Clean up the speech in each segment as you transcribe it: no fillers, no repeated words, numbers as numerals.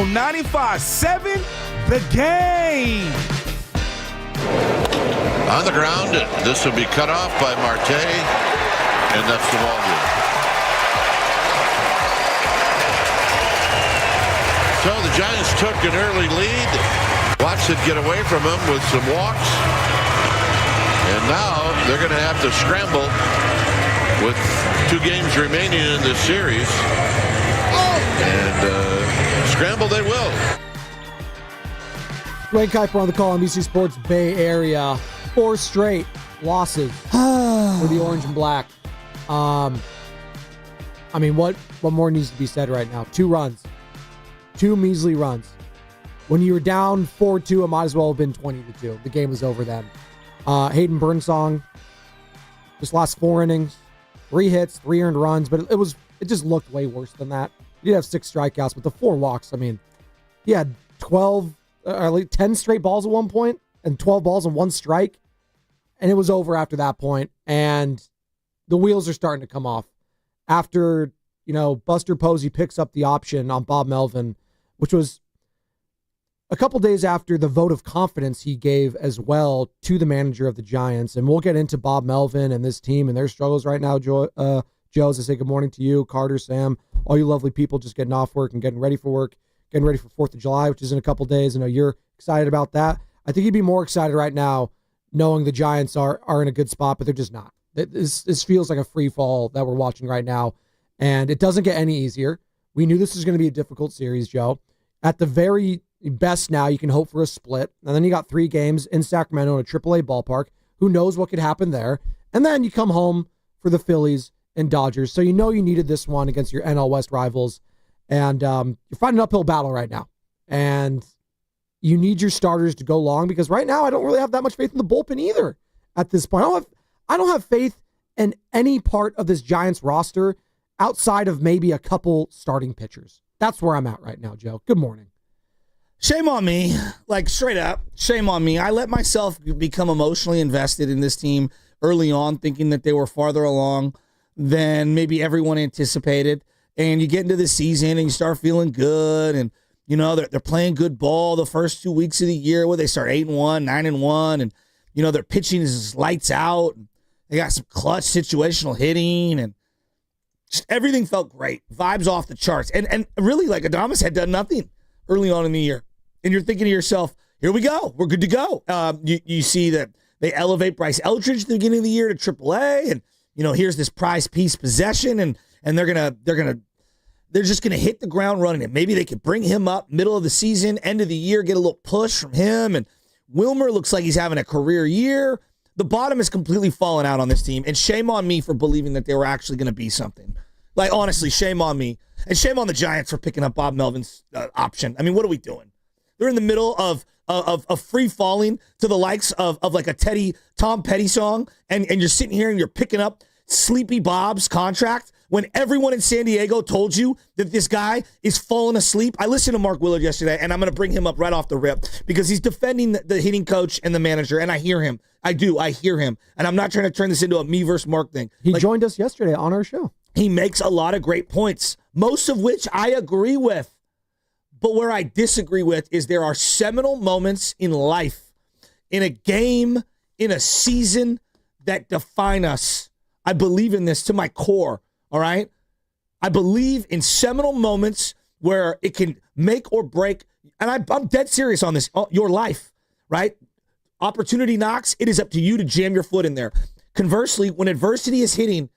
on 95.7 The Game. On the ground, this will be cut off by Marte, and that's the ball game. So the Giants took an early lead. Watson get away from him with some walks. And now they're going to have to scramble with 2 games remaining in this series. And scramble they will. Dwayne Kuiper on the call on NBC Sports Bay Area. 4 straight losses for the Orange and Black. I mean, what more needs to be said right now? 2 runs. 2 measly runs. When you were down 4-2, it might as well have been 20-2. The game was over then. Hayden Burnsong, just last 4 innings, 3 hits, 3 earned runs, but it just looked way worse than that. He did have 6 strikeouts, but the 4 walks, I mean, he had 10 straight balls at one point and 12 balls and 1 strike. And it was over after that point. And the wheels are starting to come off. After, Buster Posey picks up the option on Bob Melvin, which was a couple days after the vote of confidence he gave as well to the manager of the Giants. And we'll get into Bob Melvin and this team and their struggles right now, Joe, as I say good morning to you, Carter, Sam, all you lovely people just getting off work and getting ready for work, getting ready for 4th of July, which is in a couple days. I know you're excited about that. I think you'd be more excited right now knowing the Giants are in a good spot, but they're just not. This feels like a free fall that we're watching right now, and it doesn't get any easier. We knew this was going to be a difficult series, Joe. At the very best now, you can hope for a split, and then you got 3 games in Sacramento in a AAA ballpark. Who knows what could happen there? And then you come home for the Phillies and Dodgers, so you needed this one against your NL West rivals, and you're fighting an uphill battle right now. And you need your starters to go long because right now I don't really have that much faith in the bullpen either at this point. I don't have faith in any part of this Giants roster outside of maybe a couple starting pitchers. That's where I'm at right now, Joe. Good morning. Shame on me. Like, straight up, shame on me. I let myself become emotionally invested in this team early on, thinking that they were farther along than maybe everyone anticipated. And you get into the season and you start feeling good, and they're playing good ball the first 2 weeks of the year where they start 8-1, 9-1, and their pitching is lights out. They got some clutch situational hitting, and just everything felt great. Vibes off the charts. And really, like, Adames had done nothing early on in the year. And you're thinking to yourself, here we go. We're good to go. You see that they elevate Bryce Eldridge at the beginning of the year to AAA, and here's this prize piece possession, and they're just gonna hit the ground running. And maybe they could bring him up middle of the season, end of the year, get a little push from him. And Wilmer looks like he's having a career year. The bottom has completely fallen out on this team, and shame on me for believing that they were actually going to be something. Like, honestly, shame on me. And shame on the Giants for picking up Bob Melvin's option. I mean, what are we doing? They're in the middle of free falling to the likes of like a Tom Petty song, and you're sitting here and you're picking up Sleepy Bob's contract when everyone in San Diego told you that this guy is falling asleep. I listened to Mark Willard yesterday, and I'm going to bring him up right off the rip because he's defending the hitting coach and the manager, and I hear him. I hear him. And I'm not trying to turn this into a me versus Mark thing. He joined us yesterday on our show. He makes a lot of great points, most of which I agree with. But where I disagree with is there are seminal moments in life, in a game, in a season that define us. I believe in this to my core, all right? I believe in seminal moments where it can make or break, and I'm dead serious on this, your life, right? Opportunity knocks, it is up to you to jam your foot in there. Conversely, when adversity is hitting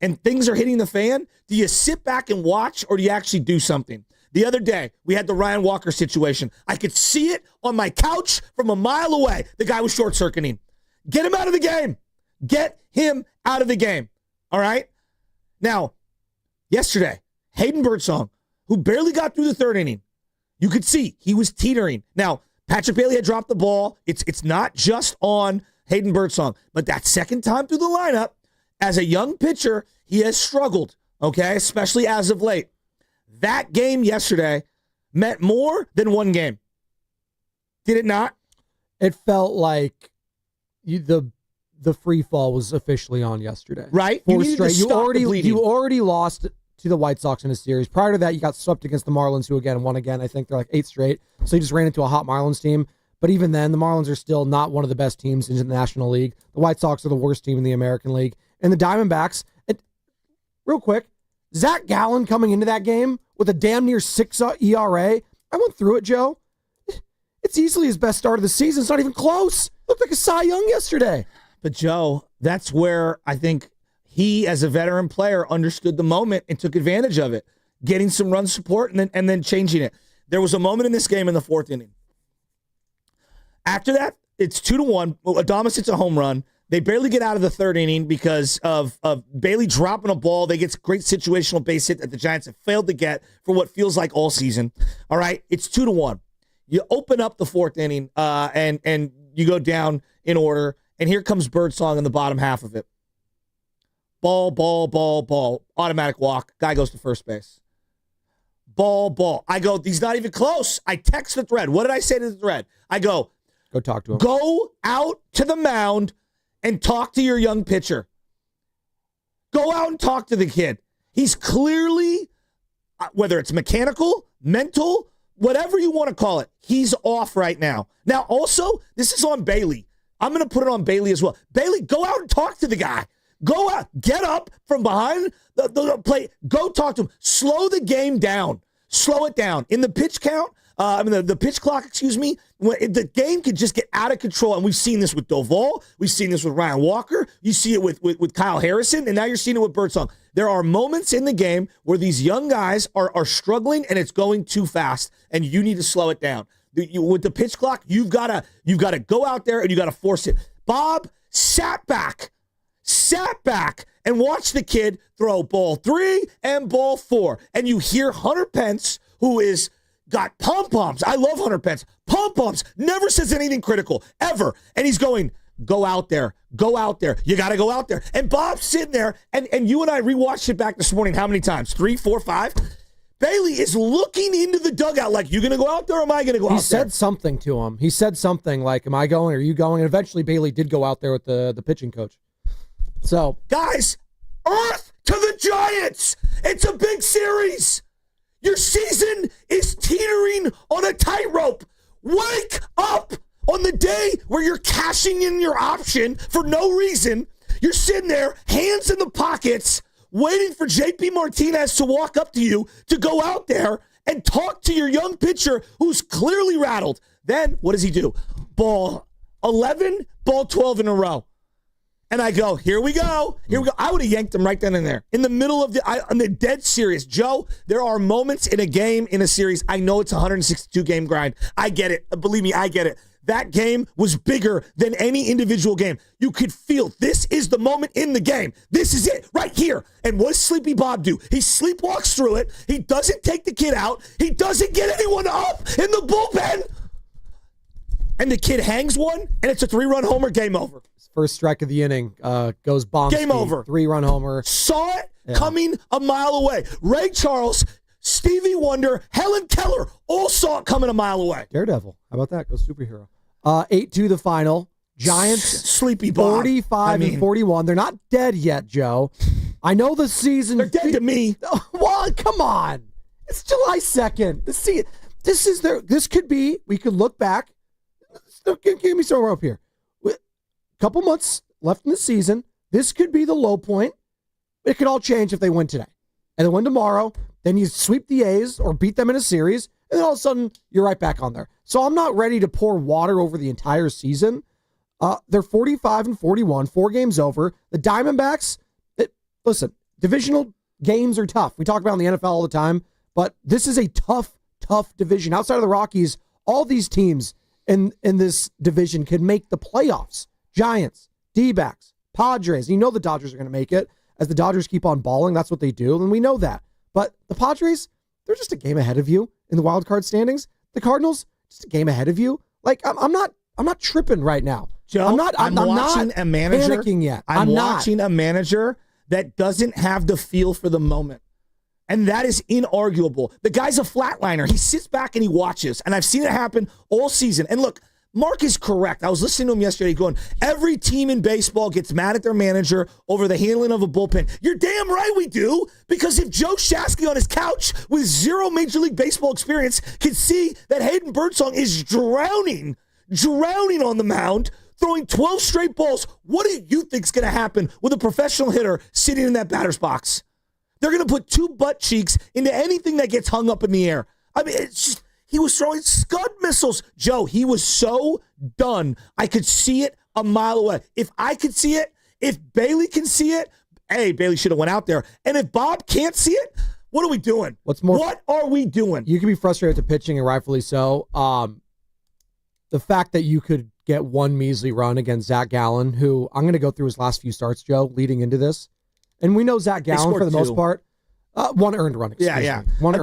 and things are hitting the fan, do you sit back and watch or do you actually do something? The other day, we had the Ryan Walker situation. I could see it on my couch from a mile away. The guy was short-circuiting. Get him out of the game. Get him out of the game. All right? Now, yesterday, Hayden Birdsong, who barely got through the third inning, you could see he was teetering. Now, Patrick Bailey had dropped the ball. It's not just on Hayden Birdsong, but that second time through the lineup, as a young pitcher, he has struggled, okay, especially as of late. That game yesterday meant more than one game. Did it not? It felt like the free fall was officially on yesterday. Right? You already lost to the White Sox in a series. Prior to that, you got swept against the Marlins, who again won again. I think they're like 8 straight. So you just ran into a hot Marlins team. But even then, the Marlins are still not one of the best teams in the National League. The White Sox are the worst team in the American League. And the Diamondbacks, real quick, Zach Gallen coming into that game with a damn near 6 ERA. I went through it, Joe. It's easily his best start of the season. It's not even close. Looked like a Cy Young yesterday. But Joe, that's where I think he, as a veteran player, understood the moment and took advantage of it, getting some run support and then changing it. There was a moment in this game in the 4th inning. After that, it's 2-1. Adames hits a home run. They barely get out of the 3rd inning because of Bailey dropping a ball. They get great situational base hit that the Giants have failed to get for what feels like all season. All right, it's 2-1. You open up the 4th inning and you go down in order, and here comes Birdsong in the bottom half of it. Ball, ball, ball, ball. Automatic walk. Guy goes to first base. Ball, ball. I go, he's not even close. I text the thread. What did I say to the thread? I go, go talk to him. Go out to the mound and talk to your young pitcher. Go out and talk to the kid. He's clearly, whether it's mechanical, mental, whatever you want to call it, he's off right now. Now, also, this is on Bailey. I'm going to put it on Bailey as well. Bailey, go out and talk to the guy. Go out. Get up from behind the plate. Go talk to him. Slow the game down. Slow it down. In the pitch count, the pitch clock, the game could just get out of control. And we've seen this with Doval. We've seen this with Ryan Walker. You see it with Kyle Harrison. And now you're seeing it with Birdsong. There are moments in the game where these young guys are struggling and it's going too fast. And you need to slow it down. With the pitch clock, you've got to go out there and you got to force it. Bob sat back and watched the kid throw ball 3 and ball 4. And you hear Hunter Pence, who is got pom-poms. I love Hunter Pence. Pom-poms. Never says anything critical, ever. And he's going, go out there. Go out there. You got to go out there. And Bob's sitting there, and you and I rewatched it back this morning how many times? 3, 4, 5? Bailey is looking into the dugout like, you going to go out there or am I going to go out there? He said something to him. He said something like, am I going or are you going? And eventually Bailey did go out there with the pitching coach. So, guys, earth to the Giants. It's a big series. Your season is teetering on a tightrope. Wake up on the day where you're cashing in your option for no reason. You're sitting there, hands in the pockets, waiting for JP Martinez to walk up to you to go out there and talk to your young pitcher who's clearly rattled. Then what does he do? Ball 11, ball 12 in a row. And I go, here we go. Here we go. I would have yanked him right then and there. In the middle of I'm dead serious. Joe, there are moments in a game, in a series. I know it's a 162-game grind. I get it. Believe me, I get it. That game was bigger than any individual game. You could feel this is the moment in the game. This is it right here. And what does Sleepy Bob do? He sleepwalks through it. He doesn't take the kid out. He doesn't get anyone up in the bullpen. And the kid hangs one, and it's a 3-run homer, game over. First strike of the inning goes bomb. Game over. 3-run homer. Saw it coming a mile away. Ray Charles, Stevie Wonder, Helen Keller all saw it coming a mile away. Daredevil. How about that? Go superhero. 8-2 the final. Giants, Sleepy Bob. 45 and 41. They're not dead yet, Joe. I know the season. They're dead to me. Well, come on. It's July 2nd. This could be, we could look back. Give me some rope here. Couple months left in the season. This could be the low point. It could all change if they win today. And they win tomorrow. Then you sweep the A's or beat them in a series. And then all of a sudden, you're right back on there. So I'm not ready to pour water over the entire season. They're 45 and 41, 4 games over. The Diamondbacks, listen, divisional games are tough. We talk about it in the NFL all the time. But this is a tough division. Outside of the Rockies, all these teams in this division can make the playoffs. Giants, D-backs, Padres. You know the Dodgers are going to make it. As the Dodgers keep on balling, that's what they do, and we know that. But the Padres, they're just a game ahead of you in the wild card standings. The Cardinals, just a game ahead of you. Like I'm not tripping right now. Joe, I'm not panicking yet. I'm watching a manager that doesn't have the feel for the moment. And that is inarguable. The guy's a flatliner. He sits back and he watches. And I've seen it happen all season. And look, Mark is correct. I was listening to him yesterday going, every team in baseball gets mad at their manager over the handling of a bullpen. You're damn right we do, because if Joe Shasky on his couch with zero Major League Baseball experience can see that Hayden Birdsong is drowning on the mound, throwing 12 straight balls, what do you think is going to happen with a professional hitter sitting in that batter's box? They're going to put two butt cheeks into anything that gets hung up in the air. I mean, it's just, he was throwing Scud missiles. Joe, he was so done. I could see it a mile away. If I could see it, if Bailey can see it, hey, Bailey should have went out there. And if Bob can't see it, what are we doing? What are we doing? You can be frustrated with the pitching, and rightfully so. The fact that you could get one measly run against Zach Gallen, who I'm going to go through his last few starts, Joe, leading into this. And we know Zach Gallen, for the most part, one earned run. Yeah. Adames. One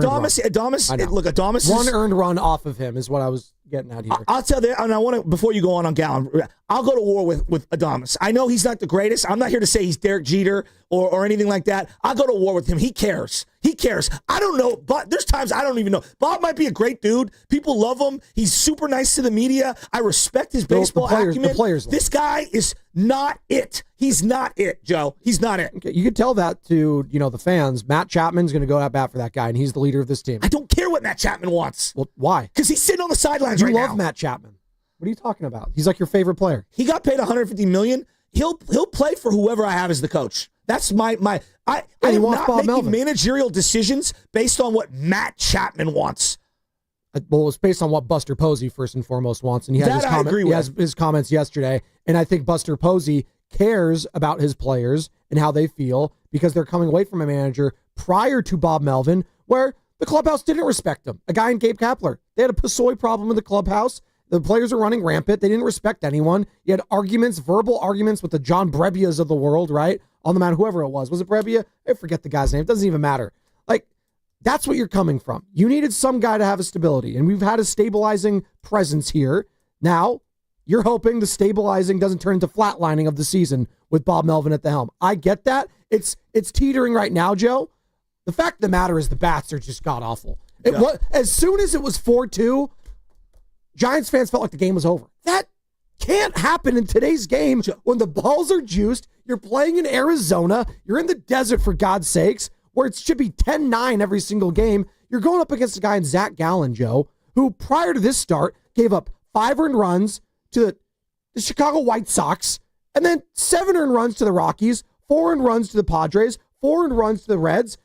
earned run off of him is what I was getting at here. I'll tell you, and I want to, before you go on Gallen, I'll go to war with Adames. I know he's not the greatest. I'm not here to say he's Derek Jeter or anything like that. I'll go to war with him. He cares. I don't know, but there's times I don't even know. Bob might be a great dude. People love him. He's super nice to the media. I respect his baseball acumen. The players this guy is not it. He's not it, Joe. He's not it. Okay, you could tell that to, the fans. Matt Chapman's going to go at bat for that guy, and he's the leader of this team. I don't care what Matt Chapman wants. Well, why? Because he's sitting on the sidelines right now. You love Matt Chapman. What are you talking about? He's like your favorite player. He got paid $150 million. He'll play for whoever I have as the coach. That's I am not making Melvin. managerial decisions based on what Matt Chapman wants. Well, it's based on what Buster Posey first and foremost wants, and he has his comments yesterday. And I think Buster Posey cares about his players and how they feel because they're coming away from a manager prior to Bob Melvin, where the clubhouse didn't respect him. A guy in Gabe Kapler, they had a Pasoy problem in the clubhouse. The players are running rampant. They didn't respect anyone. You had verbal arguments with the John Brebbias of the world, right? On the mound, whoever it was. Was it Brebbia? I forget the guy's name. It doesn't even matter. Like, that's what you're coming from. You needed some guy to have a stability, and we've had a stabilizing presence here. Now, you're hoping the stabilizing doesn't turn into flatlining of the season with Bob Melvin at the helm. I get that. It's teetering right now, Joe. The fact of the matter is the bats are just god-awful. As soon as it was 4-2, Giants fans felt like the game was over. That can't happen in today's game when the balls are juiced. You're playing in Arizona. You're in the desert, for God's sakes, where it should be 10-9 every single game. You're going up against a guy in Zach Gallen, Joe, who prior to this start gave up 5 earned runs to the Chicago White Sox, and then 7 earned runs to the Rockies, 4 earned runs to the Padres, 4 earned runs to the Reds.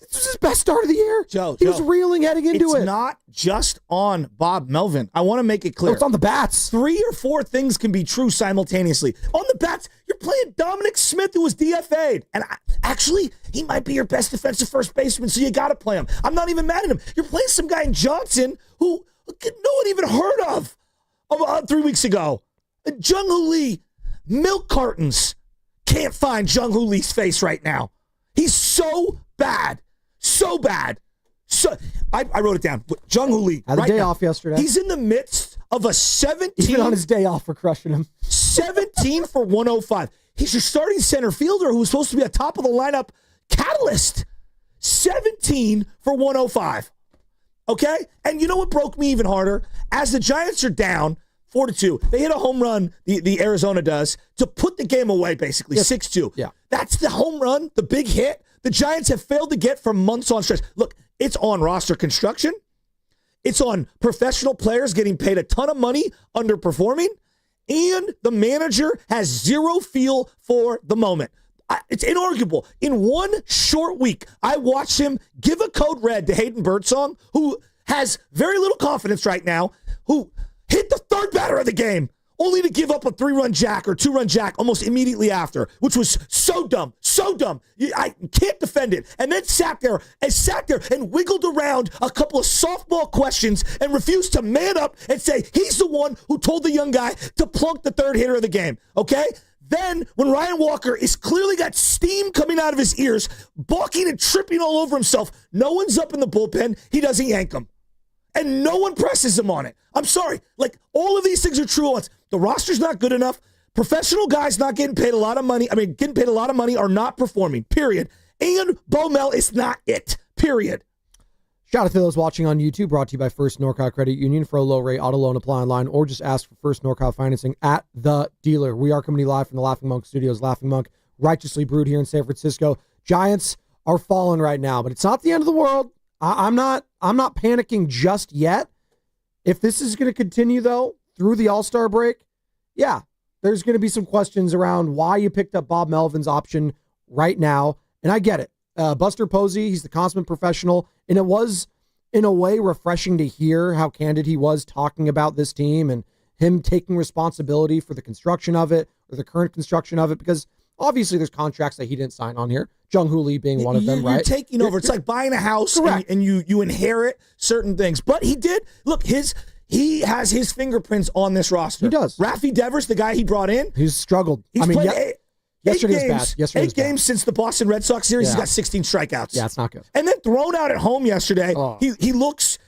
This was his best start of the year. He was reeling heading into it. It's not just on Bob Melvin. I want to make it clear. No, it's on the bats. 3 or 4 things can be true simultaneously. On the bats, you're playing Dominic Smith, who was DFA'd. And actually, he might be your best defensive first baseman, so you got to play him. I'm not even mad at him. You're playing some guy in Johnson who no one even heard of 3 weeks ago. Jung-Hoo Lee, milk cartons. Can't find Jung-Hoo Lee's face right now. He's so bad. So bad. I wrote it down. Jung-Hoo Lee. Had a day off yesterday. He's in the midst of a 17. Even on his day off for crushing him. 17 for 105. He's your starting center fielder who was supposed to be a top of the lineup catalyst. 17 for 105. Okay? And you know what broke me even harder? As the Giants are down 4-2, they hit a home run, the Arizona does, to put the game away, basically, 6-2. Yeah. That's the home run, the big hit the Giants have failed to get for months on stretch. Look, it's on roster construction. It's on professional players getting paid a ton of money, underperforming, and the manager has zero feel for the moment. It's inarguable. In one short week, I watched him give a code red to Hayden Birdsong, who has very little confidence right now, who hit the third batter of the game, only to give up a 3-run jack or 2-run jack almost immediately after, which was so dumb. I can't defend it. And then sat there and wiggled around a couple of softball questions and refused to man up and say he's the one who told the young guy to plunk the third hitter of the game. Okay? Then, when Ryan Walker is clearly got steam coming out of his ears, balking and tripping all over himself, no one's up in the bullpen. He doesn't yank him. And no one presses him on it. I'm sorry. Like, all of these things are true once. The roster's not good enough. Professional guys not getting paid a lot of money. Getting paid a lot of money are not performing, period. And Bo Mel is not it, period. Shout out to those watching on YouTube, brought to you by First NorCal Credit Union. For a low rate auto loan, apply online, or just ask for First NorCal financing at the dealer. We are coming to you live from the Laughing Monk Studios. Laughing Monk, righteously brewed here in San Francisco. Giants are falling right now, but it's not the end of the world. I'm not panicking just yet. If this is going to continue, though, through the All-Star break, yeah, there's going to be some questions around why you picked up Bob Melvin's option right now, and I get it. Buster Posey, he's the consummate professional, and it was, in a way, refreshing to hear how candid he was talking about this team and him taking responsibility for the construction of it, or the current construction of it, because obviously there's contracts that he didn't sign on here, Jung Hoo Lee being one of them, right? You're taking over. It's like buying a house and you inherit certain things. But he did, look, he has his fingerprints on this roster. He does. Rafi Devers, the guy he brought in. He's struggled. He's played yesterday was bad. Eight games since the Boston Red Sox series. Yeah. He's got 16 strikeouts. Yeah, it's not good. And then thrown out at home yesterday. Oh. He looks,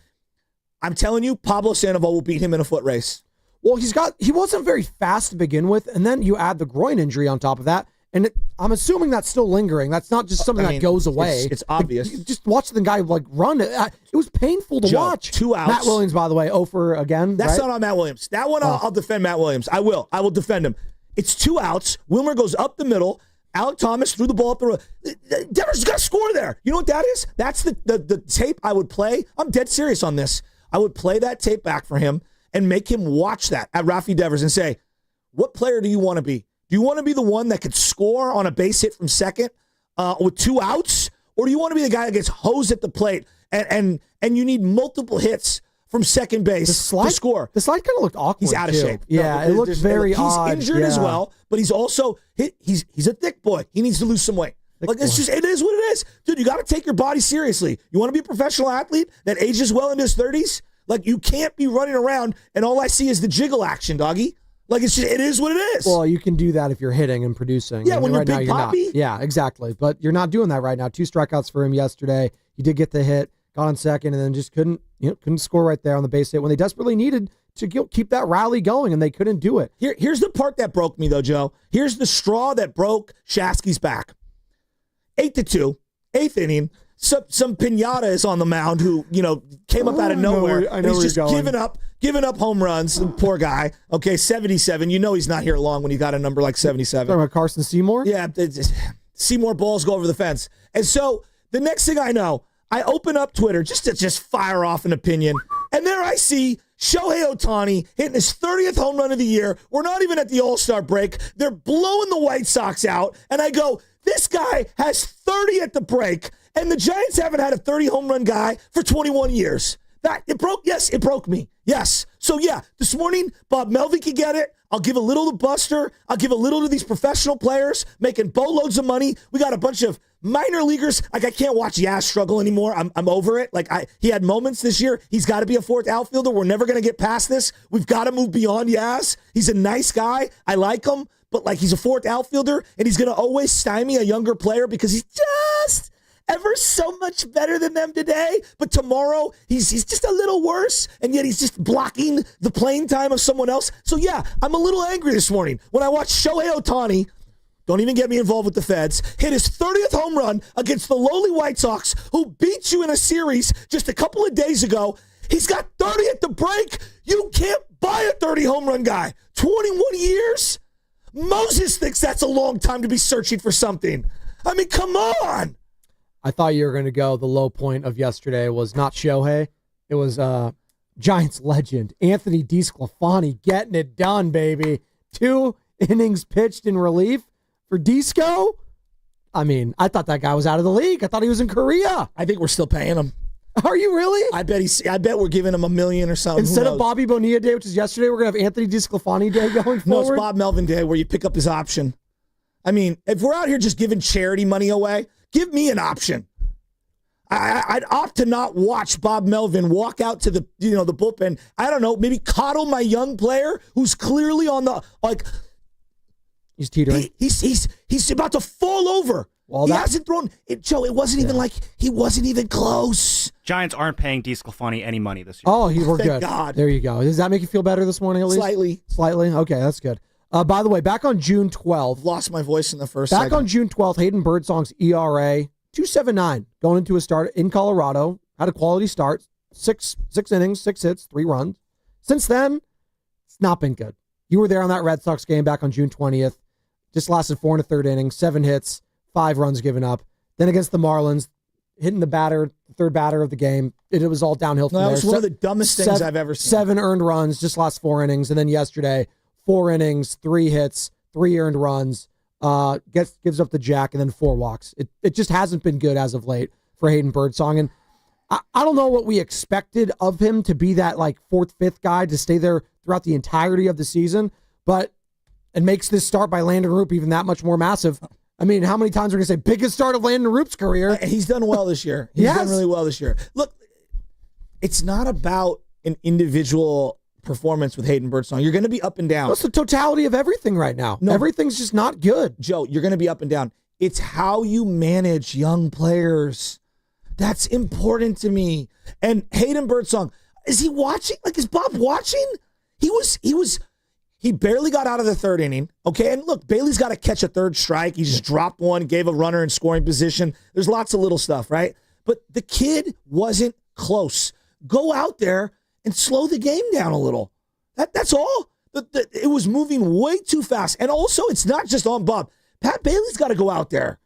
I'm telling you, Pablo Sandoval will beat him in a foot race. Well, he wasn't very fast to begin with, and then you add the groin injury on top of that, and I'm assuming that's still lingering. That's not just something that goes away. It's obvious. Just watch the guy run. It was painful to watch. 2 outs. Matt Williams, by the way, 0 for again. That's right? not on Matt Williams. That one I'll defend Matt Williams. I will defend him. It's 2 outs. Wilmer goes up the middle. Alec Thomas threw the ball up the road. Devers got to score there. You know what that is? That's the tape I would play. I'm dead serious on this. I would play that tape back for him and make him watch that at Rafi Devers and say, what player do you want to be? Do you want to be the one that could score on a base hit from second with 2 outs? Or do you want to be the guy that gets hosed at the plate and you need multiple hits from second base to score? The slide kind of looked awkward. He's out of shape. Yeah, it looked very odd. He's injured as well, but he's also he's a thick boy. He needs to lose some weight. It is what it is. Dude, you got to take your body seriously. You want to be a professional athlete that ages well into his 30s? Like, you can't be running around and all I see is the jiggle action, doggy. Like, it is what it is. Well, you can do that if you're hitting and producing. Yeah, when you're right now, Big Poppy. not. Yeah, exactly. But you're not doing that right now. 2 strikeouts for him yesterday. He did get the hit, got on second, and then just couldn't score right there on the base hit when they desperately needed to keep that rally going, and they couldn't do it. Here's the part that broke me, though, Joe. Here's the straw that broke Shasky's back. 8-2, 8th inning. Some pinata is on the mound who, came up out of nowhere. I know he's just going. giving up home runs. Poor guy. Okay, 77. You know he's not here long when he got a number like 77. Talking about Carson Seymour? Yeah, Seymour balls go over the fence. And so the next thing I know, I open up Twitter just to fire off an opinion. And there I see Shohei Ohtani hitting his 30th home run of the year. We're not even at the All-Star break. They're blowing the White Sox out. And I go, this guy has 30 at the break. And the Giants haven't had a 30 home run guy for 21 years. It broke me. Yes. So yeah, this morning, Bob Melvin can get it. I'll give a little to Buster. I'll give a little to these professional players making boatloads of money. We got a bunch of minor leaguers. Like, I can't watch Yaz struggle anymore. I'm over it. Like, he had moments this year. He's got to be a 4th outfielder. We're never going to get past this. We've got to move beyond Yaz. He's a nice guy. I like him. But, like, he's a 4th outfielder, and he's going to always stymie a younger player because he's just ever so much better than them today. But tomorrow, he's just a little worse, and yet he's just blocking the playing time of someone else. So, yeah, I'm a little angry this morning when I watched Shohei Ohtani, don't even get me involved with the feds, hit his 30th home run against the lowly White Sox, who beat you in a series just a couple of days ago. He's got 30 at the break. You can't buy a 30 home run guy. 21 years? Moses thinks that's a long time to be searching for something. I mean, come on. I thought you were going to go the low point of yesterday was not Shohei. It was Giants legend Anthony DeSclafani getting it done, baby. 2 innings pitched in relief for Disco. I mean, I thought that guy was out of the league. I thought he was in Korea. I think we're still paying him. Are you really? I bet we're giving him $1 million or something. Instead of Bobby Bonilla Day, which is yesterday, we're going to have Anthony DeSclafani Day going forward? No, it's Bob Melvin Day where you pick up his option. I mean, if we're out here just giving charity money away, give me an option. I'd opt to not watch Bob Melvin walk out to the bullpen. I don't know, maybe coddle my young player who's clearly on the he's teetering. He's about to fall over. Well, he hasn't thrown it, Joe. It wasn't even like he wasn't even close. Giants aren't paying DeSclafani any money this year. Oh, we're Thank good. God. There you go. Does that make you feel better this morning at least? Slightly. Okay, that's good. By the way, back on June 12th. Lost my voice in the first Back segment. on June 12th, Hayden Birdsong's ERA, 2.79, going into a start in Colorado. had a quality start, six innings, 6 hits, 3 runs. Since then, it's not been good. You were there on that Red Sox game back on June 20th. Just lasted 4 1/3 innings, 7 hits, 5 runs given up. Then against the Marlins, hitting the third batter of the game, it was all downhill from there. That was one of the dumbest things I've ever seen. 7 earned runs, just last 4 innings. And then yesterday, 4 innings, 3 hits, 3 earned runs, gives up the jack, and then 4 walks. It just hasn't been good as of late for Hayden Birdsong. And I don't know what we expected of him to be that like 4th, 5th guy to stay there throughout the entirety of the season, but it makes this start by Landon Roop even that much more massive. I mean, how many times are we going to say biggest start of Landon Roop's career? He's done well this year. He's done really well this year. Look, it's not about an individual performance with Hayden Birdsong. You're going to be up and down. That's the totality of everything right now. No, everything's just not good. Joe, you're going to be up and down. It's how you manage young players. That's important to me. And Hayden Birdsong, is he watching? Like, is Bob watching? He barely got out of the 3rd inning. Okay. And look, Bailey's got to catch a 3rd strike. He just dropped one, gave a runner in scoring position. There's lots of little stuff, right? But the kid wasn't close. Go out there and slow the game down a little. That's all. It was moving way too fast. And also, it's not just on Bob. Pat Bailey's got to go out there.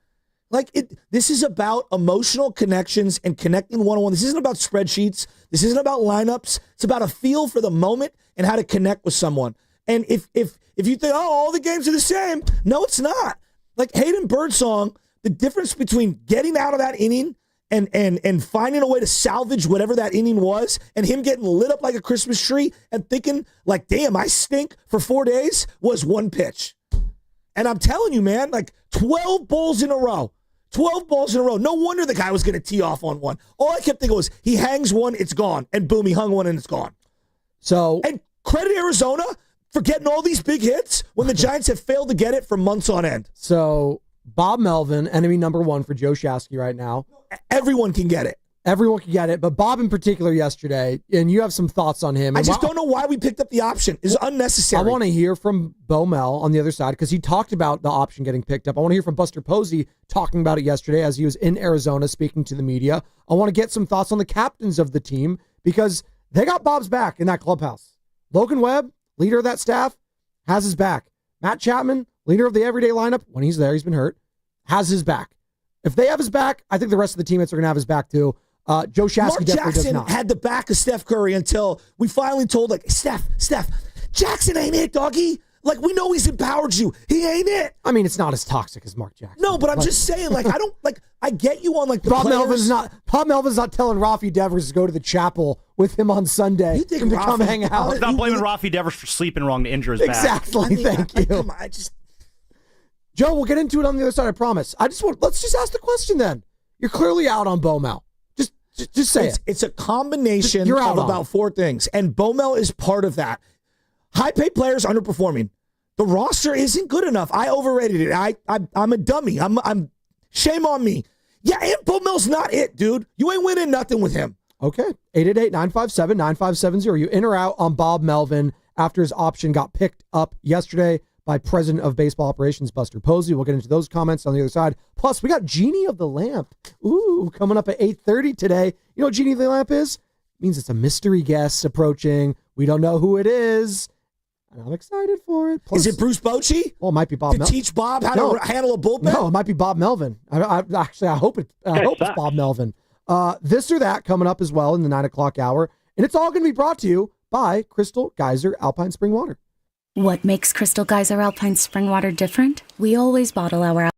This is about emotional connections and connecting one-on-one. This isn't about spreadsheets. This isn't about lineups. It's about a feel for the moment and how to connect with someone. And if you think, all the games are the same, no, it's not. Like Hayden Birdsong, the difference between getting out of that inning and finding a way to salvage whatever that inning was, and him getting lit up like a Christmas tree and thinking, like, damn, I stink for 4 days, was 1 pitch. And I'm telling you, man, like 12 balls in a row. 12 balls in a row. No wonder the guy was going to tee off on one. All I kept thinking was, he hangs one, it's gone. And boom, he hung one and it's gone. And credit Arizona for getting all these big hits when the Giants have failed to get it for months on end. So Bob Melvin, enemy number 1 for Joe Shasky right now. Everyone can get it. Everyone can get it, but Bob in particular yesterday, and you have some thoughts on him. I just don't know why we picked up the option. It's unnecessary. I want to hear from Bo Mel on the other side because he talked about the option getting picked up. I want to hear from Buster Posey talking about it yesterday as he was in Arizona speaking to the media. I want to get some thoughts on the captains of the team because they got Bob's back in that clubhouse. Logan Webb, leader of that staff, has his back. Matt Chapman, leader of the everyday lineup, when he's there, he's been hurt, has his back. If they have his back, I think the rest of the teammates are going to have his back too. Joe Shasky Mark definitely Jackson does not. had the back of Steph Curry until we finally told, like, Steph, Jackson ain't it, doggy. Like, we know he's empowered you. He ain't it. I mean, it's not as toxic as Mark Jackson. No, but I'm just saying, like, I get you on, like, the Bob players. Melvin's not telling Rafi Devers to go to the chapel with him on Sunday You think and to come Rafi- hang out. He's not blaming Rafi Devers for sleeping wrong to injure his back. Exactly. Thank you. Come on, Joe, we'll get into it on the other side, I promise. Let's just ask the question then. You're clearly out on Bo Mel. Just say it. It's a combination You're out of on about 4 things, and Bomel is part of that. High-paid players underperforming. The roster isn't good enough. I overrated it. I'm a dummy. I'm shame on me. Yeah, and Bomel's not it, dude. You ain't winning nothing with him. Okay. 888-957-9570. You in or out on Bob Melvin after his option got picked up yesterday by President of Baseball Operations Buster Posey. We'll get into those comments on the other side. Plus, we got Genie of the Lamp. Ooh, coming up at 8:30 today. You know what Genie of the Lamp is? It means it's a mystery guest approaching. We don't know who it is. And I'm excited for it. Plus, Is it Bruce Bochy? well, it might be Bob To Melvin. teach Bob how to handle a bullpen? No, it might be Bob Melvin. I hope it's Bob Melvin. This or that coming up as well in the 9 o'clock hour. And it's all going to be brought to you by Crystal Geyser Alpine Spring Water. What makes Crystal Geyser Alpine Spring Water different? We always bottle our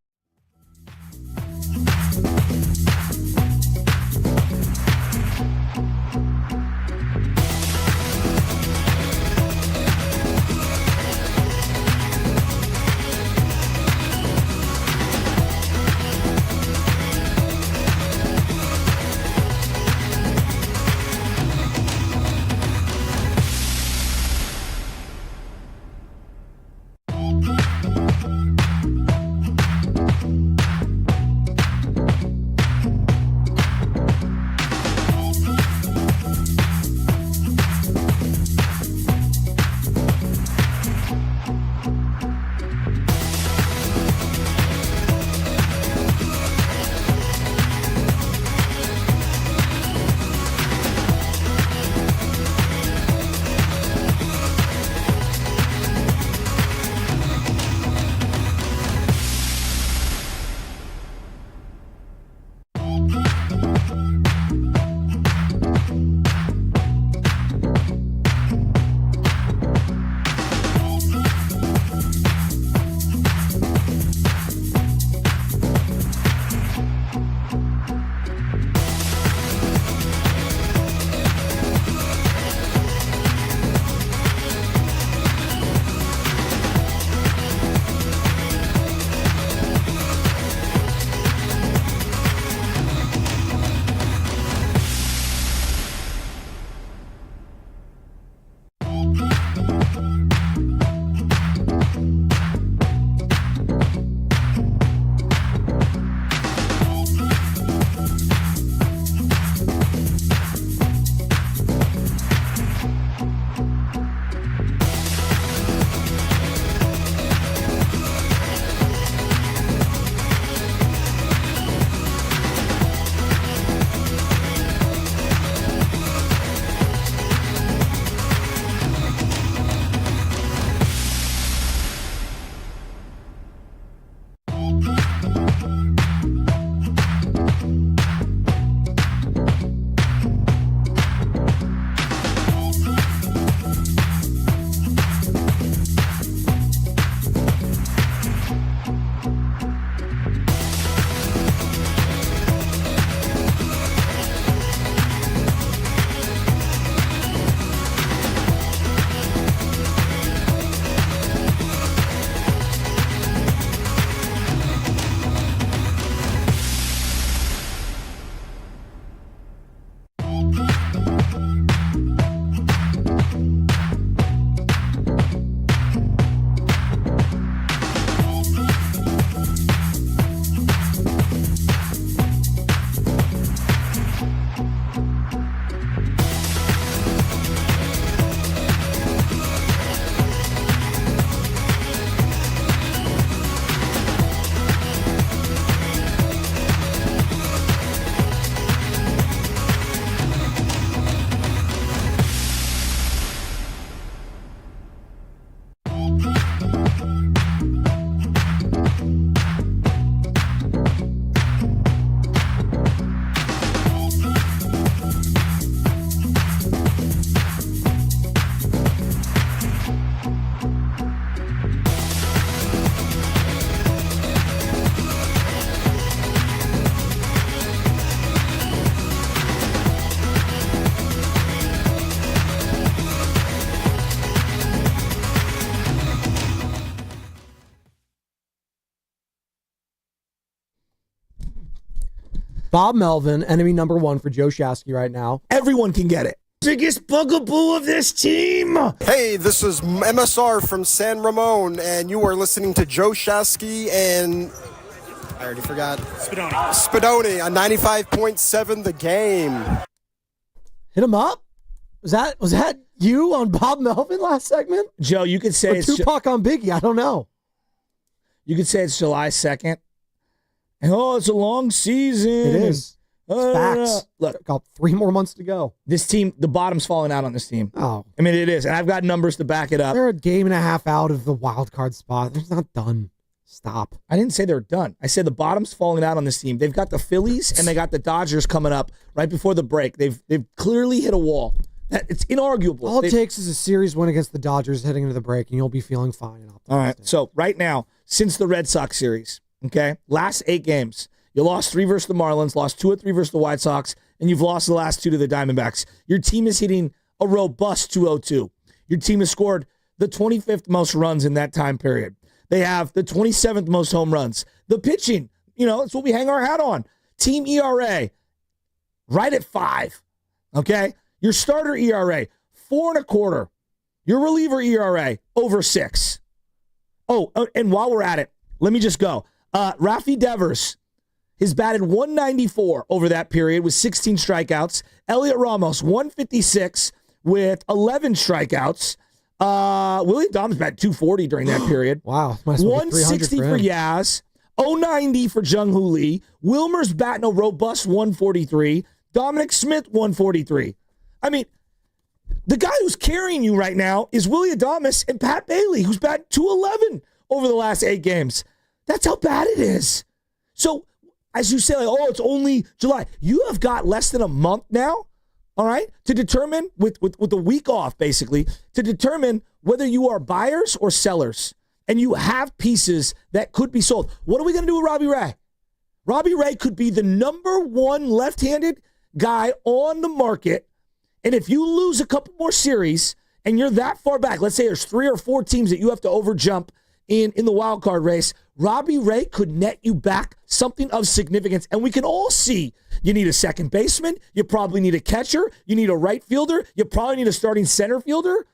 Bob Melvin, enemy number one for Joe Shasky right now. Everyone can get it. Biggest bugaboo of this team. Hey, this is MSR from San Ramon, and you are listening to Joe Shasky and I already forgot. Spadoni on 95.7 The Game. Hit him up. Was that you on Bob Melvin last segment? Joe, you could say or it's Tupac on Biggie. I don't know. You could say it's July 2nd. And, it's a long season. It is. It's facts. Look, got 3 more months to go. This team, the bottom's falling out on this team. Oh. I mean, it is. And I've got numbers to back it up. They're a game and a half out of the wild card spot. They're not done. Stop. I didn't say they're done. I said the bottom's falling out on this team. They've got the Phillies and they got the Dodgers coming up right before the break. They've clearly hit a wall. It's inarguable. All it takes is a series win against the Dodgers heading into the break, and you'll be feeling fine. And all right. So right now, since the Red Sox series, okay, last 8 games, you lost 3 versus the Marlins, lost 2 or 3 versus the White Sox, and you've lost the last 2 to the Diamondbacks. Your team is hitting a robust 202. Your team has scored the 25th most runs in that time period. They have the 27th most home runs. The pitching, it's what we hang our hat on. Team ERA, right at 5. Okay? Your starter ERA, 4.25. Your reliever ERA, over 6. Oh, and while we're at it, let me just go. Rafi Devers has batted 194 over that period with 16 strikeouts. Elliot Ramos, 156 with 11 strikeouts. Willard Dibs batted 240 during that period. Wow. 160 for Yaz. 090 for Jung Hoo Lee. Wilmer's batting a robust 143. Dominic Smith, 143. I mean, the guy who's carrying you right now is Willie Adames and Pat Bailey, who's batted 211 over the last 8 games. That's how bad it is. So, as you say, it's only July. You have got less than a month now, all right, to determine, with a week off, basically, to determine whether you are buyers or sellers. And you have pieces that could be sold. What are we going to do with Robbie Ray? Robbie Ray could be the number 1 left-handed guy on the market. And if you lose a couple more series and you're that far back, let's say there's 3 or 4 teams that you have to overjump in the wild card race, Robbie Ray could net you back something of significance. And we can all see you need a second baseman. You probably need a catcher. You need a right fielder. You probably need a starting center fielder.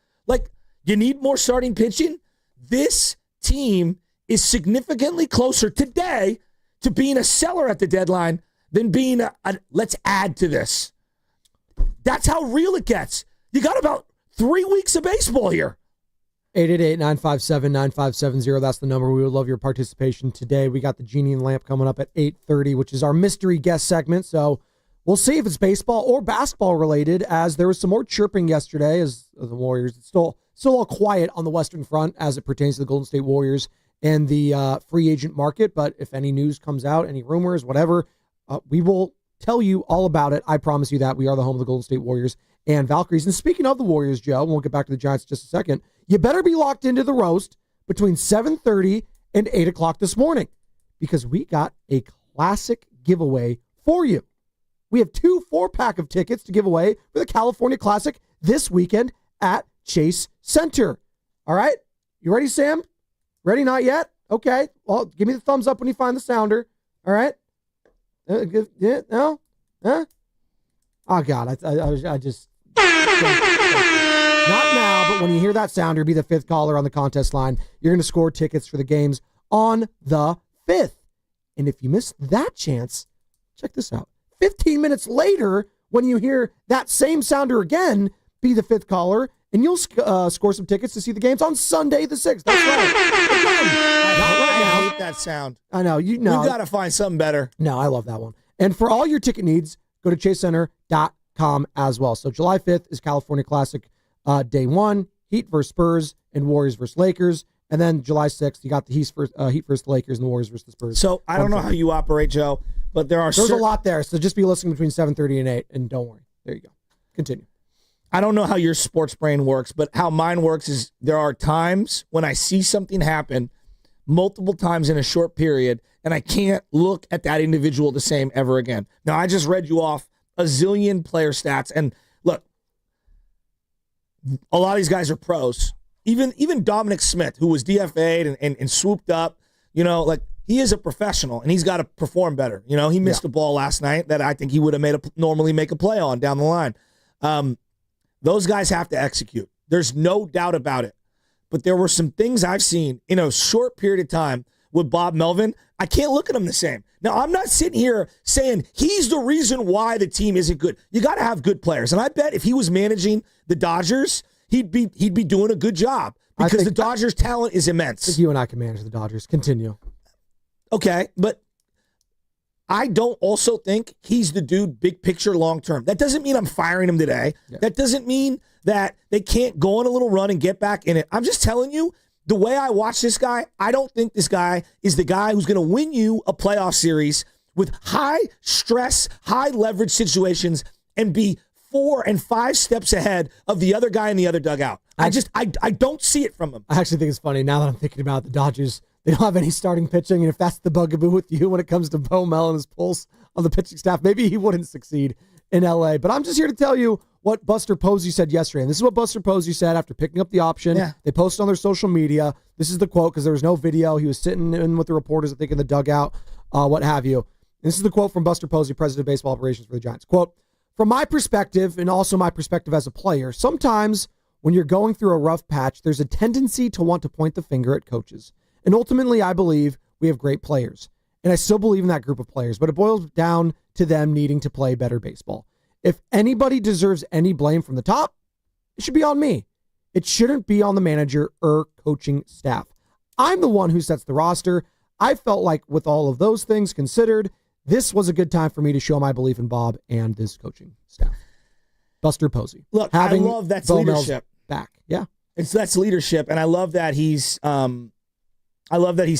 You need more starting pitching. This team is significantly closer today to being a seller at the deadline than being let's add to this. That's how real it gets. You got about 3 weeks of baseball here. 888-957-9570. That's the number. We would love your participation today. We got the Genie and Lamp coming up at 8:30, which is our mystery guest segment. So we'll see if it's baseball or basketball related, as there was some more chirping yesterday as the Warriors. It's still all quiet on the Western Front as it pertains to the Golden State Warriors and the free agent market. But if any news comes out, any rumors, whatever, we will tell you all about it. I promise you that. We are the home of the Golden State Warriors and Valkyries. And speaking of the Warriors, Joe, we'll get back to the Giants in just a second. You better be locked into the roast between 7:30 and 8 o'clock this morning, because we got a classic giveaway for you. We have 2 4-pack of tickets to give away for the California Classic this weekend at Chase Center. All right? You ready, Sam? Ready? Not yet? Okay. Well, give me the thumbs up when you find the sounder. All right? No? Huh? Oh, God. I just... Not now, but when you hear that sounder, be the 5th caller on the contest line. You're going to score tickets for the games on the 5th. And if you miss that chance, check this out. 15 minutes later, when you hear that same sounder again, be the 5th caller, and you'll score some tickets to see the games on Sunday the 6th. That's right. I hate that sound. I know. You know. We've got to find something better. No, I love that one. And for all your ticket needs, go to chasecenter.com as well. So July 5th is California Classic Day 1, Heat versus Spurs and Warriors versus Lakers. And then July 6th, you got the Heat versus the Lakers and the Warriors versus the Spurs. So I don't know how you operate, Joe, but there's a lot there. So just be listening between 7:30 and 8, and don't worry. There you go. Continue. I don't know how your sports brain works, but how mine works is there are times when I see something happen multiple times in a short period, and I can't look at that individual the same ever again. Now, I just read you off a zillion player stats, and look, a lot of these guys are pros. Even Dominic Smith, who was DFA'd and swooped up, he is a professional, and he's got to perform better. You know, he missed a ball last night that I think he would have normally make a play on down the line. Those guys have to execute. There's no doubt about it. But there were some things I've seen in a short period of time with Bob Melvin. I can't look at him the same. Now, I'm not sitting here saying he's the reason why the team isn't good. You got to have good players. And I bet if he was managing the Dodgers, he'd be doing a good job because the Dodgers' talent is immense. I think you and I can manage the Dodgers. Continue. Okay, but I don't also think he's the dude big picture long term. That doesn't mean I'm firing him today. Yeah. That doesn't mean that they can't go on a little run and get back in it. I'm just telling you, the way I watch this guy, I don't think this guy is the guy who's going to win you a playoff series with high stress, high leverage situations and be 4 and 5 steps ahead of the other guy in the other dugout. I don't see it from him. I actually think it's funny now that I'm thinking about the Dodgers. They don't have any starting pitching, and if that's the bugaboo with you when it comes to Bo Mel and his pulse on the pitching staff, maybe he wouldn't succeed in L.A. But I'm just here to tell you what Buster Posey said yesterday, and this is what Buster Posey said after picking up the option. Yeah. They posted on their social media. This is the quote because there was no video. He was sitting in with the reporters, I think, in the dugout, what have you. And this is the quote from Buster Posey, president of baseball operations for the Giants. Quote, "From my perspective, and also my perspective as a player, sometimes when you're going through a rough patch, there's a tendency to want to point the finger at coaches. And ultimately, I believe we have great players. And I still believe in that group of players, but it boils down to them needing to play better baseball. If anybody deserves any blame from the top, it should be on me. It shouldn't be on the manager or coaching staff. I'm the one who sets the roster. I felt like with all of those things considered, this was a good time for me to show my belief in Bob and this coaching staff." Buster Posey. Look, I love that's leadership. Back. Yeah. That's leadership. And I love that he's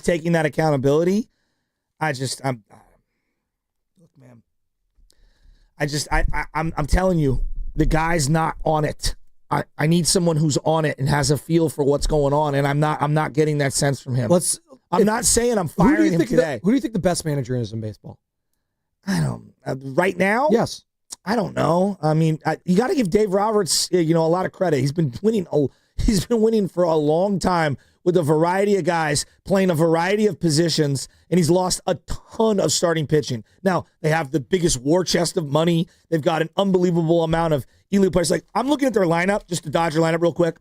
taking that accountability. I'm telling you, the guy's not on it. I need someone who's on it and has a feel for what's going on, and I'm not getting that sense from him. I'm not saying I'm firing him today. Who do you think the best manager is in baseball? I don't right now. Yes, I don't know. I mean, you got to give Dave Roberts, a lot of credit. He's been winning. He's been winning for a long time with a variety of guys playing a variety of positions, and he's lost a ton of starting pitching. Now, they have the biggest war chest of money. They've got an unbelievable amount of elite players. Like, I'm looking at their lineup, just the Dodger lineup real quick.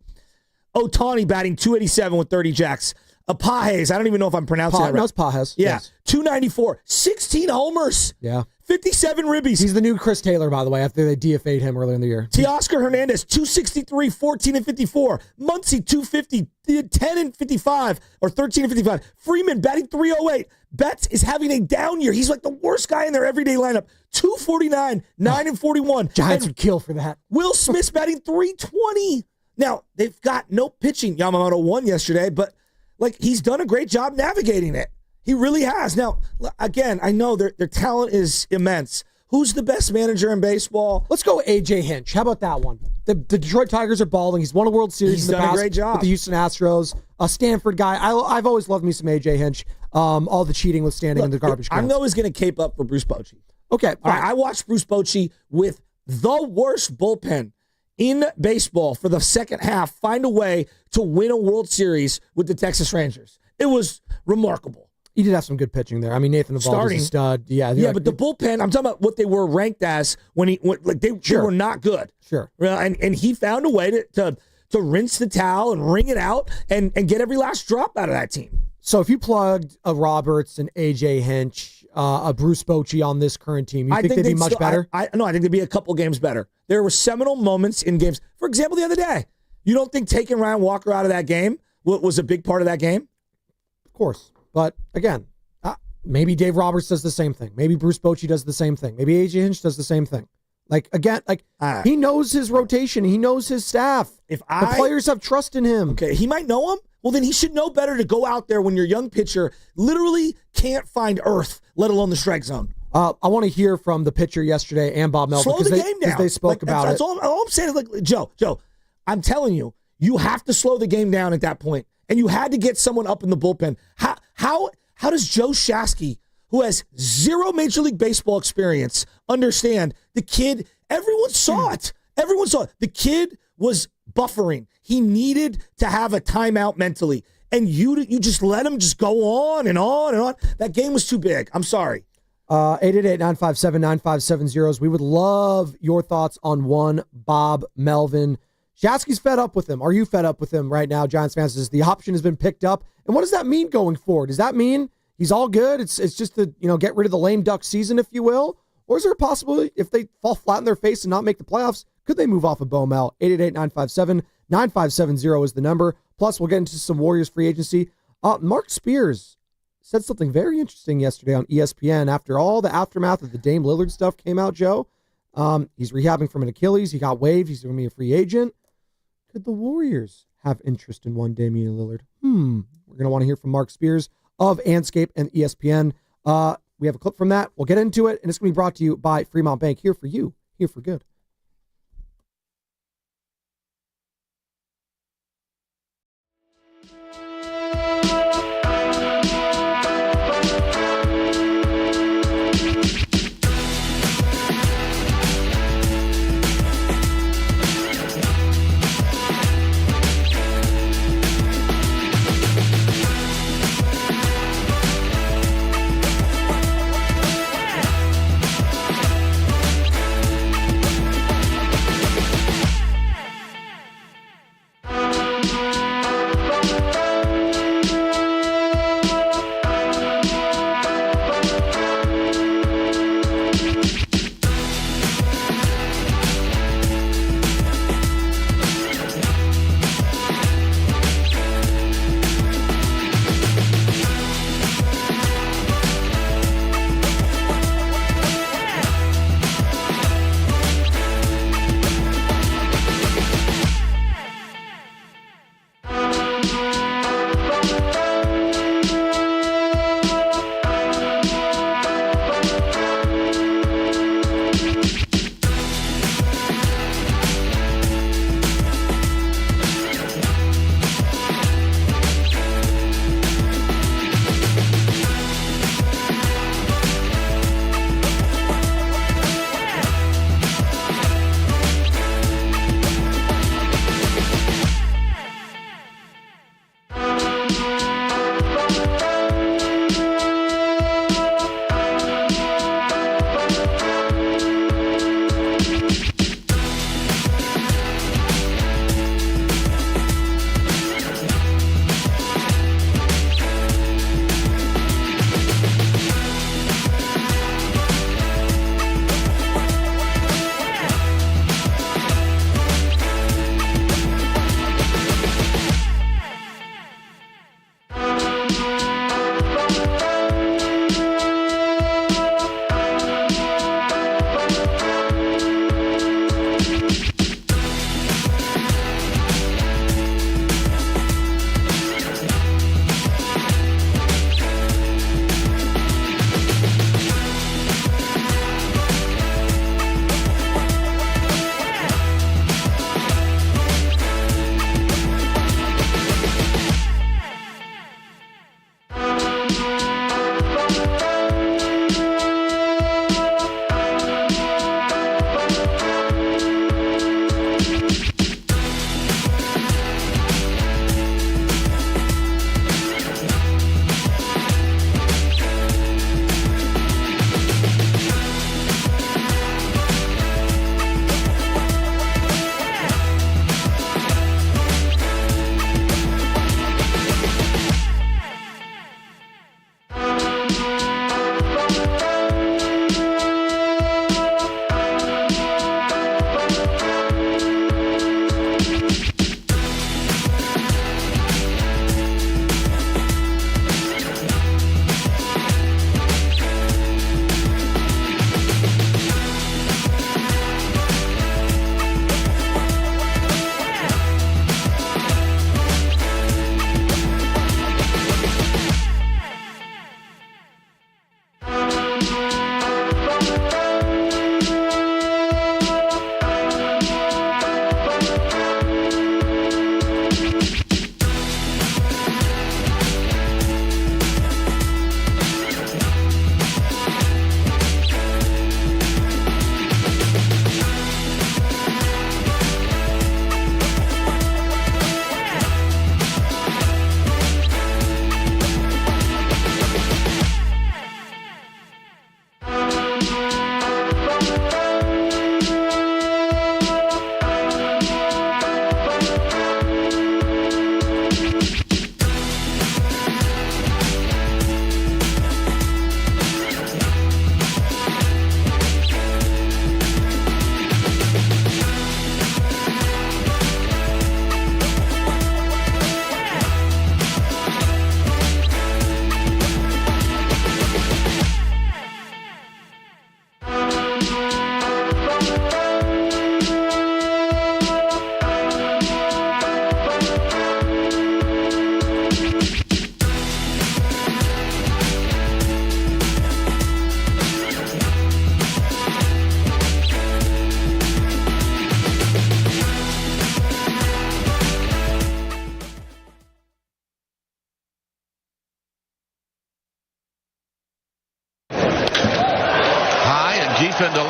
Ohtani batting .287 with 30 jacks. Pages, I don't even know if I'm pronouncing that right. No, it's Pages. Yeah, yes. 294, 16 homers. Yeah. 57 ribbies. He's the new Chris Taylor, by the way, after they DFA'd him earlier in the year. Teoscar Hernandez, 263, 14 and 54. Muncy, 250, 10 and 55, or 13 and 55. Freeman batting .308. Betts is having a down year. He's like the worst guy in their everyday lineup. 249, 9 and 41. Giants would kill for that. Will Smith's batting .320. Now, they've got no pitching. Yamamoto won yesterday, but he's done a great job navigating it. He really has. Now, again, I know their talent is immense. Who's the best manager in baseball? Let's go A.J. Hinch. How about that one? The Detroit Tigers are balling. He's won a World Series in the past. He's done a great job with the Houston Astros. A Stanford guy. I've always loved me some A.J. Hinch. All the cheating with standing in the garbage cans. I'm always going to cape up for Bruce Bochy. Okay. All right, I watched Bruce Bochy with the worst bullpen in baseball for the second half find a way to win a World Series with the Texas Rangers. It was remarkable. He did have some good pitching there. I mean, Nathan Eovaldi's a stud. Yeah, but the bullpen, I'm talking about what they were ranked as when they were not good. Sure. And he found a way to rinse the towel and wring it out and get every last drop out of that team. So if you plugged a Roberts, an A.J. Hinch, a Bruce Bochy on this current team, you think they'd be much better? No, I think they'd be a couple games better. There were seminal moments in games. For example, the other day, you don't think taking Ryan Walker out of that game was a big part of that game? Of course. But again, maybe Dave Roberts does the same thing. Maybe Bruce Bochy does the same thing. Maybe A.J. Hinch does the same thing. He knows his rotation. He knows his staff. The players have trust in him. Okay, he might know him. Well, then he should know better to go out there when your young pitcher literally can't find earth, let alone the strike zone. I want to hear from the pitcher yesterday and Bob Melvin because they spoke about it. All I'm saying is, Joe, I'm telling you, you have to slow the game down at that point, and you had to get someone up in the bullpen. How does Joe Shasky, who has zero Major League Baseball experience, understand the kid? Everyone saw it. Everyone saw it. The kid was buffering. He needed to have a timeout mentally. and you just let them just go on and on and on. That game was too big. I'm sorry. 888-957-9570. We would love your thoughts on one Bob Melvin. Shasky's fed up with him. Are you fed up with him right now, Giants fans? Says the option has been picked up. And what does that mean going forward? Does that mean he's all good? It's just to, get rid of the lame duck season, if you will? Or is there a possibility if they fall flat in their face and not make the playoffs, could they move off of Bo Mel? 888-957-9570 is the number. Plus, we'll get into some Warriors free agency. Mark Spears said something very interesting yesterday on ESPN after all the aftermath of the Dame Lillard stuff came out, Joe. He's rehabbing from an Achilles. He got waived. He's going to be a free agent. Could the Warriors have interest in one Damian Lillard? We're going to want to hear from Mark Spears of Anscape and ESPN. We have a clip from that. We'll get into it, and it's going to be brought to you by Fremont Bank. Here for you, here for good.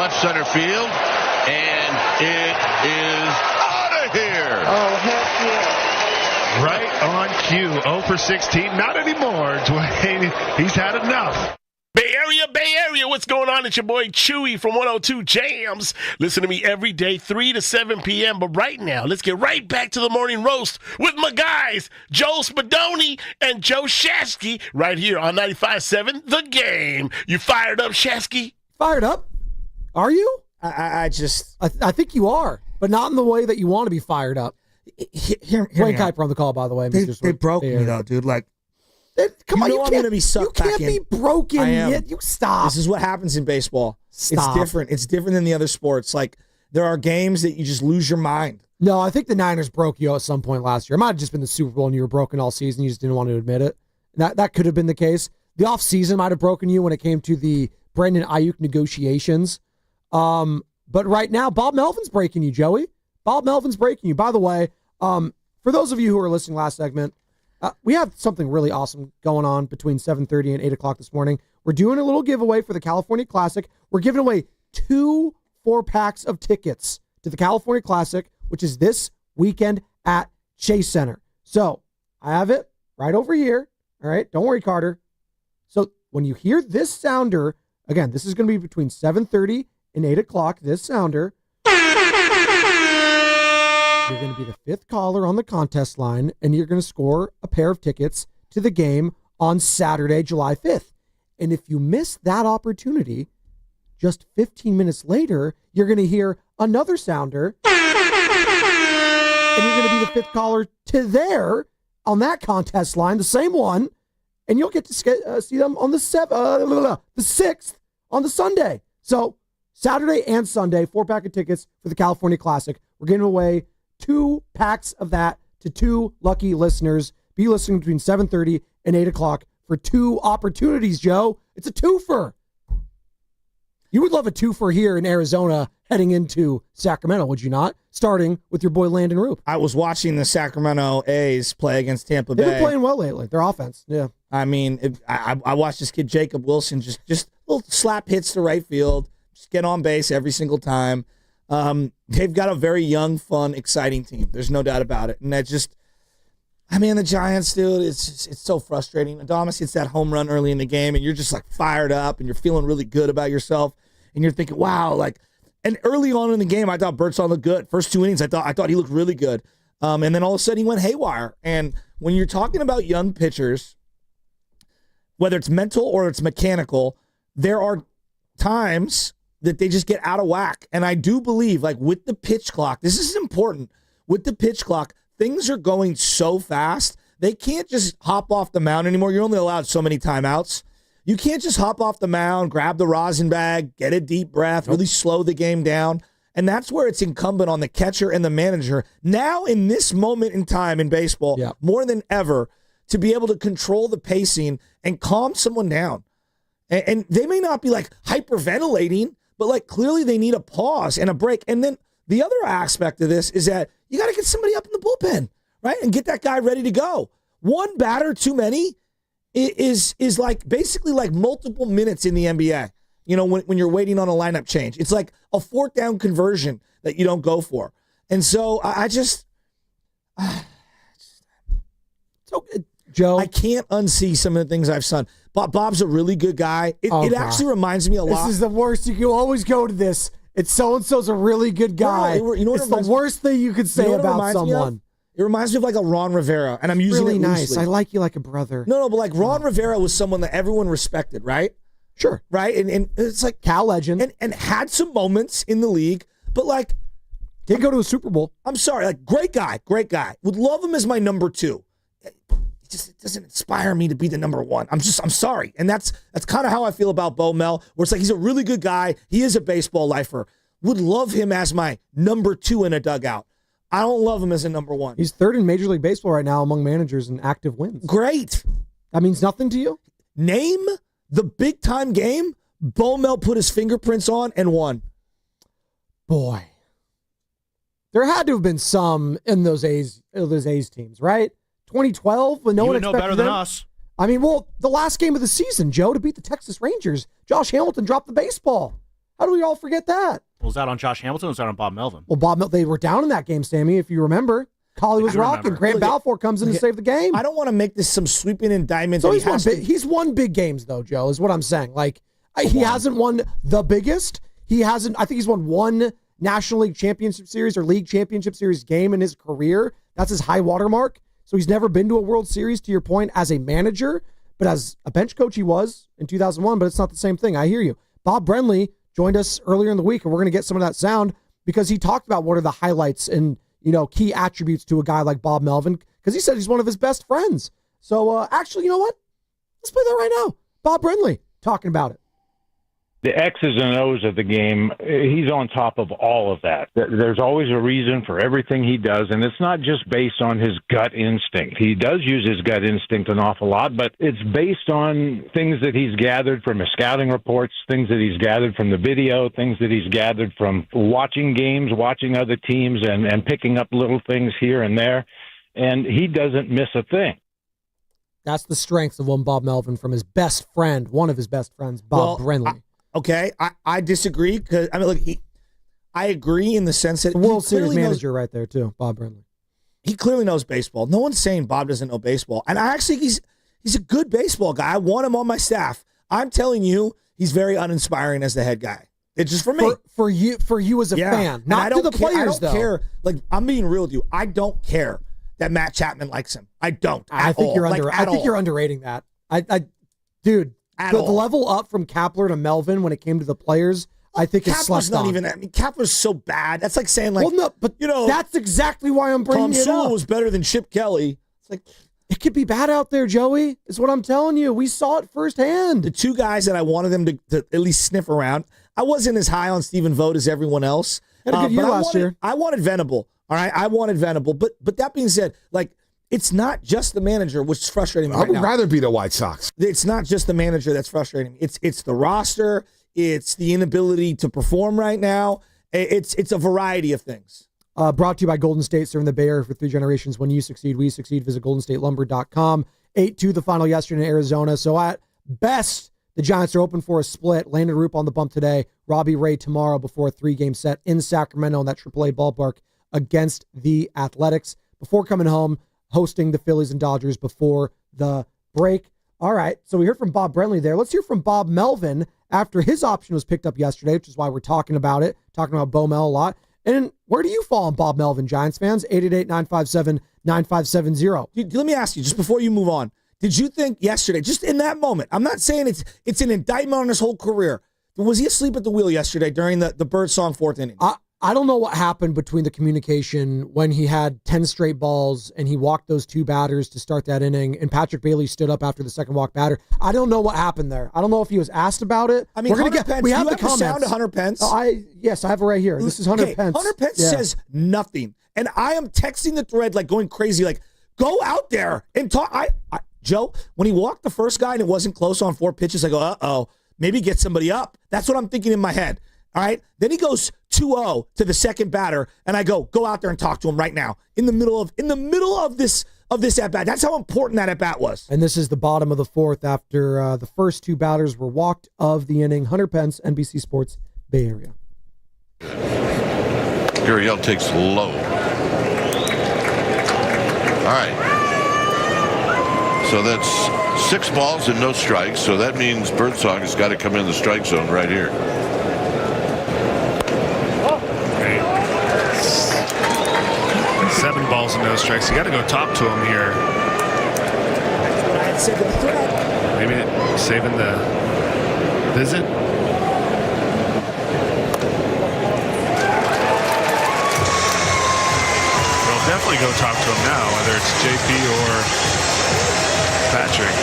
left center field, and it is out of here. Oh, heck yeah. Right on cue. 0 for 16. Not anymore, Dwayne. He's had enough. Bay Area, what's going on? It's your boy Chewy from 102 Jams. Listen to me every day, 3 to 7 p.m. But right now, let's get right back to the morning roast with my guys, Joe Spadoni and Joe Shasky, right here on 95.7 The Game. You fired up, Shasky? Fired up? Are you? I think you are, but not in the way that you want to be fired up. Wayne Kuiper on the call, by the way. They broke me, though, dude. Like, come on, I'm going to be sucked back in. You can't be broken yet. You stop. This is what happens in baseball. Stop. It's different. It's different than the other sports. Like, there are games that you just lose your mind. No, I think the Niners broke you at some point last year. It might have just been the Super Bowl and you were broken all season. You just didn't want to admit it. That could have been the case. The offseason might have broken you when it came to the Brandon Ayuk negotiations. But right now, Bob Melvin's breaking you, Joey. Bob Melvin's breaking you. By the way, for those of you who are listening last segment, we have something really awesome going on between 7:30 and 8 o'clock this morning. We're doing a little giveaway for the California Classic. We're giving away 2 4-packs of tickets to the California Classic, which is this weekend at Chase Center. So I have it right over here. All right, don't worry, Carter. So when you hear this sounder, again, this is going to be between 7:30 and 8 o'clock, this sounder. You're going to be the 5th caller on the contest line, and you're going to score a pair of tickets to the game on Saturday, July 5th. And if you miss that opportunity, just 15 minutes later, you're going to hear another sounder, and you're going to be the 5th caller to there on that contest line, the same one, and you'll get to see them on the 6th on the Sunday. So Saturday and Sunday, 4-pack of tickets for the California Classic. We're giving away 2 packs of that to 2 lucky listeners. Be listening between 7:30 and 8 o'clock for 2 opportunities, Joe. It's a twofer. You would love a twofer here in Arizona heading into Sacramento, would you not? Starting with your boy Landon Roop. I was watching the Sacramento A's play against Tampa Bay. They've been playing well lately. Their offense, yeah. I mean, I watched this kid, Jacob Wilson, just little slap hits to right field, just get on base every single time. They've got a very young, fun, exciting team. There's no doubt about it. And that just, I mean, the Giants, dude, it's so frustrating. Adames hits that home run early in the game, and you're just like fired up, and you're feeling really good about yourself, and you're thinking, wow, like. And early on in the game, I thought Birdsong looked good. First 2 innings, I thought he looked really good. And then all of a sudden, he went haywire. And when you're talking about young pitchers, whether it's mental or it's mechanical, there are times that they just get out of whack. And I do believe, like with the pitch clock, this is important. With the pitch clock, things are going so fast, they can't just hop off the mound anymore. You're only allowed so many timeouts. You can't just hop off the mound, grab the rosin bag, get a deep breath, really slow the game down. And that's where it's incumbent on the catcher and the manager, now in this moment in time in baseball, more than ever, to be able to control the pacing and calm someone down. And they may not be like hyperventilating, but like clearly they need a pause and a break. And then the other aspect of this is that you got to get somebody up in the bullpen, right? And get that guy ready to go. One batter too many is like basically like multiple minutes in the NBA. You know, when you're waiting on a lineup change, it's like a 4th down conversion that you don't go for. And so Joe, I can't unsee some of the things I've done. Bob's a really good guy. It actually reminds me a lot. This is the worst. You can always go to this. It's so-and-so's a really good guy. You know what it's the worst thing you could say about someone. It reminds me of like a Ron Rivera, and I'm using really it nice. loosely. I like you like a brother. No, but like Ron Rivera was someone that everyone respected, right? Sure. Right? And it's like Cal legend. And had some moments in the league, but like didn't go to a Super Bowl. I'm sorry, like great guy. Would love him as my number 2. It doesn't inspire me to be the number 1. I'm sorry. And that's kind of how I feel about Bo Mel, where it's like he's a really good guy. He is a baseball lifer. Would love him as my number 2 in a dugout. I don't love him as a number 1. He's 3rd in Major League Baseball right now among managers in active wins. Great. That means nothing to you? Name the big-time game Bo Mel put his fingerprints on and won. Boy. There had to have been some in those A's teams, right? 2012, when no one expected know better than us. I mean, well, the last game of the season, Joe, to beat the Texas Rangers, Josh Hamilton dropped the baseball. How do we all forget that? Was that on Josh Hamilton or was that on Bob Melvin? Well, they were down in that game, Sammy, if you remember. Collie was rocking. Grant Balfour comes in to save the game. I don't want to make this some sweeping indictment. So he's won big games, though, Joe, is what I'm saying. Like, he hasn't won the biggest. He hasn't. I think he's won one National League Championship Series or League Championship Series game in his career. That's his high watermark. So he's never been to a World Series, to your point, as a manager. But as a bench coach, he was in 2001, but it's not the same thing. I hear you. Bob Brenly joined us earlier in the week, and we're going to get some of that sound because he talked about what are the highlights and key attributes to a guy like Bob Melvin, because he said he's one of his best friends. So actually, you know what? Let's play that right now. Bob Brenly talking about it. The X's and O's of the game, he's on top of all of that. There's always a reason for everything he does, and it's not just based on his gut instinct. He does use his gut instinct an awful lot, but it's based on things that he's gathered from his scouting reports, things that he's gathered from the video, things that he's gathered from watching games, watching other teams, and picking up little things here and there, and he doesn't miss a thing. That's the strength of one Bob Melvin from his best friend, one of his best friends, Bob Brenly. Okay, I disagree because look, I agree in the sense that World Series manager right there too, Bob Brenly. He clearly knows baseball. No one's saying Bob doesn't know baseball, and I actually he's a good baseball guy. I want him on my staff. I'm telling you, he's very uninspiring as the head guy. It's just for me, for you as a fan, not to the players. I don't care. Like, I'm being real with you. I don't care that Matt Chapman likes him. I don't. I think you're underrating that. Dude. The level up from Kapler to Melvin when it came to the players, I think it's slept on. Kapler's so bad. That's like saying, that's exactly why I'm bringing it up. Tom Sewell was better than Chip Kelly. It's like, it could be bad out there, Joey. Is what I'm telling you. We saw it firsthand. The two guys that I wanted them to at least sniff around. I wasn't as high on Stephen Vogt as everyone else. Had a good year last year. I wanted Venable. All right, I wanted Venable. But that being said, it's not just the manager, which is frustrating me right now. I would rather be the White Sox. It's not just the manager that's frustrating me. It's the roster. It's the inability to perform right now. It's a variety of things. Brought to you by Golden State, serving the Bay Area for 3 generations. When you succeed, we succeed. Visit goldenstatelumber.com. 8-2 the final yesterday in Arizona. So at best, the Giants are open for a split. Landon Roop on the bump today. Robbie Ray tomorrow before a 3-game set in Sacramento in that AAA ballpark against the Athletics. Before coming home, hosting the Phillies and Dodgers before the break. All right, so we heard from Bob Brenly there. Let's hear from Bob Melvin after his option was picked up yesterday, which is why we're talking about it, talking about Bo Mel a lot. And where do you fall on Bob Melvin, Giants fans? 888-957-9570. Let me ask you, just before you move on, did you think yesterday, just in that moment, I'm not saying it's an indictment on his whole career, was he asleep at the wheel yesterday during the Birdsong 4th inning? I don't know what happened between the communication when he had 10 straight balls and he walked those 2 batters to start that inning, and Patrick Bailey stood up after the second walk batter. I don't know what happened there. I don't know if he was asked about it. I mean, we have the comments. Sound of Hunter Pence? Yes, I have it right here. This is Hunter Pence. Hunter Pence says nothing, and I am texting the thread going crazy, go out there and talk. Joe, when he walked the first guy and it wasn't close on 4 pitches, I go, uh-oh, maybe get somebody up. That's what I'm thinking in my head. All right. Then he goes 2-0 to the second batter, and I go out there and talk to him right now in the middle of this at bat. That's how important that at bat was. And this is the bottom of the 4th after the first 2 batters were walked of the inning. Hunter Pence, NBC Sports, Bay Area. Gurriel takes low. All right. So that's 6 balls and no strikes. So that means Birdsong has got to come in the strike zone right here. 7 balls and no strikes. You got to go top to him here. Maybe saving the visit. We'll definitely go talk to him now, whether it's JP or Patrick.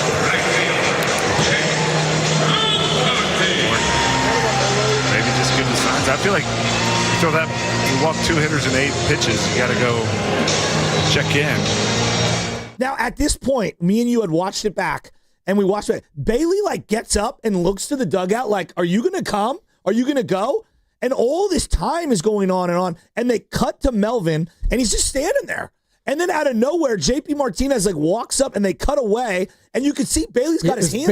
Or maybe just give the signs. I feel like you walk 2 hitters in 8 pitches, you got to go check in. Now, at this point, me and you had watched it back, and we watched it. Bailey, gets up and looks to the dugout are you going to come? Are you going to go? And all this time is going on, and they cut to Melvin, and he's just standing there. And then out of nowhere, JP Martinez walks up and they cut away, and you could see Bailey's got his hands.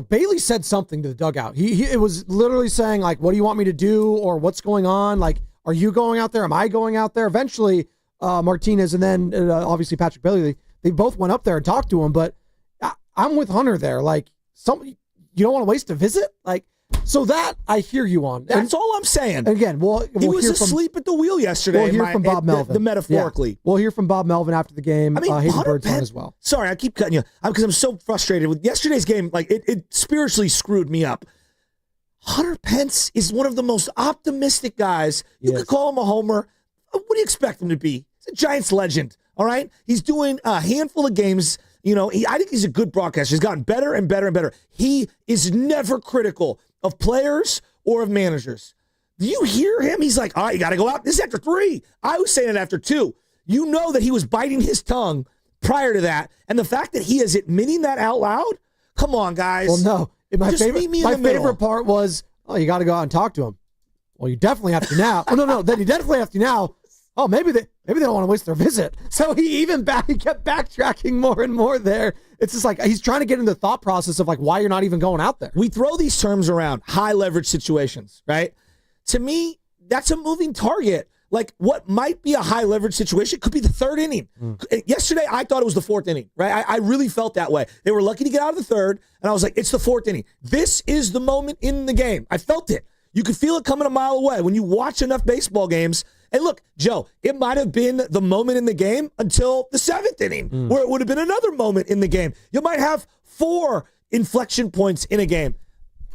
Bailey said something to the dugout. It was literally saying, what do you want me to do? Or what's going on? Are you going out there? Am I going out there? Eventually, Martinez and then obviously Patrick Bailey, they both went up there and talked to him. But I'm with Hunter there. You don't want to waste a visit? So that I hear you on. That's all I'm saying. And again, he was asleep at the wheel yesterday. We'll hear from Bob Melvin. The metaphorically. Yeah. We'll hear from Bob Melvin after the game. Hayden Bird's on as well. Sorry, I keep cutting you because I'm so frustrated with yesterday's game. It spiritually screwed me up. Hunter Pence is one of the most optimistic guys. You could call him a homer. What do you expect him to be? He's a Giants legend. All right, he's doing a handful of games. I think he's a good broadcaster. He's gotten better and better and better. He is never critical of players or of managers. Do you hear him? He's like, all right, you got to go out. This is after 3. I was saying it after 2. You know that he was biting his tongue prior to that. And the fact that he is admitting that out loud, come on, guys. Well, no. My favorite part was, you got to go out and talk to him. Well, you definitely have to now. No. Then you definitely have to now. Oh, maybe they don't want to waste their visit. So he kept backtracking more and more there. It's just he's trying to get into the thought process of why you're not even going out there. We throw these terms around, high leverage situations, right? To me, that's a moving target. What might be a high leverage situation could be the 3rd inning. Yesterday, I thought it was the 4th inning, right? I really felt that way. They were lucky to get out of the 3rd, and I was like, it's the 4th inning. This is the moment in the game. I felt it. You could feel it coming a mile away when you watch enough baseball games. And look, Joe, it might have been the moment in the game until the 7th inning, where it would have been another moment in the game. You might have 4 inflection points in a game.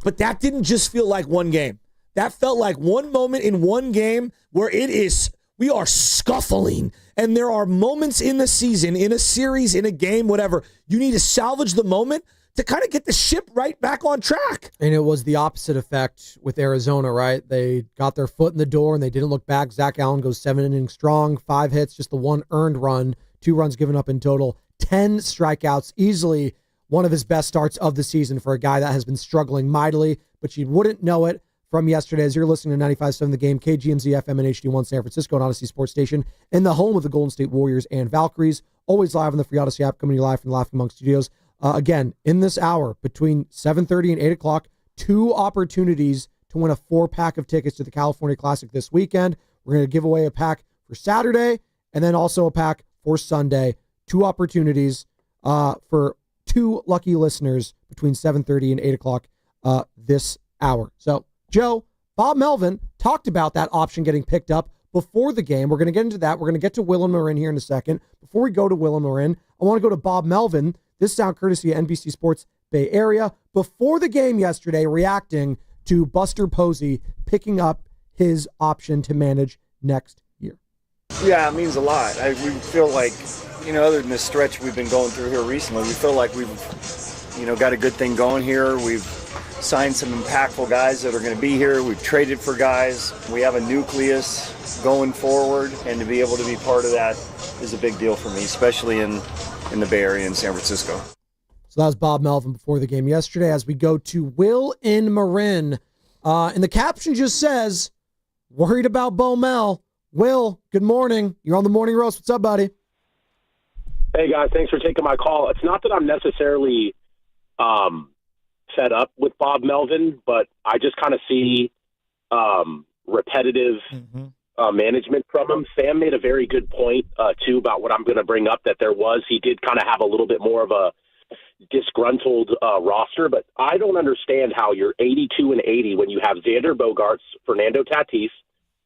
But that didn't just feel like one game. That felt like one moment in one game where we are scuffling. And there are moments in the season, in a series, in a game, whatever. You need to salvage the moment to kind of get the ship right back on track. And it was the opposite effect with Arizona, right? They got their foot in the door and they didn't look back. Zach Allen goes 7 innings strong, 5 hits, just the 1 earned run, 2 runs given up in total, 10 strikeouts, easily one of his best starts of the season for a guy that has been struggling mightily, but you wouldn't know it from yesterday as you're listening to 95.7 The Game, KGMZ FM and HD1 San Francisco and Odyssey Sports Station, in the home of the Golden State Warriors and Valkyries, always live on the free Odyssey app, coming to you live from the Laughing Monk Studios. Again, in this hour, between 7:30 and 8 o'clock, 2 opportunities to win a 4-pack of tickets to the California Classic this weekend. We're going to give away a pack for Saturday and then also a pack for Sunday. 2 opportunities for 2 lucky listeners between 7:30 and 8 o'clock this hour. So, Joe, Bob Melvin talked about that option getting picked up before the game. We're going to get into that. We're going to get to Will and Marin here in a second. Before we go to Will and Marin, I want to go to Bob Melvin. This sound courtesy of NBC Sports Bay Area. Before the game yesterday, reacting to Buster Posey picking up his option to manage next year. Yeah, it means a lot. We feel like, other than this stretch we've been going through here recently, we feel like we've, got a good thing going here. We've signed some impactful guys that are going to be here. We've traded for guys. We have a nucleus going forward, and to be able to be part of that is a big deal for me, especially in the Bay Area in San Francisco. So that was Bob Melvin before the game yesterday. As we go to Will in Marin, and the caption just says, worried about Bo Mel. Will, good morning. You're on the Morning Roast. What's up, buddy? Hey, guys. Thanks for taking my call. It's not that I'm necessarily fed up with Bob Melvin, but I just kind of see repetitive management from him. Sam made a very good point, too, about what I'm going to bring up, that he did kind of have a little bit more of a disgruntled roster, but I don't understand how you're 82-80 when you have Xander Bogaerts, Fernando Tatis,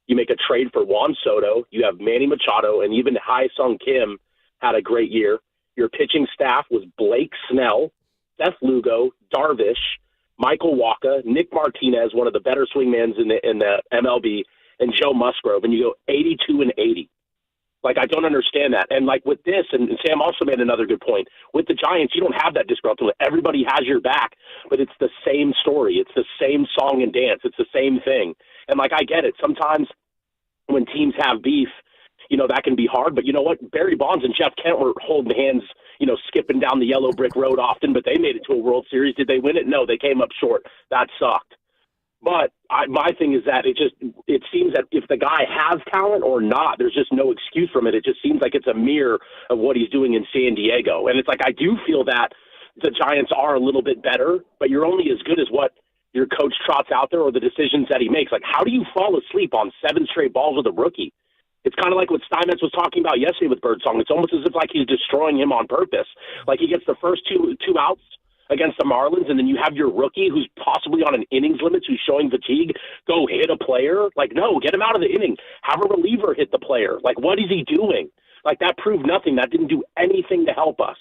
you make a trade for Juan Soto, you have Manny Machado, and even Hai-Sung Kim had a great year. Your pitching staff was Blake Snell, Seth Lugo, Darvish, Michael Wacha, Nick Martinez, one of the better swingmans in the MLB, and Joe Musgrove, and you go 82-80. I don't understand that. And with this, and Sam also made another good point, with the Giants, you don't have that disgruntled. Everybody has your back, but it's the same story. It's the same song and dance. It's the same thing. And I get it. Sometimes when teams have beef, that can be hard. But you know what? Barry Bonds and Jeff Kent were holding hands, skipping down the yellow brick road often, but they made it to a World Series. Did they win it? No, they came up short. That sucked. But my thing is that it seems that if the guy has talent or not, there's just no excuse from it. It just seems like it's a mirror of what he's doing in San Diego. And it's like, I do feel that the Giants are a little bit better, but you're only as good as what your coach trots out there or the decisions that he makes. Like, how do you fall asleep on 7 straight balls with a rookie? It's kind of like what Steinmetz was talking about yesterday with Birdsong. It's almost as if like he's destroying him on purpose. Like he gets the first two outs against the Marlins, and then you have your rookie who's possibly on an innings limit, who's showing fatigue, go hit a player. Like, no, get him out of the inning. Have a reliever hit the player. Like, what is he doing? Like, that proved nothing. That didn't do anything to help us.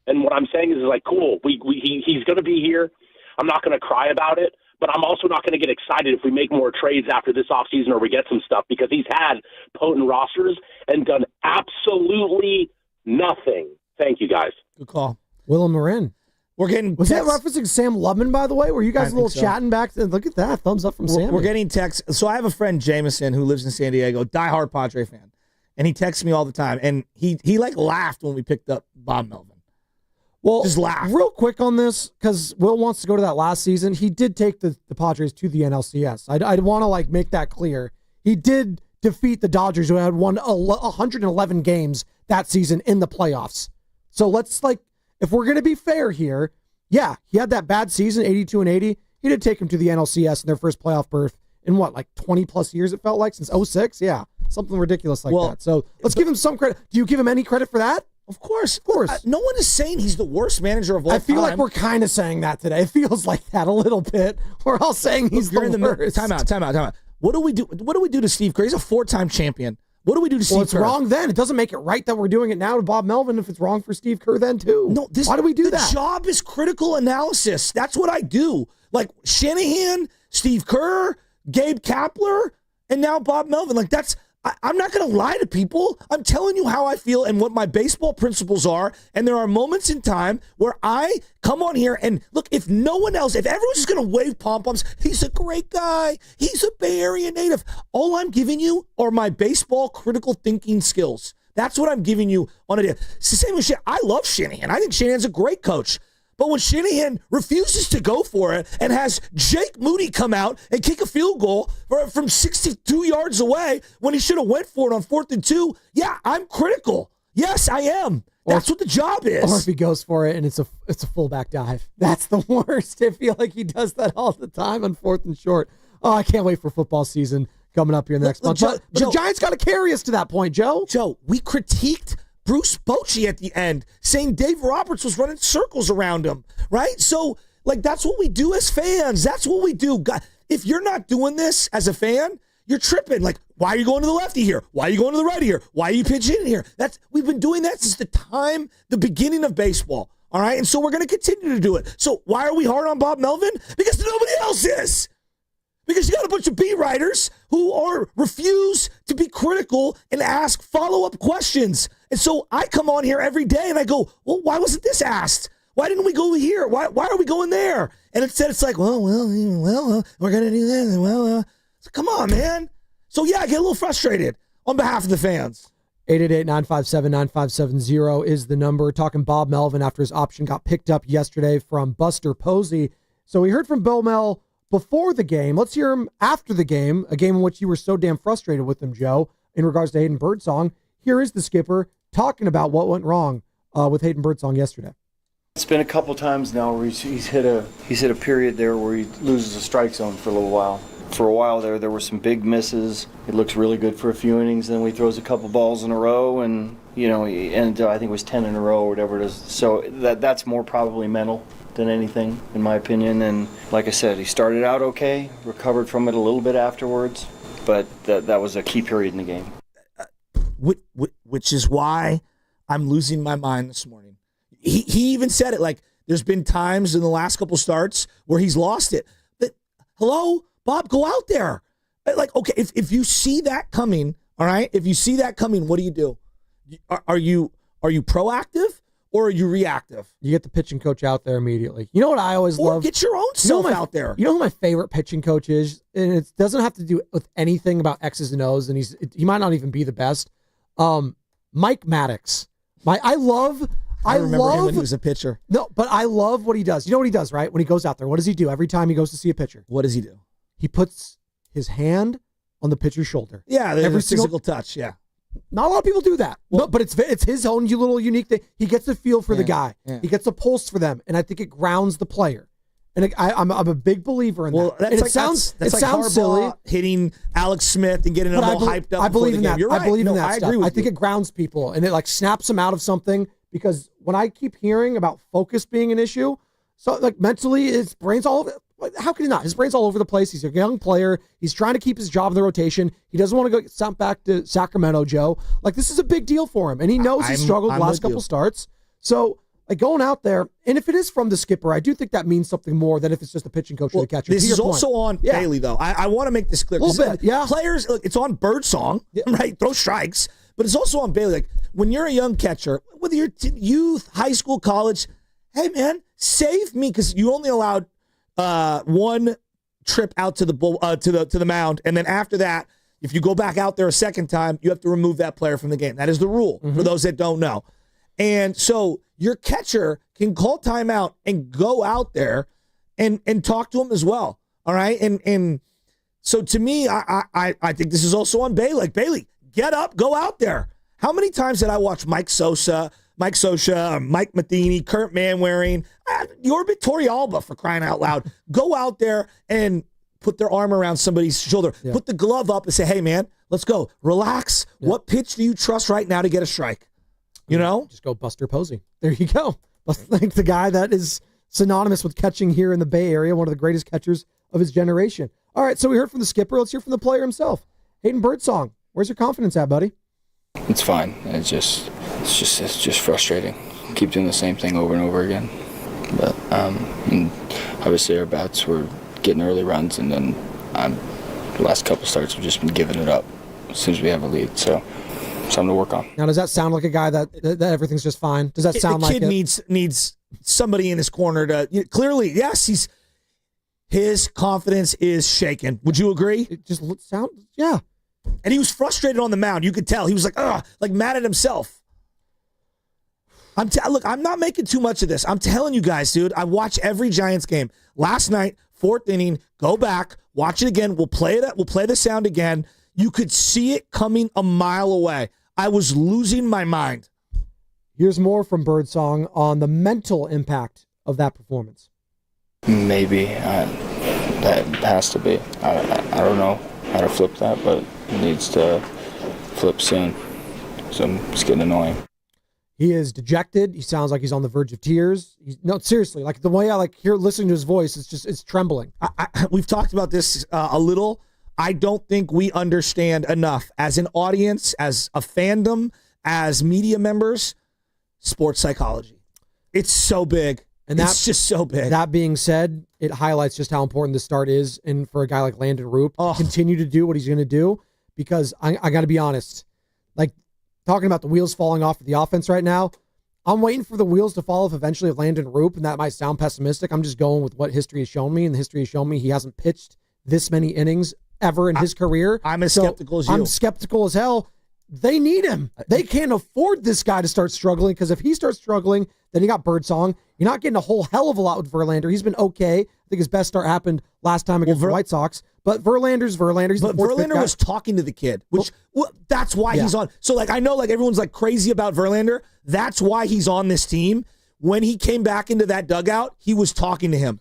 And what I'm saying is like, cool, he's going to be here. I'm not going to cry about it, but I'm also not going to get excited if we make more trades after this offseason or we get some stuff, because he's had potent rosters and done absolutely nothing. Thank you, guys. Good call. Willem Marin. We're getting Was that referencing Sam Lubman, by the way? Were you guys a little chatting back? Look at that. Thumbs up from Sam. We're getting texts. So I have a friend, Jameson, who lives in San Diego, diehard Padre fan. And he texts me all the time. And he like laughed when we picked up Bob Melvin. Well, just laugh. Real quick on this, because Will wants to go to that last season. He did take the Padres to the NLCS. I'd want to like make that clear. He did defeat the Dodgers, who had won 111 games that season in the playoffs. So let's if we're going to be fair here, yeah, he had that bad season, 82 and 80. He did take him to the NLCS in their first playoff berth in 20 plus years it felt like, since 06? Yeah, something ridiculous like that. So let's give him some credit. Do you give him any credit for that? Of course. No one is saying he's the worst manager of all time. I feel like we're kind of saying that today. It feels like that a little bit. We're all saying he's the worst. Time out. What do we do? What do we do to Steve Kerr? He's a 4-time champion. What do we do to Steve Kerr? It's wrong then. It doesn't make it right that we're doing it now to Bob Melvin if it's wrong for Steve Kerr then too. No, why do we do that? The job is critical analysis. That's what I do. Like Shanahan, Steve Kerr, Gabe Kapler, and now Bob Melvin. I'm not going to lie to people. I'm telling you how I feel and what my baseball principles are. And there are moments in time where I come on here and look, if no one else, if everyone's just going to wave pom-poms, he's a great guy, he's a Bay Area native. All I'm giving you are my baseball critical thinking skills. That's what I'm giving you on a day. It's the same with Shanahan. I love Shanahan. I think Shanahan's a great coach. But when Shanahan refuses to go for it and has Jake Moody come out and kick a field goal from 62 yards away when he should have went for it on 4th and 2, yeah, I'm critical. Yes, I am. That's what the job is. Or if he goes for it and it's a fullback dive. That's the worst. I feel like he does that all the time on 4th and short. Oh, I can't wait for football season coming up here next month. But the Giants got to carry us to that point, Joe. Joe, we critiqued Bruce Bochy at the end, saying Dave Roberts was running circles around him, right? So, that's what we do as fans. That's what we do. God, if you're not doing this as a fan, you're tripping. Why are you going to the lefty here? Why are you going to the righty here? Why are you pitching in here? We've been doing that since the beginning of baseball, all right? And so we're going to continue to do it. So why are we hard on Bob Melvin? Because nobody else is. Because you got a bunch of beat writers who refuse to be critical and ask follow-up questions. And so I come on here every day and I go, well, why wasn't this asked? Why didn't we go here? Why are we going there? And instead it's like, well, we're going to do this. Well, so come on, man. So, yeah, I get a little frustrated on behalf of the fans. 888-957-9570 is the number. Talking Bob Melvin after his option got picked up yesterday from Buster Posey. So we heard from Bill Mel before the game. Let's hear him after the game, a game in which you were so damn frustrated with him, Joe, in regards to Hayden Birdsong. Here is the skipper talking about what went wrong with Hayden Birdsong yesterday. It's been a couple times now where he's hit a period there where he loses a strike zone for a little while. For a while there were some big misses. It looks really good for a few innings. Then he throws a couple balls in a row, and I think it was 10 in a row or whatever it is. So that's more probably mental than anything, in my opinion. And like I said, he started out okay, recovered from it a little bit afterwards, but that was a key period in the game. Which is why I'm losing my mind this morning. He even said it, there's been times in the last couple starts where he's lost it. But hello, Bob, go out there. Okay, if you see that coming, all right, if you see that coming, what do? Are you proactive or are you reactive? You get the pitching coach out there immediately. You know what I always love? Get your own self out there. You know who my favorite pitching coach is? And it doesn't have to do with anything about X's and O's, and he might not even be the best. Mike Maddox. I remember him when he was a pitcher. No, but I love what he does. You know what he does, right? When he goes out there, what does he do every time he goes to see a pitcher? What does he do? he puts his hand on the pitcher's shoulder. Yeah, every physical touch. Yeah, not a lot of people do that. Well, but it's his own little unique thing. He gets a feel for the guy. Yeah. He gets a pulse for them, and I think it grounds the player. And I'm a big believer in that. That's like, sounds Harbaugh silly, hitting Alex Smith and getting them all hyped up. I believe in that. You're right. I believe in that I stuff. agree with I think it grounds people and it like snaps them out of something, because when I keep hearing about focus being an issue, so like mentally his brain's all over. How can he not? His brain's all over the place. He's a young player. He's trying to keep his job in the rotation. He doesn't want to go sent back to Sacramento, Joe. Like, this is a big deal for him, and he knows he struggled the last couple starts. So, like, going out there, and if it is from the skipper, I do think that means something more than if it's just the pitching coach or the catcher. This is also on Bailey, though. I want to make this clear. A little bit, yeah. Players, look, it's on Birdsong, right? Throw strikes, but it's also on Bailey. Like, when you're a young catcher, whether you're youth, high school, college, hey, man, save me, because you only allowed one trip out to the to the mound, and then after that, if you go back out there a second time, you have to remove that player from the game. That is the rule for those that don't know. And so your catcher can call timeout and go out there and talk to him as well. All right, and so to me, I think this is also on Bailey. Like, Bailey, get up, go out there. How many times did I watch Mike Sosa, Mike Matheny, Kurt Manwaring, Yorbit Torrealba, for crying out loud, go out there and put their arm around somebody's shoulder, put the glove up and say, hey, man, let's go. Relax. Yeah. What pitch do you trust right now to get a strike? You know? Just go Buster Posey. There you go. Like the guy that is synonymous with catching here in the Bay Area, one of the greatest catchers of his generation. All right, so we heard from the skipper. Let's hear from the player himself. Hayden Birdsong, where's your confidence at, buddy? It's fine. It's just frustrating. Keep doing the same thing over and over again. But obviously our bats were getting early runs, and then the last couple starts we've just been giving it up as soon as we have a lead. So something to work on. Now, does that sound like a guy that everything's just fine? Does that sound like the kid needs somebody in his corner to clearly? Yes, his confidence is shaken. Would you agree? It just sounds yeah. And he was frustrated on the mound. You could tell he was like mad at himself. Look, I'm not making too much of this. I'm telling you guys, dude. I watch every Giants game. Last night, 4th inning. Go back, watch it again. We'll play it. We'll play the sound again. You could see it coming a mile away. I was losing my mind. Here's more from Birdsong on the mental impact of that performance. Maybe that has to be. I don't know how to flip that, but it needs to flip soon. So it's getting annoying. He is dejected. He sounds like he's on the verge of tears. No, seriously, like the way I hear listening to his voice, it's trembling. We've talked about this a little. I don't think we understand enough as an audience, as a fandom, as media members, sports psychology. It's so big. And it's just so big. That being said, it highlights just how important the start is, and for a guy like Landon Roop to continue to do what he's going to do, because I got to be honest, like talking about the wheels falling off of the offense right now, I'm waiting for the wheels to fall off eventually of Landon Roop, and that might sound pessimistic. I'm just going with what history has shown me, and the history has shown me he hasn't pitched this many innings ever in his career. I'm as skeptical as you. I'm skeptical as hell. They need him. They can't afford this guy to start struggling, because if he starts struggling, then you got Birdsong. You're not getting a whole hell of a lot with Verlander. He's been okay. I think his best start happened last time against the White Sox. But Verlander's Verlander. But Verlander was talking to the kid, which that's why he's on. So I know everyone's crazy about Verlander. That's why he's on this team. When he came back into that dugout, he was talking to him.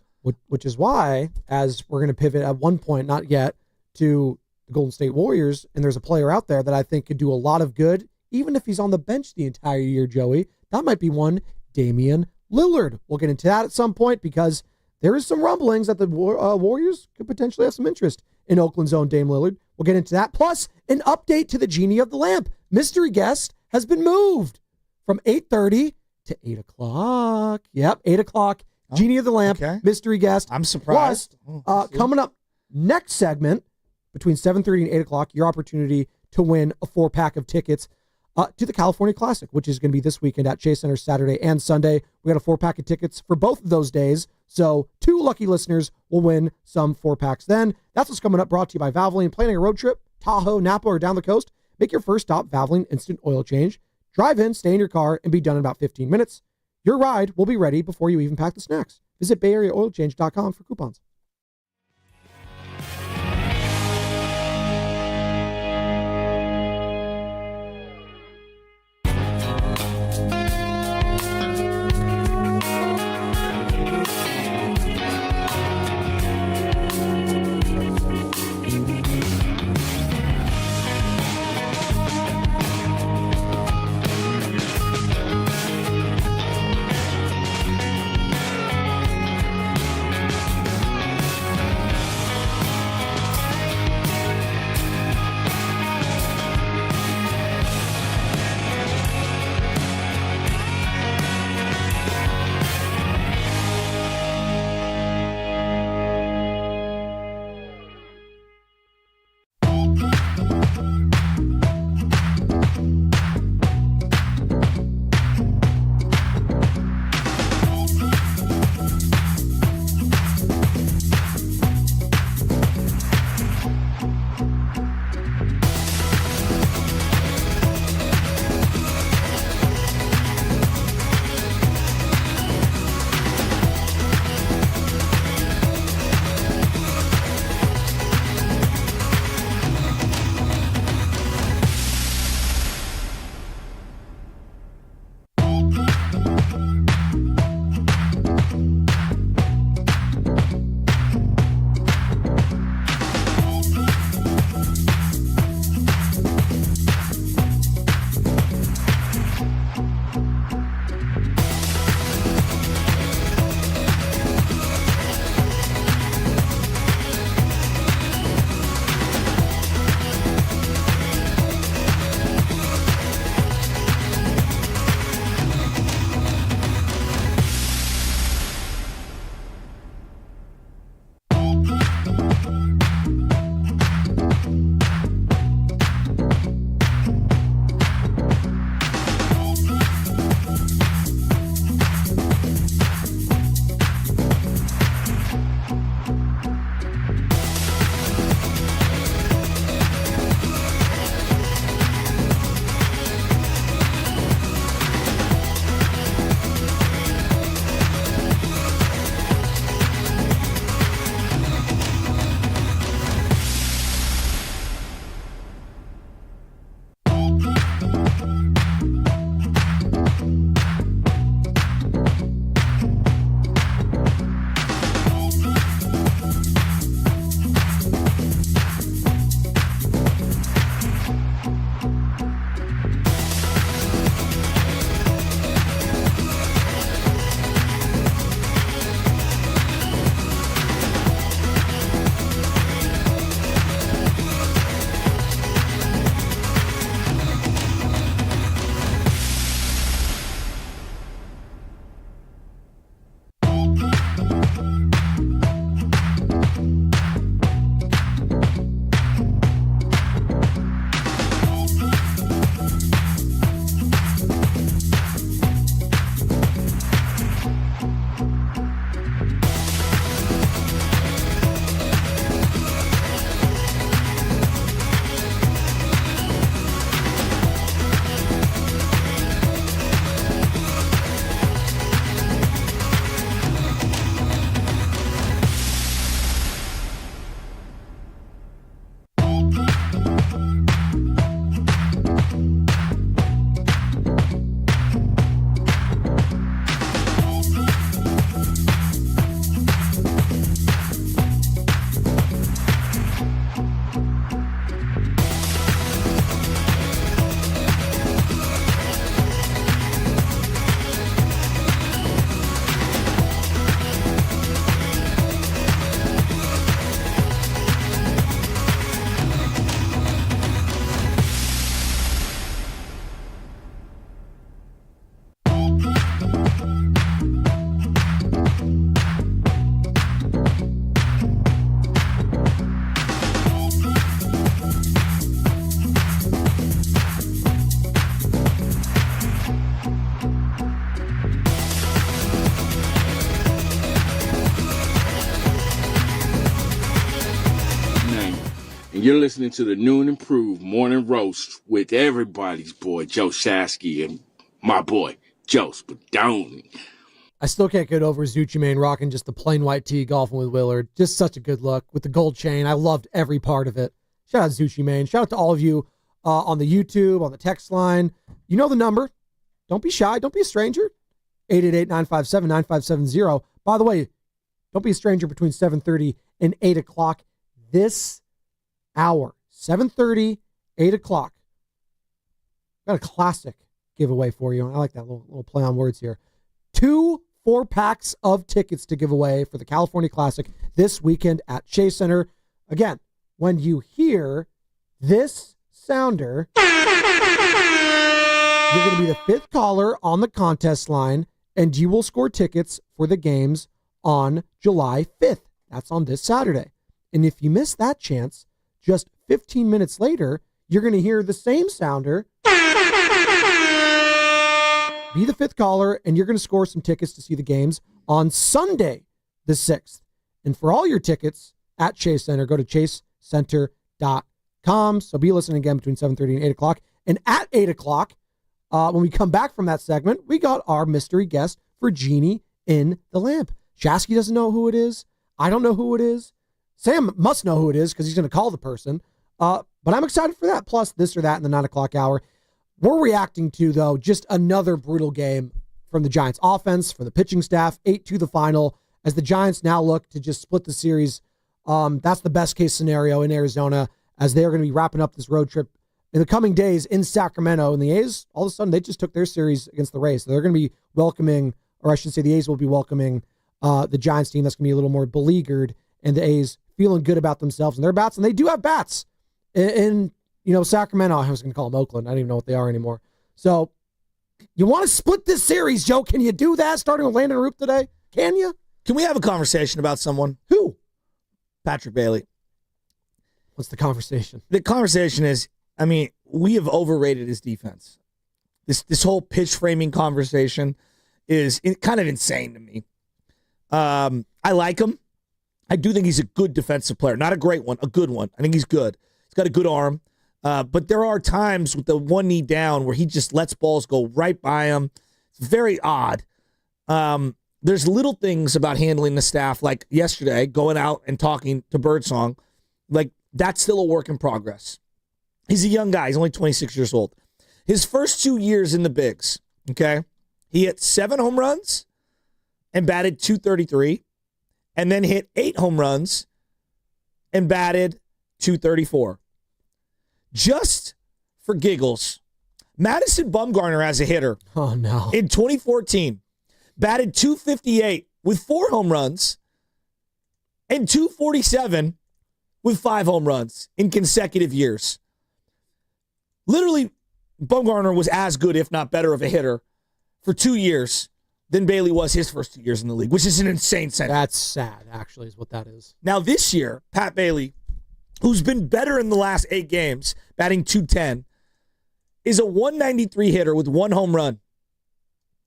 Which is why, as we're going to pivot at one point, not yet, to the Golden State Warriors, and there's a player out there that I think could do a lot of good, even if he's on the bench the entire year, Joey. That might be one, Damian Lillard. We'll get into that at some point, because there is some rumblings that the Warriors could potentially have some interest in Oakland's own Dame Lillard. We'll get into that. Plus, an update to the Genie of the Lamp. Mystery guest has been moved from 8:30 to 8 o'clock. Yep, 8 o'clock. Genie of the Lamp, mystery guest. I'm surprised. Plus, coming up next segment, between 7:30 and 8 o'clock, your opportunity to win a 4-pack of tickets to the California Classic, which is going to be this weekend at Chase Center Saturday and Sunday. We got a 4-pack of tickets for both of those days, so 2 lucky listeners will win some 4-packs then. That's what's coming up, brought to you by Valvoline. Planning a road trip, Tahoe, Napa, or down the coast? Make your first stop Valvoline Instant Oil Change. Drive in, stay in your car, and be done in about 15 minutes. Your ride will be ready before you even pack the snacks. Visit BayAreaOilChange.com for coupons. You're listening to the New and Improved Morning Roast with everybody's boy, Joe Shasky, and my boy, Joe Spadoni. I still can't get over Zucci Mane rocking just the plain white tee golfing with Willard. Just such a good look with the gold chain. I loved every part of it. Shout out Zucci Mane. Shout out to all of you on the YouTube, on the text line. You know the number. Don't be shy. Don't be a stranger. 888-957-9570. By the way, don't be a stranger between 7:30 and 8 o'clock this hour. 7:30, 8 o'clock. Got a classic giveaway for you. I like that little play on words here. 2 4-packs of tickets to give away for the California Classic this weekend at Chase Center. Again, when you hear this sounder, you're going to be the 5th caller on the contest line, and you will score tickets for the games on July 5th. That's on this Saturday. And if you miss that chance, just 15 minutes later, you're going to hear the same sounder, be the 5th caller, and you're going to score some tickets to see the games on Sunday, the 6th. And for all your tickets at Chase Center, go to chasecenter.com. So be listening again between 7:30 and 8 o'clock. And at 8 o'clock, when we come back from that segment, we got our mystery guest for Genie in the Lamp. Shasky doesn't know who it is. I don't know who it is. Sam must know who it is because he's going to call the person. But I'm excited for that. Plus this or that in the 9 o'clock hour. We're reacting to, though, just another brutal game from the Giants offense, from the pitching staff, 8-2 the final, as the Giants now look to just split the series. That's the best case scenario in Arizona, as they are going to be wrapping up this road trip in the coming days in Sacramento. And the A's, all of a sudden, they just took their series against the Rays. So they're going to be welcoming, or I should say the A's will be welcoming the Giants team that's going to be a little more beleaguered, and the A's feeling good about themselves and their bats. And they do have bats in Sacramento. I was going to call them Oakland. I don't even know what they are anymore. So you want to split this series, Joe? Can you do that starting with Landon Roop today? Can you? Can we have a conversation about someone? Who? Patrick Bailey. What's the conversation? The conversation is, we have overrated his defense. This whole pitch framing conversation is kind of insane to me. I like him. I do think he's a good defensive player. Not a great one, a good one. I think he's good. He's got a good arm. But there are times with the one knee down where he just lets balls go right by him. It's very odd. There's little things about handling the staff, like yesterday, going out and talking to Birdsong. Like, that's still a work in progress. He's a young guy. He's only 26 years old. His first 2 years in the bigs, okay, he hit 7 home runs and batted .233, and then hit 8 home runs and batted .234. Just for giggles, Madison Bumgarner as a hitter. Oh, no. In 2014, batted .258 with 4 home runs and .247 with 5 home runs in consecutive years. Literally, Bumgarner was as good, if not better, of a hitter for 2 years than Bailey was his first 2 years in the league, which is an insane sentence. That's sad, actually, is what that is. Now, this year, Pat Bailey, who's been better in the last 8 games, batting .210, is a .193 hitter with 1 home run.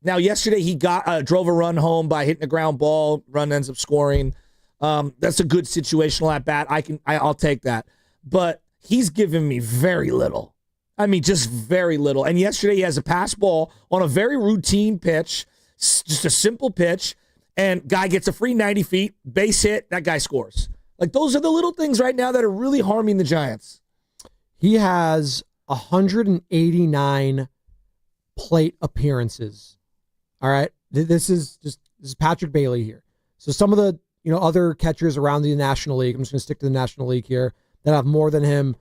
Now, yesterday he drove a run home by hitting a ground ball. Run ends up scoring. That's a good situational at bat. I'll take that. But he's given me very little. Just very little. And yesterday he has a pass ball on a very routine pitch, just a simple pitch, and guy gets a free 90 feet, base hit, that guy scores. Like, those are the little things right now that are really harming the Giants. He has 189 plate appearances. All right. This is Patrick Bailey here. So some of the other catchers around the National League, I'm just going to stick to the National League here, that have more than him.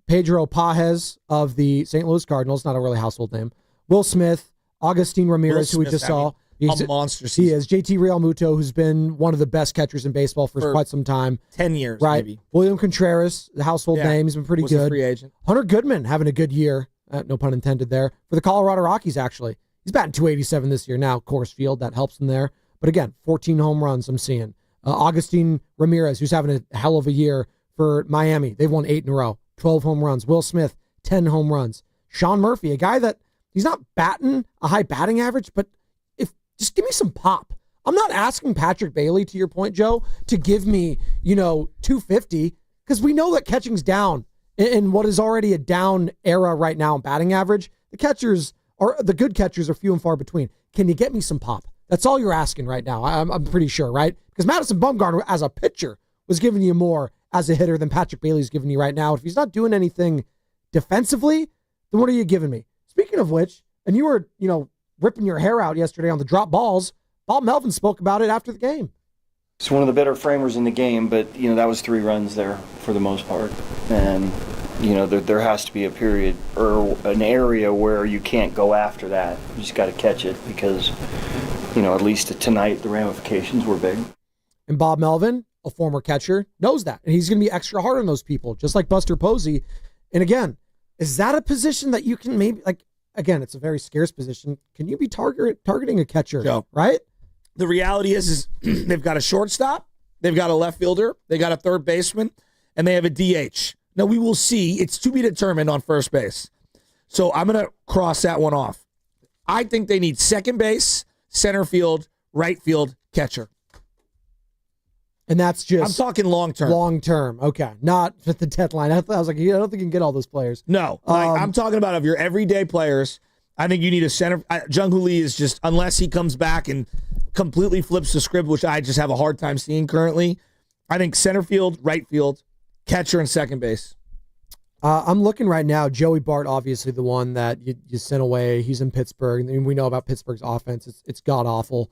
Pedro Pajes of the St. Louis Cardinals, not a really household name. Will Smith, Agustin Ramirez, who we just saw. He's a monster season. He is. JT Realmuto, who's been one of the best catchers in baseball for quite some time. 10 years, right? Maybe. William Contreras, the household name. He's been pretty good. A free agent. Hunter Goodman having a good year. No pun intended there. For the Colorado Rockies, actually. He's batting .287 this year now. Coors Field, that helps him there. But again, 14 home runs I'm seeing. Agustin Ramirez, who's having a hell of a year for Miami. They've won 8 in a row. 12 home runs. Will Smith, 10 home runs. Sean Murphy, a guy that he's not batting a high batting average, but just give me some pop. I'm not asking Patrick Bailey, to your point, Joe, to give me, 250. because we know that catching's down in what is already a down era right now in batting average. The good catchers are few and far between. Can you get me some pop? That's all you're asking right now. I'm pretty sure, right? Because Madison Bumgarner as a pitcher was giving you more as a hitter than Patrick Bailey's giving you right now. If he's not doing anything defensively, then what are you giving me? Speaking of which, and you were, ripping your hair out yesterday on the drop balls, Bob Melvin spoke about it after the game. He's one of the better framers in the game, but, that was 3 runs there for the most part. And, there has to be a period or an area where you can't go after that. You just got to catch it because, at least tonight the ramifications were big. And Bob Melvin, a former catcher, knows that. And he's going to be extra hard on those people, just like Buster Posey. And again, is that a position that you can maybe, again, it's a very scarce position. Can you be targeting a catcher, Joe, right? The reality is they've got a shortstop, they've got a left fielder, they got a third baseman, and they have a DH. Now, we will see. It's to be determined on first base. So I'm going to cross that one off. I think they need second base, center field, right field, catcher. And that's just... I'm talking long-term. Long-term, okay. Not at the deadline. I was like, I don't think you can get all those players. No. I'm talking about of your everyday players. I think you need a center... Jung-Hoo Lee is just... Unless he comes back and completely flips the script, which I just have a hard time seeing currently, I think center field, right field, catcher, and second base. I'm looking right now. Joey Bart, obviously the one that you sent away. He's in Pittsburgh. I mean, we know about Pittsburgh's offense. It's god-awful.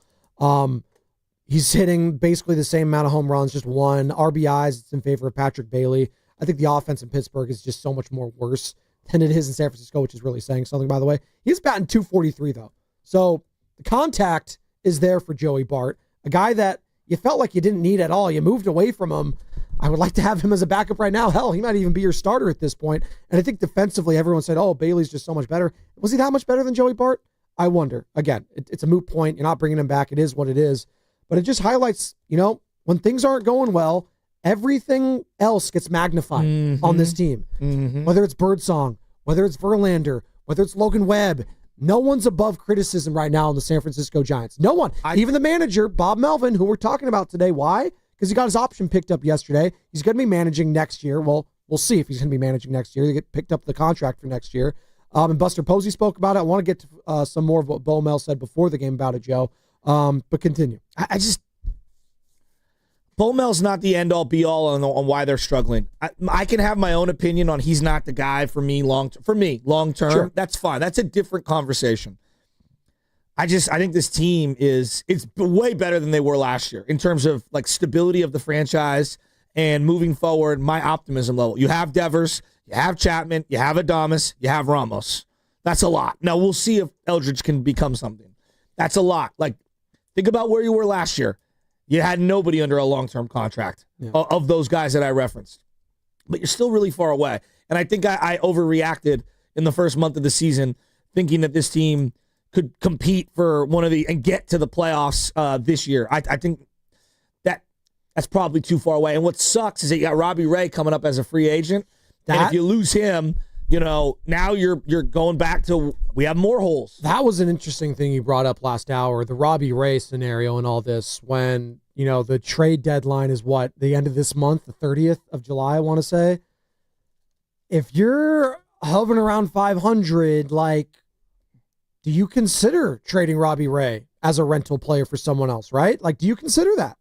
He's hitting basically the same amount of home runs, just 1. RBIs, it's in favor of Patrick Bailey. I think the offense in Pittsburgh is just so much more worse than it is in San Francisco, which is really saying something, by the way. He's batting .243, though. So the contact is there for Joey Bart, a guy that you felt like you didn't need at all. You moved away from him. I would like to have him as a backup right now. Hell, he might even be your starter at this point. And I think defensively, everyone said, oh, Bailey's just so much better. Was he that much better than Joey Bart? I wonder. Again, it's a moot point. You're not bringing him back. It is what it is. But it just highlights, when things aren't going well, everything else gets magnified on this team. Mm-hmm. Whether it's Birdsong, whether it's Verlander, whether it's Logan Webb, no one's above criticism right now on the San Francisco Giants. No one. Even the manager, Bob Melvin, who we're talking about today. Why? Because he got his option picked up yesterday. He's going to be managing next year. Well, we'll see if he's going to be managing next year. They get picked up the contract for next year. And Buster Posey spoke about it. I want to get to some more of what Bo Mel said before the game about it, Joe. But continue. Bo Mel's not the end-all, be-all on why they're struggling. I can have my own opinion on he's not the guy for me long-term. Sure. That's fine. That's a different conversation. I think this team it's way better than they were last year in terms of stability of the franchise and moving forward, my optimism level. You have Devers, you have Chapman, you have Adames, you have Ramos. That's a lot. Now we'll see if Eldridge can become something. That's a lot. Think about where you were last year. You had nobody under a long-term contract of those guys that I referenced. But you're still really far away. And I think I overreacted in the first month of the season thinking that this team could compete for and get to the playoffs this year. I think that's probably too far away. And what sucks is that you got Robbie Ray coming up as a free agent. And if you lose him, now you're going back to we have more holes. That was an interesting thing you brought up last hour, the Robbie Ray scenario and all this when, the trade deadline is what, the end of this month, the 30th of July, I want to say. If you're hovering around 500, do you consider trading Robbie Ray as a rental player for someone else, right? Do you consider that?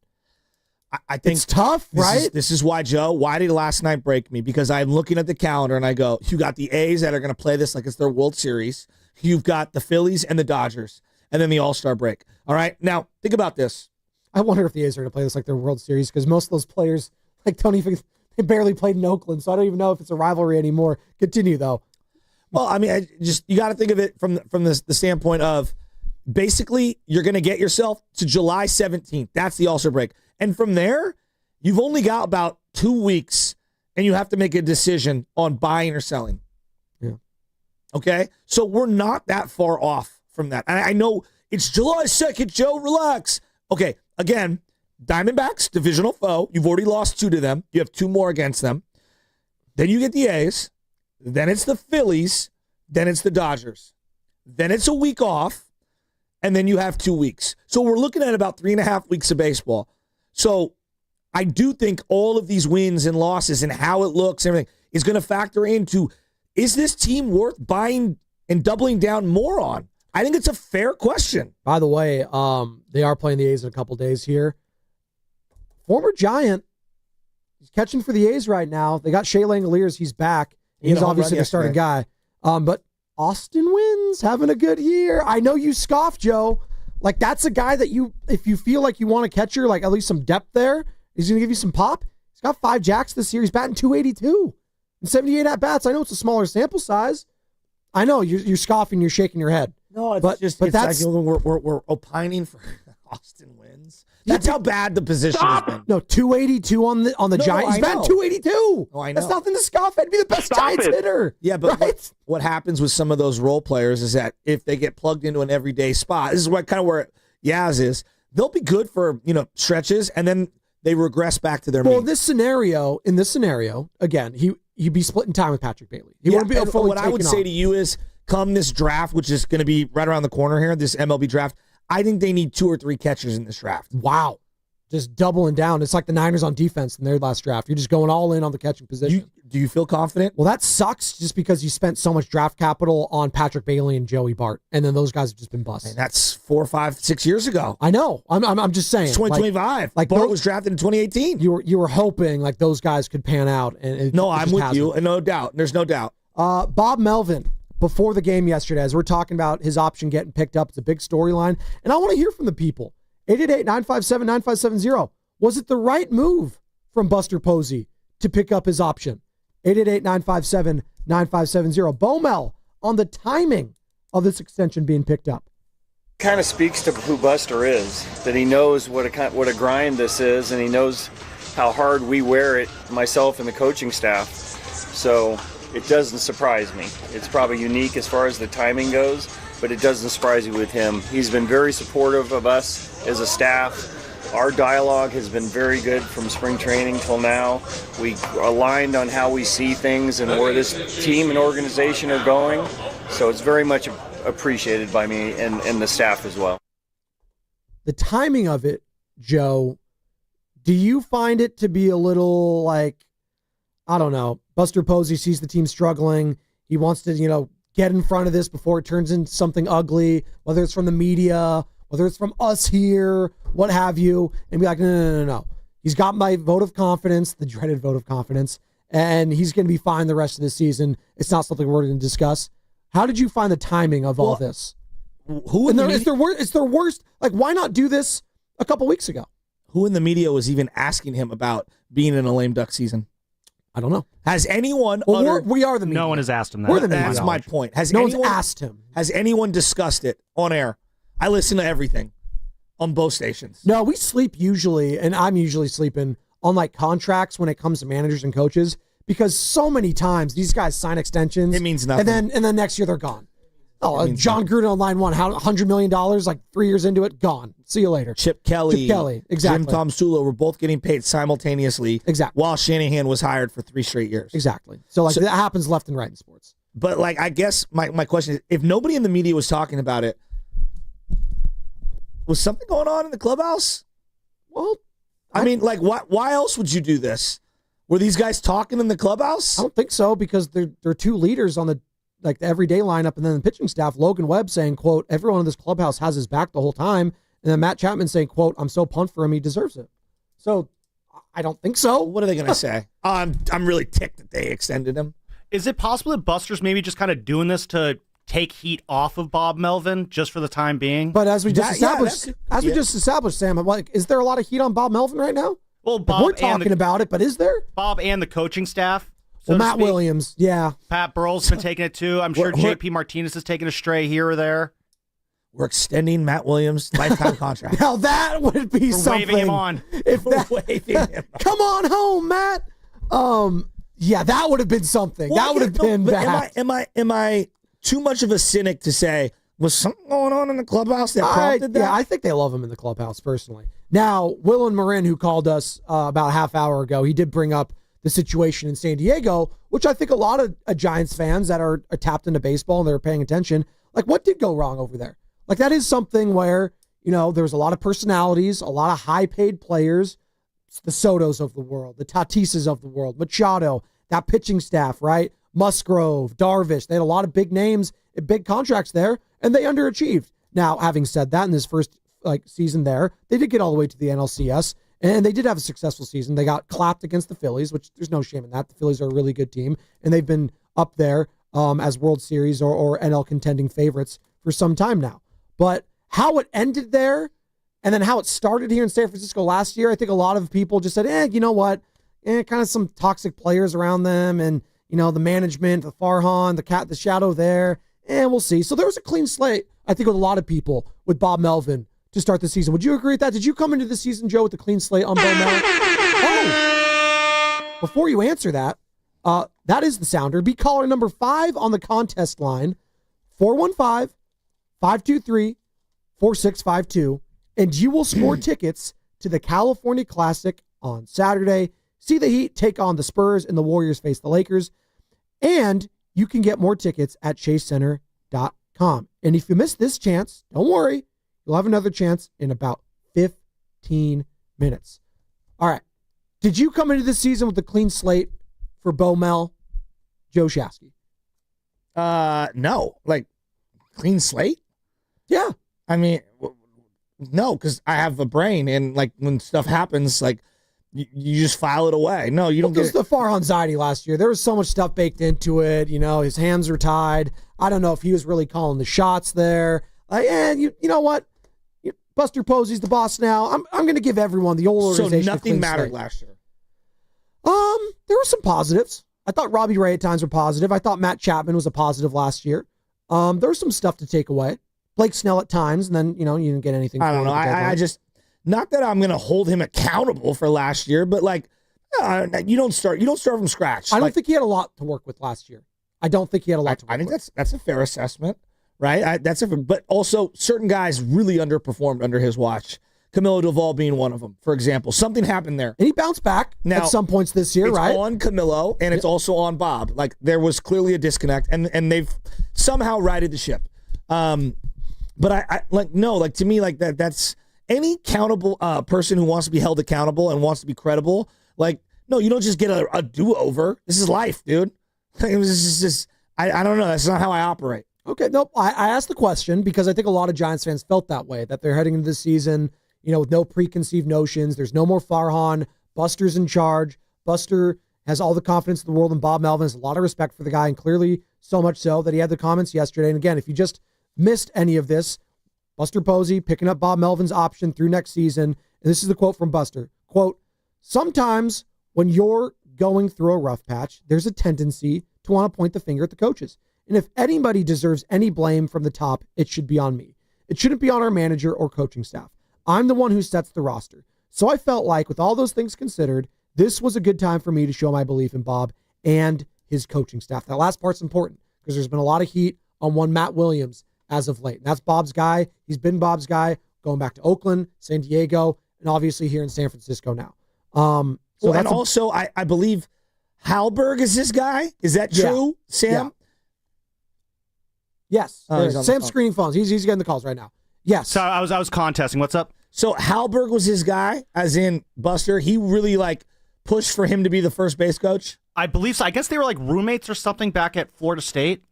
I think it's tough, right? This is why, Joe, why did last night break me? Because I'm looking at the calendar and I go, you got the A's that are going to play this like it's their World Series. You've got the Phillies and the Dodgers, and then the All-Star break. All right? Now, think about this. I wonder if the A's are going to play this like their World Series because most of those players, they barely played in Oakland, so I don't even know if it's a rivalry anymore. Continue, though. Well, I mean, you got to think of it from the standpoint of basically you're going to get yourself to July 17th. That's the All-Star break. And from there, you've only got about 2 weeks, and you have to make a decision on buying or selling. Yeah. Okay? So we're not that far off from that. And I know it's July 2nd, Joe. Relax. Okay, again, Diamondbacks, divisional foe. You've already lost 2 to them. You have 2 more against them. Then you get the A's. Then it's the Phillies. Then it's the Dodgers. Then it's a week off. And then you have 2 weeks. So we're looking at about 3.5 weeks of baseball. So I do think all of these wins and losses and how it looks, and everything, is going to factor into, is this team worth buying and doubling down more on? I think it's a fair question. By the way, they are playing the A's in a couple days here. Former Giant, he's catching for the A's right now. They got Shea Langoliers. He's back. He's obviously the starting guy. But Austin Wynns having a good year. I know you scoff, Joe. Like, that's a guy that if you feel like you want a catcher, like at least some depth there, he's going to give you some pop. He's got 5 jacks this year. He's batting .282 and 78 at-bats. I know it's a smaller sample size. I know you're scoffing, you're shaking your head. No, it's that's like we're opining for Austin Wynns. That's how bad the position has been. No, 282 on the Giants. He's batting 282. Oh, I know. That's nothing to scoff at. He'd be the best Giants hitter. Yeah, but right? what happens with some of those role players is that if they get plugged into an everyday spot, this is where Yaz is. They'll be good for stretches, and then they regress back to their mean. In this scenario, again, he'd be splitting time with Patrick Bailey. He wouldn't be fully what I would say to you is, come this draft, which is going to be right around the corner here, this MLB draft, I think they need 2 or 3 catchers in this draft. Wow. Just doubling down. It's like the Niners on defense in their last draft. You're just going all in on the catching position. Do you feel confident? Well, that sucks just because you spent so much draft capital on Patrick Bailey and Joey Bart, and then those guys have just been busts. And that's 4, 5, 6 years ago. I know. I'm just saying. It's 2025. Like Bart was drafted in 2018. You were hoping like those guys could pan out. And I'm with you. No doubt. There's no doubt. Bob Melvin, before the game yesterday, as we're talking about his option getting picked up, it's a big storyline. And I want to hear from the people. 888-957-9570. Was it the right move from Buster Posey to pick up his option? 888-957-9570. Bomel on the timing of this extension being picked up. Kind of speaks to who Buster is, that he knows what a grind this is, and he knows how hard we wear it, myself and the coaching staff. So it doesn't surprise me. It's probably unique as far as the timing goes, but it doesn't surprise you with him. He's been very supportive of us as a staff. Our dialogue has been very good from spring training till now. We aligned on how we see things and where this team and organization are going. So it's very much appreciated by me and the staff as well. The timing of it, Joe, do you find it to be a little like, I don't know, Buster Posey sees the team struggling. He wants to, get in front of this before it turns into something ugly, whether it's from the media, whether it's from us here, what have you, and be like, no. He's got my vote of confidence, the dreaded vote of confidence, and he's going to be fine the rest of the season. It's not something we're going to discuss. How did you find the timing of all this? It's their worst. Like, why not do this a couple weeks ago? Who in the media was even asking him about being in a lame duck season? I don't know. Has anyone? We are the media. No one has asked him that. We're the media. That's my point. No one's asked him. Has anyone discussed it on air? I listen to everything on both stations. No, we sleep usually, and I'm usually sleeping on like contracts when it comes to managers and coaches, because so many times these guys sign extensions. It means nothing. And then next year they're gone. Oh, John Gruden on line one, $100 million, like 3 years into it, gone. See you later. Chip Kelly, exactly. Jim Tom Sula were both getting paid simultaneously. Exactly. While Shanahan was hired for 3 straight years. Exactly. So that happens left and right in sports. But like, I guess my question is, if nobody in the media was talking about it, was something going on in the clubhouse? Well, I mean, like, why else would you do this? Were these guys talking in the clubhouse? I don't think so, because they're 2 leaders on the everyday lineup, and then the pitching staff. Logan Webb saying, quote, everyone in this clubhouse has his back the whole time, and then Matt Chapman saying, quote, I'm so pumped for him, he deserves it. So I don't think so. What are they going to say? I'm really ticked that they extended him. Is it possible that Buster's maybe just kind of doing this to take heat off of Bob Melvin just for the time being? But as we just established, Sam, I'm like, is there a lot of heat on Bob Melvin right now? Well, Bob, we're talking about it, but is there? Bob and the coaching staff. So Matt Williams, yeah. Pat Burrell's been taking it too. I'm sure JP Martinez has taken a stray here or there. We're extending Matt Williams' lifetime contract. Now that would be something. Waving him on. Come on home, Matt. Yeah, that would have been something. That would have been bad. Am I too much of a cynic to say, was something going on in the clubhouse that prompted that? Yeah, I think they love him in the clubhouse, personally. Now, Will and Marin, who called us about a half hour ago, he did bring up the situation in San Diego, which I think a lot of Giants fans that are tapped into baseball and they're paying attention, like, what did go wrong over there? Like, that is something where, there's a lot of personalities, a lot of high-paid players, the Sotos of the world, the Tatisas of the world, Machado, that pitching staff, right? Musgrove, Darvish. They had a lot of big names, big contracts there, and they underachieved. Now, having said that, in this first season there, they did get all the way to the NLCS, and they did have a successful season. They got clapped against the Phillies, which there's no shame in that. The Phillies are a really good team, and they've been up there as World Series or NL contending favorites for some time now. But how it ended there, and then how it started here in San Francisco last year, I think a lot of people just said, you know what? Kind of some toxic players around them, and the management, the Farhan, the shadow there, and we'll see. So there was a clean slate, I think, with a lot of people with Bob Melvin to start the season. Would you agree with that? Did you come into the season, Joe, with a clean slate on Bo Mel? Oh! Before you answer that, that is the sounder. Be caller number 5 on the contest line, 415-523-4652, and you will score tickets to the California Classic on Saturday. See the Heat take on the Spurs and the Warriors face the Lakers. And you can get more tickets at chasecenter.com. And if you miss this chance, don't worry. You'll have another chance in about 15 minutes. All right. Did you come into this season with a clean slate for Bo Mel, Joe Shasky? No. Like, clean slate? Yeah. I mean, no, because I have a brain, and, like, when stuff happens, like, you just file it away. No, you don't get it. The Farhan anxiety last year. There was so much stuff baked into it. His hands were tied. I don't know if he was really calling the shots there. And you know what? Buster Posey's the boss now. I'm going to give everyone the old organization. So nothing mattered last year. There were some positives. I thought Robbie Ray at times were positive. I thought Matt Chapman was a positive last year. There was some stuff to take away. Blake Snell at times, and then you didn't get anything. I don't know. I just. Not that I'm going to hold him accountable for last year, but you don't start from scratch. I don't think he had a lot to work with last year. I don't think he had a lot to work with. I think that's a fair assessment, right? But also certain guys really underperformed under his watch. Camilo Duvall being one of them, for example. Something happened there. And he bounced back at some points this year, right? It's on Camilo, and it's also on Bob. Like, there was clearly a disconnect, and they've somehow righted the ship. But to me, like, that's any accountable person who wants to be held accountable and wants to be credible. Like, no, you don't just get a do-over. This is life, dude. It was just I don't know. That's not how I operate. Okay, nope. I asked the question because I think a lot of Giants fans felt that way, that they're heading into this season, with no preconceived notions. There's no more Farhan. Buster's in charge. Buster has all the confidence in the world, and Bob Melvin has a lot of respect for the guy, and clearly so much so that he had the comments yesterday. And again, if you just missed any of this, Buster Posey picking up Bob Melvin's option through next season. And this is the quote from Buster. Quote, "Sometimes when you're going through a rough patch, there's a tendency to want to point the finger at the coaches. And if anybody deserves any blame from the top, it should be on me. It shouldn't be on our manager or coaching staff. I'm the one who sets the roster. So I felt like, with all those things considered, this was a good time for me to show my belief in Bob and his coaching staff." That last part's important because there's been a lot of heat on one Matt Williams as of late. And that's Bob's guy. He's been Bob's guy going back to Oakland, San Diego, and obviously here in San Francisco now. I believe Halberg is his guy. Is that true, Sam? Yeah. Yes. Sam's screening phones. He's getting the calls right now. Yes. So I was contesting. What's up? So Halberg was his guy, as in Buster. He really pushed for him to be the first base coach. I believe so. I guess they were roommates or something back at Florida State.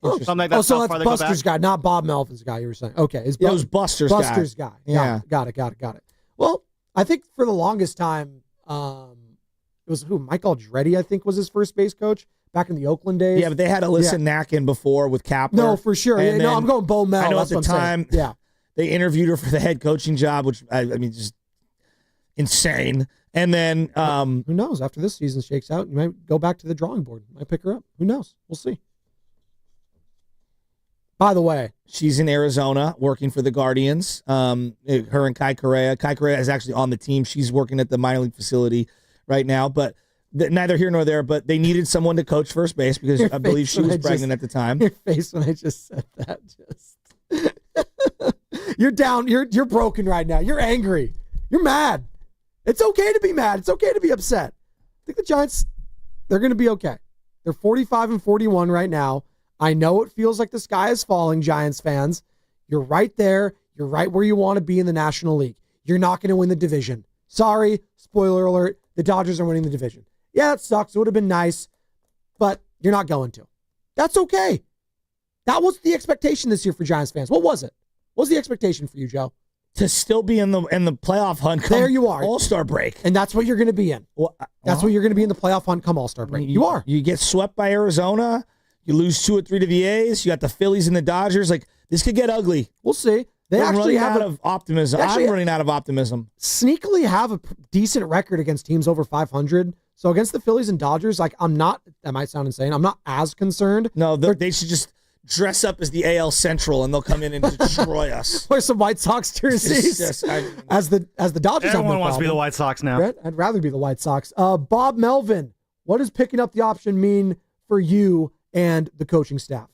Something like that. So that's Buster's guy, not Bob Melvin's guy, you were saying. Okay. It was Buster's guy. Yeah. Got it. Well, I think for the longest time, it was Mike Aldretti, I think, was his first base coach back in the Oakland days. Yeah, but they had Alyssa Knack in before with Kapler. No, for sure. I'm going Bo Mel. I know at the time, they interviewed her for the head coaching job, which, I mean, just insane. And then... who knows? After this season shakes out, you might go back to the drawing board. You might pick her up. Who knows? We'll see. By the way, she's in Arizona working for the Guardians. Her and Kai Correa. Kai Correa is actually on the team. She's working at the minor league facility right now, but neither here nor there. But they needed someone to coach first base because I believe she was pregnant at the time. Your face when I just said that, you're down. You're broken right now. You're angry. You're mad. It's okay to be mad. It's okay to be upset. I think the Giants, they're going to be okay. They're 45-41 right now. I know it feels like the sky is falling, Giants fans. You're right there. You're right where you want to be in the National League. You're not going to win the division. Sorry, spoiler alert, the Dodgers are winning the division. Yeah, it sucks. It would have been nice, but you're not going to. That's okay. That was the expectation this year for Giants fans. What was it? What was the expectation for you, Joe? To still be in the playoff hunt come there you are. All-Star break. And that's what you're going to be in. That's what you're going to be in the playoff hunt come All-Star break. You are. You get swept by Arizona. You lose 2 or 3 to the A's. You got the Phillies and the Dodgers. Like, this could get ugly. We'll see. They actually running out of optimism. I'm running out of optimism. Sneakily have a decent record against teams over 500. So against the Phillies and Dodgers, like, I'm not, that might sound insane, I'm not as concerned. No, they should just dress up as the AL Central and they'll come in and destroy us. Wear some White Sox jerseys as the Dodgers. Everyone wants to be the White Sox now. Right? I'd rather be the White Sox. Bob Melvin, what does picking up the option mean for you and the coaching staff?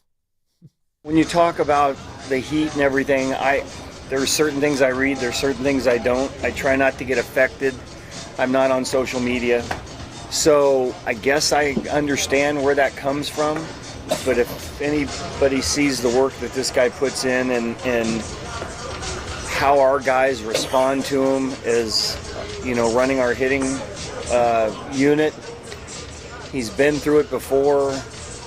When you talk about the heat and everything, there are certain things I read, there are certain things I don't. I try not to get affected. I'm not on social media. So I guess I understand where that comes from. But if anybody sees the work that this guy puts in and how our guys respond to him as, running our hitting unit, he's been through it before.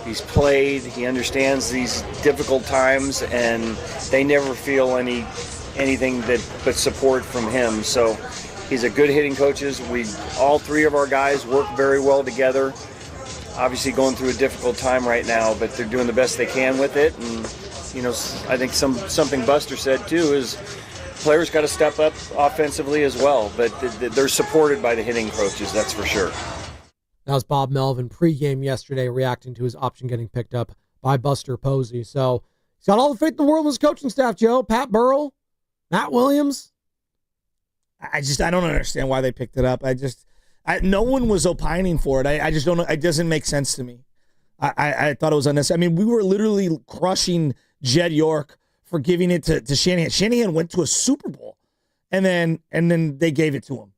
He's played. He understands these difficult times, and they never feel anything but support from him. So he's a good hitting coach. All 3 of our guys work very well together. Obviously going through a difficult time right now, but they're doing the best they can with it. And, I think something Buster said too is players got to step up offensively as well, but they're supported by the hitting coaches, that's for sure. That was Bob Melvin pregame yesterday reacting to his option getting picked up by Buster Posey. So he's got all the faith in the world in his coaching staff, Joe. Pat Burrell, Matt Williams. I don't understand why they picked it up. No one was opining for it. I just don't know. It doesn't make sense to me. I thought it was unnecessary. I mean, we were literally crushing Jed York for giving it to Shanahan. Shanahan went to a Super Bowl, and then they gave it to him.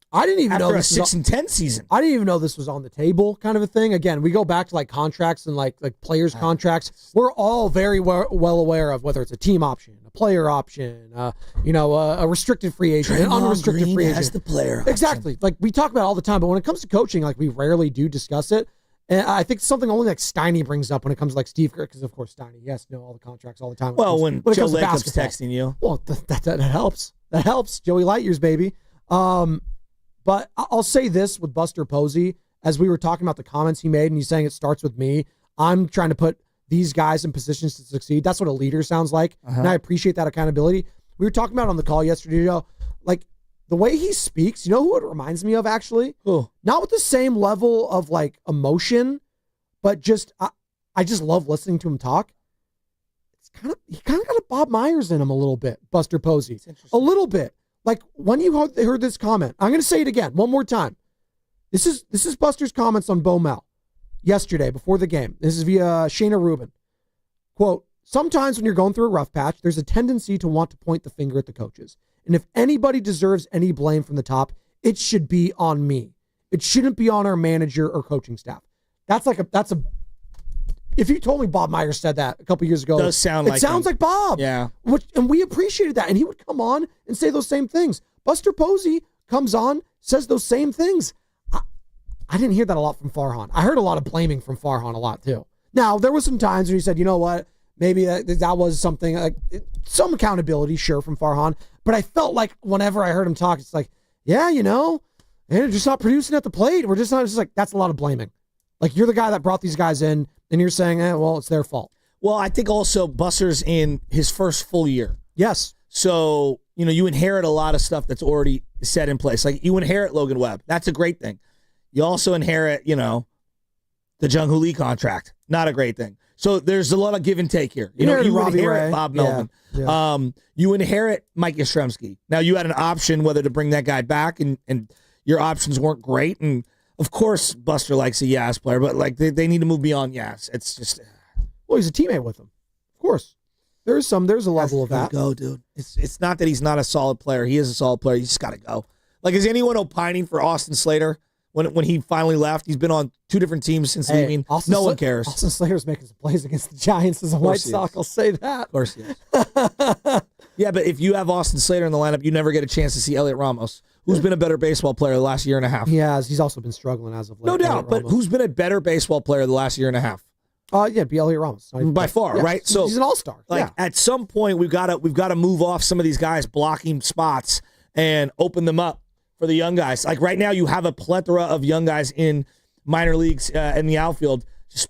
I didn't even know this was a 6-10 season. I didn't even know this was on the table, kind of a thing. Again, we go back to like contracts and like players' contracts. We're all very well aware of whether it's a team option, a player option, a restricted free agent, an unrestricted free agent. As the player exactly. Option. Like we talk about it all the time, but when it comes to coaching, like we rarely do discuss it. And I think something only like Steiny brings up when it comes to like Steve Kerr, because of course Steiny, he has to know all the contracts all the time. When Joe Lacob's texting you, well, that helps. That helps. Joey Lightyears, baby. But I'll say this with Buster Posey, as we were talking about the comments he made, and he's saying it starts with me. I'm trying to put these guys in positions to succeed. That's what a leader sounds like, and I appreciate that accountability. We were talking about on the call yesterday, Joe, like the way he speaks. You know who it reminds me of, actually? Who? Not with the same level of like emotion, but just I just love listening to him talk. He kind of got a Bob Myers in him a little bit, Buster Posey, a little bit. Like when you heard this comment, I'm going to say it again one more time. This is Buster's comments on Bo Mel yesterday before the game. This is via Shayna Rubin. Quote, sometimes when you're going through a rough patch, there's a tendency to want to point the finger at the coaches. And if anybody deserves any blame from the top, it should be on me. It shouldn't be on our manager or coaching staff. If you told me Bob Myers said that a couple years ago, it sounds like Bob. Yeah. And we appreciated that. And he would come on and say those same things. Buster Posey comes on, says those same things. I didn't hear that a lot from Farhan. I heard a lot of blaming from Farhan a lot too. Now, there was some times where he said, you know what, maybe that was something, like some accountability, sure, from Farhan. But I felt like whenever I heard him talk, it's like, yeah, they're just not producing at the plate. We're just not, just like, that's a lot of blaming. Like, you're the guy that brought these guys in, and you're saying, well, it's their fault. Well, I think also Buster's in his first full year. Yes. So, you inherit a lot of stuff that's already set in place. Like, you inherit Logan Webb. That's a great thing. You also inherit, the Jung-Hoo Lee contract. Not a great thing. So there's a lot of give and take here. You inherit Bob Melvin. Yeah. You inherit Mike Yastrzemski. Now, you had an option whether to bring that guy back, and your options weren't great. And, of course, Buster likes a Yas player, but like they need to move beyond Yas. It's just, well, he's a teammate with him, of course. There's a level of that. Go, dude. It's not that he's not a solid player. He is a solid player. You just got to go. Like, is anyone opining for Austin Slater when he finally left? He's been on 2 different teams since leaving. No one cares. Austin Slater's making some plays against the Giants as a White Sox. I'll say that. Of course he is. Yeah, but if you have Austin Slater in the lineup, you never get a chance to see Elliot Ramos, who's been a better baseball player the last year and a half. He has. He's also been struggling as of late. No doubt, but who's been a better baseball player the last year and a half? It'd be Elliot Ramos. By far, right? So he's an all-star. At some point, we've got to move off some of these guys blocking spots and open them up for the young guys. Like right now, you have a plethora of young guys in minor leagues in the outfield. Just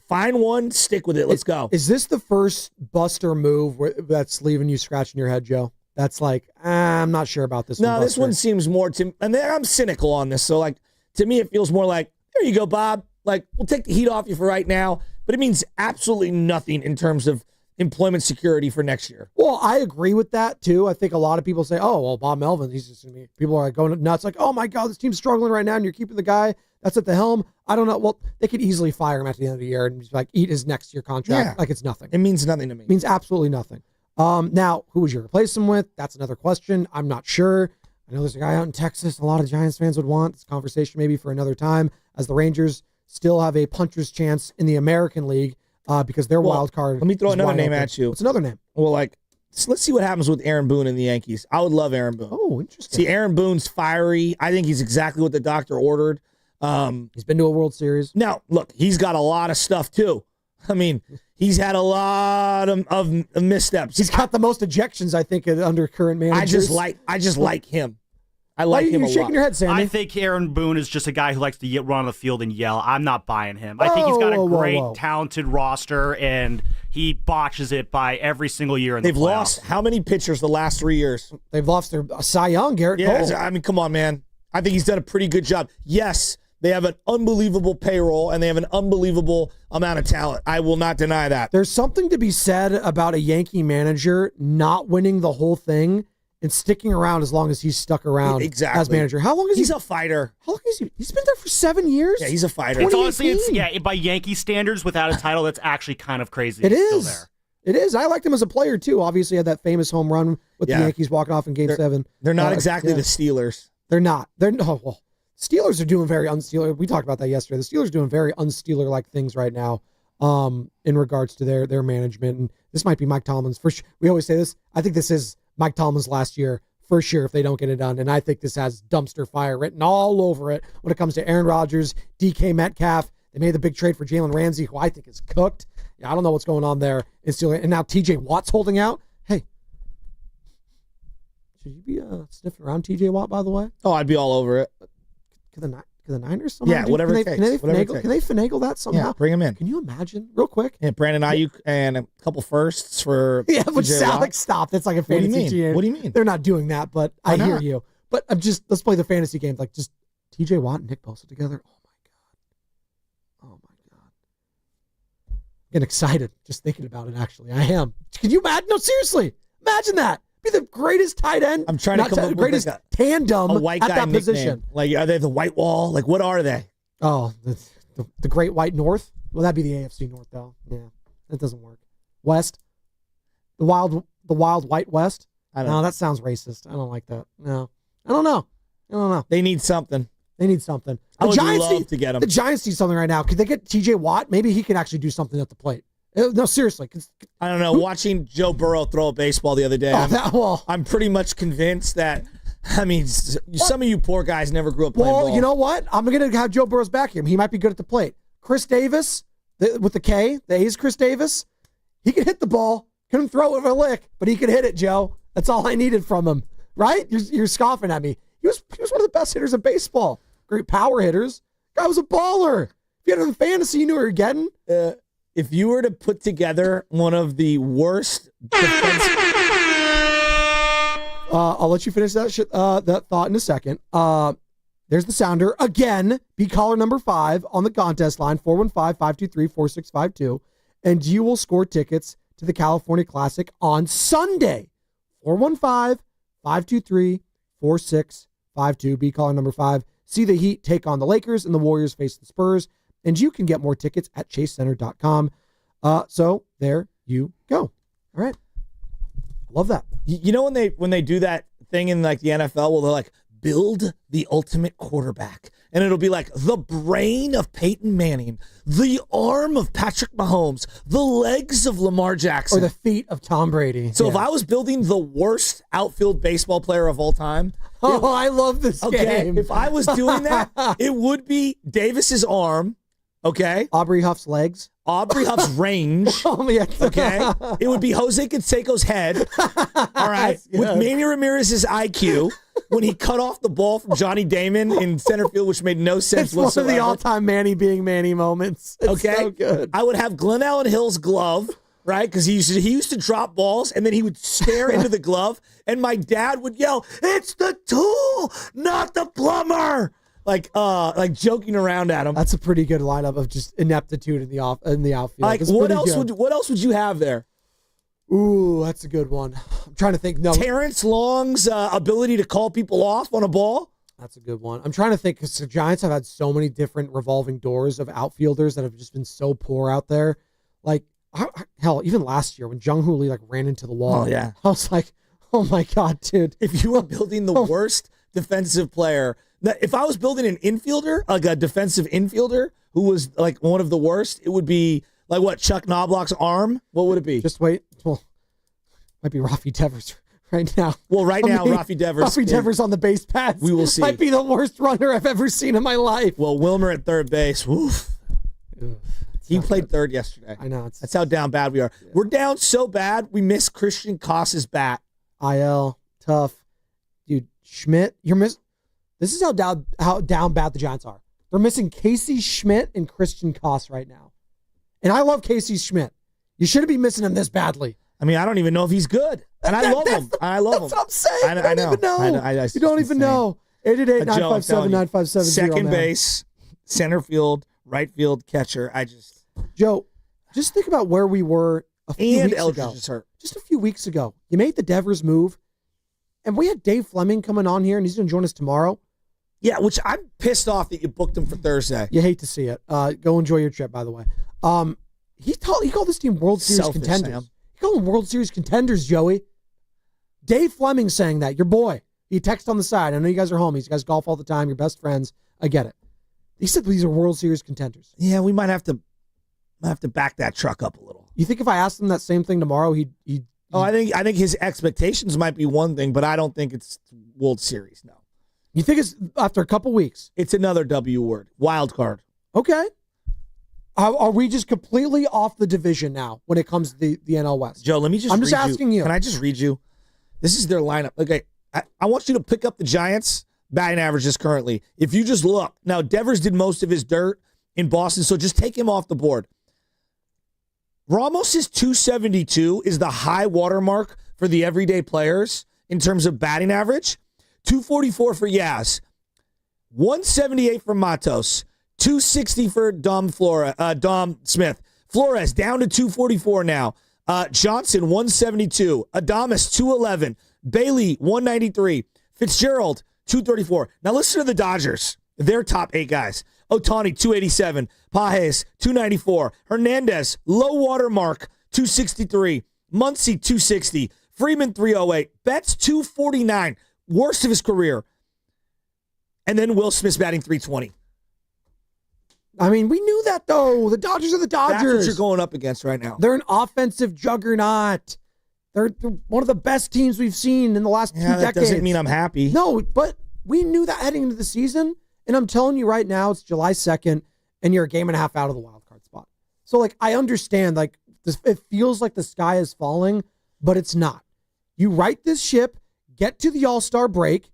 find one, stick with it. Let's go. Is this the first Buster move that's leaving you scratching your head, Joe? That's I'm not sure about this one. No, this one seems more to, and I'm cynical on this. So to me, it feels more like, there you go, Bob. We'll take the heat off you for right now, but it means absolutely nothing in terms of employment security for next year. Well, I agree with that too. I think a lot of people say, "Oh, well, Bob Melvin, he's just going to be." People are going nuts, "Oh my God, this team's struggling right now, and you're keeping the guy that's at the helm." I don't know. Well, they could easily fire him at the end of the year and just eat his next year contract like it's nothing. It means nothing to me. It means absolutely nothing. Now, who would you replace him with? That's another question. I'm not sure. I know there's a guy out in Texas a lot of Giants fans would want. This conversation maybe for another time, as the Rangers still have a puncher's chance in the American League because their wild card. Let me throw another name open. at you. What's another name? Well, let's see what happens with Aaron Boone and the Yankees. I would love Aaron Boone. Oh, interesting. See, Aaron Boone's fiery. I think he's exactly what the doctor ordered. He's been to a World Series. Now, look, he's got a lot of stuff too. I mean, he's had a lot of missteps. He's got the most ejections, I think, under current managers. I just like him. I like him a lot. You're shaking your head, Sammy. I think Aaron Boone is just a guy who likes to run on the field and yell. I'm not buying him. I think he's got a great, talented roster, and he botches it by every single year in the playoffs. They've lost how many pitchers the last 3 years? They've lost their Cy Young, Garrett Cole. I mean, come on, man. I think he's done a pretty good job. Yes, they have an unbelievable payroll, and they have an unbelievable amount of talent. I will not deny that. There's something to be said about a Yankee manager not winning the whole thing and sticking around as long as he's stuck around as manager. How long is he's a fighter. How long is he? He's been there for 7 years. Yeah, he's a fighter. It's honestly, by Yankee standards, without a title, that's actually kind of crazy. It he's is. Still there. It is. I liked him as a player too. Obviously, had that famous home run with the Yankees walking off in Game 7. They're not exactly the Steelers. They're not. Steelers are doing very un-Steeler. We talked about that yesterday. The Steelers are doing very un-Steeler-like things right now in regards to their management. And this might be Mike Tomlin's first. We always say this. I think this is Mike Tomlin's last year for sure if they don't get it done. And I think this has dumpster fire written all over it when it comes to Aaron Rodgers, DK Metcalf. They made the big trade for Jalen Ramsey, who I think is cooked. I don't know what's going on there. And now TJ Watt's holding out. Hey, should you be sniffing around TJ Watt, by the way? Oh, I'd be all over it. Can the Niners somehow whatever it takes. Can they finagle that somehow? Yeah, bring him in. Can you imagine, real quick? Yeah, Brandon Ayuk and a couple firsts for but Alex, stop. That's like a fantasy team. What do you mean? They're not doing that, but I hear you. But let's play the fantasy game. Just TJ Watt and Nick Bosa together. Oh my God. Getting excited just thinking about it, actually. I am. Can you imagine? No, seriously. Imagine that. Be the greatest tight end. I'm trying to come up with greatest tandem a white at guy that nickname. position. Are they the White Wall? What are they? Oh, the Great White North? Well, that'd be the AFC North, though. Yeah, that doesn't work. West? The Wild White West? No, that sounds racist. I don't like that. No. I don't know. They need something. The Giants need to get him. The Giants need something right now. Could they get TJ Watt? Maybe he can actually do something at the plate. No, seriously. I don't know. Watching Joe Burrow throw a baseball the other day, I'm pretty much convinced that, some of you poor guys never grew up playing ball. Well, you know what? I'm going to have Joe Burrow's back here. He might be good at the plate. Chris Davis, with the K, the A's Chris Davis, he can hit the ball. Couldn't throw it with a lick, but he could hit it, Joe. That's all I needed from him. Right? You're scoffing at me. He was one of the best hitters in baseball. Great power hitters. Guy was a baller. If you had him in fantasy, you knew what you were getting. If you were to put together one of the worst defensive... I'll let you finish that thought in a second. There's the sounder. Again, be caller number 5 on the contest line, 415-523-4652, and you will score tickets to the California Classic on Sunday. 415-523-4652. Be caller number 5. See the Heat take on the Lakers and the Warriors face the Spurs. And you can get more tickets at chasecenter.com. So there you go. All right. Love that. You know when they do that thing in the NFL where they're build the ultimate quarterback. And it'll be like the brain of Peyton Manning, the arm of Patrick Mahomes, the legs of Lamar Jackson. Or the feet of Tom Brady. So if I was building the worst outfield baseball player of all time. I love this game. If I was doing that, it would be Davis's arm. Okay. Aubrey Huff's legs. Aubrey Huff's range. Okay. It would be Jose Canseco's head. All right. With Manny Ramirez's IQ when he cut off the ball from Johnny Damon in center field, which made no sense whatsoever. It's one of the all-time Manny being Manny moments. It's so good. I would have Glenn Allen Hill's glove, right? Because he used to drop balls, and then he would stare into the glove, and my dad would yell, "It's the tool, not the plumber!" Like joking around at him. That's a pretty good lineup of just ineptitude in the outfield. Like what else would you have there? Ooh, that's a good one. I'm trying to think. No, Terrence Long's ability to call people off on a ball. That's a good one. I'm trying to think because the Giants have had so many different revolving doors of outfielders that have just been so poor out there. Like hell, even last year when Jung Hoo Lee ran into the wall. Oh yeah, I was like, oh my god, dude! If you were building the worst defensive player. If I was building an infielder, like a defensive infielder who was like one of the worst, it would be like what, Chuck Knobloch's arm? What would it be? Just wait. Well, might be Rafi Devers right now. Well, Rafi Devers. Rafi Devers on the base pads. We will see. Might be the worst runner I've ever seen in my life. Well, Wilmer at third base. Woof. He played third yesterday. I know. That's how down bad we are. Yeah. We're down so bad, we miss Christian Koss's bat. IL. Tough. Dude, Schmidt, you're missing. This is how down bad the Giants are. They're missing Casey Schmidt and Christian Koss right now. And I love Casey Schmidt. You shouldn't be missing him this badly. I mean, I don't even know if he's good. And I love him. That's what I'm saying. I don't even know. You don't even know. 888-957-9570. Second base, center field, right field, catcher. Joe, just think about where we were a few weeks Eldridge ago. Is hurt. Just a few weeks ago. You made the Devers move. And we had Dave Fleming coming on here, and he's going to join us tomorrow. Yeah, which I'm pissed off that you booked him for Thursday. You hate to see it. Go enjoy your trip, by the way. He called this team World Series contenders. Sam. He called them World Series contenders, Joey. Dave Fleming saying that. Your boy. He texted on the side. I know you guys are homies. You guys golf all the time. You're best friends. I get it. He said these are World Series contenders. Yeah, we might have to back that truck up a little. You think if I asked him that same thing tomorrow, he'd I think his expectations might be one thing, but I don't think it's World Series. No. You think it's after a couple weeks? It's another W word. Wild card. Okay. Are we just completely off the division now when it comes to the NL West? Joe, let me just I'm just asking you. Can I just read you? This is their lineup. Okay. I want you to pick up the Giants' batting averages currently. If you just look. Now, Devers did most of his dirt in Boston, so just take him off the board. Ramos' 272 is the high watermark for the everyday players in terms of batting average. 244 for Yaz, 178 for Matos, 260 for Dom Smith. Flores down to 244 now. Johnson 172, Adames 211, Bailey 193, Fitzgerald 234. Now listen to the Dodgers. Their top 8 guys. Ohtani 287, Pages 294, Hernandez low water mark 263, Muncy 260, Freeman 308, Betts 249. Worst of his career. And then Will Smith's batting 320. I mean, we knew that, though. The Dodgers are the Dodgers. That's what you're going up against right now. They're an offensive juggernaut. They're one of the best teams we've seen in the last 2 decades. That doesn't mean I'm happy. No, but we knew that heading into the season. And I'm telling you right now, it's July 2nd, and you're a game and a half out of the wild card spot. So, I understand, it feels like the sky is falling, but it's not. You right this ship, get to the All-Star break,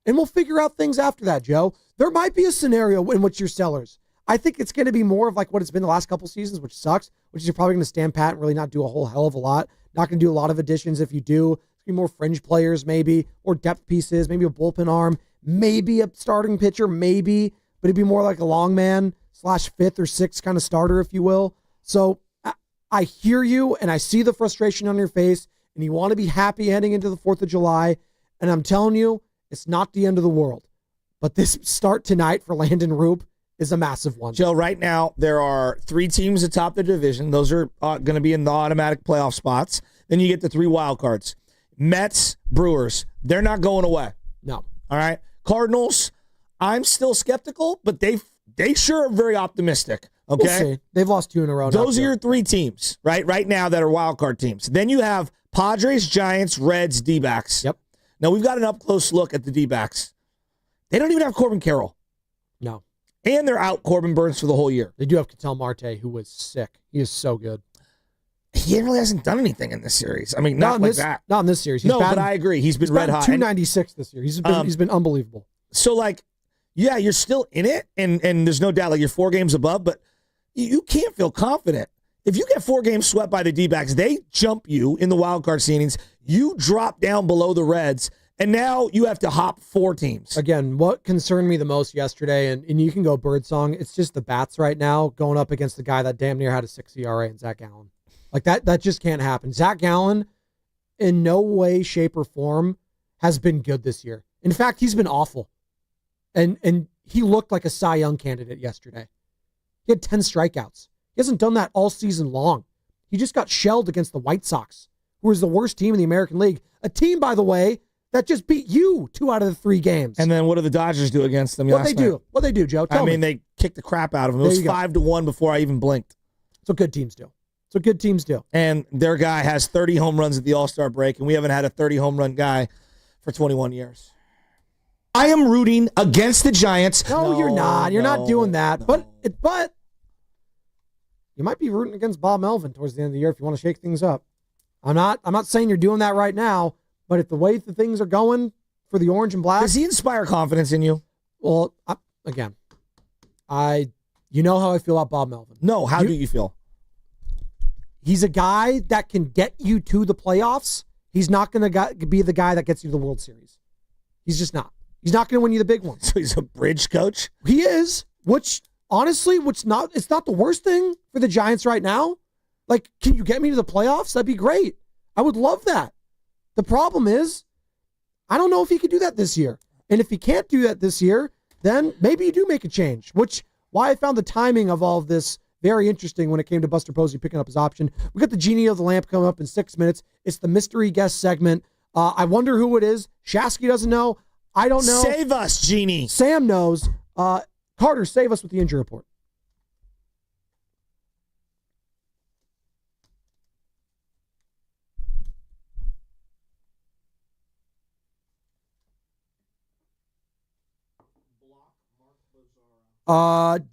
and we'll figure out things after that, Joe. There might be a scenario in which you're sellers. I think it's going to be more of what it's been the last couple seasons, which sucks, which is you're probably going to stand pat and really not do a whole hell of a lot. Not going to do a lot of additions. If you do, it's going to be more fringe players maybe, or depth pieces, maybe a bullpen arm, maybe a starting pitcher, maybe, but it'd be more like a long man / 5th or 6th kind of starter, if you will. So I hear you, and I see the frustration on your face, and you want to be happy heading into the 4th of July. And I'm telling you, it's not the end of the world. But this start tonight for Landon Roop is a massive one. Joe, right now, there are 3 teams atop the division. Those are going to be in the automatic playoff spots. Then you get the 3 wild cards. Mets, Brewers, they're not going away. No. All right? Cardinals, I'm still skeptical, but they sure are very optimistic. Okay, we'll see. They've lost 2 in a row. Those are your 3 teams, right now that are wild card teams. Then you have Padres, Giants, Reds, D-backs. Yep. Now we've got an up close look at the D-backs. They don't even have Corbin Carroll. No. And they're out Corbin Burns for the whole year. They do have Ketel Marte, who was sick. He is so good. He really hasn't done anything in this series. I mean, not like that. Not in this series. But I agree. He's been red hot. 296 this year. He's been unbelievable. So, like, yeah, you're still in it, and there's no doubt, like, you're 4 games above, but you can't feel confident. If you get 4 games swept by the D-backs, they jump you in the wild card standings. You drop down below the Reds, and now you have to hop 4 teams. Again, what concerned me the most yesterday, and you can go birdsong, it's just the bats right now going up against the guy that damn near had a 6 ERA in Zach Gallen. Like, that just can't happen. Zach Gallen, in no way, shape, or form, has been good this year. In fact, he's been awful. And he looked like a Cy Young candidate yesterday. He had 10 strikeouts. He hasn't done that all season long. He just got shelled against the White Sox, who is the worst team in the American League. A team, by the way, that just beat you 2 out of the 3 games. And then what do the Dodgers do against them last night? What they do, Joe? Tell me. They kicked the crap out of them. It was 5-1 before I even blinked. That's what good teams do. And their guy has 30 home runs at the All-Star break, and we haven't had a 30 home run guy for 21 years. I am rooting against the Giants. No, you're not. You're not doing that. But you might be rooting against Bob Melvin towards the end of the year if you want to shake things up. I'm not saying you're doing that right now, but if the way the things are going for the orange and black, does he inspire confidence in you? Well, you know how I feel about Bob Melvin. No, how do you feel? He's a guy that can get you to the playoffs. He's not going to be the guy that gets you to the World Series. He's just not. He's not going to win you the big one. So he's a bridge coach? He is, which honestly, it's not the worst thing for the Giants right now. Like, can you get me to the playoffs? That'd be great. I would love that. The problem is, I don't know if he could do that this year. And if he can't do that this year, then maybe you do make a change, which why I found the timing of all of this very interesting when it came to Buster Posey picking up his option. We got the Genie of the Lamp coming up in 6 minutes. It's the mystery guest segment. I wonder who it is. Shasky doesn't know. I don't know. Save us, Genie. Sam knows. Carter, save us with the injury report.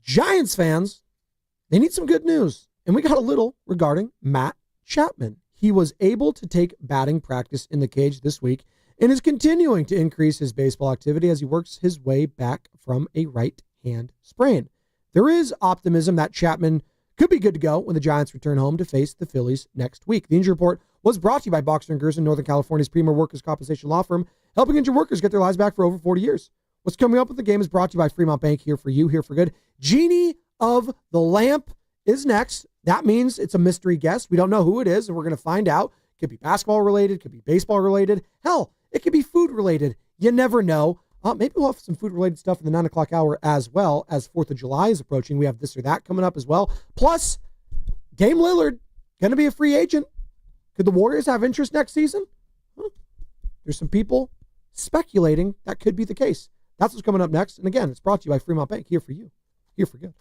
Giants fans, they need some good news. And we got a little regarding Matt Chapman. He was able to take batting practice in the cage this week and is continuing to increase his baseball activity as he works his way back from a right hand sprain. There is optimism that Chapman could be good to go when the Giants return home to face the Phillies next week. The injury report was brought to you by Boxer & Gerson, Northern California's premier workers' compensation law firm, helping injured workers get their lives back for over 40 years. What's coming up with the game is brought to you by Fremont Bank, here for you, here for good. Genie of the Lamp is next. That means it's a mystery guest. We don't know who it is, and we're going to find out. Could be basketball related, could be baseball related. Hell, it could be food related. You never know. Maybe we'll have some food related stuff in the 9 o'clock hour as well, as 4th of July is approaching. We have this or that coming up as well. Plus, Dame Lillard going to be a free agent. Could the Warriors have interest next season? There's some people speculating that could be the case. That's what's coming up next. And again, it's brought to you by Fremont Bank, here for you, here for good.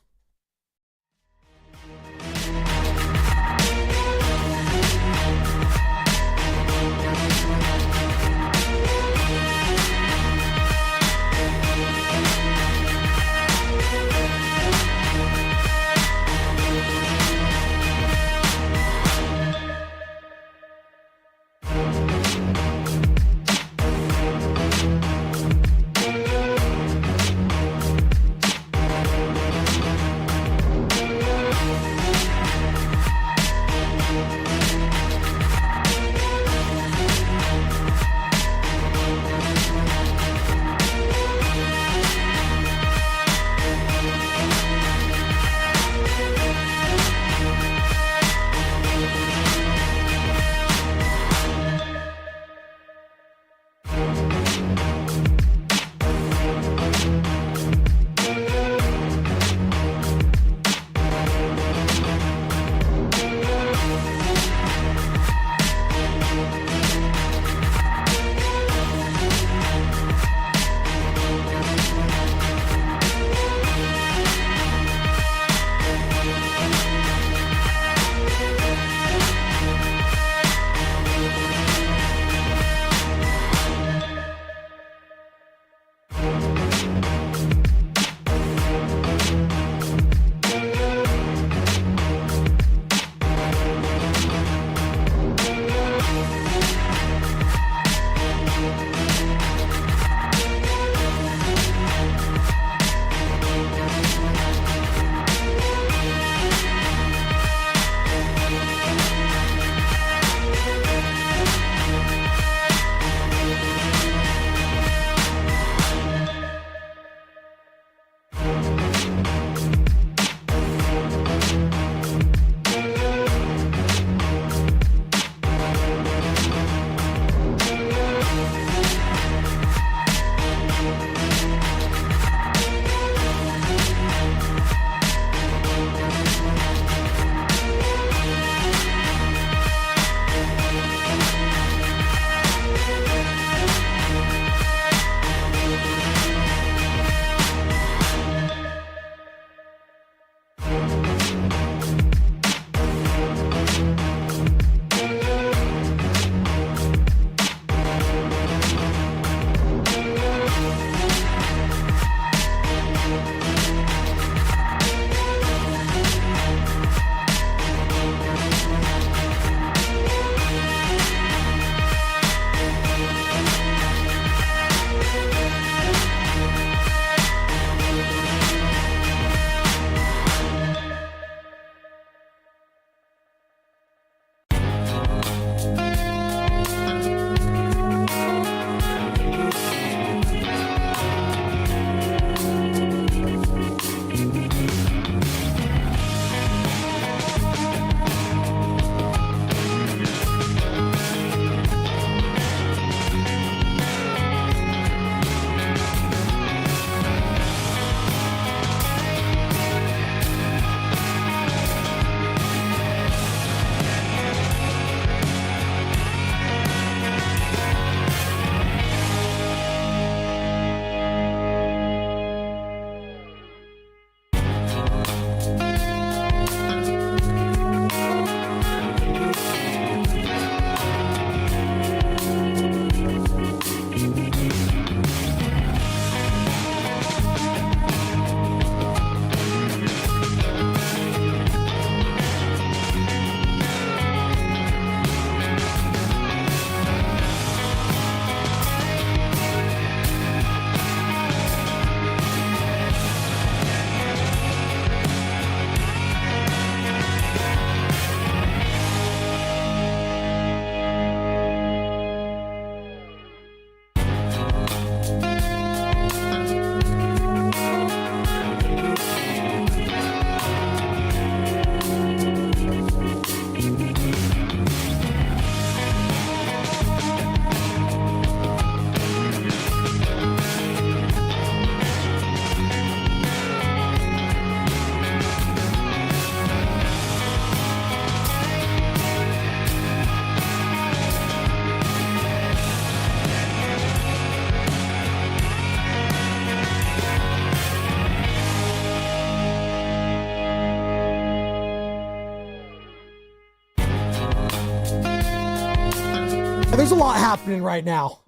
lot happening right now.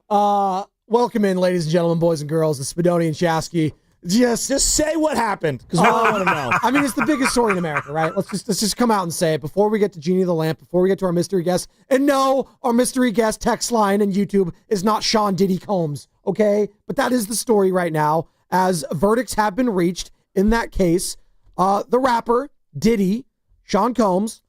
Welcome in, ladies and gentlemen, boys and girls, the Spadoni and Shasky. Just say what happened, because we want to know. I mean, it's the biggest story in America, right? Let's just come out and say it before we get to Genie the Lamp, before we get to our mystery guest. And no, our mystery guest text line and YouTube is not Sean Diddy Combs, okay? But that is the story right now, as verdicts have been reached in that case. The rapper, Diddy, Sean Combs,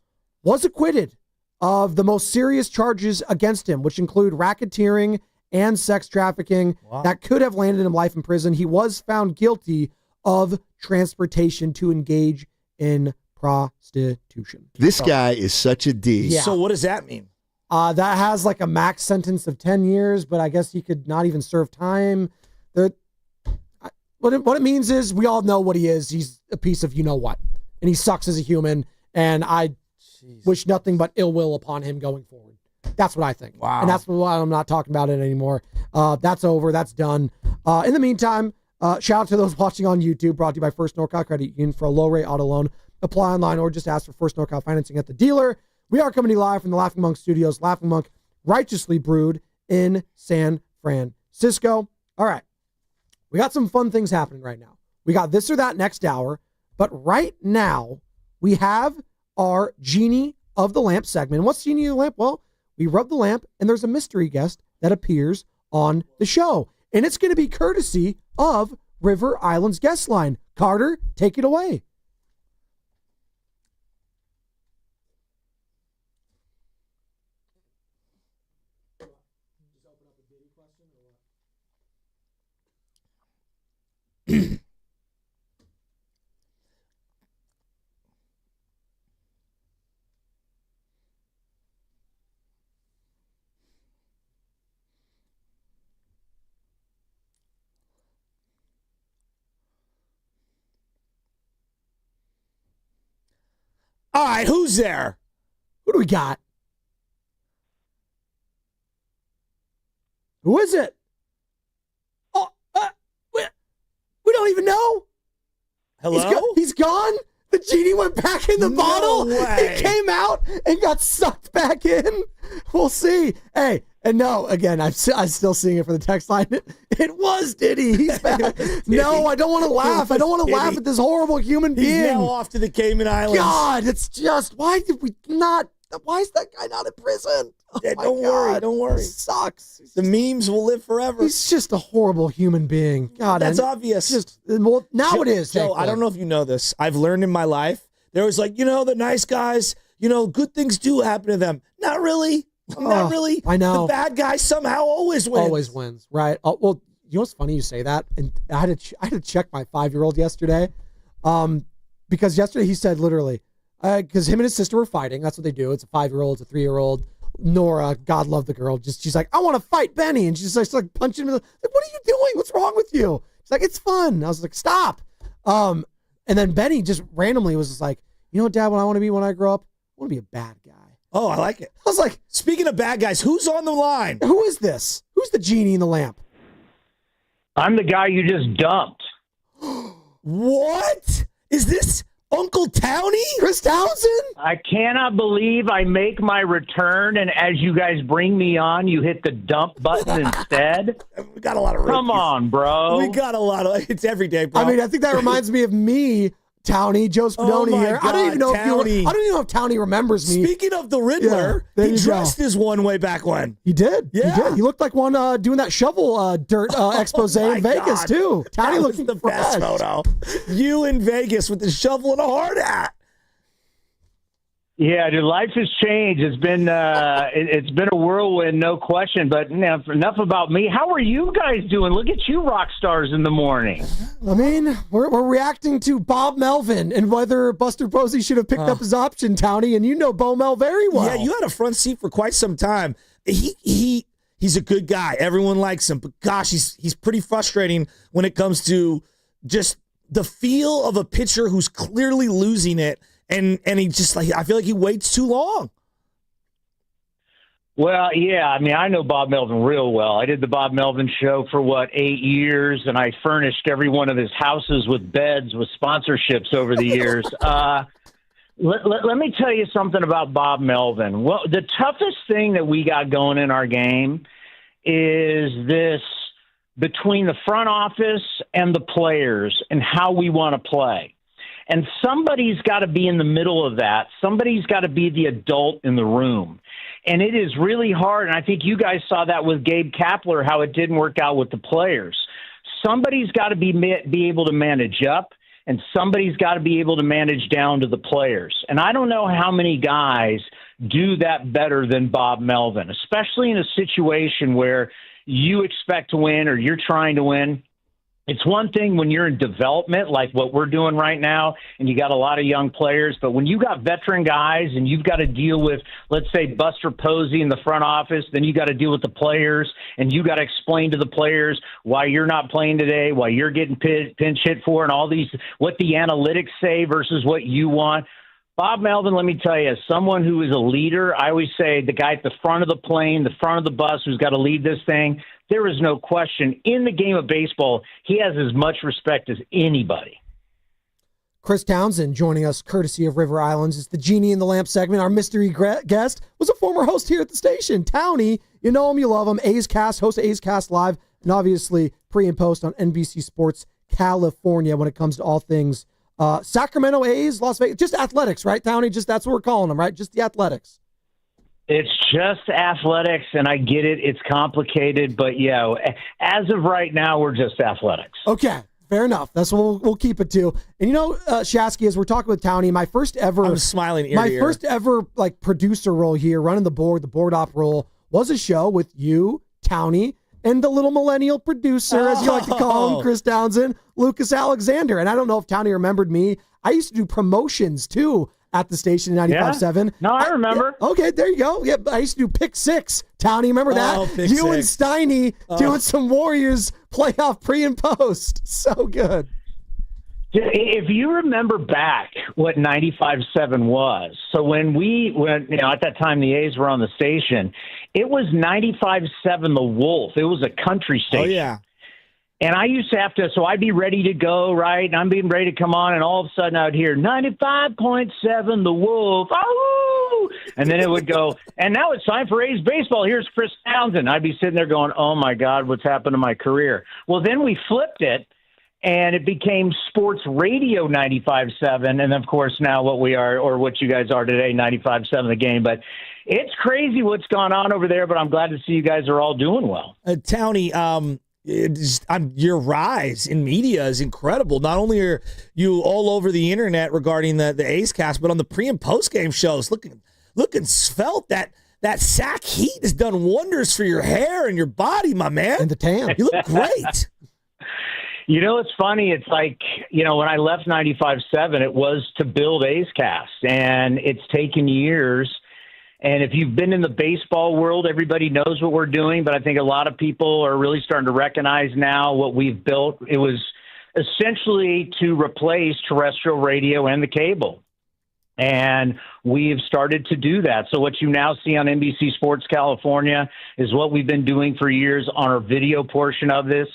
was acquitted of the most serious charges against him, which include racketeering and sex trafficking. Wow. That could have landed him life in prison. He was found guilty of transportation to engage in prostitution. This guy is such a D. Yeah. So what does that mean? That has like a max sentence of 10 years, but I guess he could not even serve time. What it means is we all know what he is. He's a piece of you-know-what, and he sucks as a human, and I wish nothing but ill will upon him going forward. That's what I think. Wow. And that's why I'm not talking about it anymore. That's over. That's done. In the meantime, shout out to those watching on YouTube, brought to you by First NorCal Credit Union. For a low-rate auto loan, apply online or just ask for First NorCal financing at the dealer. We are coming to you live from the Laughing Monk Studios. Laughing Monk, righteously brewed in San Francisco. All right. We got some fun things happening right now. We got this or that next hour. But right now, we have our Genie of the Lamp segment. What's Genie of the Lamp? Well, we rub the lamp, and there's a mystery guest that appears on the show. And it's going to be courtesy of River Island's guest line. Carter, take it away. All right, who's there? Who do we got? Who is it? Oh, we don't even know. Hello? He's gone? The genie went back in the bottle? Way. He came out and got sucked back in? We'll see. Hey, and no, again, I'm still seeing it for the text line. It was Diddy. He's back. No, I don't want to laugh. I don't want to laugh at this horrible human being. He's now off to the Cayman Islands. God, it's just, why is that guy not in prison? Oh yeah, don't worry. It sucks. The memes will live forever. He's just a horrible human being. God, that's obvious. Now it is. Joe, I don't know if you know this. I've learned in my life, there was like, the nice guys, good things do happen to them. Not really. Not really. I know. The bad guy somehow always wins. Always wins, right? Well, you know what's funny? You say that, and I had to check my 5-year-old yesterday, because yesterday he said literally, because him and his sister were fighting. That's what they do. It's a 5-year-old, it's a 3-year-old. Nora, God love the girl. She's like, I want to fight Benny, and she's like punching him. Like, what are you doing? What's wrong with you? She's like, it's fun. I was like, stop. And then Benny just randomly was just like, Dad, what I want to be when I grow up, I want to be a bad guy. Oh, I like it. I was like, speaking of bad guys, who's on the line? Who is this? Who's the genie in the lamp? I'm the guy you just dumped. What? Is this Uncle Townie? Chris Townsend? I cannot believe I make my return, and as you guys bring me on, you hit the dump button instead. We got a lot of rookies. Come on, bro. We got a lot of, it's every day, bro. I mean, I think that reminds me of me, Townie, Joe Spadoni here. God, I don't even know if Townie remembers me. Speaking of the Riddler, he dressed as one way back when. He did. Yeah. He did. He looked like one doing that shovel dirt expose in Vegas, too. Townie looking the best photo. You in Vegas with the shovel and a hard hat. Yeah, dude, life has changed. It's been a whirlwind, no question. But enough about me. How are you guys doing? Look at you rock stars in the morning. I mean, we're reacting to Bob Melvin and whether Buster Posey should have picked up his option, Townie, and you know Bo Mel very well. Yeah, you had a front seat for quite some time. He's a good guy. Everyone likes him. But gosh, he's pretty frustrating when it comes to just the feel of a pitcher who's clearly losing it. And he just I feel like he waits too long. Well, yeah, I mean, I know Bob Melvin real well. I did the Bob Melvin show for 8 years, and I furnished every one of his houses with beds with sponsorships over the years. Let me tell you something about Bob Melvin. Well, the toughest thing that we got going in our game is this between the front office and the players and how we want to play. And somebody's got to be in the middle of that. Somebody's got to be the adult in the room. And it is really hard. And I think you guys saw that with Gabe Kapler, how it didn't work out with the players. Somebody's got to be able to manage up, and somebody's got to be able to manage down to the players. And I don't know how many guys do that better than Bob Melvin, especially in a situation where you expect to win or you're trying to win. It's one thing when you're in development, like what we're doing right now, and you got a lot of young players, but when you got veteran guys and you've got to deal with, let's say, Buster Posey in the front office, then you got to deal with the players, and you got to explain to the players why you're not playing today, why you're getting pinch hit for, and all these, what the analytics say versus what you want. Bob Melvin, let me tell you, as someone who is a leader, I always say the guy at the front of the plane, the front of the bus who's got to lead this thing, there is no question. In the game of baseball, he has as much respect as anybody. Chris Townsend joining us courtesy of River Islands. It's the Genie in the Lamp segment. Our mystery guest was a former host here at the station. Townie, you know him, you love him. A's Cast, host of A's Cast Live, and obviously pre and post on NBC Sports California when it comes to all things Sacramento A's, Las Vegas, just athletics, right, Townie? Just that's what we're calling them, right? Just the athletics. It's just athletics, and I get it. It's complicated, but yeah, as of right now, we're just athletics. Okay, fair enough. That's what we'll keep it to. And you know, Shasky, as we're talking with Townie, my first ever, I'm smiling ear to ear. First ever like producer role here, running the board op role, was a show with you, Townie, and the little millennial producer, as you like to call him, Chris Townsend, Lucas Alexander. And I don't know if Townie remembered me. I used to do promotions too at the station in 95.7. Yeah. No, I remember. Okay, there you go. Yeah, I used to do Pick Six. Townie, remember that? You and Steiny doing some Warriors playoff pre and post. So good. If you remember back what 95.7 was, so when at that time the A's were on the station, it was 95.7 The Wolf. It was a country station. Oh, yeah. And I used to have to, so I'd be ready to go, right? And I'm being ready to come on, and all of a sudden I'd hear 95.7 The Wolf. Oh! And then it would go, and now it's time for A's baseball. Here's Chris Townsend. I'd be sitting there going, oh, my God, what's happened to my career? Well, then we flipped it, and it became Sports Radio 95.7, and, of course, now what we are, or what you guys are today, 95.7 The Game. But it's crazy what's gone on over there, but I'm glad to see you guys are all doing well. Townie, your rise in media is incredible. Not only are you all over the internet regarding the A's Cast, but on the pre and post game shows, looking svelte. That sack heat has done wonders for your hair and your body, my man. And the tan. You look great. You know, it's funny. It's like, you know, when I left 95.7, it was to build A's Cast, and it's taken years. And if you've been in the baseball world, everybody knows what we're doing, but I think a lot of people are really starting to recognize now what we've built. It was essentially to replace terrestrial radio and the cable. And we've started to do that. So what you now see on NBC Sports California is what we've been doing for years on our video portion of this.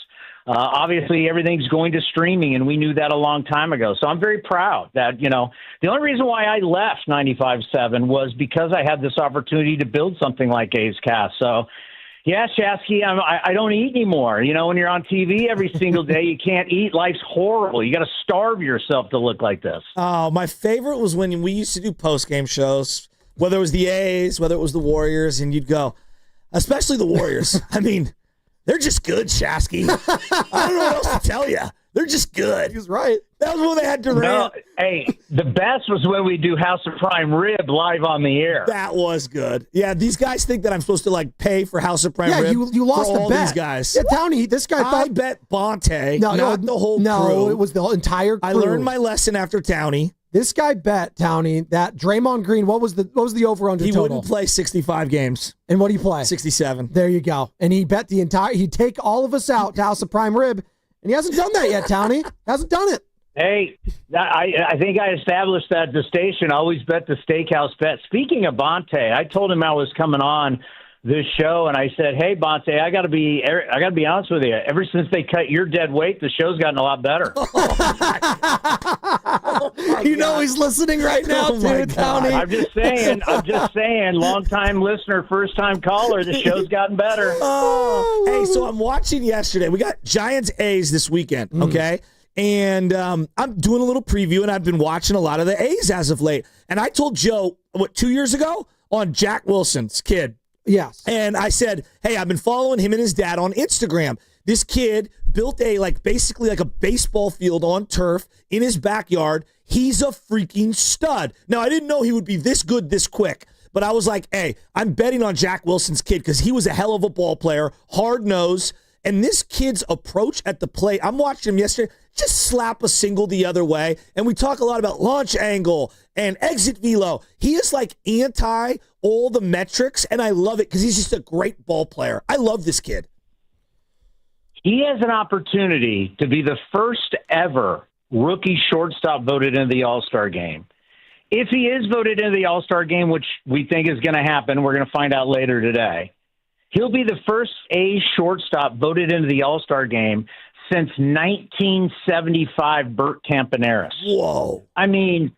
Obviously, everything's going to streaming, and we knew that a long time ago. So I'm very proud that, you know, the only reason why I left 95.7 was because I had this opportunity to build something like A's Cast. So, yeah, Shasky, I don't eat anymore. You know, when you're on TV every single day, you can't eat. Life's horrible. You got to starve yourself to look like this. Oh, my favorite was when we used to do post-game shows, whether it was the A's, whether it was the Warriors, and you'd go, especially the Warriors. I mean, they're just good, Shasky. I don't know what else to tell you. They're just good. He's right. That was when they had Durant. No, hey, the best was when we do House of Prime Rib live on the air. That was good. Yeah, these guys think that I'm supposed to like pay for House of Prime Rib. Yeah, you lost for the all bet. These guys. Yeah, Townie, this guy thought. I bet Bonte, not the whole crew. No, it was the entire crew. I learned my lesson after Townie. This guy bet, Townie, that Draymond Green, what was the over-under total? He wouldn't play 65 games. And what did he play? 67. There you go. And he bet he'd take all of us out to House of Prime Rib, and he hasn't done that yet, Townie. Hasn't done it. Hey, I think I established that at the station. I always bet the steakhouse bet. Speaking of Bonte, I told him I was coming on this show, and I said, "Hey, Bonte, I got to be honest with you. Ever since they cut your dead weight, the show's gotten a lot better." You know he's listening right now, too, Tony. I'm just saying, long-time listener, first-time caller, the show's gotten better. Hey, so I'm watching yesterday. We got Giants-A's this weekend, okay? And I'm doing a little preview, and I've been watching a lot of the A's as of late. And I told Joe, 2 years ago, on Jack Wilson's kid. Yes. And I said, hey, I've been following him and his dad on Instagram. This kid built basically a baseball field on turf in his backyard. He's a freaking stud. Now, I didn't know he would be this good this quick, but I was like, hey, I'm betting on Jack Wilson's kid because he was a hell of a ball player, hard nose. And this kid's approach at the plate, I'm watching him yesterday, just slap a single the other way. And we talk a lot about launch angle and exit velo. He is anti all the metrics, and I love it because he's just a great ball player. I love this kid. He has an opportunity to be the first ever rookie shortstop voted into the All-Star game. If he is voted into the All-Star game, which we think is going to happen, we're going to find out later today, he'll be the first A's shortstop voted into the All-Star game since 1975 Bert Campaneris. Whoa. I mean,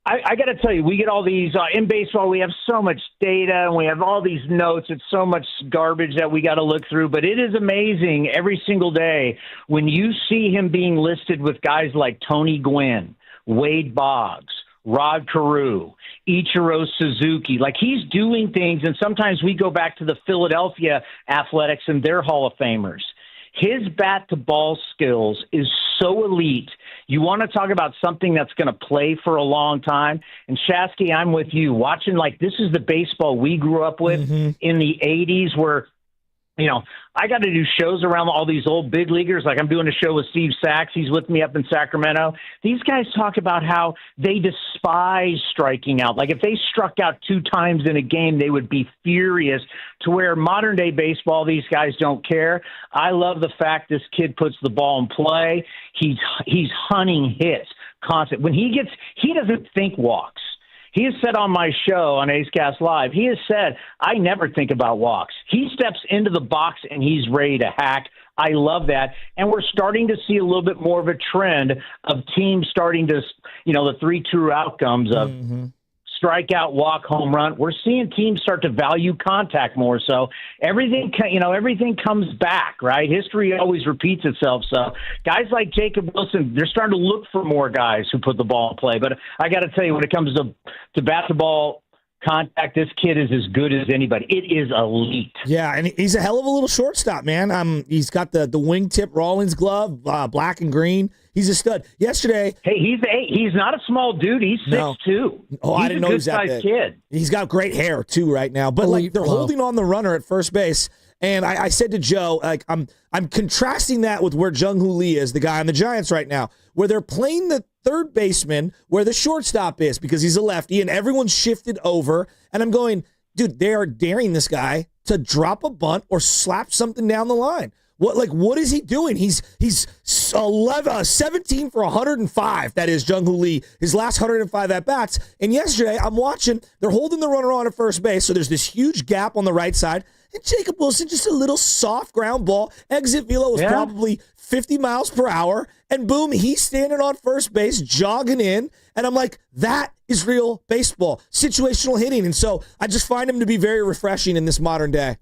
I got to tell you, we get all these in baseball. We have so much data and we have all these notes. It's so much garbage that we got to look through. But it is amazing every single day when you see him being listed with guys like Tony Gwynn, Wade Boggs, Rod Carew, Ichiro Suzuki. He's doing things, and sometimes we go back to the Philadelphia Athletics and their Hall of Famers. His bat-to-ball skills is so elite. You want to talk about something that's going to play for a long time. And, Shasky, I'm with you. Watching, this is the baseball we grew up with in the 80s where, I got to do shows around all these old big leaguers. I'm doing a show with Steve Sachs. He's with me up in Sacramento. These guys talk about how they despise striking out. If they struck out 2 times in a game, they would be furious, to where modern day baseball, these guys don't care. I love the fact this kid puts the ball in play. He's hunting hits constant. When he doesn't think walks. He has said on my show on A's Cast Live, he has said, I never think about walks. He steps into the box and he's ready to hack. I love that. And we're starting to see a little bit more of a trend of teams starting to, the 3 true outcomes of strikeout, walk, home run. We're seeing teams start to value contact more. So everything comes back, right? History always repeats itself. So guys like Jacob Wilson, they're starting to look for more guys who put the ball in play. But I got to tell you, when it comes to bat-to-ball contact, this kid is as good as anybody. It is elite. Yeah, and he's a hell of a little shortstop, man. He's got the wingtip Rawlings glove, black and green. He's a stud. Yesterday, hey, he's not a small dude. He's 6'2". Oh, I didn't know he was that big. Kid. He's got great hair too right now. But they're holding on the runner at first base. And I said to Joe, I'm contrasting that with where Jung-Hoo Lee is, the guy on the Giants right now, where they're playing the third baseman where the shortstop is because he's a lefty and everyone's shifted over. And I'm going, dude, they are daring this guy to drop a bunt or slap something down the line. What is he doing? He's 17 for 105. That is Jung-Hoo Lee, his last 105 at-bats. And yesterday, I'm watching, they're holding the runner on at first base, so there's this huge gap on the right side. And Jacob Wilson, just a little soft ground ball. Exit velo was probably 50 miles per hour. And boom, he's standing on first base, jogging in. And I'm like, that is real baseball, situational hitting. And so I just find him to be very refreshing in this modern day.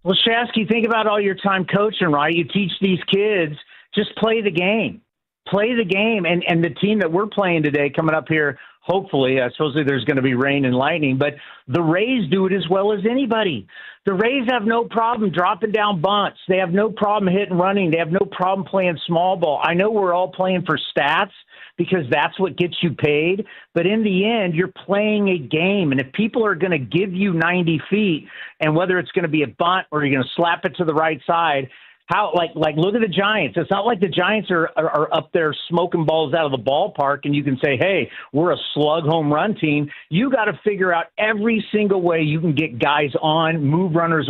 Well, Shasky, think about all your time coaching, right? You teach these kids, just play the game. Play the game. And the team that we're playing today coming up here, hopefully, supposedly there's going to be rain and lightning, but the Rays do it as well as anybody. The Rays have no problem dropping down bunts. They have no problem hitting running. They have no problem playing small ball. I know we're all playing for stats because that's what gets you paid. But in the end, you're playing a game. And if people are going to give you 90 feet, and whether it's going to be a bunt or you're going to slap it to the right side, look at the Giants. It's not like the Giants are up there smoking balls out of the ballpark and you can say, hey, we're a slug home run team. You got to figure out every single way you can get guys on, move runners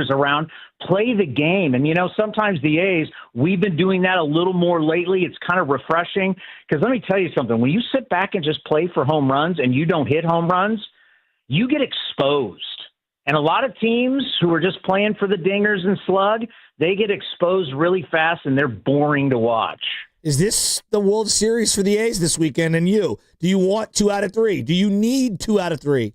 around, play the game. And, sometimes the A's, we've been doing that a little more lately. It's kind of refreshing because let me tell you something. When you sit back and just play for home runs and you don't hit home runs, you get exposed. And a lot of teams who are just playing for the dingers and slug, they get exposed really fast and they're boring to watch. Is this the World Series for the A's this weekend? And do you want 2 out of 3? Do you need 2 out of 3?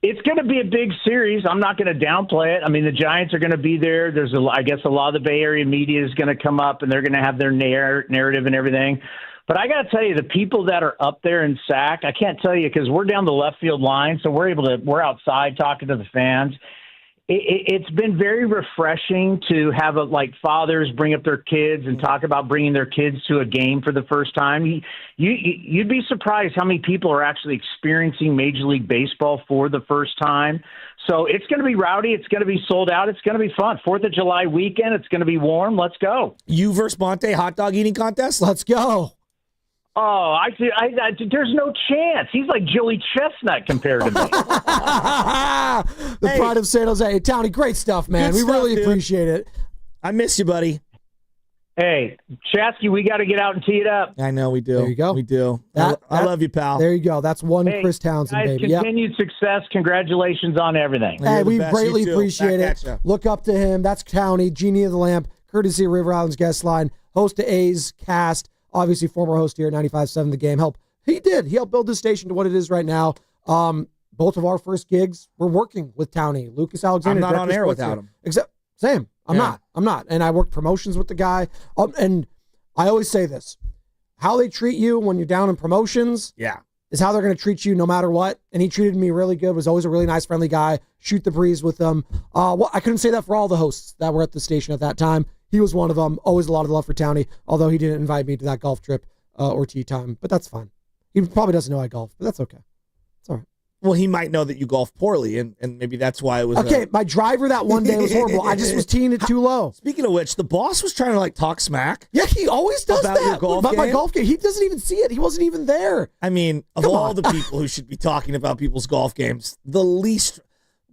It's going to be a big series. I'm not going to downplay it. I mean, the Giants are going to be there. I guess a lot of the Bay Area media is going to come up, and they're going to have their narrative and everything. But I got to tell you, the people that are up there in SAC, I can't tell you because we're down the left field line, so we're outside talking to the fans. It's been very refreshing to have fathers bring up their kids and talk about bringing their kids to a game for the first time. You'd be surprised how many people are actually experiencing Major League Baseball for the first time. So it's going to be rowdy. It's going to be sold out. It's going to be fun. 4th of July weekend. It's going to be warm. Let's go. You versus Monte hot dog eating contest? Let's go. Oh, there's no chance. He's like Joey Chestnut compared to me. The pride of San Jose. Hey, Townie, great stuff, man. We really appreciate it. I miss you, buddy. Hey, Chasky, we got to get out and tee it up. I know we do. There you go. We do. I love you, pal. There you go. That's one Chris Townsend, guys, baby. Continued success. Congratulations on everything. Hey, we greatly appreciate it. Look up to him. That's Townie, Genie of the Lamp, courtesy of River Islands Guest Line, host to A's Cast. Obviously, former host here at 95.7 The Game. He helped build this station to what it is right now. Both of our first gigs, we're working with Townie. Lucas Alexander. I'm not on air without him. Same. I'm not. And I worked promotions with the guy. And I always say this. How they treat you when you're down in promotions is how they're going to treat you no matter what. And he treated me really good. Was always a really nice, friendly guy. Shoot the breeze with them. I couldn't say that for all the hosts that were at the station at that time. He was one of them. Always a lot of love for Townie, although he didn't invite me to that golf trip or tee time. But that's fine. He probably doesn't know I golf, but that's okay. It's all right. Well, he might know that you golf poorly, and maybe that's why it was. Okay, my driver that one day was horrible. I just was teeing it too low. Speaking of which, the boss was trying to talk smack. Yeah, he always does about that. Your golf about game. my golf game. He doesn't even see it. He wasn't even there. I mean, of all the people who should be talking about people's golf games, the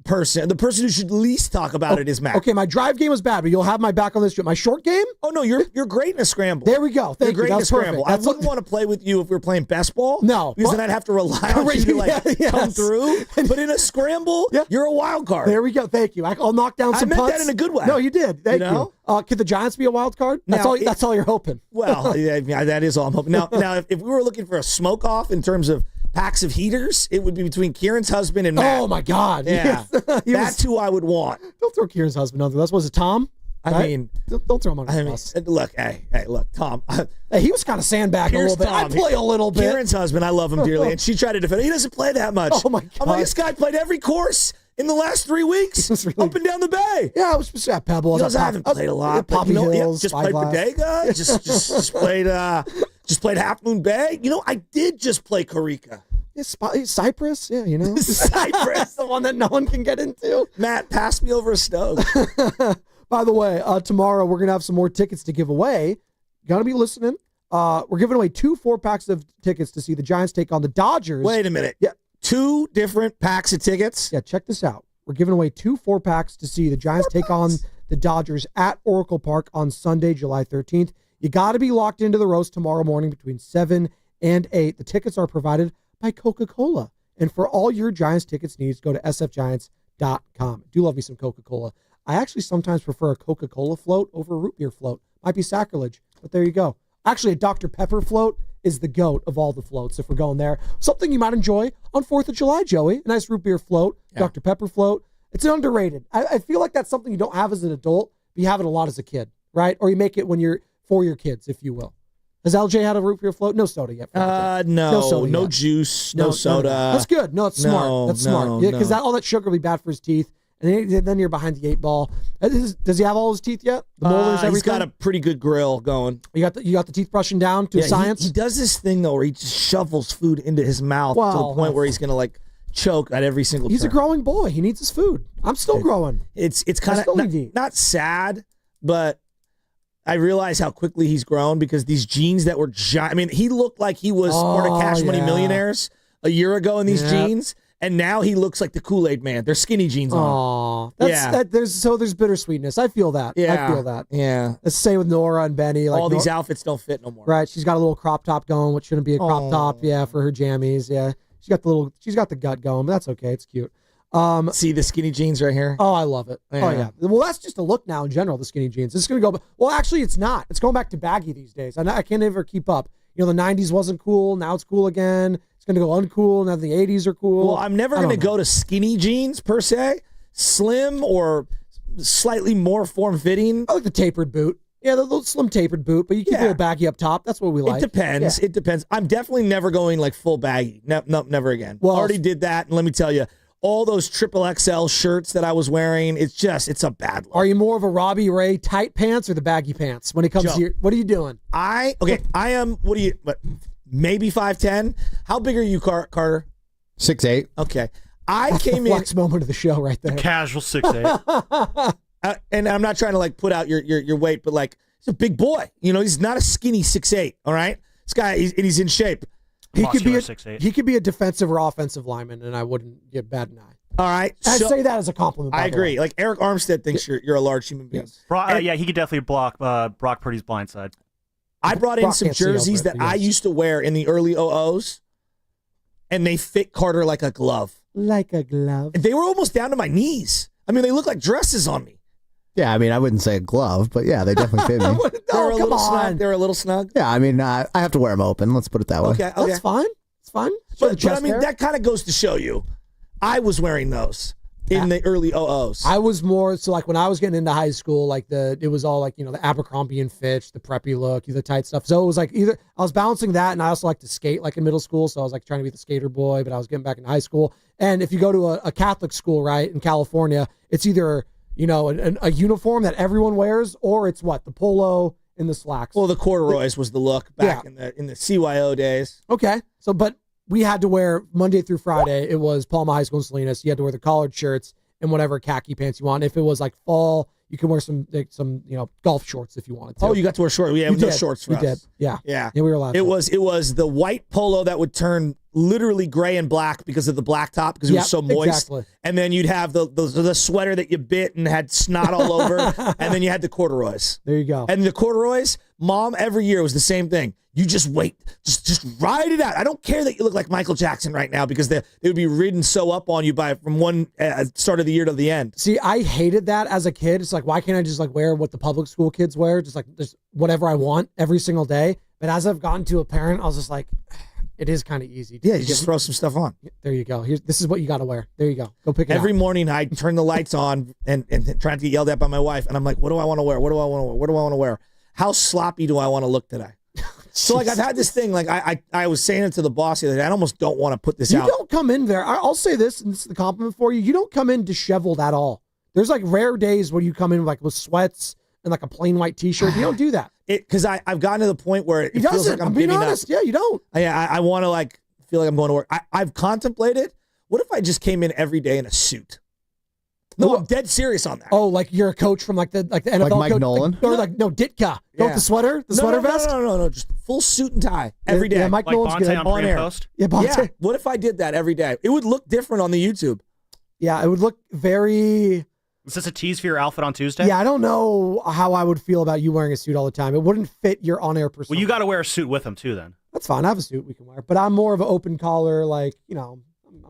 person who should least talk about it is Matt. Okay, my drive game was bad, but you'll have my back on this trip. My short game? Oh, no, you're great in a scramble. There we go. Thank you. Great in a scramble. Perfect. I wouldn't want to play with you if we were playing best ball. No. Because then I'd have to rely on you to come through. But in a scramble, you're a wild card. There we go. Thank you. I'll knock down some I meant putts. that in a good way. No, you did. Thank you. Could the Giants be a wild card? That's all you're hoping. Well, yeah, that is all I'm hoping. Now, if we were looking for a smoke-off in terms of packs of heaters, it would be between Kieran's husband and Matt. Oh, my God. Yeah. That's who I would want. Don't throw Kieran's husband under this. Was it Tom? I mean, don't throw him under the bus. Look, look, Tom. He was kind of sandbagging a little bit. I play a little bit. Kieran's husband, I love him dearly, and she tried to defend him. He doesn't play that much. Oh, my God. I'm like, this guy played every course in the last 3 weeks, up and down the bay. Yeah, I was just at Pebble. I haven't played a lot. Poppy Hills. Just played Bodega. Just played Half Moon Bay. I did just play Corica. Cypress, yeah, Cypress, the one that no one can get into. Matt, pass me over a stove. By the way, tomorrow we're gonna have some more tickets to give away. Gotta be listening. We're giving away 2 4-packs of tickets to see the Giants take on the Dodgers. Wait a minute. Yeah, 2 different packs of tickets. Yeah, check this out. We're giving away 2 4-packs to see the Giants take on the Dodgers at Oracle Park on Sunday, July 13th. You got to be locked into the roast tomorrow morning between 7 and 8. The tickets are provided by Coca-Cola. And for all your Giants tickets needs, go to sfgiants.com. I do love me some Coca-Cola. I actually sometimes prefer a Coca-Cola float over a root beer float. Might be sacrilege, but there you go. Actually, a Dr. Pepper float is the GOAT of all the floats, if we're going there. Something you might enjoy on 4th of July, Joey. A nice root beer float, Dr. Pepper float. It's underrated. I feel like that's something you don't have as an adult, but you have it a lot as a kid, right? Or you make it when you're for your kids, if you will. Has LJ had a root beer float? No soda yet. No juice, no soda. No. That's good. No, it's smart. That's smart. Yeah, because all that sugar will be bad for his teeth. And then you're behind the 8 ball. Does he have all his teeth yet? The molars, everything? He's got a pretty good grill going. You got the teeth brushing down to science? He does this thing, though, where he just shovels food into his mouth to the point where he's going to, choke at every single He's turn. a growing boy. He needs his food. I'm still growing. It's kind of not sad, but I realize how quickly he's grown because these jeans that were giant. I mean, he looked like he was part of Cash Money Millionaires a year ago in these jeans, and now he looks like the Kool-Aid Man. They're skinny jeans on. There's bittersweetness. I feel that. Yeah. I feel that. Yeah. It's the same with Nora and Benny. All these outfits don't fit no more. Right. She's got a little crop top going, which shouldn't be a crop top. Yeah, for her jammies. Yeah. She's got the gut going, but that's okay. It's cute. See the skinny jeans right here? Oh, I love it. Yeah. Oh, yeah. Well, that's just a look now in general, the skinny jeans. It's going to go, well, actually, it's not. It's going back to baggy these days. I can't ever keep up. The 90s wasn't cool. Now it's cool again. It's going to go uncool. Now the 80s are cool. Well, I'm never going to go to skinny jeans per se. Slim or slightly more form-fitting. I like the tapered boot. Yeah, the little slim tapered boot, but you keep a little baggy up top. That's what we like. It depends. Yeah. It depends. I'm definitely never going like full baggy. No, never again. Well, already did that, and let me tell you, all those triple XL shirts that I was wearing, it's a bad look. Are you more of a Robbie Ray tight pants or the baggy pants when it comes to what are you doing? I am, maybe 5'10"? How big are you, Carter? 6'8". Okay. That's the flex moment of the show right there. Casual 6'8". And I'm not trying to put out your weight, but he's a big boy. He's not a skinny 6'8", all right? This guy, he's in shape. He could be a defensive or offensive lineman, and I wouldn't get bad an eye. All right. I'd say that as a compliment. I agree. Like Eric Armstead thinks you're a large human being. Yes. He could definitely block Brock Purdy's blind side. I brought in some jerseys that I used to wear in the early 00s, and they fit Carter like a glove. Like a glove. They were almost down to my knees. I mean, they look like dresses on me. Yeah, I mean, I wouldn't say a glove, but yeah, they definitely fit me. They're a little snug. They're a little snug. Yeah, I mean, I have to wear them open. Let's put it that way. Okay. That's fine. It's fine. But I mean, that kind of goes to show you, I was wearing those in the early 00s. I was more so when I was getting into high school, it was all the Abercrombie and Fitch, the preppy look, the tight stuff. So it was either I was balancing that, and I also liked to skate in middle school. So I was trying to be the skater boy, but I was getting back in high school. And if you go to a Catholic school, right, in California, it's either a uniform that everyone wears, or it's the polo and the slacks. Well, the corduroys was the look back in the CYO days. Okay, so but we had to wear Monday through Friday. It was Palma High School in Salinas. You had to wear the collared shirts and whatever khaki pants you want. If it was fall, you can wear some golf shorts if you wanted to. Oh, you got to wear shorts. We had no shorts for us. We did. Yeah. Yeah. We were allowed. It was the white polo that would turn literally gray and black because of the black top because it was so moist. Exactly. And then you'd have the sweater that you bit and had snot all over, and then you had the corduroys. There you go. And the corduroys, Mom, every year was the same thing. You just wait. Just ride it out. I don't care that you look like Michael Jackson right now because they would be ridden so up on you from one start of the year to the end. See, I hated that as a kid. It's why can't I just wear what the public school kids wear? Just whatever I want every single day. But as I've gotten to a parent, I was just it is kind of easy. Yeah, you just throw some stuff on. There you go. This is what you got to wear. There you go. Go pick it Every out. morning I turn the lights on and trying to get yelled at by my wife. And I'm like, what do I want to wear? What do I want to wear? What do I want to wear? How sloppy do I want to look today? So I've had this thing, I was saying it to the boss the other day, I almost don't want to put this out. You don't come in there. I'll say this, and this is the compliment for you. You don't come in disheveled at all. There's rare days where you come in with sweats and a plain white t-shirt. You don't do that. Because I've gotten to the point where it feels like I'm being giving honest. up. Yeah, you don't. I want to feel like I'm going to work. I've contemplated, what if I just came in every day in a suit? No, I'm dead serious on that. Oh, you're a coach from the NFL Mike coach? Nolan? Or no, Ditka. Go with the sweater? The sweater vest? No, just full suit and tie every day. Yeah, Mike Nolan's good. On pre and post? Yeah, Bonte. Yeah, what if I did that every day? It would look different on the YouTube. Yeah, it would look very... Is this a tease for your outfit on Tuesday? Yeah, I don't know how I would feel about you wearing a suit all the time. It wouldn't fit your on-air persona. Well, you got to wear a suit with him too then. That's fine. I have a suit we can wear. But I'm more of an open collar, I'm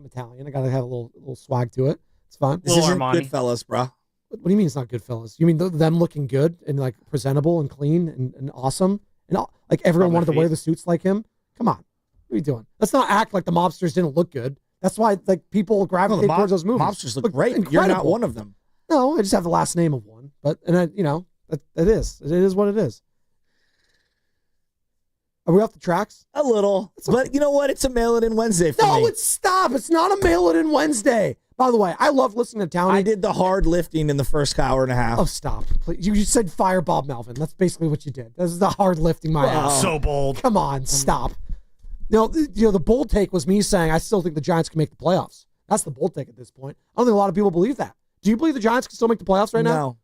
Italian. I got to have a little swag to it. It's fine. This isn't Goodfellas, bro. What do you mean it's not Goodfellas? You mean them looking good and presentable and clean and awesome? And everyone wanted to wear the suits like him? Come on. What are you doing? Let's not act like the mobsters didn't look good. That's why people gravitate towards those movies. Mobsters look great. Incredible. You're not one of them. No, I just have the last name of one. But it is what it is. Are we off the tracks? A little. But you know what? It's a mail-it-in Wednesday for me. No, stop. It's not a mail-it-in Wednesday. By the way, I love listening to Townie. I did the hard lifting in the first hour and a half. Oh, stop. Please. You said fire Bob Melvin. That's basically what you did. This is the hard lifting my ass. So bold. Come on, stop. The bold take was me saying I still think the Giants can make the playoffs. That's the bold take at this point. I don't think a lot of people believe that. Do you believe the Giants can still make the playoffs right now?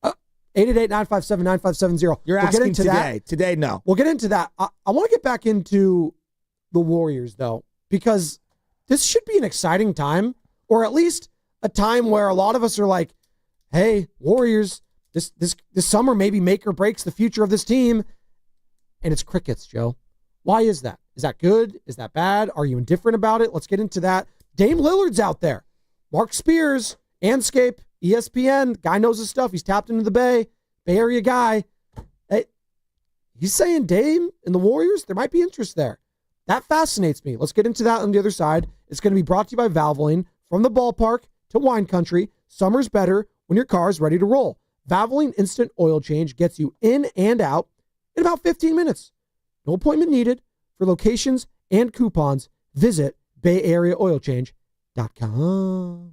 No. 888-957-9570. You're asking today. Today, no. We'll get into that. I want to get back into the Warriors, though, because this should be an exciting time, or at least a time where a lot of us are like, hey, Warriors, this summer maybe make or breaks the future of this team. And it's crickets, Joe. Why is that? Is that good? Is that bad? Are you indifferent about it? Let's get into that. Dame Lillard's out there. Mark Spears, Anscape, ESPN, guy knows his stuff. He's tapped into the Bay Area guy. Hey, he's saying Dame and the Warriors, there might be interest there. That fascinates me. Let's get into that on the other side. It's going to be brought to you by Valvoline. From the ballpark to wine country, summer's better when your car is ready to roll. Valvoline Instant Oil Change gets you in and out in about 15 minutes. No appointment needed. For locations and coupons, visit BayAreaOilChange.com.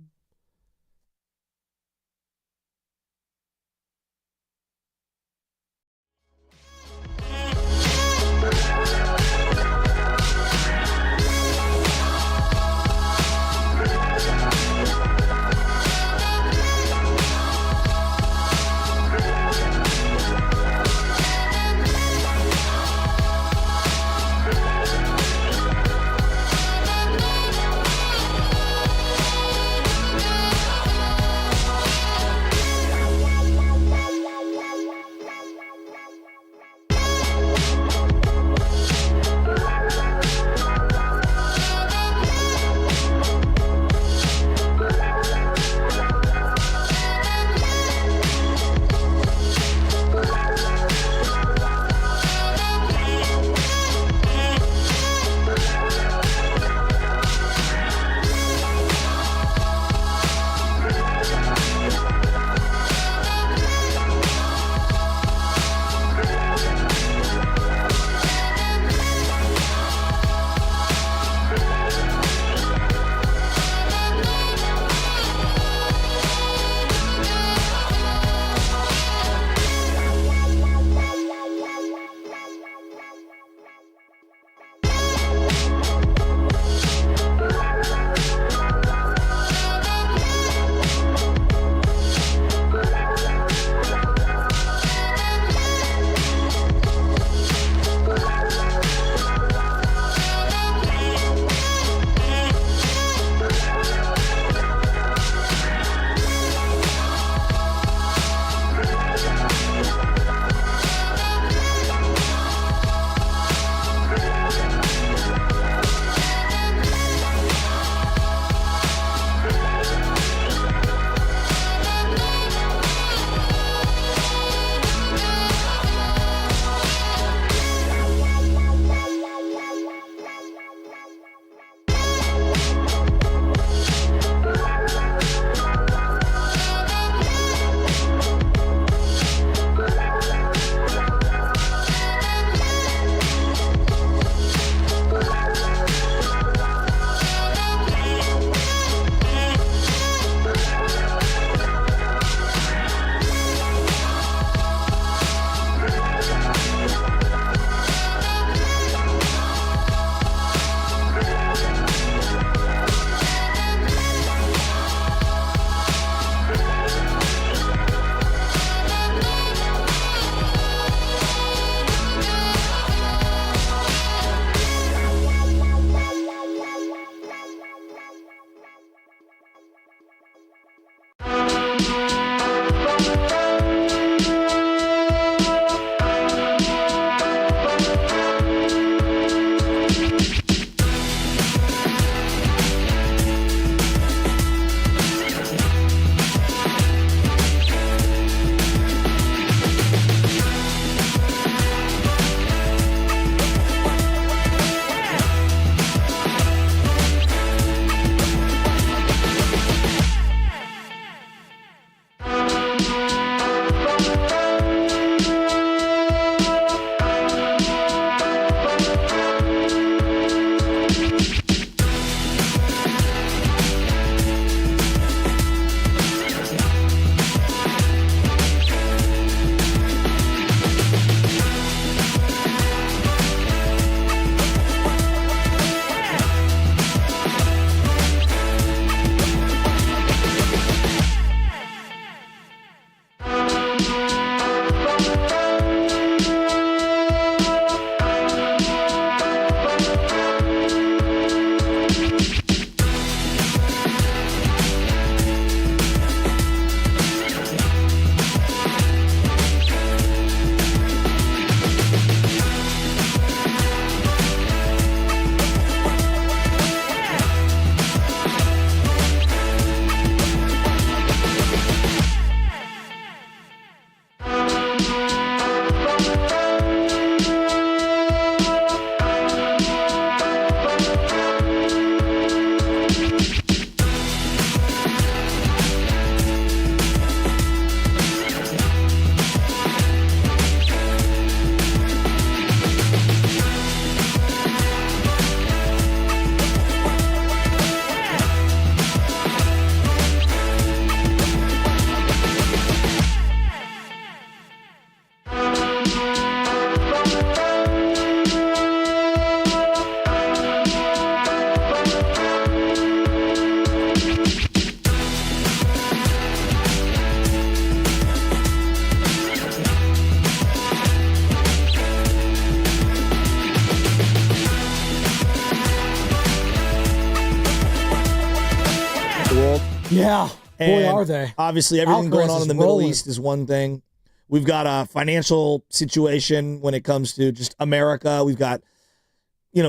Yeah. And boy, are they. Obviously, everything Alcaraz going on in the is Middle rolling. East is one thing. We've got a financial situation when it comes to just America. We've got,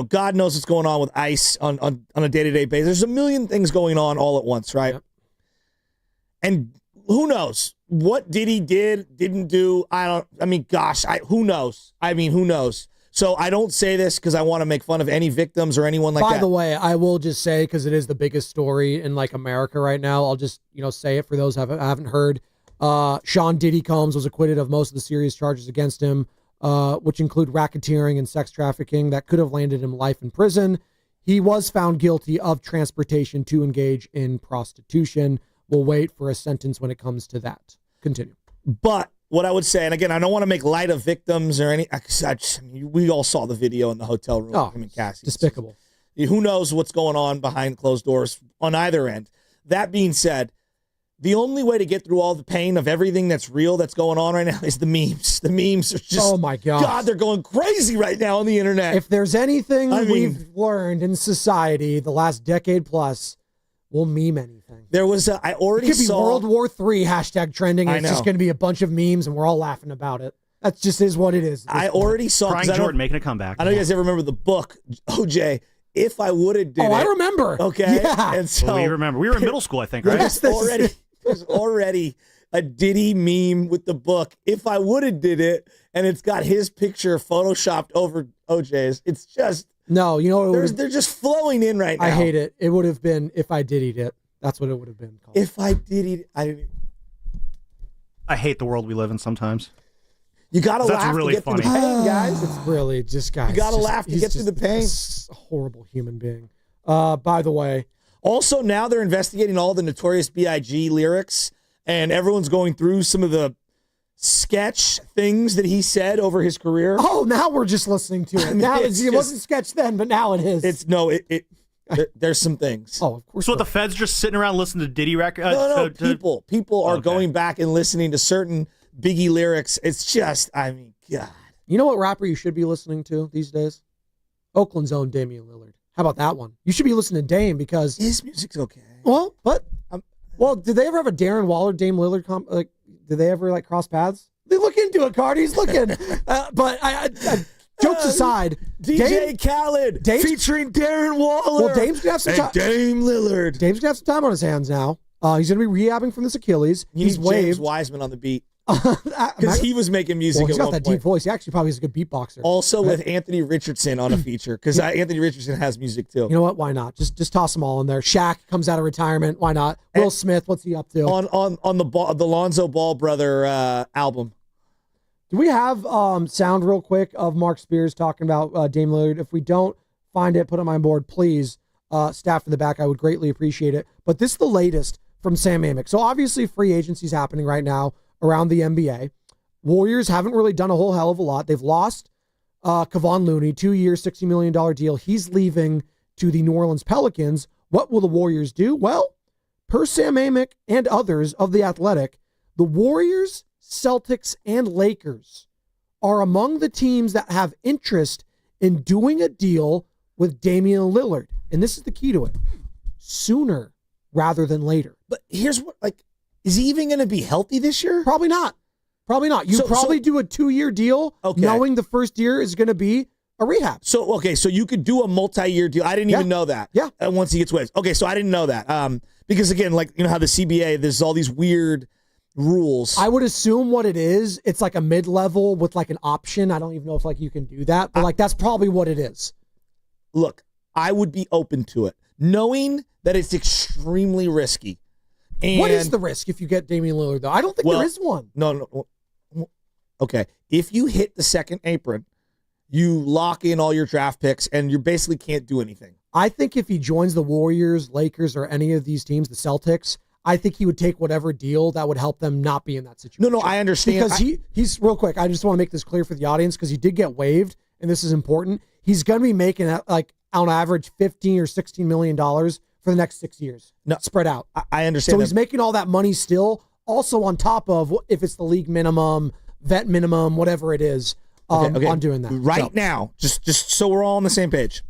God knows what's going on with ICE on a day-to-day basis. There's a million things going on all at once, right? Yep. And who knows what didn't do? Who knows? Who knows? So I don't say this because I want to make fun of any victims or anyone like that. By the way, I will just say, because it is the biggest story in like America right now, I'll just say it for those who haven't heard. Sean Diddy Combs was acquitted of most of the serious charges against him, which include racketeering and sex trafficking that could have landed him life in prison. He was found guilty of transportation to engage in prostitution. We'll wait for a sentence when it comes to that. Continue. But what I would say, and again, I don't want to make light of victims or any. We all saw the video in the hotel room. Oh, Cassie. Despicable. Who knows what's going on behind closed doors on either end? That being said, the only way to get through all the pain of everything that's real that's going on right now is the memes. The memes are just, oh my God, they're going crazy right now on the internet. If there's anything we've learned in society the last decade plus, we'll meme anything. There was I already it could be saw World War III hashtag trending. And it's just going to be a bunch of memes, and we're all laughing about it. That just is what it is. I already saw Crying Jordan making a comeback. I know you guys ever remember the book OJ. If I would have did it. I remember. Okay, yeah. And so we remember. We were in middle school, I think, right? There's already a Diddy meme with the book. If I would have did it, and it's got his picture photoshopped over OJ's. It's just no. You know what? They're just flowing in right now. I hate it. It would have been if I did eat it. That's what it would have been called. If I did eat it, I hate the world we live in sometimes. You gotta laugh really to get through the pain, guys. It's really just guys. You gotta laugh to get through the pain. A horrible human being. By the way, also now they're investigating all the Notorious B.I.G. lyrics, and everyone's going through some of the sketch things that he said over his career. Oh, now we're just listening to it. Now it wasn't sketch then, but now it is. There's some things. Oh, of course. So the feds just sitting around listening to Diddy records? No. People are going back and listening to certain Biggie lyrics. It's just, God. You know what rapper you should be listening to these days? Oakland's own Damian Lillard. How about that one? You should be listening to Dame because his music's okay. Well, but did they ever have a Darren Waller Dame Lillard did they ever cross paths? They look into it, Cardi's looking. But jokes aside, DJ Khaled featuring Darren Waller. Well, Dame's gonna have some time. Dame Lillard. Dame's gonna have some time on his hands now. He's gonna be rehabbing from this Achilles. He's waived. James Wiseman on the beat because he was making music. Well, he's at got one that point. deep voice. He actually probably is a good beatboxer. Also with Anthony Richardson on a feature because Anthony Richardson has music too. You know what? Why not? Just toss them all in there. Shaq comes out of retirement. Why not? Will Smith, what's he up to? On the Lonzo Ball brother album. Do we have sound real quick of Mark Spears talking about Dame Lillard? If we don't find it, put it on my board, please. Staff in the back, I would greatly appreciate it. But this is the latest from Sam Amick. So obviously free agency is happening right now around the NBA. Warriors haven't really done a whole hell of a lot. They've lost Kevon Looney, 2-year, $60 million deal. He's leaving to the New Orleans Pelicans. What will the Warriors do? Well, per Sam Amick and others of The Athletic, the Warriors, Celtics, and Lakers are among the teams that have interest in doing a deal with Damian Lillard. And this is the key to it. Sooner rather than later. But here's what, is he even going to be healthy this year? Probably not. Probably not. You do a 2-year deal knowing the first year is going to be a rehab. So you could do a multi-year deal. I didn't even know that. Yeah. Once he gets waived. Okay, so I didn't know that. Because again, how the CBA, there's all these weird rules. I would assume what it is, it's like a mid-level with an option. I don't even know if you can do that, but that's probably what it is. Look, I would be open to it, knowing that it's extremely risky. And what is the risk if you get Damian Lillard, though? I don't think there is one. No. Okay. If you hit the second apron, you lock in all your draft picks, and you basically can't do anything. I think if he joins the Warriors, Lakers, or any of these teams, the Celtics, I think he would take whatever deal that would help them not be in that situation. No, I understand. Because he's real quick, I just want to make this clear for the audience because he did get waived, and this is important. He's going to be making on average $15 or $16 million for the next 6 years. No, spread out. I understand. So he's making all that money still, also on top of if it's the league minimum, vet minimum, whatever it is, on doing that. Right now, just so we're all on the same page,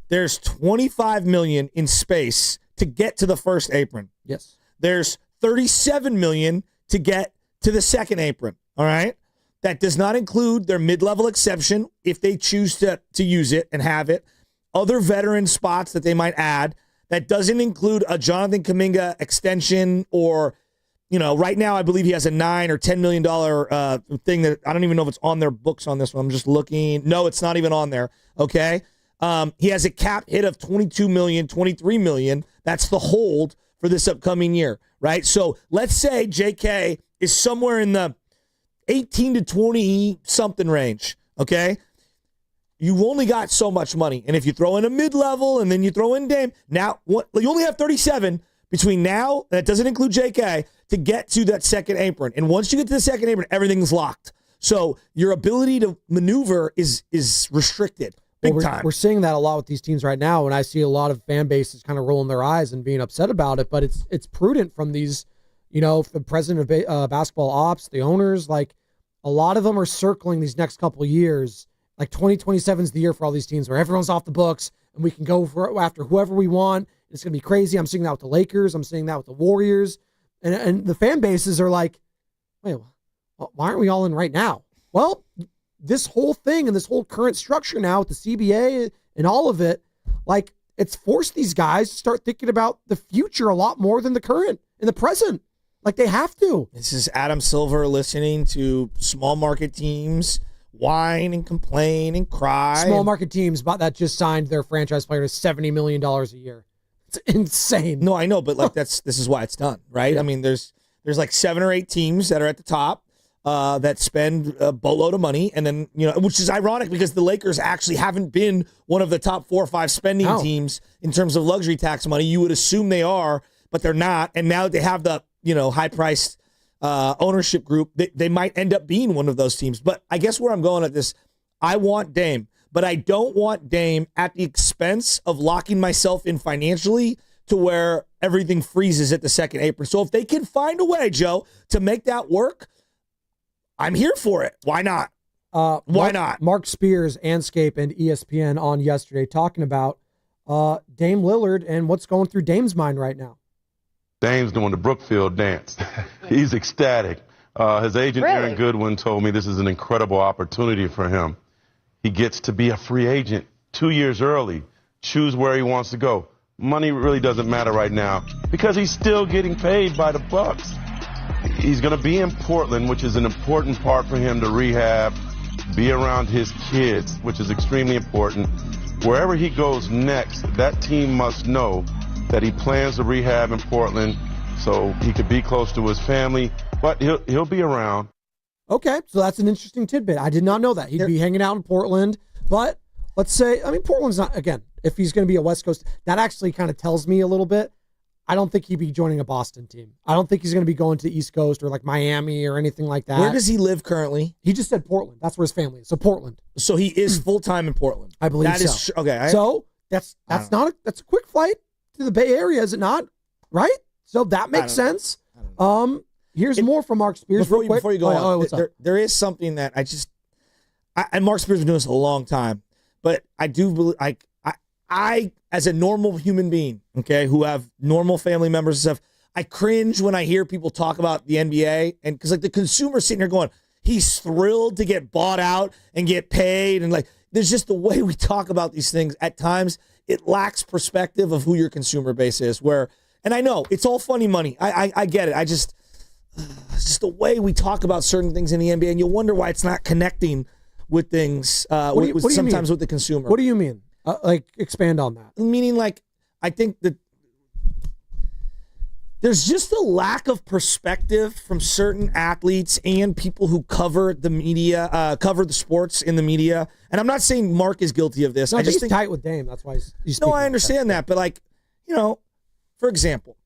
there's $25 million in space to get to the first apron. Yes. There's $37 million to get to the second apron. All right. That does not include their mid-level exception if they choose to use it and have it. Other veteran spots that they might add. That doesn't include a Jonathan Kaminga extension or, right now I believe he has a $9 or $10 million thing that I don't even know if it's on their books on this one. I'm just looking. No, it's not even on there. Okay. He has a cap hit of $22 million, $23 million. That's the hold for this upcoming year, right? So let's say JK is somewhere in the 18 to 20 something range. Okay. You've only got so much money. And if you throw in a mid-level and then you throw in Dame, now you only have 37 between now, that doesn't include JK, to get to that second apron. And once you get to the second apron, everything's locked. So your ability to maneuver is restricted big time. We're seeing that a lot with these teams right now, and I see a lot of fan bases kind of rolling their eyes and being upset about it, but it's prudent from these, the president of basketball ops, the owners, like a lot of them are circling these next couple of years. Like 2027 is the year for all these teams where everyone's off the books and we can go after whoever we want. It's going to be crazy. I'm seeing that with the Lakers. I'm seeing that with the Warriors. And the fan bases are like, wait, why aren't we all in right now? Well, this whole thing and this whole current structure now with the CBA and all of it, like it's forced these guys to start thinking about the future a lot more than the current and the present. Like they have to. This is Adam Silver listening to small market teams whine and complain and cry. Small market teams that just signed their franchise player to $70 million a year. It's insane. No, I know, but like this is why it's done, right? Yeah. I mean, there's like 7 or 8 teams that are at the top that spend a boatload of money, and then which is ironic because the Lakers actually haven't been one of the top 4 or 5 spending teams in terms of luxury tax money. You would assume they are, but they're not. And now that they have the high priced ownership group, they might end up being one of those teams. But I guess where I'm going at this, I want Dame, but I don't want Dame at the expense of locking myself in financially to where everything freezes at the second apron. So if they can find a way, Joe, to make that work, I'm here for it. Why not? Why not? Mark Spears, Anscape, and ESPN on yesterday talking about Dame Lillard and what's going through Dame's mind right now. Dame's doing the Brookfield dance. He's ecstatic. His agent, really? Aaron Goodwin, told me this is an incredible opportunity for him. He gets to be a free agent 2 years early, choose where he wants to go. Money really doesn't matter right now because he's still getting paid by the Bucks. He's going to be in Portland, which is an important part for him to rehab, be around his kids, which is extremely important. Wherever he goes next, that team must know that he plans to rehab in Portland so he could be close to his family, but he'll be around. Okay, so that's an interesting tidbit. I did not know that. He'd be hanging out in Portland, but let's say, Portland's not, again, if he's going to be a West Coast, that actually kind of tells me a little bit. I don't think he'd be joining a Boston team. I don't think he's going to be going to the East Coast or like Miami or anything like that. Where does he live currently? He just said Portland. That's where his family is. So Portland. So he is full-time in Portland. I believe that so. Okay. So that's a quick flight to the Bay Area, is it not? Right? So that makes sense. Here's more from Mark Spears. Before you go on, there is something that and Mark Spears has been doing this a long time, but I do believe, I as a normal human being, okay, who have normal family members and stuff, I cringe when I hear people talk about the NBA, and because like the consumer sitting here going, he's thrilled to get bought out and get paid, and like there's just the way we talk about these things at times. It lacks perspective of who your consumer base is. And I know it's all funny money. I get it. It's just the way we talk about certain things in the NBA, and you'll wonder why it's not connecting with things. Sometimes with the consumer. What do you mean? Expand on that. Meaning, I think that there's just a lack of perspective from certain athletes and people who cover the media, cover the sports in the media. And I'm not saying Mark is guilty of this. No, I just think he's tight with Dame. That's why he's No, I understand that. But for example,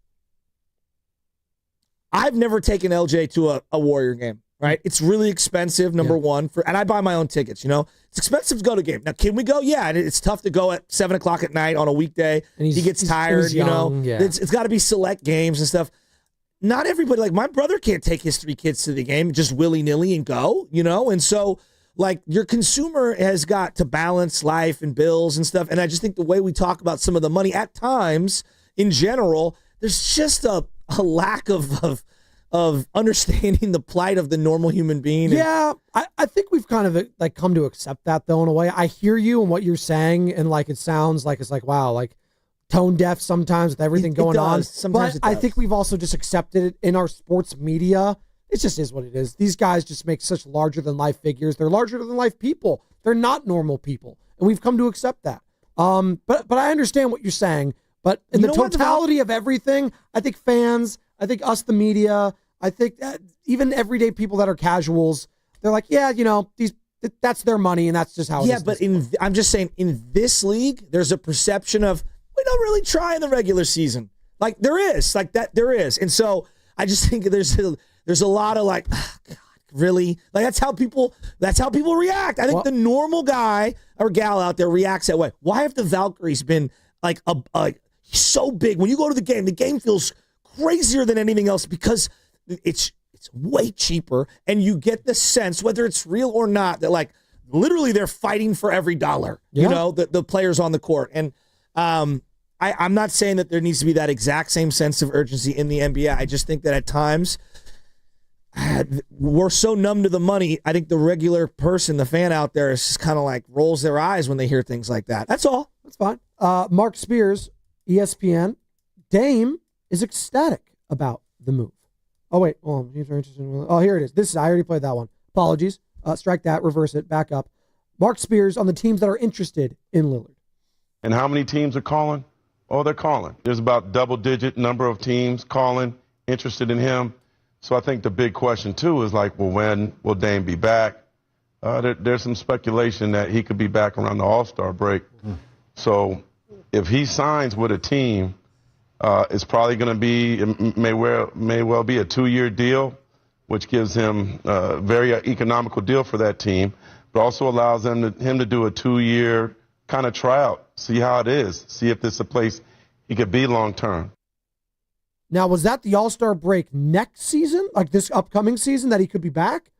I've never taken LJ to a Warrior game, right? It's really expensive, number one, and I buy my own tickets, It's expensive to go to a game. Now, can we go? Yeah, and it's tough to go at 7 o'clock at night on a weekday. And he gets tired, young, It's got to be select games and stuff. Not everybody, my brother can't take his 3 kids to the game just willy-nilly and go, And so, your consumer has got to balance life and bills and stuff. And I just think the way we talk about some of the money at times in general, there's just a lack of understanding the plight of the normal human being. Yeah, I think we've kind of like come to accept that though in a way. I hear you and what you're saying, and like it sounds like it's like wow, like tone deaf sometimes with everything going on. Sometimes but I think we've also just accepted it in our sports media. It just is what it is. These guys just make such larger than life figures. They're larger than life people. They're not normal people, and we've come to accept that. But I understand what you're saying. But in the totality of everything, I think fans, I think us, the media, I think that even everyday people that are casuals, they're like, yeah, that's their money, and that's just how it is. Yeah, but I'm just saying, in this league, there's a perception of we don't really try in the regular season. Like there is, and so I just think there's a lot of like, oh, God, really? Like that's how people react. I think the normal guy or gal out there reacts that way. Why have the Valkyries been like so big? When you go to the game feels crazier than anything else because it's way cheaper, and you get the sense, whether it's real or not, that like literally they're fighting for every dollar. Yeah. The players on the court, and I'm not saying that there needs to be that exact same sense of urgency in the NBA. I just think that at times we're so numb to the money. I think the regular person, the fan out there, is just kind of like rolls their eyes when they hear things like that. That's all. That's fine. Mark Spears, ESPN. Dame is ecstatic about the move. Oh, wait. Oh, he's very interested in, here it is. I already played that one. Apologies. Strike that. Reverse it. Back up. Mark Spears on the teams that are interested in Lillard. And how many teams are calling? Oh, they're calling. There's about double-digit number of teams calling, interested in him. So I think the big question, too, is like, well, when will Dame be back? There's some speculation that he could be back around the All-Star break. So if he signs with a team, it's probably going to be, it may well be a 2-year deal, which gives him a very economical deal for that team, but also allows him to do a 2-year kind of tryout, see how it is, see if this is a place he could be long term. Now, was that the All-Star break next season, like this upcoming season, that he could be back?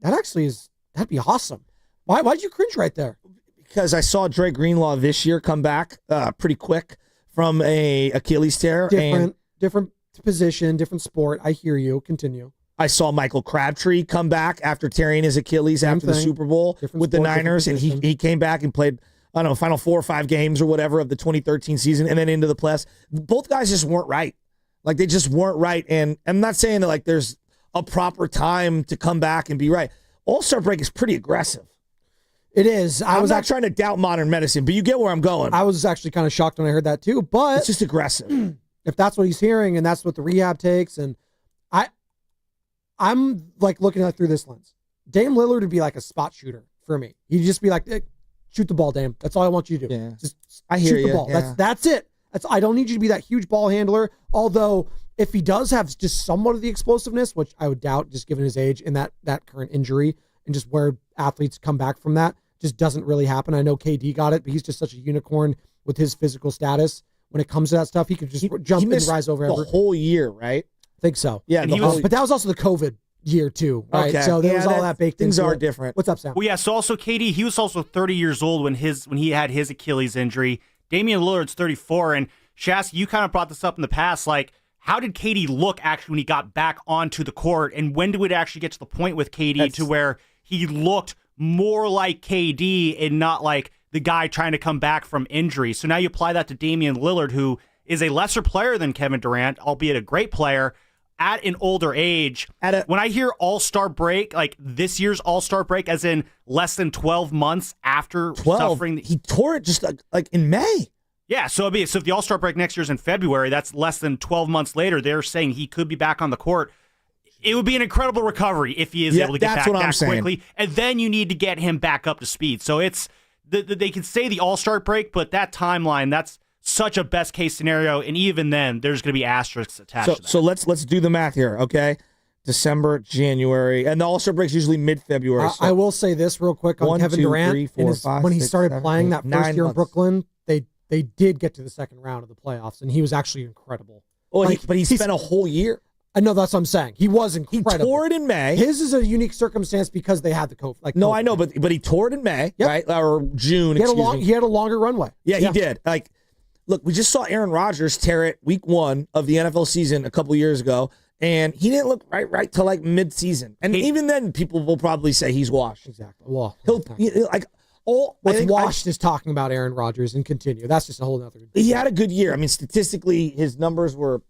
That'd be awesome. Why'd you cringe right there? Because I saw Dre Greenlaw this year come back pretty quick from a Achilles tear. Different position, different sport. I hear you. Continue. I saw Michael Crabtree come back after tearing his Achilles after the Super Bowl with the Niners, and he came back and played, I don't know, final 4 or 5 games or whatever of the 2013 season, and then into the playoffs. Both guys just weren't right. Like, they just weren't right, and I'm not saying that, like, there's a proper time to come back and be right. All-Star break is pretty aggressive. It is. I'm not trying to doubt modern medicine, but you get where I'm going. I was actually kind of shocked when I heard that, too, but it's just aggressive. If that's what he's hearing and that's what the rehab takes, and I'm like looking at it through this lens. Dame Lillard would be like a spot shooter for me. He'd just be like, hey, shoot the ball, Dame. That's all I want you to do. Yeah. Just I hear shoot the you. ball. Yeah. That's it. I don't need you to be that huge ball handler. Although if he does have just somewhat of the explosiveness, which I would doubt just given his age and that current injury and just where athletes come back from that, just doesn't really happen. I know KD got it, but he's just such a unicorn with his physical status. When it comes to that stuff, he could just jump and rise over the whole year, right? I think so. Yeah, but that was also the COVID year too, right? Okay. So there was all that baked things into are it. different. What's up, Sam? Well, yeah. So also KD, he was also 30 years old when he had his Achilles injury. Damian Lillard's 34, and Shas, you kind of brought this up in the past. Like, how did KD look actually when he got back onto the court, and when did it actually get to the point with KD to where he looked more like KD and not like the guy trying to come back from injury? So now you apply that to Damian Lillard, who is a lesser player than Kevin Durant, albeit a great player, at an older age. When I hear All-Star break, like this year's All-Star break, as in less than 12 months after suffering. He tore it just like in May. Yeah, so if the All-Star break next year's in February, that's less than 12 months later. They're saying he could be back on the court. It would be an incredible recovery if he is able to get back that quickly. And then you need to get him back up to speed. So it's they can say the All-Star break, but that timeline, that's such a best case scenario, and even then, there's going to be asterisks attached to that. So let's do the math here, okay? December, January, and the All-Star break's usually mid-February. So I will say this real quick on Kevin Durant. When he started playing that first year in Brooklyn, they did get to the second round of the playoffs, and he was actually incredible. Oh, but he spent a whole year. I know, that's what I'm saying. He was incredible. He tore it in May. His is a unique circumstance because they had the COVID. I know, but he tore it in May, right? Or June. He had a longer runway. Yeah, he did. look, we just saw Aaron Rodgers tear it week 1 of the NFL season a couple years ago, and he didn't look right till like mid-season. And even then, people will probably say he's washed. Exactly. Well, what's washed is talking about Aaron Rodgers and continue. That's just a whole other. He had a good year. I mean, statistically, his numbers were,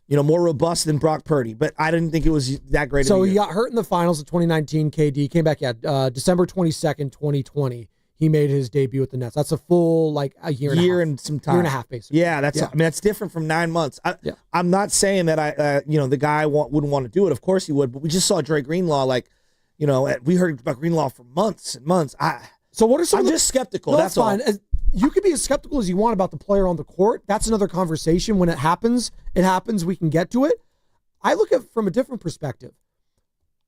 more robust than Brock Purdy, but I didn't think it was that great. So of a he year. got hurt in the finals of 2019. KD came back. December 22nd, 2020. He made his debut with the Nets. That's a full a year and some time, year and a half basically. Yeah, that's different from 9 months. I'm not saying that the guy wouldn't want to do it. Of course he would, but we just saw Dre Greenlaw. We heard about Greenlaw for months and months. So what are some? I'm just skeptical. No, that's fine. all. You could be as skeptical as you want about the player on the court. That's another conversation. When it happens, it happens. We can get to it. I look at it from a different perspective.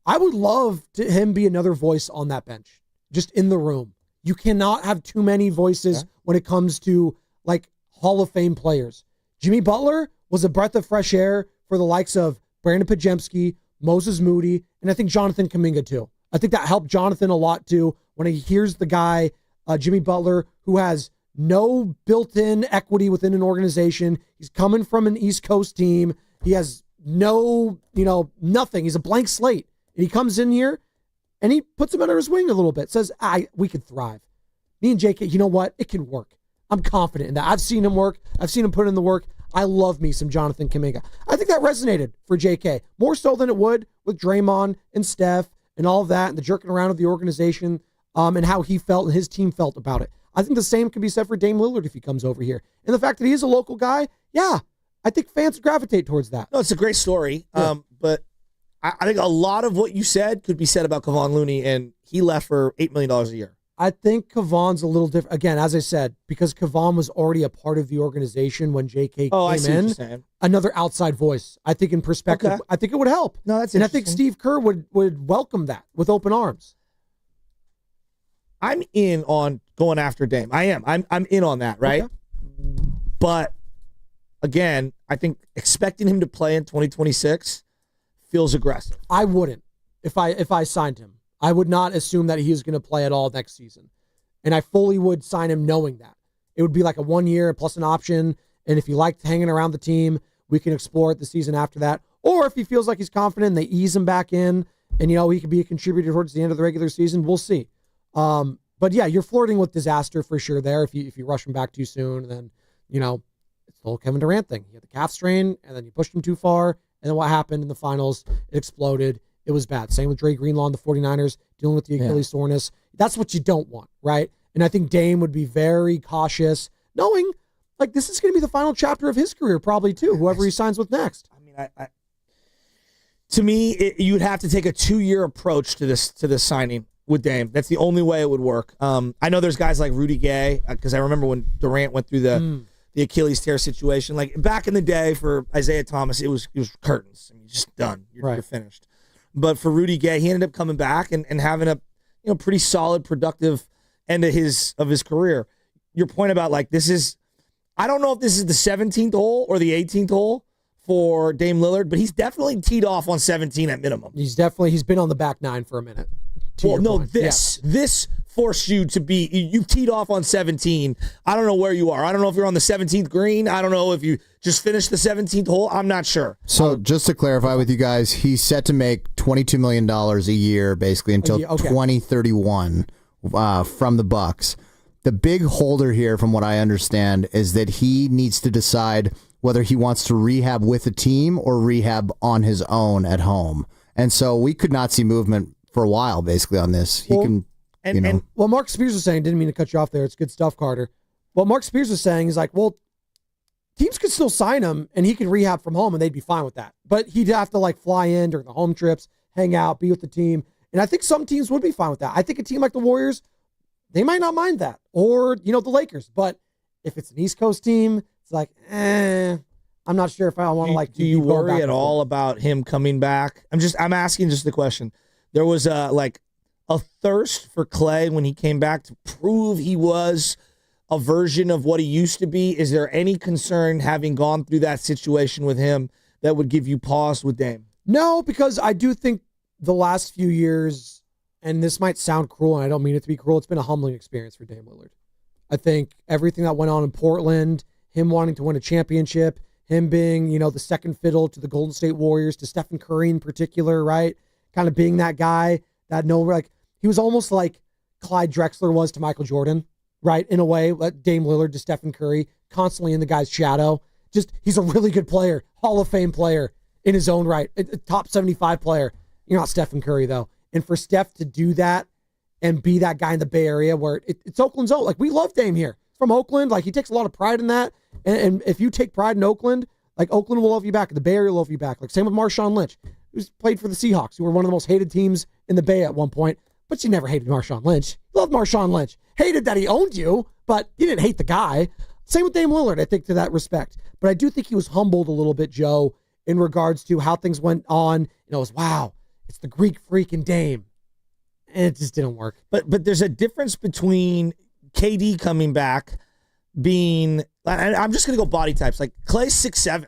I would love him be another voice on that bench, just in the room. You cannot have too many voices when it comes to Hall of Fame players. Jimmy Butler was a breath of fresh air for the likes of Brandon Pajemski, Moses Moody, and I think Jonathan Kaminga too. I think that helped Jonathan a lot too when he hears the guy, Jimmy Butler, who has no built-in equity within an organization. He's coming from an East Coast team. He has no, nothing. He's a blank slate. And he comes in here and he puts him under his wing a little bit. Says, we could thrive. Me and JK, you know what? It can work. I'm confident in that. I've seen him work. I've seen him put in the work. I love me some Jonathan Kaminga. I think that resonated for JK more so than it would with Draymond and Steph and all of that and the jerking around of the organization and how he felt and his team felt about it. I think the same can be said for Dame Lillard if he comes over here. And the fact that he is a local guy, I think fans gravitate towards that. No, it's a great story. But I think a lot of what you said could be said about Kevon Looney, and he left for $8 million a year. I think Kevon's a little different. Again, as I said, because Kevon was already a part of the organization when JK came in, another outside voice. I think in perspective, I think it would help. No, that's and I think Steve Kerr would welcome that with open arms. I'm in on going after Dame. I am. I'm in on that, right? Okay. But again, I think expecting him to play in 2026 feels aggressive. I wouldn't if I signed him. I would not assume that he is going to play at all next season. And I fully would sign him knowing that. It would be like a 1 year plus an option. And if he liked hanging around the team, we can explore it the season after that. Or if he feels like he's confident, they ease him back in and, he could be a contributor towards the end of the regular season. We'll see. But yeah, you're flirting with disaster for sure there. If you rush him back too soon, then, it's the whole Kevin Durant thing. He had the calf strain and then you pushed him too far. And then what happened in the finals? It exploded. It was bad. Same with Dre Greenlaw and the 49ers, dealing with the Achilles soreness. That's what you don't want, right? And I think Dame would be very cautious, knowing this is going to be the final chapter of his career probably too, whoever he signs with next. I mean, to me, you'd have to take a 2-year approach to this signing with Dame. That's the only way it would work. I know there's guys like Rudy Gay, because I remember when Durant went through the Achilles tear situation. Back in the day for Isaiah Thomas, it was curtains. I mean, just done. You're finished. But for Rudy Gay, he ended up coming back and having a pretty solid, productive end of his career. Your point about this is, I don't know if this is the 17th hole or the 18th hole for Dame Lillard, but he's definitely teed off on 17 at minimum. He's been on the back nine for a minute. Well, no, this forced you to be, you teed off on 17. I don't know where you are. I don't know if you're on the 17th green. I don't know if you just finished the 17th hole. I'm not sure. So just to clarify with you guys, he's set to make $22 million a year basically until 2031 from the Bucks. The big holder here, from what I understand, is that he needs to decide whether he wants to rehab with a team or rehab on his own at home. And so we could not see movement for a while basically on this. He can... And what Mark Spears was saying, didn't mean to cut you off there. It's good stuff, Carter. What Mark Spears was saying is teams could still sign him and he could rehab from home and they'd be fine with that. But he'd have to fly in during the home trips, hang out, be with the team. And I think some teams would be fine with that. I think a team like the Warriors, they might not mind that. Or, the Lakers. But if it's an East Coast team, it's I'm not sure if I want to Do you worry at all about him coming back? I'm asking just the question. There was a thirst for Clay when he came back to prove he was a version of what he used to be. Is there any concern having gone through that situation with him that would give you pause with Dame? No, because I do think the last few years, and this might sound cruel, and I don't mean it to be cruel, it's been a humbling experience for Dame Lillard. I think everything that went on in Portland him wanting to win a championship, him being, the second fiddle to the Golden State Warriors, to Stephen Curry in particular, right? Kind of being that guy that he was almost like Clyde Drexler was to Michael Jordan, right? In a way, Dame Lillard to Stephen Curry, constantly in the guy's shadow. Just, he's a really good player, Hall of Fame player in his own right, a top 75 player. You're not Stephen Curry, though. And for Steph to do that and be that guy in the Bay Area where it's Oakland's own. Like, we love Dame here. From Oakland, like, he takes a lot of pride in that. And if you take pride in Oakland, like, Oakland will love you back. The Bay Area will love you back. Like, same with Marshawn Lynch, who's played for the Seahawks, who were one of the most hated teams in the Bay at one point. But you never hated Marshawn Lynch. You loved Marshawn Lynch. Hated that he owned you, but you didn't hate the guy. Same with Dame Lillard, I think, to that respect. But I do think he was humbled a little bit, Joe, in regards to how things went on. It was, wow, it's the Greek freak and Dame. And it just didn't work. But there's a difference between KD coming back being, I'm just going to go body types. Like, Klay's 6'7".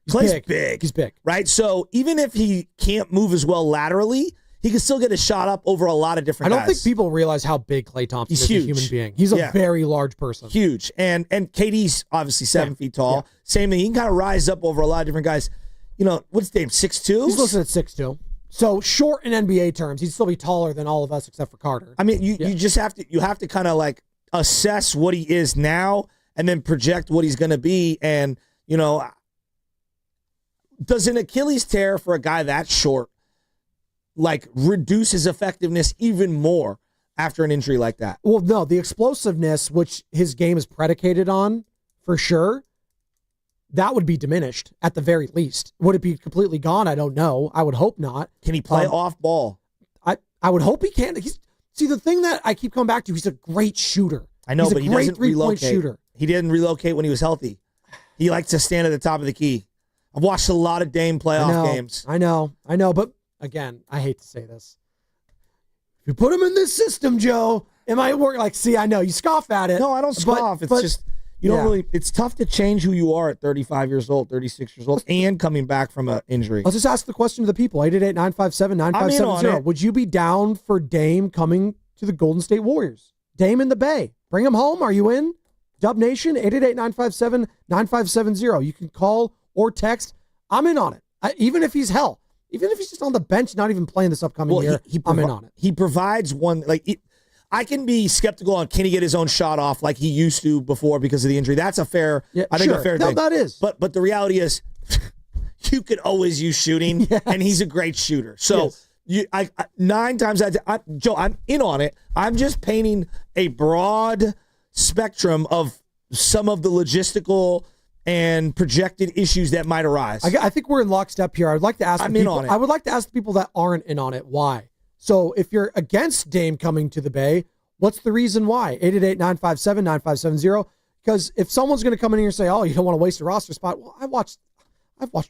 Klay's big. He's big. Right? So even if he can't move as well laterally, he can still get a shot up over a lot of different guys. I don't think people realize how big Klay Thompson is huge. as a human being. He's a very large person. Huge. And KD's obviously 7 feet tall. Yeah. Same thing. He can kind of rise up over a lot of different guys. What's Dame, 6'2"? He's listed at 6'2". So short in NBA terms, he'd still be taller than all of us except for Carter. I mean, you just have to kind of like assess what he is now and then project what he's going to be. And, does an Achilles tear for a guy that short like reduce his effectiveness even more after an injury like that? Well, no, the explosiveness, which his game is predicated on, for sure, that would be diminished at the very least. Would it be completely gone? I don't know. I would hope not. Can he play off ball? I would hope he can. See, the thing that I keep coming back to, he's a great shooter. I know, but he doesn't relocate. Shooter. He didn't relocate when he was healthy. He likes to stand at the top of the key. I've watched a lot of Dame playoff games. I know. But again, I hate to say this. If you put him in this system, Joe, it might work. Like, see, I know you scoff at it. No, I don't scoff. It's just, you don't really, it's tough to change who you are at 35 years old, 36 years old, and coming back from an injury. Let's just ask the question to the people. 888-957-9570. Would you be down for Dame coming to the Golden State Warriors? Dame in the Bay. Bring him home. Are you in? Dub Nation, 888-957-9570. You can call or text. I'm in on it. Even if he's even if he's just on the bench, not even playing this upcoming year, I'm in on it. He provides one, I can be skeptical on can he get his own shot off like he used to before because of the injury. That's a fair, I think a fair thing. That is. But the reality is you could always use shooting, and he's a great shooter. So 9 times out of 10, Joe, I'm in on it. I'm just painting a broad spectrum of some of the logistical and projected issues that might arise. I think we're in lockstep here. I would like to ask I would like to ask the people that aren't in on it why. So if you're against Dame coming to the Bay, what's the reason why? 888-957-9570. Because if someone's going to come in here and say, oh, you don't want to waste a roster spot. Well, I've watched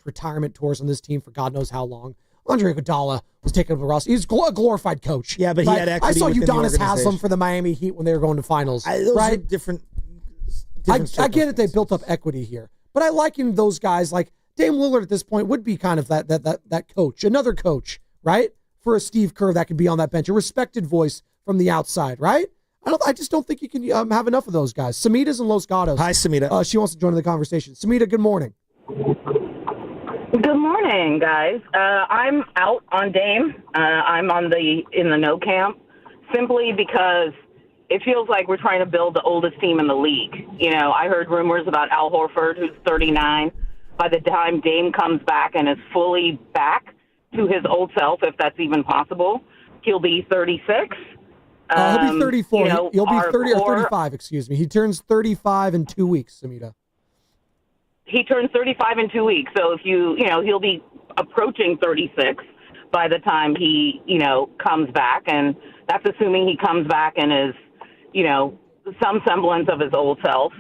retirement tours on this team for God knows how long. Andre Iguodala was taking up a roster. He's a glorified coach. Yeah, but he had equity. I saw within Udonis Haslem for the Miami Heat when they were going to finals. Those are different I get it. They built up equity here, but I liken those guys like Dame Lillard at this point would be kind of that coach, another coach, right? For a Steve Kerr that could be on that bench, a respected voice from the outside, right? I just don't think you can have enough of those guys. Samita's in Los Gatos. Hi, Samita. She wants to join the conversation. Samita, good morning. Good morning, guys. I'm out on Dame. I'm in the no camp simply because it feels like we're trying to build the oldest team in the league. I heard rumors about Al Horford, who's 39. By the time Dame comes back and is fully back to his old self, if that's even possible, he'll be 36. He'll be 34. He'll be 30 or 35, excuse me. He turns 35 in 2 weeks, Samita. He turns 35 in 2 weeks. So if he'll be approaching 36 by the time he, comes back. And that's assuming he comes back and is, some semblance of his old self.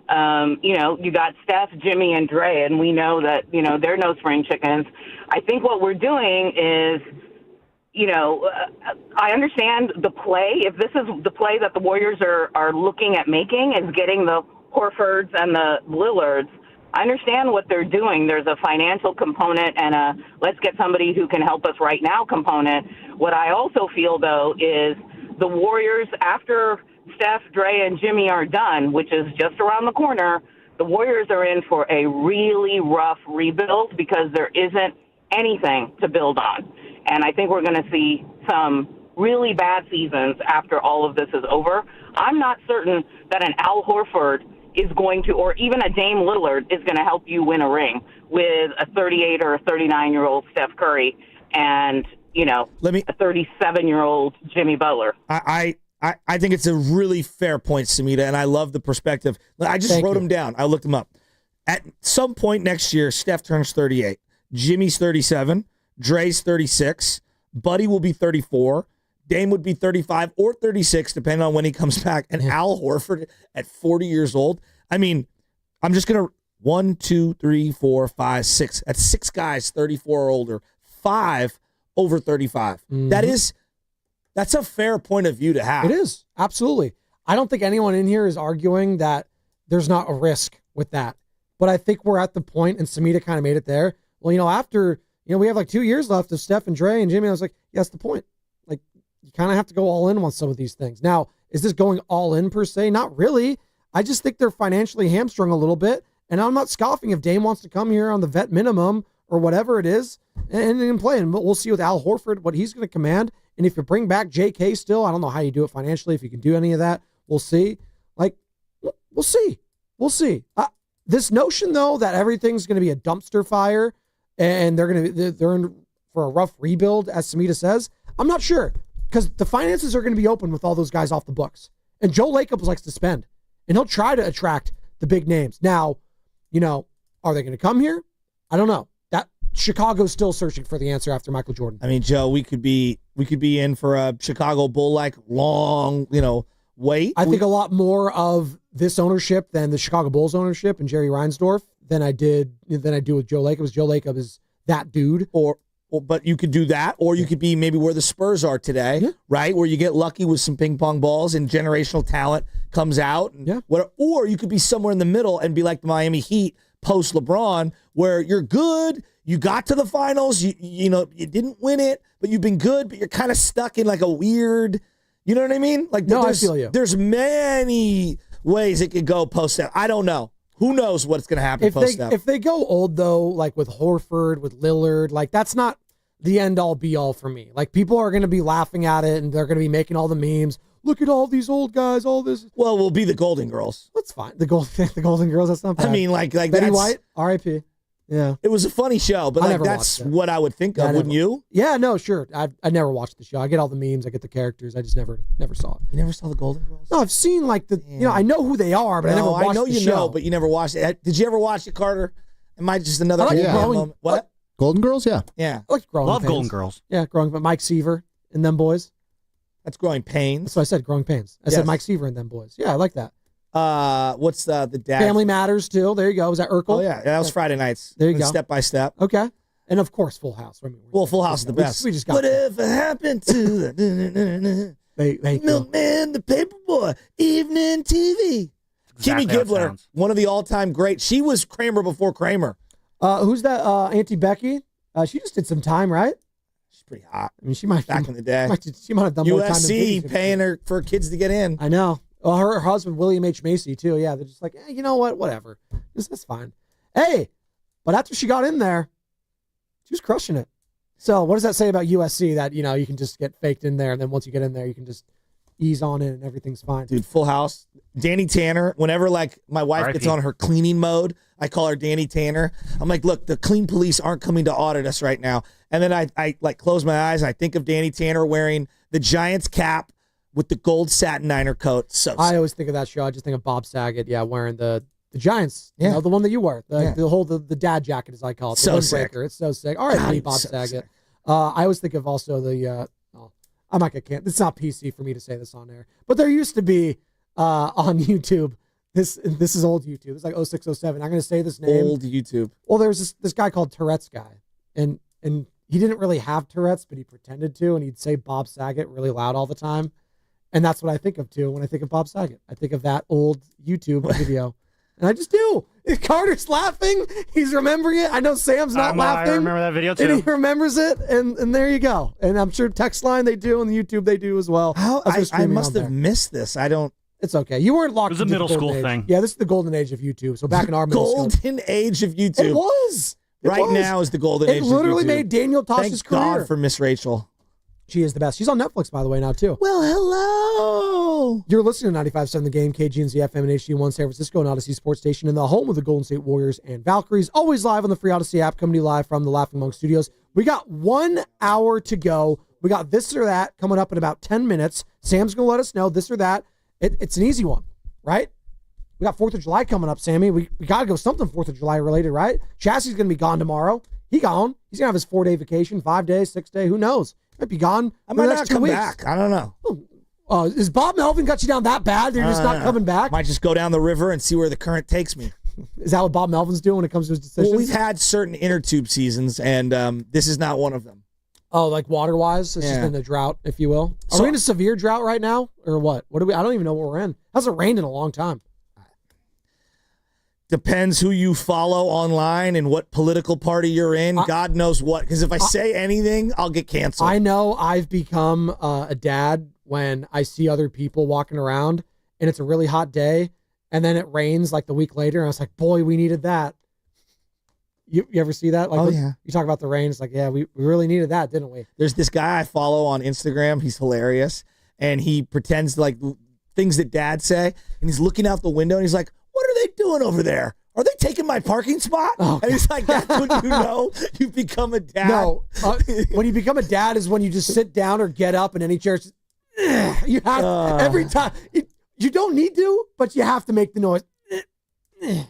You got Steph, Jimmy, and Dre, and we know that, they're no spring chickens. I think what we're doing is, I understand the play. If this is the play that the Warriors are looking at making, is getting the Horfords and the Lillards, I understand what they're doing. There's a financial component and a let's get somebody who can help us right now component. What I also feel, though, is the Warriors, after Steph, Dre, and Jimmy are done, which is just around the corner, the Warriors are in for a really rough rebuild because there isn't anything to build on. And I think we're going to see some really bad seasons after all of this is over. I'm not certain that an Al Horford is going to, or even a Dame Lillard is going to help you win a ring with a 38 or a 39-year-old Steph Curry and, a 37-year-old Jimmy Butler. I think it's a really fair point, Samita, and I love the perspective. I just wrote them down. I looked them up. At some point next year, Steph turns 38. Jimmy's 37. Dre's 36. Buddy will be 34. Dame would be 35 or 36, depending on when he comes back. And Al Horford at 40 years old. I mean, I'm just going to 1, 2, 3, 4, 5, 6. That's 6 guys 34 or older. 5 over 35. Mm-hmm. That's a fair point of view to have. It is. Absolutely. I don't think anyone in here is arguing that there's not a risk with that. But I think we're at the point, and Samita kind of made it there. Well, after, we have like 2 years left of Steph and Dre and Jimmy. I was like, yeah, that's the point. Like, you kind of have to go all in on some of these things. Now, is this going all in per se? Not really. I just think they're financially hamstrung a little bit. And I'm not scoffing if Dame wants to come here on the vet minimum or whatever it is and play. And we'll see with Al Horford what he's going to command. And if you bring back JK still, I don't know how you do it financially. If you can do any of that, we'll see. Like, we'll see. We'll see. This notion, though, that everything's going to be a dumpster fire and they're in for a rough rebuild, as Samita says, I'm not sure. Because the finances are going to be open with all those guys off the books. And Joe Lacob likes to spend. And he'll try to attract the big names. Now, are they going to come here? I don't know. Chicago's still searching for the answer after Michael Jordan. I mean, Joe, we could be in for a Chicago Bull-like long, wait. I think a lot more of this ownership than the Chicago Bulls ownership and Jerry Reinsdorf than I do with Joe Lacob. Because Joe Lacob is that dude. But you could do that, or you could be maybe where the Spurs are today, right? Where you get lucky with some ping pong balls and generational talent comes out. Or you could be somewhere in the middle and be like the Miami Heat post LeBron, where you're good. You got to the finals. You didn't win it, but you've been good. But you're kind of stuck in like a weird. You know what I mean? Like, no, I feel you. There's many ways it could go post that. I don't know. Who knows what's going to happen post that? If they go old though, like with Horford, with Lillard, like that's not the end all be all for me. Like people are going to be laughing at it and they're going to be making all the memes. Look at all these old guys, all this. Well, we'll be the Golden Girls. That's fine. The Golden Girls. That's not bad. I mean, like Betty White, R.I.P. Yeah, it was a funny show, but that's what I would think of, wouldn't you? Yeah, no, sure. I never watched the show. I get all the memes, I get the characters. I just never saw it. You never saw the Golden Girls? No, I've seen like I know who they are, but I never watched the show. I know, but you never watched it. Did you ever watch it, Carter? Am I just another moment? What? Golden Girls? Yeah. Yeah. I like Growing Love Pains. Golden Girls. Yeah, but Mike Seaver and them boys. That's Growing Pains. That's what I said, Growing Pains. I said Mike Seaver and them boys. Yeah, I like that. What's the dad? Family Matters too. There you go. Was that Urkel? Oh yeah, that was Friday nights. There you go. Step by Step. Okay, and of course Full House. Full House is the best. We just got whatever happened to the Milkman, the Paperboy, evening TV. Exactly Kimmy Gibbler, one of the all-time greats. She was Kramer before Kramer. Who's that? Auntie Becky. She just did some time, right? She's pretty hot. I mean, she might back in the day. She might have done more time. USC paying her for kids to get in. I know. Well, her husband, William H. Macy, too. Yeah, they're just like, you know what? Whatever. That's fine. Hey, but after she got in there, she was crushing it. So what does that say about USC that, you can just get faked in there, and then once you get in there, you can just ease on in and everything's fine? Dude, Full House. Danny Tanner, whenever, my wife gets on her cleaning mode, I call her Danny Tanner. I'm like, look, the clean police aren't coming to audit us right now. And then I close my eyes, and I think of Danny Tanner wearing the Giants cap with the gold satin Niner coat. I always think of that show. I just think of Bob Saget, wearing the Giants, the one that you wear, the dad jacket, as I call it, the windbreaker. It's so sick. All right, Bob Saget. I always think of also the. I'm not gonna. It's not PC for me to say this on air, but there used to be on YouTube. This is old YouTube. It's like 06, 07. I'm gonna say this name. Old YouTube. Well, there's this guy called Tourette's guy, and he didn't really have Tourette's, but he pretended to, and he'd say Bob Saget really loud all the time. And that's what I think of, too, when I think of Bob Saget. I think of that old YouTube video. And I just do. If Carter's laughing, he's remembering it. I know Sam's not laughing. I remember that video, too. And he remembers it, and there you go. And I'm sure text line they do, and the YouTube they do as well. I must have missed this. I don't. It's okay. You weren't locked. It was a into the middle golden school age. thing. Yeah, this is the golden age of YouTube. So back in our middle school. Golden age of YouTube. It was. Right now is the golden age of YouTube. It literally made Daniel Tosh's career. Thank God for Miss Rachel. She is the best. She's on Netflix, by the way, now, too. Well, hello. You're listening to 95.7 The Game, KGNZ FM and HD1 San Francisco and Odyssey Sports Station in the home of the Golden State Warriors and Valkyries. Always live on the free Odyssey app, coming to you live from the Laughing Monk Studios. We got 1 hour to go. We got this or that coming up in about 10 minutes. Sam's going to let us know this or that. It's an easy one, right? We got 4th of July coming up, Sammy. We got to go something 4th of July related, right? Chassie's going to be gone tomorrow. He gone. He's going to have his 4-day vacation, 5 days, 6 day. Who knows? Might be gone. I might not come back. I don't know. Is Bob Melvin got you down that bad? They're just not coming back? Might just go down the river and see where the current takes me. Is that what Bob Melvin's doing when it comes to his decisions? Well, we've had certain inner tube seasons, and this is not one of them. Oh, like water-wise? It's just in a drought, if you will. Are we in a severe drought right now, or what? What do we? I don't even know what we're in. Hasn't rained in a long time. Depends who you follow online and what political party you're in. God knows what. Because if I say anything, I'll get canceled. I know I've become a dad when I see other people walking around and it's a really hot day and then it rains like the week later and I was like, boy, we needed that. You ever see that? Like, yeah. You talk about the rain. It's like, yeah, we really needed that, didn't we? There's this guy I follow on Instagram. He's hilarious. And he pretends like things that dads say. And he's looking out the window and he's like, what are they doing over there? Are they taking my parking spot? Oh, and he's like, that's when you know you've become a dad. No, when you become a dad is when you just sit down or get up in any chair. You have every time. You don't need to, but you have to make the noise. I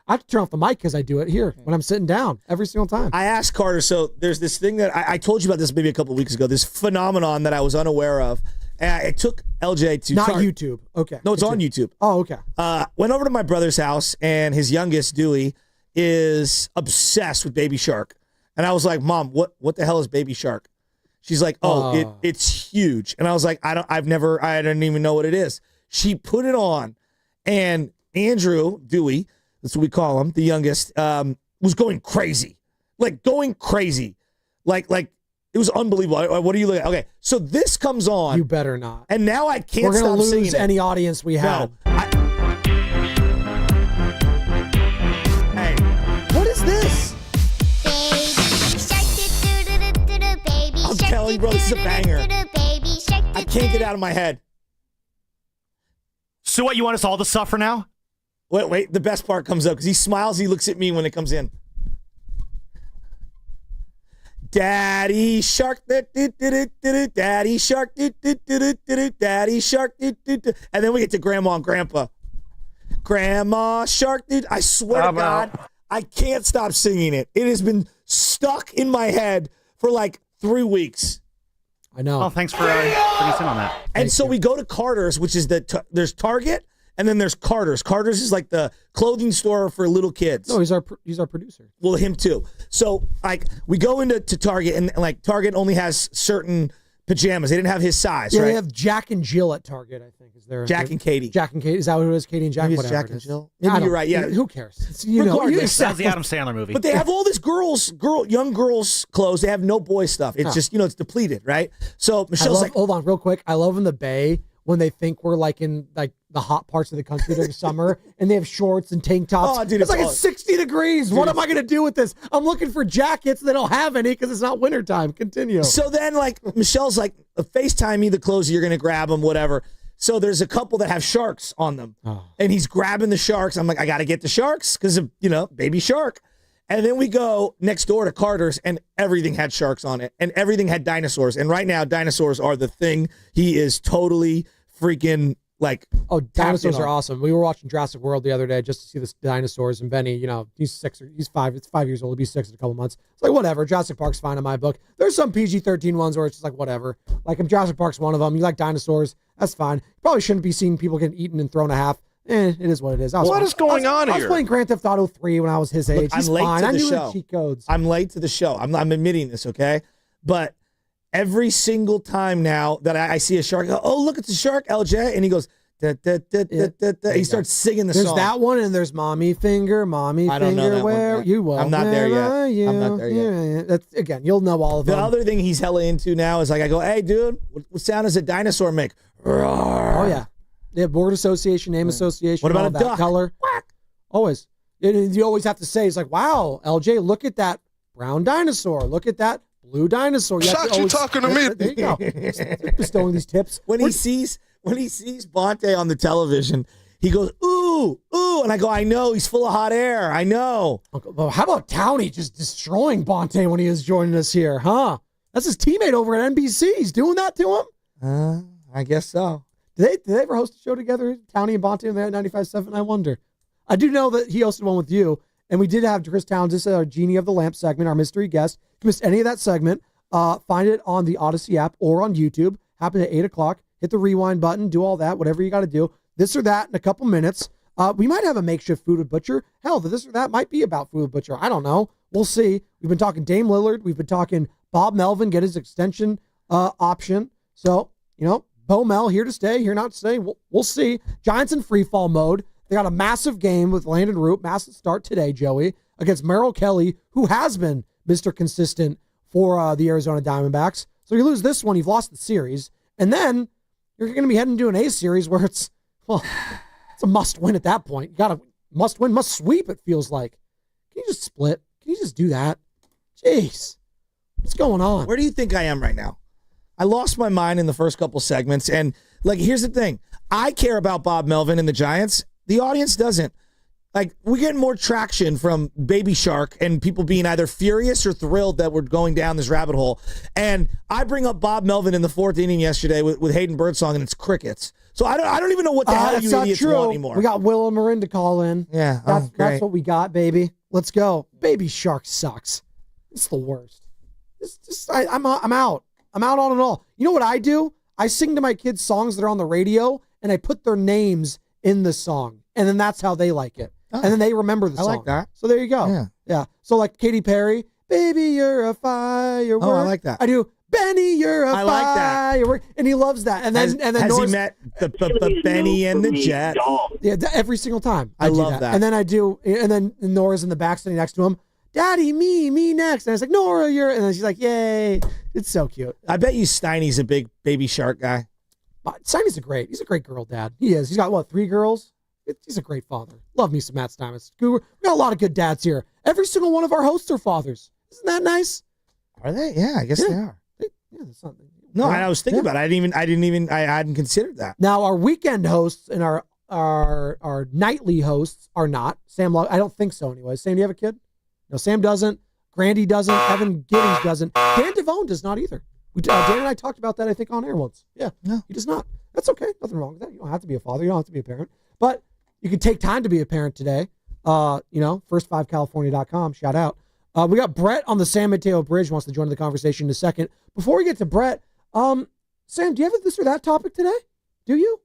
have to turn off the mic because I do it here when I'm sitting down every single time. I asked Carter, so there's this thing that I told you about this maybe a couple of weeks ago, this phenomenon that I was unaware of. It took LJ to Not YouTube. Okay. No, it's on YouTube. Oh, okay. Went over to my brother's house, and his youngest, Dewey, is obsessed with Baby Shark. And I was like, Mom, what the hell is Baby Shark? She's like, it's huge. And I was like, I don't even know what it is. She put it on, and Andrew, Dewey, that's what we call him, the youngest, was going crazy. Like, it was unbelievable. What are you looking at? Okay, so this comes on. You better not. And now I can't We're stop gonna singing lose it. any audience we have. No. Hey, what is this? I'm telling you, bro, this is a banger. I can't get it out of my head. So what, you want us all to suffer now? Wait, the best part comes up because he smiles, he looks at me when it comes in. Daddy shark, daddy shark, daddy shark, and then we get to grandma and grandpa. Grandma shark, I swear to God, I can't stop singing it. It has been stuck in my head for like 3 weeks. I know. Oh, thanks for bringing us in on that. And so we go to Carter's, which is there's Target. And then there's Carter's. Carter's is like the clothing store for little kids. No, he's our producer. Well, him too. So like we go into Target and like Target only has certain pajamas. They didn't have his size, Yeah, right? they have Jack and Jill at Target, I think. Is there Jack and Katie. Jack and Katie. Is that what it is? Katie and Jack? Maybe it's Whatever Jack it and is. Jill. I Maybe don't- you're right. Yeah. Who cares? It's, you know, you Regardless. That was the Adam Sandler movie. But they have all this young girls clothes. They have no boy stuff. It's just, it's depleted, right? So Michelle's like, hold on real quick. I love in the Bay when they think we're like in like the hot parts of the country during summer and they have shorts and tank tops. Oh, dude, it's like it's 60 degrees. What am I going to do with this? I'm looking for jackets. They don't have any because it's not wintertime. Continue. So then like Michelle's like, FaceTime me the clothes. You're going to grab them, whatever. So there's a couple that have sharks on them. And he's grabbing the sharks. I'm like, I got to get the sharks because of, baby shark. And then we go next door to Carter's and everything had sharks on it and everything had dinosaurs. And right now dinosaurs are the thing. He is totally freaking like, dinosaurs are awesome. We were watching Jurassic World the other day just to see the dinosaurs, and Benny, he's 5. It's 5 years old. He'll be 6 in a couple months. It's like, whatever. Jurassic Park's fine in my book. There's some PG-13 ones where it's just like, whatever. Like, if Jurassic Park's one of them, you like dinosaurs, that's fine. Probably shouldn't be seeing people getting eaten and thrown a half. It is what it is. What is going on I was here? playing Grand Theft Auto 3 when I was his age. Look, I'm He's late fine. to I the knew show. the cheat codes. I'm late to the show. I'm admitting this, okay? But every single time now that I see a shark, I go, oh, look, it's a shark, LJ. And he goes, da, da, da, da, da, da. He starts singing the There's song. that one, and there's Mommy Finger, I don't know Finger, that where one. you will. I'm not there yet. Where are you? I'm not there yet. That's, again, you'll know all of The them. other thing he's hella into now is like, I go, hey, dude, what sound does a dinosaur make? Roar. Oh, yeah. Yeah, board association, name association. What about all a that duck? Color. Quack. Always. You always have to say, it's like, wow, LJ, look at that brown dinosaur. Look at that blue dinosaur. Shot, you talking to me? There you go. Just bestowing these tips. When he sees Bonte on the television, he goes, ooh, ooh. And I go, I know, he's full of hot air. I know. Well, how about Towney just destroying Bonte when he was joining us here, huh? That's his teammate over at NBC. He's doing that to him? I guess so. Did they ever host a show together, Towney and Bonte, on there at 95.7? I wonder. I do know that he hosted one with you, and we did have Chris Towns. This is our Genie of the Lamp segment, our mystery guest. If you missed any of that segment, find it on the Odyssey app or on YouTube. Happen at 8 o'clock. Hit the rewind button. Do all that, whatever you got to do. This or that in a couple minutes. We might have a makeshift food with Butcher. Hell, the this or that might be about food with Butcher. I don't know. We'll see. We've been talking Dame Lillard. We've been talking Bob Melvin, get his extension option. So, Bo Mel here to stay, here not to stay. We'll see. Giants in free fall mode. They got a massive game with Landon Root. Massive start today, Joey, against Merrill Kelly, who has been Mr. Consistent for the Arizona Diamondbacks. So you lose this one, you've lost the series. And then you're going to be heading to an A series where it's a must-win at that point. You got to must-win, must-sweep, it feels like. Can you just split? Can you just do that? Jeez. What's going on? Where do you think I am right now? I lost my mind in the first couple segments. And, here's the thing. I care about Bob Melvin and the Giants. The audience doesn't. We're getting more traction from Baby Shark and people being either furious or thrilled that we're going down this rabbit hole. And I bring up Bob Melvin in the fourth inning yesterday with Hayden Birdsong, and it's crickets. So I don't even know what the hell you idiots want anymore. We got Will and Marin to call in. Yeah, that's what we got, baby. Let's go. Baby Shark sucks. It's the worst. I'm out. I'm out on it all. You know what I do? I sing to my kids songs that are on the radio, and I put their names in the song, and then that's how they like it. And then they remember the song. I like that. So there you go. Yeah. So like Katy Perry, baby, you're a firework. Oh, I like that. I do, Benny, you're a like that. firework. And he loves that. And then has he met the Benny and the Jet? Yeah, every single time. I love that. And then and then Nora's in the back sitting next to him. Daddy, me next. And I was like, Nora, you're, and then she's like, yay. It's so cute. I bet you Steiny's a big Baby Shark guy. Steiny's he's a great girl dad. He is. He's got, 3 girls? He's a great father. Love me some Matt Steinmetz. We got a lot of good dads here. Every single one of our hosts are fathers. Isn't that nice? Are they? Yeah, I guess they are. No, I was thinking about it. I hadn't considered that. Now, our weekend hosts and our nightly hosts are not. Sam, I don't think so anyway. Sam, do you have a kid? No, Sam doesn't. Grandy doesn't. Evan Giddings doesn't. Dan Devone does not either. Dan and I talked about that, I think, on air once. Yeah, no, he does not. That's okay. Nothing wrong with that. You don't have to be a father. You don't have to be a parent. But you can take time to be a parent today. First5California.com. Shout out. We got Brett on the San Mateo Bridge wants to join the conversation in a second. Before we get to Brett, Sam, do you have a this or that topic today? Do you?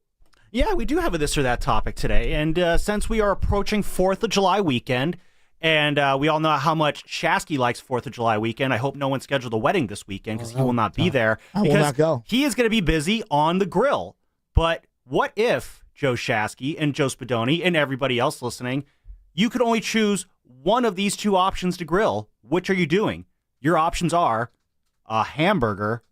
Yeah, we do have a this or that topic today. And since we are approaching 4th of July weekend, and we all know how much Shasky likes 4th of July weekend, I hope no one scheduled a wedding this weekend because he will not be there. I will not go. He is going to be busy on the grill. But what if Joe Shasky and Joe Spadoni and everybody else listening, you could only choose one of these 2 options to grill? Which are you doing? Your options are a hamburger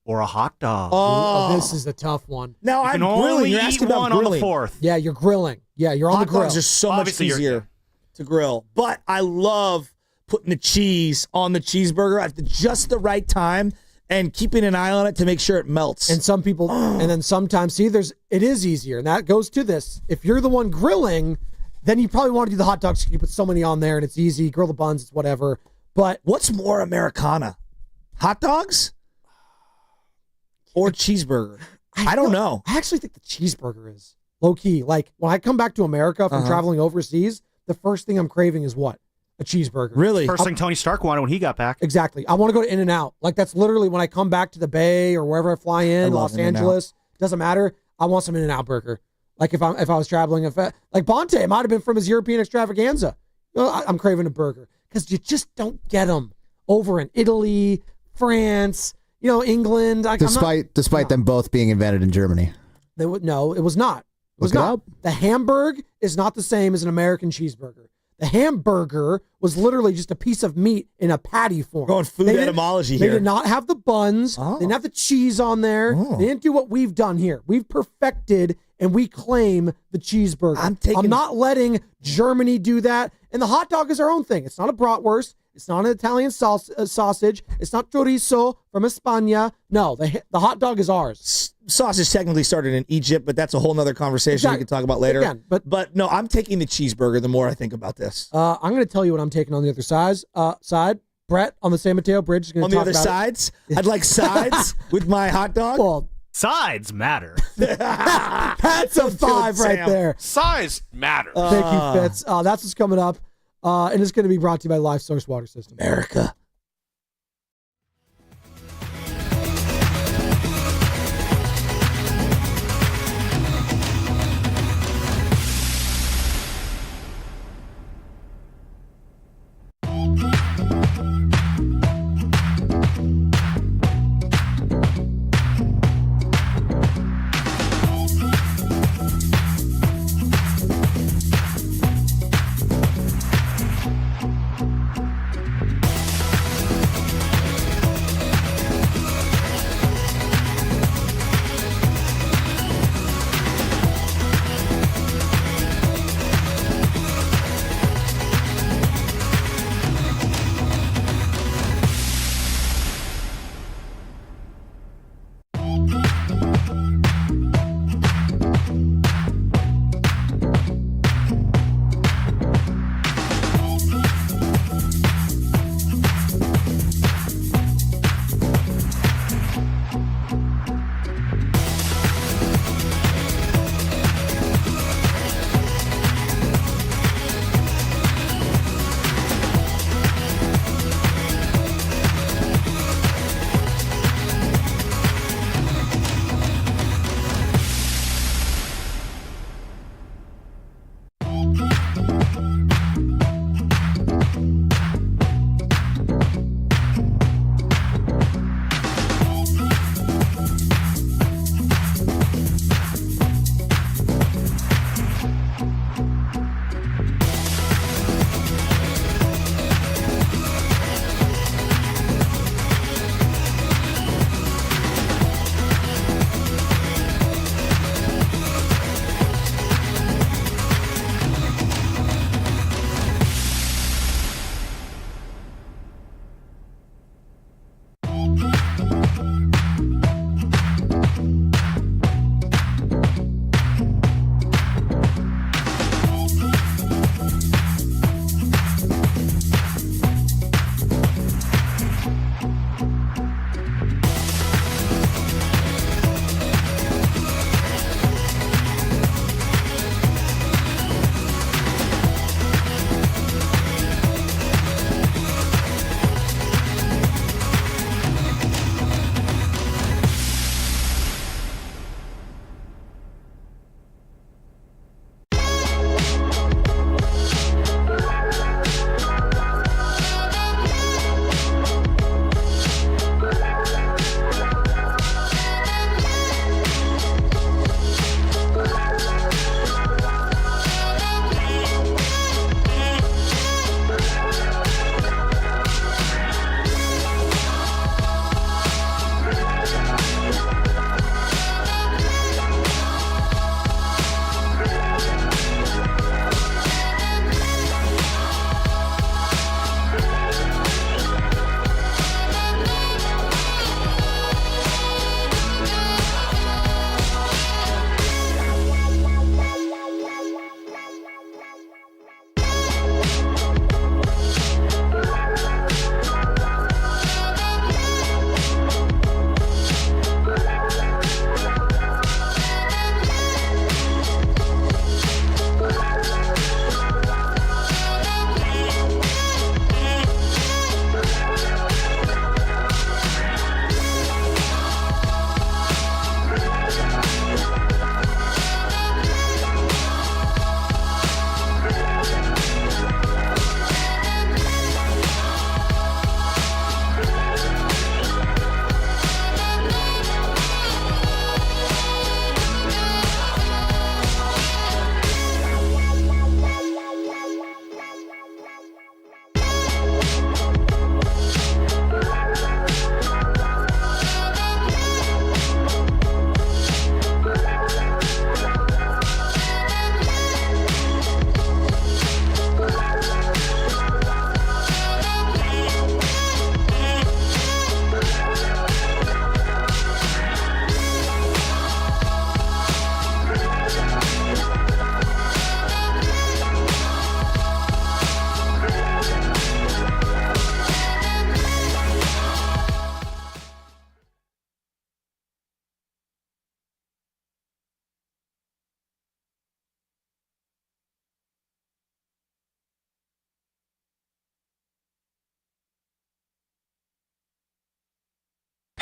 or a hot dog. Oh, this is a tough one. Now, I'm grilling. You're asking about grilling. On the 4th. Yeah, you're grilling. Yeah, you're on the grill. Hot dogs are so much easier to grill. But I love putting the cheese on the cheeseburger at just the right time and keeping an eye on it to make sure it melts. And some people, and then sometimes, it is easier. And that goes to this. If you're the one grilling, then you probably want to do the hot dogs. You put so many on there and it's easy. Grill the buns, it's whatever. But what's more Americana? Hot dogs or cheeseburger? I don't know. I actually think the cheeseburger is low key. Like when I come back to America from traveling overseas, the first thing I'm craving is what? A cheeseburger. Really? First thing Tony Stark wanted when he got back. Exactly. I want to go to In-N-Out. Like that's literally when I come back to the Bay or wherever I fly in, Los Angeles. Doesn't matter. I want some In-N-Out burger. Like if I was traveling, like Bonte, it might have been from his European extravaganza. I'm craving a burger because you just don't get them over in Italy, France, England. Despite them both being invented in Germany. No, it was not. It was not. The Hamburg is not the same as an American cheeseburger. The hamburger was literally just a piece of meat in a patty form. Going food etymology here. They did not have the buns. They didn't have the cheese on there. They didn't do what we've done here. We've perfected and we claim the cheeseburger. I'm not letting Germany do that. And the hot dog is our own thing. It's not a bratwurst. It's not an Italian sausage. It's not chorizo from España. No, the hot dog is ours. Sausage technically started in Egypt, but that's a whole nother conversation we can talk about later. Again, but no, I'm taking the cheeseburger the more I think about this. I'm going to tell you what I'm taking on the other side. Brett on the San Mateo Bridge is going to talk about on the other sides? I'd like sides with my hot dog. Well, sides matter. That's a 5 right there. Size matters. Thank you, Fitz. That's what's coming up. And it's going to be brought to you by Life Source Water System. America.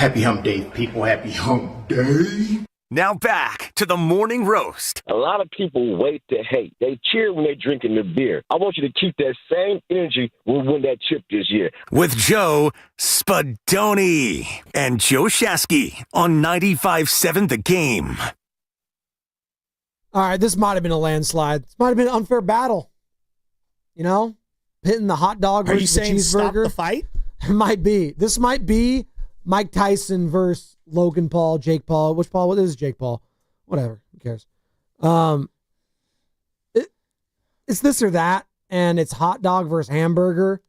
Happy hump day, people. Happy hump day. Now back to the morning roast. A lot of people wait to hate. They cheer when they're drinking their beer. I want you to keep that same energy when we win that chip this year. With Joe Spadoni and Joe Shasky on 95.7 The Game. All right, this might have been a landslide. This might have been an unfair battle. You know, pitting the hot dog versus the cheeseburger. Are you saying stop the fight? It might be. This might be Mike Tyson versus Logan Paul, Jake Paul. Which Paul? What is Jake Paul? Whatever. Who cares? It's this or that, and it's hot dog versus hamburger.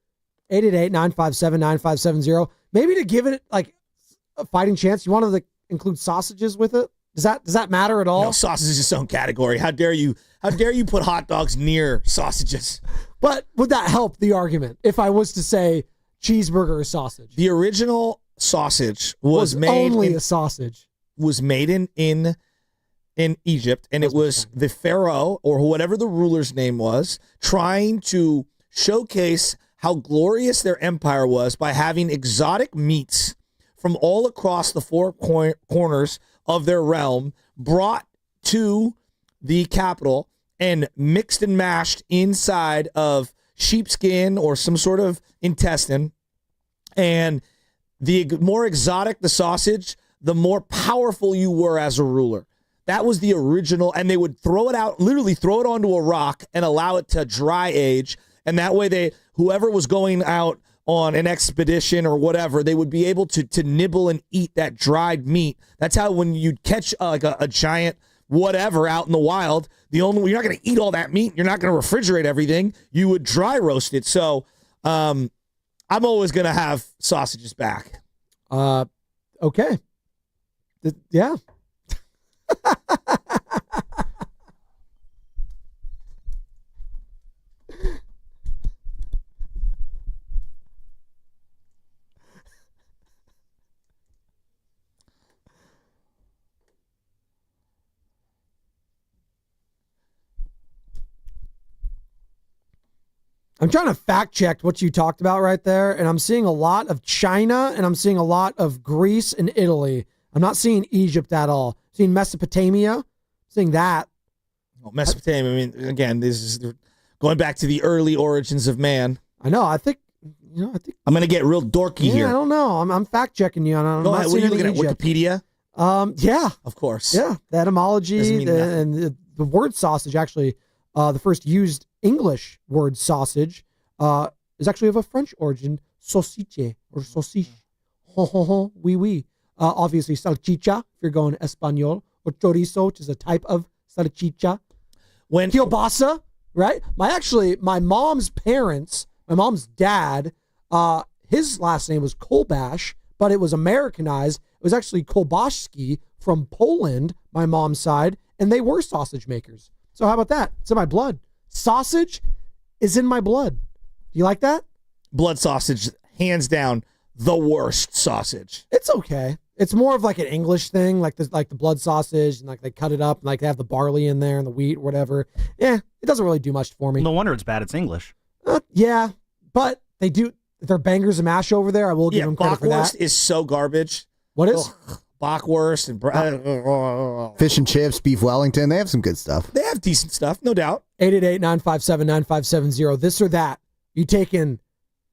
888-957-9570. Maybe to give it like a fighting chance, you want to include sausages with it? Does that matter at all? No, sausage is its own category. How dare you put hot dogs near sausages? But would that help the argument if I was to say cheeseburger or sausage? The original sausage was made only a sausage. Was made in Egypt, and it was the pharaoh or whatever the ruler's name was trying to showcase how glorious their empire was by having exotic meats from all across the four corners of their realm brought to the capital and mixed and mashed inside of sheepskin or some sort of intestine. And the more exotic the sausage, the more powerful you were as a ruler. That was the original, and they would throw it out, literally throw it onto a rock and allow it to dry age. And that way whoever was going out on an expedition or whatever, they would be able to nibble and eat that dried meat. That's how when you'd catch like a giant whatever out in the wild, you're not going to eat all that meat. You're not going to refrigerate everything. You would dry roast it. So I'm always going to have sausages back. Okay. Yeah. I'm trying to fact check what you talked about right there, and I'm seeing a lot of China, and I'm seeing a lot of Greece and Italy. I'm not seeing Egypt at all. I'm seeing Mesopotamia, seeing that. Oh, Mesopotamia. I mean, again, this is going back to the early origins of man. I know. I think I'm going to get real dorky here. I don't know. I'm fact checking you. Go ahead. What are you looking at? Wikipedia? Yeah, of course. Yeah, the etymology and the word sausage actually. The first used English word sausage is actually of a French origin, sausage or sausage. Oui, oui. Obviously, salchicha, if you're going Espanol, or chorizo, which is a type of salchicha. Kielbasa, right? My mom's parents, my mom's dad, his last name was Kolbash, but it was Americanized. It was actually Kolbaszki from Poland, my mom's side, and they were sausage makers. So how about that? It's in my blood. Sausage is in my blood. Do you like that? Blood sausage, hands down, the worst sausage. It's okay. It's more of like an English thing, like the blood sausage, and like they cut it up and like they have the barley in there and the wheat or whatever. Yeah, it doesn't really do much for me. No wonder it's bad. It's English. Yeah, but they do. They're bangers and mash over there. I will give them credit for that. Bockwurst is so garbage. What is? Bockwurst and fish and chips, beef Wellington. They have some good stuff. They have decent stuff, no doubt. 888-957-9570. This or that. You taking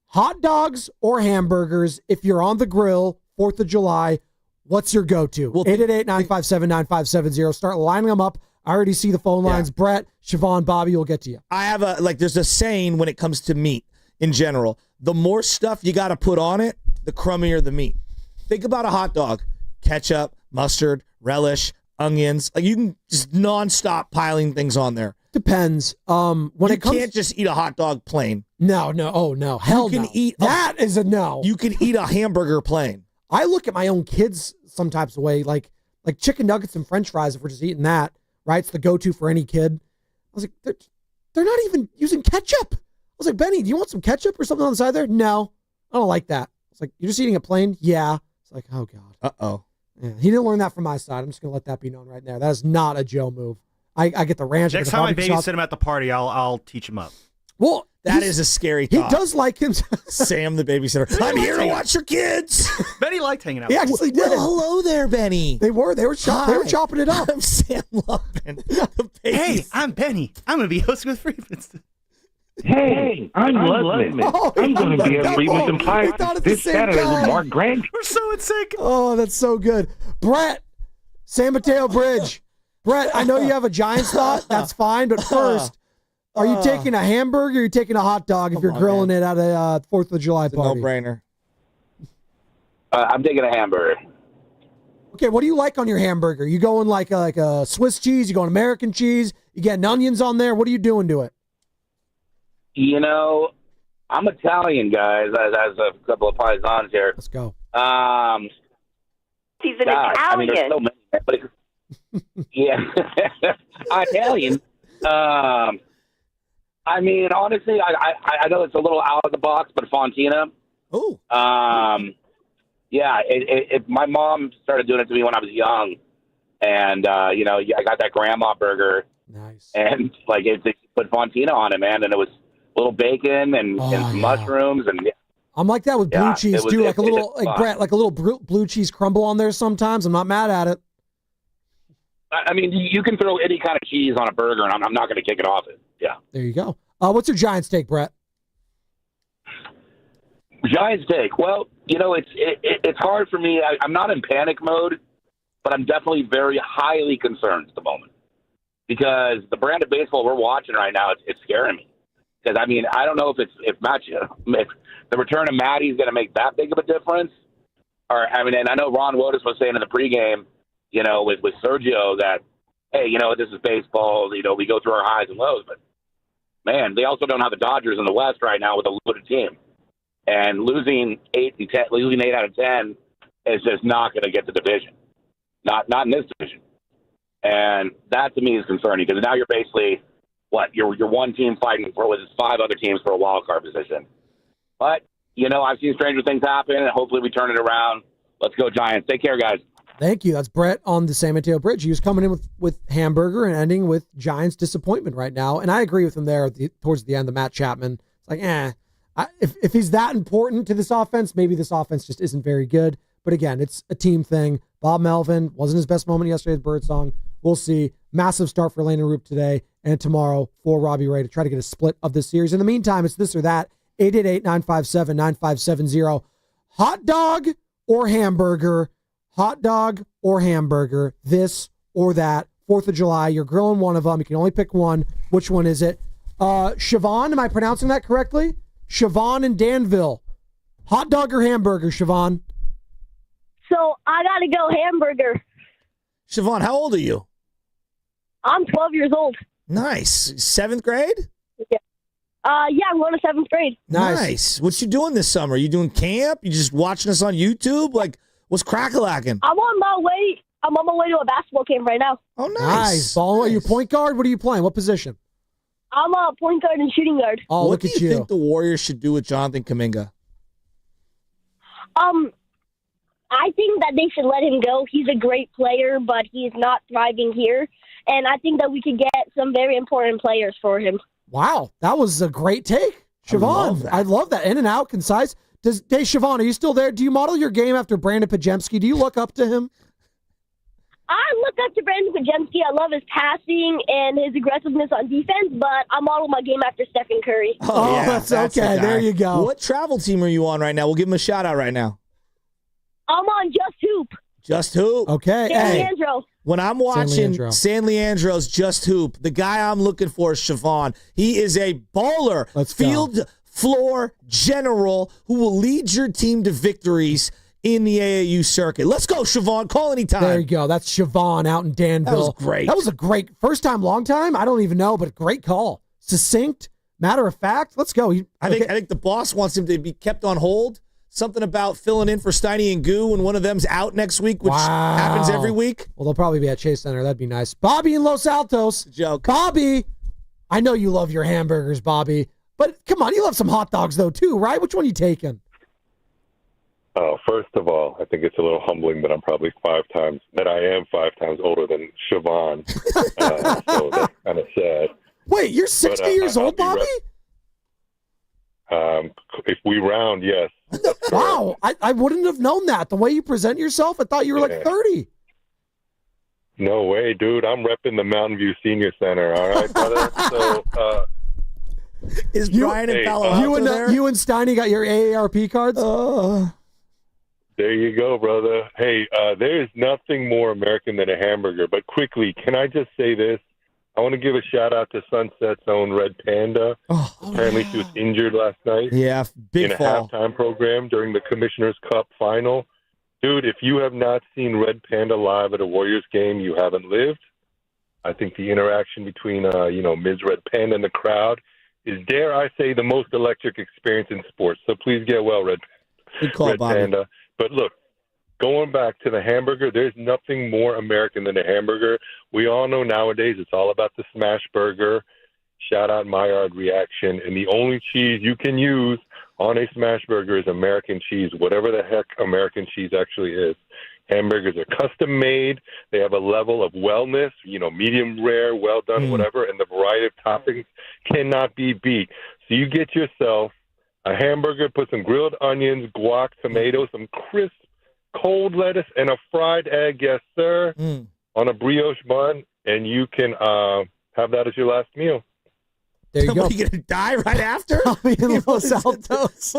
hot dogs or hamburgers? If you're on the grill, 4th of July, what's your go-to? 888-957-9570. Start lining them up. I already see the phone lines. Yeah. Brett, Siobhan, Bobby will get to you. I have there's a saying when it comes to meat in general. The more stuff you got to put on it, the crummier the meat. Think about a hot dog. Ketchup, mustard, relish, onions. Like you can just nonstop piling things on there. Depends. You can't just eat a hot dog plain. No. Oh no. Hell you can no. Eat that is a no. You can eat a hamburger plain. I look at my own kids sometimes the way like chicken nuggets and French fries. If we're just eating that, right? It's the go-to for any kid. I was like, they're not even using ketchup. I was like, Benny, do you want some ketchup or something on the side there? No, I don't like that. It's like, you're just eating it plain? Yeah. It's like, oh God. Uh-oh. Yeah, he didn't learn that from my side. I'm just going to let that be known right there. That is not a Joe move. I get the ranch. Next time I babysit him at the party, I'll teach him up. Well, That is a scary He thought. does like him. Sam, the babysitter. I'm here to watch your kids. Benny liked hanging out. He actually did. Well, hello there, Benny. They were chopping it up. I'm Sam Lovin. Hey, I'm Benny. I'm going to be hosting with Freeman's. Hey, I'm Leslie. Oh, I'm going to be at Freeman's and Pie this Saturday with Mark Grant. We're so in sync. Oh, that's so good. Brett, San Mateo Bridge. Brett, I know you have a Giants thought. That's fine. But first, are you taking a hamburger or are you taking a hot dog if you're grilling it at a 4th of July party? No-brainer. I'm taking a hamburger. Okay, what do you like on your hamburger? You going like a Swiss cheese? You going American cheese? You getting onions on there? What are you doing to it? You know, I'm Italian, guys. As a couple of paisans here. Let's go. He's an I Italian. mean, there's so many, but yeah, Italian. I mean, honestly, I know it's a little out of the box, but Fontina. Ooh. Yeah, my mom started doing it to me when I was young, and I got that grandma burger. Nice. And like they put Fontina on it, man, and it was a little bacon and some mushrooms and. I'm like that with blue cheese too, like a little Brett, like a little blue cheese crumble on there sometimes. I'm not mad at it. I mean, you can throw any kind of cheese on a burger, and I'm not going to kick it off it. Yeah. There you go. What's your Giants take, Brett? Giants take. Well, it's hard for me. I'm not in panic mode, but I'm definitely very highly concerned at the moment because the brand of baseball we're watching right now, it's scaring me. Because I mean, I don't know if the return of Matty's going to make that big of a difference, or I mean, and I know Ron Wotus was saying in the pregame, with Sergio that, hey, this is baseball. We go through our highs and lows, but man, they also don't have the Dodgers in the West right now with a loaded team. And losing 8 out of 10 is just not going to get the division. Not in this division. And that to me is concerning because now you're basically you're one team fighting for 5 other teams for a wild card position. But I've seen stranger things happen, and hopefully we turn it around. Let's go Giants! Take care, guys. Thank you. That's Brett on the San Mateo Bridge. He was coming in with hamburger and ending with Giants disappointment right now. And I agree with him there towards the end, the Matt Chapman. It's like, if he's that important to this offense, maybe this offense just isn't very good. But again, it's a team thing. Bob Melvin wasn't his best moment yesterday with Birdsong. We'll see. Massive start for Landon Roop today and tomorrow for Robbie Ray to try to get a split of this series. In the meantime, it's this or that. 888-957-9570. Hot dog or hamburger? Hot dog or hamburger? This or that? 4th of July. You're grilling one of them. You can only pick one. Which one is it? Siobhan, am I pronouncing that correctly? Siobhan in Danville. Hot dog or hamburger, Siobhan? So I got to go hamburger. Siobhan, how old are you? I'm 12 years old. Nice. 7th grade? Yeah. I'm going to 7th grade. Nice. What you doing this summer? You doing camp? You just watching us on YouTube? Like, what's crack-a-lacking? I'm on my way to a basketball camp right now. Oh, nice. Ball, are you point guard? What are you playing? What position? I'm a point guard and shooting guard. Oh, what look at do you think the Warriors should do with Jonathan Kaminga? I think that they should let him go. He's a great player, but he's not thriving here. And I think that we could get some very important players for him. Wow, that was a great take, Siobhan. I love that. In and out, concise. Hey, Siobhan, are you still there? Do you model your game after Brandon Pajemski? Do you look up to him? I look up to Brandon Pajemski. I love his passing and his aggressiveness on defense, but I model my game after Stephen Curry. Oh, yeah, that's okay. the There you go. What travel team are you on right now? We'll give him a shout-out right now. I'm on Just Hoop. Just Hoop. Okay. San Leandro. When I'm watching San Leandro's Just Hoop, the guy I'm looking for is Siobhan. He is a baller, field floor general who will lead your team to victories in the AAU circuit. Let's go, Siobhan. Call anytime. There you go. That's Siobhan out in Danville. That was great. That was a great first time, long time. I don't even know, but great call. Succinct, matter of fact. Let's go. I think the boss wants him to be kept on hold. Something about filling in for Steiny and Goo when one of them's out next week, which happens every week. Well, they'll probably be at Chase Center. That'd be nice. Bobby in Los Altos. Joke. Bobby, I know you love your hamburgers, Bobby. But come on, you love some hot dogs, though, too, right? Which one are you taking? Oh, first of all, I think it's a little humbling that I'm probably 5 times older than Siobhan. So that's kind of sad. Wait, you're 60 years old, Bobby? If we round, yes. Wow, I wouldn't have known that. The way you present yourself, I thought you were like 30. No way, dude. I'm repping the Mountain View Senior Center, all right, brother? So, is Brian and Palo Alto there? You and Steiny got your AARP cards? There you go, brother. Hey, there is nothing more American than a hamburger. But quickly, can I just say this? I want to give a shout-out to Sunset's own Red Panda. Apparently she was injured last night. Yeah, big in fall. a halftime program during the Commissioner's Cup final. Dude, if you have not seen Red Panda live at a Warriors game, you haven't lived. I think the interaction between, Ms. Red Panda and the crowd is, dare I say, the most electric experience in sports. So please get well, Red Panda. But look, going back to the hamburger, there's nothing more American than a hamburger. We all know nowadays it's all about the smash burger. Shout out Maillard reaction. And the only cheese you can use on a smash burger is American cheese, whatever the heck American cheese actually is. Hamburgers are custom made. They have a level of wellness, medium rare, well done, whatever, and the variety of toppings cannot be beat. So you get yourself a hamburger, put some grilled onions, guac, tomatoes, some crisp cold lettuce, and a fried egg, yes, sir, on a brioche bun, and you can have that as your last meal. There you go. Are you going to die right after? I'll be in Los Altos.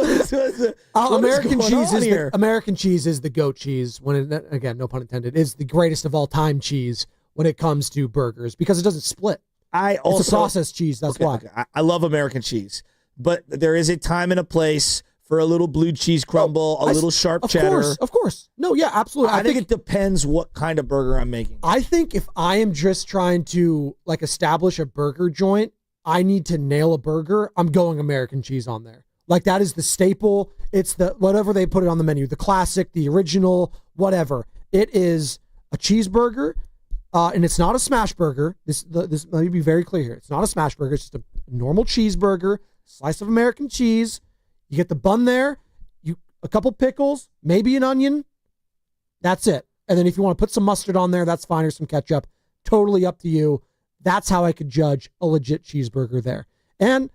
American cheese is the goat cheese. Again, no pun intended, is the greatest of all time cheese when it comes to burgers because it doesn't split. It's a processed cheese. That's why. Okay. I love American cheese, but there is a time and a place for a little blue cheese crumble, a little sharp cheddar. Of course. No, yeah, absolutely. I think it depends what kind of burger I'm making. I think if I am just trying to establish a burger joint, I need to nail a burger, I'm going American cheese on there. That is the staple. It's the whatever they put it on the menu, the classic, the original, whatever. It is a cheeseburger, and it's not a smash burger. This let me be very clear here. It's not a smash burger. It's just a normal cheeseburger, slice of American cheese. You get the bun there, a couple pickles, maybe an onion. That's it. And then if you want to put some mustard on there, that's fine, or some ketchup. Totally up to you. That's how I could judge a legit cheeseburger there. And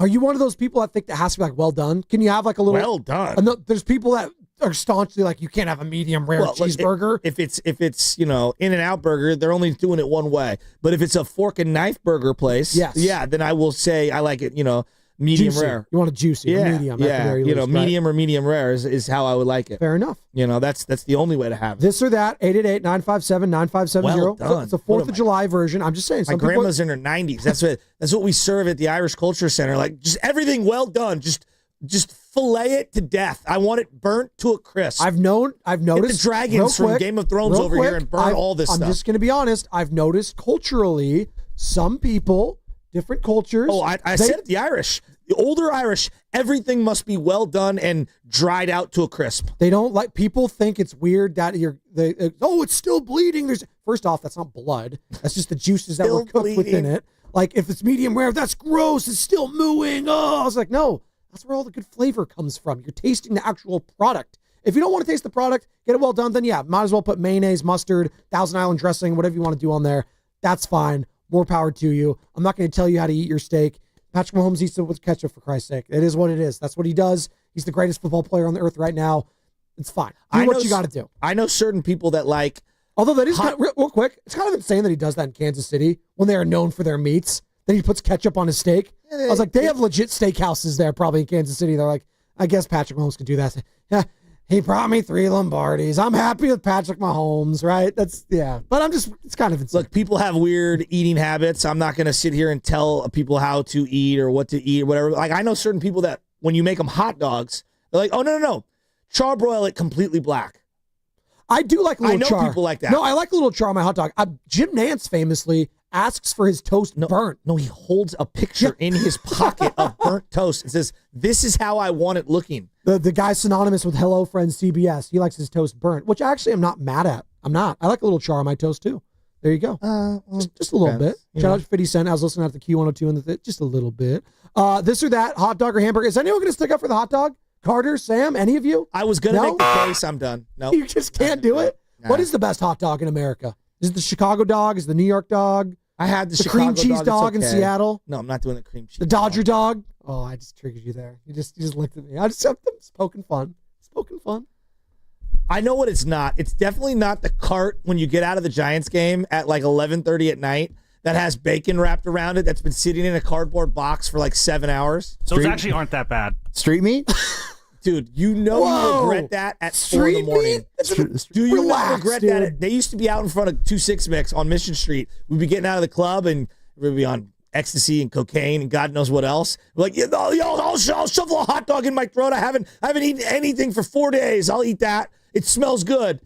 are you one of those people that think that has to be well done? Can you have a little well done? There's people that are staunchly you can't have a medium rare cheeseburger. If it's In-N-Out burger, they're only doing it one way. But if it's a fork and knife burger place, then I will say I like it, medium juicy. rare. You want a juicy, medium. Yeah, at the very least, medium or medium rare is how I would like it. Fair enough. That's the only way to have it. This or that, 888-957-9570. Well done. It's a 4th of July version. I'm just saying. My grandma's in her 90s. That's what we serve at the Irish Culture Center. Just everything well done. Just fillet it to death. I want it burnt to a crisp. I've noticed the dragons from Game of Thrones over here and burn all this stuff. I'm just going to be honest. I've noticed culturally, some people, different cultures. Oh, I said it, the Irish. The older Irish, everything must be well done and dried out to a crisp. They don't people think it's weird that it's still bleeding. First off, that's not blood. That's just the juices that were cooked within it. If it's medium rare, that's gross. It's still mooing. Oh, I was like, no, that's where all the good flavor comes from. You're tasting the actual product. If you don't want to taste the product, get it well done, then might as well put mayonnaise, mustard, Thousand Island dressing, whatever you want to do on there. That's fine. More power to you. I'm not going to tell you how to eat your steak. Patrick Mahomes eats it with ketchup, for Christ's sake. It is what it is. That's what he does. He's the greatest football player on the earth right now. It's fine. Do what you got to do. I know certain people that although that is real quick, it's kind of insane that he does that in Kansas City when they are known for their meats. Then he puts ketchup on his steak. I was like, they have legit steakhouses there probably in Kansas City. They're like, I guess Patrick Mahomes could do that. Yeah, he brought me 3 Lombardis. I'm happy with Patrick Mahomes, right? But it's kind of insane. Look, people have weird eating habits. I'm not going to sit here and tell people how to eat or what to eat or whatever. I know certain people that when you make them hot dogs, they're like, oh, no. Charbroil it completely black. I do like a little char. I know people like that. No, I like a little char on my hot dog. Jim Nantz famously asks for his toast burnt. No, he holds a picture in his pocket of burnt toast and says, this is how I want it looking. The guy synonymous with Hello Friends CBS, he likes his toast burnt, which actually I'm not mad at. I'm not. I like a little char on my toast too. There you go. Just a little bit. Shout out to 50 Cent. I was listening at the Q102 and just a little bit. This or that, hot dog or hamburger. Is anyone going to stick up for the hot dog? Carter, Sam, any of you? I was going to make the case. I'm done. No. You just can't do it? No. What is the best hot dog in America? Is it the Chicago dog? Is it the New York dog? I had the cream cheese dog in Seattle. No, I'm not doing the cream cheese. The Dodger dog. Oh, I just triggered you there. You just looked at me. I'm poking fun. It's poking fun. I know what it's not. It's definitely not the cart when you get out of the Giants game at like 11:30 at night that has bacon wrapped around it that's been sitting in a cardboard box for like 7 hours. Those actually aren't that bad. Street meat? Dude, you regret that at 4 in the morning. Do you not regret that? They used to be out in front of 2-6 Mix on Mission Street. We'd be getting out of the club and we'd be on ecstasy and cocaine and God knows what else. We're like, I'll shovel a hot dog in my throat. I haven't eaten anything for 4 days. I'll eat that. It smells good.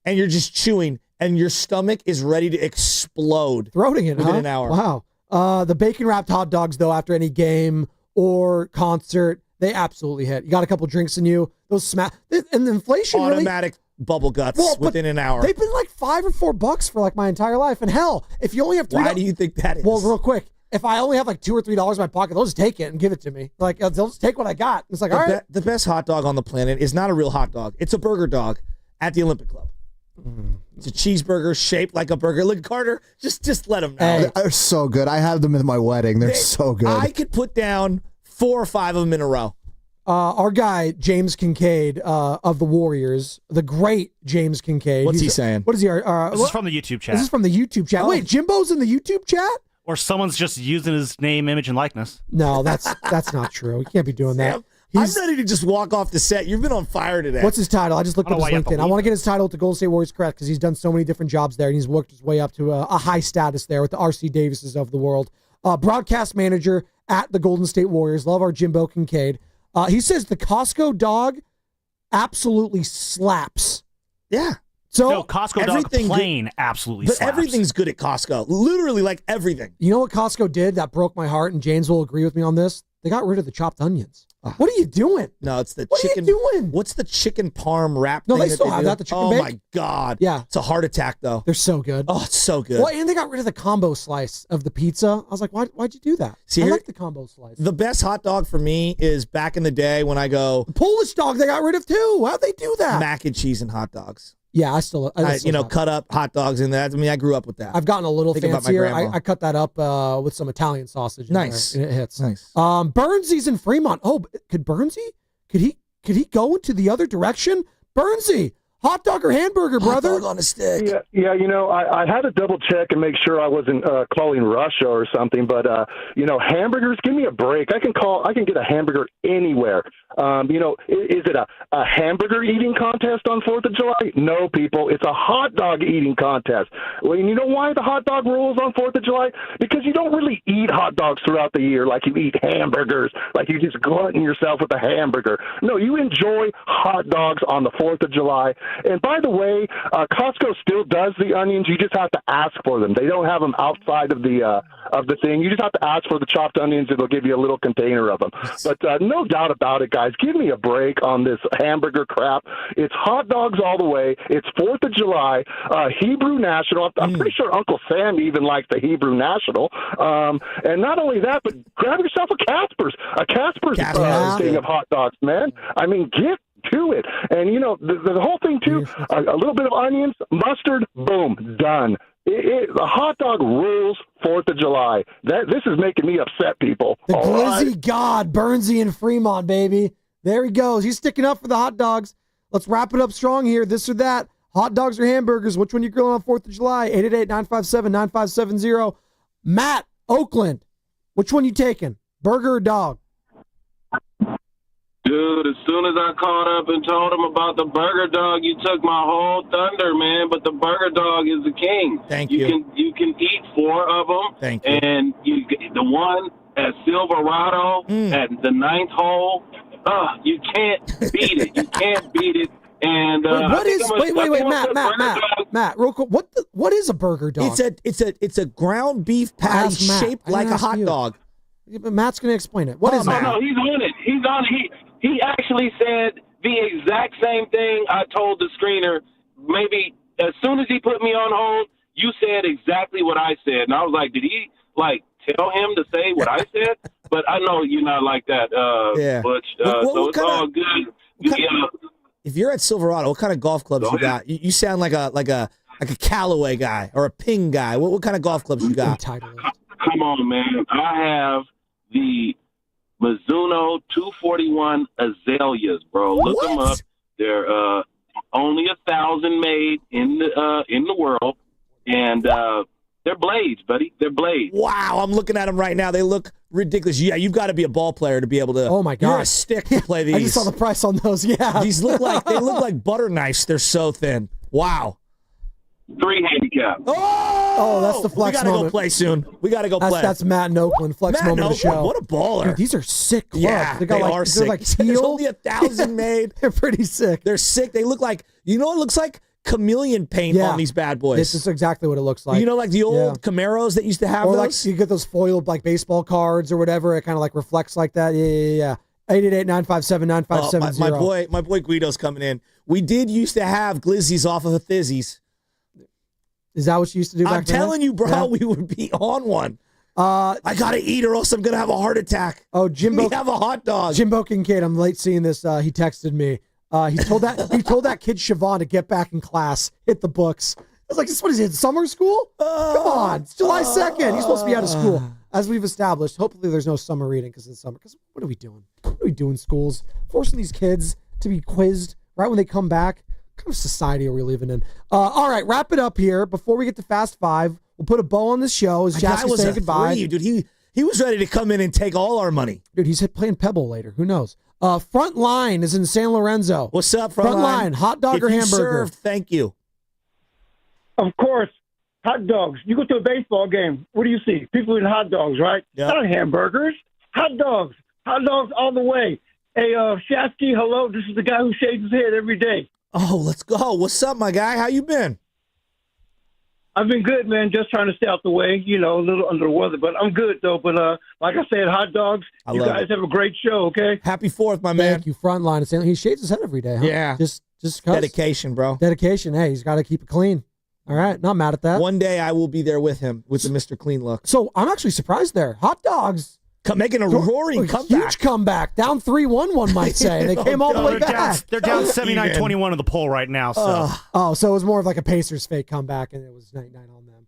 And you're just chewing and your stomach is ready to explode. Throating it within an hour. Wow. The bacon wrapped hot dogs though after any game or concert, they absolutely hit. You got a couple drinks in you. Those smack. And the inflation automatic bubble guts within an hour. They've been like $5 or $4 for like my entire life. And hell, if you only have $3. Why do you think that is? Well, real quick. If I only have like $2 or $3 in my pocket, they'll just take it and give it to me. Like they'll just take what I got. It's like, all right. The best hot dog on the planet is not a real hot dog. It's a burger dog at the Olympic Club. It's a cheeseburger shaped like a burger. Look, Carter, just let them know. Hey, they're so good. I had them at my wedding. They're so good. I could put down 4 or 5 of them in a row. Our guy, James Kincaid of the Warriors, the great James Kincaid. What's he saying? What is he? This is from the YouTube chat. This is from the YouTube chat. Wait, Jimbo's in the YouTube chat? Or someone's just using his name, image, and likeness. No, that's not true. You can't be doing that. I'm ready to just walk off the set. You've been on fire today. What's his title? I just looked up his LinkedIn. I want to get his title with the Golden State Warriors correct because he's done so many different jobs there, and he's worked his way up to a high status there with the R.C. Davises of the world. Broadcast manager at the Golden State Warriors. Love our Jimbo Kincaid. He says the Costco dog absolutely slaps. Yeah. So no, Costco dog plain absolutely slaps. But everything's good at Costco. Literally, like everything. You know what Costco did that broke my heart, and James will agree with me on this? They got rid of the chopped onions. What are you doing? No, it's the What chicken. are you doing? What's the chicken parm wrap? No, thing they still have that. The chicken bake? my God. Yeah. It's a heart attack, though. They're so good. Oh, it's so good. Well, and they got rid of the combo slice of the pizza. I was like, why'd you do that? I like the combo slice. The best hot dog for me is back in the day when I go. The Polish dog they got rid of, too. How'd they do that? Mac and cheese and hot dogs. Yeah, I still cut up hot dogs in that. I mean, I grew up with that. I've gotten a little fancier. I cut that up with some Italian sausage. Nice. And it hits. Nice. Burnsy's in Fremont. Oh, could Burnsy? Could he go into the other direction? Burnsy, hot dog or hamburger, brother? Hot dog on a stick. Yeah. I had to double check and make sure I wasn't calling Russia or something. But hamburgers, give me a break. I can get a hamburger anywhere. Is it a hamburger eating contest on 4th of July? No, people. It's a hot dog eating contest. Well, you know why the hot dog rules on 4th of July? Because you don't really eat hot dogs throughout the year like you eat hamburgers, like you just glutton yourself with a hamburger. No, you enjoy hot dogs on the 4th of July. And by the way, Costco still does the onions. You just have to ask for them. They don't have them outside of the thing. You just have to ask for the chopped onions, and they'll give you a little container of them. But no doubt about it, guys. Give me a break on this hamburger crap. It's hot dogs all the way. It's 4th of July, Hebrew National. I'm pretty sure Uncle Sam even likes the Hebrew National. And not only that, but grab yourself a Casper's. A Casper's thing of hot dogs, man. I mean, get to it. And, the whole thing, too, a little bit of onions, mustard, boom, done. The hot dog rules 4th of July. This is making me upset, people. The glizzy god, Burnsy and Fremont, baby. There he goes. He's sticking up for the hot dogs. Let's wrap it up strong here. This or that. Hot dogs or hamburgers? Which one you grilling on 4th of July? 888-957-9570. Matt, Oakland. Which one you taking? Burger or dog? Dude, as soon as I called up and told him about the burger dog, you took my whole thunder, man. But the burger dog is the king. Thank you. You can eat 4 of them. Thank you. And the one at Silverado at the 9th hole, you can't beat it. You can't beat it. And wait, Matt, real quick. What is a burger dog? It's a ground beef patty shaped like a hot dog. Yeah, but Matt's going to explain it. What is it? No, he's on it. He's on it. He actually said the exact same thing I told the screener. Maybe as soon as he put me on hold, you said exactly what I said. And I was like, did he tell him to say what I said? But I know you're not like that, Butch. So it's all good. If you're at Silverado, what kind of golf clubs you got? You sound like a Like a Callaway guy or a Ping guy. What kind of golf clubs you got? Come on, man. I have the Mizuno 241 Azaleas, bro. Look them up. They're only 1,000 made in the world, and they're blades, buddy. They're blades. Wow, I'm looking at them right now. They look ridiculous. Yeah, you've got to be a ball player to be able to. Oh my God, you're a stick to play these. I just saw the price on those. Yeah, these look like butter knives. They're so thin. Wow. 3 handicap. Oh, that's the flex We gotta moment. go play soon. We gotta go play. That's Matt in Oakland. Flex Matt in moment of the Oakland, show. what a baller. Dude, these are sick clubs. Yeah, they are sick. They're like There's teal. only 1,000 made. They're pretty sick. They're sick. They look like, you know, it looks like chameleon paint on these bad boys. This is exactly what it looks like. You know, like the old Camaros that used to have or those? like you get those foiled like baseball cards or whatever. It kind of like reflects like that. Yeah. 888-957-9570. My boy Guido's coming in. We did used to have glizzies off of a Thizzies. Is that what you used to do back I'm then? telling you, bro, Yeah. we would be on one. I gotta eat or else I'm gonna have a heart attack. Oh, Jimbo, we have a hot dog. Jimbo Kincaid. I'm late seeing this. He texted me. He told that kid Siobhan to get back in class, hit the books. I was like, what is it? Summer school? Come on, it's July 2nd. He's supposed to be out of school, as we've established. Hopefully, there's no summer reading because it's summer. Because what are we doing? What are we doing? Schools forcing these kids to be quizzed right when they come back. What kind of society are we living in? All right, wrap it up here before we get to Fast Five. We'll put a bow on this show as Jasper was saying goodbye. dude. He was ready to come in and take all our money. Dude, he's playing Pebble later. Who knows? Front Line is in San Lorenzo. What's up, Front Line? Hot dog or hamburger? Served, thank you. Of course, hot dogs. You go to a baseball game. What do you see? People eating hot dogs, right? Yep. Not hamburgers. Hot dogs. Hot dogs all the way. Hey, Shasky, hello. This is the guy who shaves his head every day. Oh, let's go. What's up, my guy? How you been? I've been good, man. Just trying to stay out the way. You know, a little under the weather, but I'm good, though. But like I said, hot dogs. You guys have a great show, okay? Happy 4th, my man. Thank you, Frontline. Is He shaves his head every day, huh? Yeah. Just 'cause. Dedication, bro. Dedication. Hey, he's got to keep it clean. All right. Not mad at that. One day I will be there with him with the Mr. Clean look. So I'm actually surprised there. Hot dogs. Making a roaring comeback. Huge comeback. Down 3-1, one might say. They came all the way back. They're down 79-21 in the poll right now. So. So it was more of like a Pacers fake comeback, and it was 99 on them.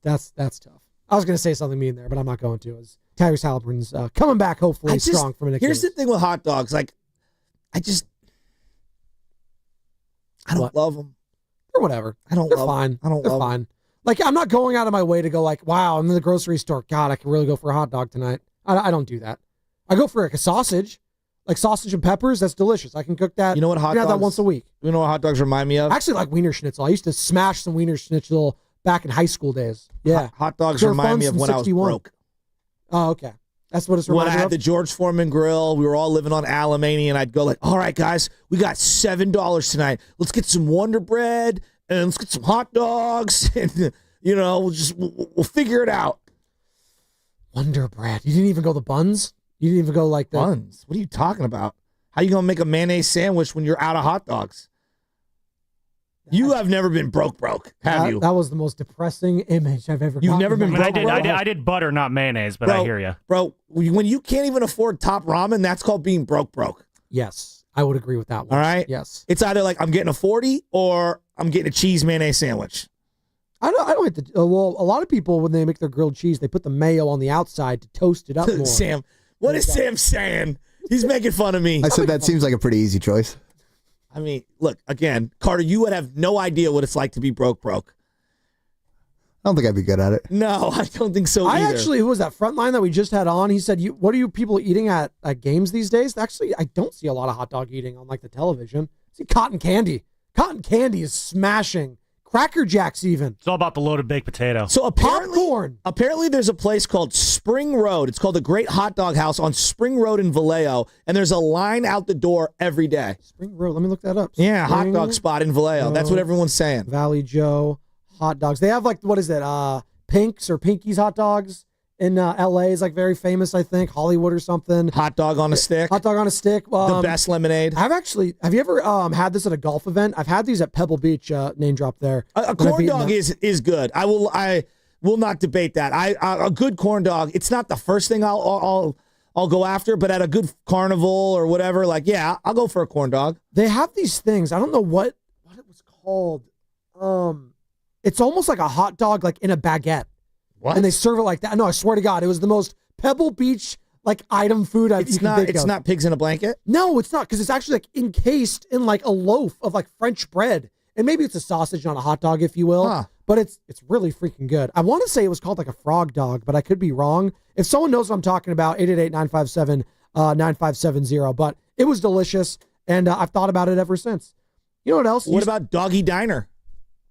That's tough. I was going to say something mean there, but I'm not going to. As Tyrese Halliburton's coming back, hopefully strong from an Achilles. Here's the thing with hot dogs. Like, I don't love them. Or whatever. They're fine. I don't They're love fine. Like, I'm not going out of my way to go like, wow, I'm in the grocery store. God, I can really go for a hot dog tonight. I don't do that. I go for like a sausage. Like sausage and peppers, that's delicious. I can cook that. You know what hot dogs? dogs? Have that once a week. You know what hot dogs remind me of? I actually like Wiener Schnitzel. I used to smash some Wiener Schnitzel back in high school days. Yeah. Hot dogs They're remind fun me of since when 61. I was broke. Oh, okay. That's what it's When I reminding had of. the George Foreman grill, we were all living on Alamany, and I'd go like, all right, guys, we got $7 tonight. Let's get some Wonder Bread, and let's get some hot dogs, and, you know, we'll figure it out. Wonder Bread. You didn't even go the buns? You didn't even go like the buns? What are you talking about? How you going to make a mayonnaise sandwich when you're out of hot dogs? You have never been broke, have you? That was the most depressing image I've ever You've never been broke? I did butter, not mayonnaise, but I hear you. Bro, when you can't even afford top ramen, that's called being broke. Yes, I would agree with that one. All right? Yes. It's either like I'm getting a 40 or I'm getting a cheese mayonnaise handwich. I don't hit the well, a lot of people when they make their grilled cheese, they put the mayo on the outside to toast it up more. Sam, what is Sam saying? He's making fun of me. I said that seems like a pretty easy choice. I mean, look, again, Carter, you would have no idea what it's like to be broke. I don't think I'd be good at it. No, I don't think so I either. actually, who was that front line that we just had on? He said, what are you people eating at games these days? Actually, I don't see a lot of hot dog eating on like the television. I see cotton candy. Cotton candy is smashing. Cracker Jacks even. It's all about the loaded baked potato. So apparently there's a place called Spring Road. It's called the Great Hot Dog House on Spring Road in Vallejo, and there's a line out the door every day. Spring Road, let me look that up. Yeah, hot dog spot in Vallejo. That's what everyone's saying. Valley Joe hot dogs. They have like, what is it? Pink's or Pinky's hot dogs in LA is like very famous, I think. Hollywood or something. Hot dog on a stick. Hot dog on a stick. The best lemonade. Have you ever had this at a golf event? I've had these at Pebble Beach, name drop there. A corn dog is good. I will not debate that. A good corn dog, it's not the first thing I'll go after, but at a good carnival or whatever, like, yeah, I'll go for a corn dog. They have these things. I don't know what it was called. It's almost like a hot dog, like in a baguette. What? And they serve it like that. No, I swear to God, it was the most Pebble Beach like item food I've It's not pigs in a blanket? No, it's not, because it's actually like encased in like a loaf of like French bread. And maybe it's a sausage on a hot dog, if you will. But it's really freaking good. I want to say it was called like a frog dog, but I could be wrong. If someone knows what I'm talking about, 888-957-9570. But it was delicious, and I've thought about it ever since. You know what else? What about Doggy Diner?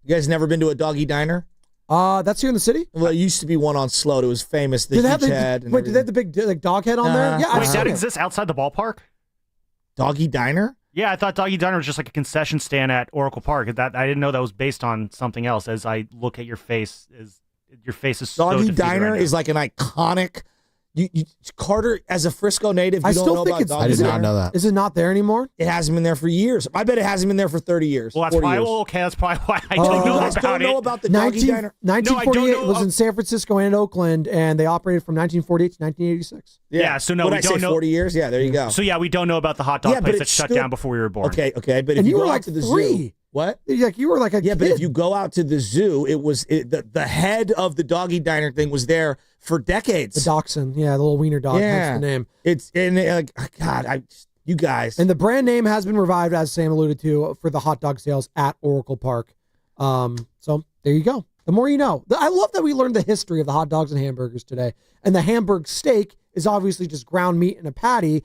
You guys never been to a Doggy Diner? That's here in the city? Well, it used to be one on Sloat. It was famous. The Did they have huge head. did they have the big like dog head on there? Yeah, Wait, that exists outside the ballpark? Doggy Diner? Yeah, I thought Doggy Diner was just like a concession stand at Oracle Park. That I didn't know that was based on something else. As I look at your face, your face is so Doggy defeated Diner right now. is like an iconic. Carter, as a Frisco native, you I don't still know think about it's. Doggy I did Diner? not know that. Is it not there anymore? It hasn't been there for years. I bet it hasn't been there for 30 years. Well, that's 40 probably years. okay. That's probably why I don't know You guys about don't know it. about the Doggy Diner? 1948 was in San Francisco and Oakland, and they operated from 1948 to 1986. Yeah, so no, What'd we I don't say, know. 40 years? Yeah, there you go. So yeah, we don't know about the hot dog Yeah, but place it that shut stood- down before we were born. Okay, but if And you you go were out like to the 3. zoo, what? Like you were like a Yeah, kid. but if you go out to the zoo, the head of the Doggy Diner thing was there for decades. The dachshund, yeah, the little wiener dog. Yeah. That's the name. It's God, you guys. And the brand name has been revived, as Sam alluded to, for the hot dog sales at Oracle Park. So there you go. The more you know. I love that we learned the history of the hot dogs and hamburgers today. And the Hamburg steak is obviously just ground meat in a patty.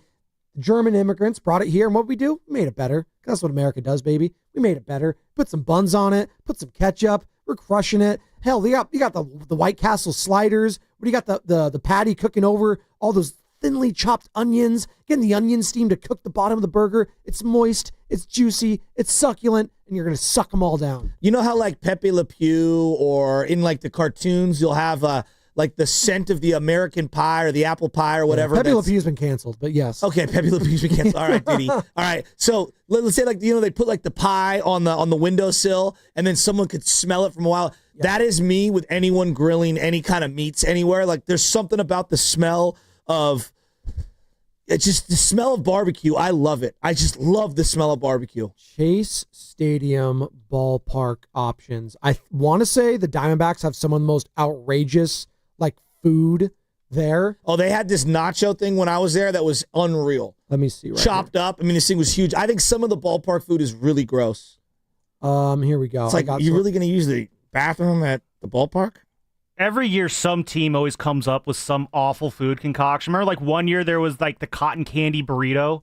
German immigrants brought it here, and what we do? We made it better. That's what America does, baby. We made it better. Put some buns on it. Put some ketchup. We're crushing it. Hell, you got the White Castle sliders. What do you got? The patty cooking over all those thinly chopped onions, getting the onion steam to cook the bottom of the burger. It's moist, it's juicy, it's succulent, and you're going to suck them all down. You know how like Pepe Le Pew or in like the cartoons, you'll have like the scent of the American pie or the apple pie or whatever. Pepe Le Pew's been canceled, but yes. Okay, Pepe Le Pew's been canceled. All right, Diddy. All right, so let's say like they put like the pie on the windowsill, and then someone could smell it from a while. Yeah. That is me with anyone grilling any kind of meats anywhere. Like there's something about the smell of. It's just the smell of barbecue. I love it. I just love the smell of barbecue. Chase Stadium ballpark options. I want to say the Diamondbacks have some of the most outrageous like food there. Oh, they had this nacho thing when I was there that was unreal. Let me see. Chopped up. I mean, this thing was huge. I think some of the ballpark food is really gross. Here we go. It's like, you're really going to use the bathroom at the ballpark? Every year, some team always comes up with some awful food concoction. Remember, like one year there was like the cotton candy burrito,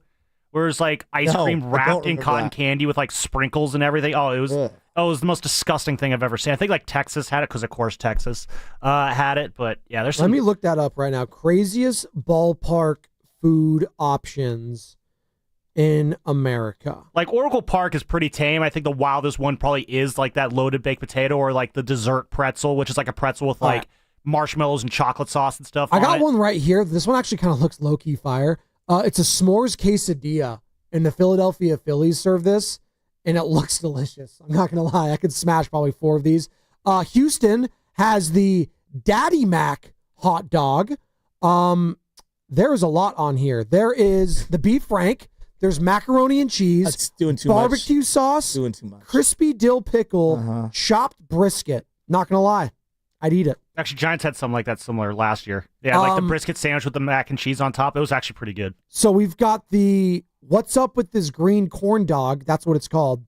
where it was like ice cream wrapped in cotton candy with like sprinkles and everything. Oh, it was the most disgusting thing I've ever seen. I think like Texas had it because, of course, Texas had it. But yeah, there's some. Let me look that up right now. Craziest ballpark food options in America. Like Oracle Park is pretty tame. I think the wildest one probably is like that loaded baked potato or like the dessert pretzel, which is like a pretzel with like marshmallows and chocolate sauce and stuff. I got one right here. This one actually kind of looks low-key fire. It's a s'mores quesadilla, and the Philadelphia Phillies serve this, and it looks delicious. I'm not going to lie. I could smash probably 4 of these. Houston has the Daddy Mac hot dog. There's a lot on here. There is the beef frank. There's macaroni and cheese. That's doing too barbecue much. sauce. Doing too much. Crispy dill pickle. Chopped brisket. Not going to lie. I'd eat it. Actually, Giants had something like that similar last year. Yeah, like the brisket sandwich with the mac and cheese on top. It was actually pretty good. So we've got the what's up with this green corn dog? That's what it's called.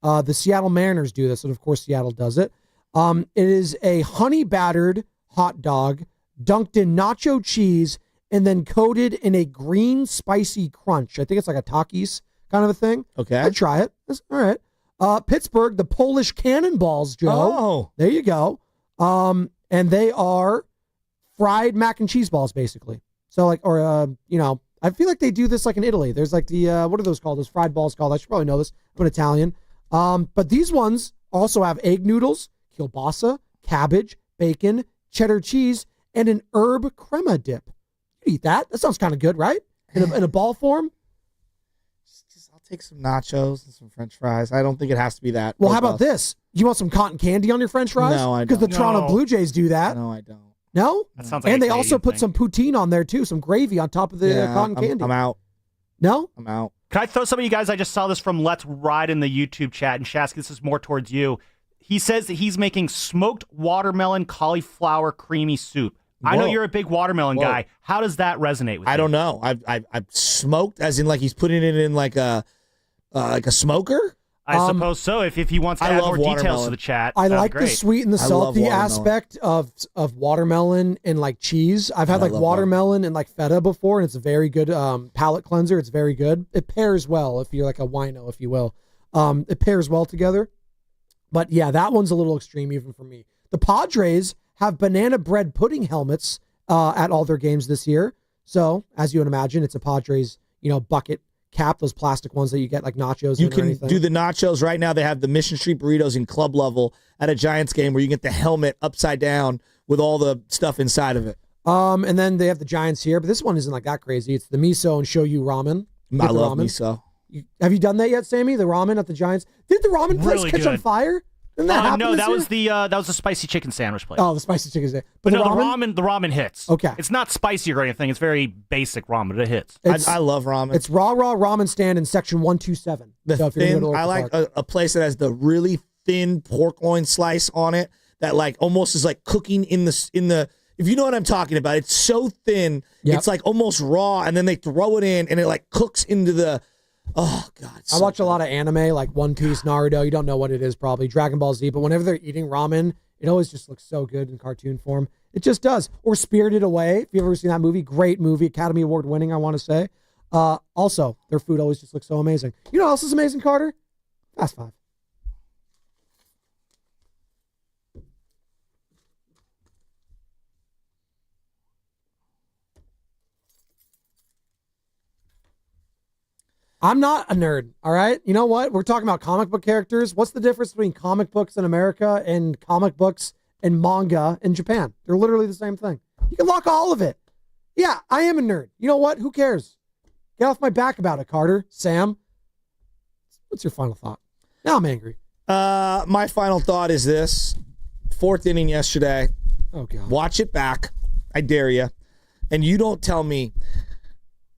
The Seattle Mariners do this, and of course Seattle does it. It is a honey battered hot dog dunked in nacho cheese and then coated in a green spicy crunch. I think it's like a Takis kind of a thing. Okay. I'd try it. That's, all right. Pittsburgh, the Polish cannonballs, Joe. Oh. There you go. And they are fried mac and cheese balls, basically. So like, or, I feel like they do this like in Italy. There's like the, what are those called? Those fried balls called? I should probably know this. I'm Italian. But these ones also have egg noodles, kielbasa, cabbage, bacon, cheddar cheese, and an herb crema dip. You eat that? That sounds kind of good, right? In a ball form? I'll take some nachos and some French fries. I don't think it has to be that. Well, how about this? You want some cotton candy on your French fries? No, I don't. Because the Toronto Blue Jays do that. No, I don't. No? That sounds like and a they also Canadian put thing. some poutine on there, too. Some gravy on top of the cotton candy. I'm out. No? I'm out. Can I throw some of you guys? I just saw this from Let's Ride in the YouTube chat, and Shasky, this is more towards you. He says that he's making smoked watermelon cauliflower creamy soup. I know you're a big watermelon guy. How does that resonate with you? I don't know. I've smoked, as in like he's putting it in like a smoker. I suppose so. If he wants to add more details to the chat, I like the sweet and the salty aspect of watermelon and like cheese. I've had like watermelon and like feta before, and it's a very good palate cleanser. It's very good. It pairs well if you're like a wino, if you will. It pairs well together. But yeah, that one's a little extreme even for me. The Padres have banana bread pudding helmets at all their games this year. So as you would imagine, it's a Padres, bucket cap, those plastic ones that you get like nachos. You can do the nachos right now. They have the Mission Street burritos in club level at a Giants game where you get the helmet upside down with all the stuff inside of it. And then they have the Giants here, but this one isn't like that crazy. It's the miso and shoyu ramen. I love miso. Have you done that yet, Sammy? The ramen at the Giants? Did the ramen place catch on fire? Didn't that happen no, this that year? was the spicy chicken sandwich place. Oh, the spicy chicken sandwich. But no, the ramen hits. Okay. It's not spicy or anything. It's very basic ramen, but it hits. I love ramen. It's raw ramen stand in section 127. I like a place that has the really thin pork loin slice on it that like almost is like cooking in the if you know what I'm talking about. It's so thin. Yep. It's like almost raw, and then they throw it in and it like cooks into the oh god. I watch a lot of anime like One Piece, Naruto. You don't know what it is probably, Dragon Ball Z, but whenever they're eating ramen, it always just looks so good in cartoon form. It just does. Or Spirited Away, if you've ever seen that movie, great movie, Academy Award winning, I want to say. Also, their food always just looks so amazing. You know what else is amazing, Carter? Fast Five. I'm not a nerd, all right? You know what? We're talking about comic book characters. What's the difference between comic books in America and comic books and manga in Japan? They're literally the same thing. You can lock all of it. Yeah, I am a nerd. You know what? Who cares? Get off my back about it, Carter. Sam, what's your final thought? Now I'm angry. My final thought is this. 4th inning yesterday. Oh, God. Watch it back. I dare you. And you don't tell me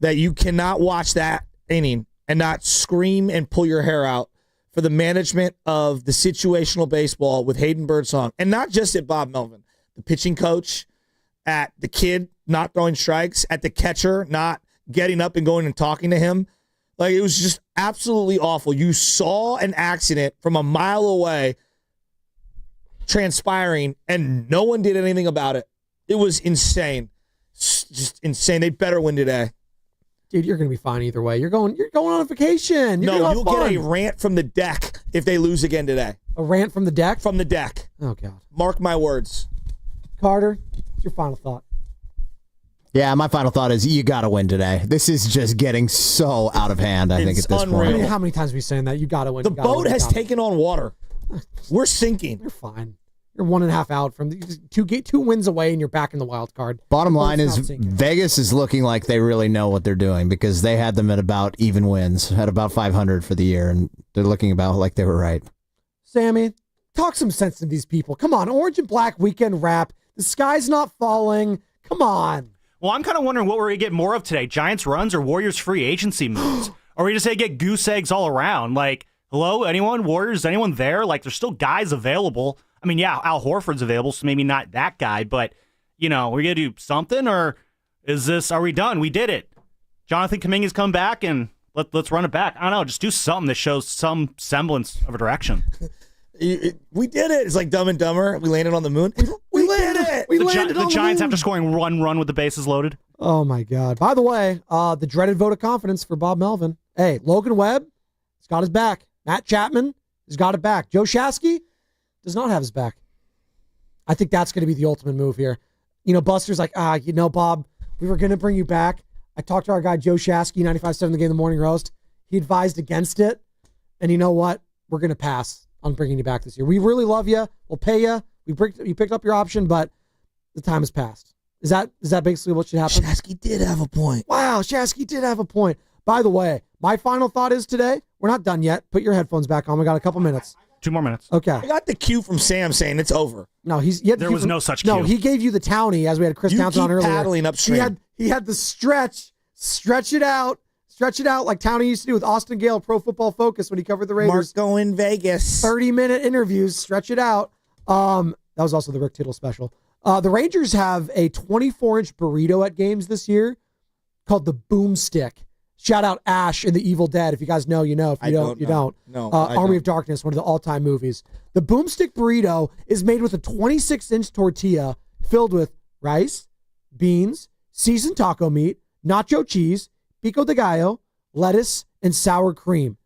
that you cannot watch that inning and not scream and pull your hair out for the management of the situational baseball with Hayden Birdsong, and not just at Bob Melvin, the pitching coach, at the kid not throwing strikes, at the catcher not getting up and going and talking to him. Like, it was just absolutely awful. You saw an accident from a mile away transpiring, and no one did anything about it. It was insane. Just insane. They better win today. Dude, you're going to be fine either way. You're going on a vacation. You'll get a rant from the deck if they lose again today. A rant from the deck? From the deck. Oh, God. Mark my words. Carter, what's your final thought? Yeah, my final thought is you got to win today. This is just getting so out of hand, I think, at this unreal. point. I mean, how many times have we saying that? You got to win. The boat has taken on water. We're sinking. You're fine. You're 1.5 out from two wins away, and you're back in the wild card. Bottom line is Vegas is looking like they really know what they're doing because they had them at about even wins, at about 500 for the year, and they're looking about like they were right. Sammy, talk some sense to these people. Come on, orange and black weekend wrap. The sky's not falling. Come on. Well, I'm kind of wondering what we're going to get more of today, Giants runs or Warriors free agency moves? Or are we just going to get goose eggs all around? Like, hello, anyone? Warriors, anyone there? Like, there's still guys available. I mean, yeah, Al Horford's available, so maybe not that guy, but, we're going to do something, or are we done? We did it. Jonathan Kaminga's come back, and let's run it back. I don't know, just do something that shows some semblance of a direction. We did it. It's like Dumb and Dumber. We landed on the moon. We landed it. The Giants after scoring one run with the bases loaded. Oh, my God. By the way, the dreaded vote of confidence for Bob Melvin. Hey, Logan Webb has got his back. Matt Chapman has got it back. Joe Shasky does not have his back. I think that's going to be the ultimate move here. Buster's like, Bob, we were going to bring you back. I talked to our guy, Joe Shasky, 95.7 The Game, The Morning Roast. He advised against it. And you know what? We're going to pass on bringing you back this year. We really love you. We'll pay you. You picked up your option, but the time has passed. Is that basically what should happen? Shasky did have a point. Wow, Shasky did have a point. By the way, my final thought is today, we're not done yet. Put your headphones back on. We got a couple minutes. 2 more minutes. Okay. I got the cue from Sam saying it's over. No, there was no such cue. No, he gave you the townie as we had Chris Townsend on earlier. Paddling upstream. He had the stretch it out, Stretch it out like Townie used to do with Austin Gale, Pro Football Focus, when he covered the Raiders. Marco in Vegas. 30-minute interviews. Stretch it out. That was also the Rick Tittle special. The Rangers have a 24-inch burrito at games this year called the Boomstick. Shout out Ash in The Evil Dead. If you guys know, you know. If you don't, you don't. No, Army of Darkness, one of the all-time movies. The Boomstick burrito is made with a 26-inch tortilla filled with rice, beans, seasoned taco meat, nacho cheese, pico de gallo, lettuce, and sour cream.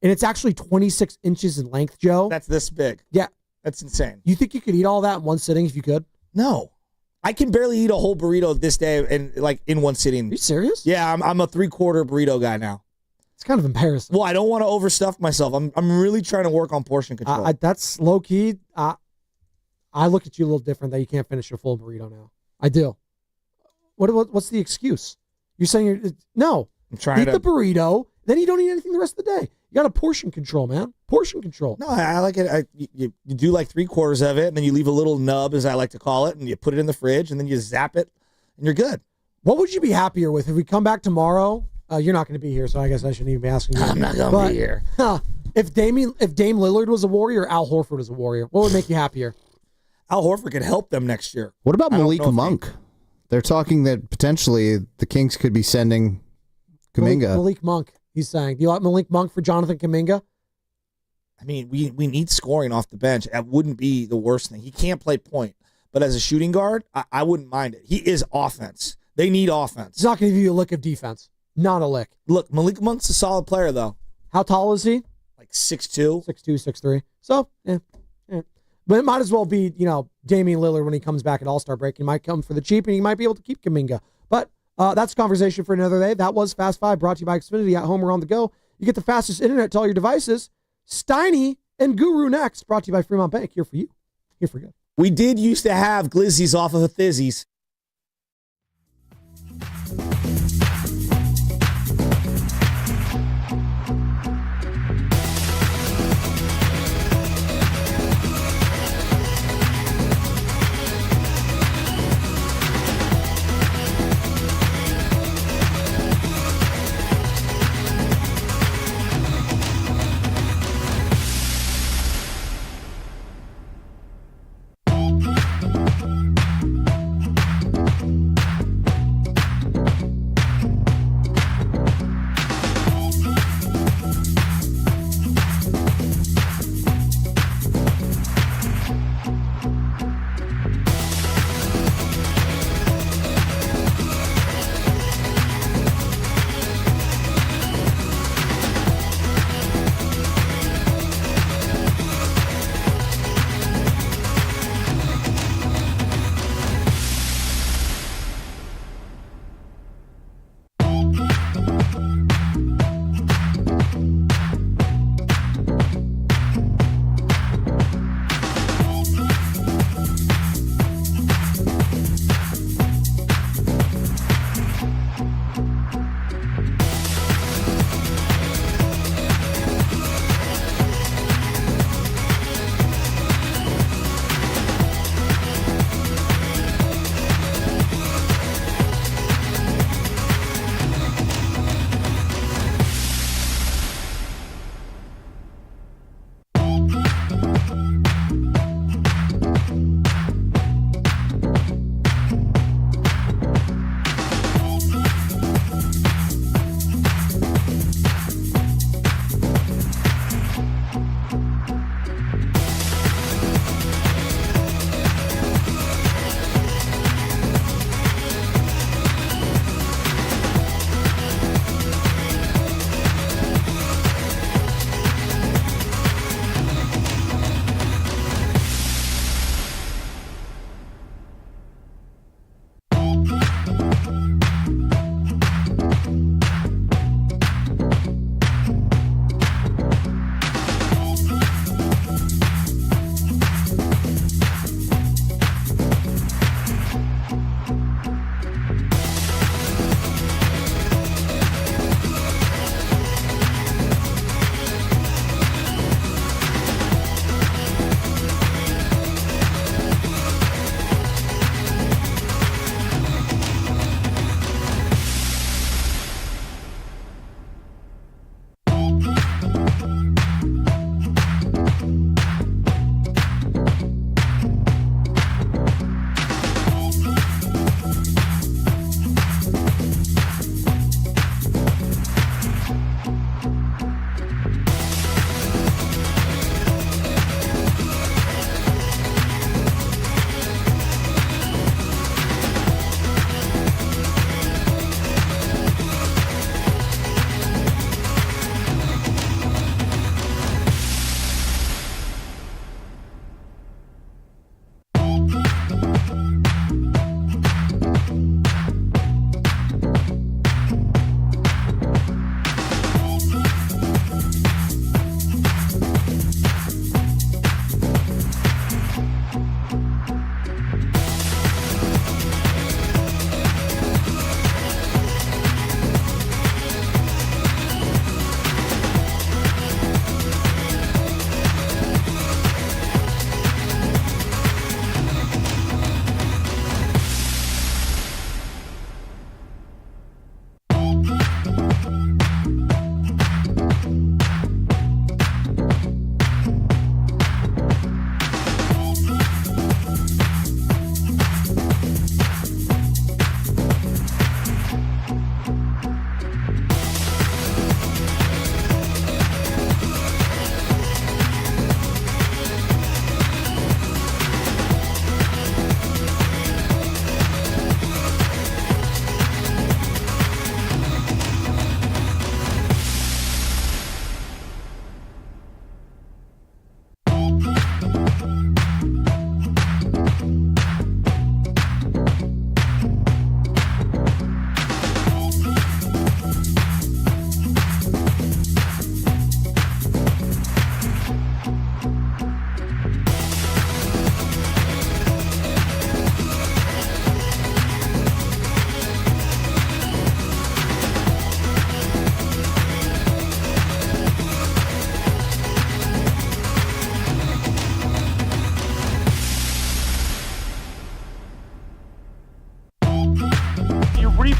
And it's actually 26 inches in length, Joe. That's this big. Yeah. That's insane. You think you could eat all that in one sitting if you could? No. I can barely eat a whole burrito this day and like in one sitting. Are you serious? Yeah, I'm a 3/4 burrito guy now. It's kind of embarrassing. Well, I don't want to overstuff myself. I'm really trying to work on portion control. That's low key. I look at you a little different that you can't finish a full burrito now. I do. What's the excuse? You're saying no. I'm trying eat to the burrito, then you don't eat anything the rest of the day. You got a portion control, man. Portion control. No, I like it. You do like 3/4 of it, and then you leave a little nub, as I like to call it, and you put it in the fridge, and then you zap it, and you're good. What would you be happier with if we come back tomorrow? You're not going to be here, so I guess I shouldn't even be asking you. I'm not going to be here. If Dame Lillard was a Warrior, or Al Horford was a Warrior, what would make you happier? Al Horford could help them next year. What about Malik Monk? They're talking that potentially the Kings could be sending Kaminga. Malik Monk, he's saying. Do you like Malik Monk for Jonathan Kaminga? I mean, we need scoring off the bench. That wouldn't be the worst thing. He can't play point, but as a shooting guard, I wouldn't mind it. He is offense. They need offense. He's not going to give you a lick of defense. Not a lick. Look, Malik Monk's a solid player, though. How tall is he? Like 6'2". 6'2", 6'3". So, yeah. But it might as well be, Damian Lillard when he comes back at All-Star break. He might come for the cheap, and he might be able to keep Kaminga. But that's a conversation for another day. That was Fast Five, brought to you by Xfinity at home or on the go. You get the fastest internet to all your devices. Steiny and Guru next, brought to you by Fremont Bank. Here for you. Here for good. We did used to have glizzies off of a Thizzies.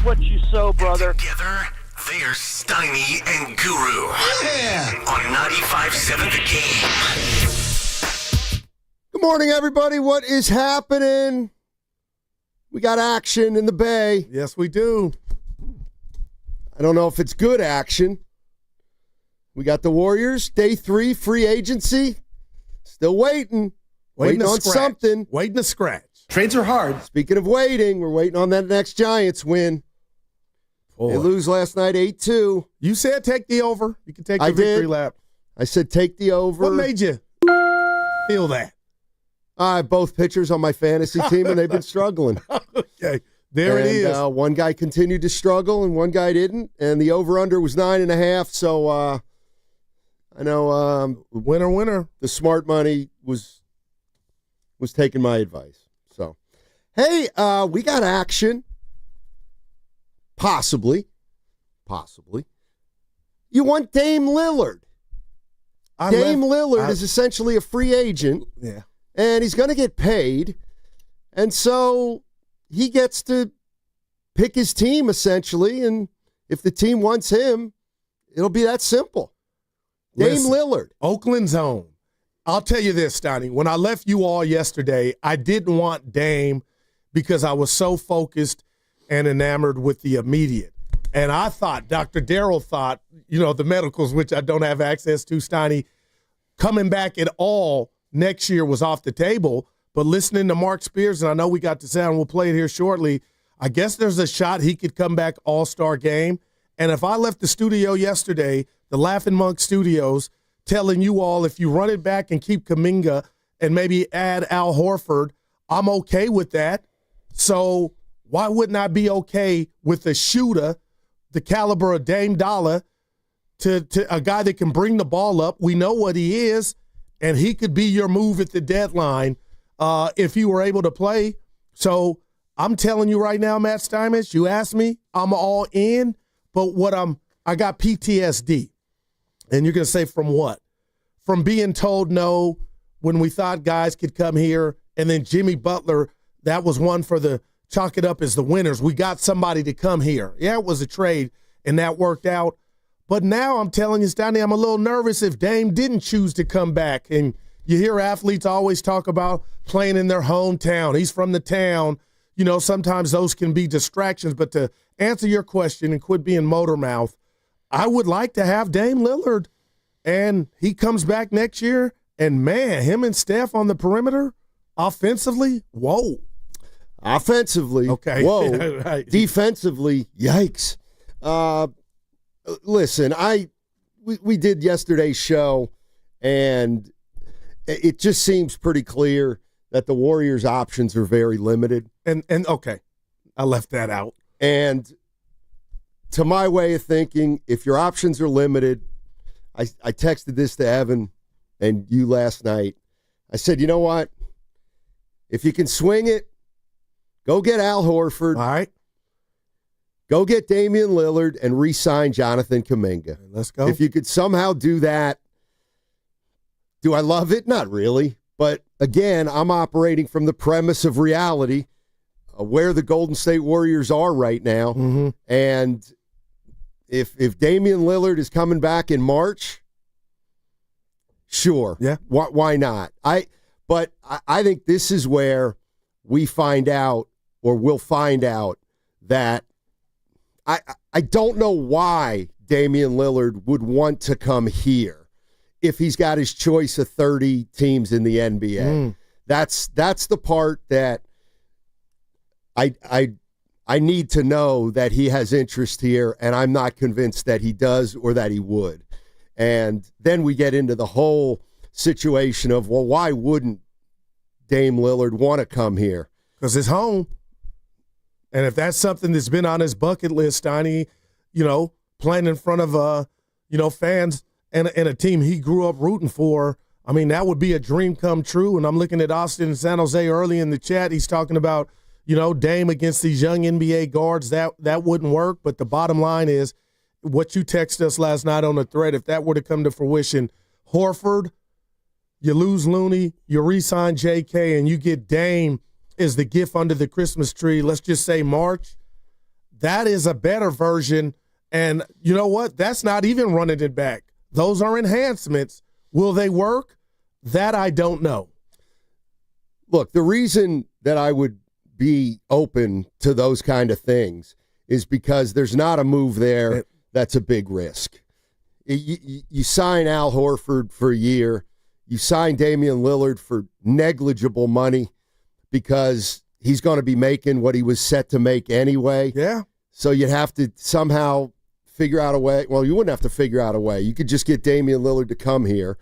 what you sow, brother. Together, they are Steiny and Guru. Yeah. On 95.7 The Game. Good morning, everybody. What is happening? We got action in the Bay. Yes, we do. I don't know if it's good action. We got the Warriors, day 3, free agency. Still waiting. Waiting on something. Waiting to scratch. Trades are hard. Speaking of waiting, we're waiting on that next Giants win. Boy. They lose last night 8-2. You said take the over. You can take the victory lap. I said take the over. What made you feel that? I have both pitchers on my fantasy team, and they've been struggling. Okay, there it is. One guy continued to struggle, and one guy didn't. And the over/under was 9.5. So I know winner. The smart money was taking my advice. So, hey, we got action. Possibly. You want Dame Lillard. Dame Lillard is essentially a free agent. Yeah. And he's going to get paid. And so he gets to pick his team, essentially. And if the team wants him, it'll be that simple. Dame Lillard. Oakland's home. I'll tell you this, Steiny. When I left you all yesterday, I didn't want Dame because I was so focused and enamored with the immediate. And I thought, Dr. Darrell thought, the medicals, which I don't have access to, Steiny, coming back at all next year was off the table. But listening to Mark Spears, and I know we got the sound, we'll play it here shortly, I guess there's a shot he could come back all-star game. And if I left the studio yesterday, the Laughing Monk Studios, telling you all if you run it back and keep Kaminga and maybe add Al Horford, I'm okay with that. So why wouldn't I be okay with a shooter, the caliber of Dame Dollar, to a guy that can bring the ball up? We know what he is, and he could be your move at the deadline if you were able to play. So I'm telling you right now, Matt Steinmetz, you asked me, I'm all in, but I got PTSD. And you're going to say from what? From being told no when we thought guys could come here, and then Jimmy Butler, that was one for the chalk it up as the winners. We got somebody to come here. Yeah, it was a trade, and that worked out. But now I'm telling you, Stanley, I'm a little nervous if Dame didn't choose to come back. And you hear athletes always talk about playing in their hometown. He's from the town. Sometimes those can be distractions. But to answer your question and quit being motor mouth, I would like to have Dame Lillard. And he comes back next year, and, man, him and Steph on the perimeter, offensively, whoa. Offensively, okay. Whoa. Right. Defensively, yikes. Listen, we did yesterday's show, and it just seems pretty clear that the Warriors' options are very limited. And okay, I left that out. And to my way of thinking, if your options are limited, I texted this to Evan and you last night. I said, you know what? If you can swing it, go get Al Horford. All right. Go get Damian Lillard and re-sign Jonathan Kaminga. Let's go. If you could somehow do that, do I love it? Not really. But again, I'm operating from the premise of reality, where the Golden State Warriors are right now. Mm-hmm. And if Damian Lillard is coming back in March, sure. Yeah. Why not? But I think this is where we find out, or we'll find out, that I don't know why Damian Lillard would want to come here if he's got his choice of 30 teams in the NBA. That's the part that I need to know that he has interest here, and I'm not convinced that he does or that he would. And then we get into the whole situation of, well, why wouldn't Dame Lillard want to come here? Because it's home. And if that's something that's been on his bucket list, Steiny, playing in front of, fans and a team he grew up rooting for, I mean, that would be a dream come true. And I'm looking at Austin and San Jose early in the chat. He's talking about, Dame against these young NBA guards. That wouldn't work. But the bottom line is what you texted us last night on the thread. If that were to come to fruition, Horford, you lose Looney, you re-sign JK, and you get Dame is the gift under the Christmas tree, let's just say March, that is a better version. And you know what? That's not even running it back. Those are enhancements. Will they work? That I don't know. Look, the reason that I would be open to those kind of things is because there's not a move there that's a big risk. You sign Al Horford for a year. You sign Damian Lillard for negligible money because he's going to be making what he was set to make anyway. Yeah. So you'd have to somehow figure out a way. Well, you wouldn't have to figure out a way. You could just get Damian Lillard to come here.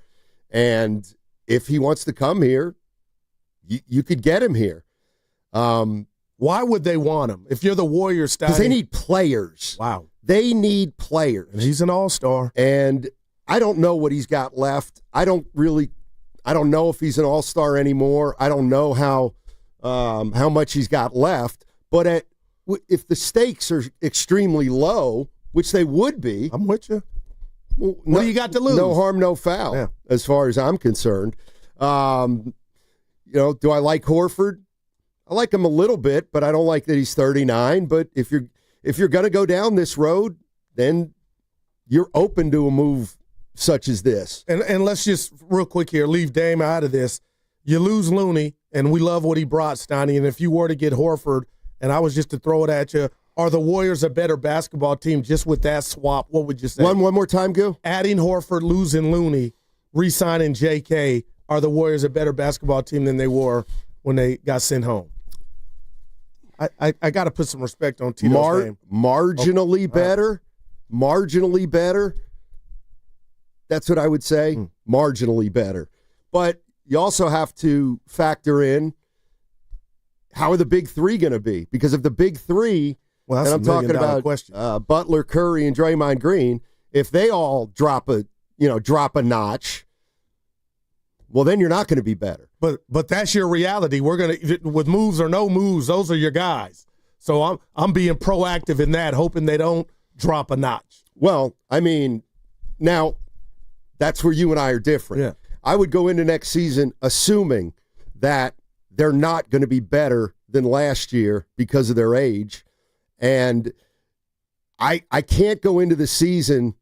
And if he wants to come here, you could get him here. Why would they want him? If you're the Warriors, because they need players. Wow. They need players. And he's an all-star. And I don't know what he's got left. I don't know if he's an all-star anymore. I don't know how much he's got left. But if the stakes are extremely low, which they would be. I'm with you. What do you got to lose? No harm, no foul, as far as I'm concerned. Do I like Horford? I like him a little bit, but I don't like that he's 39. But if you're going to go down this road, then you're open to a move such as this. And let's just real quick here, leave Dame out of this. You lose Looney, and we love what he brought, Steiny. And if you were to get Horford, and I was just to throw it at you, are the Warriors a better basketball team just with that swap? What would you say? One more time, Goo. Adding Horford, losing Looney, re-signing J.K., are the Warriors a better basketball team than they were when they got sent home? I got to put some respect on Tito's name. Marginally better. Marginally better. That's what I would say. Marginally better. But you also have to factor in how are the big three going to be? Because if the big three, and I'm talking about Butler, Curry, and Draymond Green, if they all drop a notch, well, then you're not going to be better. But that's your reality. We're going to, with moves or no moves, those are your guys. So I'm being proactive in that, hoping they don't drop a notch. Well, I mean, now that's where you and I are different. Yeah. I would go into next season assuming that they're not going to be better than last year because of their age. And I can't go into the season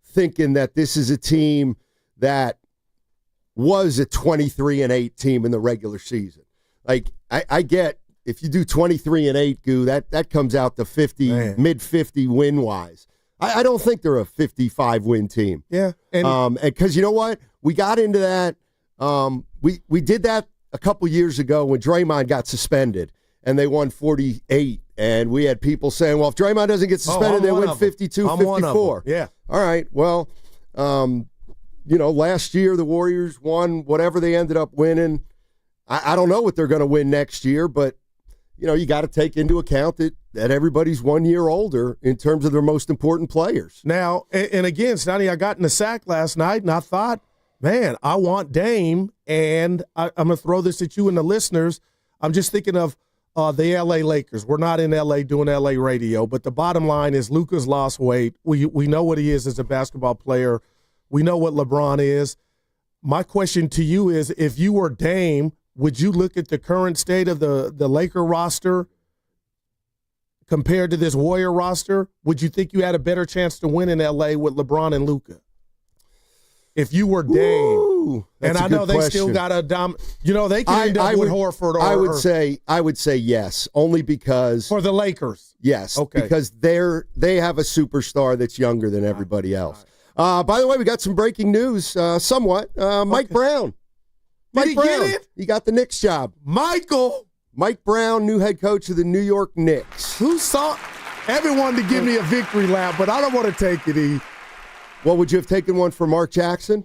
thinking that this is a team that was a 23-8 team in the regular season. Like, I get if you do 23-8, Goo, that comes out to 50, mid-50 win-wise. I don't think they're a 55-win team. Yeah. And because you know what? We got into that. We did that a couple years ago when Draymond got suspended and they won 48. And we had people saying, well, if Draymond doesn't get suspended, they win 52, 54. Yeah. All right. Well, last year the Warriors won whatever they ended up winning. I don't know what they're going to win next year, but, you got to take into account that everybody's 1 year older in terms of their most important players. Now, and again, Steiny, I got in the sack last night, and I thought, man, I want Dame, and I'm going to throw this at you and the listeners. I'm just thinking of the L.A. Lakers. We're not in L.A. doing L.A. radio, but the bottom line is Luka's lost weight. We know what he is as a basketball player. We know what LeBron is. My question to you is, if you were Dame, would you look at the current state of the Laker roster compared to this Warrior roster? Would you think you had a better chance to win in L.A. with LeBron and Luka? If you were Dame, and I know they still got a they can end up with Horford. I would say yes, only because for the Lakers. Yes, okay, because they have a superstar that's younger than everybody else. By the way, we got some breaking news. Somewhat, Mike Brown. Did he get it? He got the Knicks job. Mike Brown, new head coach of the New York Knicks. Who saw? Everyone to give me a victory lap, but I don't want to take it. Well, would you have taken one for Mark Jackson?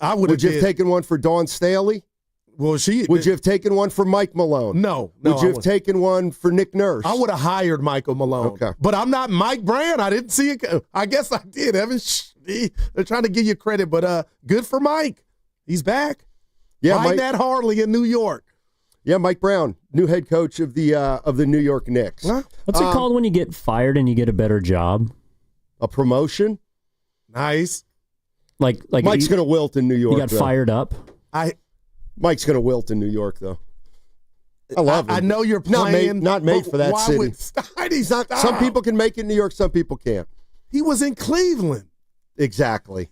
I would. Would you have taken one for Dawn Staley? Well, would you have taken one for Mike Malone? No. Would you have taken one for Nick Nurse? I would have hired Michael Malone. Okay. But I'm not Mike Brown. I didn't see it. I guess I did. Evan, they're trying to give you credit, but good for Mike. He's back. Yeah, Ride that Harley in New York. Yeah, Mike Brown, new head coach of the New York Knicks. What's it called when you get fired and you get a better job? A promotion. Nice. Like Mike's going to wilt in New York. You got fired up. Mike's going to wilt in New York, though. I love him. I know you're playing. Not made for that city. Stop. Some people can make it in New York, some people can't. He was in Cleveland. Exactly.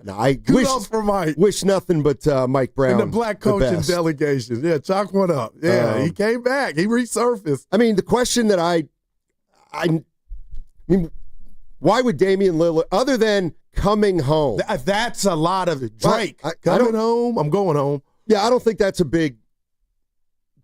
No, Kudos for Mike. Wish nothing but Mike Brown. And the black coaching best. delegation. Yeah, chalk one up. Yeah, he came back. He resurfaced. I mean, the question that I mean, why would Damian Lillard, other than coming home? That's a lot of it. Drake, coming home, I'm going home. Yeah, I don't think that's a big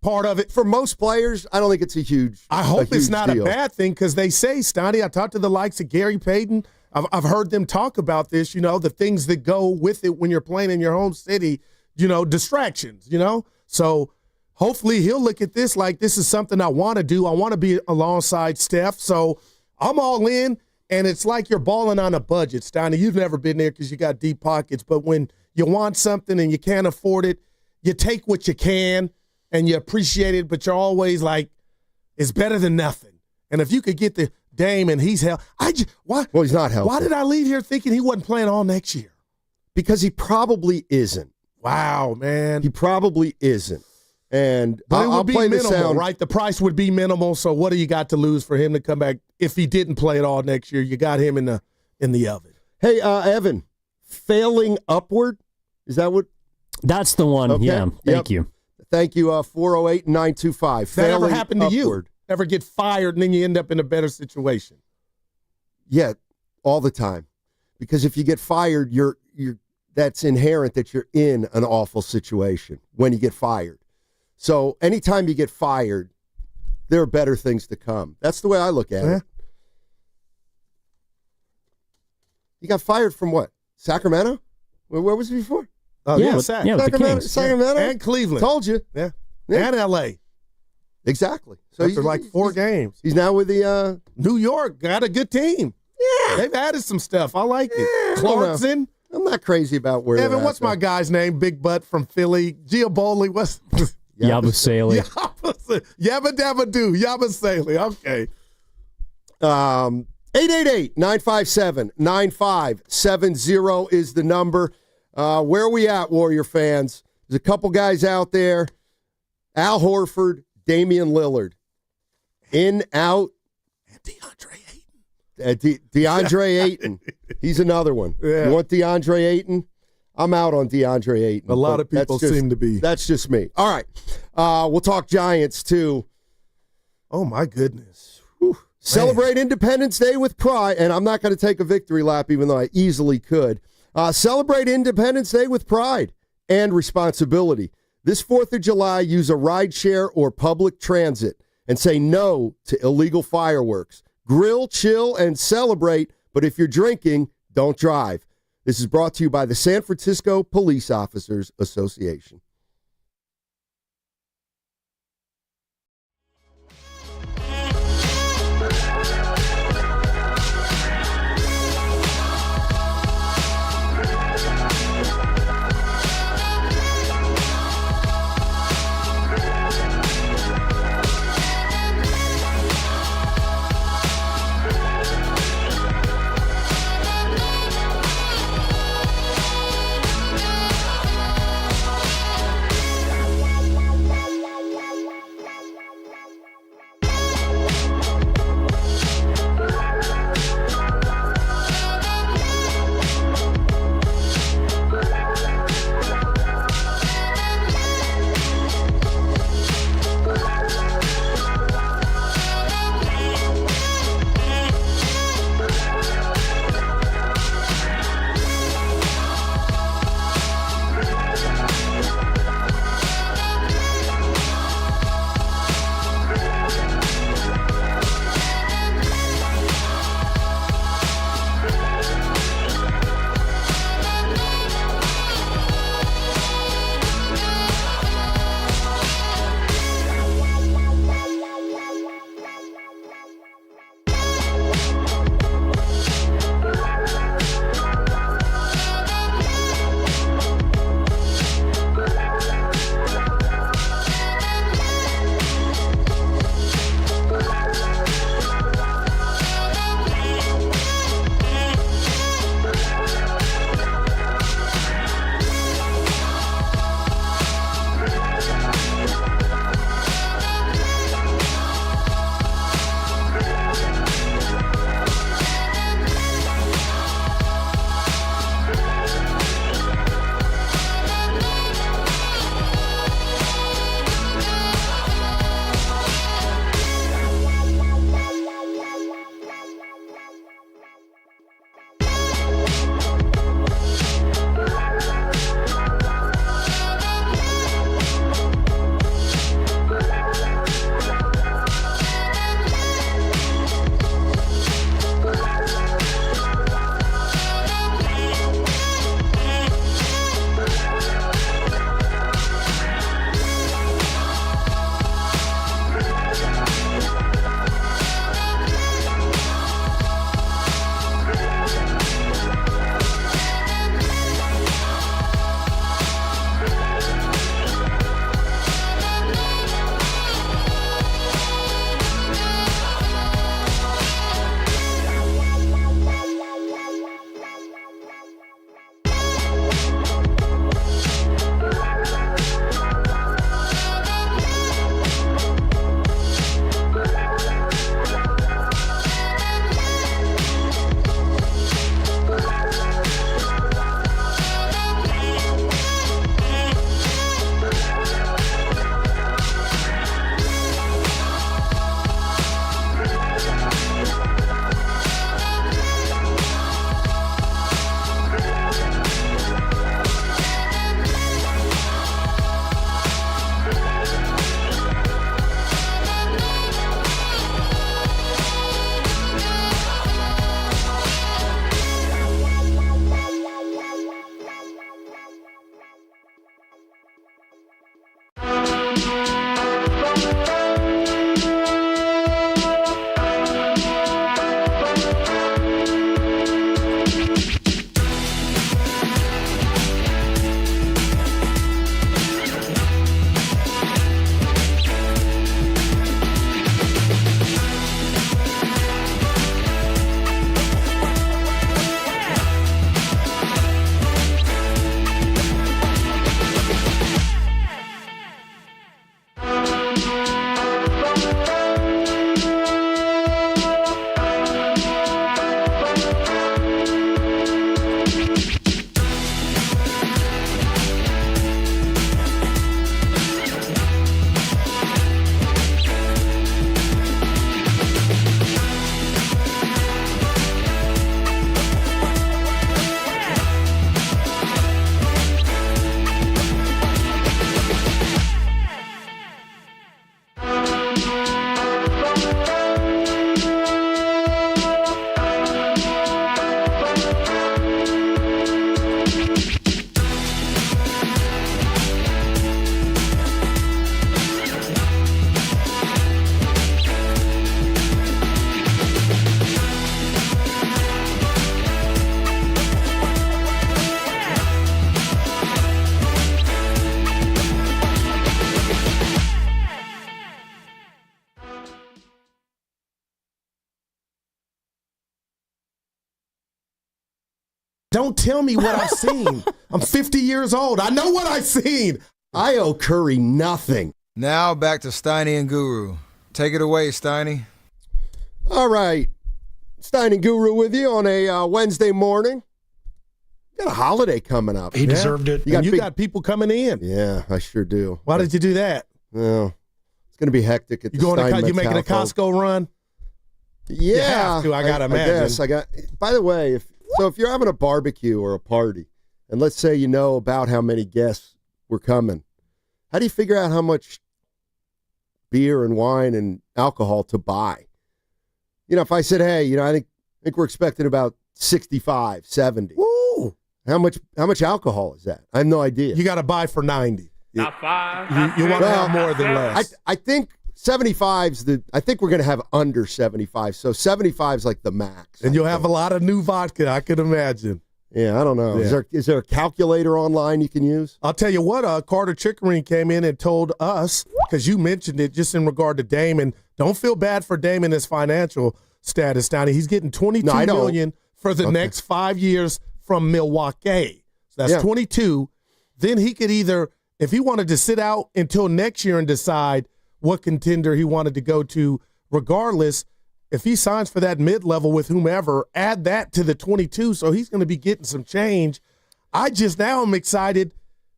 part of it. For most players, I don't think it's a huge I hope it's not deal. a bad thing because they say, Steiny, I talked to the likes of Gary Payton. I've heard them talk about this, the things that go with it when you're playing in your home city, distractions, So hopefully he'll look at this like this is something I want to do. I want to be alongside Steph. So I'm all in, and it's like you're balling on a budget, Steiny. You've never been there because you got deep pockets. But when you want something and you can't afford it, you take what you can and you appreciate it, but you're always like, it's better than nothing. And if you could get the Dame and he's healthy. Well, he's not healthy. Why did I leave here thinking he wasn't playing all next year? Because he probably isn't. Wow, man. He probably isn't. And but it would be play minimal, right? The price would be minimal. So what do you got to lose for him to come back if he didn't play it all next year? You got him in the oven. Hey, Evan, failing upward? Is that what? That's the one. Okay. Yeah. Thank you. Thank you. 408-925. That ever happened to you? Ever get fired and then you end up in a better situation? Yeah, all the time. Because if you get fired, you're that's inherent that you're in an awful situation when you get fired. So anytime you get fired, there are better things to come. That's the way I look at it. You got fired from what? Sacramento? Where was it before? Oh, yeah, Sacramento and Cleveland. Told you. Yeah. And L.A. Exactly. So after like 4 games. He's now with the New York. Got a good team. Yeah. They've added some stuff. I like it. Clarkson. I'm not crazy about where Evan, what's my guy's name? Big butt from Philly. Gioboli. What's Yabusele. Yabba Dabba Doo. Yabusele. Okay. 888-957-9570 is the number. Where are we at, Warrior fans? There's a couple guys out there. Al Horford, Damian Lillard. In, out. And DeAndre Ayton. DeAndre Ayton. He's another one. Yeah. You want DeAndre Ayton? I'm out on DeAndre Ayton. A lot of people seem to be. That's just me. All right. We'll talk Giants, too. Oh, my goodness. Celebrate Independence Day with pride. And I'm not going to take a victory lap, even though I easily could. Celebrate Independence Day with pride and responsibility. This 4th of July, use a rideshare or public transit and say no to illegal fireworks. Grill, chill, and celebrate, but if you're drinking, don't drive. This is brought to you by the San Francisco Police Officers Association. Don't tell me what I've seen. I'm 50 years old. I know what I've seen. I owe Curry nothing. Now back to Steiny and Guru. Take it away, Steiny. All right. Steiny Guru with you on a Wednesday morning. Got a holiday coming up. He deserved it. You got people coming in. Yeah, I sure do. Why did you do that? Well, it's going to be hectic at the Steinmetz You making a Costco run? Yeah. You have to, I got to imagine. I guess. By the way, if you're having a barbecue or a party, and let's say you know about how many guests were coming, how do you figure out how much beer and wine and alcohol to buy? You know, if I said, hey, I think we're expecting about 65, 70. Woo! How much alcohol is that? I have no idea. You got to buy for 90. Not five. You want to have more than less. I think 75's I think we're going to have under 75. So 75's like the max. And you'll have a lot of new vodka, I could imagine. Yeah, I don't know. Yeah. Is there a calculator online you can use? I'll tell you what, Carter Chickering came in and told us, because you mentioned it just in regard to Dame, and don't feel bad for Dame and his financial status, Donnie. He's getting $22 million for the next 5 years from Milwaukee. So that's 22. Then he could either, if he wanted to sit out until next year and decide what contender he wanted to go to, regardless, if he signs for that mid-level with whomever, add that to the 22, so he's going to be getting some change. Now I'm excited.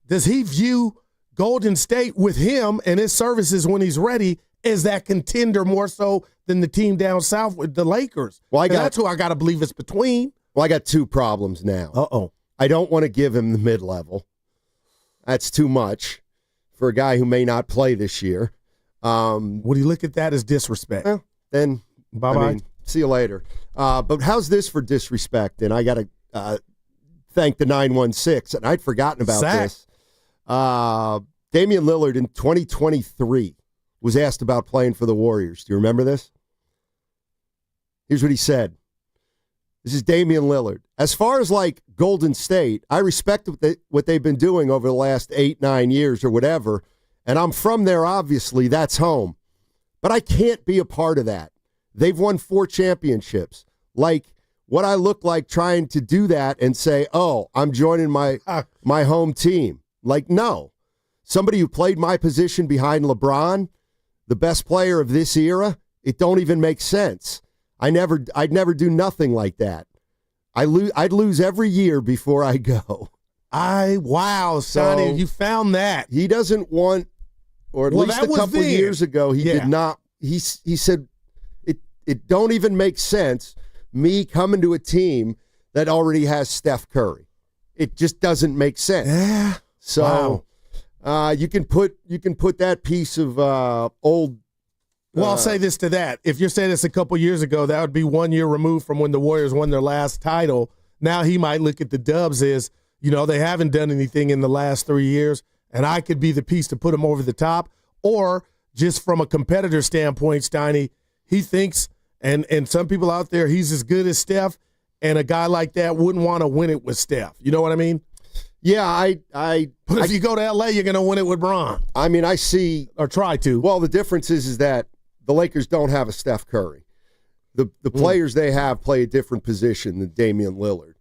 Does he view Golden State with him and his services when he's ready as that contender more so than the team down south with the Lakers? Well, that's who I got to believe it's between. Well, I got two problems now. Uh-oh. I don't want to give him the mid-level. That's too much for a guy who may not play this year. Would you look at that as disrespect? Well, then bye-bye. See you later. But how's this for disrespect? And I got to thank the 916, and I'd forgotten about this. Damian Lillard in 2023 was asked about playing for the Warriors. Do you remember this? Here's what he said. This is Damian Lillard. As far as like Golden State, I respect what they've been doing over the last 8-9 years or whatever, and I'm from there, obviously. That's home. But I can't be a part of that. They've won 4 championships. Like, what I look like trying to do that and say, oh, I'm joining my home team. Like, no. Somebody who played my position behind LeBron, the best player of this era, it don't even make sense. I'd never do nothing like that. I'd lose every year before I go. Wow, Sonny, you found that. He doesn't want, or at least a couple years ago, he did not. He said, it don't even make sense me coming to a team that already has Steph Curry. It just doesn't make sense. Yeah. So you can put that piece of old. Well, I'll say this to that. If you're saying this a couple years ago, that would be 1 year removed from when the Warriors won their last title. Now he might look at the Dubs as, they haven't done anything in the last 3 years, and I could be the piece to put them over the top. Or just from a competitor standpoint, Steiny, he thinks, and some people out there, he's as good as Steph, and a guy like that wouldn't want to win it with Steph. You know what I mean? Yeah, But if you go to L.A., you're going to win it with Bron. I mean, I see. Or try to. Well, the difference is that the Lakers don't have a Steph Curry. The players they have play a different position than Damian Lillard.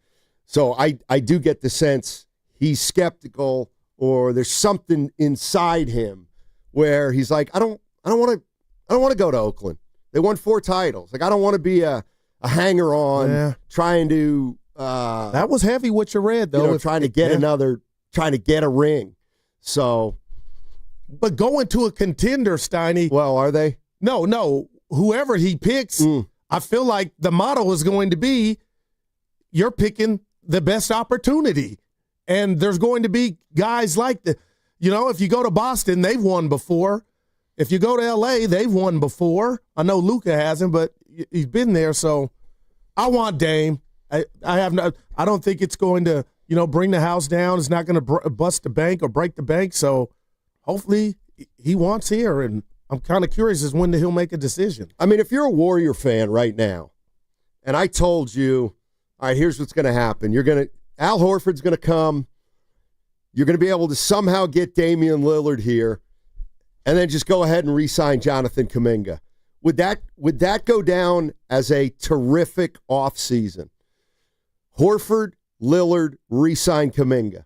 So I do get the sense he's skeptical, or there's something inside him where he's like, I don't want to go to Oakland. They won 4 titles. Like, I don't want to be a hanger-on trying to that was heavy what you read, though. Trying to get a ring. So, but going to a contender, Steiny. Well, are they? No. Whoever he picks, I feel like the motto is going to be, you're picking the best opportunity. And there's going to be guys like if you go to Boston, they've won before. If you go to L.A., they've won before. I know Luka hasn't, but he's been there. So I want Dame. I don't think it's going to, bring the house down. It's not going to bust the bank or break the bank. So hopefully he wants here, and I'm kind of curious as when he'll make a decision. I mean, if you're a Warrior fan right now, and I told you, all right, here's what's going to happen. Al Horford's going to come. You're going to be able to somehow get Damian Lillard here, and then just go ahead and re-sign Jonathan Kaminga. Would that go down as a terrific offseason? Horford Lillard re-sign Kaminga?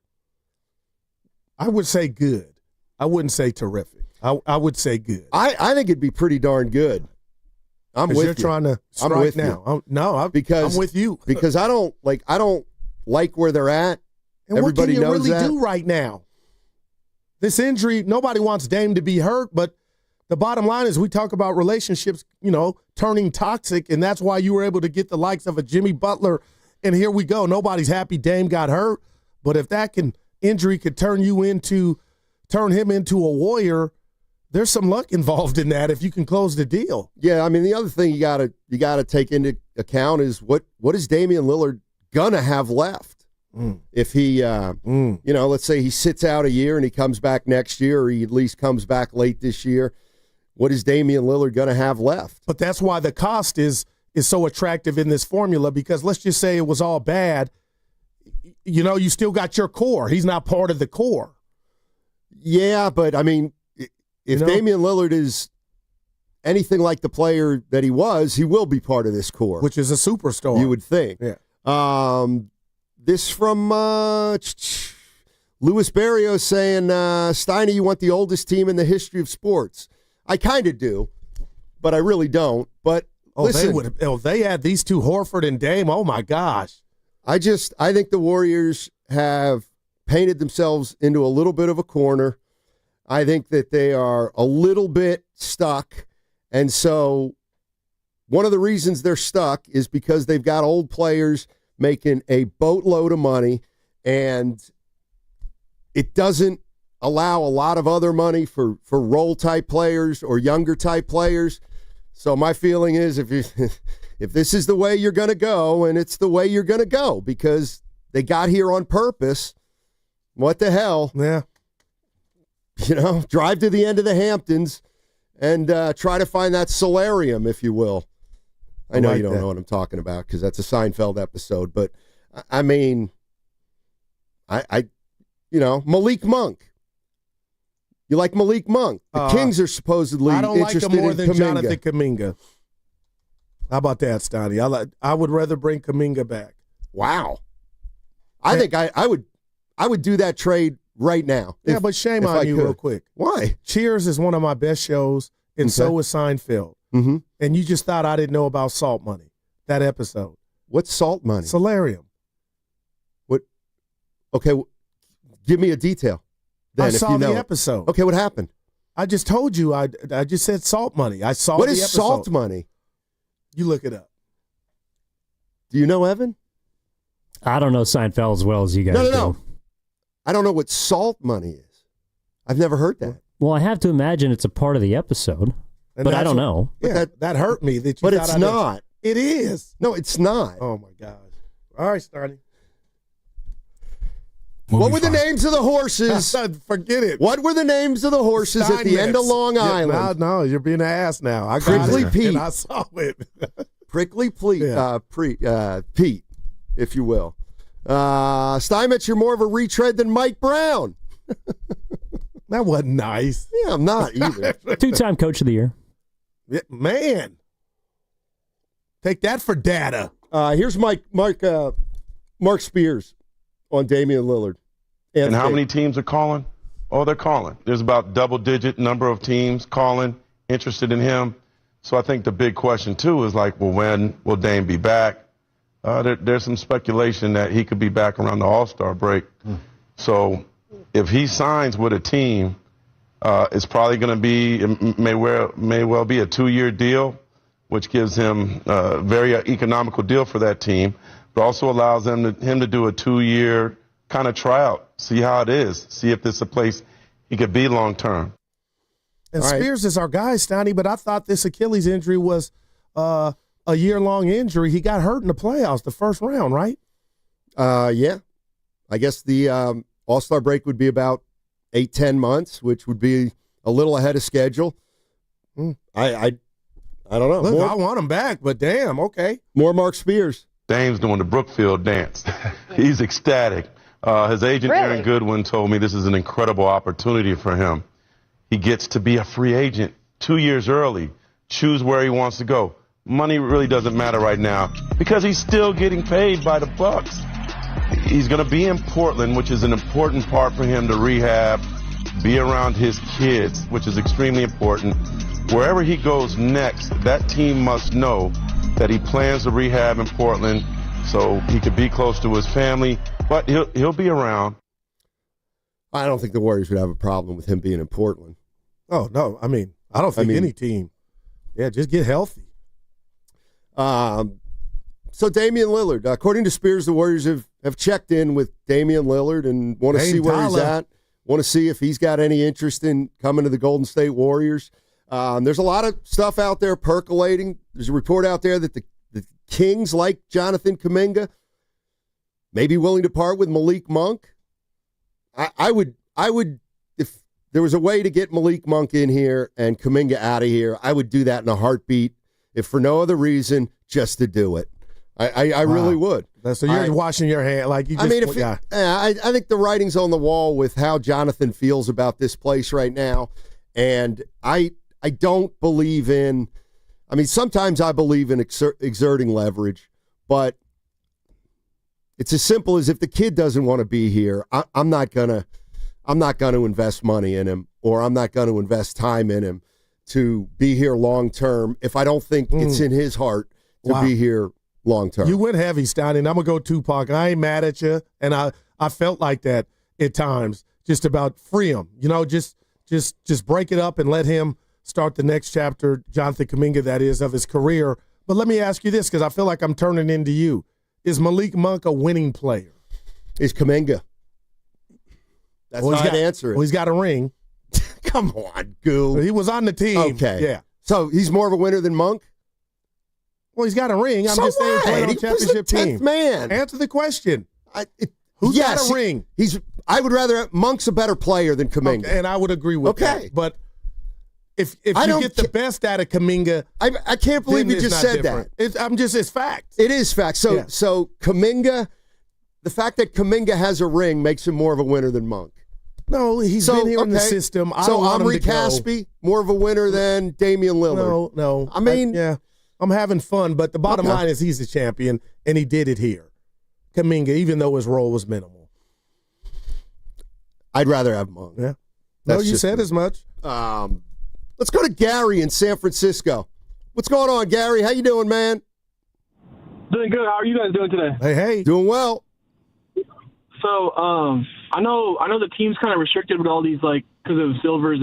I would say good. I wouldn't say terrific. I would say good. I think it'd be pretty darn good. I'm with you. You're trying to strike I'm with now. you. I'm with you. Because I don't like where they're at. And everybody what can you knows really that. do right now? This injury, nobody wants Dame to be hurt, but the bottom line is we talk about relationships, turning toxic, and that's why you were able to get the likes of a Jimmy Butler. And here we go. Nobody's happy Dame got hurt, but if that injury could turn him into a warrior, there's some luck involved in that if you can close the deal. Yeah, I mean, the other thing you gotta take into account is what is Damian Lillard gonna have left if he let's say he sits out a year and he comes back next year, or he at least comes back late this year. What is Damian Lillard gonna have left? But that's why the cost is so attractive in this formula, because let's just say it was all bad. You still got your core. He's not part of the core. Yeah, but I mean, if Damian Lillard is anything like the player that he was, he will be part of this core, which is a superstar. You would think. Yeah. This from Louis Barrios saying, Steiny, you want the oldest team in the history of sports. I kind of do, but I really don't. But listen, they had these two, Horford and Dame. Oh my gosh! I think the Warriors have painted themselves into a little bit of a corner. I think that they are a little bit stuck. And so one of the reasons they're stuck is because they've got old players making a boatload of money, and it doesn't allow a lot of other money for role-type players or younger-type players. So my feeling is if this is the way you're going to go, and it's the way you're going to go because they got here on purpose, what the hell? Yeah. Drive to the end of the Hamptons and try to find that solarium, if you will. I know you don't know what I'm talking about because that's a Seinfeld episode, but I mean, Malik Monk. You like Malik Monk? The Kings are supposedly interested in Kaminga. I don't like him more than Jonathan Kaminga. How about that, Steiny? I would rather bring Kaminga back. Wow. I think I would do that trade right now. Yeah, but shame on you real quick. Why? Cheers is one of my best shows, and so is Seinfeld. Mm-hmm. And you just thought I didn't know about Salt Money, that episode. What's Salt Money? Solarium. What? Okay, give me a detail. Then, I saw the episode. Okay, what happened? I just told you. I just said Salt Money. I saw what the is episode. Salt Money? You look it up. Do you know, Evan? I don't know Seinfeld as well as you guys do. No. I don't know what Salt Money is. I've never heard that. Well, I have to imagine it's a part of the episode, but I don't know. Yeah, that hurt me. But it's not. It is. No, it's not. Oh, my gosh. All right, Steiny. What were the names of the horses? Forget it. What were the names of the horses at the end of Long Island? No, you're being an ass now. I got Prickly it, Pete. and I saw it. Prickly Pete, if you will. Steinmetz, you're more of a retread than Mike Brown. That wasn't nice. Yeah, I'm not either. 2-time Coach of the Year. Yeah, man. Take that for data. Here's Mark Spears on Damian Lillard. And how many teams are calling? Oh, they're calling. There's about double-digit number of teams calling, interested in him. So I think the big question, too, is like, well, when will Dame be back? There's some speculation that he could be back around the All-Star break. So if he signs with a team, it's probably going to be, it may well be a 2-year deal, which gives him a very economical deal for that team, but also allows him to do a 2-year kind of tryout, see how it is, see if this is a place he could be long term. And Spears is our guy, Steiny, but I thought this Achilles injury was a year-long injury. He got hurt in the playoffs, the first round, right? Yeah. I guess the All-Star break would be about 8-10 months, which would be a little ahead of schedule. I don't know. Look, I want him back, but damn, okay. More Mark Spears. Dame's doing the Brookfield dance. He's ecstatic. His agent, Really? Aaron Goodwin, told me this is an incredible opportunity for him. He gets to be a free agent 2 years early, choose where he wants to go. Money really doesn't matter right now because he's still getting paid by the Bucks. he's going to be in Portland, which is an important part for him to rehab, be around his kids, which is extremely important. Wherever he goes next, that team must know that he plans to rehab in Portland so he could be close to his family, but he'll be around. I don't think the Warriors would have a problem with him being in Portland. Oh, no. I mean, I don't think any team. Yeah, just get healthy. So Damian Lillard, according to Spears, the Warriors have checked in with Damian Lillard and want to see where he's at, want to see if he's got any interest in coming to the Golden State Warriors. There's a lot of stuff out there percolating. There's a report out there that the Kings like Jonathan Kaminga, may be willing to part with Malik Monk. I would, if there was a way to get Malik Monk in here and Kaminga out of here, I would do that in a heartbeat, if for no other reason, just to do it. I really would. So you're washing your hand like you just. I think the writing's on the wall with how Jonathan feels about this place right now, and I don't believe in. I mean, sometimes I believe in exerting leverage, but it's as simple as if the kid doesn't want to be here, I'm not gonna invest money in him, or I'm not going to invest time in him to be here long term if I don't think it's in his heart to be here long term. You went heavy, Steiny, and I'm gonna go Tupac. I ain't mad at you, and I felt like that at times. Just about free him, just break it up and let him start the next chapter, Jonathan Kaminga, that is, of his career. But let me ask you this, because I feel like I'm turning into you. Is Malik Monk a winning player? Is Kaminga. That's how I'd answer it. Well, he's got a ring. Come on, Goo. He was on the team. Okay. Yeah. So he's more of a winner than Monk? Well, he's got a ring. I'm just saying, playing on a championship team. 10th man. Answer the question. Who's got a ring? I would rather Monk's a better player than Kaminga. Okay, and I would agree with that. But if you get the best out of Kaminga, I can't believe you just said that. It's fact. It is fact. So Kaminga, the fact that Kaminga has a ring makes him more of a winner than Monk. No, he's been here in the system. So Omri Caspi, more of a winner than Damian Lillard. No. I mean, I'm having fun, but the bottom line is he's the champion, and he did it here. Kaminga, even though his role was minimal. I'd rather have Monk. Yeah. No, you said as much. Let's go to Gary in San Francisco. What's going on, Gary? How you doing, man? Doing good. How are you guys doing today? Hey. Doing well. So, I know the team's kind of restricted with all these, because of Silver's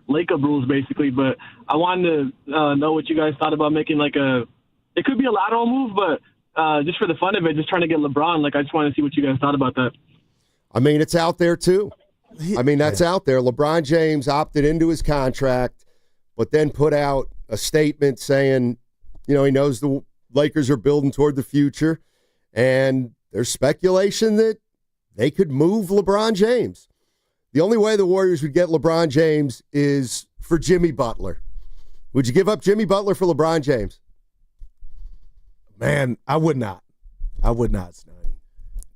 Lake-up rules, basically, but I wanted to know what you guys thought about making, it could be a lateral move, but just for the fun of it, just trying to get LeBron. I just wanted to see what you guys thought about that. I mean, it's out there, too. I mean, that's out there. LeBron James opted into his contract, but then put out a statement saying, he knows the Lakers are building toward the future, and there's speculation that they could move LeBron James. The only way the Warriors would get LeBron James is for Jimmy Butler. Would you give up Jimmy Butler for LeBron James? Man, I would not. Steiny.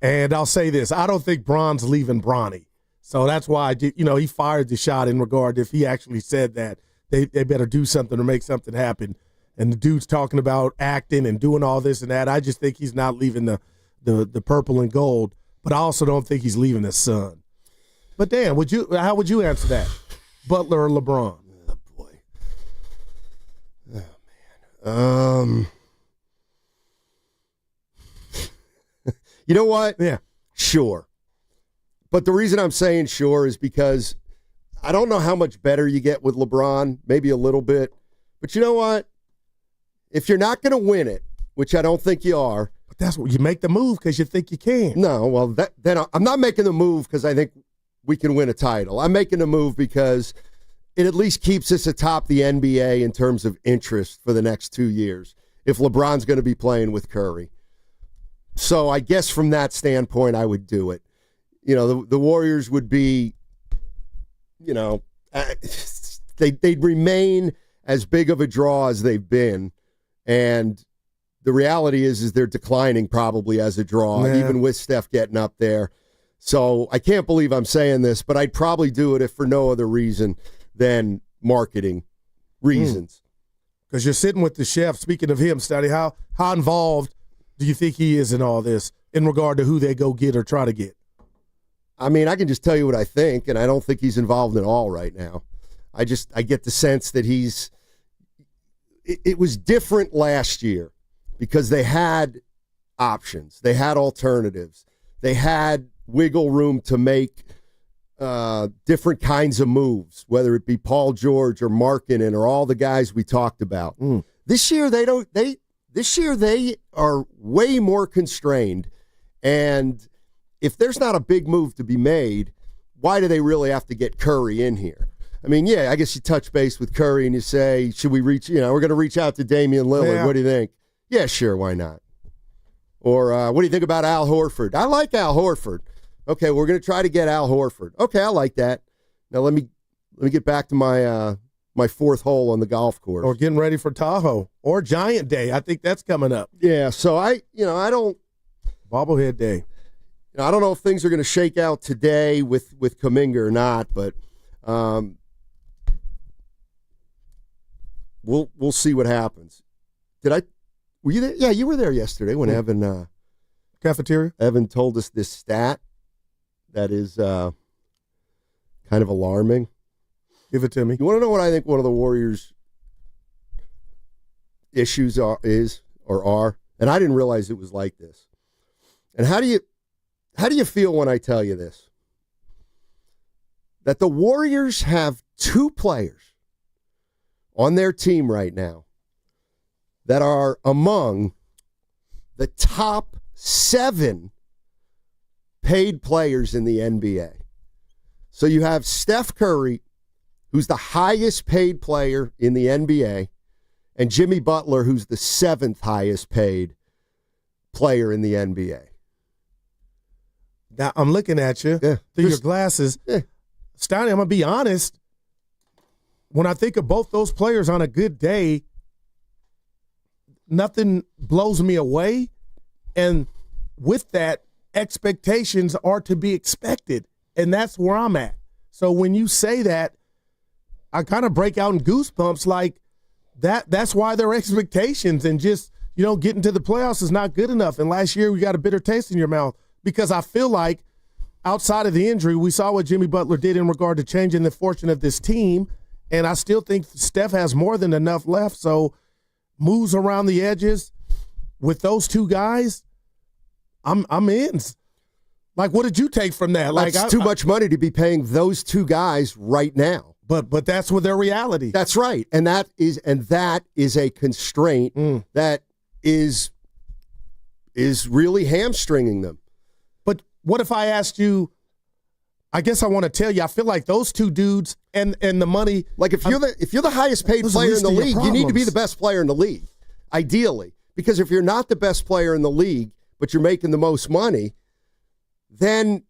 And I'll say this. I don't think Bron's leaving Bronny. So that's why, he fired the shot in regard if he actually said that. They better do something or make something happen. And the dude's talking about acting and doing all this and that. I just think he's not leaving the purple and gold. But I also don't think he's leaving the sun. But Dan, how would you answer that? Butler or LeBron? Oh boy. Oh man. You know what? Yeah. Sure. But the reason I'm saying sure is because I don't know how much better you get with LeBron, maybe a little bit. But you know what? If you're not going to win it, which I don't think you are. But that's what you make the move because you think you can. No, well, then I'm not making the move because I think we can win a title. I'm making the move because it at least keeps us atop the NBA in terms of interest for the next 2 years if LeBron's going to be playing with Curry. So I guess from that standpoint, I would do it. The Warriors would be, they'd remain as big of a draw as they've been. And the reality is they're declining probably as a draw, even with Steph getting up there. So I can't believe I'm saying this, but I'd probably do it if for no other reason than marketing reasons. Because you're sitting with the chef. Speaking of him, Steiny, how involved do you think he is in all this in regard to who they go get or try to get? I mean, I can just tell you what I think, and I don't think he's involved at all right now. I get the sense that it was different last year because they had options. They had alternatives. They had wiggle room to make different kinds of moves, whether it be Paul George or Markkanen or all the guys we talked about. This year they are way more constrained, and if there's not a big move to be made, why do they really have to get Curry in here? I mean, yeah, I guess you touch base with Curry and you say, should we reach, we're going to reach out to Damian Lillard. Yeah. What do you think? Yeah, sure, why not? Or what do you think about Al Horford? I like Al Horford. Okay, we're going to try to get Al Horford. Okay, I like that. Now let me get back to my fourth hole on the golf course. Or getting ready for Tahoe or Giant Day. I think that's coming up. Yeah, so I don't bobblehead day. I don't know if things are going to shake out today with Kaminga or not, but we'll see what happens. Were you there? Yeah, you were there yesterday when Evan cafeteria. Evan told us this stat that is kind of alarming. Give it to me. You want to know what I think one of the Warriors' issues are? And I didn't realize it was like this. And how do you feel when I tell you this? That the Warriors have two players on their team right now that are among the top 7 paid players in the NBA. So you have Steph Curry, who's the highest paid player in the NBA, and Jimmy Butler, who's the 7th highest paid player in the NBA. Now, I'm looking at you through your glasses. Yeah. Steiny, I'm going to be honest. When I think of both those players on a good day, nothing blows me away. And with that, expectations are to be expected. And that's where I'm at. So when you say that, I kind of break out in goosebumps like that's why their expectations and just, getting to the playoffs is not good enough. And last year we got a bitter taste in your mouth because I feel like outside of the injury, we saw what Jimmy Butler did in regard to changing the fortune of this team. And I still think Steph has more than enough left. So moves around the edges with those two guys, I'm in. Like, what did you take from that? That's too much money to be paying those two guys right now. But that's what their reality. That's right. And that is a constraint that is really hamstringing them. But what if I asked you, I guess I want to tell you, I feel like those two dudes and the money. Like if you're the highest paid player in the league, you need to be the best player in the league, ideally. Because if you're not the best player in the league, but you're making the most money, then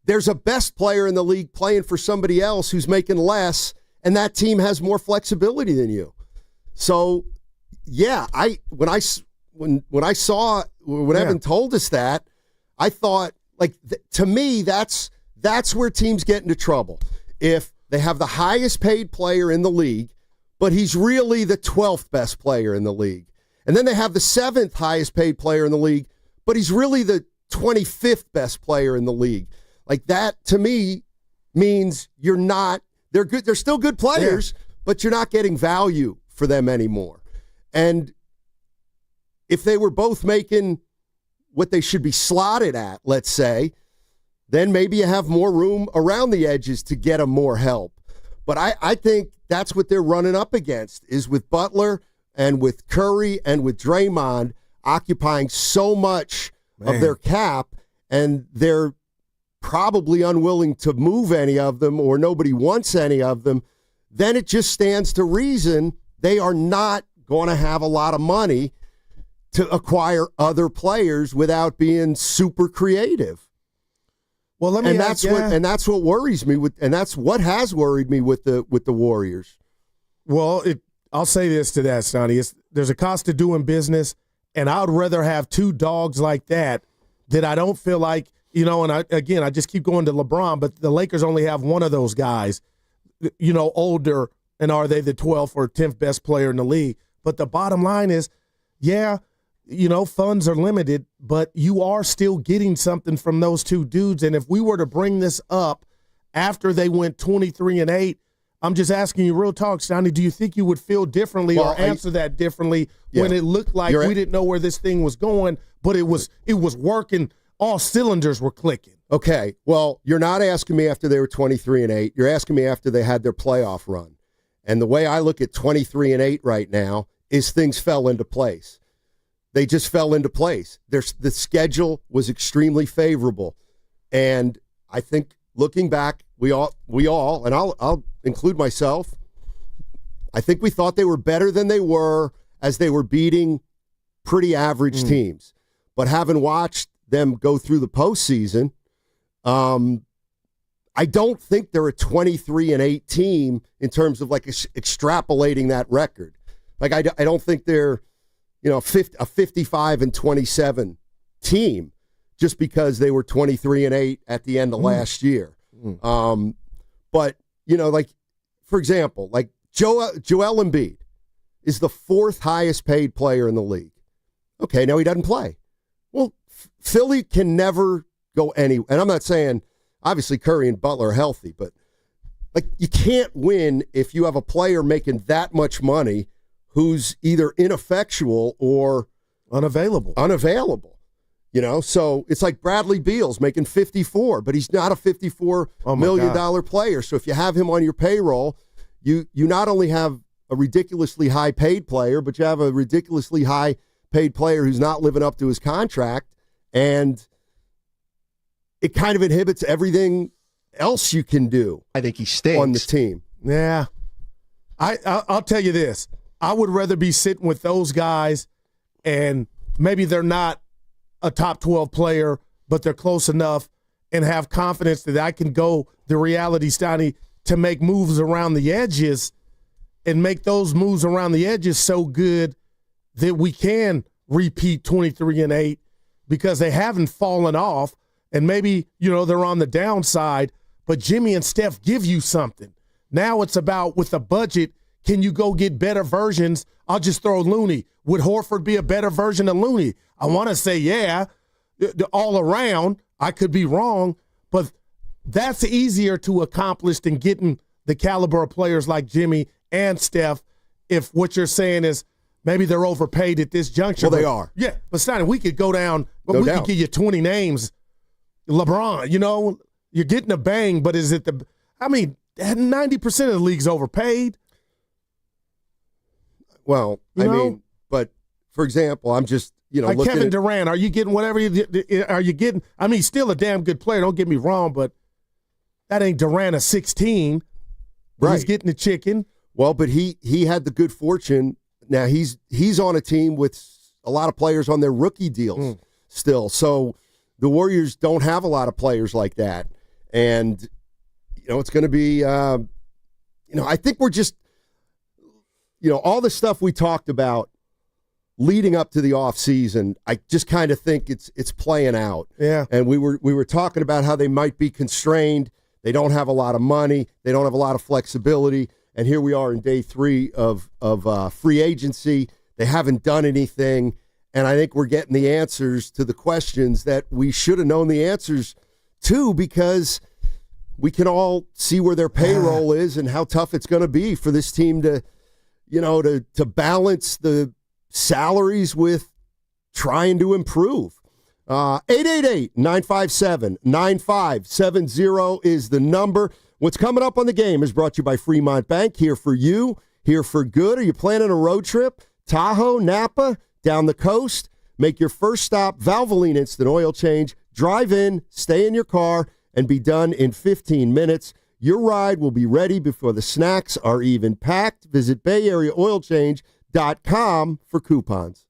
there's a best player in the league playing for somebody else who's making less, and that team has more flexibility than you. So, yeah, when Evan told us that, I thought, to me, that's where teams get into trouble. If they have the highest paid player in the league, but he's really the 12th best player in the league. And then they have the 7th highest paid player in the league, but he's really the 25th best player in the league. Like that, to me, means they're good. They're still good players, but you're not getting value for them anymore. And if they were both making what they should be slotted at, let's say, then maybe you have more room around the edges to get them more help. But I think that's what they're running up against, is with Butler and with Curry and with Draymond occupying so much of their cap, and they're probably unwilling to move any of them, or nobody wants any of them. Then it just stands to reason they are not going to have a lot of money to acquire other players without being super creative. Well, that's what worries me and that's what has worried me with the Warriors. Well, I'll say this to that, Sonny. There's a cost to doing business, and I would rather have two dogs like that I don't feel like, and I just keep going to LeBron, but the Lakers only have one of those guys, older, and are they the 12th or 10th best player in the league? But the bottom line is, funds are limited, but you are still getting something from those two dudes. And if we were to bring this up after they went 23-8, I'm just asking you real talk, Steiny, do you think you would feel differently or answer that differently when it looked like we didn't know where this thing was going, but it was working, all cylinders were clicking? Okay, well, you're not asking me after they were 23-8. You're asking me after they had their playoff run. And the way I look at 23-8 right now is things fell into place. They just fell into place. The schedule was extremely favorable. And I think looking back, we all, and I'll include myself, I think we thought they were better than they were as they were beating pretty average teams. But having watched them go through the postseason, I don't think they're a 23-8 team in terms of like extrapolating that record. Like I don't think they're, a 55-27 team just because they were 23-8 at the end of last year. But like for example, like Joel Embiid is the fourth highest paid player in the league. Okay, now he doesn't play. Well, Philly can never go and I'm not saying obviously Curry and Butler are healthy, but like you can't win if you have a player making that much money who's either ineffectual or unavailable. So it's like Bradley Beal's making 54, but he's not a $54 million player. So if you have him on your payroll, you not only have a ridiculously high paid player, but you have a ridiculously high paid player who's not living up to his contract, and it kind of inhibits everything else you can do. I think he stinks on the team. Yeah. I'll tell you this. I would rather be sitting with those guys, and maybe they're not a top 12 player, but they're close enough and have confidence that I can go the reality, Steiny, to make moves around the edges and make those moves around the edges so good that we can repeat 23-8 because they haven't fallen off, and maybe, they're on the downside, but Jimmy and Steph give you something. Now it's about, with the budget, can you go get better versions? I'll just throw Looney. Would Horford be a better version of Looney? I want to say, yeah, all around. I could be wrong, but that's easier to accomplish than getting the caliber of players like Jimmy and Steph if what you're saying is maybe they're overpaid at this juncture. Well, they are. Yeah, but Steiner, we could go down, but we could give you 20 names. LeBron, you're getting a bang, but is it 90% of the league's overpaid. Well, but for example, I'm just, like looking Kevin at Durant, are you getting whatever are you getting? He's still a damn good player, don't get me wrong, but that ain't Durant a 16. Right. He's getting the chicken. Well, but he had the good fortune. Now he's on a team with a lot of players on their rookie deals still. So the Warriors don't have a lot of players like that. And, it's going to be, I think we're just, all the stuff we talked about leading up to the offseason, I just kind of think it's playing out. Yeah. And we were talking about how they might be constrained. They don't have a lot of money. They don't have a lot of flexibility. And here we are in day 3 of free agency. They haven't done anything. And I think we're getting the answers to the questions that we should have known the answers to, because we can all see where their payroll is and how tough it's going to be for this team to, to balance the salaries with trying to improve. 888-957-9570 is the number. What's coming up on the game is brought to you by Fremont Bank. Here for you, here for good. Are you planning a road trip? Tahoe, Napa, down the coast? Make your first stop Valvoline Instant Oil Change. Drive in, stay in your car, and be done in 15 minutes. Your ride will be ready before the snacks are even packed. Visit BayAreaOilChange.com for coupons.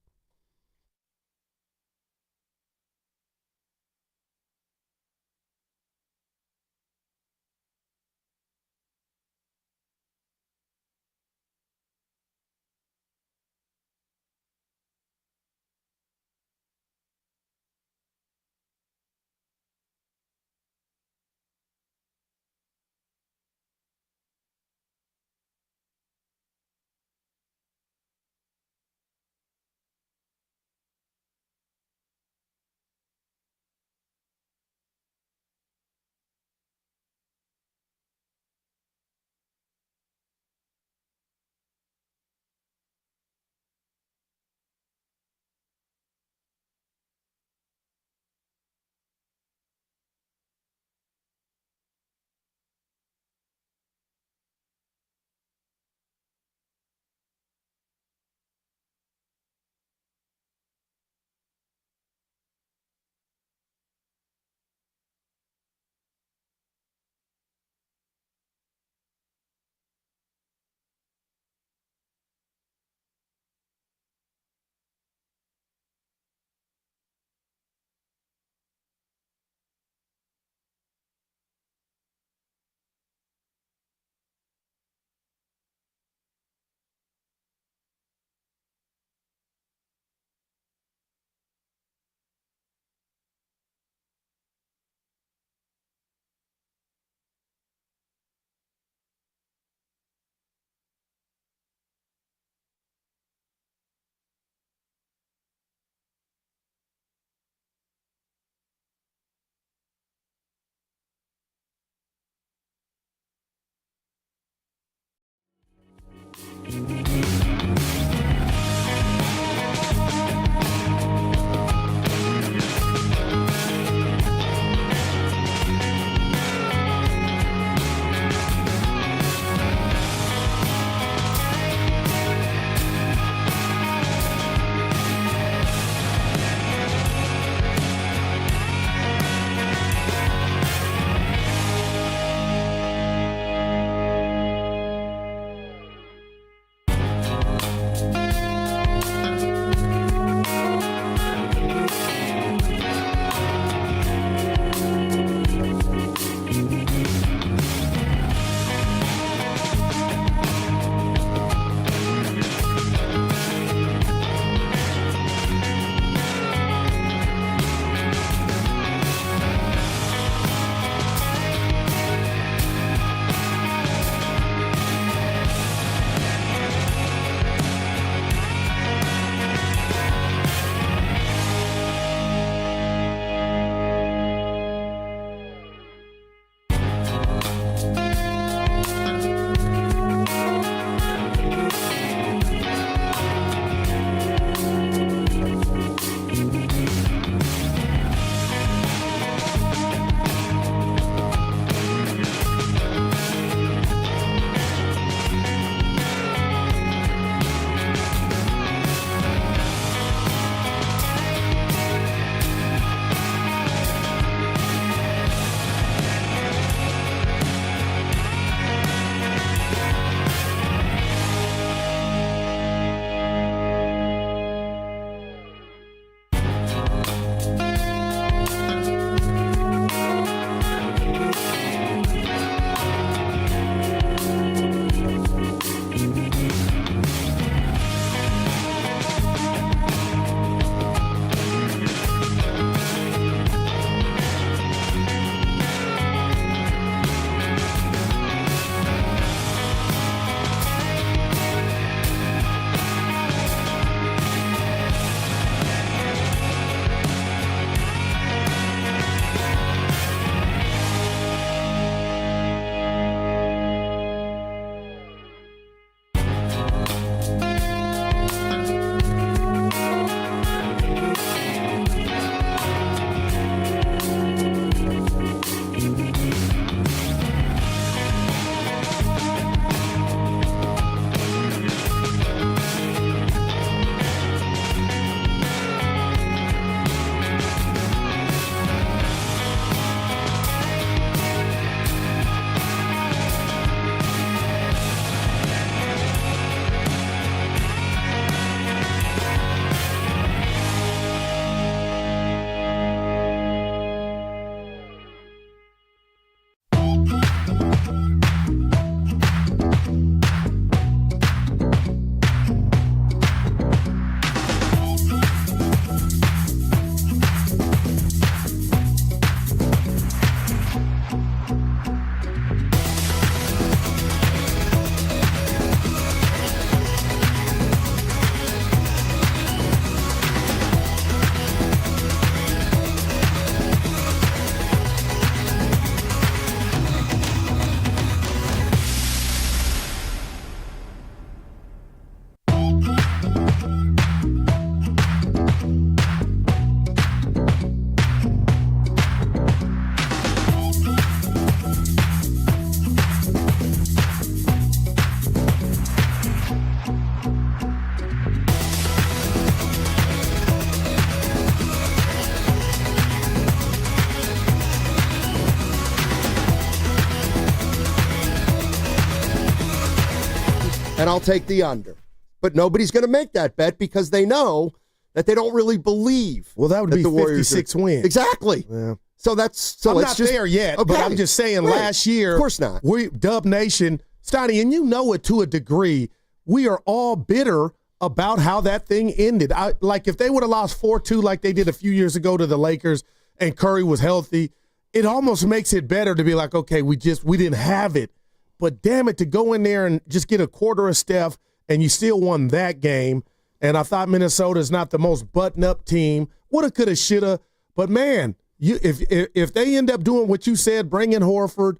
and I'll take the under. But nobody's going to make that bet because they know that they don't really believe. Well, that would be the Warriors 56 wins. Exactly. Yeah. So I'm not there yet, but I'm just saying last year, of course not. We Dub Nation, Steiny, and you know it to a degree, we are all bitter about how that thing ended. Like if they would have lost 4-2 like they did a few years ago to the Lakers and Curry was healthy, it almost makes it better to be like, okay, we didn't have it. But damn it, to go in there and just get a quarter of Steph and you still won that game. And I thought Minnesota's not the most button-up team. Woulda, coulda, shoulda. But, man, if they end up doing what you said, bring in Horford,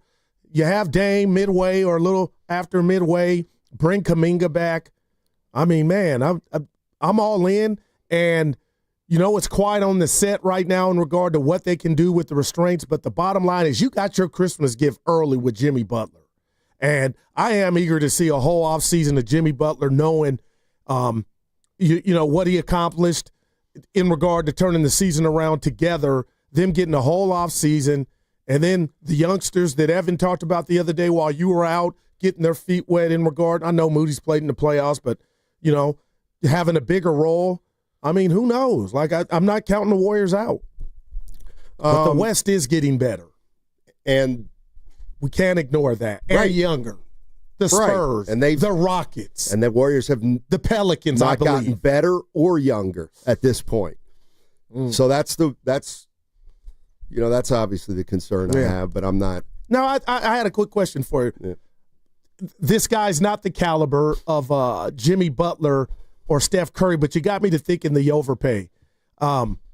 you have Dame midway or a little after midway, bring Kaminga back. I mean, man, I'm all in. And, it's quiet on the set right now in regard to what they can do with the restraints. But the bottom line is you got your Christmas gift early with Jimmy Butler. And I am eager to see a whole offseason of Jimmy Butler knowing what he accomplished in regard to turning the season around together, them getting a whole offseason, and then the youngsters that Evan talked about the other day while you were out getting their feet wet in regard. I know Moody's played in the playoffs, but, having a bigger role. I mean, who knows? Like, I'm not counting the Warriors out. But the West is getting better. And we can't ignore that. And younger. The Spurs, and the Rockets, and the Warriors have the Pelicans not gotten better or younger at this point. So that's obviously the concern I have. But I'm not. No, I had a quick question for you. Yeah. This guy's not the caliber of Jimmy Butler or Steph Curry, but you got me to thinking the overpay.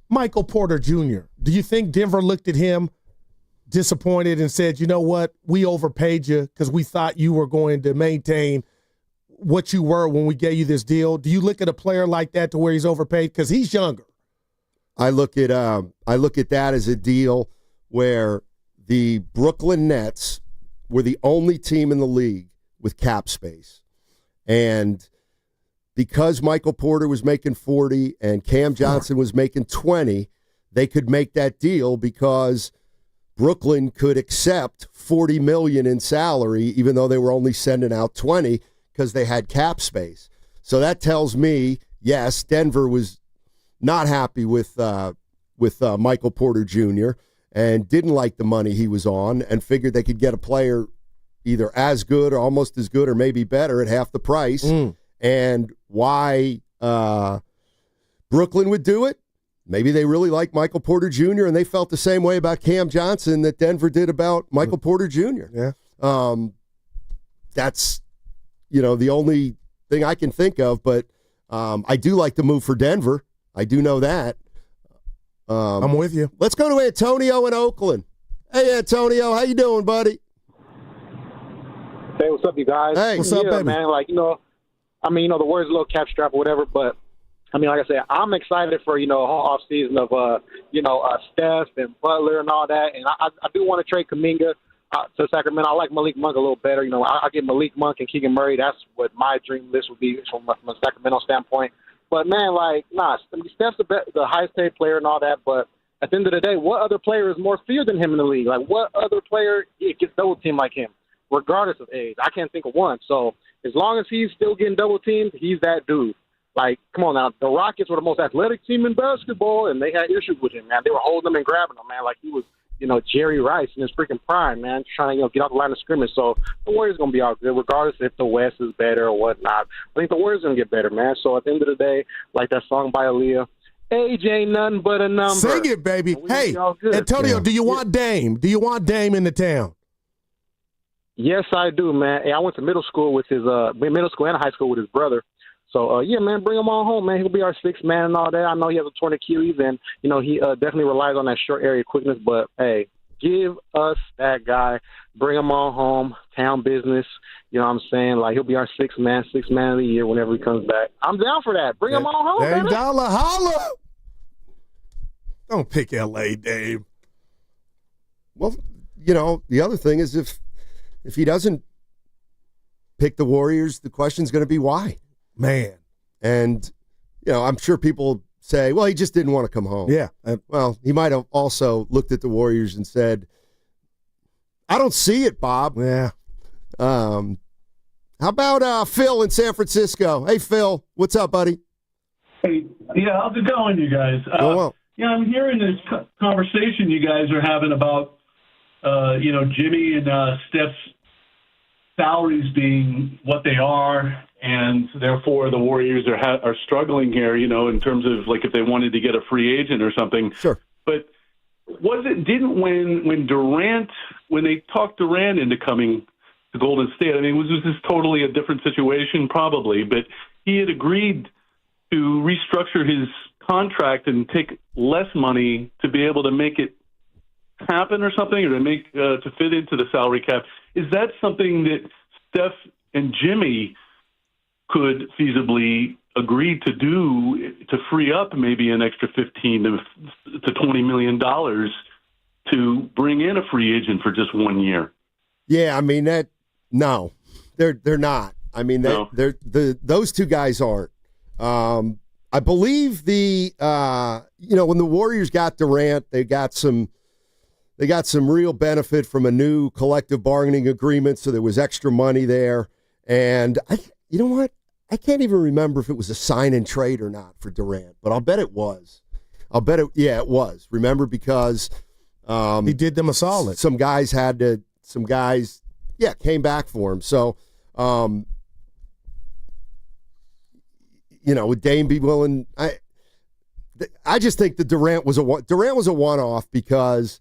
Michael Porter Jr. Do you think Denver looked at him disappointed and said, you know what, we overpaid you because we thought you were going to maintain what you were when we gave you this deal? Do you look at a player like that to where he's overpaid because he's younger? I look at that as a deal where the Brooklyn Nets were the only team in the league with cap space, and because Michael Porter was making 40 and Cam Johnson was making 20, they could make that deal because Brooklyn could accept $40 million in salary, even though they were only sending out 20 because they had cap space. So that tells me, yes, Denver was not happy with Michael Porter Jr. and didn't like the money he was on and figured they could get a player either as good or almost as good or maybe better at half the price. And why Brooklyn would do it? Maybe they really like Michael Porter Jr. and they felt the same way about Cam Johnson that Denver did about Michael Porter Jr. Yeah. That's, the only thing I can think of, but I do like the move for Denver. I do know that. I'm with you. Let's go to Antonio in Oakland. Hey, Antonio, how you doing, buddy? Hey, what's up, you guys? Hey, what's up, baby? Man, the Warriors a little cap strap or whatever, but like I said, I'm excited for, a whole off season of, Steph and Butler and all that. And I do want to trade Kaminga to Sacramento. I like Malik Monk a little better. I get Malik Monk and Keegan Murray. That's what my dream list would be from a Sacramento standpoint. But, man, Steph's the highest paid player and all that. But at the end of the day, what other player is more feared than him in the league? Like, what other player gets double teamed like him, regardless of age? I can't think of one. So as long as he's still getting double teamed, he's that dude. Like, come on now. The Rockets were the most athletic team in basketball, and they had issues with him, man. They were holding him and grabbing him, man, like he was, Jerry Rice in his freaking prime, man, trying to, get out the line of scrimmage. So the Warriors going to be all good, regardless if the West is better or whatnot. I think the Warriors going to get better, man. So at the end of the day, like that song by Aaliyah, age ain't nothing but a number. Sing it, baby. Hey, Antonio, do you want Dame? Do you want Dame in the town? Yes, I do, man. Hey, I went to middle school and high school with his brother. So, man, bring him on home, man. He'll be our sixth man and all that. I know he has a torn Achilles, and, he definitely relies on that short area quickness. But, hey, give us that guy. Bring him on home. Town business. You know what I'm saying? Like, he'll be our sixth man of the year whenever he comes back. I'm down for that. Bring him on home, Dame Dollar, holla. Don't pick L.A., Dave. Well, the other thing is if he doesn't pick the Warriors, the question's going to be why. Man. And, I'm sure people say, well, he just didn't want to come home. Yeah. Well, he might have also looked at the Warriors and said, I don't see it, Bob. Yeah. I How about Phil in San Francisco? Hey, Phil, what's up, buddy? Hey, yeah, how's it going, you guys? Well. Yeah, I'm hearing this conversation you guys are having about, Jimmy and Steph's salaries being what they are, and therefore the Warriors are struggling here, in terms of like if they wanted to get a free agent or something. Sure. But when they talked Durant into coming to Golden State, I mean, was this totally a different situation? Probably, but he had agreed to restructure his contract and take less money to be able to make it happen or something, or to fit into the salary cap. Is that something that Steph and Jimmy could feasibly agree to do to free up maybe an extra $15 to $20 million to bring in a free agent for just 1 year? Yeah, I mean no, they're not. I mean those two guys aren't. I believe when the Warriors got Durant, they got some real benefit from a new collective bargaining agreement, so there was extra money there. And you know what? I can't even remember if it was a sign and trade or not for Durant, but I'll bet it was. It was. Remember, because he did them a solid. Some guys came back for him. So, would Dame be willing? I just think that Durant was a one-off because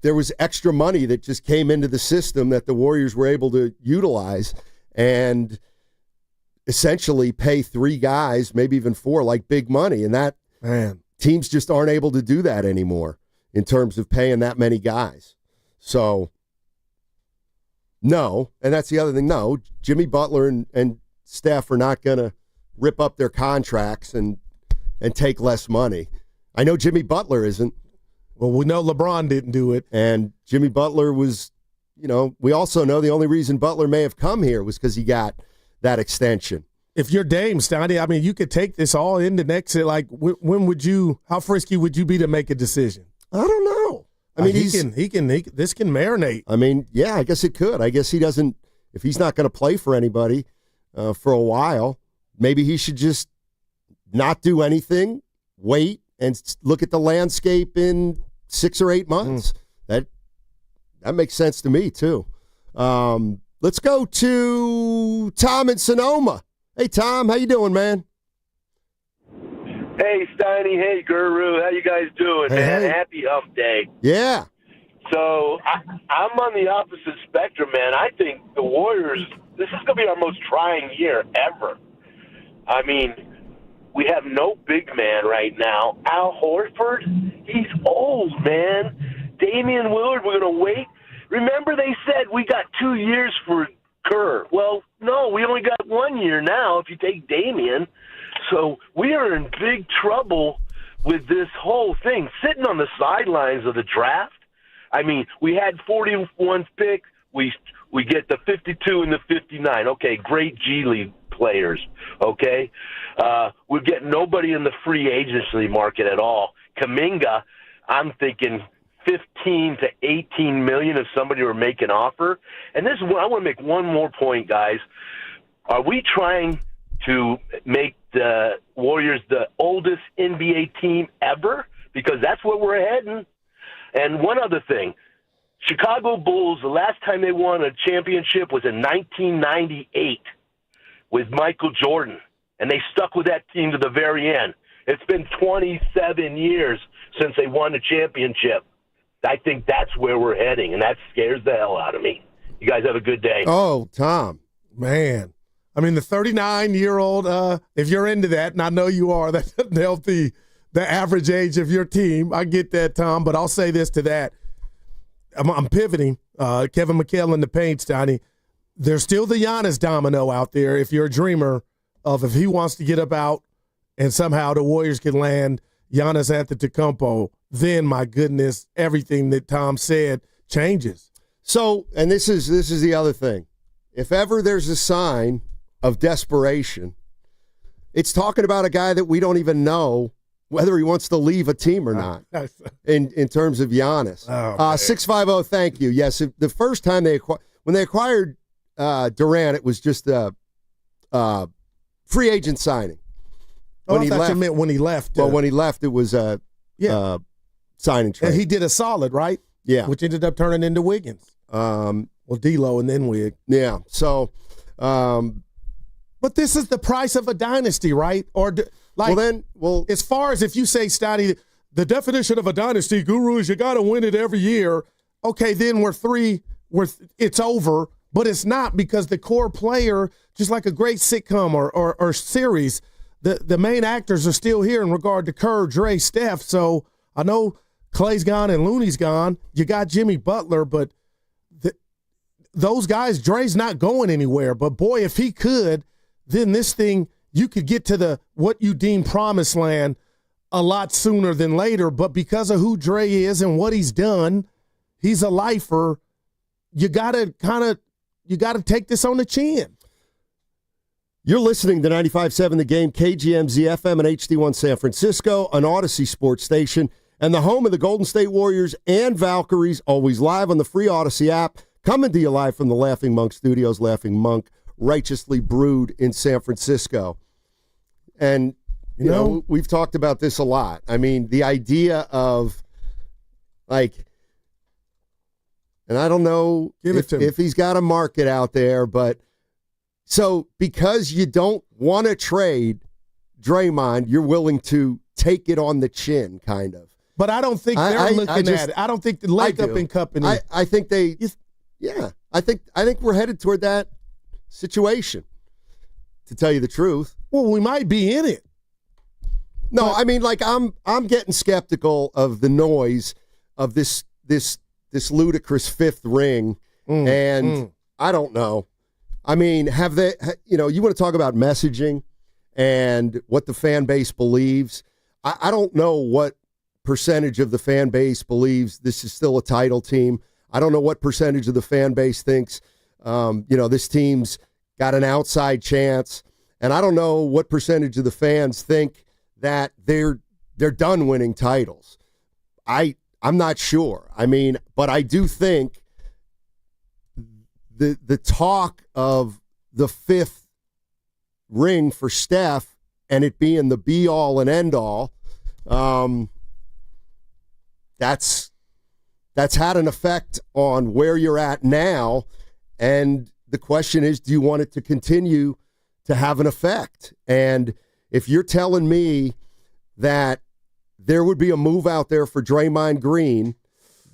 there was extra money that just came into the system that the Warriors were able to utilize and essentially pay three guys, maybe even four, like big money. And that, man, teams just aren't able to do that anymore in terms of paying that many guys. So, no. And that's the other thing. No, Jimmy Butler and Steph are not going to rip up their contracts and take less money. I know Jimmy Butler isn't. Well, we know LeBron didn't do it. And Jimmy Butler was, we also know the only reason Butler may have come here was because he got that extension. If you're Dame, Steiny, I mean, you could take this all into next. Like, how frisky would you be to make a decision? I don't know. I mean, this can marinate. I mean, yeah, I guess it could. I guess if he's not going to play for anybody for a while, maybe he should just not do anything, wait, and look at the landscape in 6 or 8 months. That makes sense to me, too. Let's go to Tom in Sonoma. Hey, Tom, how you doing, man? Hey, Steiny. Hey, Guru. How you guys doing, man? Hey. Happy Hump Day. Yeah. So I'm on the opposite spectrum, man. I think the Warriors, this is going to be our most trying year ever. I mean, we have no big man right now. Al Horford, he's old, man. Damian Willard, we're going to wait. Remember they said we got 2 years for Kerr. Well, no, we only got 1 year now if you take Damian. So we are in big trouble with this whole thing. Sitting on the sidelines of the draft, I mean, we had 41st pick. We get the 52 and the 59. Okay, great G League players, okay? We're getting nobody in the free agency market at all. Kaminga, I'm thinking 15 to 18 million if somebody were making an offer. And this is what I want to make one more point, guys. Are we trying to make the Warriors the oldest NBA team ever? Because that's where we're heading. And one other thing, Chicago Bulls, the last time they won a championship was in 1998 with Michael Jordan, and they stuck with that team to the very end. It's been 27 years since they won a championship. I think that's where we're heading, and that scares the hell out of me. You guys have a good day. Oh, Tom, man. I mean, the 39-year-old, if you're into that, and I know you are, that doesn't help the average age of your team. I get that, Tom, but I'll say this to that. I'm pivoting. Kevin McHale in the paint, Steiny. There's still the Giannis domino out there if you're a dreamer of if he wants to get up out and somehow the Warriors can land Giannis Antetokounmpo, then, my goodness, everything that Tom said changes. So, and this is the other thing. If ever there's a sign of desperation, it's talking about a guy that we don't even know whether he wants to leave a team or not in terms of Giannis. 650, thank you. Yes, the first time when they acquired Durant, it was just a free agent signing. When he left, you meant when he left. Well, when he left, it was a signing trade. And he did a solid, right? Yeah. Which ended up turning into Wiggins. Well, D'Lo and then Wig. Yeah. So, but this is the price of a dynasty, right? Or as far as if you say, Steiny, the definition of a dynasty, Guru, is you got to win it every year. Okay, then it's over. But it's not, because the core player, just like a great sitcom or series, the main actors are still here in regard to Kerr, Dre, Steph. So I know Clay's gone and Looney's gone. You got Jimmy Butler, but those guys, Dre's not going anywhere. But boy, if he could, then this thing, you could get to what you deem promised land a lot sooner than later. But because of who Dre is and what he's done, he's a lifer. You gotta take this on the chin. You're listening to 95.7 The Game, KGMZ FM and HD1 San Francisco, an Odyssey sports station, and the home of the Golden State Warriors and Valkyries, always live on the free Odyssey app. Coming to you live from the Laughing Monk Studios, Laughing Monk, righteously brewed in San Francisco. And, you know, we've talked about this a lot. I mean, the idea of, and I don't know if he's got a market out there, but so because you don't want to trade Draymond, you're willing to take it on the chin, kind of. But I don't think they're looking at it. I don't think the Lakeup and company. I think I think we're headed toward that situation, to tell you the truth. Well, we might be in it. No, I mean, I'm getting skeptical of the noise of this ludicrous fifth ring, and I don't know. I mean, have they? You want to talk about messaging and what the fan base believes. I don't know what percentage of the fan base believes this is still a title team. I don't know what percentage of the fan base thinks, this team's got an outside chance, and I don't know what percentage of the fans think that they're done winning titles. I'm not sure. I mean, but I do think the talk of the fifth ring for Steph and it being the be-all and end-all, that's had an effect on where you're at now. And the question is, do you want it to continue to have an effect? And if you're telling me that there would be a move out there for Draymond Green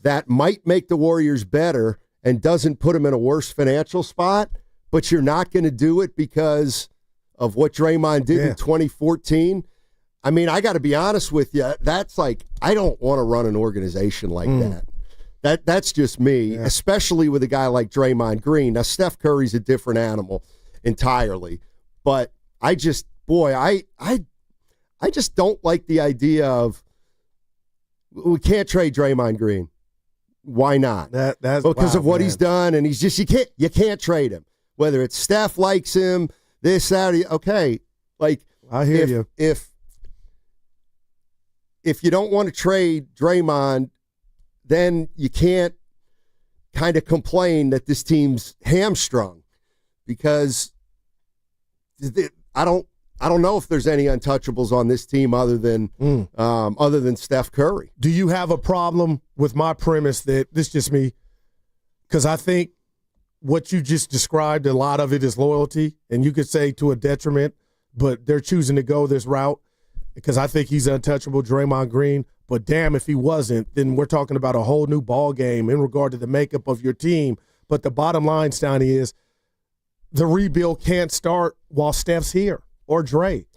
that might make the Warriors better and doesn't put them in a worse financial spot, but you're not going to do it because of what Draymond did in 2014, I mean, I got to be honest with you. That's I don't want to run an organization like that. That's just me, especially with a guy like Draymond Green. Now, Steph Curry's a different animal entirely, but I just don't like the idea of we can't trade Draymond Green. Why not? Because of what he's done, and he's just you can't trade him. Whether it's Steph likes him, this, that, okay. I hear you. If you don't want to trade Draymond, then you can't kind of complain that this team's hamstrung, because I don't know if there's any untouchables on this team other than Steph Curry. Do you have a problem with my premise that this is just me? Because I think what you just described, a lot of it is loyalty, and you could say to a detriment, but they're choosing to go this route because I think he's untouchable, Draymond Green. But damn, if he wasn't, then we're talking about a whole new ball game in regard to the makeup of your team. But the bottom line, Steiny, is the rebuild can't start while Steph's here or Dre.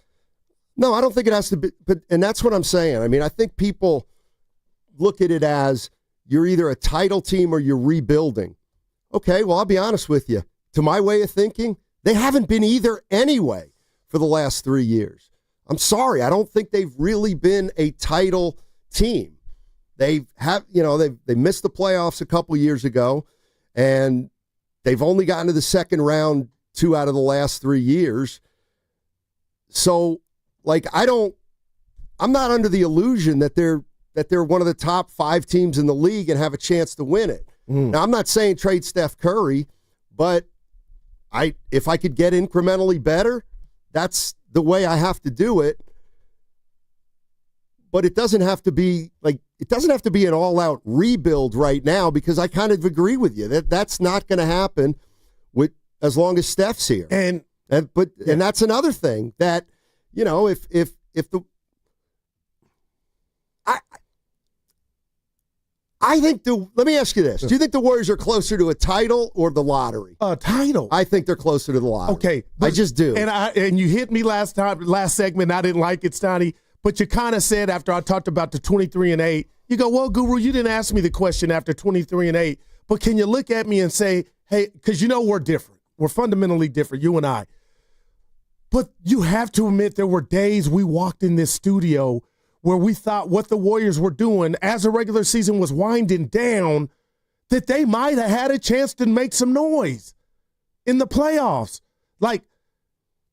No, I don't think it has to be. And that's what I'm saying. I mean, I think people look at it as you're either a title team or you're rebuilding. Okay, well, I'll be honest with you. To my way of thinking, they haven't been either anyway for the last 3 years. I'm sorry. I don't think they've really been a title team. They missed the playoffs a couple years ago, and they've only gotten to the second round 2 out of the last 3 years. So, I'm not under the illusion that they're one of the top 5 teams in the league and have a chance to win it. Now, I'm not saying trade Steph Curry, but if I could get incrementally better, that's the way I have to do it. But it doesn't have to be an all-out rebuild right now, because I kind of agree with you that that's not going to happen as long as Steph's here. And that's another thing that, if the I think let me ask you this. Do you think the Warriors are closer to a title or the lottery? Title. I think they're closer to the lottery. Okay. I just do. And you hit me last segment, I didn't like it, Steiny, but you kind of said after I talked about the 23-8, you go, well, Guru, you didn't ask me the question after 23-8, but can you look at me and say, hey, because we're different. We're fundamentally different, you and I. But you have to admit there were days we walked in this studio where we thought what the Warriors were doing as the regular season was winding down, that they might have had a chance to make some noise in the playoffs. Like,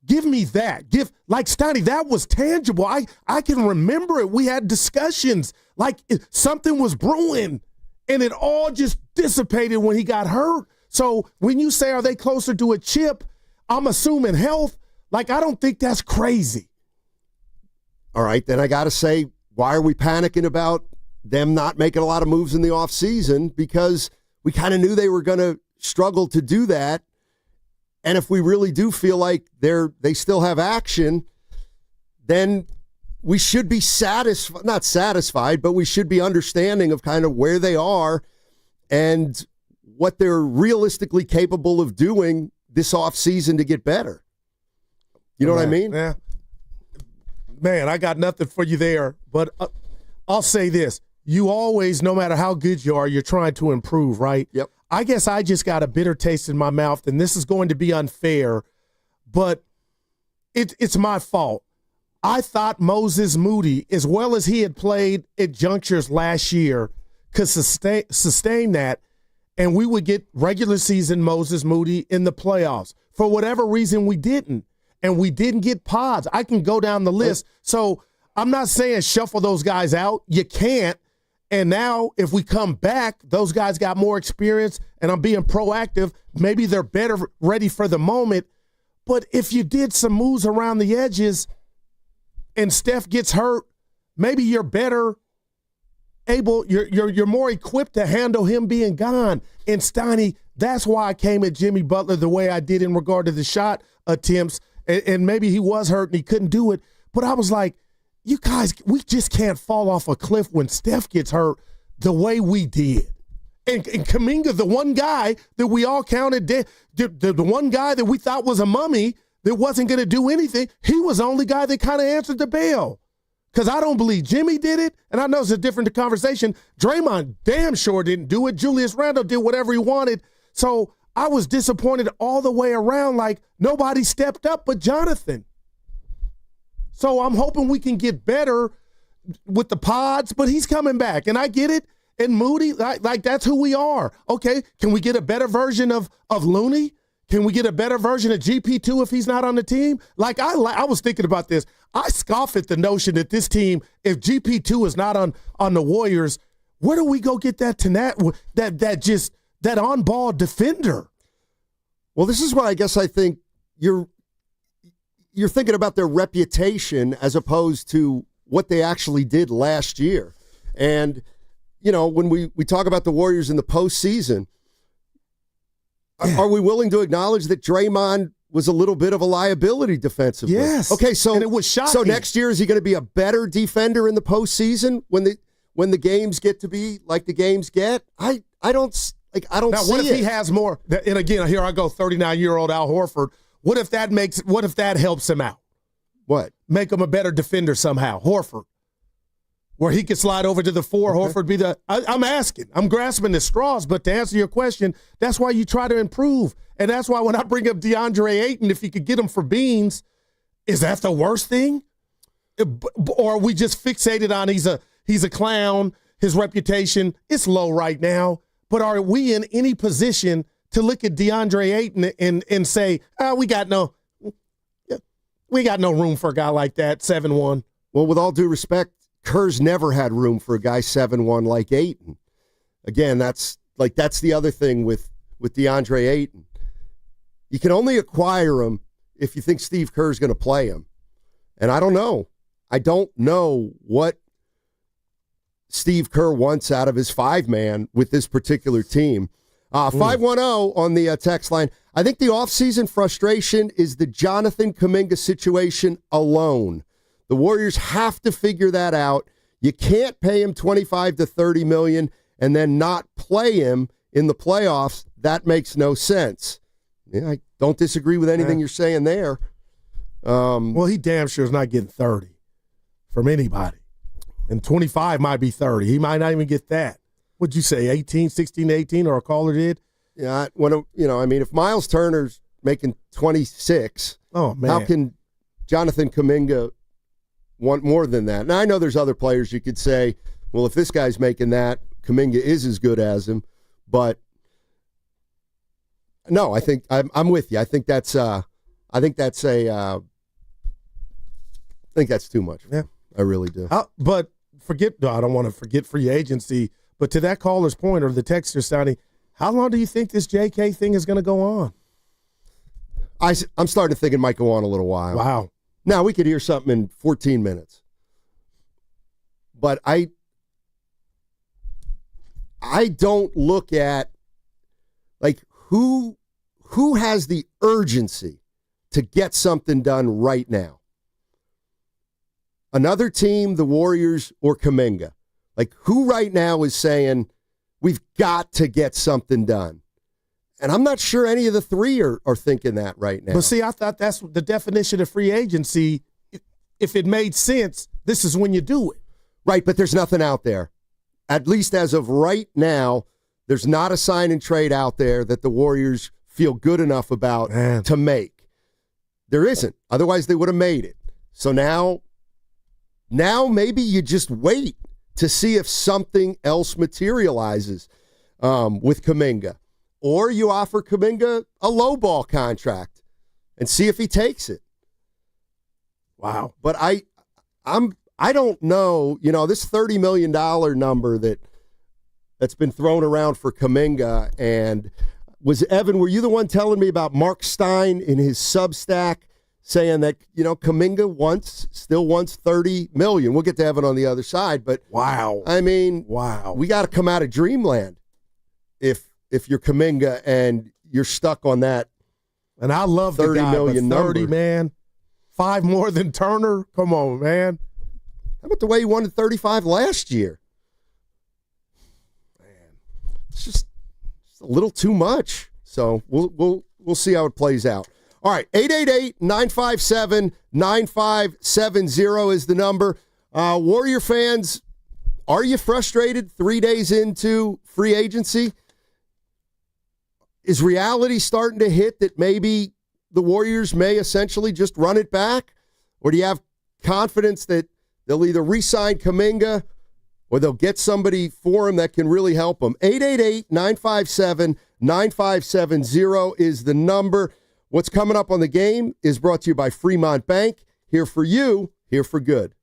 give me that. Steiny, that was tangible. I can remember it. We had discussions like something was brewing, and it all just dissipated when he got hurt. So when you say, are they closer to a chip, I'm assuming health. I don't think that's crazy. All right, then I got to say, why are we panicking about them not making a lot of moves in the offseason? Because we kind of knew they were going to struggle to do that. And if we really do feel like they still have action, then we should be not satisfied, but we should be understanding of kind of where they are and what they're realistically capable of doing this offseason to get better. You know what I mean? Yeah. Man, I got nothing for you there, but I'll say this. You always, no matter how good you are, you're trying to improve, right? Yep. I guess I just got a bitter taste in my mouth, and this is going to be unfair, but it's my fault. I thought Moses Moody, as well as he had played at junctures last year, could sustain that, and we would get regular season Moses Moody in the playoffs. For whatever reason, we didn't. And we didn't get pods. I can go down the list. So I'm not saying shuffle those guys out. You can't. And now if we come back, those guys got more experience, and I'm being proactive. Maybe they're better ready for the moment. But if you did some moves around the edges and Steph gets hurt, maybe you're better able, you're more equipped to handle him being gone. And Steiny, that's why I came at Jimmy Butler the way I did in regard to the shot attempts. And maybe he was hurt and he couldn't do it. But I was like, you guys, we just can't fall off a cliff when Steph gets hurt the way we did. And Kaminga, the one guy that we all counted dead, the one guy that we thought was a mummy that wasn't going to do anything, he was the only guy that kind of answered the bell. Because I don't believe Jimmy did it, and I know it's a different conversation. Draymond damn sure didn't do it. Julius Randle did whatever he wanted. So I was disappointed all the way around, like nobody stepped up but Jonathan. So I'm hoping we can get better with the pods, but he's coming back, and I get it. And Moody, like that's who we are. Okay, can we get a better version of Looney? Can we get a better version of GP2 if he's not on the team? Like I was thinking about this. I scoff at the notion that this team, if GP2 is not on the Warriors, where do we go get that on-ball defender? Well, this is why I guess I think you're thinking about their reputation as opposed to what they actually did last year. And, you know, when we talk about the Warriors in the postseason, are we willing to acknowledge that Draymond was a little bit of a liability defensively? Yes. Okay, so and it was shocking. So next year, is he going to be a better defender in the postseason when the games get to be like the games get? I don't see it. Now, what if he has more? And again, here I go, 39-year-old Al Horford. What if that helps him out? What? Make him a better defender somehow, Horford. Where he could slide over to the four, okay. Horford be the I'm grasping at straws, but to answer your question, that's why you try to improve. And that's why when I bring up DeAndre Ayton, if you could get him for beans, is that the worst thing? Or are we just fixated on he's a clown, his reputation, it's low right now, but are we in any position to look at DeAndre Ayton and say, we got no room for a guy like that, 7'1"? Well, with all due respect, Kerr's never had room for a guy 7'1" like Ayton. Again, that's the other thing with DeAndre Ayton. You can only acquire him if you think Steve Kerr is going to play him. And I don't know. I don't know what Steve Kerr wants out of his 5-man with this particular team. 510 on the text line. I think the offseason frustration is the Jonathan Kaminga situation alone. The Warriors have to figure that out. You can't pay him $25 to $30 million and then not play him in the playoffs. That makes no sense. Yeah, I don't disagree with anything you're saying there. Well, he damn sure is not getting 30 from anybody. And 25 might be 30. He might not even get that. What'd you say, 18, 16 to 18, or a caller did? Yeah, if Miles Turner's making 26, oh man, how can Jonathan Kaminga want more than that? Now, I know there's other players you could say, well, if this guy's making that, Kaminga is as good as him. But no, I think I'm with you. I think that's too much. Yeah, I really do. But I don't want to forget free agency. But to that caller's point, or the texter sounding, how long do you think this JK thing is going to go on? I'm starting to think it might go on a little while. Wow. Now, we could hear something in 14 minutes. But I don't look at, like, who has the urgency to get something done right now? Another team, the Warriors, or Kaminga? Like, who right now is saying, we've got to get something done? And I'm not sure any of the three are thinking that right now. But see, I thought that's the definition of free agency. If it made sense, this is when you do it. Right, but there's nothing out there. At least as of right now, there's not a sign and trade out there that the Warriors feel good enough about to make. There isn't. Otherwise, they would have made it. So now maybe you just wait to see if something else materializes with Kaminga. Or you offer Kaminga a lowball contract and see if he takes it. Wow. But I don't know, this $30 million number that's been thrown around for Kaminga, and were you the one telling me about Mark Stein in his Substack saying that, Kaminga still wants $30 million. We'll get to Evan on the other side, but wow. I mean, wow. We got to come out of dreamland if you're Kaminga and you're stuck on that. And I love the guy, but 30, number. Man. 5 more than Turner? Come on, man. How about the way he won at 35 last year? Man, it's just a little too much. So we'll see how it plays out. All right, 888-957-9570 is the number. Warrior fans, are you frustrated 3 days into free agency? Is reality starting to hit that maybe the Warriors may essentially just run it back? Or do you have confidence that they'll either re-sign Kaminga or they'll get somebody for him that can really help them? 888-957-9570 is the number. What's coming up on the game is brought to you by Fremont Bank. Here for you, here for good.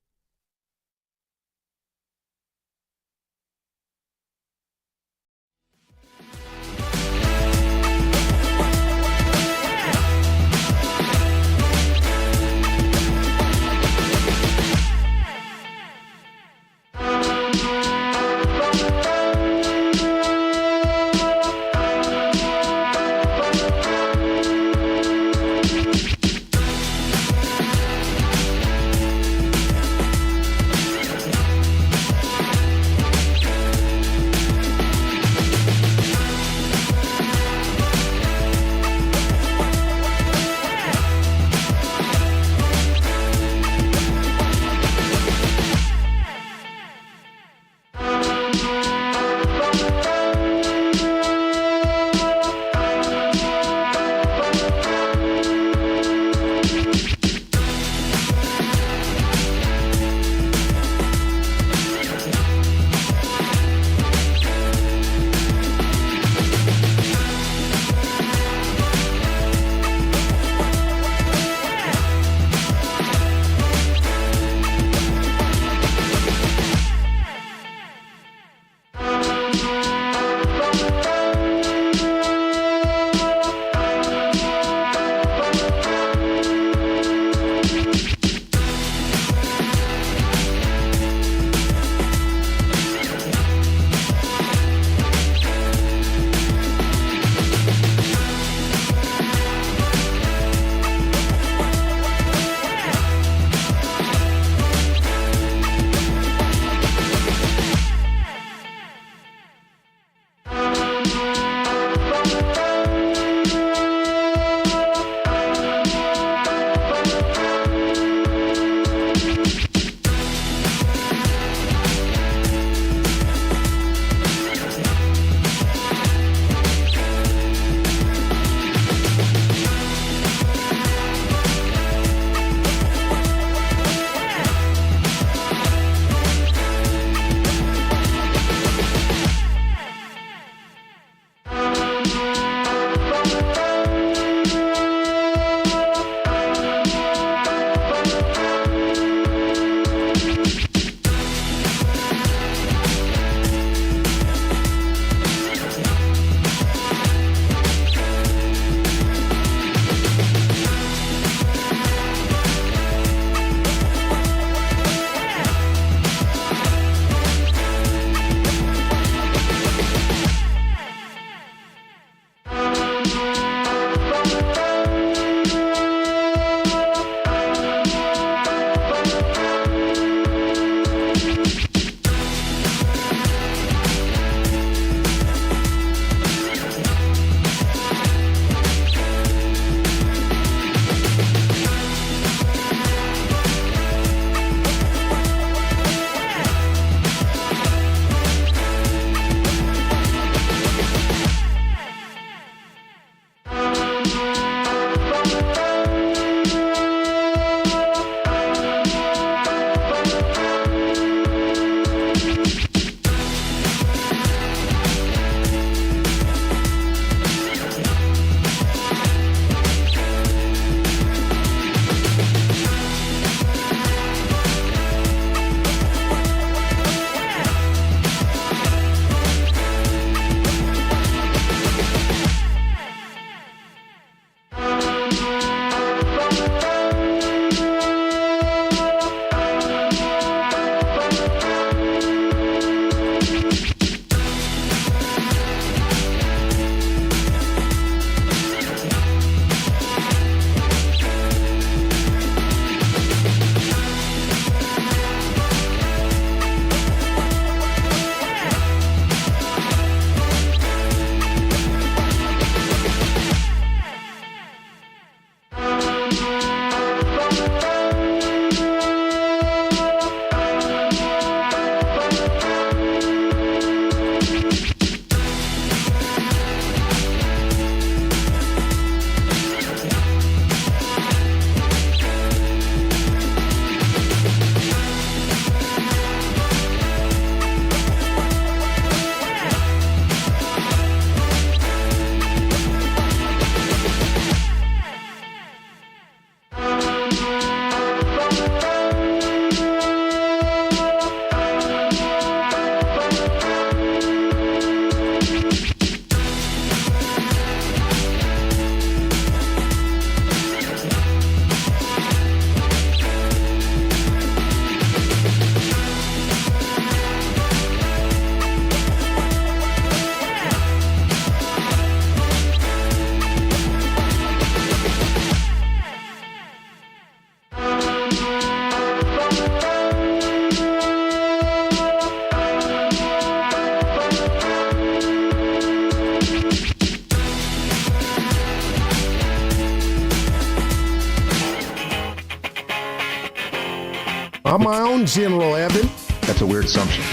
I'm my own general, Evan. That's a weird assumption.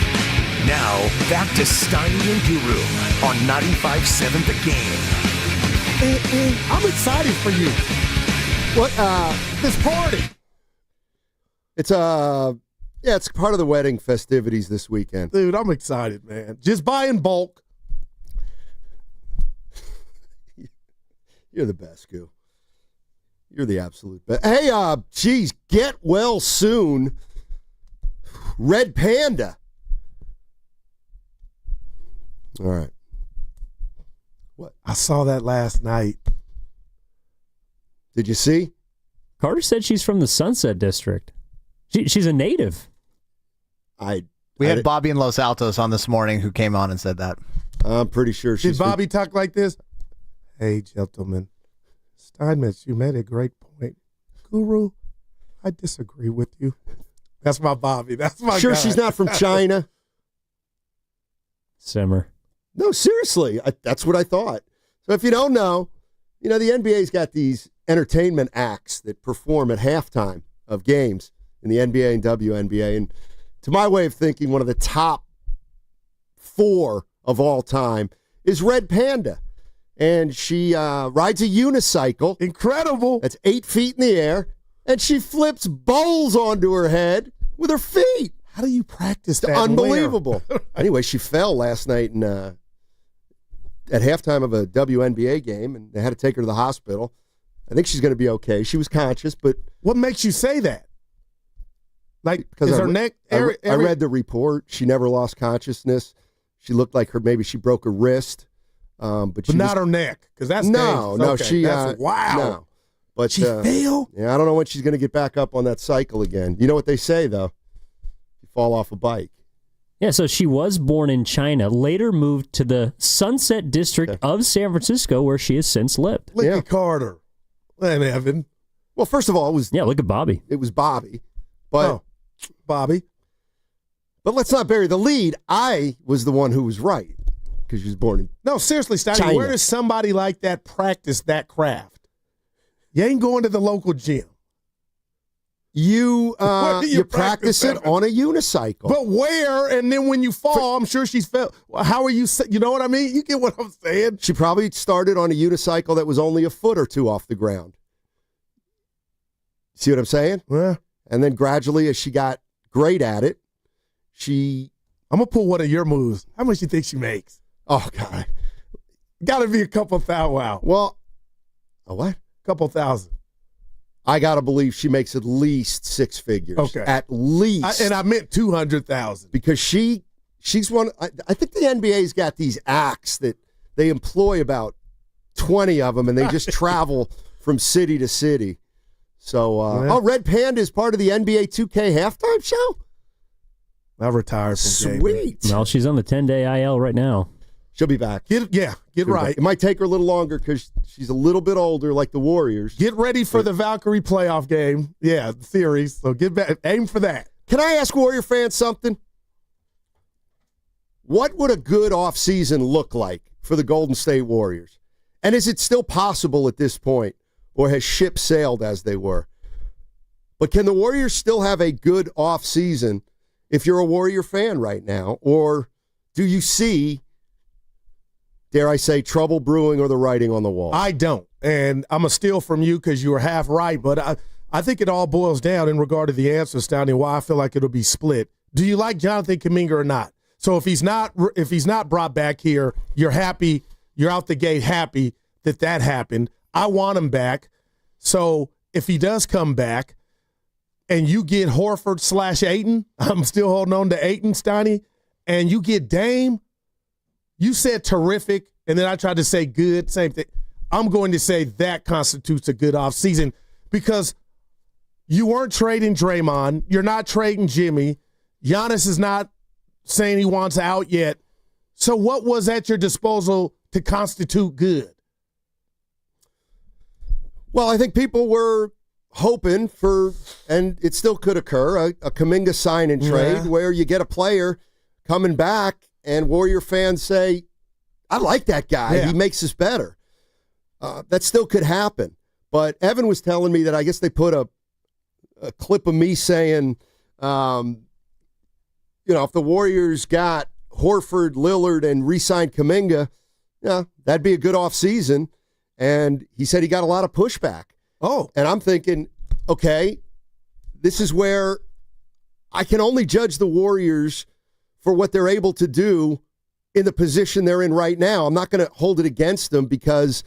Now, back to Steiny and Guru on 95.7 The Game. I'm excited for you. What? This party. It's it's part of the wedding festivities this weekend. Dude, I'm excited, man. Just buy in bulk. You're the best, Goo. You're the absolute best. Hey, geez, get well soon. Red Panda. All right. What? I saw that last night. Did you see? Carter said she's from the Sunset District. She's a native. We had Bobby in Los Altos on this morning who came on and said that. I'm pretty sure she's. Did Bobby talk like this? Hey, gentlemen. Steinmetz, you made a great point. Guru, I disagree with you. That's my Bobby. That's my Sure guy. she's not from China? Simmer. No, seriously. That's what I thought. So if you don't know, the NBA's got these entertainment acts that perform at halftime of games in the NBA and WNBA. And to my way of thinking, one of the top 4 of all time is Red Panda. And she rides a unicycle. Incredible. That's 8 feet in the air. And she flips bowls onto her head with her feet. How do you practice that? Unbelievable. Anyway, she fell last night at halftime of a WNBA game, and they had to take her to the hospital. I think she's going to be okay. She was conscious, but... What makes you say that? Because her neck... I read the report. She never lost consciousness. She looked like maybe she broke her wrist. But not her neck, because that's dangerous. No, okay. she wow. No. But she fell? Yeah, I don't know when she's going to get back up on that cycle again. You know what they say, though? You fall off a bike. Yeah, so she was born in China, later moved to the Sunset District of San Francisco, where she has since lived. Look at Carter. And Evan. Well, first of all, it was... Yeah, look at Bobby. It was Bobby. But Bobby. But let's not bury the lead. I was the one who was right. Because she was born in No, seriously, Steiny, China. where does somebody like that practice that craft? You ain't going to the local gym. You practice it on a unicycle. But where? And then when you fall, I'm sure she's fell. How are you? You know what I mean? You get what I'm saying? She probably started on a unicycle that was only a foot or 2 off the ground. See what I'm saying? Yeah. And then gradually, as she got great at it, I'm going to pull one of your moves. How much you think she makes? Oh, God. Got to be a couple thousand. Wow. Well, a what? Couple thousand. I got to believe she makes at least 6 figures. Okay. At least. And I meant 200,000. Because she's one. I think the NBA's got these acts that they employ about 20 of them, and they just travel from city to city. So, Red Panda is part of the NBA 2K halftime show? I retired from gaming. Sweet. Well, she's on the 10-day IL right now. She'll be back. Get right. It might take her a little longer because she's a little bit older, like the Warriors. Get ready for the Valkyrie playoff game. Yeah, the series. So get back. Aim for that. Can I ask Warrior fans something? What would a good offseason look like for the Golden State Warriors? And is it still possible at this point, or has ship sailed as they were? But can the Warriors still have a good offseason if you're a Warrior fan right now? Or do you see, dare I say, trouble brewing or the writing on the wall? I don't. And I'm going to steal from you because you were half right. But I think it all boils down in regard to the answer, Steiny, why I feel like it'll be split. Do you like Jonathan Kaminga or not? So if he's not brought back here, you're happy, you're out the gate happy that happened. I want him back. So if he does come back and you get Horford / Ayton, I'm still holding on to Ayton, Steiny, and you get Dame, you said terrific, and then I tried to say good, same thing. I'm going to say that constitutes a good offseason because you weren't trading Draymond. You're not trading Jimmy. Giannis is not saying he wants out yet. So what was at your disposal to constitute good? Well, I think people were hoping for, and it still could occur, a Kaminga sign and trade where you get a player coming back and Warrior fans say, I like that guy. Yeah. He makes us better. That still could happen. But Evan was telling me that I guess they put a clip of me saying If the Warriors got Horford, Lillard, and re-signed Kaminga, that'd be a good offseason. And he said he got a lot of pushback. Oh. And I'm thinking, okay, this is where I can only judge the Warriors for what they're able to do in the position they're in right now. I'm not going to hold it against them because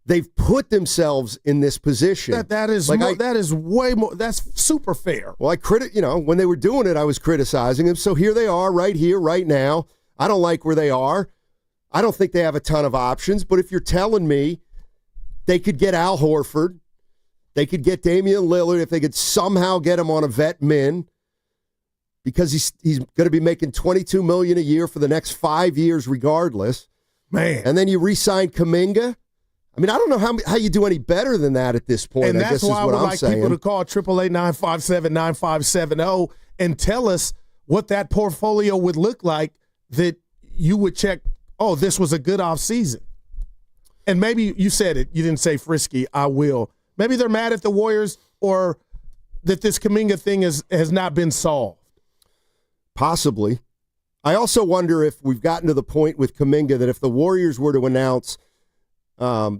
they've put themselves in this position. That is way more. That's super fair. Well, when they were doing it, I was criticizing them. So here they are, right here, right now. I don't like where they are. I don't think they have a ton of options. But if you're telling me they could get Al Horford, they could get Damian Lillard, if they could somehow get him on a vet min, because he's going to be making $22 million a year for the next 5 years, regardless. Man, and then you re-sign Kaminga. I mean, I don't know how you do any better than that at this point. And that's why I would like saying. People to call 888-957-9570 and tell us what that portfolio would look like that you would check, oh, this was a good offseason. And maybe you said it. You didn't say frisky. I will. Maybe they're mad at the Warriors or that this Kaminga thing has not been solved. Possibly. I also wonder if we've gotten to the point with Kaminga that if the Warriors were to announce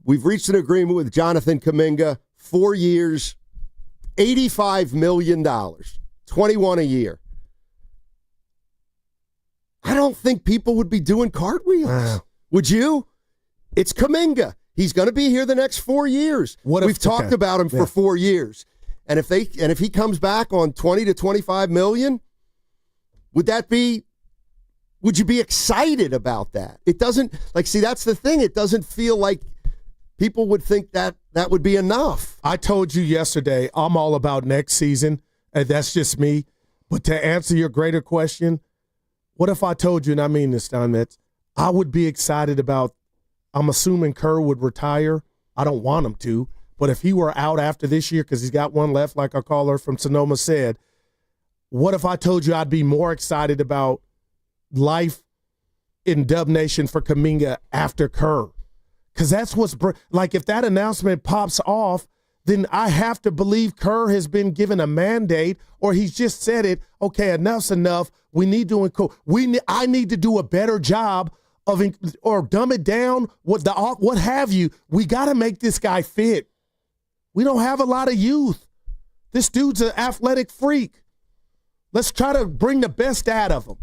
we've reached an agreement with Jonathan Kaminga, 4 years, $85 million, 21 a year. I don't think people would be doing cartwheels. Would you? It's Kaminga. He's going to be here the next 4 years. We've talked about him for 4 years. And if he comes back on 20 to 25 million, would you be excited about that? It doesn't, that's the thing. It doesn't feel like people would think that would be enough. I told you yesterday, I'm all about next season, and that's just me. But to answer your greater question, what if I told you, and I mean this, Steinmetz, I would be excited about, I'm assuming Kerr would retire. I don't want him to. But if he were out after this year, because he's got one left, like our caller from Sonoma said, what if I told you I'd be more excited about life in Dub Nation for Kaminga after Kerr? Because that's what's if that announcement pops off, then I have to believe Kerr has been given a mandate, or he's just said it. Okay, enough's enough. We need to I need to do a better job or dumb it down. What have you? We got to make this guy fit. We don't have a lot of youth. This dude's an athletic freak. Let's try to bring the best out of him.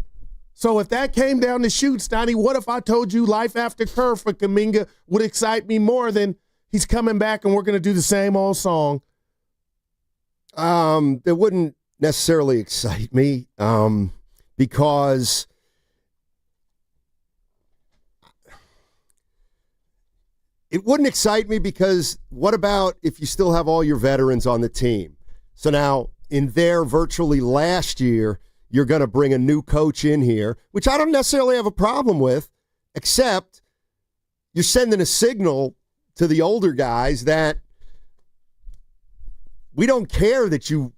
So if that came down to shoot, Steiny, what if I told you life after Kerr for Kaminga would excite me more than he's coming back and we're going to do the same old song? It wouldn't necessarily excite me because what about if you still have all your veterans on the team? So now in their virtually last year, you're going to bring a new coach in here, which I don't necessarily have a problem with, except you're sending a signal to the older guys that we don't care that you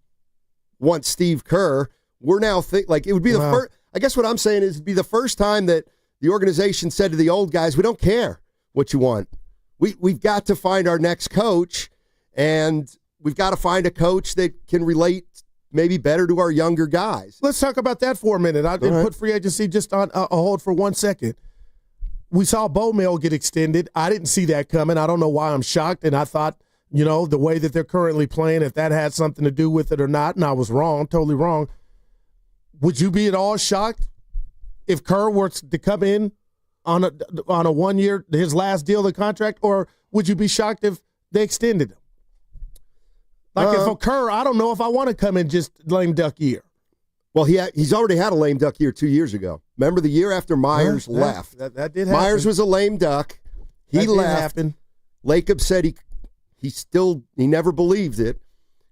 want Steve Kerr. We're now it would be the first. I guess what I'm saying is it'd be the first time that the organization said to the old guys, we don't care what you want. We've got to find our next coach, and we've got to find a coach that can relate maybe better to our younger guys. Let's talk about that for a minute. I didn't put free agency just on a hold for 1 second. We saw Bo Mail get extended. I didn't see that coming. I don't know why I'm shocked, and I thought, the way that they're currently playing, if that had something to do with it or not, and I was wrong, totally wrong. Would you be at all shocked if Kerr were to come in on a 1 year, his last deal of the contract, or would you be shocked if they extended him? If a Kerr, I don't know if I want to come in just lame duck year. Well, he's already had a lame duck year 2 years ago. Remember the year after Myers left? That did happen. Myers was a lame duck. He left. Lacob said he never believed it.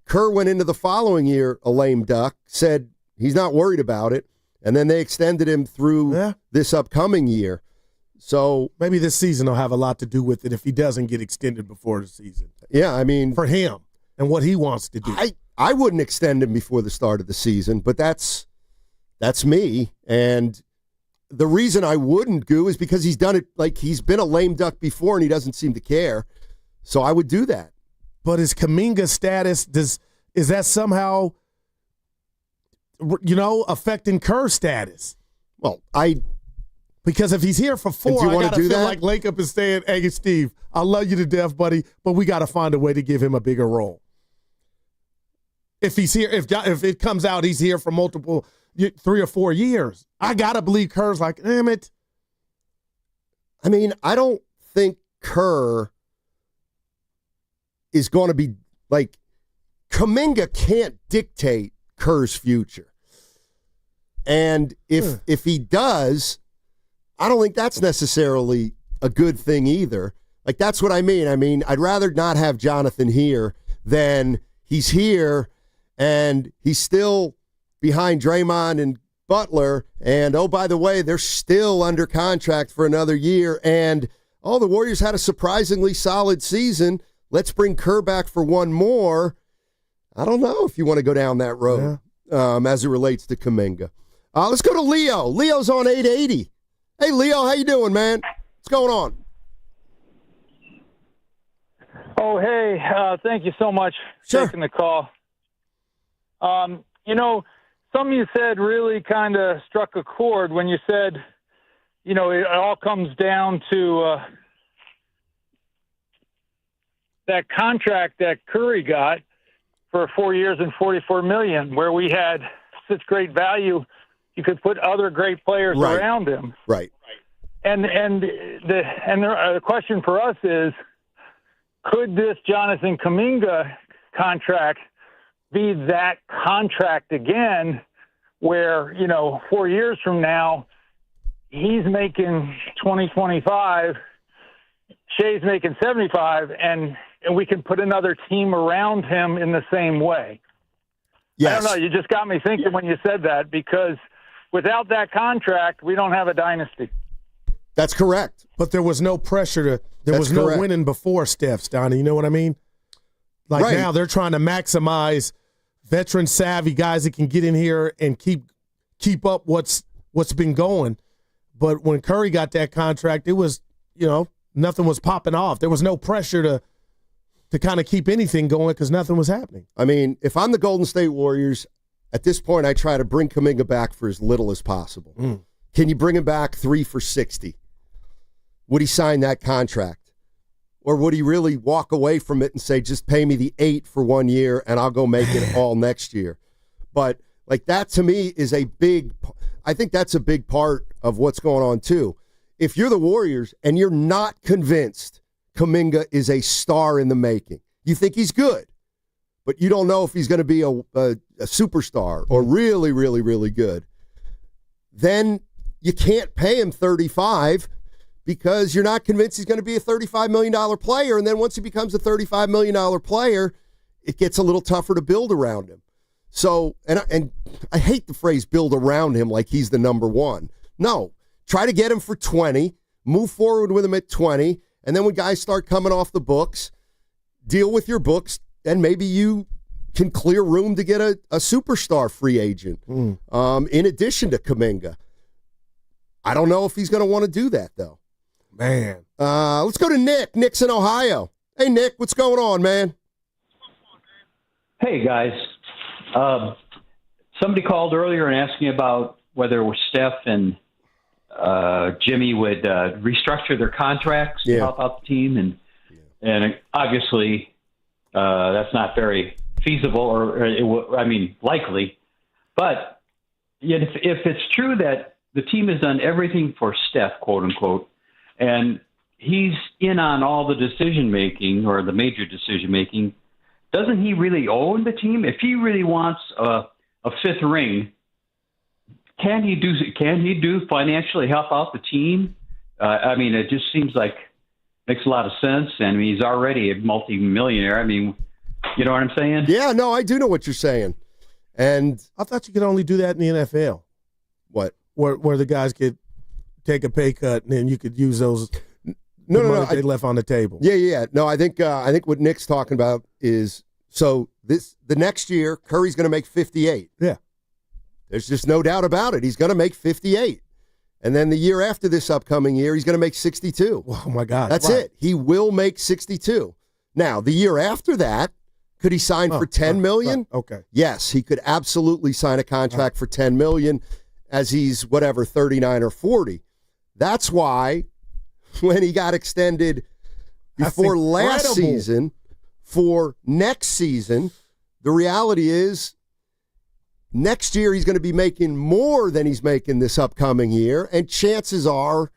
Kerr went into the following year a lame duck, said he's not worried about it, and then they extended him through this upcoming year. So maybe this season will have a lot to do with it if he doesn't get extended before the season. Yeah, I mean, for him and what he wants to do. I wouldn't extend him before the start of the season, but that's me. And the reason I wouldn't, Goo, is because he's done it he's been a lame duck before and he doesn't seem to care. So I would do that. But his Kaminga status, is that somehow affecting Kerr's status. Well, because if he's here for 4, do you I want to do feel that? like Lacob is saying, "Hey, Steve, I love you to death, buddy, but we got to find a way to give him a bigger role." If he's here, if it comes out he's here for multiple 3 or 4 years, I gotta believe Kerr's like, damn it. I mean, I don't think Kerr is going to be like Kaminga can't dictate Kerr's future. And if he does, I don't think that's necessarily a good thing either. Like, that's what I mean. I mean, I'd rather not have Jonathan here than he's here and he's still behind Draymond and Butler. And, oh, by the way, they're still under contract for another year. And, oh, the Warriors had a surprisingly solid season. Let's bring Kerr back for one more. I don't know if you want to go down that road as it relates to Kaminga. Let's go to Leo. Leo's on 880. Hey, Leo, how you doing, man? What's going on? Oh, hey, thank you so much for taking the call. Something you said really kind of struck a chord when you said, it all comes down to that contract that Curry got for 4 years and $44 million, where we had such great value. You could put other great players around him. Right. And the question for us is, could this Jonathan Kaminga contract be that contract again where, 4 years from now, he's making 20-25, Shea's making 75, and we can put another team around him in the same way? Yes. I don't know. You just got me thinking when you said that, because without that contract, we don't have a dynasty. That's correct. But there was no pressure there was no winning before Steph, Steiny. You know what I mean? Like now they're trying to maximize veteran savvy guys that can get in here and keep up what's been going. But when Curry got that contract, it was, nothing was popping off. There was no pressure to kind of keep anything going because nothing was happening. I mean, if I'm the Golden State Warriors, at this point I try to bring Kaminga back for as little as possible. Can you bring him back 3 for $60? Would he sign that contract? Or would he really walk away from it and say, just pay me the 8 for 1 year and I'll go make it all next year? But like that to me is I think that's a big part of what's going on too. If you're the Warriors and you're not convinced Kaminga is a star in the making, you think he's good, but you don't know if he's going to be a superstar or really, really, really good, then you can't pay him $35 because you're not convinced he's going to be a $35 million player. And then once he becomes a $35 million player, it gets a little tougher to build around him. So, and I hate the phrase build around him like he's the number one. No, try to get him for 20, move forward with him at 20, and then when guys start coming off the books, deal with your books, and maybe you can clear room to get a superstar free agent in addition to Kaminga. I don't know if he's going to want to do that, though. Man. Let's go to Nick. Nick's in Ohio. Hey, Nick, what's going on, man? Hey, guys. Somebody called earlier and asked me about whether Steph and Jimmy would restructure their contracts to help out the team. And obviously that's not very feasible or likely. But yet if it's true that the team has done everything for Steph, quote unquote, and he's in on all the decision-making or the major decision-making, doesn't he really own the team? If he really wants a fifth ring, can he do financially help out the team? It just seems like makes a lot of sense. And he's already a multi-millionaire. You know what I'm saying? Yeah, no, I do know what you're saying. And I thought you could only do that in the NFL. What? Where the guys could take a pay cut and then you could use those money they left on the table. Yeah. No, I think what Nick's talking about is the next year Curry's going to make 58. Yeah. There's just no doubt about it. He's going to make 58. And then the year after this upcoming year, he's going to make 62. Oh, my God. That's it. He will make 62. Now, the year after that, Could he sign for $10 million? Okay. Yes, he could absolutely sign a contract for $10 million as he's 39 or 40. That's why when he got extended before last season for next season, the reality is next year he's going to be making more than he's making this upcoming year, and chances are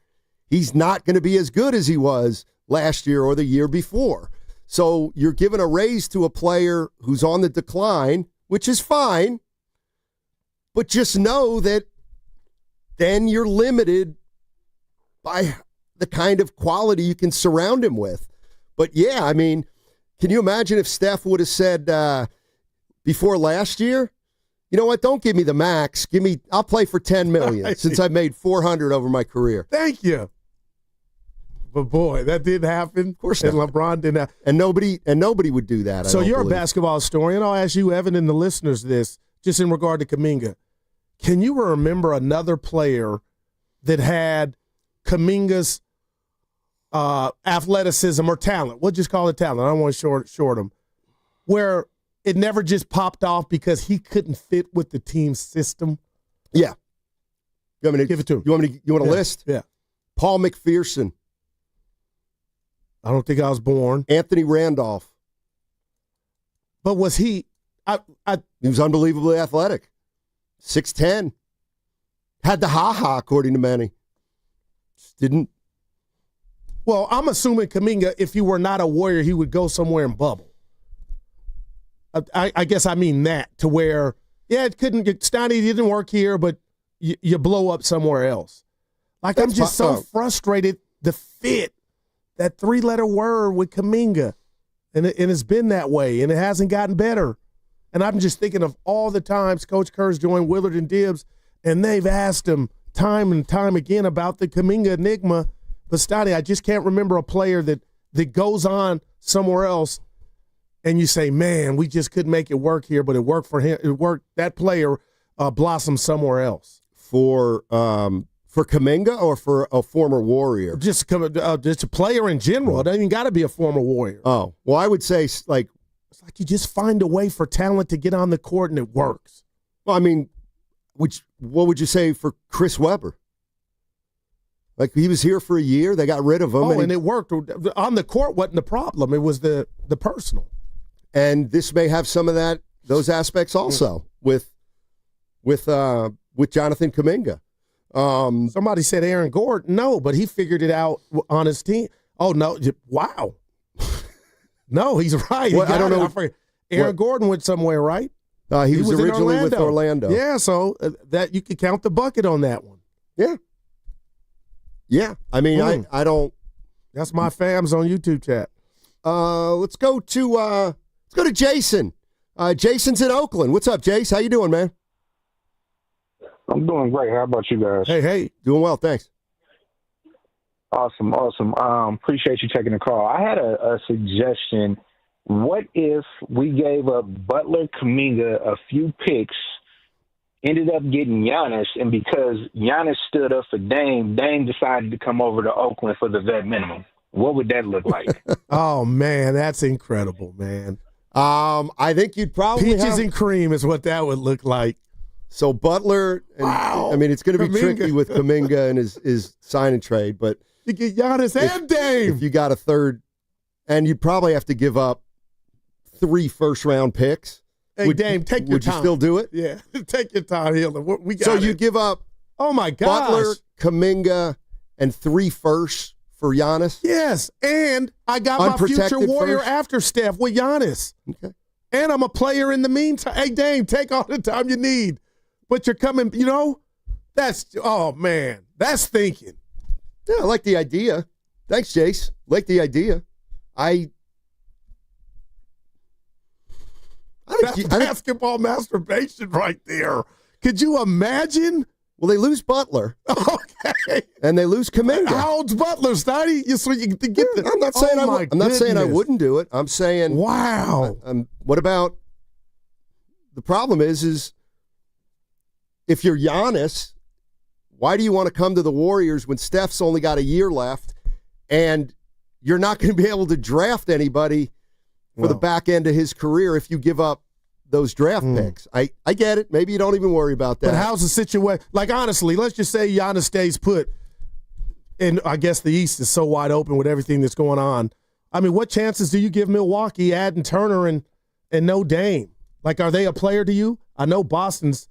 he's not going to be as good as he was last year or the year before. So you're giving a raise to a player who's on the decline, which is fine, but just know that then you're limited by the kind of quality you can surround him with. But yeah, I mean, can you imagine if Steph would have said before last year, you know what, don't give me the max, I'll play for $10 million since I've made $400 over my career. Thank you. But boy, that didn't happen. Of course and not. LeBron didn't have. And nobody would do that. So you're a basketball historian. I'll ask you, Evan, and the listeners this, just in regard to Kaminga. Can you remember another player that had Kaminga's athleticism or talent? We'll just call it talent. I don't want to short him. Where it never just popped off because he couldn't fit with the team's system? Yeah. You want me to give it to him? You want a list? Yeah. Paul McPherson. I don't think I was born. Anthony Randolph. But was he? He was unbelievably athletic. 6'10". Had the ha-ha, according to many. Just didn't. Well, I'm assuming Kaminga, if he were not a Warrior, he would go somewhere and bubble. I guess I mean that, to where, yeah, it couldn't get Steiny, didn't work here, but you blow up somewhere else. Like, I'm just so frustrated, the fit. That 3-letter word with Kaminga, and it's been that way, and it hasn't gotten better. And I'm just thinking of all the times Coach Kerr's joined Willard and Dibs, and they've asked him time and time again about the Kaminga enigma. But, Steiny, I just can't remember a player that goes on somewhere else, and you say, man, we just couldn't make it work here, but it worked for him. It worked. That player blossomed somewhere else. For Kaminga or for a former Warrior? Just a player in general. It doesn't even got to be a former Warrior. Oh, well, I would say, it's like you just find a way for talent to get on the court and it works. Well, I mean, what would you say for Chris Webber? Like, he was here for a year. They got rid of him. And it worked. On the court wasn't the problem. It was the personal. And this may have some of those aspects also with Jonathan Kaminga. Somebody said Aaron Gordon. No, but he figured it out on his team. Oh, no. Wow. No, he's right. Well, I don't know. Aaron Gordon went somewhere, right? He was originally with Orlando. Yeah, so that you could count the bucket on that one. Yeah. Yeah. I mean, I don't. That's my fams on YouTube chat. Let's go to Jason. Jason's in Oakland. What's up, Jace? How you doing, man? I'm doing great. How about you guys? Hey. Doing well, thanks. Awesome. Appreciate you taking the call. I had a suggestion. What if we gave up Butler, Kaminga a few picks, ended up getting Giannis, and because Giannis stood up for Dame decided to come over to Oakland for the vet minimum? What would that look like? Oh, man, that's incredible, man. I think you'd probably Peaches and cream is what that would look like. So Butler, I mean, it's going to be tricky with Kaminga and his sign and trade, but you get Giannis and Dame. If you got a third, and you'd probably have to give up 3 first-round picks. Hey, Dame, take your time. Would you still do it? Yeah, take your time, Healer. We got so you give up oh my gosh. Butler, Kaminga, and 3 firsts for Giannis? Yes, and I got my future Warrior after Steph with Giannis. Okay. And I'm a player in the meantime. Hey, Dame, take all the time you need. But you're coming, oh, man, that's thinking. Yeah, I like the idea. Thanks, Jace. Like the idea. That's basketball masturbation right there. Could you imagine? Well, they lose Butler. Okay. And they lose Kaminga. How old's Butler, Steiny? I'm not saying I wouldn't do it. I'm saying, wow. What about the problem is if you're Giannis, why do you want to come to the Warriors when Steph's only got a year left and you're not going to be able to draft anybody for the back end of his career if you give up those draft picks. I get it. Maybe you don't even worry about that. But how's the situation? Like, honestly, let's just say Giannis stays put, and I guess the East is so wide open with everything that's going on. I mean, what chances do you give Milwaukee adding Turner and no Dame? Like, are they a player to you? I know Boston's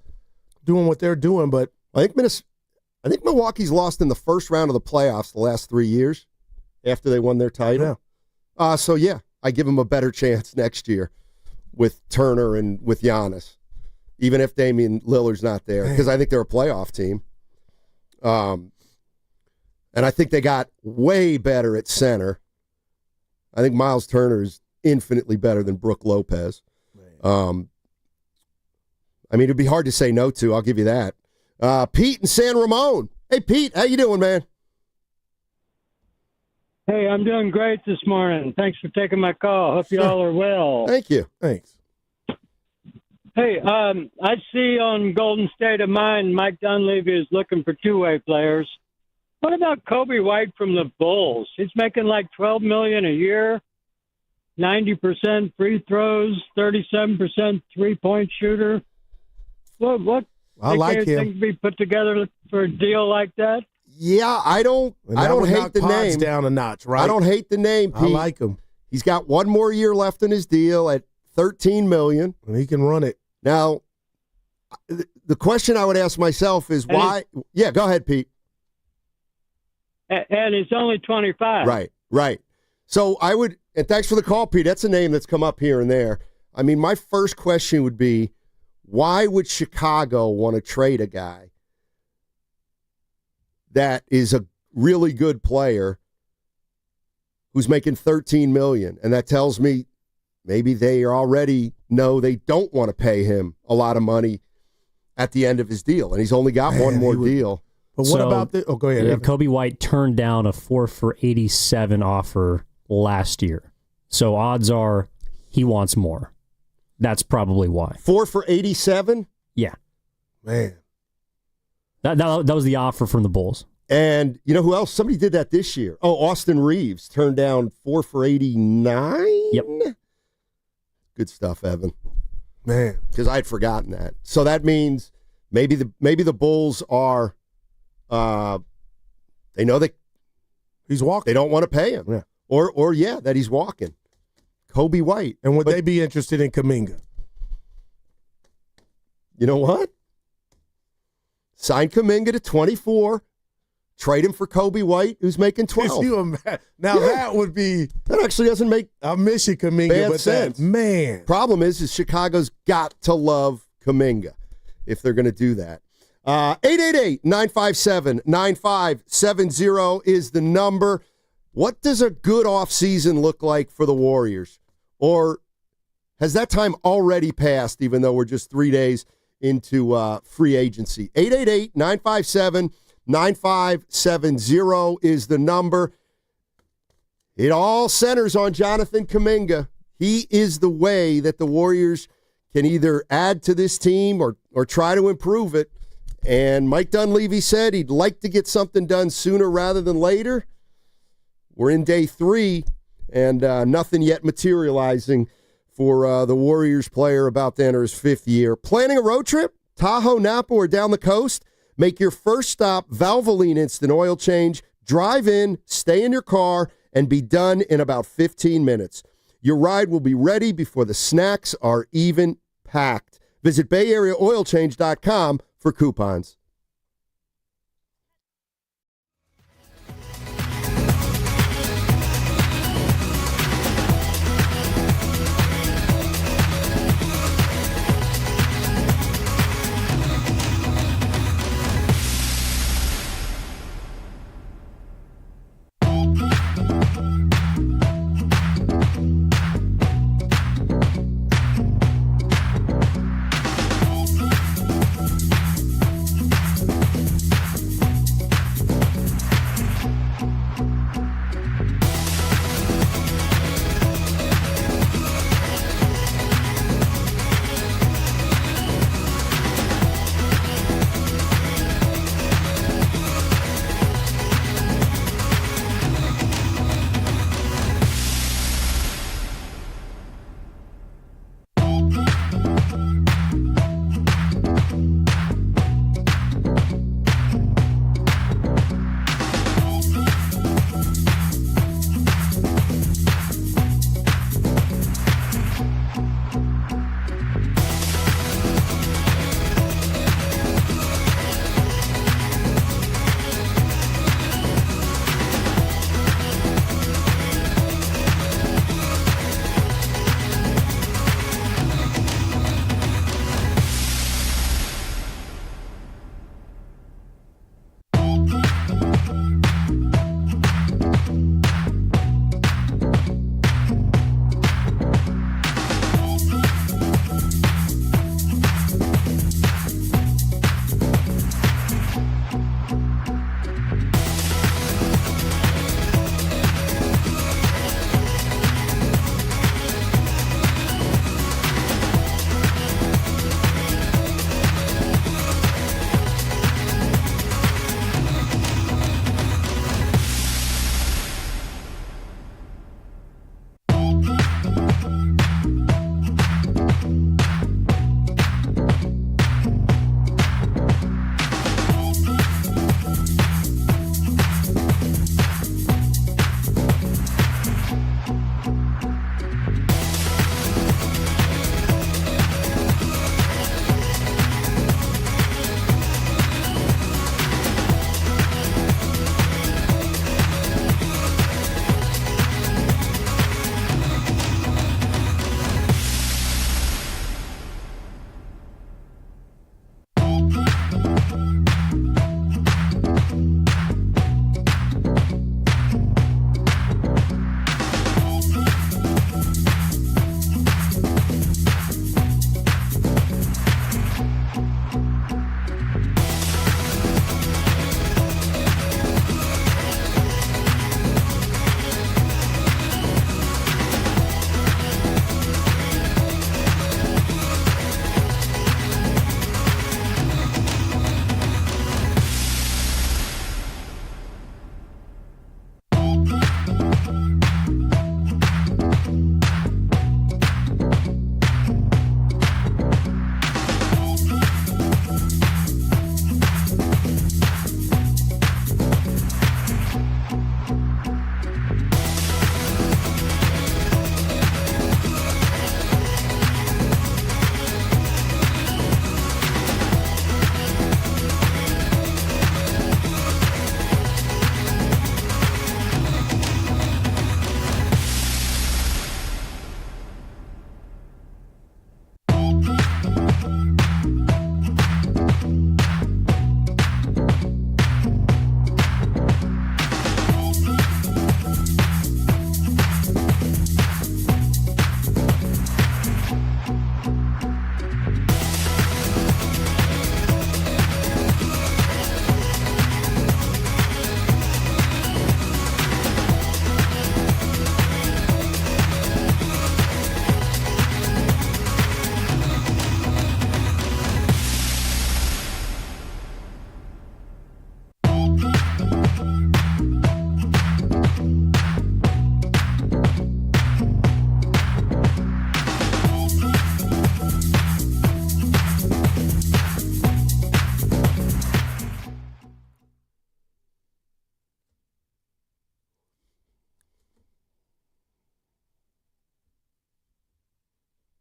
doing what they're doing, but I think Milwaukee's lost in the first round of the playoffs the last 3 years after they won their title. Yeah. So, I give them a better chance next year with Turner and with Giannis, even if Damian Lillard's not there, because I think they're a playoff team. And I think they got way better at center. I think Miles Turner is infinitely better than Brook Lopez. I mean, it'd be hard to say no to. I'll give you that. Pete in San Ramon. Hey, Pete, how you doing, man? Hey, I'm doing great this morning. Thanks for taking my call. Hope you all are well. Thank you. Thanks. Hey, I see on Golden State of Mind, Mike Dunleavy is looking for two-way players. What about Kobe White from the Bulls? He's making like $12 million a year, 90% free throws, 37% three-point shooter. What I like him. Think be put together for a deal like that? Yeah, I don't hate the name. Down a notch, right? I don't hate the name, Pete. I like him. He's got one more year left in his deal at $13 million. And he can run it. Now, the question I would ask myself is why? Yeah, go ahead, Pete. And he's only 25. Right. So I would, and thanks for the call, Pete. That's a name that's come up here and there. I mean, my first question would be, why would Chicago want to trade a guy that is a really good player who's making $13 million? And that tells me maybe they already know they don't want to pay him a lot of money at the end of his deal, and he's only got one more deal. But what about the? Oh, go ahead. Kobe White turned down a 4 for $87 offer last year, so odds are he wants more. That's probably why. 4 for $87? Yeah, man. That was the offer from the Bulls. And you know who else? Somebody did that this year. Oh, Austin Reeves turned down 4 for $89. Yep. Good stuff, Evan. Man, because I had forgotten that. So that means maybe the Bulls are. They know that he's walking. They don't want to pay him. Yeah. Or that he's walking. Kobe White. And would they be interested in Kaminga? You know what? Sign Kaminga to 24. Trade him for Kobe White, who's making 12. That would be. That actually doesn't make. I miss you, Kaminga, bad but sense. Man. Problem is Chicago's got to love Kaminga if they're going to do that. 888-957-9570 is the number. What does a good offseason look like for the Warriors? Or has that time already passed, even though we're just 3 days into free agency? 888-957-9570 is the number. It all centers on Jonathan Kaminga. He is the way that the Warriors can either add to this team or try to improve it. And Mike Dunleavy said he'd like to get something done sooner rather than later. We're in day 3, and nothing yet materializing for the Warriors player about to enter his 5th year. Planning a road trip? Tahoe, Napa, or down the coast? Make your first stop Valvoline Instant Oil Change. Drive in, stay in your car, and be done in about 15 minutes. Your ride will be ready before the snacks are even packed. Visit BayAreaOilChange.com for coupons.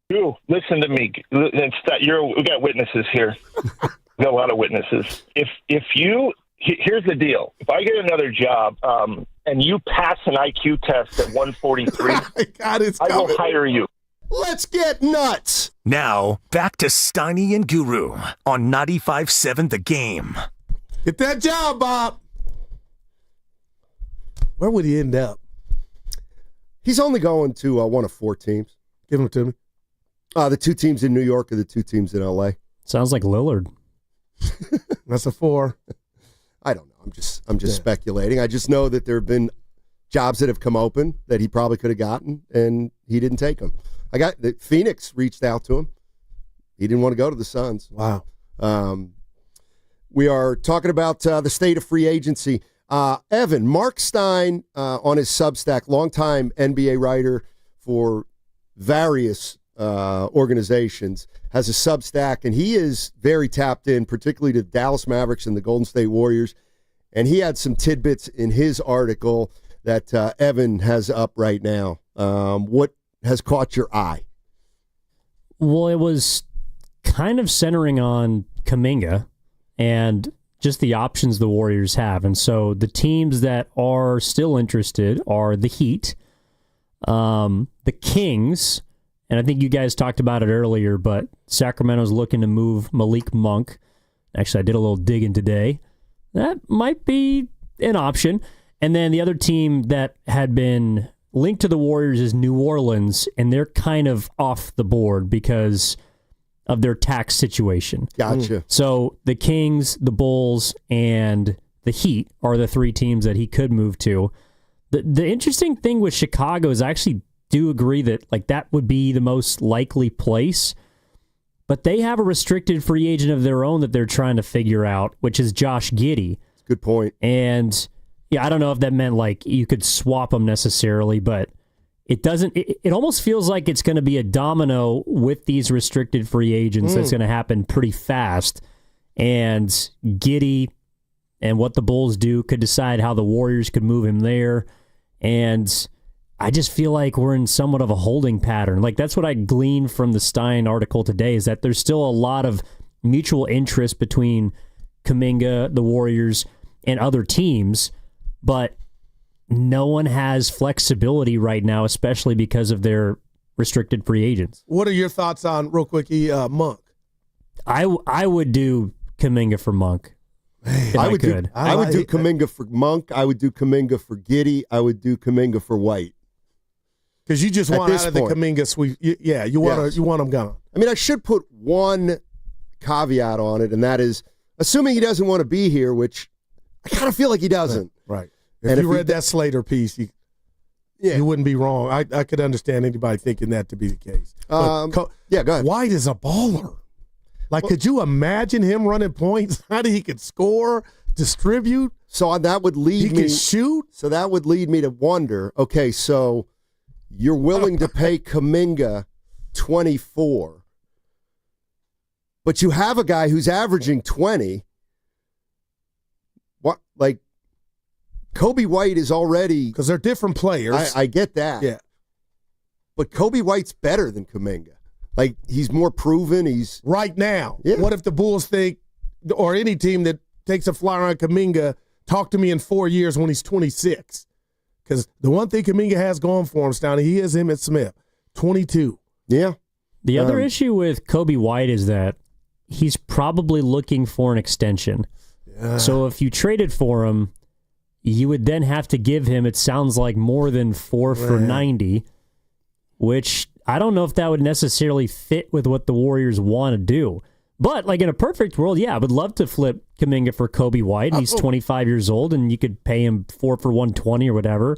You listen to me. We got witnesses here. We got a lot of witnesses. Here's the deal. If I get another job and you pass an IQ test at 143, I will hire you. Let's get nuts. Now, back to Steiny and Guru on 95.7 The Game. Get that job, Bob. Where would he end up? He's only going to one of 4 teams. Give him to me. The 2 teams in New York are the 2 teams in L.A. Sounds like Lillard. That's a 4. I don't know. I'm just speculating. I just know that there have been jobs that have come open that he probably could have gotten, and he didn't take them. Phoenix reached out to him. He didn't want to go to the Suns. Wow. We are talking about the state of free agency. Evan, Mark Stein on his Substack, longtime NBA writer for various organizations, has a Substack, and he is very tapped in, particularly to the Dallas Mavericks and the Golden State Warriors. And he had some tidbits in his article that Evan has up right now. What has caught your eye? Well, it was kind of centering on Kaminga and just the options the Warriors have. And so the teams that are still interested are the Heat, the Kings, and I think you guys talked about it earlier, but Sacramento's looking to move Malik Monk. Actually, I did a little digging today. That might be an option. And then the other team that had been linked to the Warriors is New Orleans, and they're kind of off the board because of their tax situation. Gotcha. So the Kings, the Bulls, and the Heat are the 3 teams that he could move to. The interesting thing with Chicago is I actually do agree that that would be the most likely place, but they have a restricted free agent of their own that they're trying to figure out, which is Josh Giddey. Good point. And yeah, I don't know if that meant you could swap them necessarily, but it doesn't. It almost feels like it's going to be a domino with these restricted free agents that's going to happen pretty fast. And Giddey and what the Bulls do could decide how the Warriors could move him there. And I just feel like we're in somewhat of a holding pattern. That's what I gleaned from the Stein article today, is that there's still a lot of mutual interest between Kaminga, the Warriors, and other teams, but no one has flexibility right now, especially because of their restricted free agents. What are your thoughts on, real quick, Monk? I would do Kaminga for Monk. I would do Kaminga for Monk. I would do Kaminga for Giddey. I would do Kaminga for White. Because you just want out of the Kaminga sweep. Yeah, you want him gone. I mean, I should put one caveat on it, and that is, assuming he doesn't want to be here, which I kind of feel like he doesn't. Right. If you read that Slater piece, you wouldn't be wrong. I could understand anybody thinking that to be the case. Go ahead. White is a baller. Could you imagine him running points? How he could score, distribute? So that would lead me. He could shoot? So that would lead me to wonder, okay, so you're willing to pay Kaminga $24, but you have a guy who's averaging 20. What, Kobe White is already... Because they're different players. I get that. Yeah. But Kobe White's better than Kaminga. He's more proven. He's... Right now. Yeah. What if the Bulls think, or any team that takes a flyer on Kaminga, talk to me in 4 years when he's 26? Because the one thing Kaminga has going for him, Steiny, he is Emmitt Smith, 22. Yeah. The other issue with Kobe White is that he's probably looking for an extension. Yeah. So if you traded for him, you would then have to give him, it sounds like, more than 4 for 90, which I don't know if that would necessarily fit with what the Warriors want to do. But, in a perfect world, I would love to flip Kaminga for Kobe White, and he's 25 years old, and you could pay him 4 for 120 or whatever.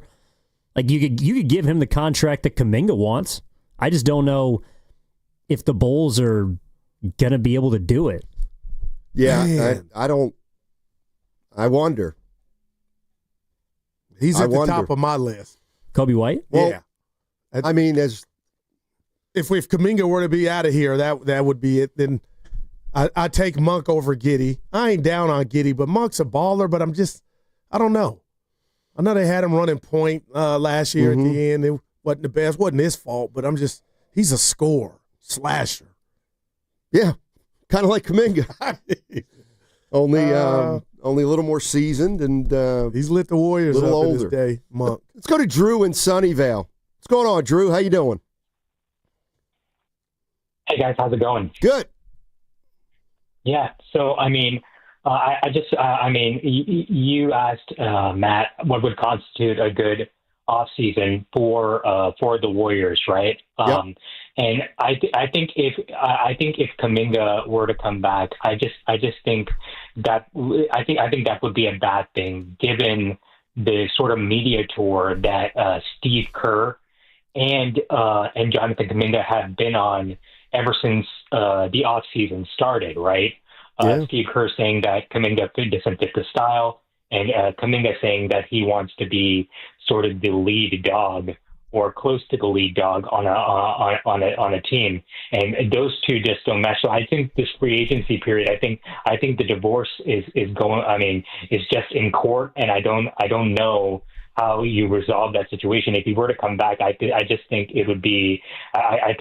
You could give him the contract that Kaminga wants. I just don't know if the Bulls are going to be able to do it. Yeah, I wonder. He's at the top of my list. Kobe White? Well, yeah. I mean, if Kaminga were to be out of here, that would be it. Then I take Monk over Giddey. I ain't down on Giddey, but Monk's a baller, but I don't know. I know they had him running point last year at the end. It wasn't the best. Wasn't his fault, but he's a scorer. slasher. Yeah, kind of like Kaminga. only a little more seasoned, and he's lit the Warriors a little up older. in his day, Monk. Let's go to Drew in Sunnyvale. What's going on, Drew? How you doing? Hey guys, how's it going? Good. Yeah. So I mean, you asked Matt what would constitute a good off season for the Warriors, right? Yep. And I think if Kaminga were to come back, I think that would be a bad thing, given the sort of media tour that Steve Kerr and Jonathan Kaminga have been on ever since the off season started, right? Steve Kerr saying that Kaminga doesn't fit the style, and Kaminga saying that he wants to be sort of the lead dog or close to the lead dog on a team, and those two just don't mesh. So I think this free agency period, I think the divorce is just in court, and I don't know how you resolve that situation. If he were to come back, I just think it would be a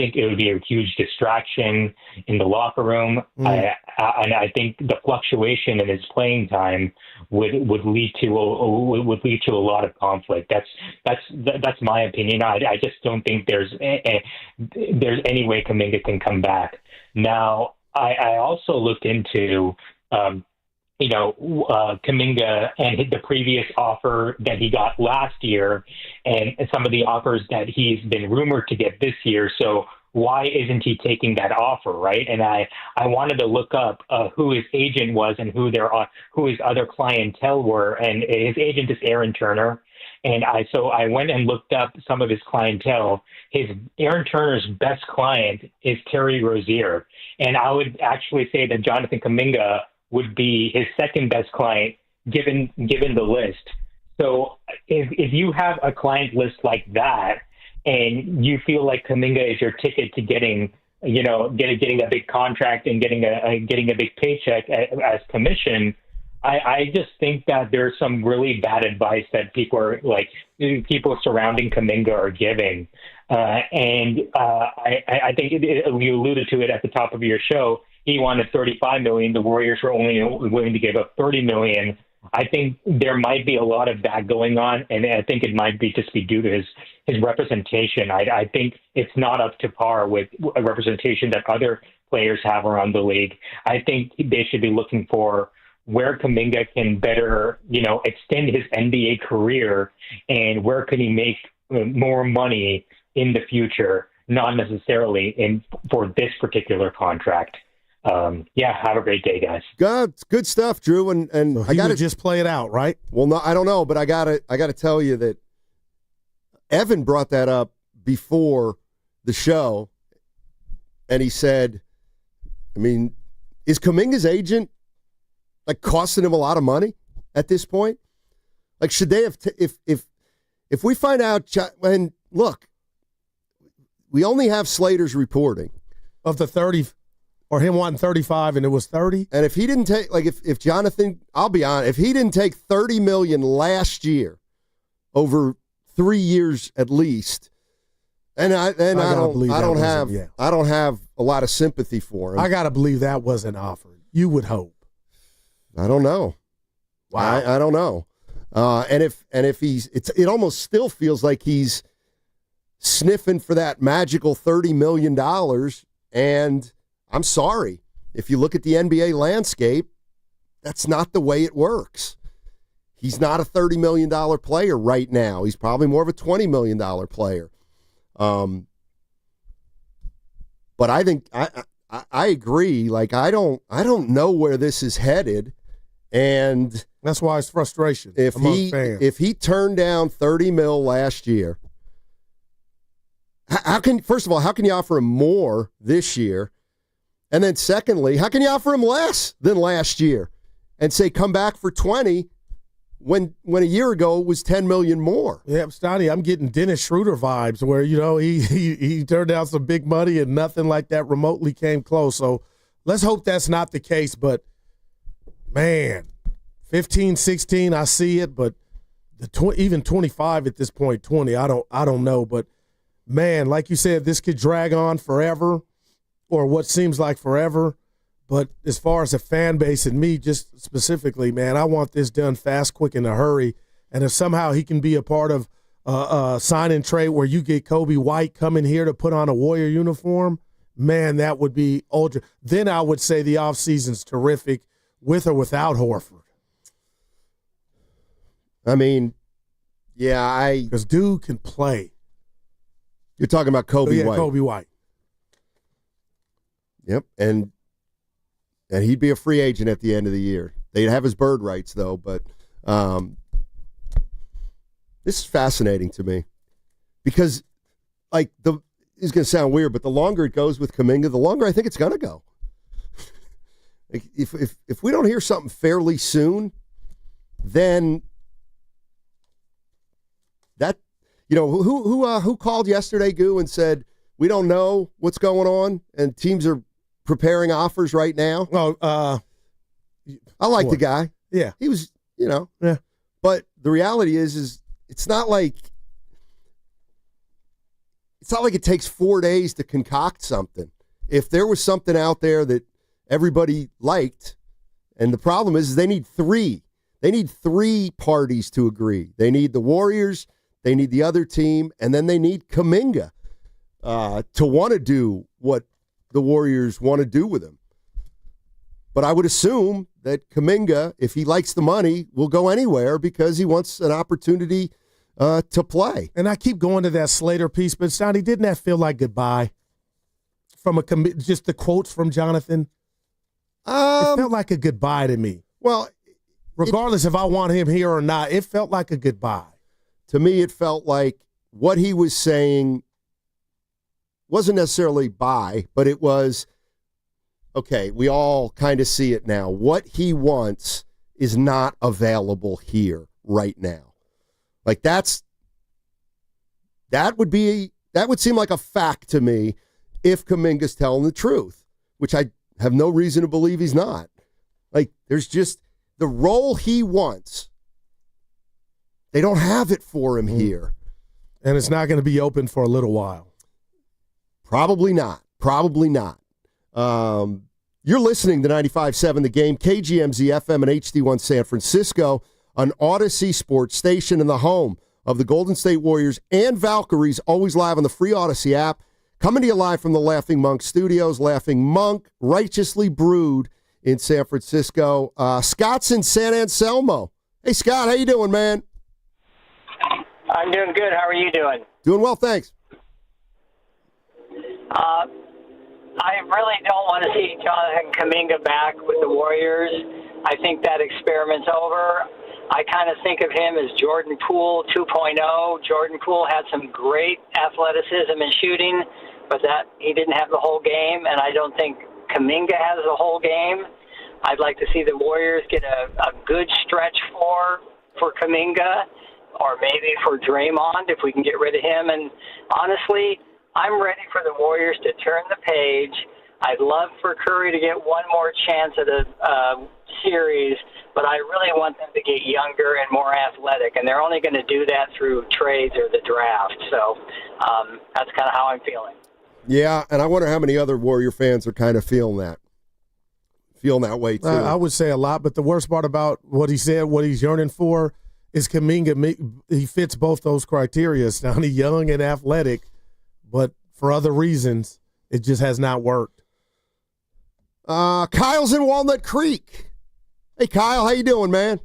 huge distraction in the locker room. And I think the fluctuation in his playing time would lead to a lot of conflict. That's my opinion. I just don't think there's any way Kaminga can come back. Now, I also looked into Kaminga and the previous offer that he got last year and some of the offers that he's been rumored to get this year. So why isn't he taking that offer, right? And I wanted to look up who his agent was and who his other clientele were. And his agent is Aaron Turner. And I went and looked up some of his clientele. Aaron Turner's best client is Terry Rozier. And I would actually say that Jonathan Kaminga would be his second best client given the list. So if you have a client list like that and you feel like Kaminga is your ticket to getting a big contract and getting a big paycheck as commission, I just think that there's some really bad advice that people surrounding Kaminga are giving. I think you alluded to it at the top of your show. He wanted $35 million. The Warriors were only willing to give up $30 million. I think there might be a lot of that going on, and I think it might be just be due to his representation. I think it's not up to par with a representation that other players have around the league. I think they should be looking for where Kaminga can better, extend his NBA career, and where can he make more money in the future, not necessarily for this particular contract. Have a great day, guys. Good stuff, Drew. And so I got to just play it out, right? Well, no, I don't know, but I gotta tell you that Evan brought that up before the show, and he said, is Kaminga's agent costing him a lot of money at this point? Should they have if we find out? And look, we only have Slater's reporting of the 30. Or him wanting 35 and it was 30? And if he didn't take, if Jonathan, I'll be honest, if he didn't take $30 million last year over 3 years at least, and I don't have a lot of sympathy for him. I got to believe that wasn't offered. You would hope. I don't know. Wow. I don't know. And if he's, it almost still feels like he's sniffing for that magical $30 million. And I'm sorry, if you look at the NBA landscape, that's not the way it works. He's not a $30 million player right now. He's probably more of a $20 million player. But I think I agree. I don't know where this is headed, and that's why it's frustration. If he turned down $30 million last year, how can you offer him more this year? And then secondly, how can you offer him less than last year and say come back for 20 when a year ago it was 10 million more? Yeah, Steiny, I'm getting Dennis Schroeder vibes where, he turned down some big money and nothing like that remotely came close. So let's hope that's not the case. But, man, 15, 16, I see it. But even 25 at this point, 20, I don't know. But, man, like you said, this could drag on forever. or what seems like forever. But as far as the fan base and me, just specifically, man, I want this done fast, quick, in a hurry. And if somehow he can be a part of sign and trade where you get Kobe White coming here to put on a Warrior uniform, man, that would be ultra. Then I would say the offseason's terrific with or without Horford. I mean, yeah, because dude can play. You're talking about Kobe White. Kobe White. Yep, and he'd be a free agent at the end of the year. They'd have his bird rights, though, but this is fascinating to me because, like, it's going to sound weird, but the longer it goes with Kaminga, the longer I think it's going to go. Like, if we don't hear something fairly soon, then that, who called yesterday, Goo, and said we don't know what's going on and teams are preparing offers right now? Oh, I like the guy. Yeah, he was, Yeah, but the reality is it's not like it takes 4 days to concoct something. If there was something out there that everybody liked, and the problem is they need three. They need three parties to agree. They need the Warriors, they need the other team, and then they need Kaminga to want to do what the Warriors want to do with him. But I would assume that Kaminga, if he likes the money, will go anywhere because he wants an opportunity to play. And I keep going to that Slater piece, but Sonny, didn't that feel like goodbye? From just the quotes from Jonathan? It felt like a goodbye to me. Well, regardless if I want him here or not, it felt like a goodbye. To me, it felt like what he was saying wasn't necessarily bye, but it was, okay, we all kind of see it now. What he wants is not available here right now. Like that would seem like a fact to me if Kaminga's telling the truth, which I have no reason to believe he's not. Like, there's just the role he wants. They don't have it for him here. And it's not going to be open for a little while. Probably not. You're listening to 95.7 The Game, KGMZ FM and HD1 San Francisco, an Odyssey sports station in the home of the Golden State Warriors and Valkyries, always live on the free Odyssey app. Coming to you live from the Laughing Monk Studios. Laughing Monk, righteously brewed in San Francisco. Scott's in San Anselmo. Hey, Scott, how you doing, man? I'm doing good. How are you doing? Doing well, thanks. I really don't want to see Jonathan Kaminga back with the Warriors. I think that experiment's over. I kind of think of him as Jordan Poole 2.0. Jordan Poole had some great athleticism and shooting, but that he didn't have the whole game, and I don't think Kaminga has the whole game. I'd like to see the Warriors get a good stretch for Kaminga, or maybe for Draymond if we can get rid of him. And honestly, I'm ready for the Warriors to turn the page. I'd love for Curry to get one more chance at a series, but I really want them to get younger and more athletic, and they're only going to do that through trades or the draft. So that's kind of how I'm feeling. Yeah, and I wonder how many other Warrior fans are kind of feeling that way too. I would say a lot, but the worst part about what he said, what he's yearning for, is Kaminga. He fits both those criteria. Now, he's young and athletic, but for other reasons, it just has not worked. Kyle's in Walnut Creek. Hey, Kyle, how you doing, man?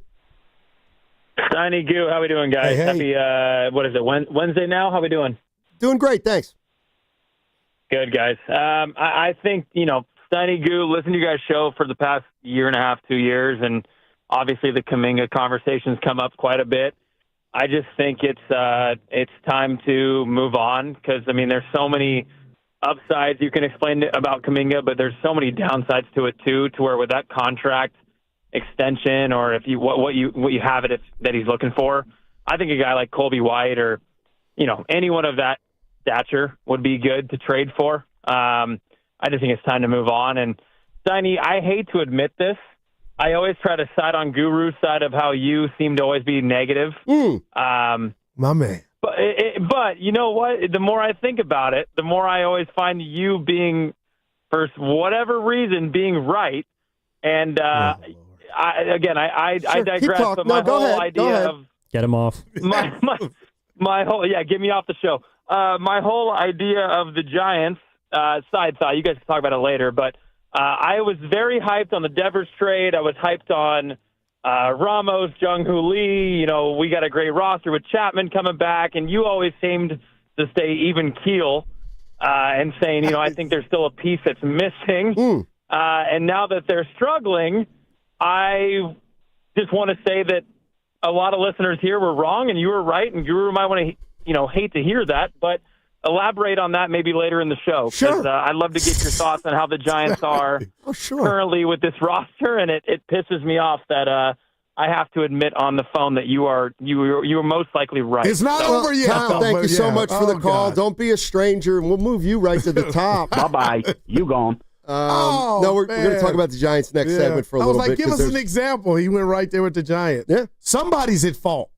Steiny Guru, how we doing, guys? Hey. Happy, what is it, Wednesday now? How we doing? Doing great, thanks. Good, guys. I think, Steiny Guru, listen to you guys' show for the past year and a half, 2 years, and obviously the Kaminga conversations come up quite a bit. I just think it's time to move on because, there's so many upsides you can explain about Kaminga, but there's so many downsides to it too, to where with that contract extension or if you what you have it that he's looking for, I think a guy like Kobe White or anyone of that stature would be good to trade for. I just think it's time to move on. And Steiny, I hate to admit this, I always try to side on Guru's side of how you seem to always be negative. My man. But you know what? The more I think about it, the more I always find you being, for whatever reain being right. And I digress. But my whole idea of get him off. My whole get me off the show. My whole idea of the Giants side thought. You guys can talk about it later, but I was very hyped on the Devers trade. I was hyped on Ramos, Jung-Hoo Lee. You know, we got a great roster with Chapman coming back, and you always seemed to stay even keel and saying, you know, I think there's still a piece that's missing. And now that they're struggling, I just want to say that a lot of listeners here were wrong, and you were right, and Guru might want to, you know, hate to hear that, but elaborate on that maybe later in the show. Sure. I'd love to get your thoughts on how the Giants are currently with this roster, and it pisses me off that I have to admit on the phone that you were most likely right. It's not over yet. Tom, thank you so much for the call. God. Don't be a stranger, and we'll move you right to the top. Bye-bye. You gone. No, we're going to talk about the Giants next segment for a little bit. I was like, give us an example. He went right there with the Giants. Yeah. Somebody's at fault.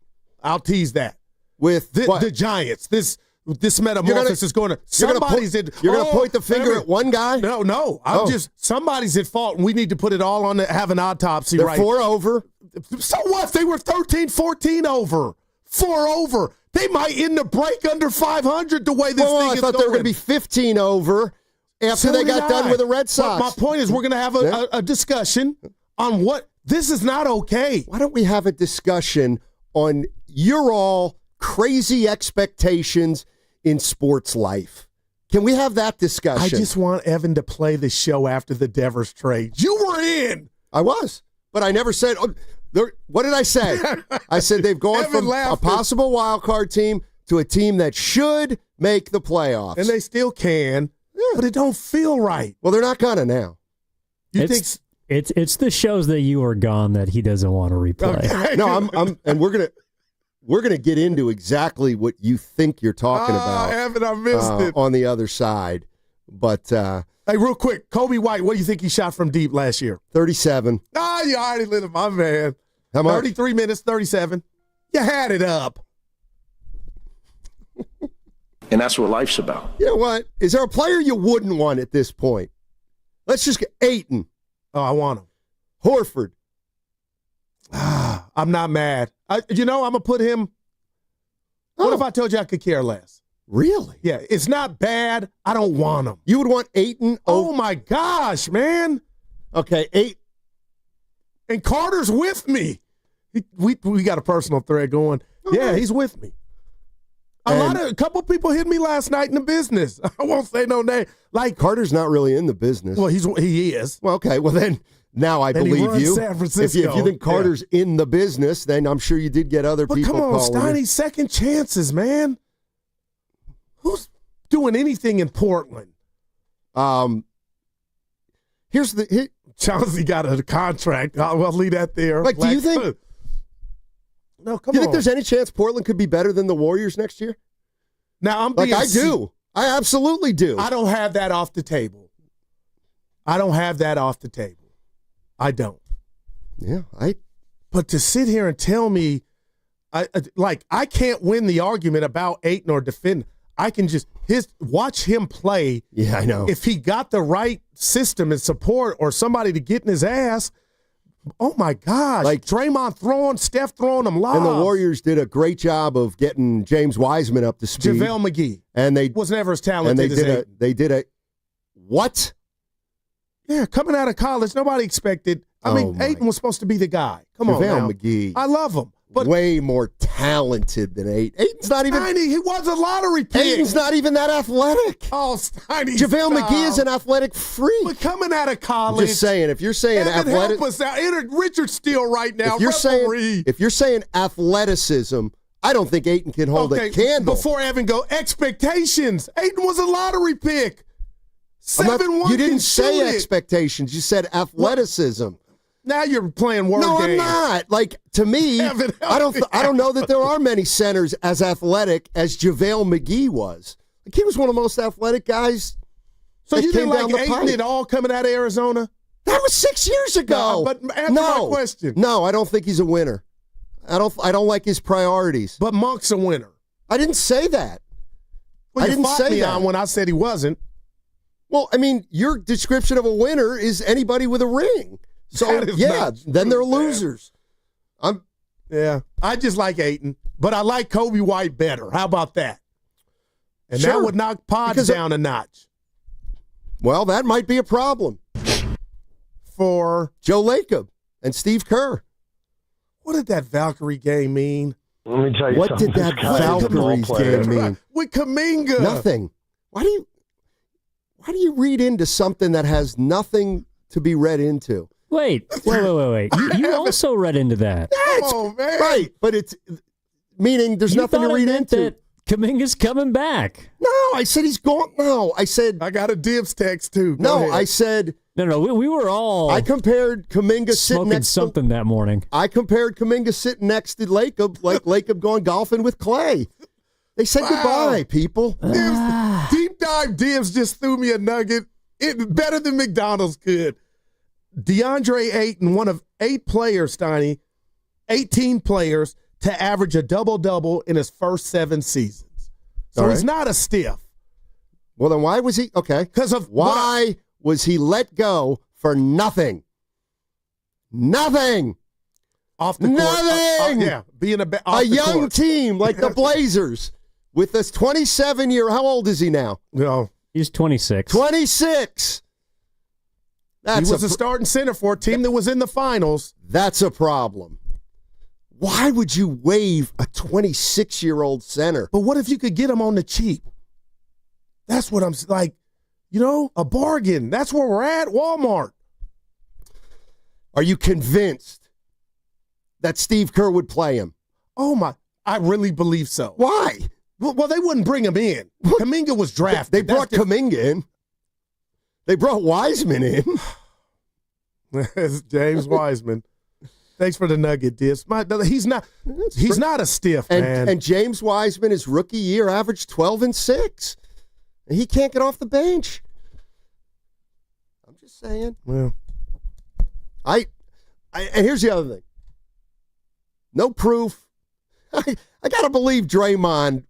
I'll tease that. With the Giants. This metamorphosis is going to. Somebody's at. You're going to point the finger at one guy? No. I'm just. Somebody's at fault, and we need to put it all on have an autopsy. They're right. 4 over. So what? They were 13-14 over. 4 over. They might end the break under 500 the way this thing is going. I thought they were going to be 15 over. After they got done with the Red Sox. But my point is we're going to have a discussion on what – this is not okay. Why don't we have a discussion on your all crazy expectations in sports life? Can we have that discussion? I just want Evan to play the show after the Devers trade. You were in. I was. But I never said what did I say? I said they've gone from a possible wild card team to a team that should make the playoffs. And they still can. Yeah. But it don't feel right. Well, they're not gonna now. It's the shows that you were gone that he doesn't want to replay. Okay. No, and we're gonna get into exactly what you think you're talking about. Evan, I missed it on the other side. But hey, real quick, Kobe White, what do you think he shot from deep last year? 37. You already lit him, my man. How much? 33 minutes, 37. You had it up. And that's what life's about. You know what? Is there a player you wouldn't want at this point? Let's just get Ayton. Oh, I want him. Horford. I'm not mad. I'm going to put him. What if I told you I could care less? Really? Yeah, it's not bad. I don't want him. You would want Ayton? Oh, my gosh, man. Okay, 8. And Carter's with me. We got a personal thread going. Yeah, he's with me. A couple people hit me last night in the business. I won't say no name. Like Carter's not really in the business. Well, he is. Well, okay. Well, then now I believe you. San Francisco. If you think Carter's in the business, then I'm sure you did get other people calling. But come on, Steiny, second chances, man. Who's doing anything in Portland? Chauncey got a contract. I'll leave that there. Like, do you think? No, come on. You think there's any chance Portland could be better than the Warriors next year? Now I'm being I do. I absolutely do. I don't have that off the table. I don't. Yeah, But to sit here and tell me, I can't win the argument about Ayton or defend. I can just watch him play. Yeah, I know. If he got the right system and support or somebody to get in his ass. Oh, my gosh. Like Draymond throwing, Steph throwing them lobs. And the Warriors did a great job of getting James Wiseman up to speed. JaVale McGee. And they was never as talented as Ayton. They did a what? Yeah, coming out of college, nobody expected. I mean, Ayton was supposed to be the guy. Come on now. JaVale McGee. I love him. But way more talented than Ayton. Ayton's not even. Steiny, he was a lottery pick. Ayton's not even that athletic. Oh, Steiny. JaVale McGee is an athletic freak. But coming out of college. Just saying, if you're saying athletic. Help us out. Enter Richard Steele right now. If you're saying athleticism, I don't think Ayton can hold a candle. Before Evan go, expectations. Ayton was a lottery pick. 7-1. You didn't say expectations. You said athleticism. Now you're playing word games. No, I'm not. Like, to me, Evan, I don't know that there are many centers as athletic as JaVale McGee was. Like, he was one of the most athletic guys. So you didn't like Ayton at all coming out of Arizona? That was 6 years ago. No, but answer my question. No, I don't think he's a winner. I don't like his priorities. But Monk's a winner. I didn't say that. Well, I didn't say that on when I said he wasn't. Well, I mean, your description of a winner is anybody with a ring. So, yeah, then they're losers. I just like Ayton, but I like Kobe White better. How about that? And that would knock Pods down a notch. Well, that might be a problem for Joe Lacob and Steve Kerr. What did that Valkyrie game mean? Let me tell you what something. Did that Valkyrie game mean? With Kaminga. Nothing. Why do you read into something that has nothing to be read into? Wait. You also read into that. Oh, man. Right, but it's meaning there's nothing to read into. That Kaminga's coming back. No, I said he's gone. No, I said I got a Dibs text too. Go ahead. I said no. We were all. I compared Kaminga sitting next something that morning. I compared Kaminga sitting next to Lacob, like Lacob going golfing with Clay. They said goodbye, people. Dibs, deep dive Dibs just threw me a nugget. It better than McDonald's could. DeAndre Ayton, one of 8 players, Steiny, 18 players to average a double-double in his first 7 seasons. So he's not a stiff. Well, then why was he? Okay. Because of why was he let go for nothing? Nothing. Off the court. Nothing. Being a young team like the Blazers with this 27-year. How old is he now? No, he's 26. 26. He was a starting center for a team that was in the finals. That's a problem. Why would you waive a 26-year-old center? But what if you could get him on the cheap? That's what I'm like, a bargain. That's where we're at, Walmart. Are you convinced that Steve Kerr would play him? Oh, my. I really believe so. Why? Well, they wouldn't bring him in. Kaminga was drafted. They brought Kaminga in. They brought Wiseman in. James Wiseman. Thanks for the nugget, Dibs. He's not a stiff, man. And James Wiseman, his rookie year, averaged 12 and 6. And he can't get off the bench. I'm just saying. Well, and here's the other thing. No proof. I got to believe Draymond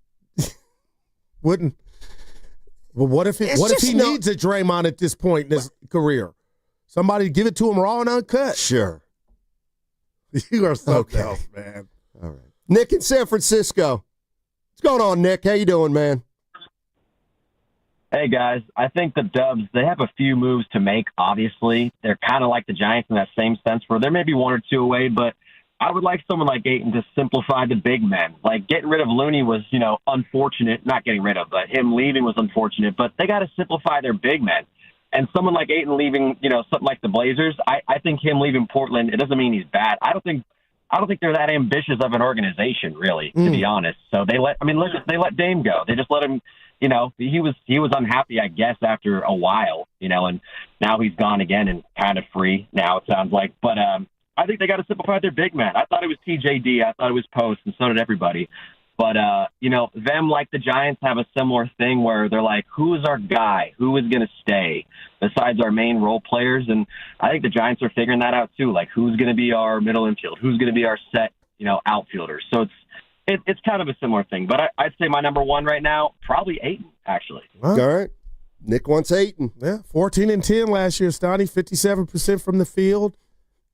wouldn't. Well, what if he needs a Draymond at this point in his career? Somebody give it to him raw and uncut. Sure. You are something else, man. All right. Nick in San Francisco. What's going on, Nick? How you doing, man? Hey, guys. I think the Dubs, they have a few moves to make, obviously. They're kind of like the Giants in that same sense where there may be 1 or 2 away, but I would like someone like Ayton to simplify the big men. Like, getting rid of Looney was, unfortunate. Not getting rid of, but him leaving was unfortunate. But they got to simplify their big men. And someone like Ayton leaving, something like the Blazers, I think him leaving Portland, it doesn't mean he's bad. I don't think they're that ambitious of an organization, really, to be honest. So they let Dame go. They just let him, he was unhappy, I guess, after a while, and now he's gone again and kind of free now, it sounds like. But I think they got to simplify their big man. I thought it was TJD. I thought it was Post, and so did everybody. But, them, like the Giants, have a similar thing where they're like, who is our guy? Who is going to stay besides our main role players? And I think the Giants are figuring that out, too. Like, who's going to be our middle infield? Who's going to be our set, outfielders? So it's kind of a similar thing. But I'd say my number 1 right now, probably Ayton, actually. All right. Nick wants Ayton. Yeah, 14 and 10 last year, Steiny, 57% from the field.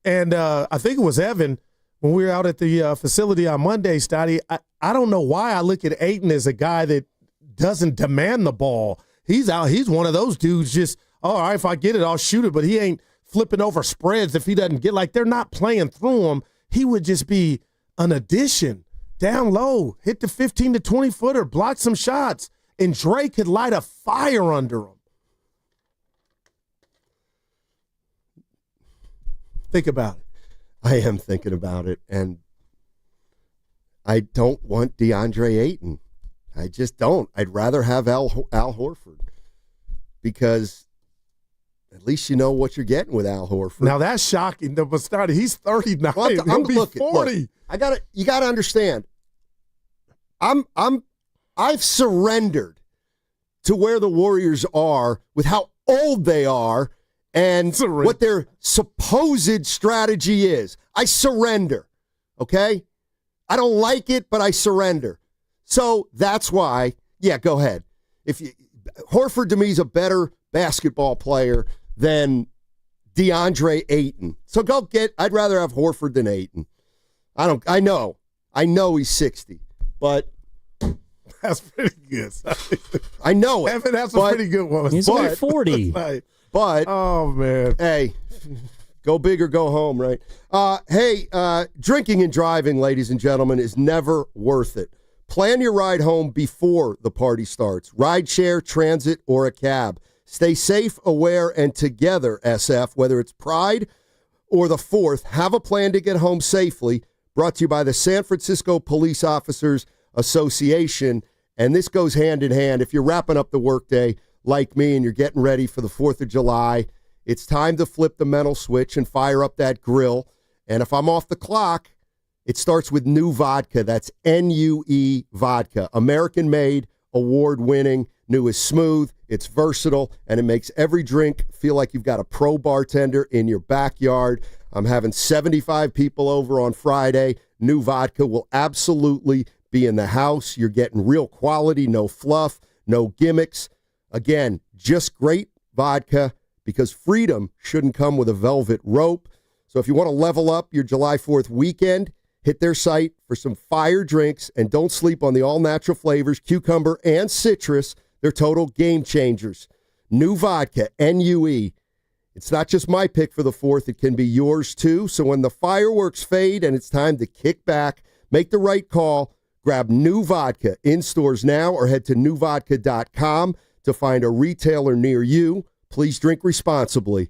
And I think it was Evan, when we were out at the facility on Monday, Steiny, I don't know why I look at Ayton as a guy that doesn't demand the ball. He's out. He's one of those dudes just, all right, if I get it, I'll shoot it. But he ain't flipping over spreads if he doesn't get, like, they're not playing through him. He would just be an addition, down low, hit the 15 to 20-footer, block some shots, and Dre could light a fire under him. Think about it. I am thinking about it, and I don't want DeAndre Ayton. I just don't. I'd rather have Al Horford because at least you know what you're getting with Al Horford. Now that's shocking. He's 39. Well, He'll be 40. Look, you got to understand. I've surrendered to where the Warriors are with how old they are and what their supposed strategy is. I surrender, okay? I don't like it, but I surrender. So that's why, yeah, go ahead. Horford to me is a better basketball player than DeAndre Ayton. So I'd rather have Horford than Ayton. I know he's 60, but that's pretty good. I know it. Evan, that's a pretty good one. He's only 40. But oh man, hey, go big or go home, right? Drinking and driving, ladies and gentlemen, is never worth it. Plan your ride home before the party starts. Rideshare, transit, or a cab. Stay safe, aware, and together, SF, whether it's Pride or the 4th, have a plan to get home safely. Brought to you by the San Francisco Police Officers Association. And this goes hand in hand. If you're wrapping up the workday like me and you're getting ready for the 4th of July, it's time to flip the mental switch and fire up that grill. And if I'm off the clock, it starts with New Vodka. That's NUE Vodka. American-made, award-winning. New is smooth, it's versatile, and it makes every drink feel like you've got a pro bartender in your backyard. I'm having 75 people over on Friday. New Vodka will absolutely be in the house. You're getting real quality, no fluff, no gimmicks. Again, just great vodka, because freedom shouldn't come with a velvet rope. So if you want to level up your July 4th weekend, hit their site for some fire drinks, and don't sleep on the all-natural flavors, cucumber and citrus. They're total game changers. New Vodka, NUE. It's not just my pick for the 4th. It can be yours too. So when the fireworks fade and it's time to kick back, make the right call. Grab New Vodka in stores now or head to newvodka.com to find a retailer near you. Please drink responsibly.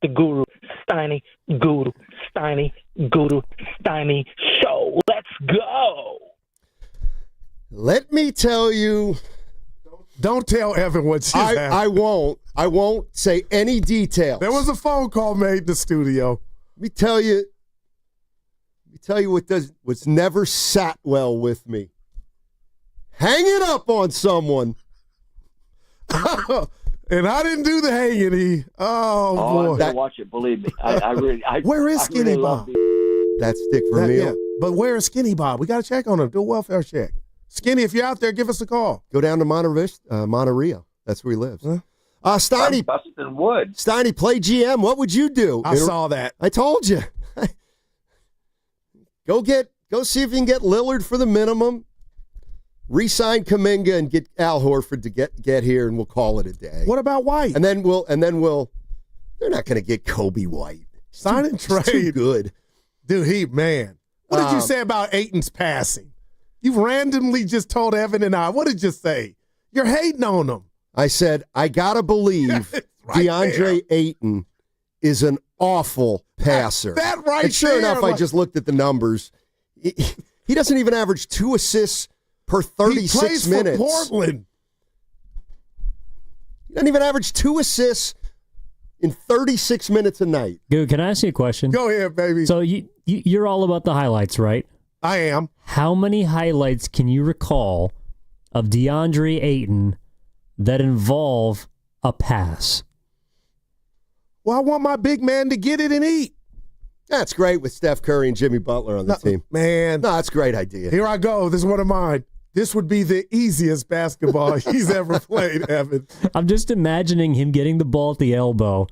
the Guru, Steiny Guru, Steiny Guru, Steiny Show. Let's go. Let me tell you. Don't tell Evan what just happened. I won't. I won't say any details. There was a phone call made in the studio. Let me tell you what's never sat well with me. Hanging up on someone. And I didn't do the hanging. Oh boy. I'm gonna watch it. Believe me. I really. Where is Skinny Bob? That's Dick Vermeil. Yeah. But where is Skinny Bob? We got to check on him. Do a welfare check. Skinny, if you're out there, give us a call. Go down to Monterey. That's where he lives. Steiny. Bustin' Wood. Steiny, play GM. What would you do? I saw that. I told you. Go see if you can get Lillard for the minimum. Re-sign Kaminga and get Al Horford to get here, and we'll call it a day. What about White? And then we'll. They're not going to get Kobe White. Sign and trade. Too good, dude. Man, what did you say about Ayton's passing? You randomly just told Evan and I. What did you say? You're hating on him. I said I gotta believe DeAndre Ayton is an awful passer. That right and sure there, enough, I just looked at the numbers. He doesn't even average 2 assists per 36 he plays minutes. For Portland. He doesn't even average 2 assists in 36 minutes a night. Dude, can I ask you a question? Go ahead, baby. So you're all about the highlights, right? I am. How many highlights can you recall of DeAndre Ayton that involve a pass? Well, I want my big man to get it and eat. That's great with Steph Curry and Jimmy Butler on the team. Man. No, that's a great idea. Here I go. This is one of mine. This would be the easiest basketball he's ever played, Evan. I'm just imagining him getting the ball at the elbow,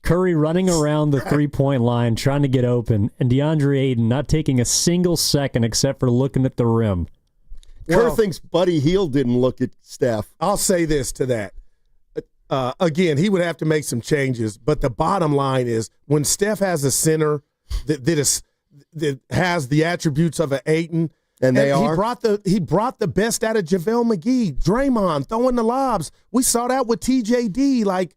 Curry running around the three-point line trying to get open, and DeAndre Ayton not taking a single second except for looking at the rim. Kerr thinks Buddy Hield didn't look at Steph. I'll say this to that. Again, he would have to make some changes, but the bottom line is when Steph has a center that has the attributes of an Ayton, and he brought the best out of JaVale McGee, Draymond throwing the lobs. We saw that with TJD. Like,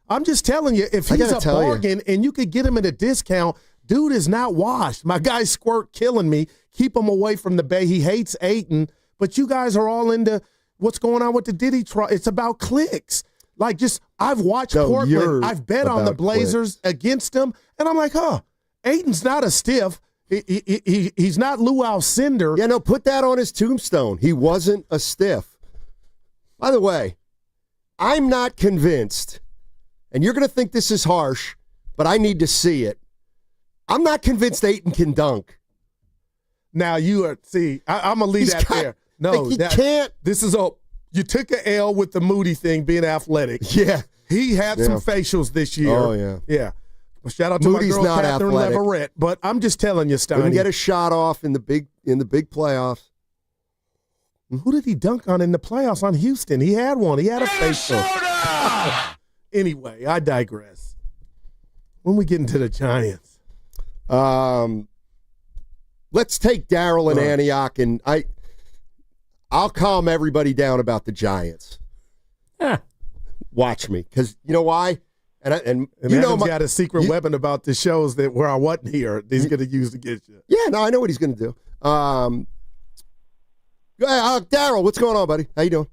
I'm just telling you, if he's a bargain and you could get him at a discount, dude is not washed. My guy Squirt killing me. Keep him away from the Bay. He hates Ayton, but you guys are all into what's going on with the Diddy trial. It's about clicks. Like, I've watched Portland. I've bet on the Blazers against them, and I'm like, Ayton's not a stiff. He's not Lou Alcindor. Yeah, no, put that on his tombstone. He wasn't a stiff. By the way, I'm not convinced, and you're going to think this is harsh, but I need to see it. I'm not convinced Ayton can dunk. Now, I'm going to leave that there. No, he can't. This is you took an L with the Moody thing being athletic. Yeah. He had some facials this year. Oh, yeah. Yeah. Well, shout out to Moody's my girl, not Catherine athletic. Leverett. But I'm just telling you, Steiny. Couldn't get a shot off in the big playoffs. Who did he dunk on in the playoffs on Houston? He had one. He had a facial. Anyway, I digress. When we get into the Giants. Let's take Daryl and Antioch, and I'll calm everybody down about the Giants. Watch me, because you know why? And you know, got a secret weapon about the shows that where I wasn't here. He's going to use to get you. Yeah, no, I know what he's going to do. Daryl, what's going on, buddy? How you doing?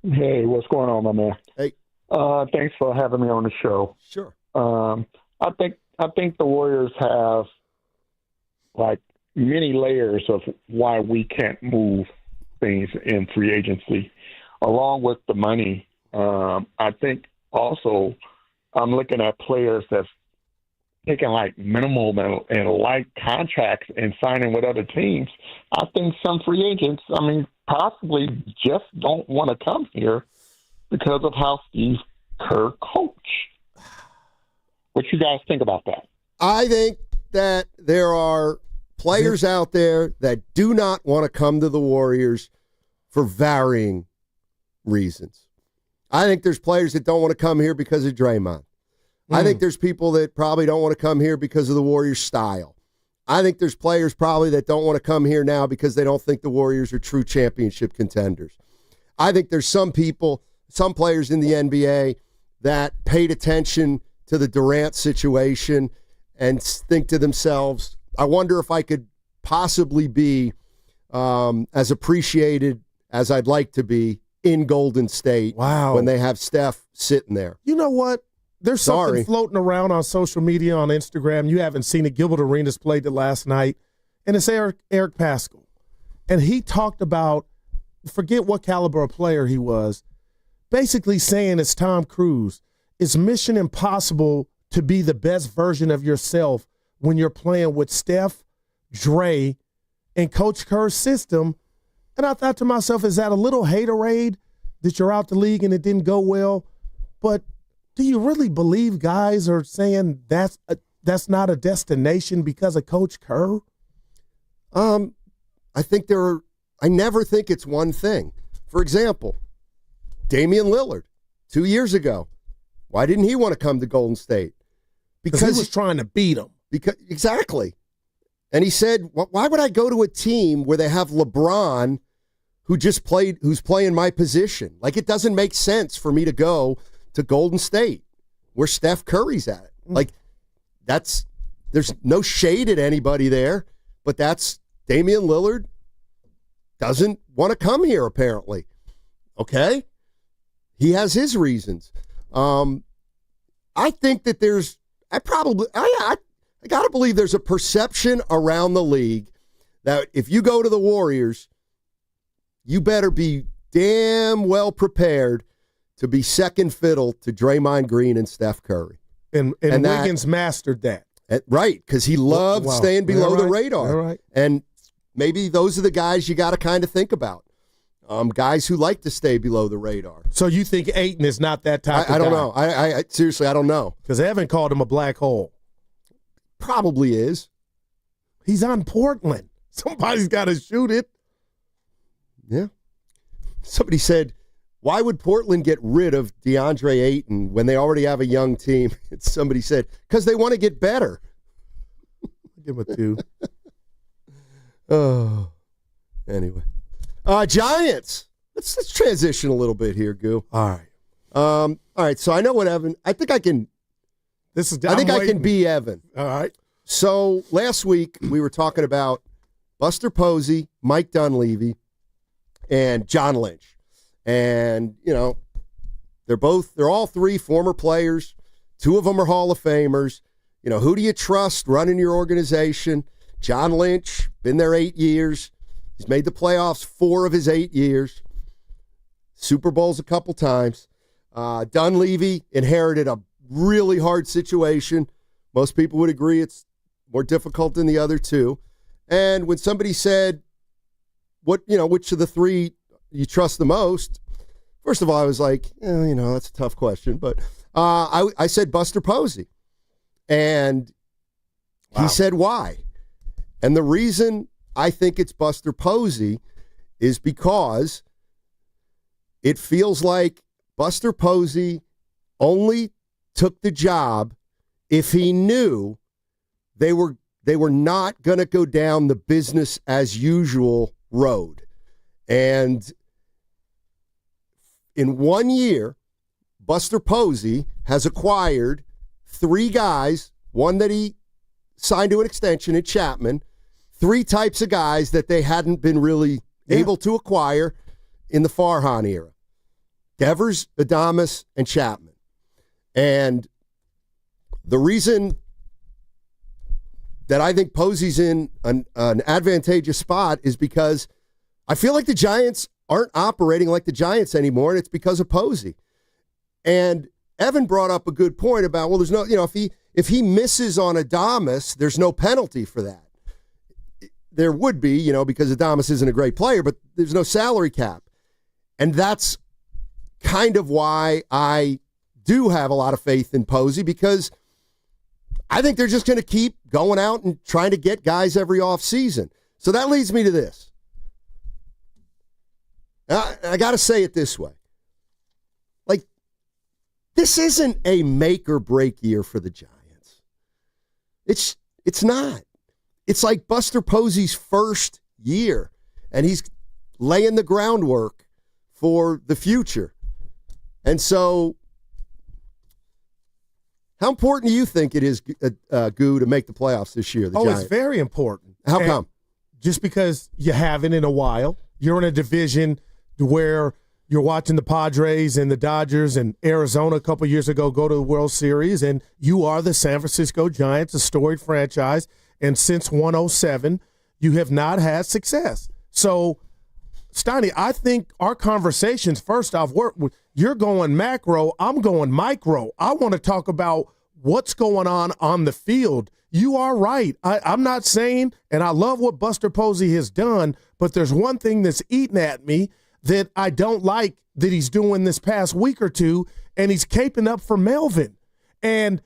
Hey, what's going on, my man? Hey, thanks for having me on the show. Sure. I think the Warriors have like many layers of why we can't move things in free agency, along with the money. I think also I'm looking at players that's taking like minimal and light contracts and signing with other teams. I think some free agents, possibly just don't want to come here because of how Steve Kerr coach. What you guys think about that? I think that there are players out there that do not want to come to the Warriors for varying reasons. I think there's players that don't want to come here because of Draymond. I think there's people that probably don't want to come here because of the Warriors' style. I think there's players probably that don't want to come here now because they don't think the Warriors are true championship contenders. I think there's some players in the NBA that paid attention to to the Durant situation and think to themselves, I wonder if I could possibly be as appreciated as I'd like to be in Golden State when they have Steph sitting there. You know what? There's something floating around on social media, on Instagram. You haven't seen it. Gilbert Arenas played it last night, and it's Eric Pascal. And he talked about, forget what caliber of player he was, basically saying it's Tom Cruise. It's mission impossible to be the best version of yourself when you're playing with Steph, Dre, and Coach Kerr's system. And I thought to myself, is that a little haterade that you're out the league and it didn't go well? But do you really believe guys are saying that's not a destination because of Coach Kerr? I never think it's one thing. For example, Damian Lillard, 2 years ago, why didn't he want to come to Golden State? Because he was trying to beat him. Exactly. And he said, why would I go to a team where they have LeBron who's playing my position? Like, it doesn't make sense for me to go to Golden State where Steph Curry's at. Like, there's no shade at anybody there, but that's Damian Lillard doesn't want to come here, apparently. Okay? He has his reasons. I think that I got to believe there's a perception around the league that if you go to the Warriors, you better be damn well prepared to be second fiddle to Draymond Green and Steph Curry. And Wiggins mastered that. Right, because he loved staying below the radar. Right. And maybe those are the guys you got to kind of think about. Guys who like to stay below the radar. So you think Ayton is not that type of guy? I don't know. I seriously, I don't know. Because Evan called him a black hole. Probably is. He's on Portland. Somebody's got to shoot it. Yeah. Somebody said, why would Portland get rid of DeAndre Ayton when they already have a young team? Somebody said, because they want to get better. Give him a 2. Oh. Anyway. Giants. Let's transition a little bit here, Goo. All right. All right. So I know what Evan. I think I can be Evan. All right. So last week we were talking about Buster Posey, Mike Dunleavy, and John Lynch. And, you know, they're all three former players. 2 of them are Hall of Famers. You know, who do you trust running your organization? John Lynch, been there 8 years. He's made the playoffs 4 of his 8 years. Super Bowls a couple times. Dunleavy inherited a really hard situation. Most people would agree it's more difficult than the other 2. And when somebody said, which of the 3 you trust the most? First of all, I was like, that's a tough question. But I said Buster Posey. And he said why. And the reason I think it's Buster Posey is because it feels like Buster Posey only took the job if he knew they were not going to go down the business as usual road. And in 1 year, Buster Posey has acquired 3 guys, one that he signed to an extension at Chapman, 3 types of guys that they hadn't been really able to acquire in the Farhan era. Devers, Adames, and Chapman. And the reason that I think Posey's in an advantageous spot is because I feel like the Giants aren't operating like the Giants anymore, and it's because of Posey. And Evan brought up a good point about, there's no, if he misses on Adames, there's no penalty for that. There would be, because Adames isn't a great player, but there's no salary cap. And that's kind of why I do have a lot of faith in Posey, because I think they're just going to keep going out and trying to get guys every offseason. So that leads me to this. I got to say it this way. Like, this isn't a make or break year for the Giants. It's not. It's like Buster Posey's first year, and he's laying the groundwork for the future. And so How important do you think it is, Goo, to make the playoffs this year? It's very important. How come? Just because you haven't in a while. You're in a division where you're watching the Padres and the Dodgers and Arizona a couple years ago go to the World Series, and you are the San Francisco Giants, a storied franchise, and since 107, you have not had success. So, Steiny, I think our conversations, first off, you're going macro, I'm going micro. I want to talk about what's going on the field. You are right. I'm not saying, and I love what Buster Posey has done, but there's one thing that's eating at me that I don't like that he's doing this past week or two, and he's caping up for Melvin. And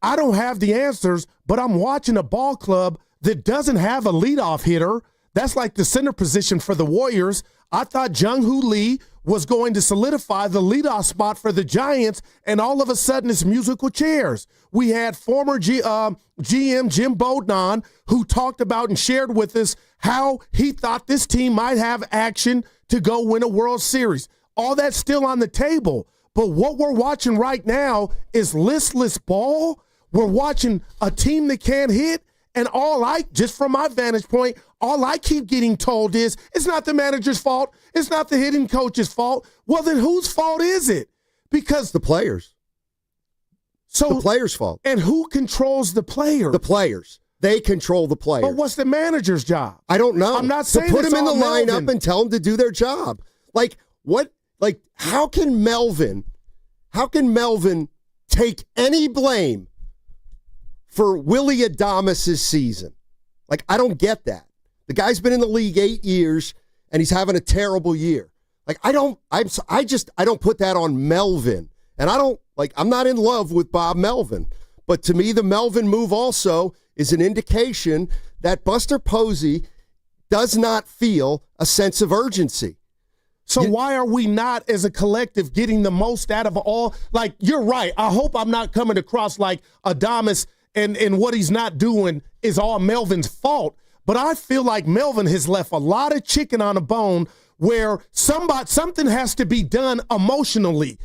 I don't have the answers, but I'm watching a ball club that doesn't have a leadoff hitter. That's like the center position for the Warriors. I thought Jung-Hoo Lee was going to solidify the leadoff spot for the Giants, and all of a sudden it's musical chairs. We had former GM Jim Bodnan, who talked about and shared with us how he thought this team might have action to go win a World Series. All that's still on the table. But what we're watching right now is listless ball. We're watching a team that can't hit, and just from my vantage point, all I keep getting told is, it's not the manager's fault. It's not the hitting coach's fault. Well, then whose fault is it? Because the players. So the players' fault. And who controls the players? The players. They control the players. But what's the manager's job? I don't know. I'm not saying to put it's them in the all lineup Melvin. and tell them to do their job. Like what? Like how can Melvin take any blame for Willie Adames' season? Like I don't get that. The guy's been in the league 8 years and he's having a terrible year. Like I don't put that on Melvin. And I'm not in love with Bob Melvin. But to me, the Melvin move also is an indication that Buster Posey does not feel a sense of urgency. So why are we not, as a collective, getting the most out of all? Like, you're right. I hope I'm not coming across like Adames and what he's not doing is all Melvin's fault. But I feel like Melvin has left a lot of chicken on a bone where something has to be done emotionally.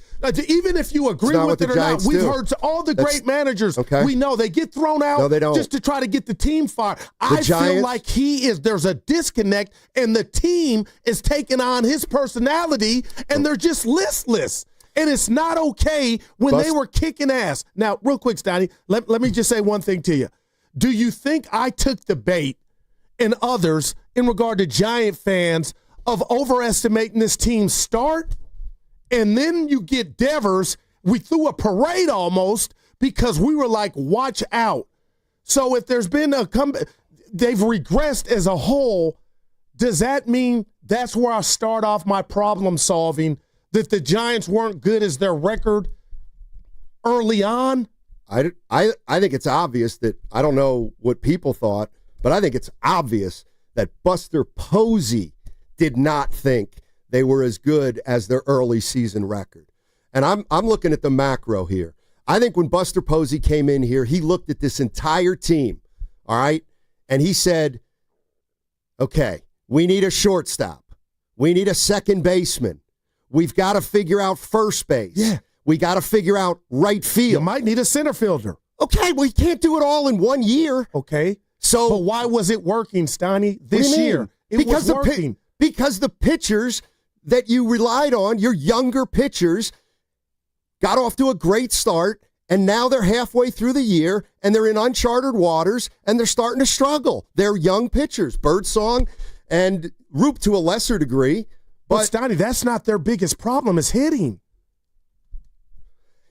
Even if you agree with it or not, we've heard all the great managers. Okay. We know they get thrown out just to try to get the team fired. I feel like there's a disconnect, and the team is taking on his personality, and they're just listless. And it's not okay when they were kicking ass. Now, real quick, Steiny, let me just say one thing to you. Do you think I took the bait and others in regard to Giant fans of overestimating this team's start? And then you get Devers. We threw a parade almost because we were like, watch out. So if there's been they've regressed as a whole, does that mean that's where I start off my problem solving, that the Giants weren't good as their record early on? I think it's obvious that, I don't know what people thought, but I think it's obvious that Buster Posey did not think they were as good as their early season record. And I'm looking at the macro here. I think when Buster Posey came in here, he looked at this entire team, all right, and he said, okay, we need a shortstop. We need a second baseman. We've got to figure out first base. Yeah. We got to figure out right field. You might need a center fielder. Okay, we can't do it all in 1 year. Okay. So, but why was it working, Steiny, this year? It was working. Because the pitchers that you relied on, your younger pitchers, got off to a great start, and now they're halfway through the year, and they're in uncharted waters, and they're starting to struggle. They're young pitchers, Birdsong and Roop to a lesser degree. But Steiny, that's not their biggest problem, is hitting.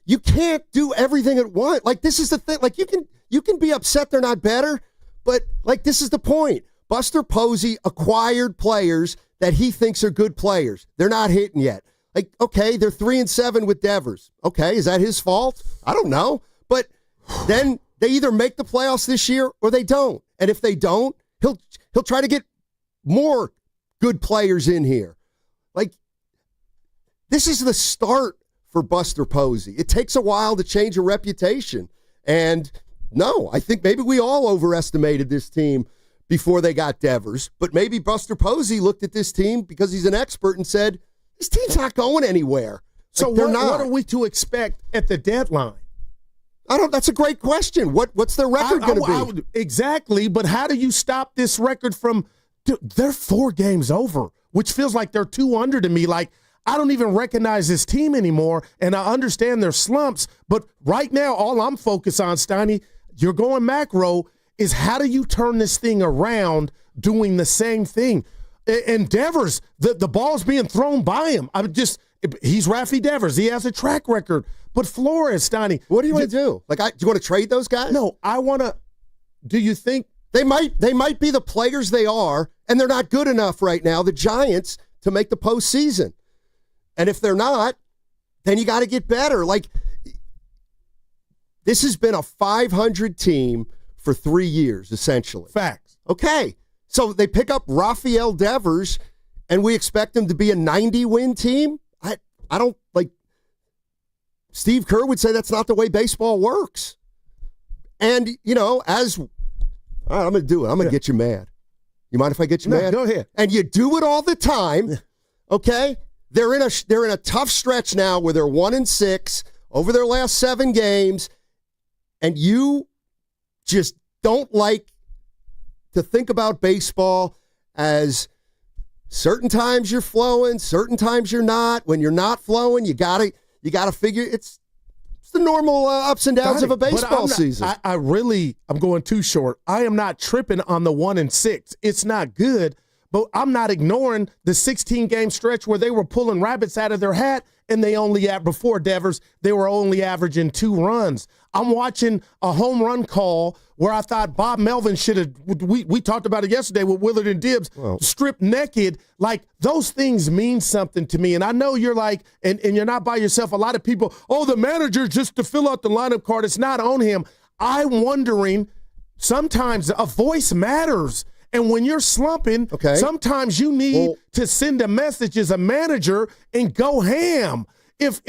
You can't do everything at once. Like, this is the thing. Like, you can be upset they're not better, but, like, this is the point. Buster Posey acquired players that he thinks are good players. They're not hitting yet. Like, okay, they're 3-7 with Devers. Okay, is that his fault? I don't know. But then they either make the playoffs this year or they don't. And if they don't, he'll try to get more good players in here. Like, this is the start for Buster Posey. It takes a while to change a reputation. And no, I think maybe we all overestimated this team before they got Devers. But maybe Buster Posey looked at this team because he's an expert and said, this team's not going anywhere. So like, what are we to expect at the deadline? That's a great question. What's their record going to be? Exactly, but how do you stop this record from? They're 4 games over, which feels like they're 2 under to me. Like, I don't even recognize this team anymore, and I understand their slumps. But right now, all I'm focused on, Steiny, you're going macro, is how do you turn this thing around doing the same thing? And Devers, the ball's being thrown by him. He's Rafi Devers. He has a track record. But Flores, Steiny. What do you want to do? Do you want to trade those guys? No, I want to. Do you think they might be the players they are, and they're not good enough right now, the Giants, to make the postseason? And if they're not, then you got to get better. This has been a 500 team for 3 years, essentially. Facts. Okay. So they pick up Rafael Devers, and we expect them to be a 90-win team? I don't, Steve Kerr would say that's not the way baseball works. And, all right, I'm going to do it. I'm going to get you mad. You mind if I get you mad? Go ahead. And you do it all the time, okay? They're in a tough stretch now where they're 1-6 over their last 7 games, and you just don't like to think about baseball as certain times you're flowing, certain times you're not. When you're not flowing, you gotta figure it's the normal ups and downs of a baseball season. I'm going too short. I am not tripping on the 1-6. It's not good, but I'm not ignoring the 16-game stretch where they were pulling rabbits out of their hat, and they only before Devers, they were only averaging 2 runs. I'm watching a home run call where I thought Bob Melvin should have, we talked about it yesterday with Willard and Dibs, stripped naked. Those things mean something to me. And I know you're and you're not by yourself. A lot of people, the manager just to fill out the lineup card. It's not on him. I'm wondering, sometimes a voice matters. And when you're slumping, sometimes you need to send a message as a manager and go ham. If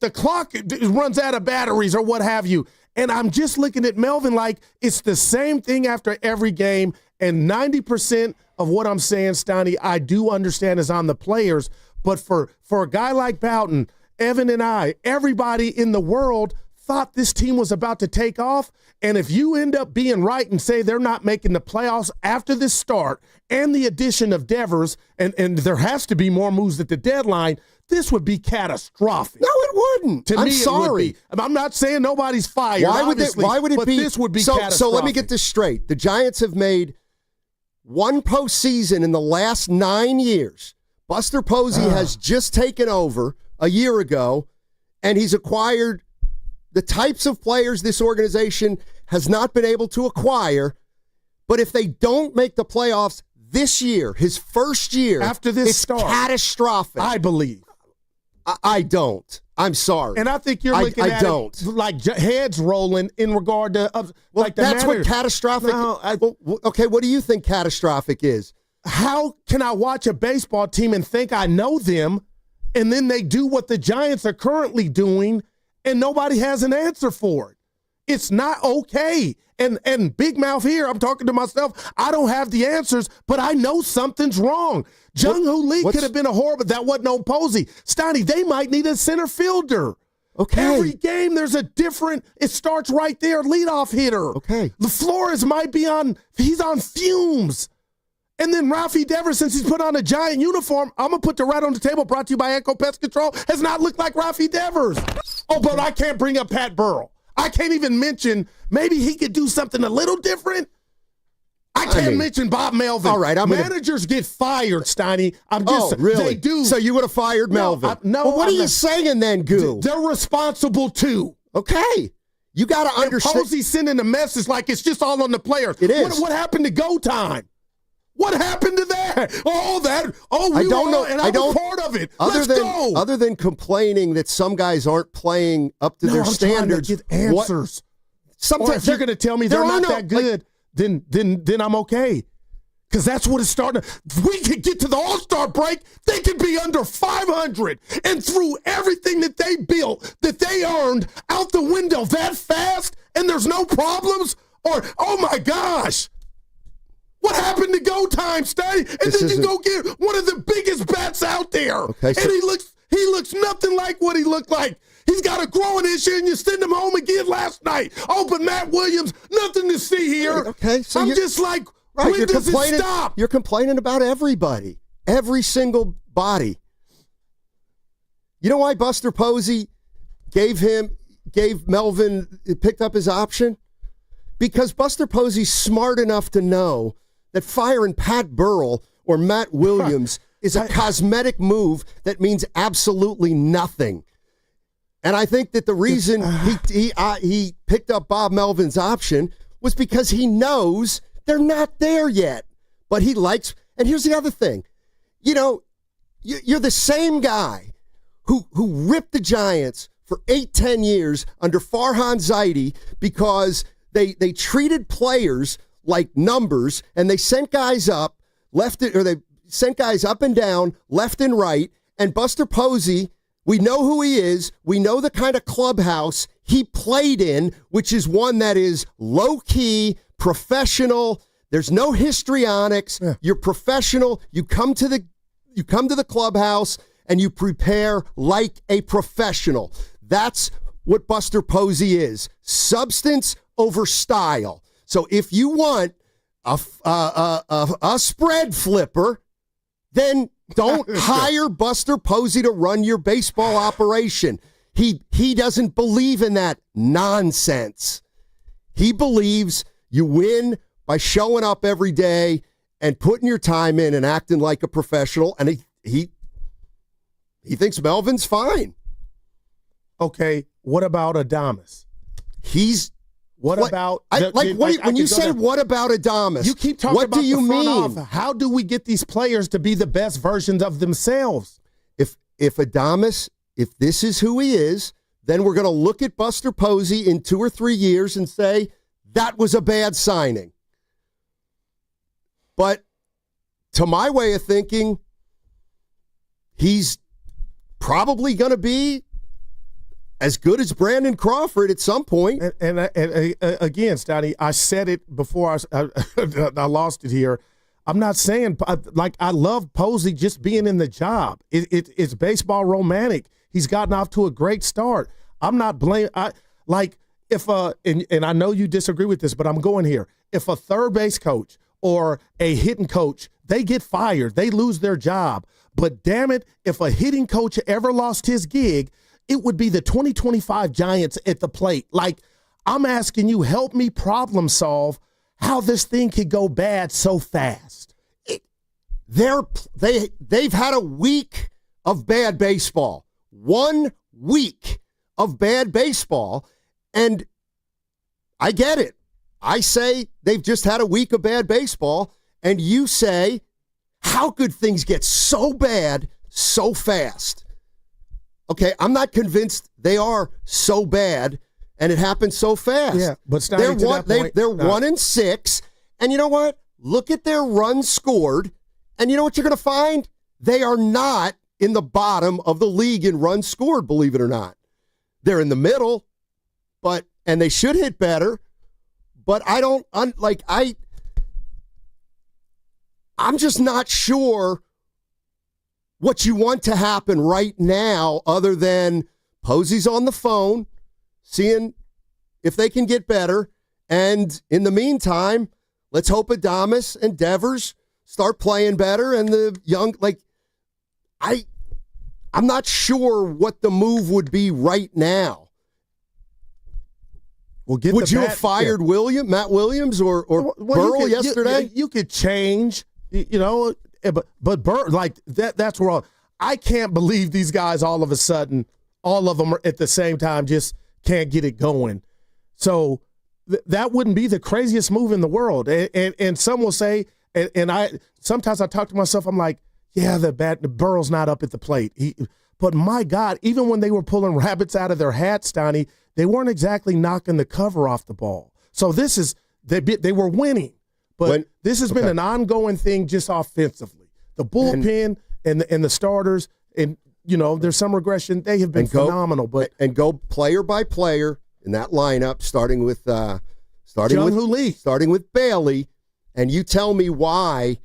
the clock runs out of batteries or what have you. And I'm just looking at Melvin like it's the same thing after every game. And 90% of what I'm saying, Steiny, I do understand is on the players. But for a guy like Boughton, Evan and I, everybody in the world thought this team was about to take off. And if you end up being right and say they're not making the playoffs after this start and the addition of Devers, and there has to be more moves at the deadline, this would be catastrophic. No, it wouldn't. To I'm me, sorry. It would be. I'm not saying nobody's fired. Why would it be? This would be catastrophic. So let me get this straight. The Giants have made 1 postseason in the last 9 years. Buster Posey has just taken over a year ago, and he's acquired the types of players this organization has not been able to acquire. But if they don't make the playoffs this year, his first year, after this it's start, catastrophic. I believe. I don't. I'm sorry. And I think you're looking at it like heads rolling in regard to that's what catastrophic. Okay, what do you think catastrophic is? How can I watch a baseball team and think I know them, and then they do what the Giants are currently doing, and nobody has an answer for it? It's not okay. And big mouth here, I'm talking to myself. I don't have the answers, but I know something's wrong. Jung-Hoo Lee could have been a horrible. That wasn't no Posey. Steiny, they might need a center fielder. Okay. Every game there's a different, it starts right there, leadoff hitter. Okay. The Flores might be he's on fumes. And then Rafi Devers, since he's put on a Giant uniform, I'm going to put the right on the table, brought to you by Echo Pest Control, has not looked like Rafi Devers. Oh, but I can't bring up Pat Burrell. I can't even mention maybe he could do something a little different. I can't mention Bob Melvin. All right, managers get fired, Steiny. Really? They do. So you would have fired Melvin? No. Well, what are you saying then, Goo? They're responsible too. Okay. You got to understand. Posey's sending a message like it's just all on the players. It is. What happened to go time? What happened to that? I don't know. And I was part of it. Other than complaining that some guys aren't playing up to their standards. I'm trying to get answers. Sometimes if you're going to tell me they're not that good, then I'm okay. Because that's what it's starting to. We could get to the All-Star break. They could be under 500 and threw everything that they built, that they earned, out the window that fast, and there's no problems? Or, oh my gosh. What happened to go time, Steiny? And then you go get one of the biggest bats out there. Okay, and he looks nothing like what he looked like. He's got a growing issue, and you send him home again last night. Oh, but Matt Williams, nothing to see here. Okay, so I'm just like, right, when does it stop? You're complaining about everybody, every single body. You know why Buster Posey gave Melvin, picked up his option? Because Buster Posey's smart enough to know that firing Pat Burrell or Matt Williams is a cosmetic move that means absolutely nothing. And I think that the reason he picked up Bob Melvin's option was because he knows they're not there yet. But he likes, and here's the other thing. You know, you're the same guy who ripped the Giants for 8-10 years under Farhan Zaidi because they treated players like numbers, and they sent guys up they sent guys up and down, left and right. And Buster Posey, we know who he is. We know the kind of clubhouse he played in, which is one that is low key, professional. There's no histrionics. Yeah. You're professional. You come to the clubhouse and you prepare like a professional. That's what Buster Posey is. Substance over style. So if you want a spread flipper, then don't hire Buster Posey to run your baseball operation. He doesn't believe in that nonsense. He believes you win by showing up every day and putting your time in and acting like a professional, and he thinks Melvin's fine. Okay, what about Adames? What about when you say what about Adames? You keep talking what about do you the front mean? office. How do we get these players to be the best versions of themselves? If Adames, if this is who he is, then we're going to look at Buster Posey in 2 or 3 years and say that was a bad signing. But to my way of thinking, he's probably going to be as good as Brandon Crawford at some point. And again, Steiny, I said it before I lost it here. I'm not saying, I love Posey just being in the job. It's baseball romantic. He's gotten off to a great start. I'm not blaming. And I know you disagree with this, but I'm going here. If a third base coach or a hitting coach, they get fired, they lose their job. But damn it, if a hitting coach ever lost his gig, it would be the 2025 Giants at the plate. Like, I'm asking you, help me problem solve how this thing could go bad so fast. They've had a week of bad baseball. 1 week of bad baseball, and I get it. I say they've just had a week of bad baseball, and you say, how could things get so bad so fast? Okay, I'm not convinced they are so bad, and it happened so fast. Yeah, but they're 1-6, and you know what? Look at their runs scored, and you know what you're going to find? They are not in the bottom of the league in runs scored, believe it or not. They're in the middle, and they should hit better, but I'm just not sure what you want to happen right now other than Posey's on the phone, seeing if they can get better. And in the meantime, let's hope Adames and Devers start playing better. And the young, I'm not sure what the move would be right now. Would you have fired Matt Williams or Burrell yesterday? You could change, but Burr, that's wrong. I can't believe these guys all of a sudden, all of them are at the same time, just can't get it going. So that wouldn't be the craziest move in the world. And some will say, sometimes I talk to myself, I'm like, yeah, the Burrow's not up at the plate. But my God, even when they were pulling rabbits out of their hats, Steiny, they weren't exactly knocking the cover off the ball. So they were winning. But this has been an ongoing thing just offensively. The bullpen and the starters, and there's some regression. They have been phenomenal. But go player by player in that lineup, starting with Bailey, and you tell me why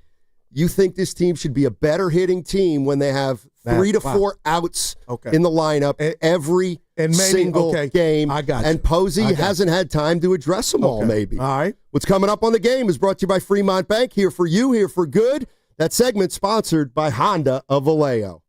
you think this team should be a better hitting team when they have 3 to 4 outs in the lineup every single game. I got you. And Posey hasn't had time to address them all, maybe. All right. What's coming up on The Game is brought to you by Fremont Bank. Here for you, here for good. That segment sponsored by Honda of Vallejo.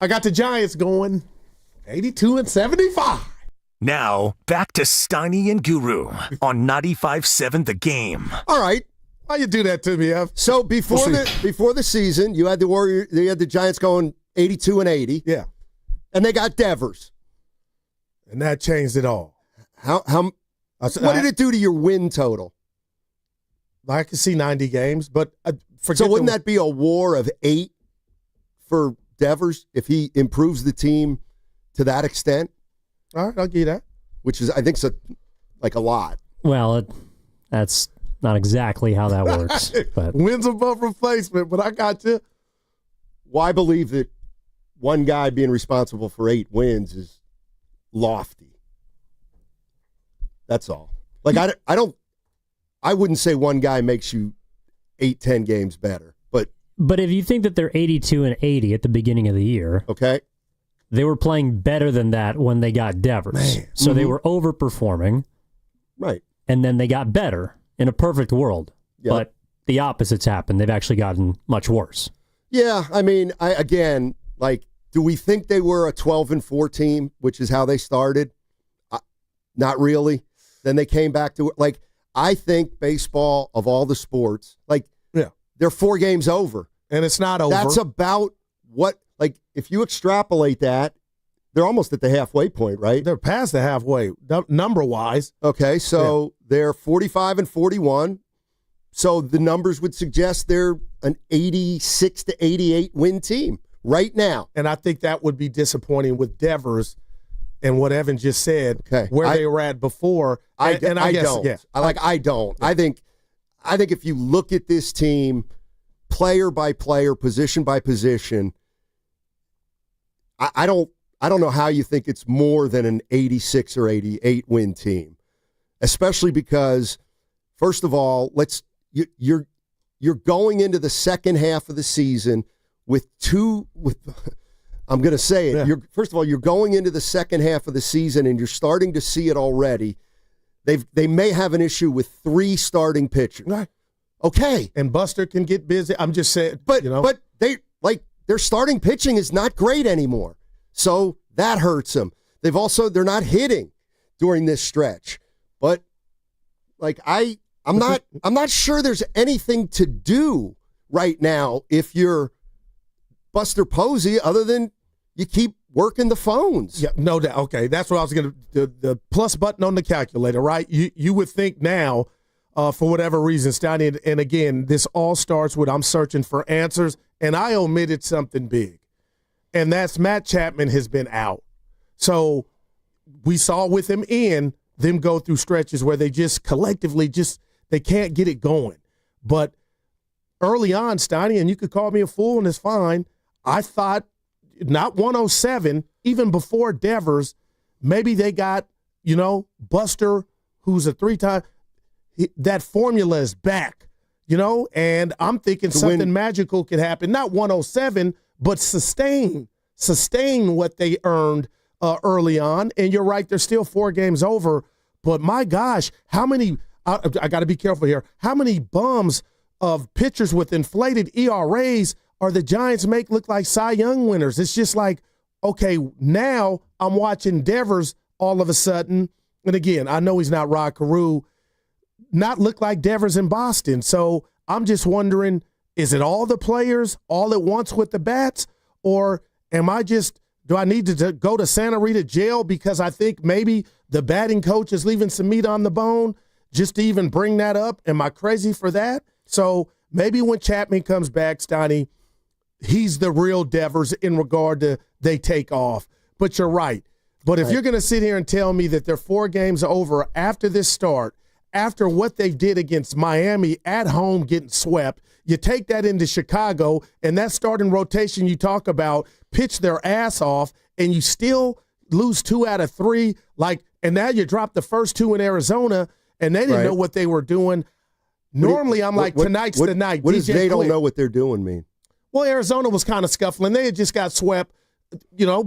I got the Giants going 82-75. Now, back to Steiny and Guru on 95.7 The Game. All right. Why you do that to me, Ev? So before the season, you had the Giants going 82-80. Yeah. And they got Devers. And that changed it all. What did it do to your win total? I can see 90 games, but so wouldn't that be a war of 8 for Devers if he improves the team to that extent? All right, I'll give you that. Which is, I think, like a lot. Well, that's not exactly how that works. But wins above replacement, but I got you. Well, I believe that one guy being responsible for 8 wins is lofty. That's all. Like, I wouldn't say one guy makes you 8-10 games better. But if you think that they're 82-80 at the beginning of the year, okay, they were playing better than that when they got Devers. Man. So they were overperforming. Right. And then they got better in a perfect world. Yep. But the opposite's happened. They've actually gotten much worse. Yeah, I mean, do we think they were a 12-4 team, which is how they started? Not really. Then they came back to it. I think baseball, of all the sports, they're 4 games over. And it's not over. That's about what, if you extrapolate that, they're almost at the halfway point, right? They're past the halfway, number-wise. Okay, so they're 45-41. So the numbers would suggest they're an 86-88 win team right now. And I think that would be disappointing with Devers and what Evan just said, where they were at before. I don't. I think if you look at this team, player by player, position by position, I don't know how you think it's more than an 86 or 88 win team, especially because, first of all, you're going into the second half of the season with I'm going to say it. Yeah. First of all, you're going into the second half of the season and you're starting to see it already. They may have an issue with 3 starting pitchers. Right. Okay. And Buster can get busy. I'm just saying, but their starting pitching is not great anymore. So that hurts them. They're not hitting during this stretch. But I'm not sure there's anything to do right now if you're Buster Posey other than you keep working the phones. Yeah, no doubt. Okay, that's what I was going to the plus button on the calculator, right? You would think now, for whatever reason, Steiny, and again, this all starts with I'm searching for answers, and I omitted something big, and that's Matt Chapman has been out. So we saw with him them go through stretches where they just collectively they can't get it going. But early on, Steiny, and you could call me a fool, and it's fine, I thought not 107, even before Devers, maybe they got, Buster, who's a 3-time, that formula is back, and I'm thinking something magical could happen. Not 107, but sustain what they earned early on. And you're right, they're still 4 games over. But my gosh, how many, I got to be careful here, how many bums of pitchers with inflated ERAs are the Giants make look like Cy Young winners? It's just like, okay, now I'm watching Devers all of a sudden, and again, I know he's not Rod Carew, not look like Devers in Boston. So I'm just wondering, is it all the players all at once with the bats, or do I need to go to Santa Rita jail because I think maybe the batting coach is leaving some meat on the bone just to even bring that up? Am I crazy for that? So maybe when Chapman comes back, Steiny, he's the real Devers in regard to they take off. But you're right. But if you're going to sit here and tell me that they're 4 games over after this start, after what they did against Miami at home getting swept, you take that into Chicago, and that starting rotation you talk about pitch their ass off, and you still lose 2 out of 3, and now you drop the first 2 in Arizona, and they didn't know what they were doing. Normally, tonight's the night. What does they don't know what they're doing mean? Well, Arizona was kind of scuffling. They had just got swept,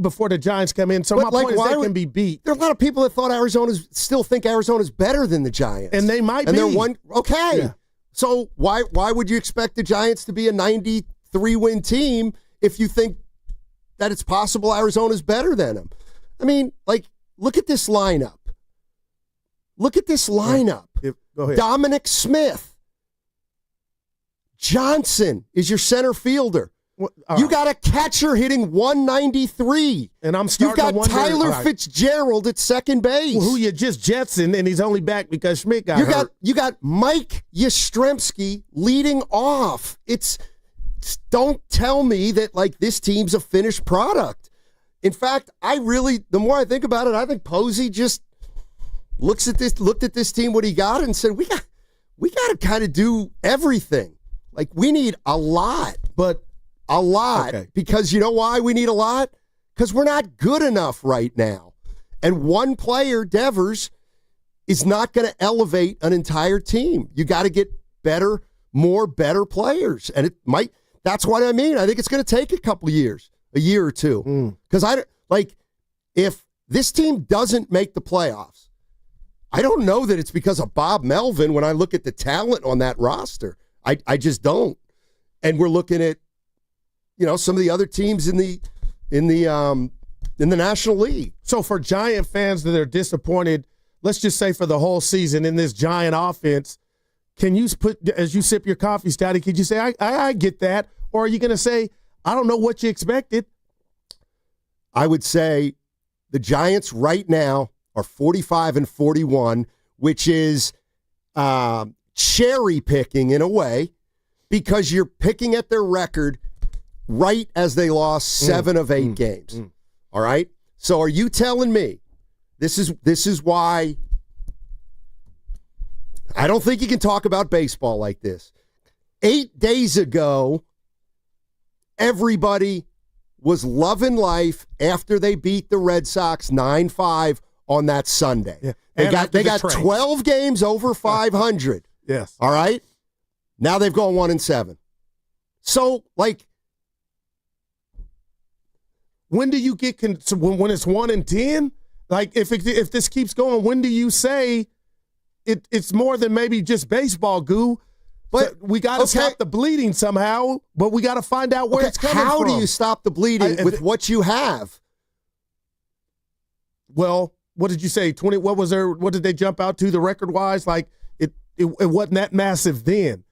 before the Giants come in. So my point is they can be beat. There are a lot of people that still think Arizona's better than the Giants. And they might be. And they're okay. Yeah. So why would you expect the Giants to be a 93-win team if you think that it's possible Arizona's better than them. I mean, like, look at this lineup. Look at this lineup. Go ahead. Dominic Smith. Johnson is your center fielder. You got a catcher hitting 193. And I'm starting You've got to wonder, Tyler Fitzgerald at second base. Who you just jetson, and he's only back because Schmidt got hurt. You got Mike Yastrzemski leading off. Don't tell me that, like, this team's a finished product. In fact, the more I think about it, I think Posey just looked at this team, what he got, and said, we got to kind of do everything. Like, we need a lot. But a lot. Okay. Because you know why we need a lot? Because we're not good enough right now. And one player, Devers, is not going to elevate an entire team. You got to get better players. And that's what I mean. I think it's going to take a couple of years, a year or two. Because if this team doesn't make the playoffs, I don't know that it's because of Bob Melvin when I look at the talent on that roster. I just don't. And we're looking at, some of the other teams in the National League. So for Giant fans that are disappointed, let's just say for the whole season in this Giant offense, can you as you sip your coffee, Steiny, could you say, I get that? Or are you going to say, I don't know what you expected? I would say the Giants right now are 45-41, which is cherry picking in a way, because you're picking at their record right as they lost 7 of 8 games. All right? So are you telling me this is why I don't think you can talk about baseball like this? 8 days ago, everybody was loving life after they beat the Red Sox 9-5 on that Sunday. Yeah. They got 12 games over 500. Yes. All right? Now they've gone 1-7. So, when do you get when it's 1-10? Like, if this keeps going, when do you say it's more than maybe just baseball, Goo? But we got to stop the bleeding somehow. But we got to find out where it's coming from. How do you stop the bleeding with what you have? Well, what did you say? 20? What was there? What did they jump out to the record wise? Like it wasn't that massive then.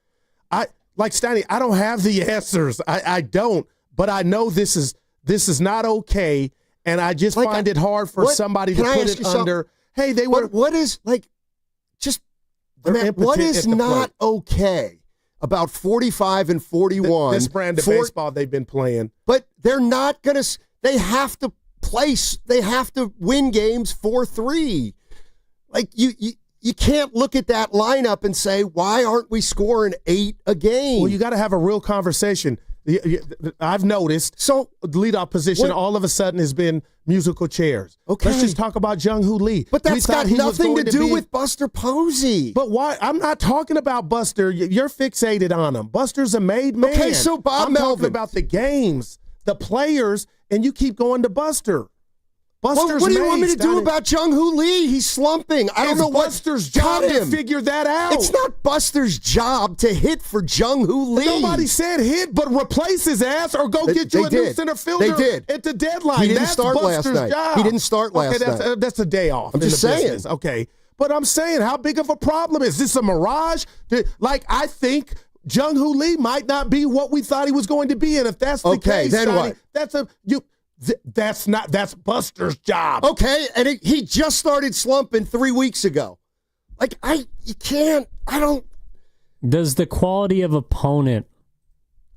Steiny, I don't have the answers. I don't. But I know this is not okay, and I just find it hard for somebody to put it under. Hey, they were. What is what is not okay about 45-41? This brand of baseball they've been playing, but they're not gonna. They have to place. They have to win games 4-3. Like you can't look at that lineup and say, why aren't we scoring 8 a game? Well, you got to have a real conversation. I've noticed. So the leadoff position all of a sudden has been musical chairs. Okay. Let's just talk about Jung-Hoo Lee. But that's got nothing to do with Buster Posey. But why? I'm not talking about Buster. You're fixated on him. Buster's a made man. Okay, so Bob Melvin. I'm talking about the games, the players, and you keep going to Buster. Buster's what do you want me to do about Jung-Hoo Lee? He's slumping. I don't know what Buster's job to figure that out. It's not Buster's job to hit for Jung-Hoo Lee. Nobody said hit, but replace his ass or go get you a new center fielder at the deadline. He didn't start last night. Job. He didn't start last night. That's a day off. I'm just saying. Business. Okay. But I'm saying, how big of a problem is this? A mirage? I think Jung-Hoo Lee might not be what we thought he was going to be. And if that's the case, then what? That's Buster's job. Okay, and he just started slumping 3 weeks ago. Does the quality of opponent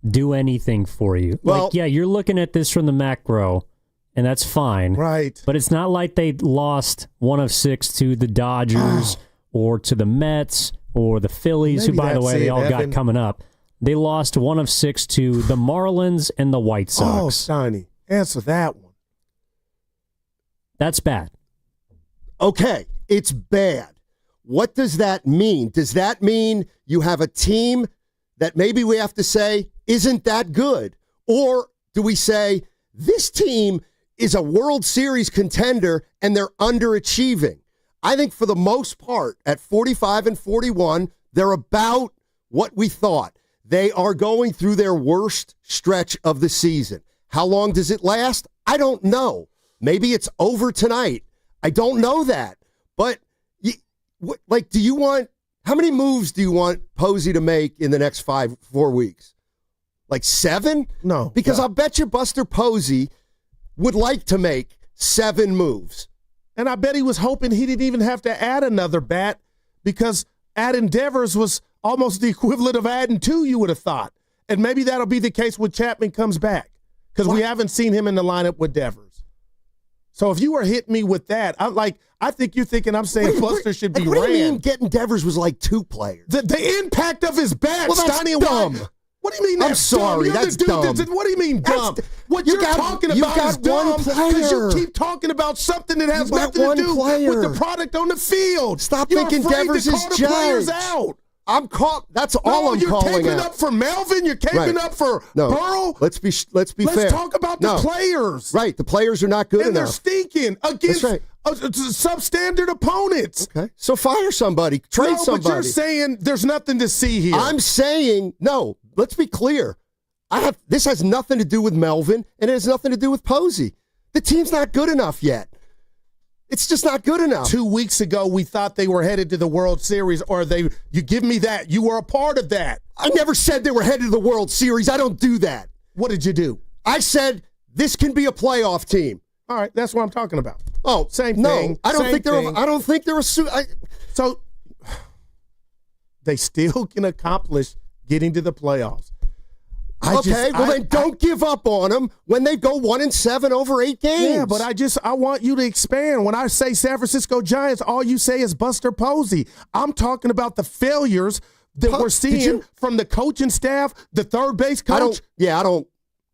do anything for you? Well, you're looking at this from the macro, and that's fine. Right. But it's not like they lost 1 of 6 to the Dodgers or to the Mets or the Phillies, who, by the way, they all got coming up. They lost 1 of 6 to the Marlins and the White Sox. Oh, Steiny. Answer that one. That's bad. Okay, it's bad. What does that mean? Does that mean you have a team that maybe we have to say isn't that good? Or do we say this team is a World Series contender and they're underachieving? I think for the most part, at 45-41, they're about what we thought. They are going through their worst stretch of the season. How long does it last? I don't know. Maybe it's over tonight. I don't know that. But, do you want, how many moves do you want Posey to make in the next 4 weeks? Like 7? No. Because I'll bet you Buster Posey would like to make 7 moves. And I bet he was hoping he didn't even have to add another bat because adding Devers was almost the equivalent of adding 2, you would have thought. And maybe that'll be the case when Chapman comes back because we haven't seen him in the lineup with Devers. So if you were hitting me with that, I think you're thinking I'm saying Buster should be ran. What do you mean getting Devers was like 2 players? The impact of his bat, well, that's Steiny, dumb. What do you mean? I'm sorry, that's dumb. What do you mean dumb? What you're talking about is dumb because you keep talking about something that has nothing to do with the product on the field. Stop thinking Devers is players judged. Out. That's all I'm calling out. You're caping up for Melvin. You're caping up for Burrow. Let's be fair. Let's talk about the players. Right, the players are not good enough. And they're stinking against substandard opponents. Okay, so fire somebody. Trade somebody. But you're saying there's nothing to see here. I'm saying, no, let's be clear. This has nothing to do with Melvin, and it has nothing to do with Posey. The team's not good enough yet. It's just not good enough. 2 weeks ago, we thought they were headed to the World Series, you give me that. You were a part of that. I never said they were headed to the World Series. I don't do that. What did you do? I said this can be a playoff team. All right, that's what I'm talking about. Oh, same thing. I don't think they're a So they still can accomplish getting to the playoffs. Then don't give up on them when they go 1-7 over 8 games. Yeah, but I want you to expand. When I say San Francisco Giants, all you say is Buster Posey. I'm talking about the failures that we're seeing from the coaching staff, the third base coach. I don't.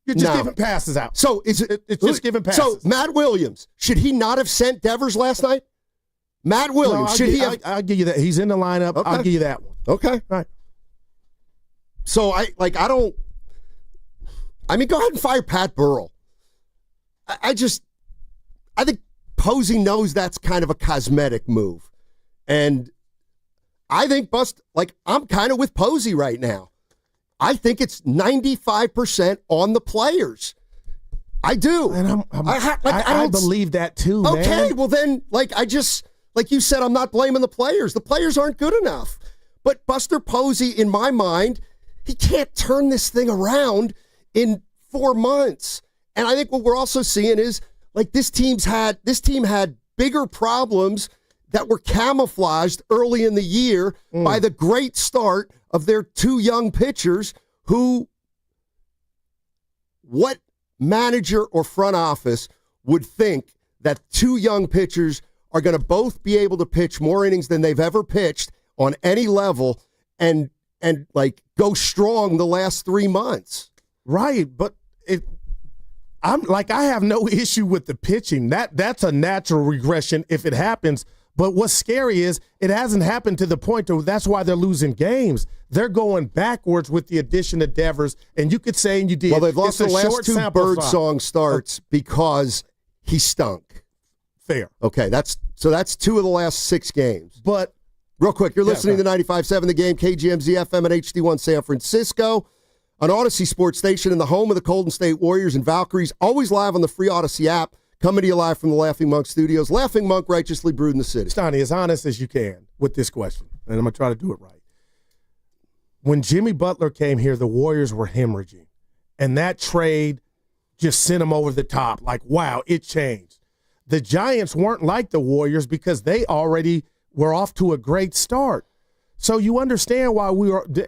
You're just giving passes out. So it's just giving passes. So Matt Williams, should he not have sent Devers last night? Matt Williams, I'll give you that. He's in the lineup. Okay. I'll give you that one. Okay. All right. So go ahead and fire Pat Burrell. I think Posey knows that's kind of a cosmetic move. And I think I'm kind of with Posey right now. I think it's 95% on the players. I do. And I believe that too, man. Okay, well then, like you said, I'm not blaming the players. The players aren't good enough. But Buster Posey, in my mind, he can't turn this thing around in 4 months. And I think what we're also seeing is this team had bigger problems that were camouflaged early in the year by the great start of their 2 young pitchers who, what manager or front office would think that 2 young pitchers are going to both be able to pitch more innings than they've ever pitched on any level and go strong the last 3 months. Right, but I have no issue with the pitching. That's a natural regression if it happens. But what's scary is it hasn't happened to the point that's why they're losing games. They're going backwards with the addition of Devers, and you could say, and you did. Well, they've lost the last 2 Birdsong starts because he stunk. Fair. Okay, that's 2 of the last 6 games. But real quick, you're listening to 95.7 The Game, KGMZ FM and HD1 San Francisco. On Odyssey Sports Station in the home of the Golden State Warriors and Valkyries, always live on the free Odyssey app, coming to you live from the Laughing Monk Studios. Laughing Monk, righteously brewed in the city. Steiny, as honest as you can with this question, and I'm going to try to do it right. When Jimmy Butler came here, the Warriors were hemorrhaging, and that trade just sent them over the top. Like, wow, it changed. The Giants weren't like the Warriors because they already were off to a great start. So you understand why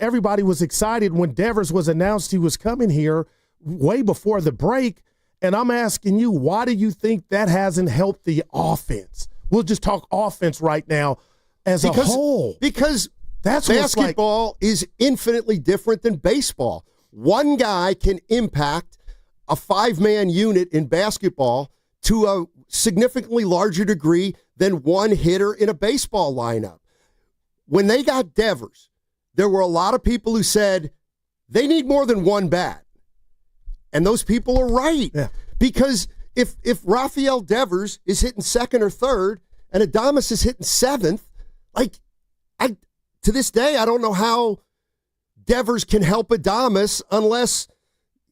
everybody was excited when Devers was announced he was coming here way before the break. And I'm asking you, why do you think that hasn't helped the offense? We'll just talk offense right now as a whole. Because basketball is infinitely different than baseball. One guy can impact a 5-man unit in basketball to a significantly larger degree than one hitter in a baseball lineup. When they got Devers, there were a lot of people who said they need more than one bat. And those people are right. Yeah. Because if Rafael Devers is hitting 2nd or 3rd and Adames is hitting 7th, to this day, I don't know how Devers can help Adames unless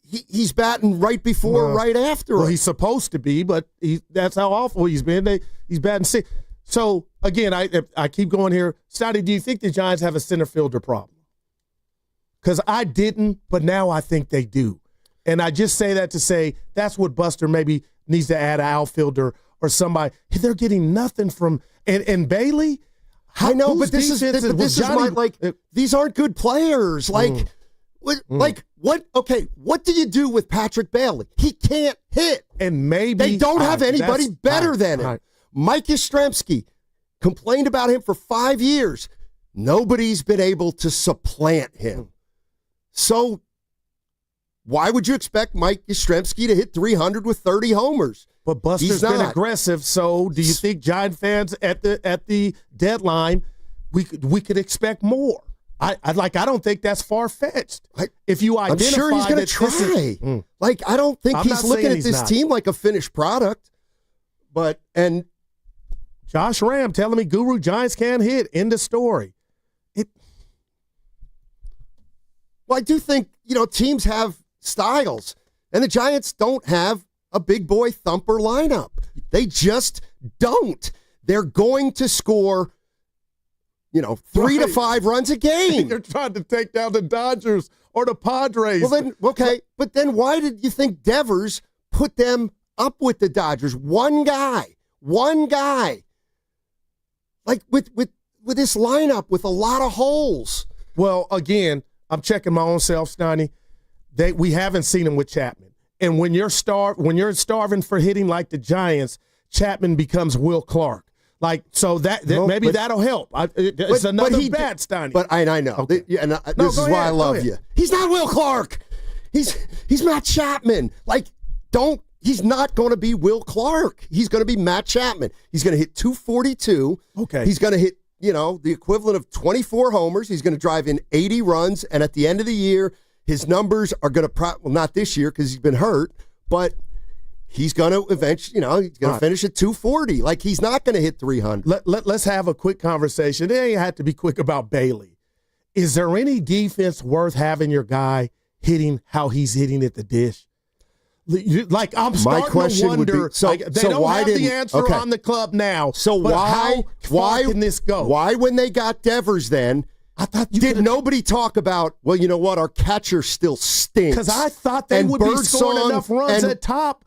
he's batting right before, right after. Well, he's supposed to be, but that's how awful he's been. He's batting 6. So, again, I keep going here. Steiny, do you think the Giants have a center fielder problem? Because I didn't, but now I think they do. And I just say that to say that's what Buster maybe needs to add an outfielder or somebody. They're getting nothing from and Bailey. I know, but this is these aren't good players. Like, what? Okay, what do you do with Patrick Bailey? He can't hit, and maybe they don't have anybody better than him. Mike Yastrzemski complained about him for 5 years. Nobody's been able to supplant him. So why would you expect Mike Yastrzemski to hit 300 with 30 homers? But Buster's been aggressive, so do you think Giant fans at the deadline we could expect more? I don't think that's far fetched. If you identify, I'm sure he's going to try. I don't think he's looking at this team like a finished product. And Josh Ram telling me Guru Giants can't hit. End of story. Well, I do think teams have styles, and the Giants don't have a big boy thumper lineup. They just don't. They're going to score, 3 to 5 runs a game. They're trying to take down the Dodgers or the Padres. Well, then, okay, but then why did you think Devers put them up with the Dodgers? One guy. Like with this lineup with a lot of holes. Well, again, I'm checking my own self, Steiny. We haven't seen him with Chapman. And when you're starving for hitting like the Giants, Chapman becomes Will Clark. Maybe that'll help. It's another bat, Steiny. But I know. Okay. This is why I love you. He's not Will Clark. He's Matt Chapman. He's not going to be Will Clark. He's going to be Matt Chapman. He's going to hit 242. Okay. He's going to hit, the equivalent of 24 homers. He's going to drive in 80 runs. And at the end of the year, his numbers are going to not this year because he's been hurt, but he's going to eventually, he's going to finish at 240. He's not going to hit 300. Let's have a quick conversation. It ain't have to be quick about Bailey. Is there any defense worth having your guy hitting how he's hitting at the dish? I'm starting to wonder. They don't have the answer on the club now. So why can this go? Why, when they got Devers, then did nobody talk about? Well, you know what? Our catcher still stinks. Because I thought they would be scoring enough runs at top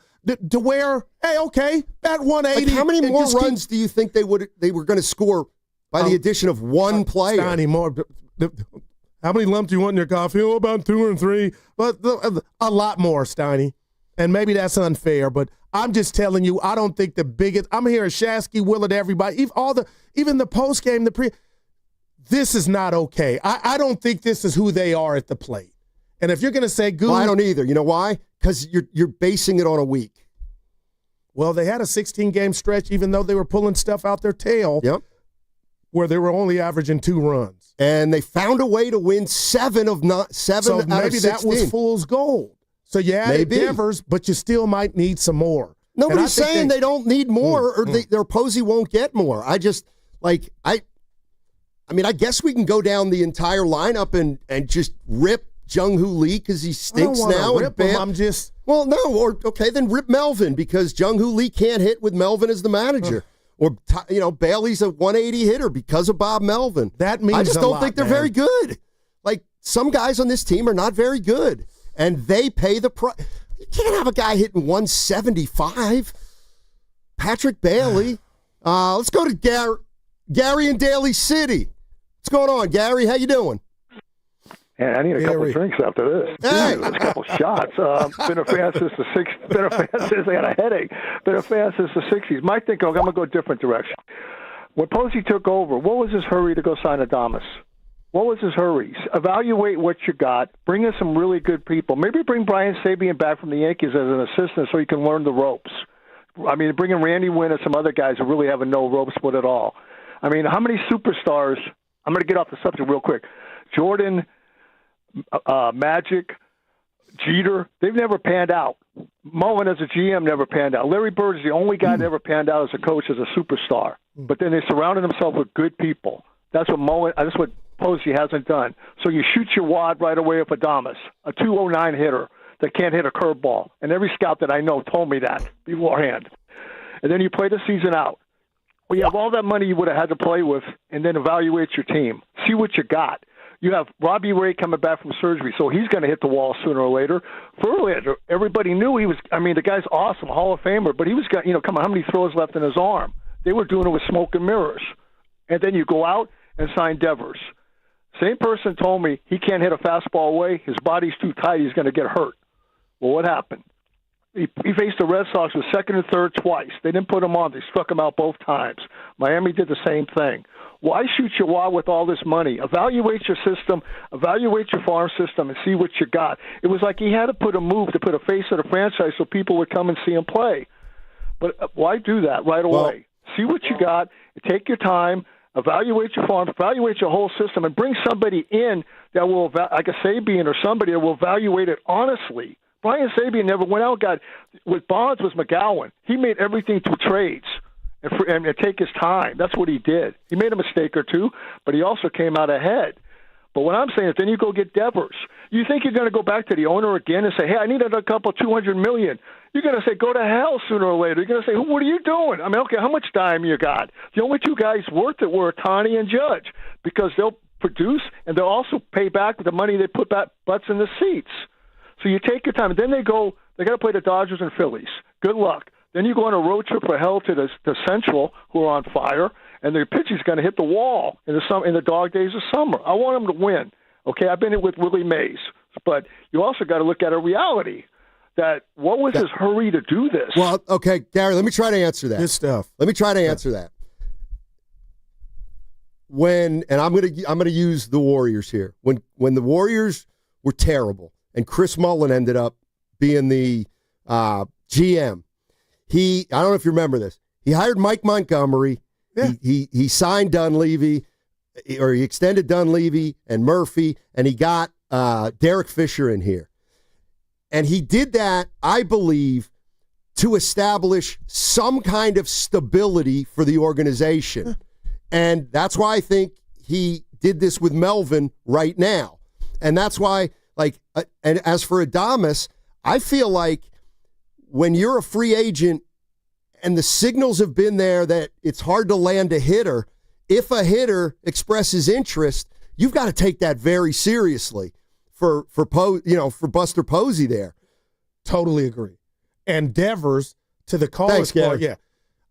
to where, hey, okay, bat 180. How many more runs do you think they were going to score by the addition of one player? Steiny, more. How many lumps do you want in your coffee? Oh, about 2 or 3, but a lot more, Steiny. And maybe that's unfair, but I'm just telling you, I don't think the biggest. I'm hearing Shasky, Willard, everybody, even the post game, this is not okay. I don't think this is who they are at the plate. And if you're going to say Guru, I don't either. You know why? Because you're basing it on a week. Well, they had a 16-game stretch, even though they were pulling stuff out their tail. Yep. Where they were only averaging 2 runs, and they found a way to win 7 out of 16. So maybe that was fool's gold. So you added Devers, but you still might need some more. Nobody's saying they don't need more or their Posey won't get more. I just, I guess we can go down the entire lineup and just rip Jung-Hoo Lee because he stinks now. Rip him. I'm just... Well, no, then rip Melvin because Jung-Hoo Lee can't hit with Melvin as the manager. Or, Bailey's a 180 hitter because of Bob Melvin. That means I just don't think they're man. very good. Some guys on this team are not very good. And they pay the price. You can't have a guy hitting 175. Patrick Bailey. Let's go to Gary in Daly City. What's going on, Gary? How you doing? Yeah, I need a couple of drinks after this. Hey. A couple shots. Been a fan since the 60s. Been a fan since I got a headache. Been a fan since the 60s. My thinking, I'm going to go a different direction. When Posey took over, what was his hurry to go sign Adames? What was his hurry? Evaluate what you got. Bring in some really good people. Maybe bring Brian Sabian back from the Yankees as an assistant so he can learn the ropes. Bring in Randy Wynn and some other guys who really have a no rope split at all. How many superstars? I'm going to get off the subject real quick. Jordan, Magic, Jeter, they've never panned out. Mullen as a GM never panned out. Larry Bird is the only guy that ever panned out as a coach, as a superstar. But then they surrounded themselves with good people. That's what Posey hasn't done. So you shoot your wad right away with Adames, a 209 hitter. that can't hit a curveball. And every scout that I know told me that beforehand. And then you play the season out. Well, you have all that money you would have had to play with, and then evaluate your team. See what you got. You have Robbie Ray coming back from surgery, so he's going to hit the wall sooner or later. Verlander, everybody knew he was. I mean, the guy's awesome, Hall of Famer, but he was got. Come on, how many throws left in his arm? They were doing it with smoke and mirrors. And then you go out and sign Devers. Same person told me he can't hit a fastball away. His body's too tight. He's going to get hurt. Well, what happened? He faced the Red Sox with second and third twice. They didn't put him on. They struck him out both times. Miami did the same thing. Why shoot your wad with all this money? Evaluate your system, evaluate your farm system, and see what you got. It was like he had to put a move to put a face of the franchise so people would come and see him play. But why do that right away? See what you got, take your time, evaluate your farm, evaluate your whole system, and bring somebody in that will, like a Sabian or somebody that will evaluate it honestly. Brian Sabian never went out, with Bonds was McGowan. He made everything through trades and take his time. That's what he did. He made a mistake or two, but he also came out ahead. But what I'm saying is then you go get Devers. You think you're going to go back to the owner again and say, hey, I need a couple $200 million. You're going to say, go to hell sooner or later. You're going to say, what are you doing? I mean, okay, how much time you got? The only two guys worth it were Ohtani and Judge because they'll produce and they'll also pay back with the money they put butts in the seats. So you take your time. And then they got to play the Dodgers and Phillies. Good luck. Then you go on a road trip for hell to the Central, who are on fire, and their pitching's going to hit the wall in the dog days of summer. I want them to win. Okay, I've been in with Willie Mays. But you also got to look at a reality that what was his hurry to do this? Well, okay, Gary, let me try to answer that. Good stuff. Let me try to answer that. And I'm gonna use the Warriors here. When the Warriors were terrible and Chris Mullin ended up being the GM, I don't know if you remember this. He hired Mike Montgomery. Yeah. He signed Dunleavy, or he extended Dunleavy and Murphy, and he got Derek Fisher in here. And he did that, I believe, to establish some kind of stability for the organization. And that's why I think he did this with Melvin right now. And that's why, and as for Adames, I feel like when you're a free agent and the signals have been there that it's hard to land a hitter, if a hitter expresses interest, you've got to take that very seriously for Buster Posey there. Totally agree. And Devers, to the caller's point, yeah,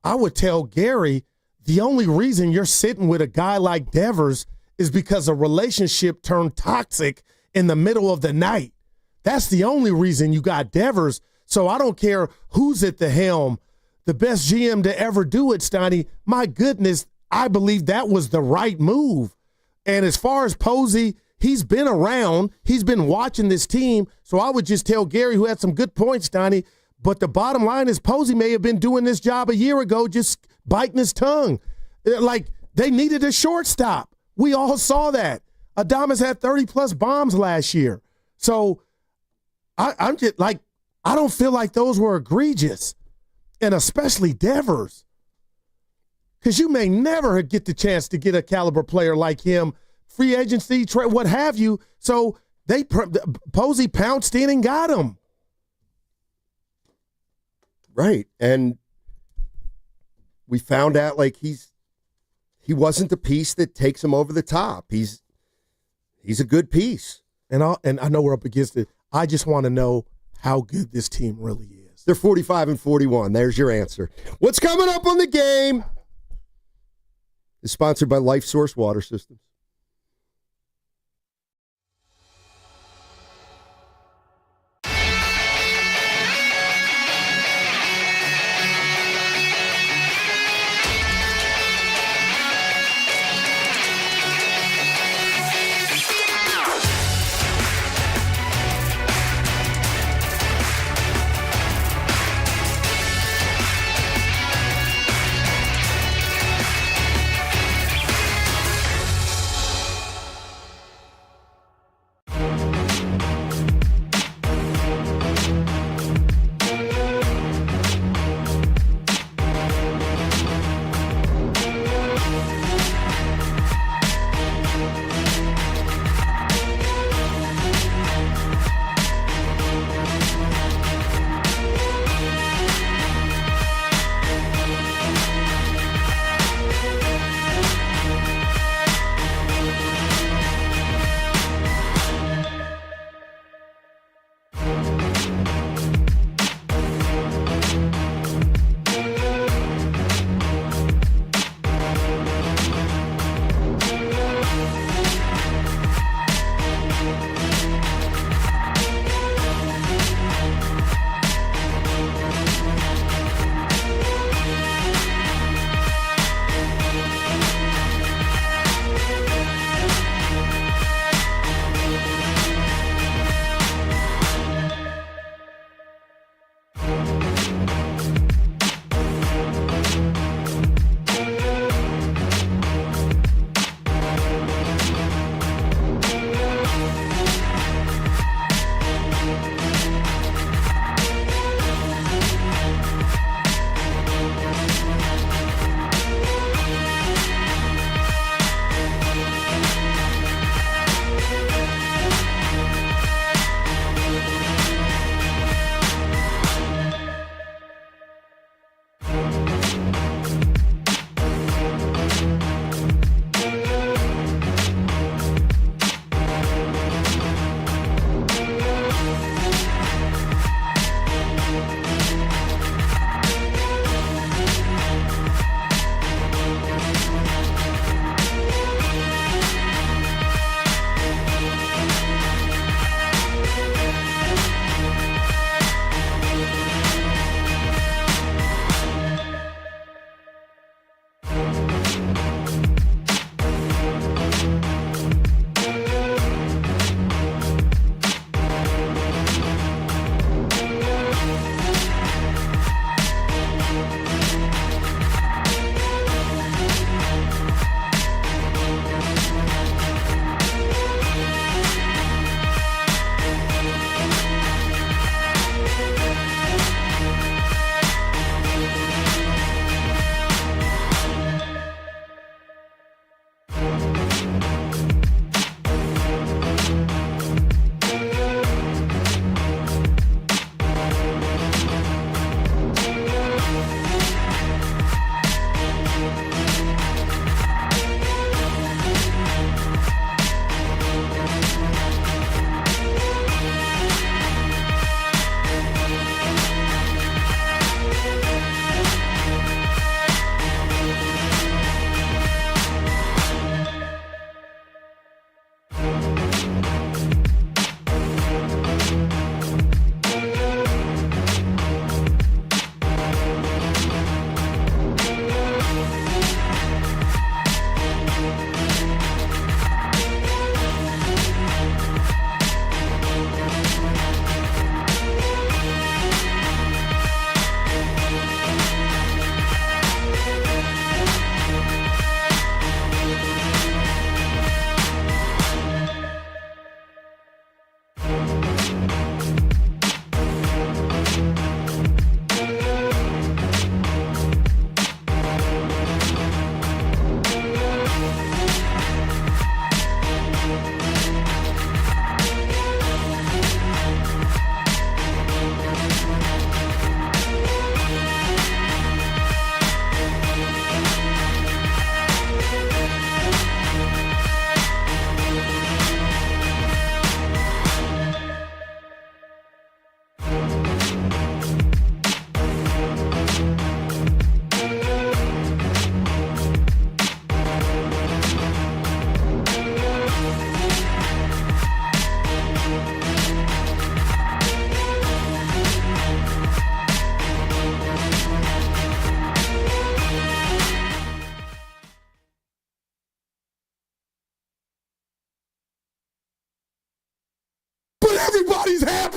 I would tell Gary, the only reason you're sitting with a guy like Devers is because a relationship turned toxic in the middle of the night. That's the only reason you got Devers. So I don't care who's at the helm. The best GM to ever do it, Steiny, my goodness, I believe that was the right move. And as far as Posey, he's been around. He's been watching this team. So I would just tell Gary, who had some good points, Steiny, but the bottom line is Posey may have been doing this job a year ago, just biting his tongue. Like, they needed a shortstop. We all saw that. Adames had 30-plus bombs last year. So I'm just like, I don't feel like those were egregious, and especially Devers, because you may never get the chance to get a caliber player like him, free agency, trade, what have you. So Posey pounced in and got him. Right, and we found out he wasn't the piece that takes him over the top. He's a good piece, and I know we're up against it. I just want to know how good this team really is. They're 45-41. There's your answer. What's coming up on the game is sponsored by Life Source Water Systems.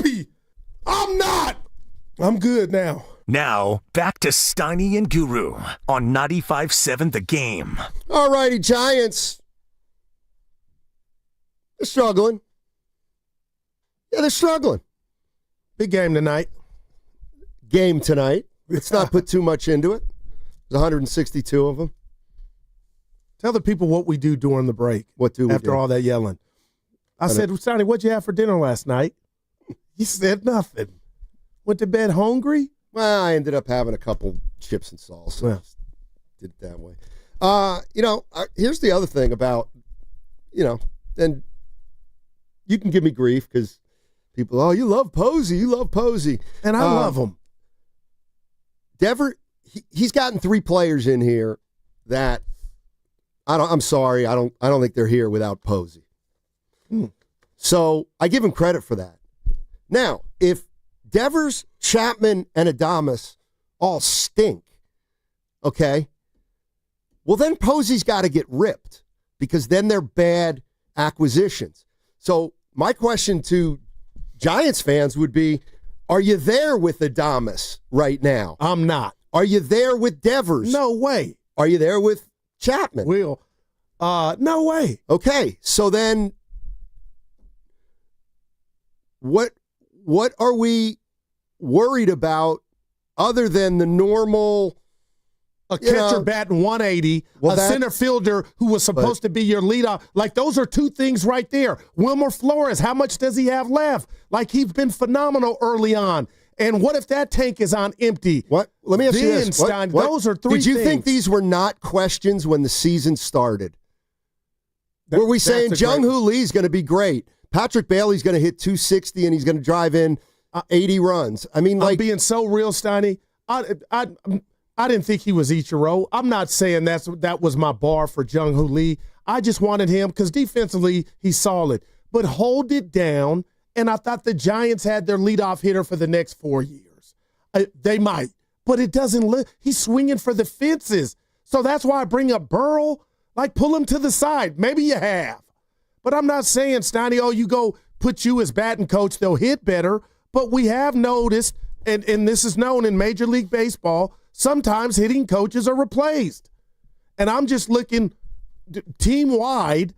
happy. I'm not. I'm good now. Now, back to Steiny and Guru on 95.7 The Game. All righty, Giants. They're struggling. Yeah, they're struggling. Big game tonight. Let's not put too much into it. There's 162 of them. Tell the people what we do during the break. What do we after do? all that yelling? I said, Sonny, what'd you have for dinner last night? He said nothing. Went to bed hungry? Well, I ended up having a couple chips and salsa. Yeah. Did it that way. Here's the other thing about, and you can give me grief because people, you love Posey. And I love him. Dever, he's gotten 3 players in here that I'm sorry, I don't think they're here without Posey. So I give him credit for that. Now, if Devers, Chapman, and Adames all stink, okay, well then Posey's got to get ripped because then they're bad acquisitions. So my question to Giants fans would be, are you there with Adames right now? I'm not. Are you there with Devers? No way. Are you there with Chapman? No way. Okay, so then what are we worried about other than the normal catcher batting 180, center fielder who was supposed to be your leadoff? Like, those are 2 things right there. Wilmer Flores, how much does he have left? Like, he's been phenomenal early on. And what if that tank is on empty? What? Let me ask you this. Stein, those are 3 things. Did you think things. these were not questions when the season started? Were we saying Jung-Hoo Lee's going to be great? Patrick Bailey's going to hit 260 and he's going to drive in 80 runs. I mean, I'm being so real, Steiny. I didn't think he was Ichiro. I'm not saying that was my bar for Jung-Hoo Lee. I just wanted him because defensively he's solid. But hold it down, and I thought the Giants had their leadoff hitter for the next 4 years. They might, but it doesn't he's swinging for the fences. So that's why I bring up Burrell. Like, pull him to the side. Maybe you have. But I'm not saying, Steiny, you go put you as batting coach, they'll hit better. But we have noticed, and this is known in Major League Baseball, sometimes hitting coaches are replaced. And I'm just looking team-wide,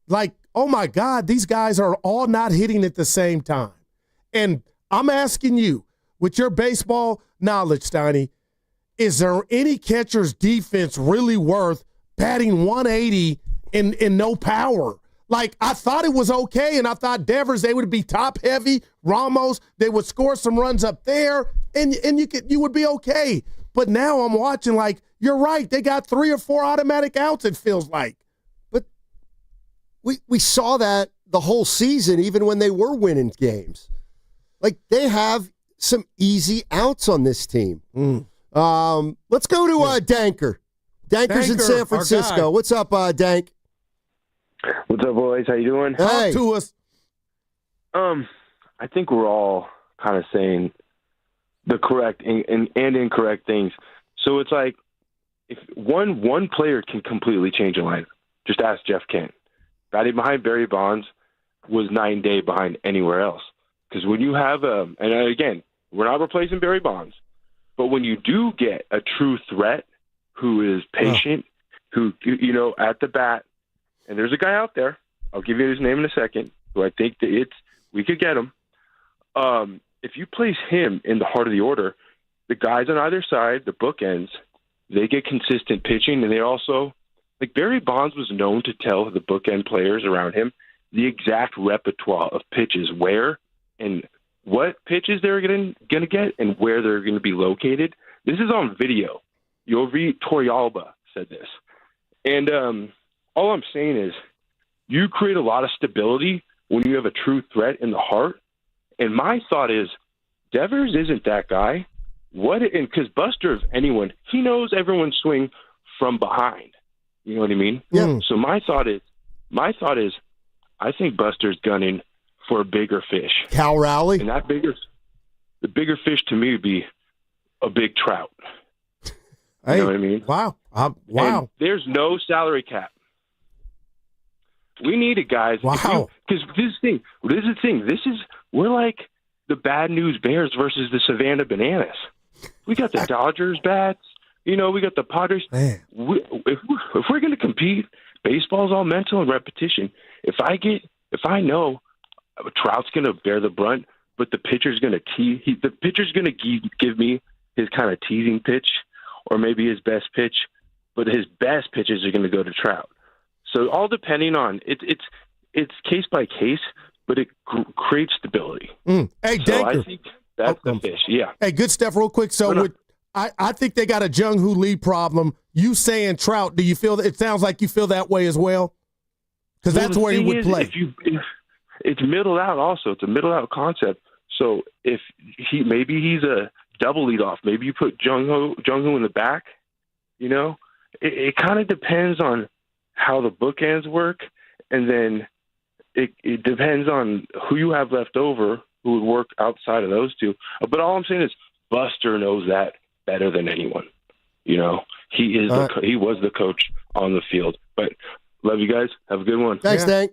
like, oh, my God, these guys are all not hitting at the same time. And I'm asking you, with your baseball knowledge, Steiny, is there any catcher's defense really worth batting 180 in no power? Like, I thought it was okay, and I thought Devers, they would be top-heavy. Ramos, they would score some runs up there, and you would be okay. But now I'm watching, like, you're right. They got 3 or 4 automatic outs, it feels like. But we saw that the whole season, even when they were winning games. Like, they have some easy outs on this team. Let's go to Danker. Danker's in San Francisco. What's up, Dank? What's up, boys? How you doing? Talk to us. I think we're all kind of saying the correct and incorrect things. So it's like if one player can completely change a lineup. Just ask Jeff Kent. Batting behind Barry Bonds was night and day behind anywhere else. Because when you have and again, we're not replacing Barry Bonds, but when you do get a true threat who is patient, who at the bat. And there's a guy out there, I'll give you his name in a second, who I think that we could get him. If you place him in the heart of the order, the guys on either side, the bookends, they get consistent pitching, and they also, like Barry Bonds was known to tell the bookend players around him the exact repertoire of pitches, where and what pitches they're going to get and where they're going to be located. This is on video. Yovi Toriyalba said this. And all I'm saying is you create a lot of stability when you have a true threat in the heart. And my thought is Devers isn't that guy. Because Buster, if anyone, he knows everyone's swing from behind. You know what I mean? Yeah. So my thought is, I think Buster's gunning for a bigger fish. Cal Rowley? And the bigger fish to me would be a big trout. You know what I mean? Wow. And there's no salary cap. We needed guys. Wow. Because this is the thing. We're like the bad news Bears versus the Savannah Bananas. We got the Dodgers bats. We got the Padres. If we're going to compete, baseball's all mental and repetition. If I know Trout's going to bear the brunt, but the pitcher's going to give me his kind of teasing pitch, or maybe his best pitch, but his best pitches are going to go to Trout. So all depending on it's case by case, but it creates stability. Hey, so Danker. I think that's the fish. Yeah. Hey, good stuff. Real quick. So I think they got a Jung-Hoo Lee problem. You saying Trout? Do you feel that? It sounds like you feel that way as well. Because that's where he would play. If it's middled out. Also, it's a middled out concept. So if maybe he's a double leadoff. Maybe you put Jung-Hoo in the back. It kind of depends on how the bookends work, and then it depends on who you have left over who would work outside of those two. But all I'm saying is Buster knows that better than anyone. He was the coach on the field. But love you guys. Have a good one. Thanks, Dank.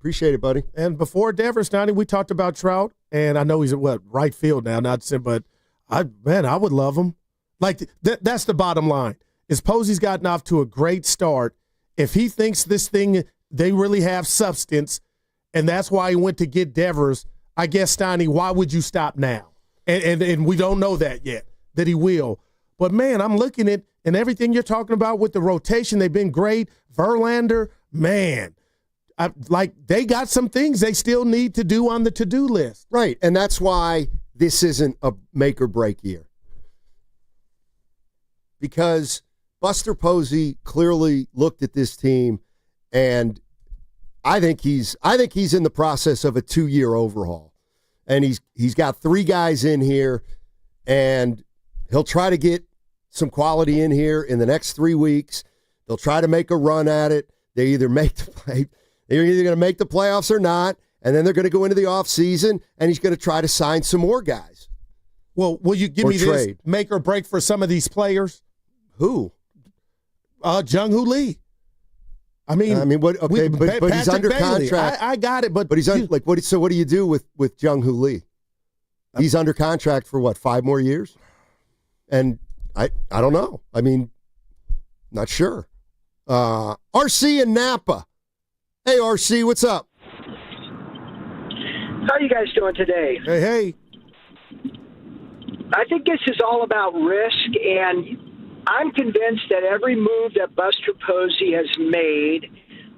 Appreciate it, buddy. And before Devers, Steiny, we talked about Trout, and I know he's at right field now, but I would love him. Like that's the bottom line. Is Posey's gotten off to a great start. If he thinks this thing, they really have substance, and that's why he went to get Devers, I guess, Steiny, why would you stop now? And we don't know that yet, that he will. But, man, I'm looking at, and everything you're talking about with the rotation, they've been great. Verlander, man, they got some things they still need to do on the to-do list. Right, and that's why this isn't a make-or-break year. Because Buster Posey clearly looked at this team, and I think he's in the process of a 2-year overhaul. And he's got 3 guys in here, and he'll try to get some quality in here in the next 3 weeks. They'll try to make a run at it. They're either going to make the playoffs or not, and then they're going to go into the offseason, and he's going to try to sign some more guys. Well, will you give me this make or break for some of these players? Who? Jung-Hoo Lee. But he's under Bailey. contract. I got it, but he's So what do you do with Jung-Hoo Lee? He's under contract for what, 5 more years? And I don't know. Not sure. RC in Napa. Hey, RC, what's up? How are you guys doing today? Hey. I think this is all about risk, and I'm convinced that every move that Buster Posey has made,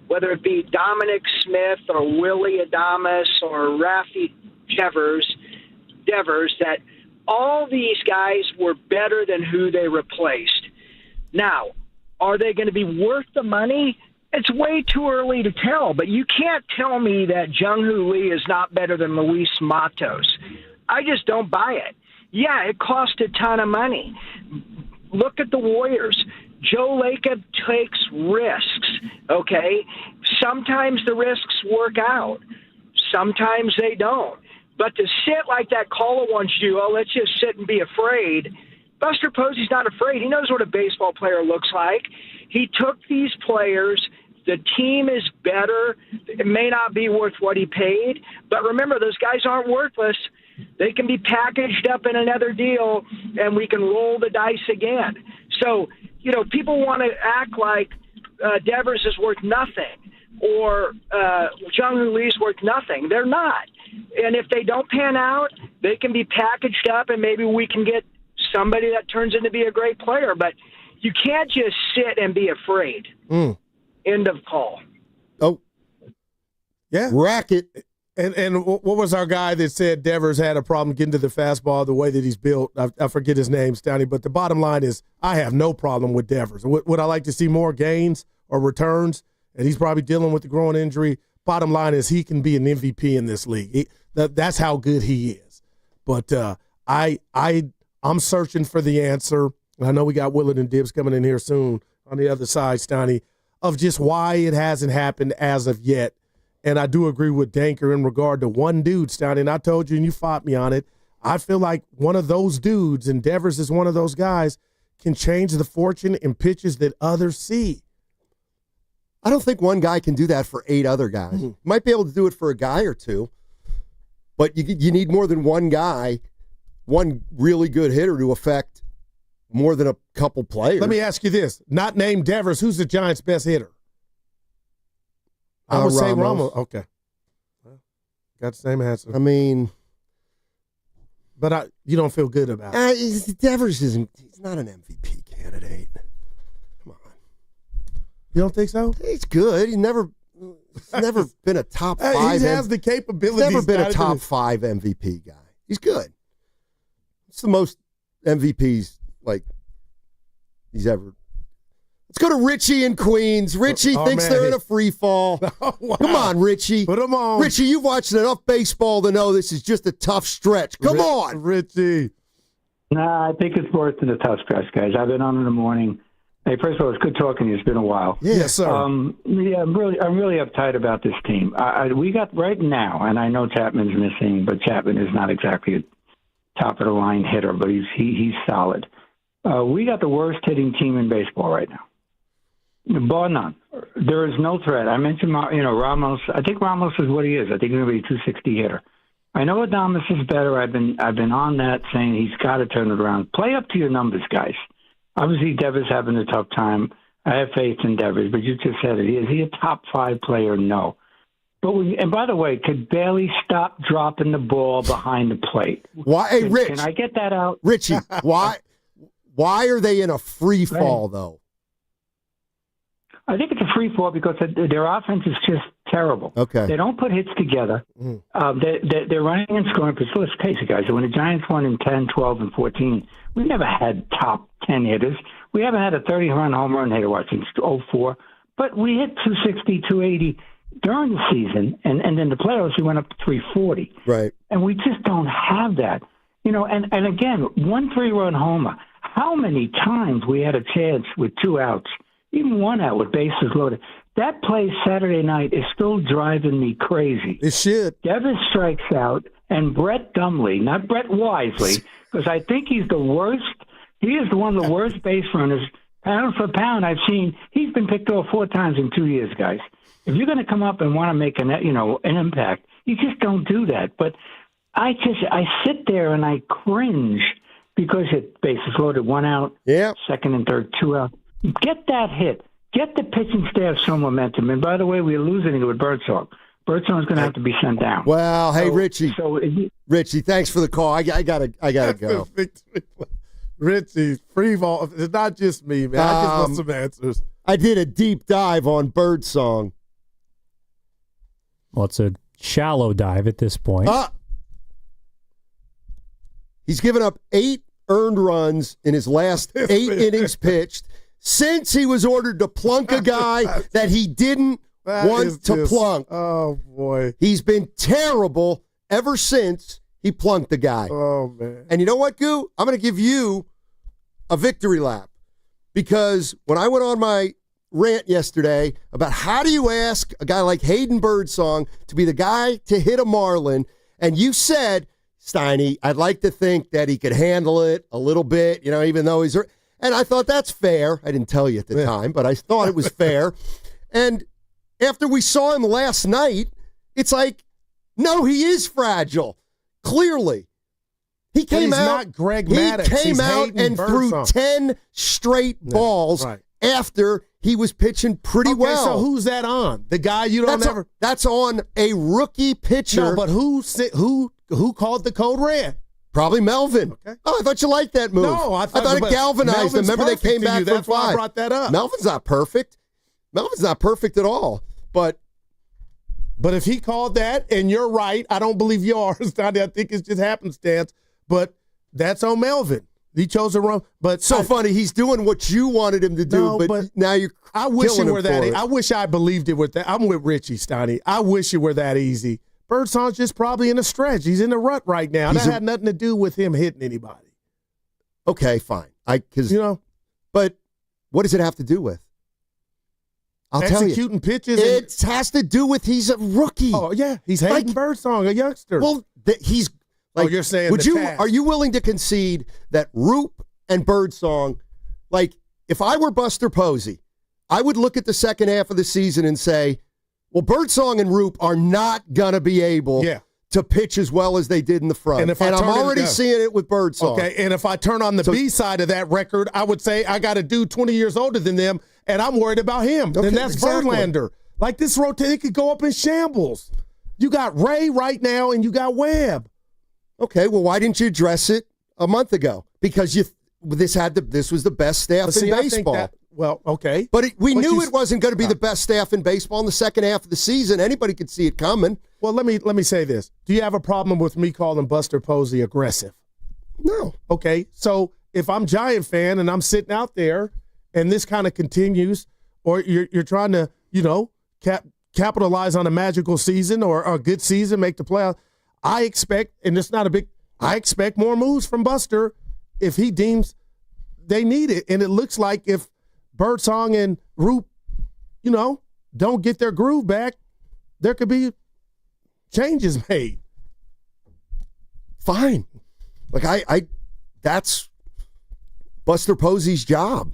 whether it be Dominic Smith or Willie Adames or Rafi Devers, that all these guys were better than who they replaced. Now, are they going to be worth the money? It's way too early to tell, but you can't tell me that Jung-Hoo Lee is not better than Luis Matos. I just don't buy it. Yeah, it cost a ton of money. Look at the Warriors. Joe Lacob takes risks, okay? Sometimes the risks work out. Sometimes they don't. But to sit like that caller wants you, let's just sit and be afraid. Buster Posey's not afraid. He knows what a baseball player looks like. He took these players. The team is better. It may not be worth what he paid. But remember, those guys aren't worthless. They can be packaged up in another deal, and we can roll the dice again. So, people want to act like Devers is worth nothing or Jung-Hoo Lee's worth nothing. They're not. And if they don't pan out, they can be packaged up, and maybe we can get somebody that turns into be a great player. But you can't just sit and be afraid. End of call. Oh. Yeah. Racket. And what was our guy that said Devers had a problem getting to the fastball the way that he's built? I forget his name, Steiny, but the bottom line is I have no problem with Devers. Would I like to see more gains or returns? And he's probably dealing with the growing injury. Bottom line is he can be an MVP in this league. That's how good he is. But I'm searching for the answer. And I know we got Willard and Dibs coming in here soon on the other side, Steiny, of just why it hasn't happened as of yet. And I do agree with Danker in regard to one dude, Steiny, and I told you and you fought me on it. I feel like one of those dudes, and Devers is one of those guys, can change the fortune in pitches that others see. I don't think one guy can do that for 8 other guys. Might be able to do it for a guy or two. But you need more than one guy, one really good hitter to affect more than a couple players. Let me ask you this. Not named Devers, who's the Giants' best hitter? I would say Ramos. Okay. Well, got the same answer. I mean. But you don't feel good about it. Devers he's not an MVP candidate. Come on. You don't think so? He's good. He's never been a top 5. He has the capabilities. He's never been a top 5 MVP guy. He's good. It's the most MVPs he's ever. Let's go to Richie in Queens. Richie thinks they're in a free fall. Oh, wow. Come on, Richie. Put him on. Richie, you've watched enough baseball to know this is just a tough stretch. Come on. Richie. Nah, I think it's worse than a tough stretch, guys. I've been on in the morning. Hey, first of all, it's good talking to you. It's been a while. Yes, sir. I'm really uptight about this team. We got right now, and I know Chapman's missing, but Chapman is not exactly a top of the line hitter, but he's solid. We got the worst hitting team in baseball right now. Bar none. There is no threat. I mentioned, Ramos. I think Ramos is what he is. I think he's going to be a 260 hitter. I know Adames is better. I've been on that saying he's got to turn it around. Play up to your numbers, guys. Obviously, Devers having a tough time. I have faith in Devers, but you just said it. Is he a top 5 player? No. But and by the way, could barely stop dropping the ball behind the plate. Why, hey, Rich? Can I get that out, Richie? Why are they in a free fall though? I think it's a free fall because their offense is just terrible. Okay. They don't put hits together. They're running and scoring. But let's face it, guys. When the Giants won in 10, 12, and 14, we never had top 10 hitters. We haven't had a 30-run home run hitter since 2004. But we hit 260, 280 during the season. And then the playoffs, we went up to 340. Right. And we just don't have that. And again, 1 3-run homer. How many times we had a chance with 2 outs, even 1 out with bases loaded. That play Saturday night is still driving me crazy. It should. Devers strikes out, and Brett Dumley, not Brett Wisely, because I think he's the worst. He is one of the worst base runners, pound for pound, I've seen. He's been picked off 4 times in 2 years, guys. If you're going to come up and want to make an impact, you just don't do that. But I sit there and I cringe because it bases loaded, 1 out, second and third, 2 out. Get that hit. Get the pitching staff some momentum. And by the way, we're losing it with Birdsong. Birdsong's going to have to be sent down. Well, hey, Richie. Richie, thanks for the call. I gotta go. Richie, free fall. It's not just me, man. I just want some answers. I did a deep dive on Birdsong. Well, it's a shallow dive at this point. He's given up 8 earned runs in his last 8 innings pitched since he was ordered to plunk a guy that he didn't want to plunk. Oh, boy. He's been terrible ever since he plunked the guy. Oh, man. And you know what, Goo? I'm going to give you a victory lap because when I went on my rant yesterday about how do you ask a guy like Hayden Birdsong to be the guy to hit a Marlin, and you said, Steiny, I'd like to think that he could handle it a little bit, even though he's... And I thought that's fair. I didn't tell you at the time, but I thought it was fair. And after we saw him last night, it's like, no, he is fragile. Clearly. He came out. Not Greg Maddux. He came out and threw 10 straight balls after he was pitching pretty well. So who's that on? The guy you don't ever. That's on a rookie pitcher. No, but who called the code red? Probably Melvin. Okay. Oh, I thought you liked that move. No, I thought it galvanized them. Remember they came back from 5. Why I brought that up. Melvin's not perfect. Melvin's not perfect at all. But if he called that, and you're right, I don't believe you are. I think it's just happenstance. But that's on Melvin. He chose the wrong. But funny. He's doing what you wanted him to do. But now you're. I wish it were that. I wish I believed it were that. I'm with Richie, Steiny. I wish it were that easy. Birdsong's just probably in a stretch. He's in a rut right now. That had nothing to do with him hitting anybody. Okay, fine. But what does it have to do with? I'll tell you. Executing pitches. It has to do with he's a rookie. Oh yeah, he's Hayden Birdsong, a youngster. Well, he's. Like, you're saying are you willing to concede that Roop and Birdsong, if I were Buster Posey, I would look at the second half of the season and say, well, Birdsong and Roop are not going to be able to pitch as well as they did in the front. And I'm already seeing it with Birdsong. Okay, and if I turn on the B side of that record, I would say I got a dude 20 years older than them, and I'm worried about him. Okay, and that's Verlander. Like this rotation, it could go up in shambles. You got Ray right now, and you got Webb. Okay, well, why didn't you address it a month ago? Because this was the best staff in baseball. Okay. But we knew it wasn't going to be the best staff in baseball in the second half of the season. Anybody could see it coming. Well, let me say this. Do you have a problem with me calling Buster Posey aggressive? No. Okay, so if I'm Giant fan and I'm sitting out there and this kind of continues, or you're trying to, capitalize on a magical season or a good season, make the playoffs, I expect, and it's not I expect more moves from Buster if he deems they need it. And it looks like if Birdsong and Roop, don't get their groove back, there could be changes made. Fine. Like that's Buster Posey's job,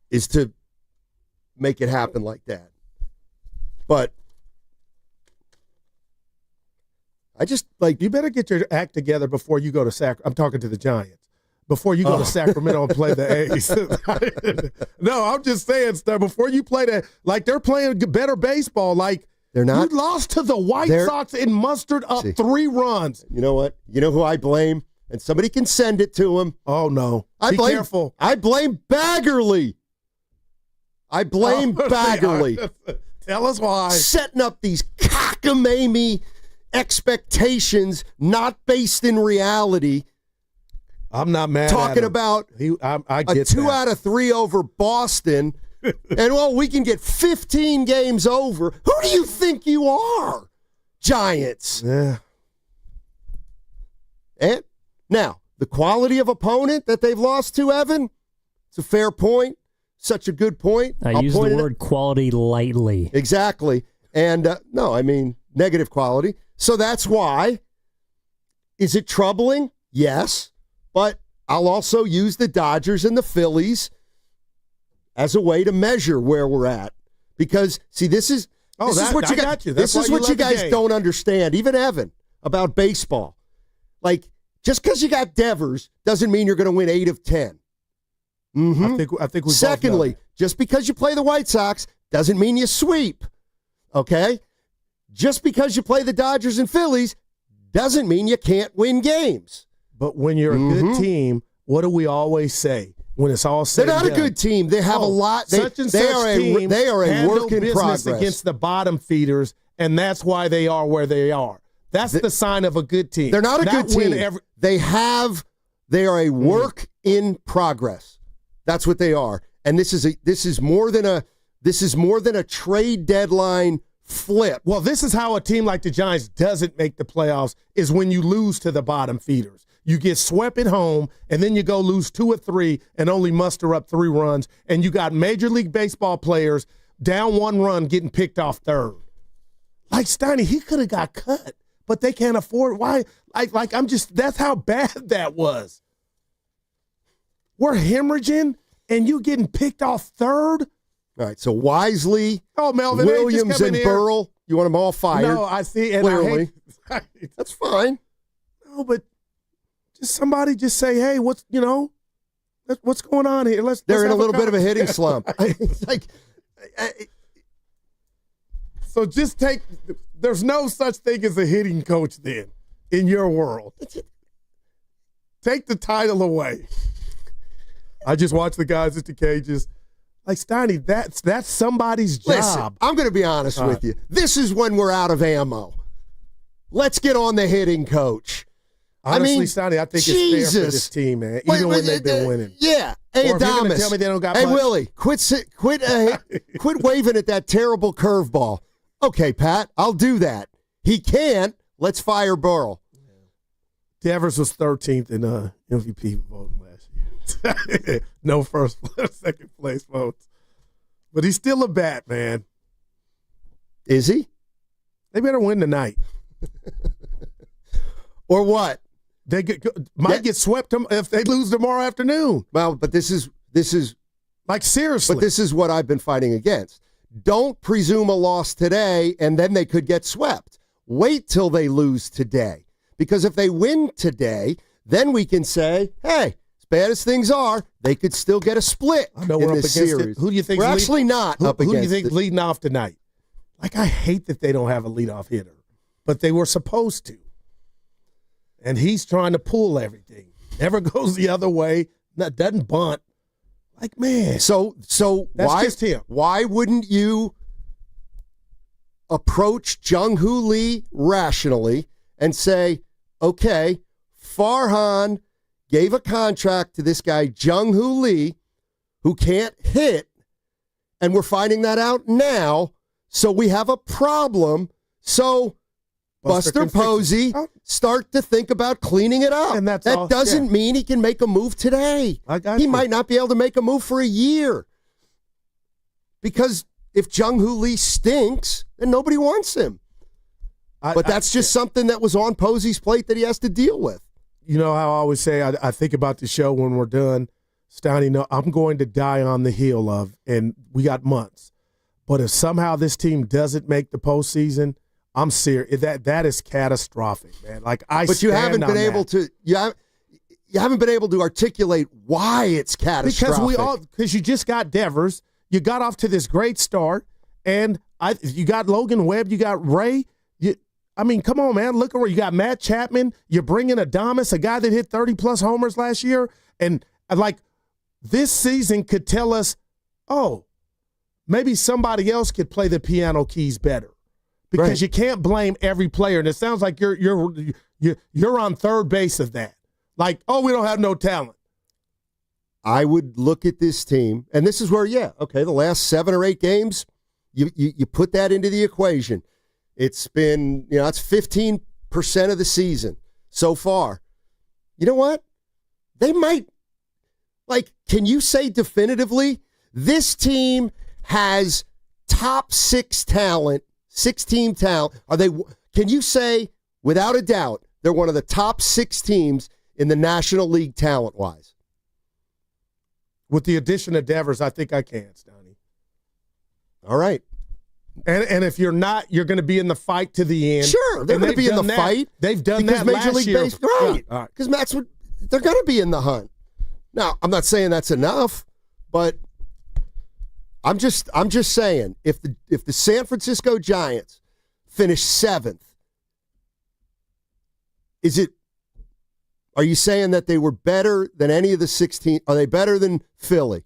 is to make it happen like that. But I just you better get your act together before you go to Sacramento. I'm talking to the Giants. Before you go to Sacramento and play the A's. No, I'm just saying stuff. Before you play that, they're playing better baseball. They're not. You lost to the White Sox and mustered up 3 runs. You know what? You know who I blame? And somebody can send it to him. Oh, no. Be careful. I blame Baggerly. Baggerly. Tell us why. Setting up these cockamamie expectations not based in reality. I'm not mad talking about I get a 2 out of 3 over Boston, and we can get 15 games over. Who do you think you are, Giants? Yeah. And now the quality of opponent that they've lost to, Evan. It's a fair point. Such a good point. I use the word quality lightly. Exactly, and no, I mean negative quality. So that's why. Is it troubling? Yes. But I'll also use the Dodgers and the Phillies as a way to measure where we're at. Because, see, this is what you guys don't understand, even Evan, about baseball. Just because you got Devers doesn't mean you're going to win 8 of 10. Mm-hmm. I think we Secondly, just because you play the White Sox doesn't mean you sweep. Okay? Just because you play the Dodgers and Phillies doesn't mean you can't win games. But when you're a good team, what do we always say? When it's all said they're not a good team. They have a lot. They are a work in progress against the bottom feeders, and that's why they are where they are. That's the sign of a good team. They're not a good team. They are a work in progress. That's what they are. And this is more than a trade deadline flip. Well, this is how a team like the Giants doesn't make the playoffs, is when you lose to the bottom feeders. You get swept at home, and then you go lose 2 or 3 and only muster up 3 runs, and you got Major League Baseball players down 1 run getting picked off third. Like Steiny, he could have got cut, but they can't afford. Why? That's how bad that was. We're hemorrhaging, and you getting picked off third? All right, so Wisely, Melvin, Williams, and Burrell, you want them all fired? No, I see. And clearly. That's fine. No, but somebody just say, hey, what's going on here? They're in a little bit of a hitting slump. So just there's no such thing as a hitting coach then in your world. Take the title away. I just watch the guys at the cages. Steiny, that's somebody's job. Listen, I'm going to be honest with you. This is when we're out of ammo. Let's get on the hitting coach. Honestly, Steiny, I think it's fair for this team, man. Even when they've been winning. Yeah. Hey, Adamas. Tell me they don't got Hey, much. Willie, quit waving at that terrible curveball. Okay, Pat, I'll do that. He can't. Let's fire Burrell. Devers was 13th in MVP voting last year. No first, second place votes. But he's still a bat, man. Is he? They better win tonight. Or what? They might get swept if they lose tomorrow afternoon. Well, but this is seriously. But this is what I've been fighting against. Don't presume a loss today, and then they could get swept. wait till they lose today. Because if they win today, then we can say, hey, as bad as things are, they could still get a split I know in we're up this against series. it. Who do you think? We're actually not up against Who do you think it. leading off tonight? Like, I hate that they don't have a leadoff hitter, but they were supposed to. And he's trying to pull everything. Never goes the other way. Doesn't bunt. Like, man. So That's just him. Why wouldn't you approach Jung-Hoo Lee rationally and say, okay, Farhan gave a contract to this guy, Jung-Hoo Lee, who can't hit, and we're finding that out now, so we have a problem. So Buster Posey start to think about cleaning it up. And that doesn't mean he can make a move today. He might not be able to make a move for a year. Because if Jung-Hoo Lee stinks, then nobody wants him. But that's just something that was on Posey's plate that he has to deal with. You know how I always say I think about the show when we're done, Steiny, no, I'm going to die on the heel of, and we got months. But if somehow this team doesn't make the postseason, I'm serious. That is catastrophic, man. Like But you haven't been able to you haven't been able to articulate why it's catastrophic. Because you just got Devers, you got off to this great start, and you got Logan Webb, you got Ray. Come on, man. Look where you got Matt Chapman. You're bringing Adames, a guy that hit 30-plus homers last year. And, this season could tell us, oh, maybe somebody else could play the piano keys better. Because you can't blame every player. And it sounds like you're on third base of that. Like, oh, we don't have no talent. I would look at this team, and this is where, the last 7 or 8 games, you put that into the equation. It's been, it's 15% of the season so far. You know what? They might, can you say definitively this team has top 6 talent, 6-team talent? Can you say, without a doubt, they're one of the top 6 teams in the National League talent-wise? With the addition of Devers, I think I can, Stoney. All right. And if you're not, you're going to be in the fight to the end. Sure, they're going to be in the fight. They've done because that Major last League year. Baseball, right? Because they're going to be in the hunt. Now, I'm not saying that's enough, but I'm just saying if the San Francisco Giants finish 7th, are you saying that they were better than any of the 16? Are they better than Philly,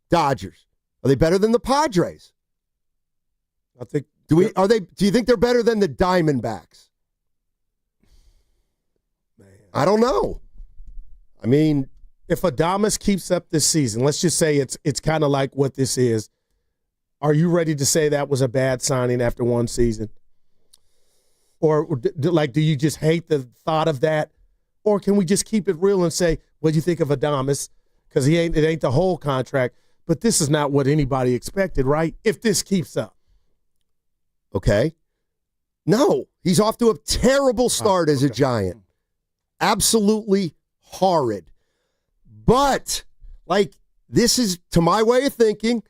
Dodgers? Are they better than the Padres? I think. Do you think they're better than the Diamondbacks? Man. I don't know. I mean, if Adames keeps up this season, let's just say it's kind of like what this is. Are you ready to say that was a bad signing after one season? Or do you just hate the thought of that? Or can we just keep it real and say, what do you think of Adames? Because it ain't the whole contract, but this is not what anybody expected, right? If this keeps up. Okay. No, he's off to a terrible start as a Giant. Absolutely horrid. But, this is, to my way of thinking,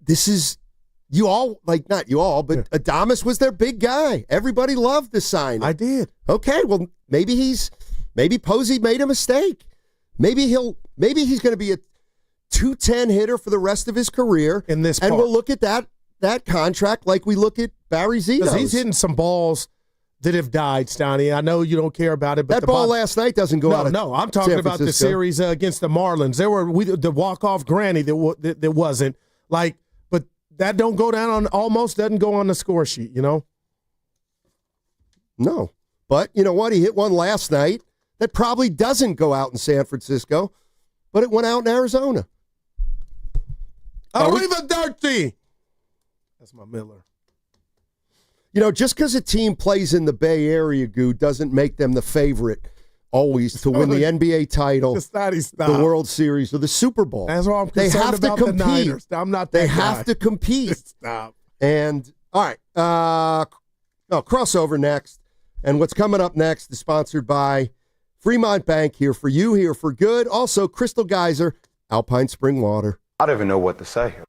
this is, you all, not you all, but Adames was their big guy. Everybody loved the sign. I did. Okay, well, maybe Posey made a mistake. Maybe he's going to be a 210 hitter for the rest of his career. And we'll look at that contract like we look at Barry Zito's. Because he's hitting some balls that have died, Steiny. I know you don't care about it, but that ball last night doesn't go out. No, I'm talking about the series against the Marlins. There were the walk-off granny that wasn't but that don't go down on almost doesn't go on the score sheet. No, but you know what? He hit one last night that probably doesn't go out in San Francisco, but it went out in Arizona. Arriva Dirty. That's my Miller. Just because a team plays in the Bay Area, Goo, doesn't make them the favorite always to win the NBA title, the World Series, or the Super Bowl. That's why I'm concerned about the Niners. I'm not that They guy. have to compete. Stop. And, all right, crossover next. And what's coming up next is sponsored by Fremont Bank, here for you, here for good. Also, Crystal Geyser, Alpine Spring Water. I don't even know what to say here.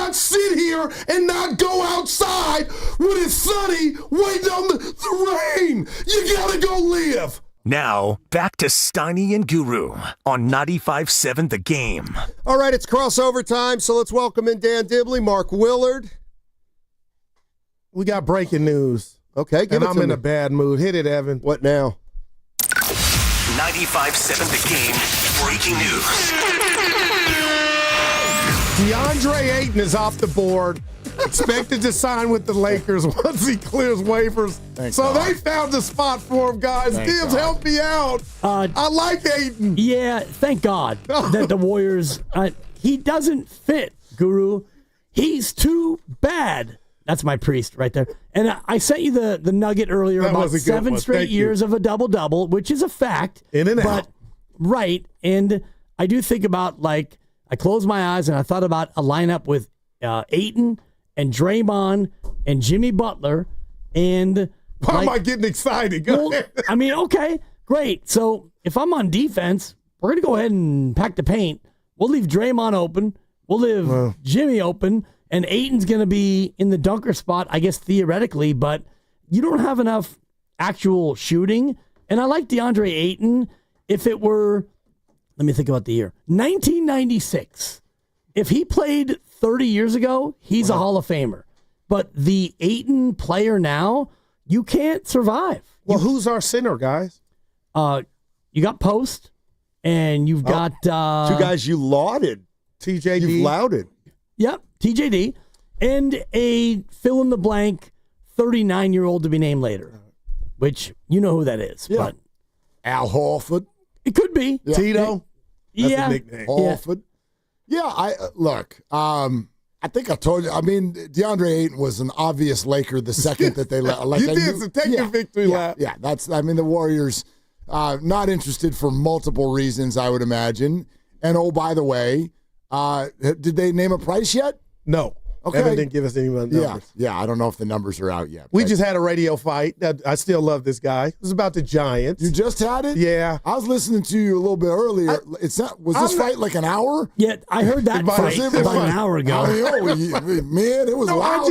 not sit here and not go outside when it's sunny waiting on the rain. You got to go live. Now, back to Steiny and Guru on 95.7 The Game. All right, it's crossover time, so let's welcome in Dan Dibley, Mark Willard. We got breaking news. Okay, give and it I'm to in me. a bad mood. Hit it, Evan. What now? 95.7 The Game. Breaking news. DeAndre Ayton is off the board. Expected to sign with the Lakers once he clears waivers. They found the spot for him, guys. Dibs, help me out. I like Ayton. Yeah, thank God that the Warriors, he doesn't fit, Guru. He's too bad. That's my priest right there. And I sent you the nugget earlier That about was a good 7 one. straight Thank you. years of a double-double, which is a fact. In and out. Right. And I do think about, like, I closed my eyes and I thought about a lineup with Ayton and Draymond and Jimmy Butler. And why am I getting excited? Go ahead. I mean, okay, great. So if I'm on defense, we're going to go ahead and pack the paint. We'll leave Draymond open. We'll leave Jimmy open. And Ayton's going to be in the dunker spot, I guess, theoretically, but you don't have enough actual shooting. And I like DeAndre Ayton if it were, let me think about the year, 1996. If he played 30 years ago, he's a Hall of Famer. But the Ayton player now, you can't survive. Well, who's our center, guys? You got Post, and you've got... two guys you lauded. TJD. You've lauded. Yep, TJD, and a fill-in-the-blank 39-year-old to be named later, which you know who that is. Yeah. But Al Horford. it could be. Yeah. Tito. That's Yeah. a nickname. Horford. Yeah, look, I think I told you. I mean, DeAndre Ayton was an obvious Laker the second that they let. Like, You did, so take your victory lap. Yeah, the Warriors, not interested for multiple reasons, I would imagine. And, oh, by the way, did they name a price yet? No. Okay. Evan didn't give us any numbers. Yeah, I don't know if the numbers are out yet. We just had a radio fight. I still love this guy. It was about the Giants. You just had it? Yeah. I was listening to you a little bit earlier. Was this fight like an hour? Yeah, I heard that fight about an hour ago. Man, it was loud.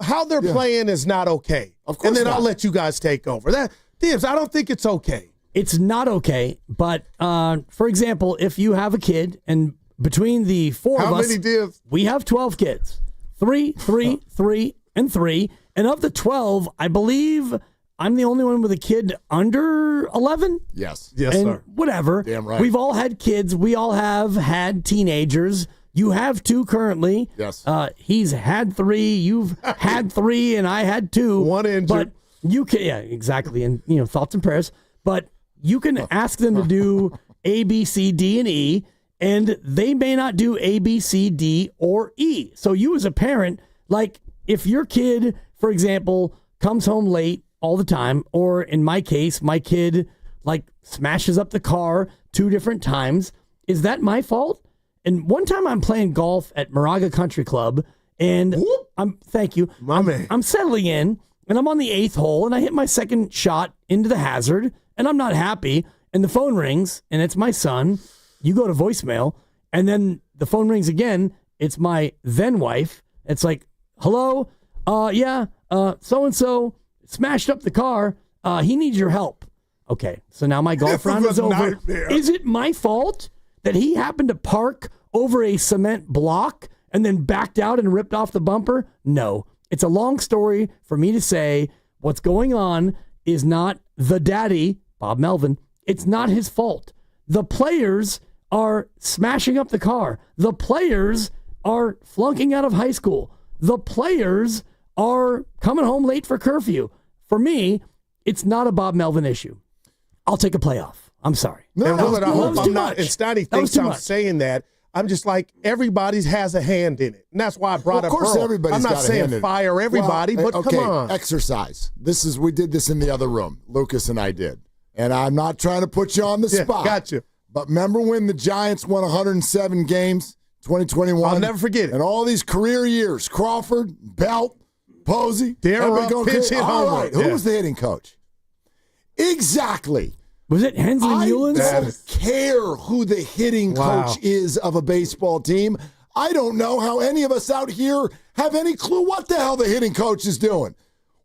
How they're playing is not okay. Of course and then not. I'll let you guys take over. Dibs, I don't think it's okay. It's not okay, but for example, if you have a kid, and between the four How of us, many Dibs? we have 12 kids. 3, 3, 3, and 3. And of the 12, I believe I'm the only one with a kid under 11. Yes. Yes, and sir. whatever. Damn right. We've all had kids. We all have had teenagers. You have 2 currently. Yes. He's had 3. You've had 3, and I had 2. One injured. But you can, yeah, exactly. And, thoughts and prayers. But you can ask them to do A, B, C, D, and E, and they may not do A, B, C, D, or E. So you as a parent, like if your kid, for example, comes home late all the time, or in my case, my kid like smashes up the car 2 different times, is that my fault? And one time I'm playing golf at Moraga Country Club, and thank you. I'm settling in, and I'm on the 8th hole, and I hit my second shot into the hazard, and I'm not happy, and the phone rings, and it's my son. You go to voicemail, and then the phone rings again. It's my then wife. It's like, hello? So-and-so smashed up the car. He needs your help. Okay, so now my golf round is over. Nightmare. Is it my fault that he happened to park over a cement block and then backed out and ripped off the bumper? No. It's a long story for me to say what's going on is not the daddy, Bob Melvin. It's not his fault. The players are smashing up the car. The players are flunking out of high school. The players are coming home late for curfew. For me, it's not a Bob Melvin issue. I'll take a playoff. I'm sorry. And Willard, I hope I'm not. And Steiny thinks I'm much. saying that. I'm just like, everybody has a hand in it. And that's why I brought up Of course, Pearl. everybody's I'm not got a hand in saying it. fire everybody, Well, but come on. Exercise. We did this in the other room. Lucas and I did. And I'm not trying to put you on the spot. Gotcha. But remember when the Giants won 107 games, 2021? I'll never forget it. And all these career years, Crawford, Belt, Posey. Darrell, everybody pinch hit All homer. right, who Yeah. was the hitting coach? Exactly. Was it Hensley I Mullins? don't care who the hitting Wow. coach is of a baseball team. I don't know how any of us out here have any clue what the hell the hitting coach is doing.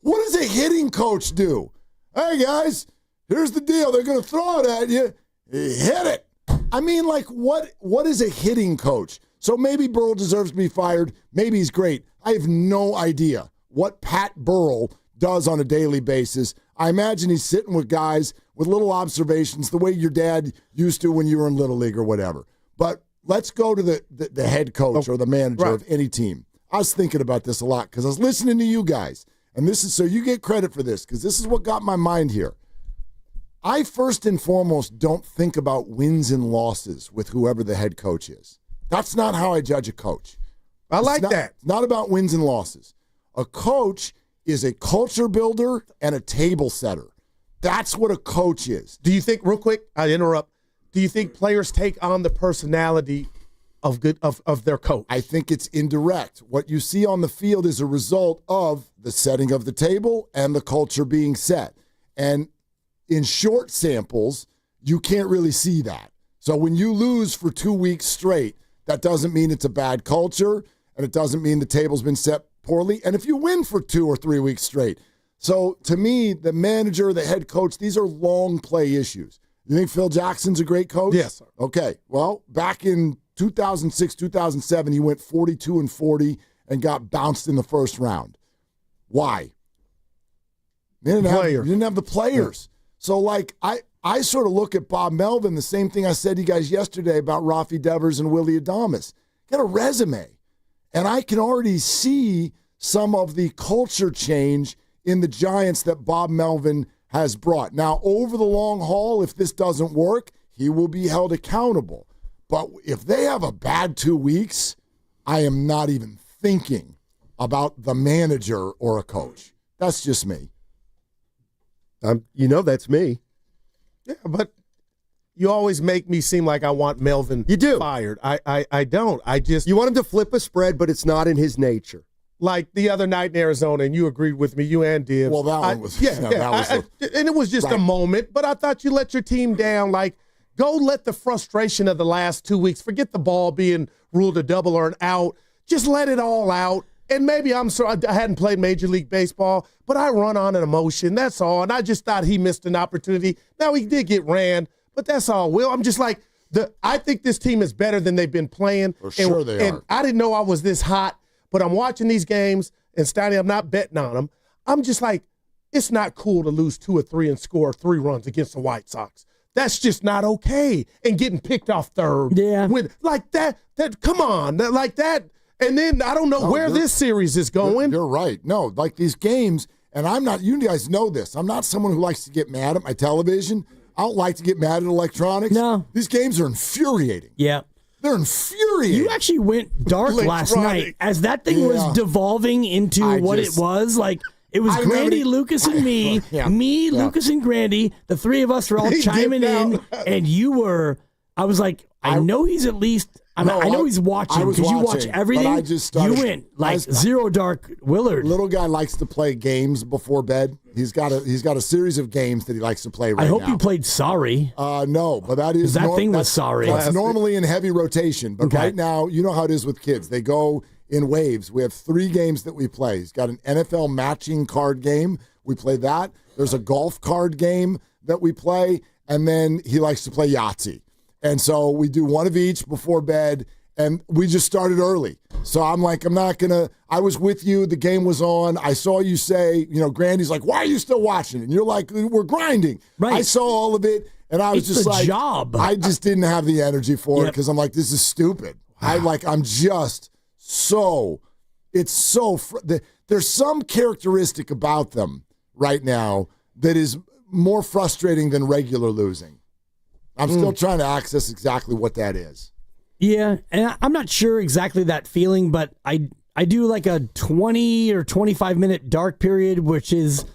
What does a hitting coach do? Hey, guys, here's the deal. They're going to throw it at you. Hit it. I mean, like, what is a hitting coach? So maybe Burrell deserves to be fired. Maybe he's great. I have no idea what Pat Burrell does on a daily basis. I imagine he's sitting with guys with little observations, the way your dad used to when you were in Little League or whatever. But let's go to the head coach or the manager of any team. I was thinking about this a lot because I was listening to you guys. And this is so you get credit for this because this is what got my mind here. I first and foremost don't think about wins and losses with whoever the head coach is. That's not how I judge a coach. I like that. It's not about wins and losses. A coach is a culture builder and a table setter. That's what a coach is. Do you think, real quick, I interrupt, do you think players take on the personality of their coach? I think it's indirect. What you see on the field is a result of the setting of the table and the culture being set. And in short samples, you can't really see that. So when you lose for 2 weeks straight, that doesn't mean it's a bad culture, and it doesn't mean the table's been set poorly. And if you win for 2 or 3 weeks straight. So to me, the manager, the head coach, these are long play issues. You think Phil Jackson's a great coach? Yes, sir. Okay. Well, back in 2006, 2007, he went 42-40 and got bounced in the first round. Why? You didn't have the players. So, like, I sort of look at Bob Melvin, the same thing I said to you guys yesterday about Rafi Devers and Willie Adames. Got a resume. And I can already see some of the culture change in the Giants that Bob Melvin has brought. Now, over the long haul, if this doesn't work, he will be held accountable. But if they have a bad 2 weeks, I am not even thinking about the manager or a coach. That's just me. That's me. Yeah, but you always make me seem like I want Melvin fired. I don't. You want him to flip a spread, but it's not in his nature. Like the other night in Arizona, and you agreed with me, you and Dibs. Well, that one was... and it was just a moment, but I thought you let your team down. Like, go let the frustration of the last 2 weeks, forget the ball being ruled a double or an out. Just let it all out. And maybe I'm sorry, I hadn't played Major League Baseball, but I run on an emotion. That's all. And I just thought he missed an opportunity. Now, he did get ran, but that's all. Will, I'm just like, I think this team is better than they've been playing. For sure they are. And I didn't know I was this hot. But I'm watching these games, and Steiny, I'm not betting on them. I'm just like, it's not cool to lose 2 or 3 and score 3 runs against the White Sox. That's just not okay. And getting picked off third. Yeah. Like that come on. Like that. And then I don't know where this series is going. You're right. No, like these games, and I'm not, you guys know this. I'm not someone who likes to get mad at my television. I don't like to get mad at electronics. No. These games are infuriating. Yeah. They're infuriating. You actually went dark last night as that thing was devolving into it was. Like, it was Grandy, Lucas, and me. Lucas, and Grandy. The three of us were all chiming in, and I was like, I know he's at least... I know he's watching because you watch everything. You went like zero dark Willard. Little guy likes to play games before bed. He's got a series of games that he likes to play right now. I hope you played Sorry. No, but that is... that thing was Sorry. That's normally in heavy rotation. But right now, you know how it is with kids. They go in waves. We have 3 games that we play. He's got an NFL matching card game. We play that. There's a golf card game that we play. And then he likes to play Yahtzee. And so we do one of each before bed, and we just started early. So I'm like, I was with you. The game was on. I saw you say, Grandy's like, why are you still watching? And you're like, we're grinding. Right. I saw all of it, and I was just like, job. I just didn't have the energy for it because I'm like, this is stupid. I'm just so, there's some characteristic about them right now that is more frustrating than regular losing. I'm still trying to access exactly what that is. Yeah, and I'm not sure exactly that feeling, but I do like a 20 or 25-minute dark period, which is,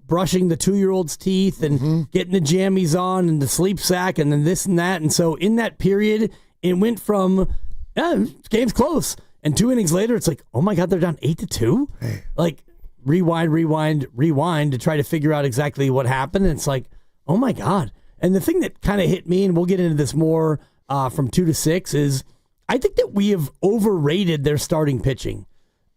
brushing the 2-year-old's teeth and getting the jammies on and the sleep sack and then this and that. And so in that period, it went from, game's close. And 2 innings later, it's like, oh my God, they're down 8-2? Like, rewind to try to figure out exactly what happened. And it's like, oh my God. And the thing that kind of hit me, and we'll get into this more from 2 to 6, is I think that we have overrated their starting pitching.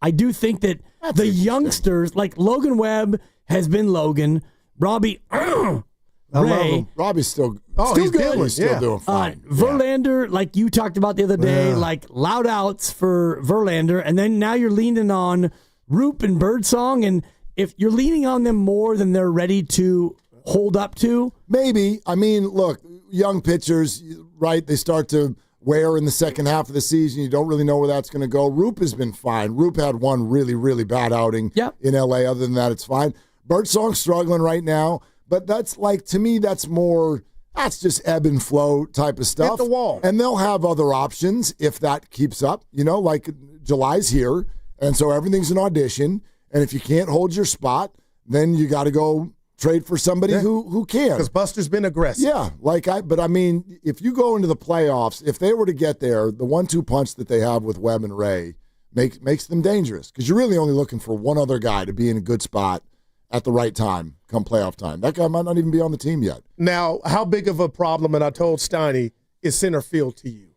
I do think that the youngsters, like Logan Webb has been Logan, Robbie Ray. Robbie's still he's good. good. He's still doing fine. Verlander, like you talked about the other day, like loud outs for Verlander, and then now you're leaning on Roop and Birdsong, and if you're leaning on them more than they're ready to hold up to. Maybe. I mean, look, young pitchers, right, they start to wear in the second half of the season. You don't really know where that's going to go. Roop has been fine. Roop had one really, really bad outing in L.A. Other than that, it's fine. Birdsong's struggling right now, but that's like, to me, that's just ebb and flow type of stuff. Hit the wall. And they'll have other options if that keeps up. You know, like July's here, and so everything's an audition. And if you can't hold your spot, then you got to go trade for somebody who can. Because Buster's been aggressive. Yeah, but I mean, if you go into the playoffs, if they were to get there, the 1-2 punch that they have with Webb and Ray makes them dangerous. Because you're really only looking for one other guy to be in a good spot at the right time come playoff time. That guy might not even be on the team yet. Now, how big of a problem, and I told Steiny, is center field to you?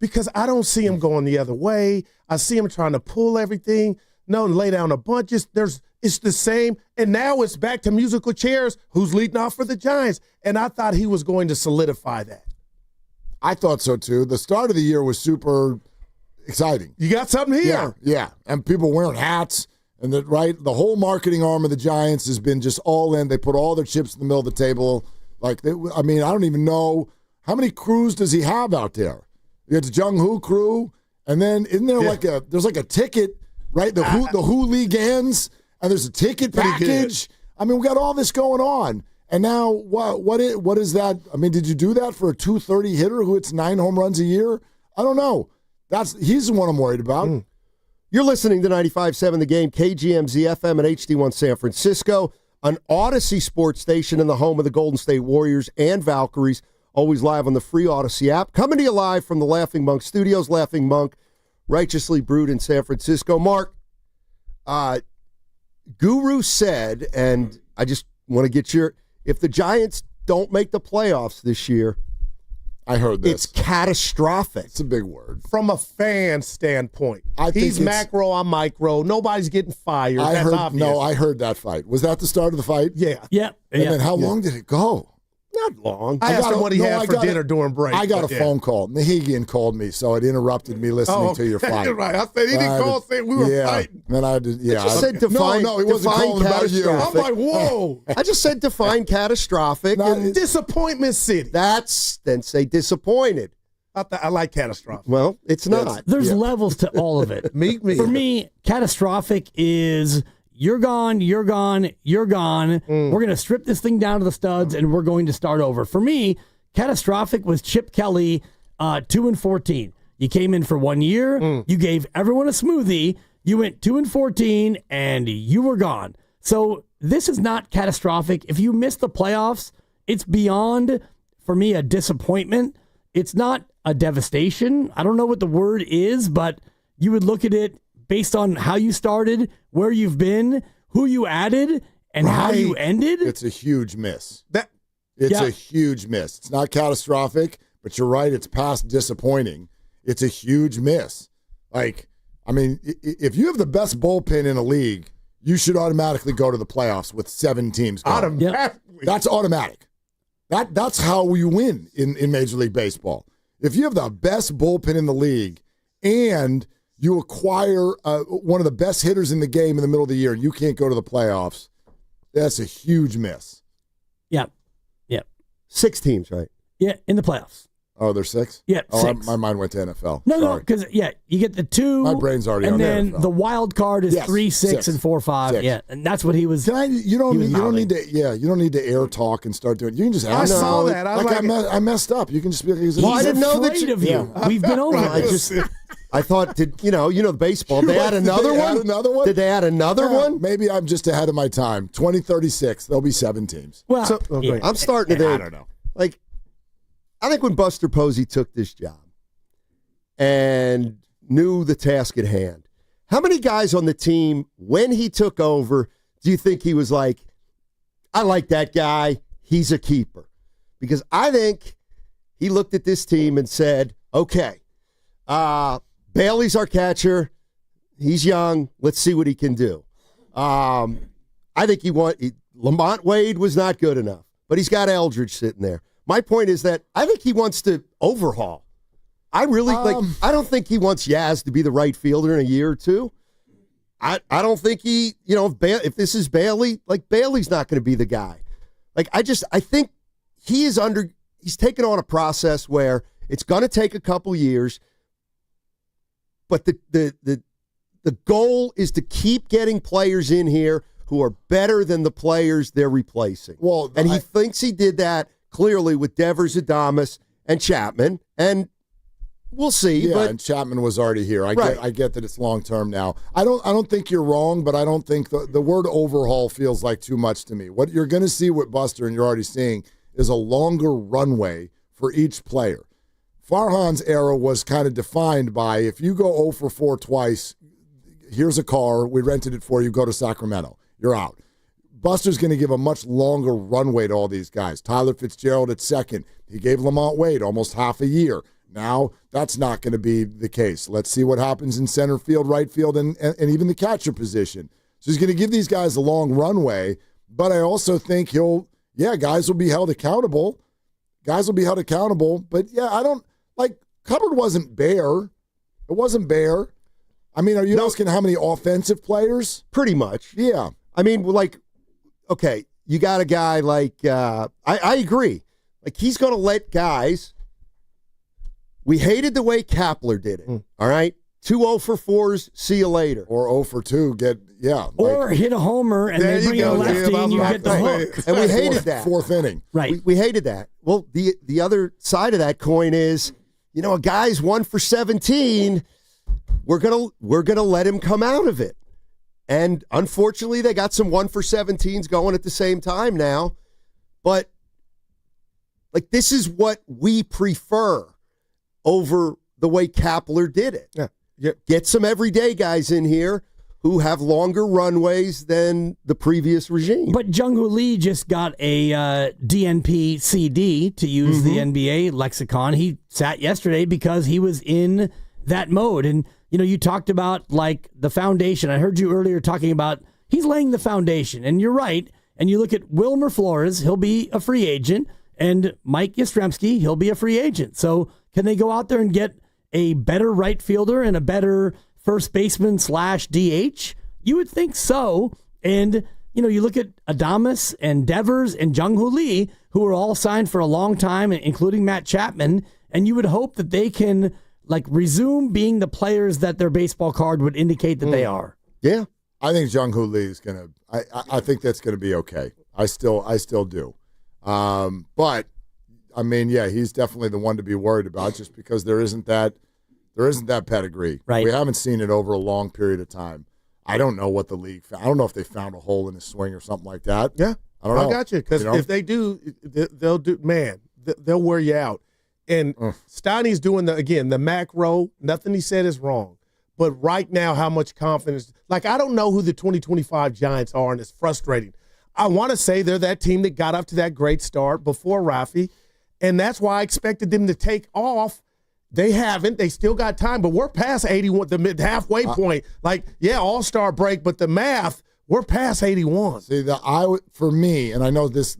Because I don't see him going the other way. I see him trying to pull everything. No, lay down a bunch. It's the same. And now it's back to musical chairs. Who's leading off for the Giants? And I thought he was going to solidify that. I thought so, too. The start of the year was super exciting. You got something here. Yeah. And people wearing hats. And the whole marketing arm of the Giants has been just all in. They put all their chips in the middle of the table. I don't even know. How many crews does he have out there? You got the Jung Hoo crew. And then isn't there there's a ticket, right? The hooligans. And there's a ticket package. I mean, we got all this going on. And now what is that? I mean, did you do that for a 230 hitter who hits 9 home runs a year? I don't know. He's the one I'm worried about. You're listening to 95.7 The Game, KGMZ FM and HD1 San Francisco, an Odyssey sports station in the home of the Golden State Warriors and Valkyries, always live on the free Odyssey app. Coming to you live from the Laughing Monk Studios, Laughing Monk, righteously brewed in San Francisco. Mark, Guru said, and I just want to get if the Giants don't make the playoffs this year, I heard this. It's catastrophic. It's a big word. From a fan standpoint, he's think macro, I'm micro. Nobody's getting fired. That's obvious. No, I heard that fight. Was that the start of the fight? Yeah. And then how long did it go? Not long. I asked him what he had for dinner during break. I got a phone call. Nahigian called me, so it interrupted me listening to your fight. Right. I said he didn't call saying we were fighting. Then I did. Yeah. I just said define. No, he wasn't calling about you. I'm like, whoa. I just said define catastrophic. And disappointment city. Then say disappointed. I like catastrophic. Well, it's not. There's levels to all of it. For me, catastrophic is you're gone, you're gone, you're gone. We're going to strip this thing down to the studs, and we're going to start over. For me, catastrophic was Chip Kelly, 2-14. You came in for 1 year. You gave everyone a smoothie. You went 2-14, and you were gone. So this is not catastrophic. If you miss the playoffs, it's beyond, for me, a disappointment. It's not a devastation. I don't know what the word is, but you would look at it based on how you started, where you've been, who you added, and how you ended. It's a huge miss. It's a huge miss. It's not catastrophic, but you're right. It's past disappointing. It's a huge miss. If you have the best bullpen in a league, you should automatically go to the playoffs with 7 teams going. Automatically. That's automatic. That's how you win in Major League Baseball. If you have the best bullpen in the league and you acquire one of the best hitters in the game in the middle of the year and you can't go to the playoffs, that's a huge miss. Yeah. 6 teams, right? Yeah, in the playoffs. Oh, there's 6? Yeah, 6. My mind went to NFL. No, because, you get the 2. My brain's already on the NFL. And then the wild card is 3, 6, and 4, 5. 6. Yeah, and that's what he was. You don't need to air talk and start doing it. You can just ask. I saw that. I messed up. You can just be like, I didn't know that of you. We've been over it. I thought, the baseball, they had another one? Did they add another one? Maybe I'm just ahead of my time. 2036, there'll be 7 teams. Well, I'm starting to think. I don't know. I think when Buster Posey took this job and knew the task at hand, how many guys on the team, when he took over, do you think he was like, I like that guy, he's a keeper? Because I think he looked at this team and said, okay, Bailey's our catcher. He's young. Let's see what he can do. I think Lamont Wade was not good enough, but he's got Eldridge sitting there. My point is that I think he wants to overhaul. I don't think he wants Yaz to be the right fielder in a year or two. I don't think if this is Bailey, Bailey's not going to be the guy. I think he's taken on a process where it's going to take a couple years, but the goal is to keep getting players in here who are better than the players they're replacing. And he thinks he did that clearly with Devers, Adames, and Chapman, and we'll see. Yeah, but and Chapman was already here. I get that it's long term now. I don't think you're wrong, but I don't think the word overhaul feels like too much to me. What you're going to see with Buster, and you're already seeing, is a longer runway for each player. Farhan's era was kind of defined by, if you go 0 for 4 twice, here's a car, we rented it for you, go to Sacramento. You're out. Buster's going to give a much longer runway to all these guys. Tyler Fitzgerald at second. He gave Lamont Wade almost half a year. Now, that's not going to be the case. Let's see what happens in center field, right field, and even the catcher position. So he's going to give these guys a long runway, but I also think guys will be held accountable. But, Hubbard wasn't bare. It wasn't bare. I mean, are you asking how many offensive players? Pretty much. Yeah. I mean, okay, you got a guy I agree. He's going to let guys. We hated the way Kapler did it, all right? 2 0 for 4s, see you later. Or 0 for 2, Or hit a homer and then bring a lefty and you get the hook. And we hated that. Fourth inning. Right. We hated that. Well, the other side of that coin is, a guy's 1 for 17, we're gonna let him come out of it. And unfortunately, they got some 1 for 17s going at the same time now. But this is what we prefer over the way Kapler did it. Yeah. Get some everyday guys in here who have longer runways than the previous regime. But Jung-Hoo Lee just got a DNP CD, to use the NBA lexicon. He sat yesterday because he was in that mode. And, you talked about, the foundation. I heard you earlier talking about he's laying the foundation. And you're right. And you look at Wilmer Flores, he'll be a free agent. And Mike Yastrzemski, he'll be a free agent. So can they go out there and get a better right fielder and a better first baseman / DH? You would think so. And, you look at Adames and Devers and Jung-Hoo Lee, who are all signed for a long time, including Matt Chapman, and you would hope that they can, resume being the players that their baseball card would indicate that they are. Yeah. I think Jung-Hoo Lee is going to I think that's going to be okay. I still do. But I mean, he's definitely the one to be worried about, just because there isn't that pedigree. Right. We haven't seen it over a long period of time. I don't know what the league found. I don't know if they found a hole in his swing or something like that. Yeah, I don't know. I got you, because if they do, they'll wear you out. And Steiny's doing the macro. Nothing he said is wrong. But right now, how much confidence? I don't know who the 2025 Giants are, and it's frustrating. I want to say they're that team that got up to that great start before Rafi, and that's why I expected them to take off. They haven't. They still got time, but we're past 81, the halfway point. All-Star break, but the math, we're past 81. See, for me, and I know this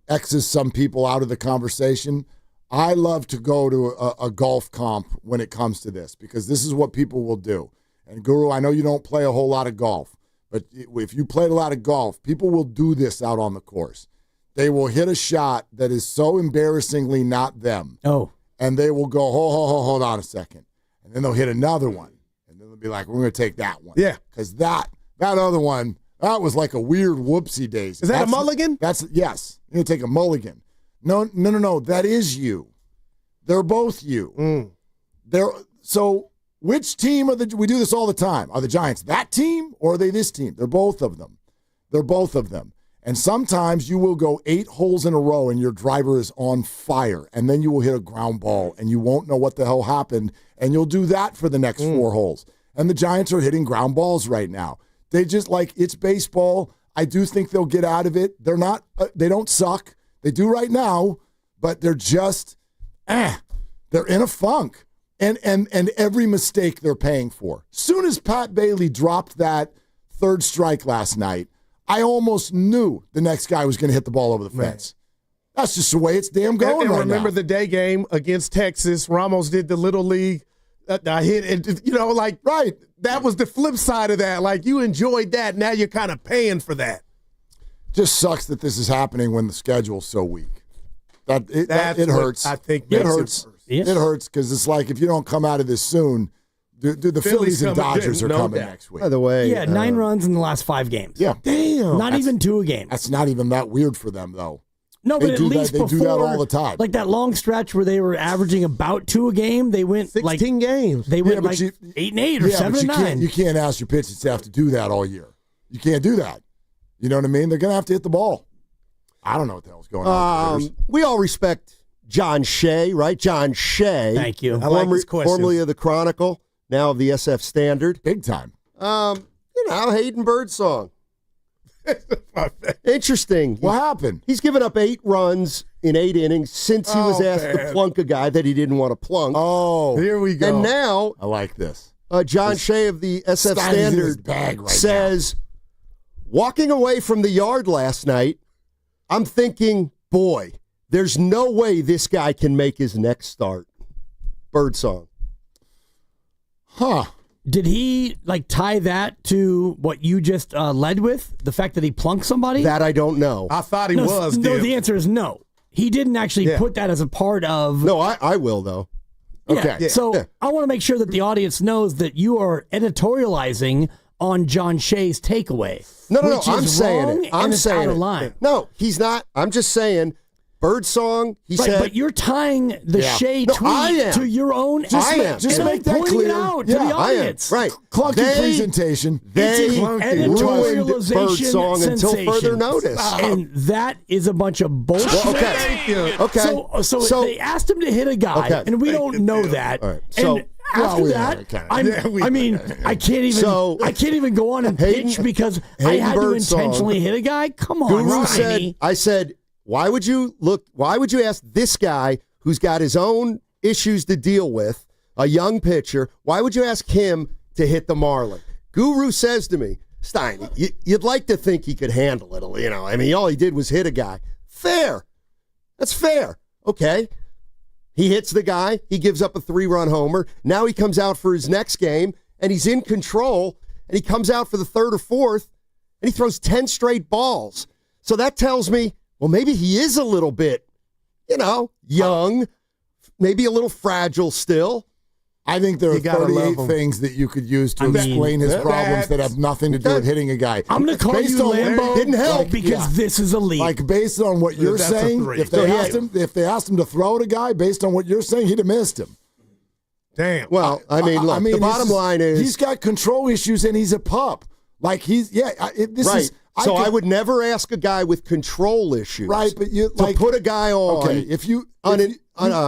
X's some people out of the conversation. I love to go to a golf comp when it comes to this, because this is what people will do. And Guru, I know you don't play a whole lot of golf, but if you played a lot of golf, people will do this out on the course. They will hit a shot that is so embarrassingly not them. Oh. And they will go, hold on a second. And then they'll hit another one. And then they'll be like, we're going to take that one. Yeah. Because that other one, that was like a weird whoopsie daisy. Is that a mulligan? Yes. You're going to take a mulligan. No. That is you. They're both you. So which team we do this all the time. Are the Giants that team or are they this team? They're both of them. And sometimes you will go 8 holes in a row and your driver is on fire, and then you will hit a ground ball and you won't know what the hell happened, and you'll do that for the next 4 holes. And the Giants are hitting ground balls right now. They just it's baseball. I do think they'll get out of it. They're not. They don't suck. They do right now, but they're just, they're in a funk. and every mistake they're paying for. Soon as Pat Bailey dropped that third strike last night, I almost knew the next guy was going to hit the ball over the fence. That's just the way it's damn going and right remember now. the day game against Texas, Ramos did the Little League hit, and right. That was the flip side of that. Like, you enjoyed that. Now you're kind of paying for that. Just sucks that this is happening when the schedule's so weak. It hurts. I think it hurts. It hurts because it's like if you don't come out of this soon, the Phillies and Dodgers are coming next week. By the way, 9 runs in the last 5 games. Yeah, damn. Not even 2 a game. That's not even that weird for them, though. No, but at least they before, do that all the time. Like that long stretch where they were averaging about 2 a game, they went 16 games. They went 8 and 8 or 7 and 9. You can't ask your pitching staff to do that all year. You can't do that. You know what I mean? They're going to have to hit the ball. I don't know what the hell's going on. We all respect John Shea, right? John Shea. Thank you. I like this question. Formerly of the Chronicle, now of the SF Standard. Big time. Hayden Birdsong. Interesting. What happened? He's given up 8 runs in 8 innings since he was asked to plunk a guy that he didn't want to plunk. Oh, here we go. And now, I like this. John Shea of the SF Standard says, walking away from the yard last night, I'm thinking, boy, there's no way this guy can make his next start. Birdsong. Huh. Did he tie that to what you just led with? The fact that he plunked somebody? That I don't know. I thought he was. No, the answer is no. He didn't actually put that as a part of. No, I will, though. Okay. Yeah. So I want to make sure that the audience knows that you are editorializing on John Shea's takeaway. No, I'm saying it. I'm saying out of it. line. No, he's not. I'm just saying. Birdsong, he said. But you're tying the Shea tweet to your own. Just make that clear. It out to the audience. Right. Clunky presentation. They ruined Birdsong until further notice. And that is a bunch of bullshit. Well, okay. So they asked him to hit a guy, and we don't know that. All right. So, and after that, I can't even go on and pitch because I had to intentionally hit a guy. Come on, Guru said, I said, why would you ask this guy who's got his own issues to deal with, a young pitcher, why would you ask him to hit the Marlin? Guru says to me, Steiny, you'd like to think he could handle it, all he did was hit a guy. Fair. That's fair. Okay. He hits the guy. He gives up a 3-run homer. Now he comes out for his next game, and he's in control, and he comes out for the 3rd or 4th, and he throws 10 straight balls. So that tells me, well, maybe he is a little bit, young, maybe a little fragile still. I think there are 38 things that you could use to explain his problems that have nothing to do with hitting a guy. I'm going to call you Lambo. Didn't help because this is elite. Like based on what you're saying, if they asked him to throw at a guy, based on what you're saying, he'd have missed him. Damn. Well, look, the bottom line is he's got control issues and he's a pup. Like I would never ask a guy with control issues, right? But you put a guy on. Okay, if you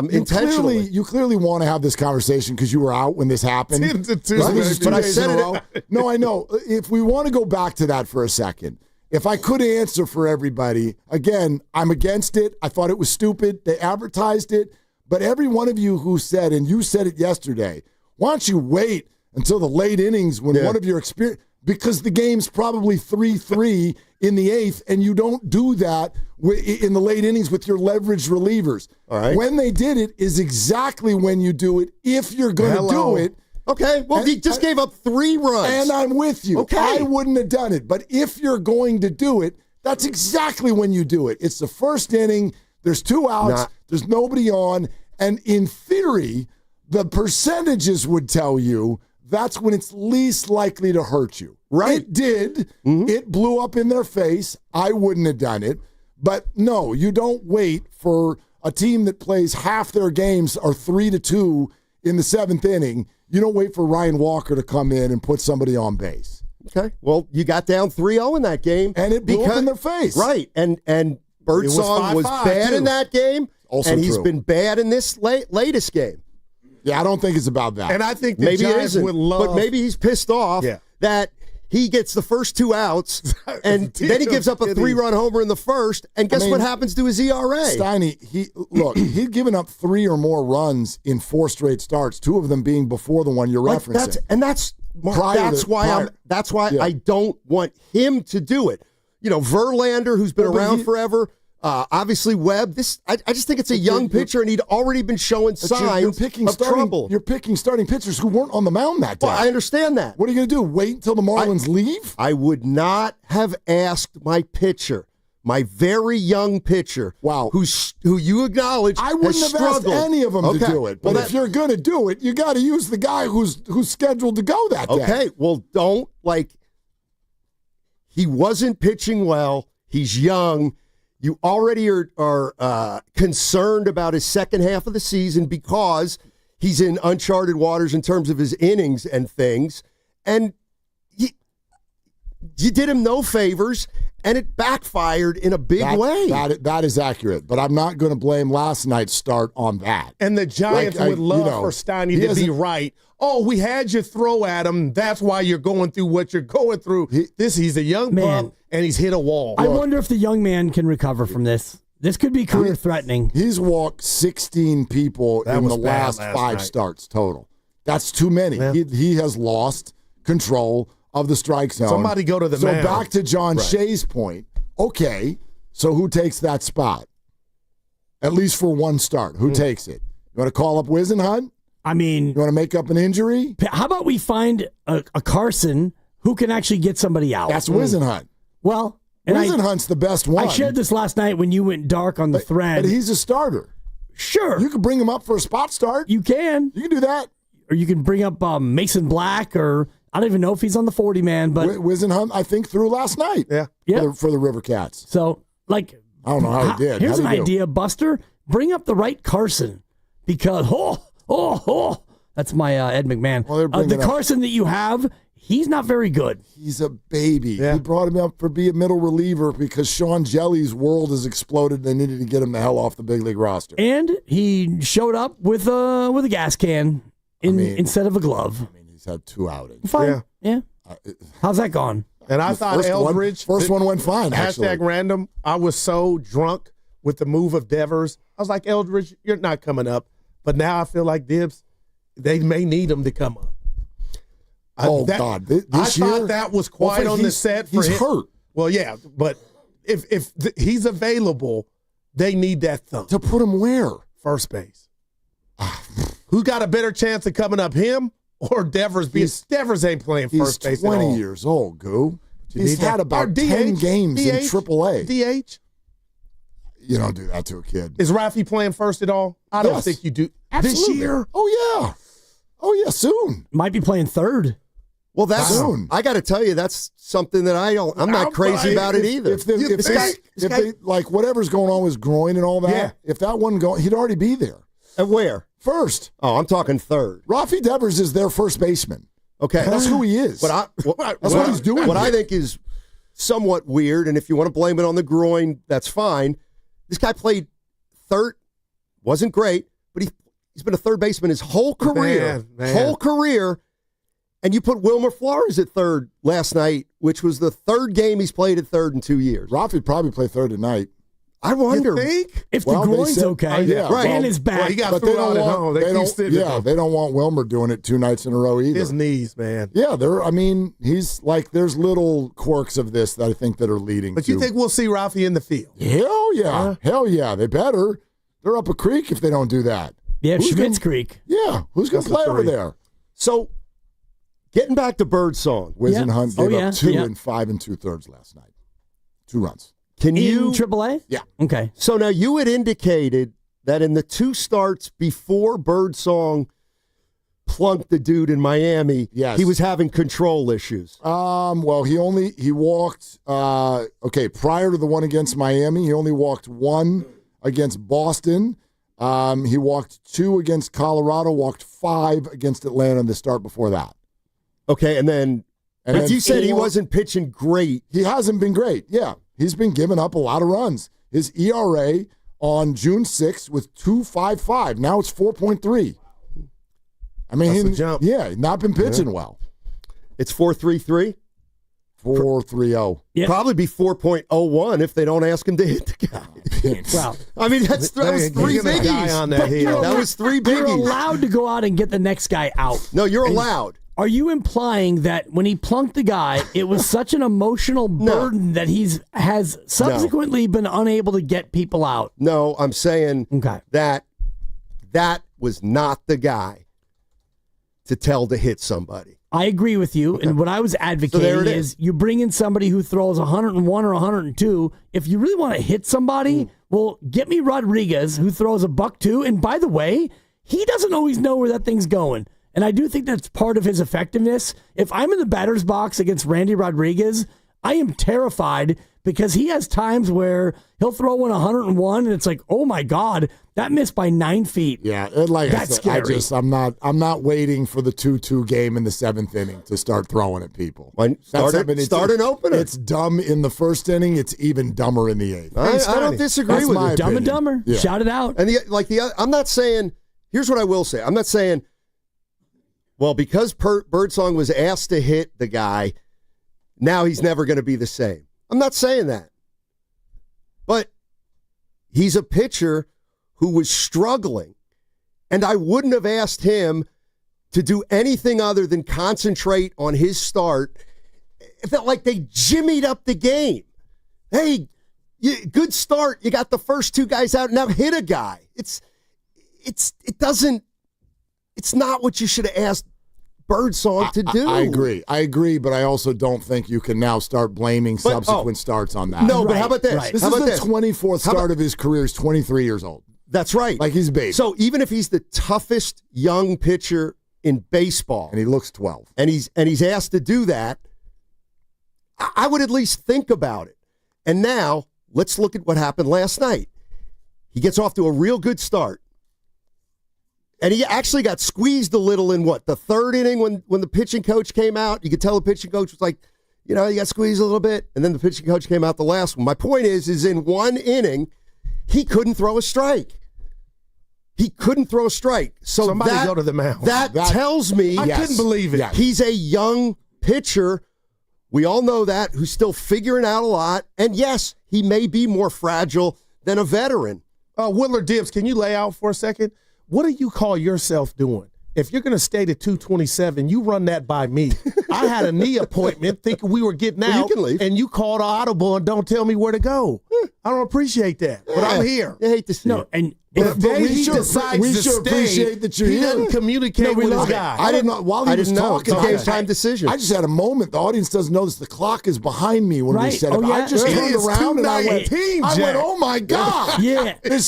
intentionally, you clearly want to have this conversation because you were out when this happened. But I said it. No, I know. If we want to go back to that for a second, if I could answer for everybody, again, I'm against it. I thought it was stupid. They advertised it, but every one of you who said, and you said it yesterday, why don't you wait until the late innings when one of your experience. Because the game's probably 3-3 in the 8th, and you don't do that in the late innings with your leveraged relievers. All right. When they did it is exactly when you do it, if you're going to do it. Okay, well, he just gave up 3 runs. And I'm with you. Okay. I wouldn't have done it. But if you're going to do it, that's exactly when you do it. It's the first inning. There's 2 outs. There's nobody on. And in theory, the percentages would tell you that's when it's least likely to hurt you. Right. It did. Mm-hmm. It blew up in their face. I wouldn't have done it. But no, you don't wait for a team that plays half their games are 3-2 in the 7th inning. You don't wait for Ryan Walker to come in and put somebody on base. Okay. Well, you got down 3-0 in that game. And it blew up in their face. Right. And Birdsong was bad in that game. Also and he's true. been bad in this latest game. Yeah, I don't think it's about that. And I think the maybe Giants would love. but maybe he's pissed off that he gets the first 2 outs, and then he gives up a 3-run homer in the first, and guess what happens to his ERA? Steiny, he'd given up 3 or more runs in 4 straight starts, 2 of them being before the one you're referencing. That's why I don't want him to do it. Verlander, who's been around forever, obviously Webb. I just think it's a young pitcher, and he'd already been showing signs of trouble. You're picking starting pitchers who weren't on the mound that day. Well, I understand that. What are you going to do? Wait until the Marlins leave? I would not have asked my pitcher, my very young pitcher, who you acknowledge I wouldn't have struggled. asked any of them to do it. But if you're going to do it, you got to use the guy who's scheduled to go that day. Okay, well, he wasn't pitching well. He's young. You already are concerned about his second half of the season because he's in uncharted waters in terms of his innings and things. And you did him no favors, and it backfired in a big way. That is accurate, but I'm not going to blame last night's start on that. And the Giants would love for Steiny to be right. Oh, we had you throw at him. That's why you're going through what you're going through. He's a young pup, and he's hit a wall. I wonder if the young man can recover from this. This could be career-threatening. He's walked 16 people in the last 5 starts total. That's too many. Yeah. He has lost control of the strike zone. Somebody go to the mound. So back to John Shea's point. Okay, so who takes that spot? At least for one start. Who takes it? You want to call up Wisenhunt? I mean, you want to make up an injury? How about we find a Carson who can actually get somebody out? That's Wisenhunt. Well, Wisenhunt's the best one. I shared this last night when you went dark on the thread. But he's a starter. Sure. You can bring him up for a spot start. You can. You can do that. Or you can bring up Mason Black, or I don't even know if he's on the 40-man. But Wisenhunt, I think, threw last night. Yeah. For the River Cats. So, I don't know how he did. Here's an idea, Buster. Bring up the right Carson because, that's my Ed McMahon. Well, the Carson that you have, he's not very good. He's a baby. Yeah. He brought him up for be a middle reliever because Sean Jelly's world has exploded. They needed to get him the hell off the big league roster. And he showed up with a gas can instead of a glove. He's had 2 outings. Fine. Yeah. How's that gone? And I thought Eldridge. First one went fine, actually. #random. I was so drunk with the move of Devers. I was like, Eldridge, you're not coming up. But now I feel like Dibs, they may need him to come up. God. This year? I thought that was quite on the set for him. He's hurt. Well, yeah, but if he's available, they need that thumb. To put him where? First base. Who got a better chance of coming up, him or Devers? Because Devers ain't playing first base at all. He's 20 years old, Goo. He's had about 10 games in AAA. DH? You don't do that to a kid. Is Rafi playing first at all? I don't think you do. Absolutely. This year? Oh, yeah, soon. Might be playing third. Well, soon. I got to tell you, that's something that I'm not crazy about it either. If they like whatever's going on with his groin and all that, if that wasn't going, he'd already be there. At where? First. Oh, I'm talking third. Rafi Devers is their first baseman. Okay. That's who he is. But that's what he's doing. What I think is somewhat weird, and if you want to blame it on the groin, that's fine. This guy played third, wasn't great, but he's been a third baseman his whole career. Whole career. And you put Wilmer Flores at third last night, which was the third game he's played at third in 2 years. Rafi'd probably play third tonight. I wonder. You think? If the groin's okay. Right. And his back. Well, he got thrown out at home. They don't want Wilmer doing it 2 nights in a row either. His knees, man. Yeah, he's like, there's little quirks of this that I think that are leading But you think we'll see Rafi in the field? Hell yeah. Hell yeah. They better. They're up a creek if they don't do that. Yeah, Schmitz Creek. Yeah. Who's going to play over there? So, getting back to Birdsong. Wisenhunt gave up 2 in 5 2/3 last night. 2 runs. Can you AAA? Yeah. Okay. So now you had indicated that in the 2 starts before Birdsong plunked the dude in Miami, he was having control issues. Well, he walked prior to the one against Miami, he only walked 1 against Boston. He walked 2 against Colorado, walked 5 against Atlanta in the start before that. Okay, and then you said he wasn't pitching great. He hasn't been great, yeah. He's been giving up a lot of runs. His ERA on June 6th was 2.55. Now it's 4.3. I mean, that's a jump. Yeah, not been pitching well. It's 4.33? 4.30. Yeah. Probably be 4.01 if they don't ask him to hit the guy. Well, I mean, that was three biggies. That was three biggies. You're allowed to go out and get the next guy out. No, you're allowed. Are you implying that when he plunked the guy, it was such an emotional burden that has subsequently been unable to get people out? No, I'm saying that was not the guy to tell to hit somebody. I agree with you. Okay. And what I was advocating is you bring in somebody who throws 101 or 102. If you really want to hit somebody, well, get me Rodriguez, who throws $102. And by the way, he doesn't always know where that thing's going. And I do think that's part of his effectiveness. If I'm in the batter's box against Randy Rodriguez, I am terrified because he has times where he'll throw in 101 and it's like, oh my God, that missed by 9 feet. Yeah, like that's scary. I'm not waiting for the 2-2 game in the 7th inning to start throwing at people. Start an opener. It's dumb in the 1st inning. It's even dumber in the 8th. I don't disagree with you. Dumb and dumber. Yeah. Shout it out. And I'm not saying. Here's what I will say. I'm not saying. Well, because Birdsong was asked to hit the guy, now he's never going to be the same. I'm not saying that. But he's a pitcher who was struggling, and I wouldn't have asked him to do anything other than concentrate on his start. It felt like they jimmied up the game. Hey, good start. You got the first 2 guys out, now hit a guy. It's not what you should have asked Birdsong to do. I agree, but I also don't think you can now start blaming subsequent starts on that. No, but how about this? Right. This is the 24th start of his career. He's 23 years old. That's right. Like he's a baby. So even if he's the toughest young pitcher in baseball, and he looks 12, and he's asked to do that, I would at least think about it. And now let's look at what happened last night. He gets off to a real good start. And he actually got squeezed a little in the 3rd inning when the pitching coach came out. You could tell the pitching coach was like, you got squeezed a little bit. And then the pitching coach came out the last one. My point is in 1 inning, he couldn't throw a strike. So somebody go to the mound. That tells me I couldn't believe it. He's a young pitcher. We all know that, who's still figuring out a lot. And yes, he may be more fragile than a veteran. Willard Dibs, can you lay out for a second? What do you call yourself doing? If you're going to stay to 227, you run that by me. I had a knee appointment thinking we were getting out, you can leave. And you called an audible and don't tell me where to go. I don't appreciate that, but I'm here. I hate to see it. And if he decides to stay, appreciate that you're he here. doesn't communicate with his guy. I didn't know. While he was talking, it's a game-time decision. I just had a moment. The audience doesn't know this. The clock is behind me when we said it. I just turned around and I went, oh my God. Yeah. Did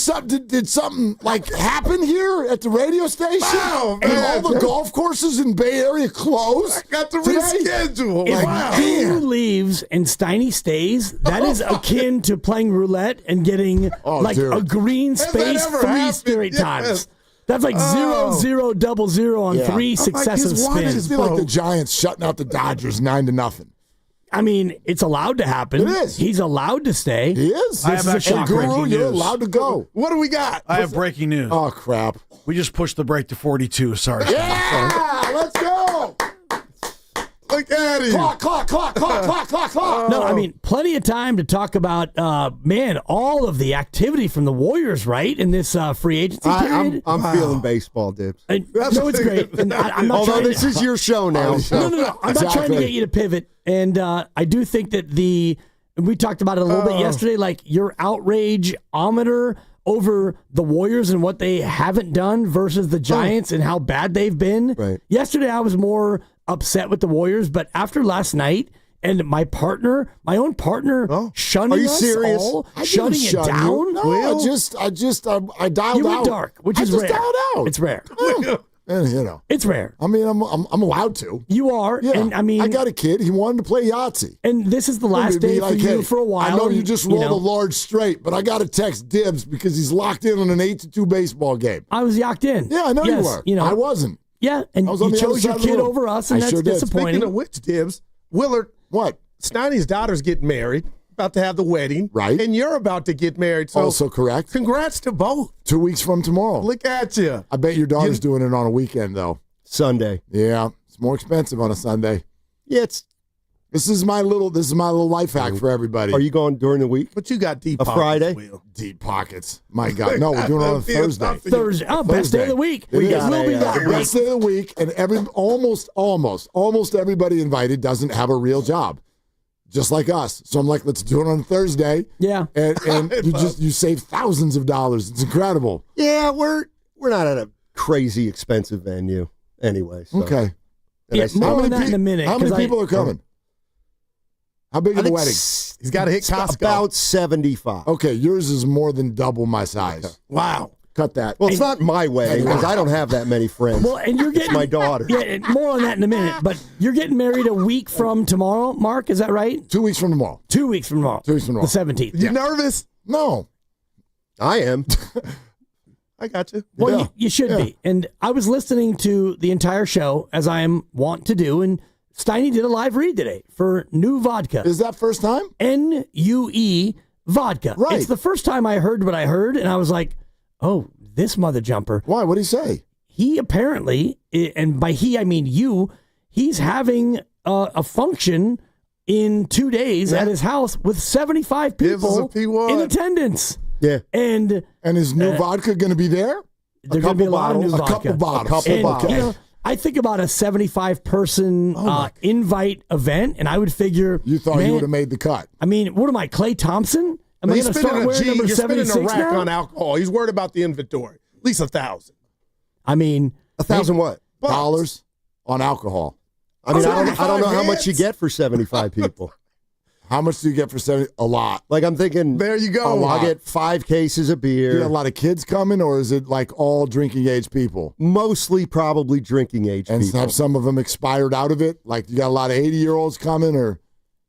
something like happen here at the radio station? Wow, and man. all the golf courses in Bay Area close? I got to reschedule. If Guru leaves and Steiny stays, that is akin to playing roulette and getting a green space 3 straight times. That's like 0-0-0-0 on 3 successive spins. Why does it feel like the Giants shutting out the Dodgers 9-0? I mean, it's allowed to happen. It is. He's allowed to stay. He is. This is a shock. Guru, you're allowed to go. What do we got? I have breaking news. Oh, crap. We just pushed the break to 42. Sorry. Yeah, let's go. Look at him. Clock. No, I mean, plenty of time to talk about, all of the activity from the Warriors, right, in this free agency period. I'm feeling baseball, Dibs. No, it's great. And I'm not Although this is your show now. No. I'm not trying to get you to pivot. And I do think that we talked about it a little bit yesterday, like your outrage-ometer over the Warriors and what they haven't done versus the Giants and how bad they've been. Right. Yesterday, I was more upset with the Warriors, but after last night and my own partner, shunning us all, shutting it down. No, I dialed out. You went dark, which is rare. I just dialed out. It's rare. And, it's rare. I mean, I'm allowed to. You are. Yeah. And I mean, I got a kid. He wanted to play Yahtzee. And this is the last day for you for a while. I know you just rolled a large straight, but I got to text Dibs because he's locked in on an 8-2 baseball game. I was locked in. Yeah, I know you were. I wasn't. Yeah, and you chose your kid over us, and that's disappointing. Speaking of which, Dibs, Willard, what? Steiny's daughter's getting married, about to have the wedding. Right. And you're about to get married. So also correct. Congrats to both. 2 weeks from tomorrow. Look at you. I bet your daughter's doing it on a weekend, though. Sunday. Yeah, it's more expensive on a Sunday. Yeah, This is my little life hack for everybody. Are you going during the week? But you got deep A pockets, Friday? Will. Deep pockets. My God. No, we're doing it on a Thursday. Thursday. Oh, best day of the week. We got will be a, that week. Best day of the week, and almost everybody invited doesn't have a real job, just like us. So I'm like, let's do it on Thursday. Yeah, and you save thousands of dollars. It's incredible. Yeah, we're not at a crazy expensive venue anyway. So. Okay. Yeah, more on that in a minute. How many people are coming? How big are the wedding? He's got to hit Costco. About 75. Okay, yours is more than double my size. Wow. Cut that. Well, it's not my wedding because I don't have that many friends. Well, and you're getting it's my daughter. Yeah, more on that in a minute. But you're getting married a week from tomorrow, Mark. Is that right? 2 weeks from tomorrow. 2 weeks from tomorrow. 2 weeks from tomorrow. The 17th. You nervous? No. I am. I got you. Well, Yeah. you should be. And I was listening to the entire show, as I am wont to do, and Steiny did a live read today for New Vodka. Is that first time? NUE Vodka. Right. It's the first time I heard what I heard, and I was like, oh, this mother jumper. Why? What did he say? He apparently, and by he I mean you, he's having a function in 2 days at his house with 75 people in attendance. Yeah. And is New Vodka going to be there? There's going to be a lot of New A Vodka. couple bottles. And, Okay. you know, I think about a 75-person invite event, and I would figure You thought you would have made the cut. I mean, what am I, Klay Thompson? Am I He's going to start wearing number you're spending 76 a rack now? on alcohol. He's worried about the inventory. At least 1,000. I mean, 1,000 what? Dollars on alcohol. I mean, I don't know how much you get for 75 people. How much do you get for 70? A lot. Like I'm thinking. There you go. I'll get 5 cases of beer. You got a lot of kids coming, or is it like all drinking age people? Mostly probably drinking age And people. have some of them expired out of it? Like you got a lot of 80-year-olds coming, or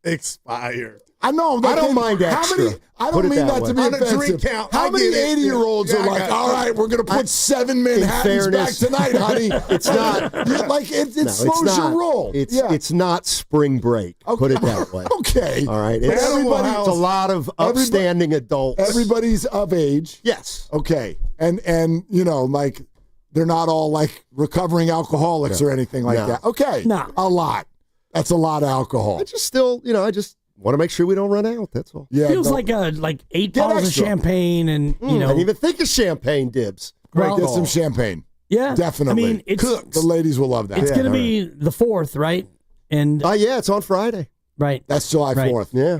Expired. I know. I don't mind How extra. many? I Put don't it mean that that way. to be On a offensive. drink count, How I many get it. 80-year-olds Yeah, are I like, got all it. right, we're going to put 7 Manhattans fairness- back tonight, honey. It's not. Like it No, slows it's not. your roll. It's not spring break. Put it that way. Okay. All right. But It's everybody's- a lot of upstanding adults. Everybody's of age. Yes. Okay. And you know, like they're not all like recovering alcoholics or anything like No. that. Okay. No. A lot. That's a lot of alcohol. I just still, I just want to make sure we don't run out. That's all. Yeah. feels no. like 8 bottles of extra. champagne and, I didn't even think of champagne, Dibs. Right, well- get some champaign. Yeah. Definitely. I mean, it's the ladies will love that. It's going to All be the 4th, right? And Yeah, it's on Friday. right. That's July Right. 4th. Yeah.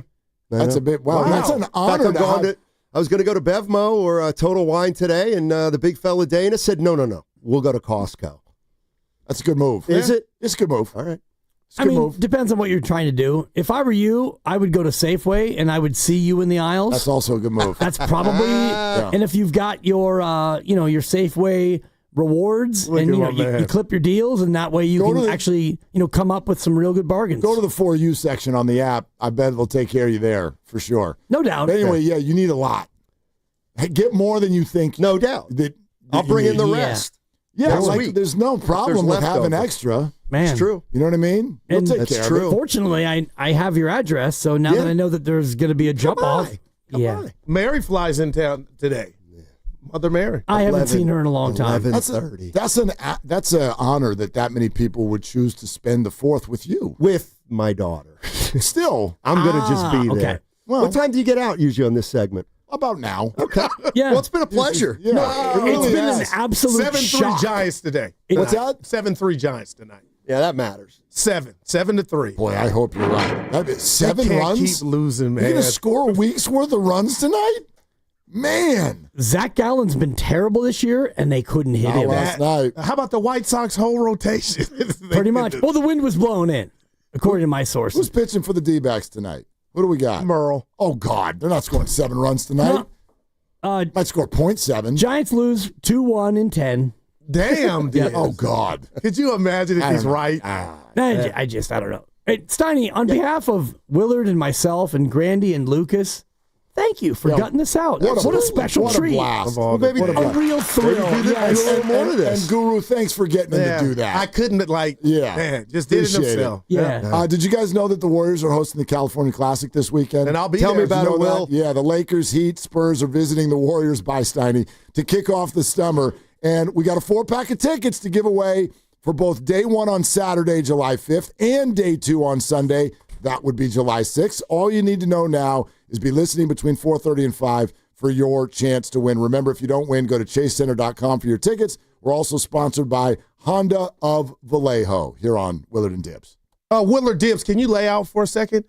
That's a bit. Wow. That's an In honor. fact, I was going to go to Bevmo or Total Wine today, and the big fella Dana said, no. We'll go to Costco. That's a good move. Is it? It's a good move. All right. It's a I good mean, move. depends on what you're trying to do. If I were you, I would go to Safeway and I would see you in the aisles. That's also a good move. That's probably. And if you've got your, your Safeway rewards, Look and at my you man. clip your deals, and that way you Go can to the- actually, come up with some real good bargains. Go to the For You section on the app. I bet they'll take care of you there for sure. No doubt. But anyway, yeah, you need a lot. Hey, get more than you think. No doubt. I'll bring in the rest. Yeah, Next like week. there's no problem with having leftovers. extra. Man. It's true. You know what I mean? You'll And take That's care true. of it. Fortunately, I have your address, so now Yeah. that I know that there's going to be a jump off, Come Mary flies in town today. Mother Mary. I haven't seen her in a long time. 11:30. That's an honor that many people would choose to spend the 4th with you. With my daughter. Still, I'm going to just be okay. there. Well- What time do you get out usually on this segment? about now. Okay. Yeah. Well, it's been a pleasure. Yeah, No, it really it's been has. an absolute 7-3 shock. Giants today. What's that? 7-3 Giants tonight. Yeah, that matters. 7-3. Boy, I hope you're right. That is 7 They can't runs. keep losing, man. You're going to score a week's worth of runs tonight? Man. Zach Gallen's been terrible this year, and they couldn't hit him. last night. How about the White Sox whole rotation? Pretty much. Well, the wind was blowing in, according to my sources. Who's pitching for the D-backs tonight? Who do we got? Merle. Oh, God. They're not scoring 7 runs tonight. Might score 0.7. Giants lose 2-1 in 10. Damn, dude. Oh, God. Could you imagine if he's right? I don't know. Hey, Steiny, on behalf of Willard and myself and Grandy and Lucas, thank you for gutting this out. What a special what treat. A blast. Well, Baby, what a blast. real thrill. Yes. a little more to this. And Guru, thanks for getting him to do that. I couldn't, man, just did it Appreciate himself. Yeah. Did you guys know that the Warriors are hosting the California Classic this weekend? And I'll be Tell there. me about You know it, Will. that? Yeah, the Lakers, Heat, Spurs are visiting the Warriors by Steiny to kick off the summer. And we got a 4-pack of tickets to give away for both day 1 on Saturday, July 5th, and day 2 on Sunday, that would be July 6th. All you need to know now is be listening between 4:30 and 5 for your chance to win. Remember, if you don't win, go to chasecenter.com for your tickets. We're also sponsored by Honda of Vallejo here on Willard and Dibs. Willard Dibs, can you lay out for a second?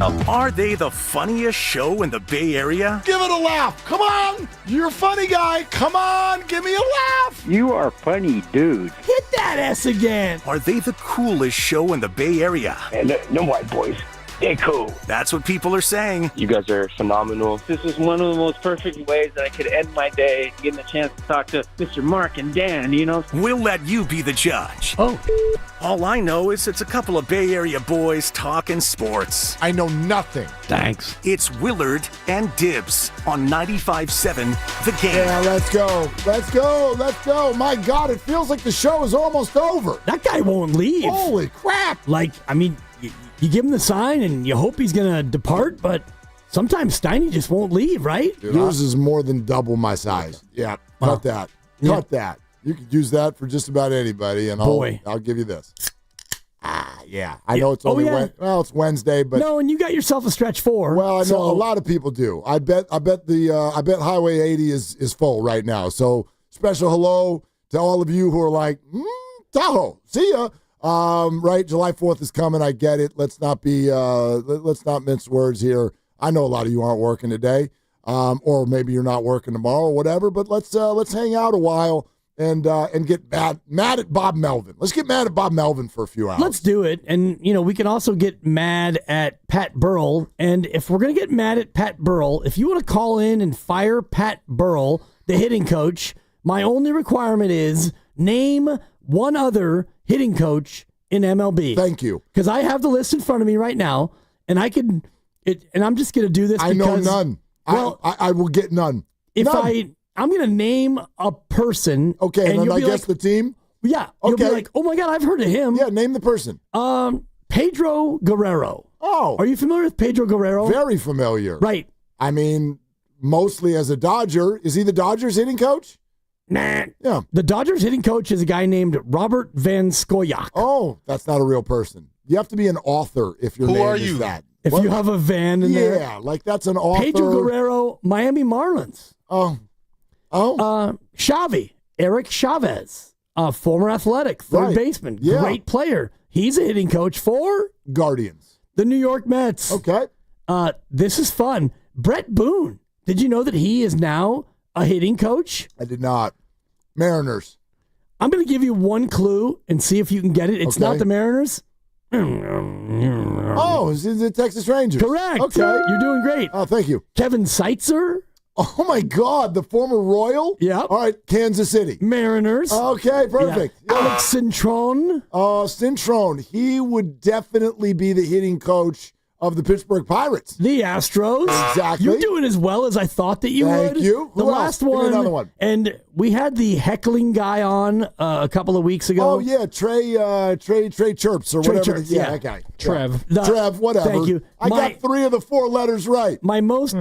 Are they the funniest show in the Bay Area? Give it a laugh. Come on. You're a funny guy. Come on. Give me a laugh. You are funny, dude. Hit that S again. Are they the coolest show in the Bay Area? And no white boys. They're cool. That's what people are saying. You guys are phenomenal. This is one of the most perfect ways that I could end my day, getting a chance to talk to Mr. Mark and Dan, you know? We'll let you be the judge. Oh. All I know is it's a couple of Bay Area boys talking sports. I know nothing. Thanks. It's Willard and Dibs on 95.7 The Game. Yeah, let's go. Let's go. Let's go. My God, it feels like the show is almost over. That guy won't leave. Holy crap. Like, I mean, you give him the sign and you hope he's going to depart, but sometimes Steiny just won't leave, right? Dude, yours is more than double my size. Yeah, cut that. Cut that. You could use that for just about anybody, and I'll give you this. Yeah. I know it's only it's Wednesday, but no, and you got yourself a stretch 4. Well, I know a lot of people do. I bet Highway 80 is full right now. So special hello to all of you who are like, Tahoe, see ya. Right, July 4th is coming. I get it. Let's not mince words here. I know a lot of you aren't working today, or maybe you're not working tomorrow or whatever. But let's hang out a while and get mad at Bob Melvin. Let's get mad at Bob Melvin for a few hours. Let's do it. And we can also get mad at Pat Burrell. And if we're gonna get mad at Pat Burrell, if you want to call in and fire Pat Burrell, the hitting coach, my only requirement is name one other hitting coach in MLB. Thank you. Because I have the list in front of me right now, and and I'm just going to do this. I know none. Well, I will get none. I'm going to name a person. Okay, and then I guess the team. Yeah. Okay. You'll be like, oh my God, I've heard of him. Yeah, name the person. Pedro Guerrero. Oh, are you familiar with Pedro Guerrero? Very familiar. Right. I mean, mostly as a Dodger. Is he the Dodgers hitting coach? Nah. Yeah. The Dodgers hitting coach is a guy named Robert Van Scoyoc. Oh, that's not a real person. You have to be an author if your name is that. If you have a van in there. Yeah, like that's an author. Pedro Guerrero, Miami Marlins. Oh. Xavi, Eric Chavez, former Athletic, third baseman, great player. He's a hitting coach for Guardians. The New York Mets. Okay. This is fun. Brett Boone. Did you know that he is now a hitting coach? I did not. Mariners. I'm going to give you one clue and see if you can get it. It's not the Mariners. Oh, it's the Texas Rangers. Correct. Okay. You're doing great. Oh, thank you. Kevin Seitzer. Oh, my God. The former Royal? Yeah. All right. Kansas City. Mariners. Okay, perfect. Yeah. Alex Cintron. Cintron. He would definitely be the hitting coach of the Pittsburgh Pirates. The Astros. Exactly. You're doing as well as I thought that you would. Thank you. The last one. Give me another one. And we had the heckling guy on a couple of weeks ago. Oh, yeah. Trey Chirps or whatever. Chirps, yeah, that guy. Trev. Trev, whatever. Thank you. I got 3 of the 4 letters right. My most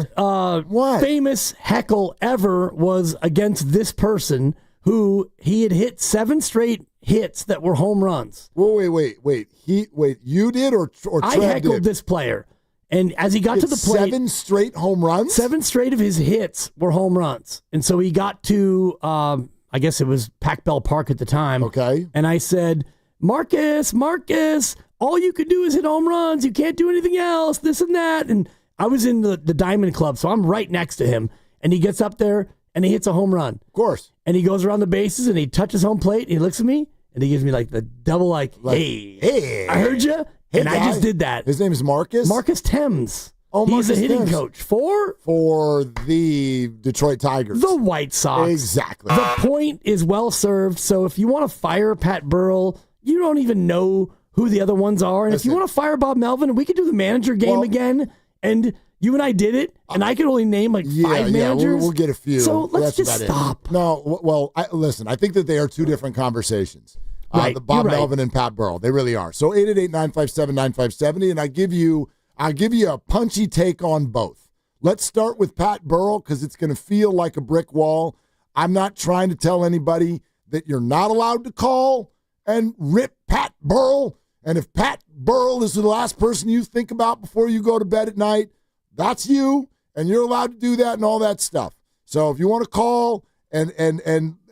famous heckle ever was against this person who he had hit 7 straight hits that were home runs. Whoa, wait. You did or Trev I heckled did? this player. And as he got to the plate, 7 straight home runs? 7 straight of his hits were home runs. And so he got to, I guess it was Pac Bell Park at the time. Okay. And I said, Marcus, all you could do is hit home runs. You can't do anything else, this and that. And I was in the Diamond Club, so I'm right next to him. And he gets up there and he hits a home run. Of course. And he goes around the bases and he touches home plate. And he looks at me and he gives me like the double, hey, I heard you. Hey, and I just did that. His name is Marcus? Marcus Thames. Oh, he's Marcus a hitting Thames. coach for the Detroit Tigers. The White Sox. Exactly. The point is well served. So if you want to fire Pat Burrell, you don't even know who the other ones are. And if you want to fire Bob Melvin, we could do the manager game again. And you and I did it, and I could only name 5 managers. Yeah, we'll get a few. So let's That's just about stop. It. No, well, listen, I think that they are 2 different conversations. Right, the Bob you're right. Melvin and Pat Burrell. They really are. So 888-957-9570, and I'll give you a punchy take on both. Let's start with Pat Burrell because it's going to feel like a brick wall. I'm not trying to tell anybody that you're not allowed to call and rip Pat Burrell. And if Pat Burrell is the last person you think about before you go to bed at night, that's you, and you're allowed to do that and all that stuff. So if you want to call and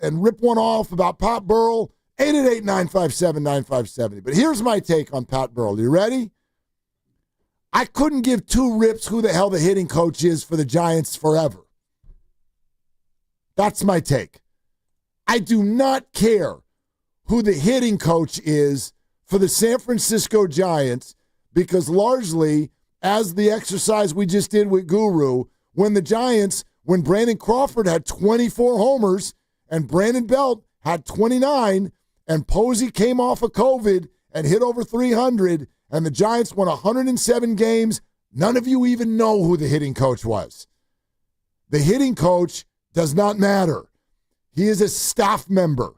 rip one off about Pat Burrell, 888-957-9570. But here's my take on Pat Burrell. You ready? I couldn't give two rips who the hell the hitting coach is for the Giants forever. That's my take. I do not care who the hitting coach is for the San Francisco Giants because largely, as the exercise we just did with Guru, when Brandon Crawford had 24 homers and Brandon Belt had 29 and Posey came off of COVID and hit over 300 and the Giants won 107 games, none of you even know who the hitting coach was. The hitting coach does not matter. He is a staff member.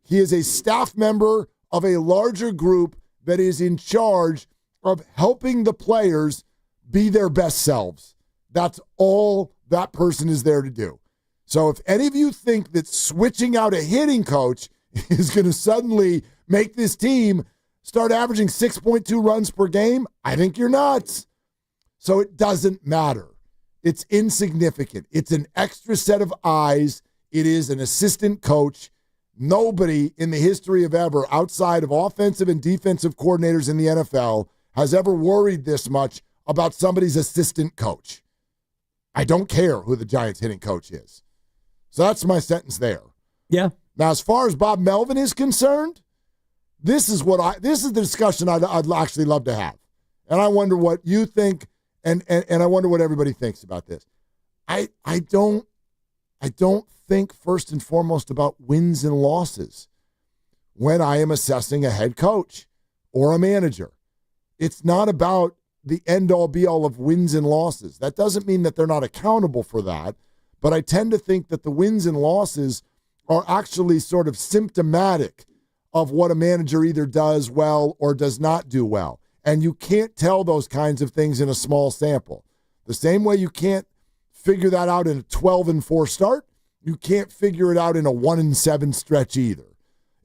He is a staff member of a larger group that is in charge of helping the players be their best selves. That's all that person is there to do. So if any of you think that switching out a hitting coach is going to suddenly make this team start averaging 6.2 runs per game, I think you're nuts. So it doesn't matter. It's insignificant. It's an extra set of eyes. It is an assistant coach. Nobody in the history of ever, outside of offensive and defensive coordinators in the NFL, has ever worried this much about somebody's assistant coach. I don't care who the Giants hitting coach is. So that's my sentence there. Yeah. Now, as far as Bob Melvin is concerned, this is the discussion I'd actually love to have. And I wonder what you think, and I wonder what everybody thinks about this. I don't think first and foremost about wins and losses when I am assessing a head coach or a manager. It's not about the end-all, be-all of wins and losses. That doesn't mean that they're not accountable for that, but I tend to think that the wins and losses are actually sort of symptomatic of what a manager either does well or does not do well. And you can't tell those kinds of things in a small sample. The same way you can't figure that out in a 12-4 start, you can't figure it out in a 1-7 stretch either.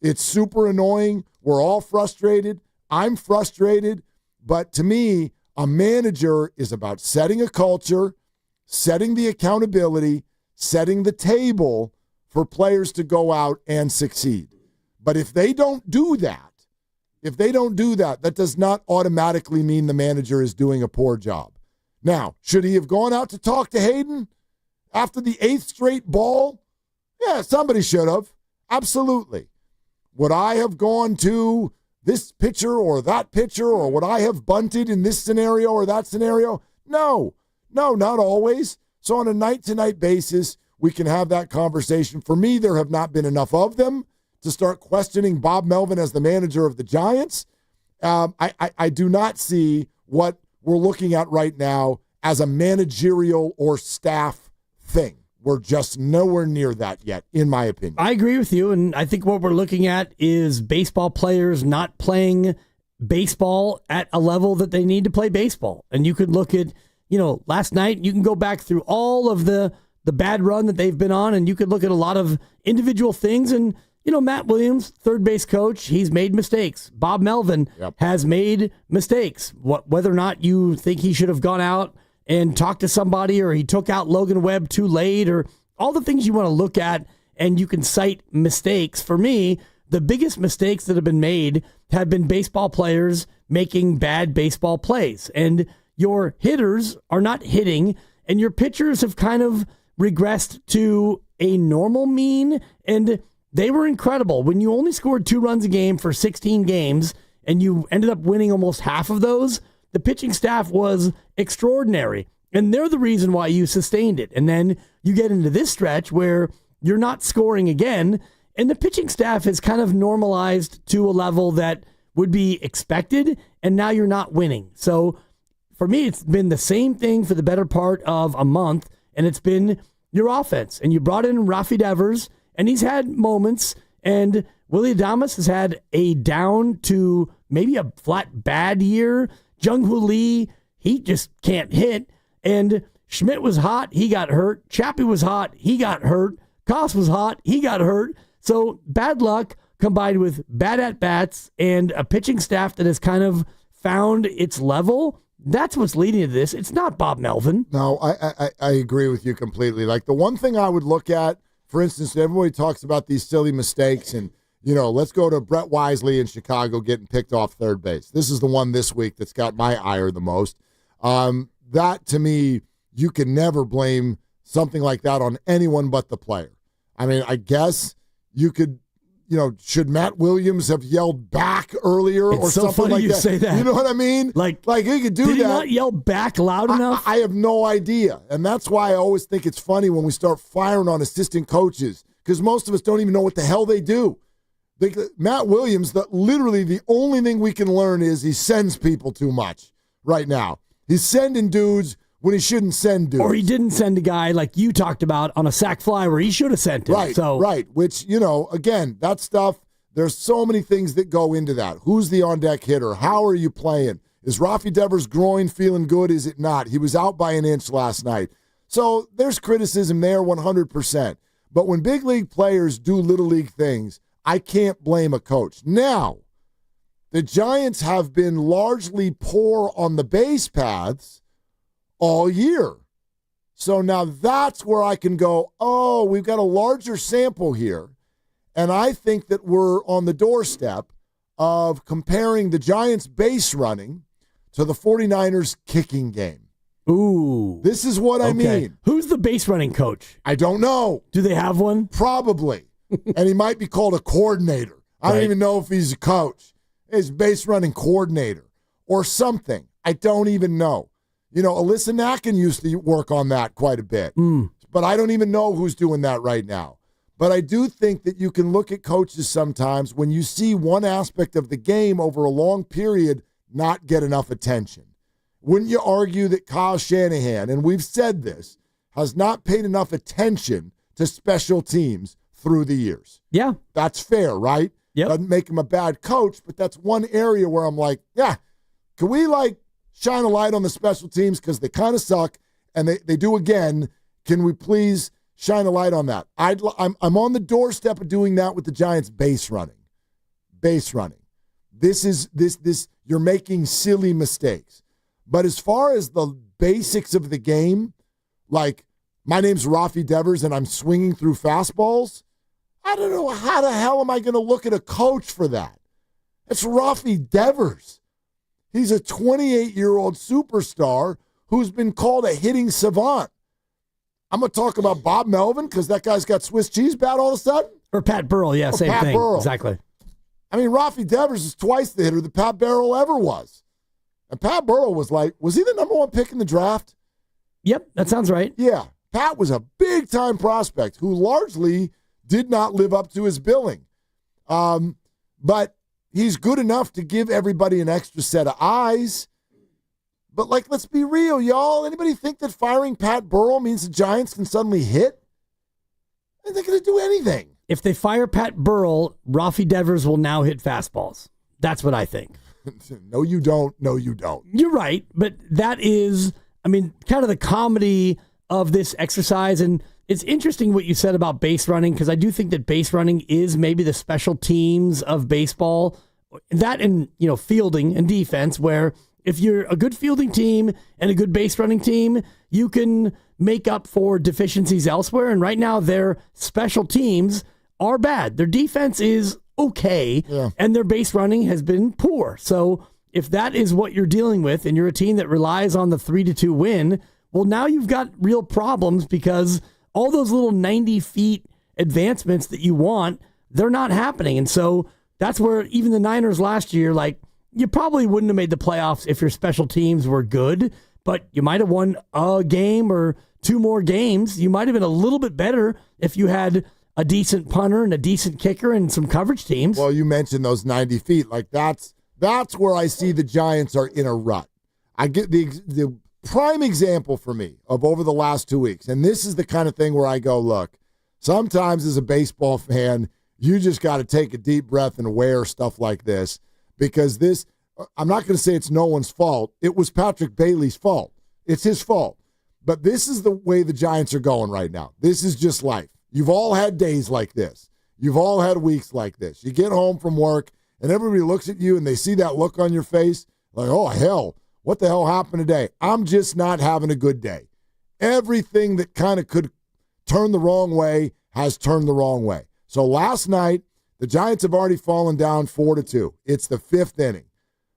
It's super annoying. We're all frustrated. I'm frustrated. But to me, a manager is about setting a culture, setting the accountability, setting the table for players to go out and succeed. But if they don't do that, that does not automatically mean the manager is doing a poor job. Now, should he have gone out to talk to Hayden after the 8th straight ball? Yeah, somebody should have. Absolutely. Would I have gone to this pitcher or that pitcher, or would I have bunted in this scenario or that scenario? No, not always. So on a night-to-night basis, we can have that conversation. For me, there have not been enough of them to start questioning Bob Melvin as the manager of the Giants. I do not see what we're looking at right now as a managerial or staff thing. We're just nowhere near that yet, in my opinion. I agree with you, and I think what we're looking at is baseball players not playing baseball at a level that they need to play baseball. And you could look at, last night, you can go back through all of the bad run that they've been on, and you could look at a lot of individual things. And, Matt Williams, third base coach, he's made mistakes. Bob Melvin has made mistakes. Whether or not you think he should have gone out and talked to somebody, or he took out Logan Webb too late, or all the things you want to look at, and you can cite mistakes. For me, the biggest mistakes that have been made have been baseball players making bad baseball plays. And your hitters are not hitting, and your pitchers have kind of regressed to a normal mean, and they were incredible. When you only scored 2 runs a game for 16 games, and you ended up winning almost half of those, the pitching staff was extraordinary, and they're the reason why you sustained it. And then you get into this stretch where you're not scoring again, and the pitching staff has kind of normalized to a level that would be expected, and now you're not winning. So for me, it's been the same thing for the better part of a month, and it's been your offense. And you brought in Rafi Devers, and he's had moments, and Willie Adames has had a down to maybe a flat bad year. Jung-Hoo Lee, he just can't hit. And Schmidt was hot, he got hurt. Chappie was hot, he got hurt. Koss was hot, he got hurt. So bad luck combined with bad at-bats and a pitching staff that has kind of found its level. That's what's leading to this. It's not Bob Melvin. No, I agree with you completely. Like, the one thing I would look at, for instance, everybody talks about these silly mistakes, and let's go to Brett Wisely in Chicago getting picked off third base. This is the one this week that's got my ire the most. That, to me, you can never blame something like that on anyone but the player. I mean, I guess you could, should Matt Williams have yelled back earlier It's or so something funny like you that? say that. You know what I mean? Like he could do that. Did he not yell back loud enough? I have no idea. And that's why I always think it's funny when we start firing on assistant coaches, because most of us don't even know what the hell they do. Matt Williams, literally the only thing we can learn is he sends people too much right now. He's sending dudes when he shouldn't send dudes. Or he didn't send a guy like you talked about on a sac fly where he should have sent him. Right. Which, again, that stuff, there's so many things that go into that. Who's the on-deck hitter? How are you playing? Is Rafi Devers' groin feeling good? Is it not? He was out by an inch last night. So there's criticism there 100%. But when big league players do little league things, I can't blame a coach. Now, the Giants have been largely poor on the base paths all year. So now that's where I can go, we've got a larger sample here. And I think that we're on the doorstep of comparing the Giants' base running to the 49ers' kicking game. Ooh. This is what I mean. Who's the base running coach? I don't know. Do they have one? Probably. And he might be called a coordinator. I don't even know if he's a coach. He's base running coordinator or something. I don't even know. Alyssa Nacken used to work on that quite a bit. But I don't even know who's doing that right now. But I do think that you can look at coaches sometimes when you see one aspect of the game over a long period not get enough attention. Wouldn't you argue that Kyle Shanahan, and we've said this, has not paid enough attention to special teams through the years? Yeah. That's fair, right? Yep. Doesn't make him a bad coach, but that's one area where I'm like, can we shine a light on the special teams because they kind of suck, and they do again. Can we please shine a light on that? I'm on the doorstep of doing that with the Giants base running. This you're making silly mistakes. But as far as the basics of the game, like my name's Rafi Devers and I'm swinging through fastballs, I don't know how the hell am I going to look at a coach for that? It's Rafi Devers. He's a 28-year-old superstar who's been called a hitting savant. I'm going to talk about Bob Melvin because that guy's got Swiss cheese bat all of a sudden. Or Pat Burrell, same Pat thing. Burrell. Exactly. I mean, Rafi Devers is twice the hitter that Pat Burrell ever was. And Pat Burrell was he the number one pick in the draft? Yep, that sounds right. Yeah. Pat was a big-time prospect who largely did not live up to his billing. But he's good enough to give everybody an extra set of eyes. But, let's be real, y'all. Anybody think that firing Pat Burrell means the Giants can suddenly hit? They're not going to do anything. If they fire Pat Burrell, Rafi Devers will now hit fastballs. That's what I think. No, you don't. No, you don't. You're right. But that is, kind of the comedy of this exercise. And it's interesting what you said about base running, because I do think that base running is maybe the special teams of baseball. That and, fielding and defense, where if you're a good fielding team and a good base running team, you can make up for deficiencies elsewhere. And right now, their special teams are bad. Their defense is okay, and their base running has been poor. So if that is what you're dealing with, and you're a team that relies on the 3-2 win, well, now you've got real problems because all those little 90 feet advancements that you want, they're not happening. And so that's where even the Niners last year, you probably wouldn't have made the playoffs if your special teams were good, but you might have won a game or two more games. You might have been a little bit better if you had a decent punter and a decent kicker and some coverage teams. Well, you mentioned those 90 feet. That's where I see the Giants are in a rut. I get the prime example for me of over the last 2 weeks, and this is the kind of thing where I go, look, sometimes as a baseball fan, you just got to take a deep breath and wear stuff like this, because this, I'm not going to say it's no one's fault. It was Patrick Bailey's fault. It's his fault. But this is the way the Giants are going right now. This is just life. You've all had days like this. You've all had weeks like this. You get home from work, and everybody looks at you, and they see that look on your face, like, oh, hell, what the hell happened today? I'm just not having a good day. Everything that kind of could turn the wrong way has turned the wrong way. So last night, the Giants have already fallen down 4-2. It's the fifth inning.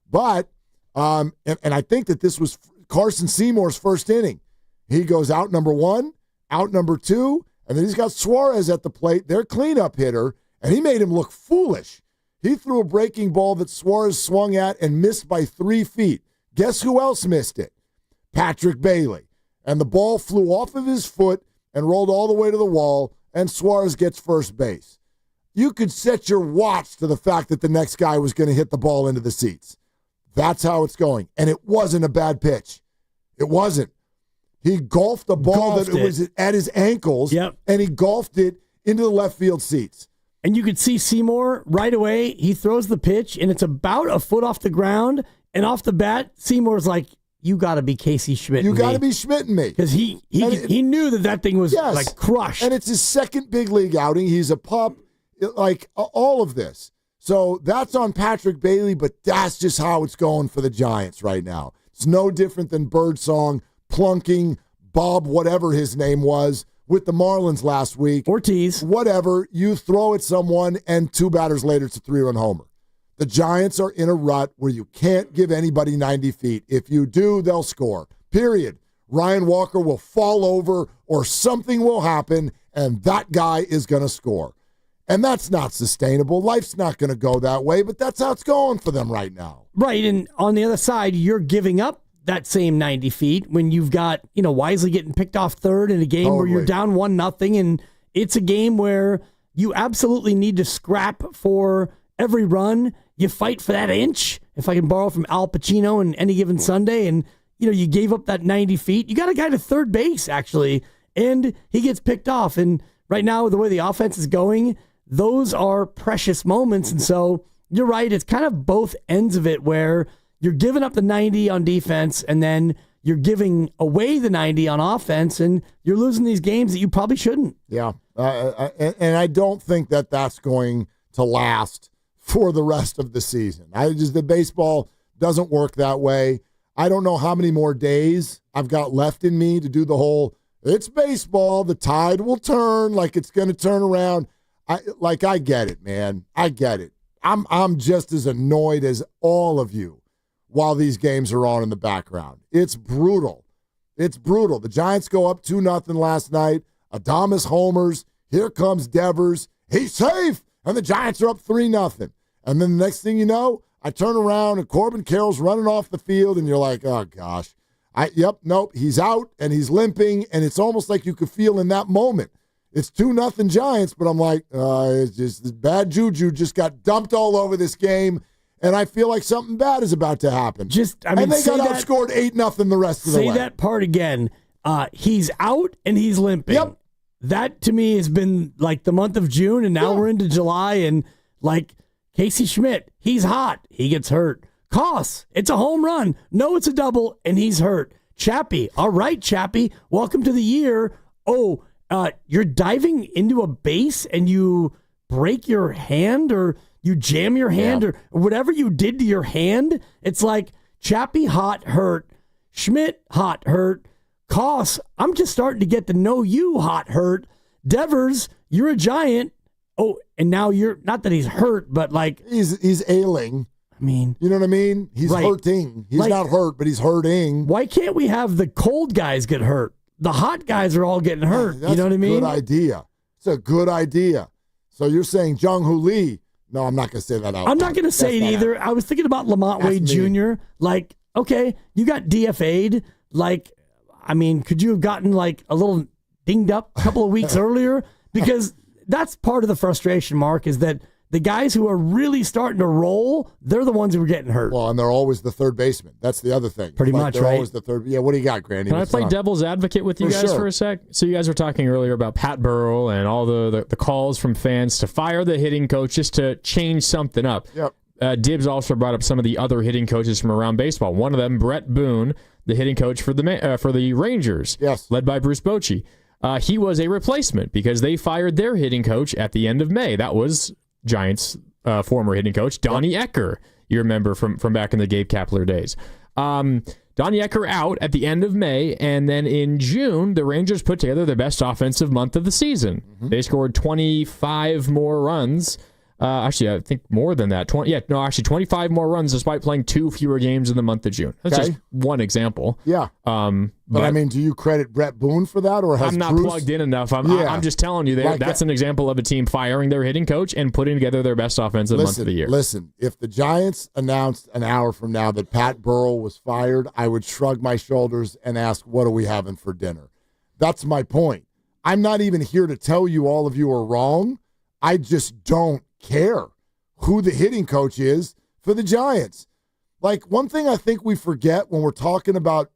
But, and I think that this was Carson Seymour's first inning. He goes out number 1, out number 2, and then he's got Suarez at the plate, their cleanup hitter, and he made him look foolish. He threw a breaking ball that Suarez swung at and missed by 3 feet. Guess who else missed it? Patrick Bailey. And the ball flew off of his foot and rolled all the way to the wall, and Suarez gets first base. You could set your watch to the fact that the next guy was going to hit the ball into the seats. That's how it's going. And it wasn't a bad pitch. It wasn't. He golfed a ball that was at his ankles, and he golfed it into the left field seats. And you could see Seymour right away. He throws the pitch, and it's about a foot off the ground. And off the bat, Seymour's like, you got to be Casey Schmidt. You got to be Schmitting me. Because he knew that thing was like crushed. And it's his second big league outing. He's a pup. Like all of this. So that's on Patrick Bailey, but that's just how it's going for the Giants right now. It's no different than Birdsong plunking Bob, whatever his name was, with the Marlins last week. Ortiz. Whatever. You throw at someone, and 2 batters later, it's a 3-run homer. The Giants are in a rut where you can't give anybody 90 feet. If you do, they'll score. Period. Ryan Walker will fall over or something will happen, and that guy is going to score. And that's not sustainable. Life's not going to go that way, but that's how it's going for them right now. Right, and on the other side, you're giving up that same 90 feet when you've got, Wisely getting picked off third in a game where you're down 1-0, and it's a game where you absolutely need to scrap for every run. You fight for that inch, if I can borrow from Al Pacino in Any Given Sunday, and you gave up that 90 feet. You got a guy to third base, actually, and he gets picked off. And right now, the way the offense is going, those are precious moments. And so you're right. It's kind of both ends of it where you're giving up the 90 on defense and then you're giving away the 90 on offense, and you're losing these games that you probably shouldn't. Yeah. And I don't think that that's going to last for the rest of the season. The baseball doesn't work that way. I don't know how many more days I've got left in me to do the whole, it's baseball, the tide will turn, like it's going to turn around. I get it, man. I get it. I'm just as annoyed as all of you while these games are on in the background. It's brutal. It's brutal. The Giants go up 2-0 last night. Adames homers. Here comes Devers. He's safe. And the Giants are up 3-0. And then the next thing you know, I turn around and Corbin Carroll's running off the field, and you're like, oh, gosh. Nope, he's out, and he's limping, and it's almost like you could feel in that moment. It's 2-0 Giants, but I'm like, it's just this bad juju just got dumped all over this game, and I feel like something bad is about to happen. And they got outscored 8-0 the rest of the way. Say that part again. He's out and he's limping. Yep. That to me has been like the month of June, and now we're into July, and like Casey Schmidt, he's hot. He gets hurt. Koss, it's a home run. No, it's a double, and he's hurt. Chappie, all right, Chappie, welcome to the year. Oh, you're diving into a base and you break your hand or you jam your hand or whatever you did to your hand. It's like Chappie, hot, hurt. Schmidt, hot, hurt. Koss, I'm just starting to get to know you, hot, hurt. Devers, you're a Giant. Oh, and now you're, not that he's hurt, but like. He's ailing. I mean. You know what I mean? He's hurting. He's not hurt, but he's hurting. Why can't we have the cold guys get hurt? The hot guys are all getting hurt. You know what I mean? Good idea. It's a good idea. So you're saying Jung-Hoo Lee. No, I'm not going to say that out. I'm not going to say it either. I was thinking about Lamont Wade Jr. Like, okay, you got DFA'd. Like, I mean, could you have gotten like a little dinged up a couple of weeks earlier? Because that's part of the frustration, Mark, is that the guys who are really starting to roll, they're the ones who are getting hurt. Well, and they're always the third baseman. That's the other thing. Pretty much, they're right? Always the third. Yeah, what do you got, Granny? Can I play devil's advocate with you guys for a sec? So you guys were talking earlier about Pat Burrell and all the calls from fans to fire the hitting coach just to change something up. Yep. Dibs also brought up some of the other hitting coaches from around baseball. One of them, Brett Boone, the hitting coach for the Rangers, led by Bruce Bochy. He was a replacement because they fired their hitting coach at the end of May. That was Giants' former hitting coach, Donnie Ecker. You remember from back in the Gabe Kapler days. Donnie Ecker out at the end of May, and then in June, the Rangers put together their best offensive month of the season. They scored 25 more runs Actually, I think more than that. 25 more runs despite playing 2 fewer games in the month of June. That's just one example. Yeah. But I mean, do you credit Brett Boone for that, or has I'm not Bruce... plugged in enough. I'm just telling you, that's an example of a team firing their hitting coach and putting together their best offensive month of the year. Listen, if the Giants announced an hour from now that Pat Burrell was fired, I would shrug my shoulders and ask, what are we having for dinner? That's my point. I'm not even here to tell you all of you are wrong. I just don't care who the hitting coach is for the Giants. Like, one thing I think we forget when we're talking about,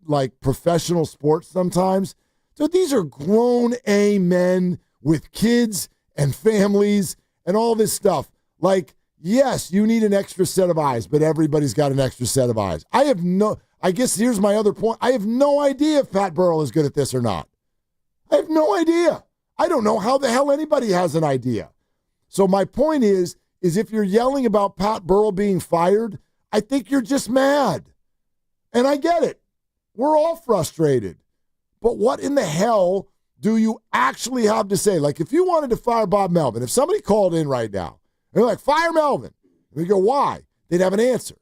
like, professional sports sometimes, so these are grown men with kids and families and all this stuff. Like, yes, you need an extra set of eyes, but everybody's got an extra set of eyes. I guess here's my other point. I have no idea if Pat Burrell is good at this or not. I have no idea. I don't know how the hell anybody has an idea. So my point is if you're yelling about Pat Burrell being fired, I think you're just mad. And I get it. We're all frustrated. But what in the hell do you actually have to say? Like, if you wanted to fire Bob Melvin, if somebody called in right now, they're like, fire Melvin. And we go, why? They'd have an answer.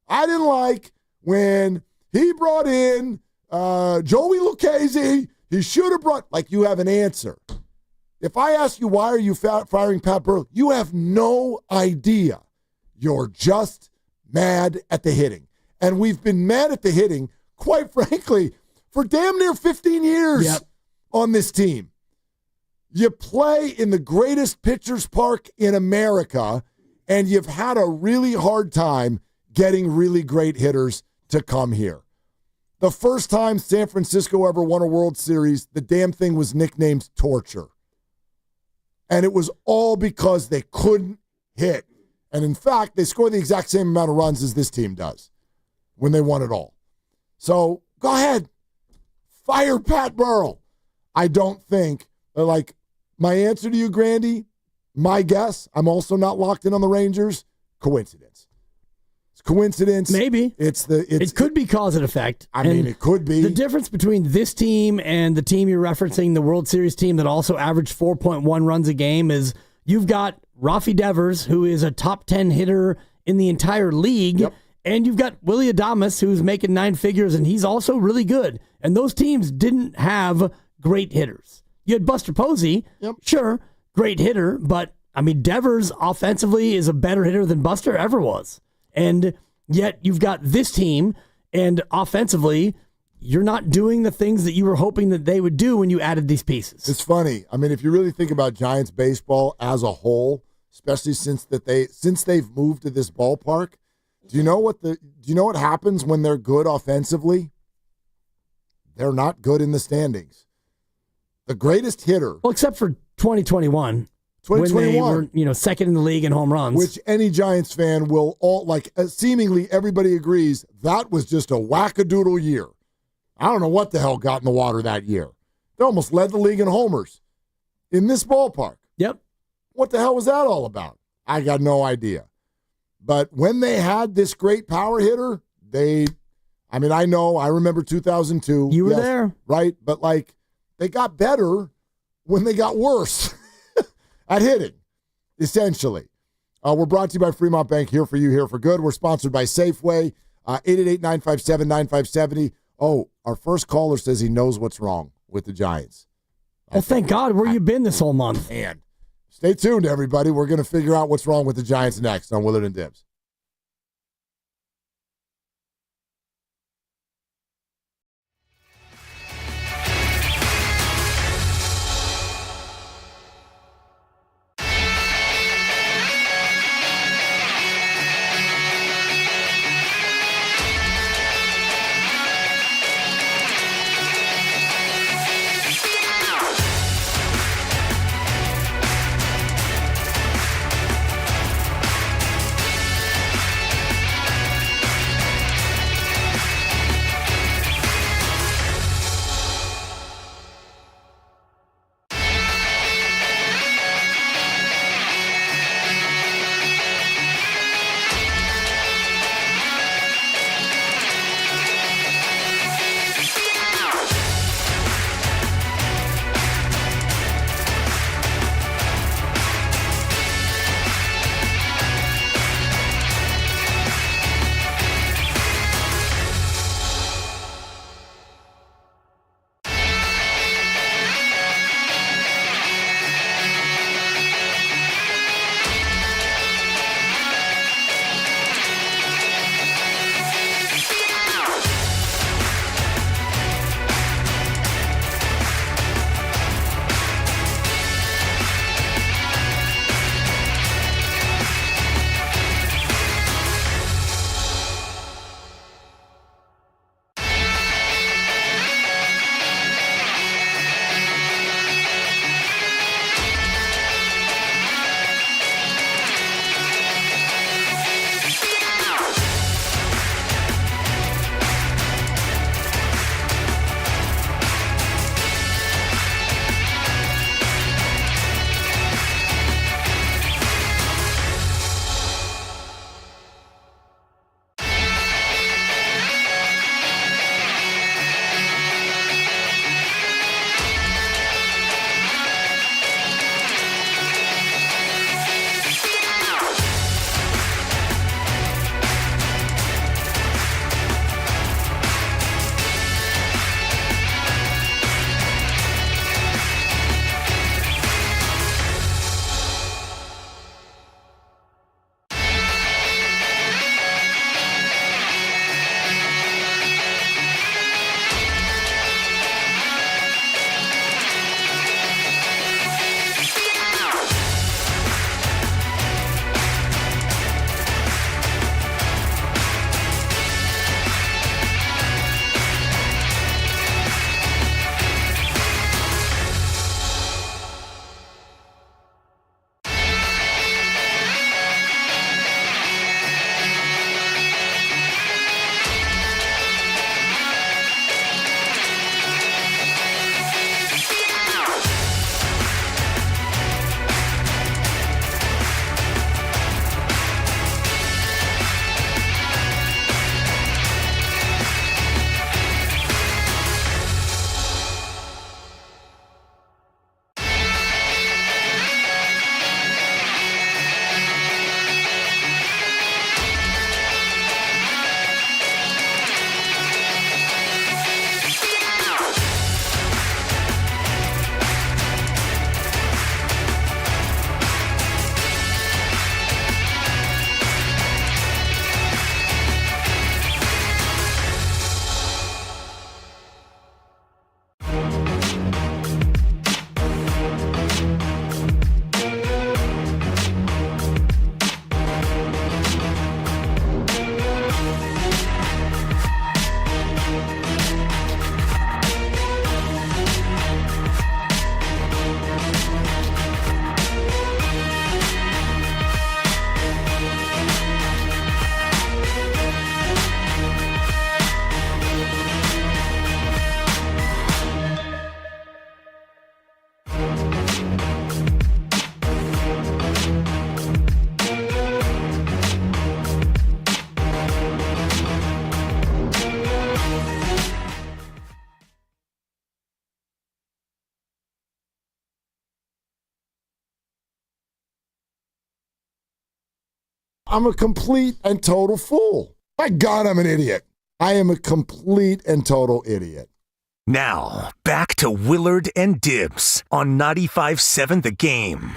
I didn't like when he brought in Joey Lucchese. He should have brought, like, you have an answer. If I ask you, why are you firing Pat Burrell? You have no idea. You're just mad at the hitting. And we've been mad at the hitting, quite frankly, for damn near 15 years on this team. You play in the greatest pitcher's park in America, and you've had a really hard time getting really great hitters to come here. The first time San Francisco ever won a World Series, the damn thing was nicknamed Torture. And it was all because they couldn't hit. And in fact, they score the exact same amount of runs as this team does when they won it all. So go ahead. Fire Pat Burrell. I don't think, like, my answer to you, Grandy, my guess, I'm also not locked in on the Rangers, coincidence. It's coincidence. Maybe. It could be cause and effect. I mean, it could be. The difference between this team and the team you're referencing, the World Series team that also averaged 4.1 runs a game, is you've got Rafi Devers, who is a top 10 hitter in the entire league, and you've got Willie Adames, who's making 9 figures, and he's also really good. And those teams didn't have great hitters. You had Buster Posey, sure, great hitter, but, I mean, Devers offensively is a better hitter than Buster ever was. And yet you've got this team, and offensively, you're not doing the things that you were hoping that they would do when you added these pieces. It's funny. I mean, if you really think about Giants baseball as a whole, especially since they've moved to this ballpark, do you know what happens when they're good offensively? They're not good in the standings. The greatest hitter, well, except for 2021. When they were, second in the league in home runs. Which any Giants fan will seemingly everybody agrees that was just a wackadoodle year. I don't know what the hell got in the water that year. They almost led the league in homers in this ballpark. Yep. What the hell was that all about? I got no idea. But when they had this great power hitter, I remember 2002. You were there. Right? But, they got better when they got worse. At hitting, essentially. We're brought to you by Fremont Bank, here for you, here for good. We're sponsored by Safeway, 888-957-9570. Oh, our first caller says he knows what's wrong with the Giants. Well, thank God. Where you been this whole month? And stay tuned, everybody. We're going to figure out what's wrong with the Giants next on Willard and Dibs. I'm a complete and total fool. My God, I'm an idiot. I am a complete and total idiot. Now, back to Willard and Dibs on 95.7 The Game.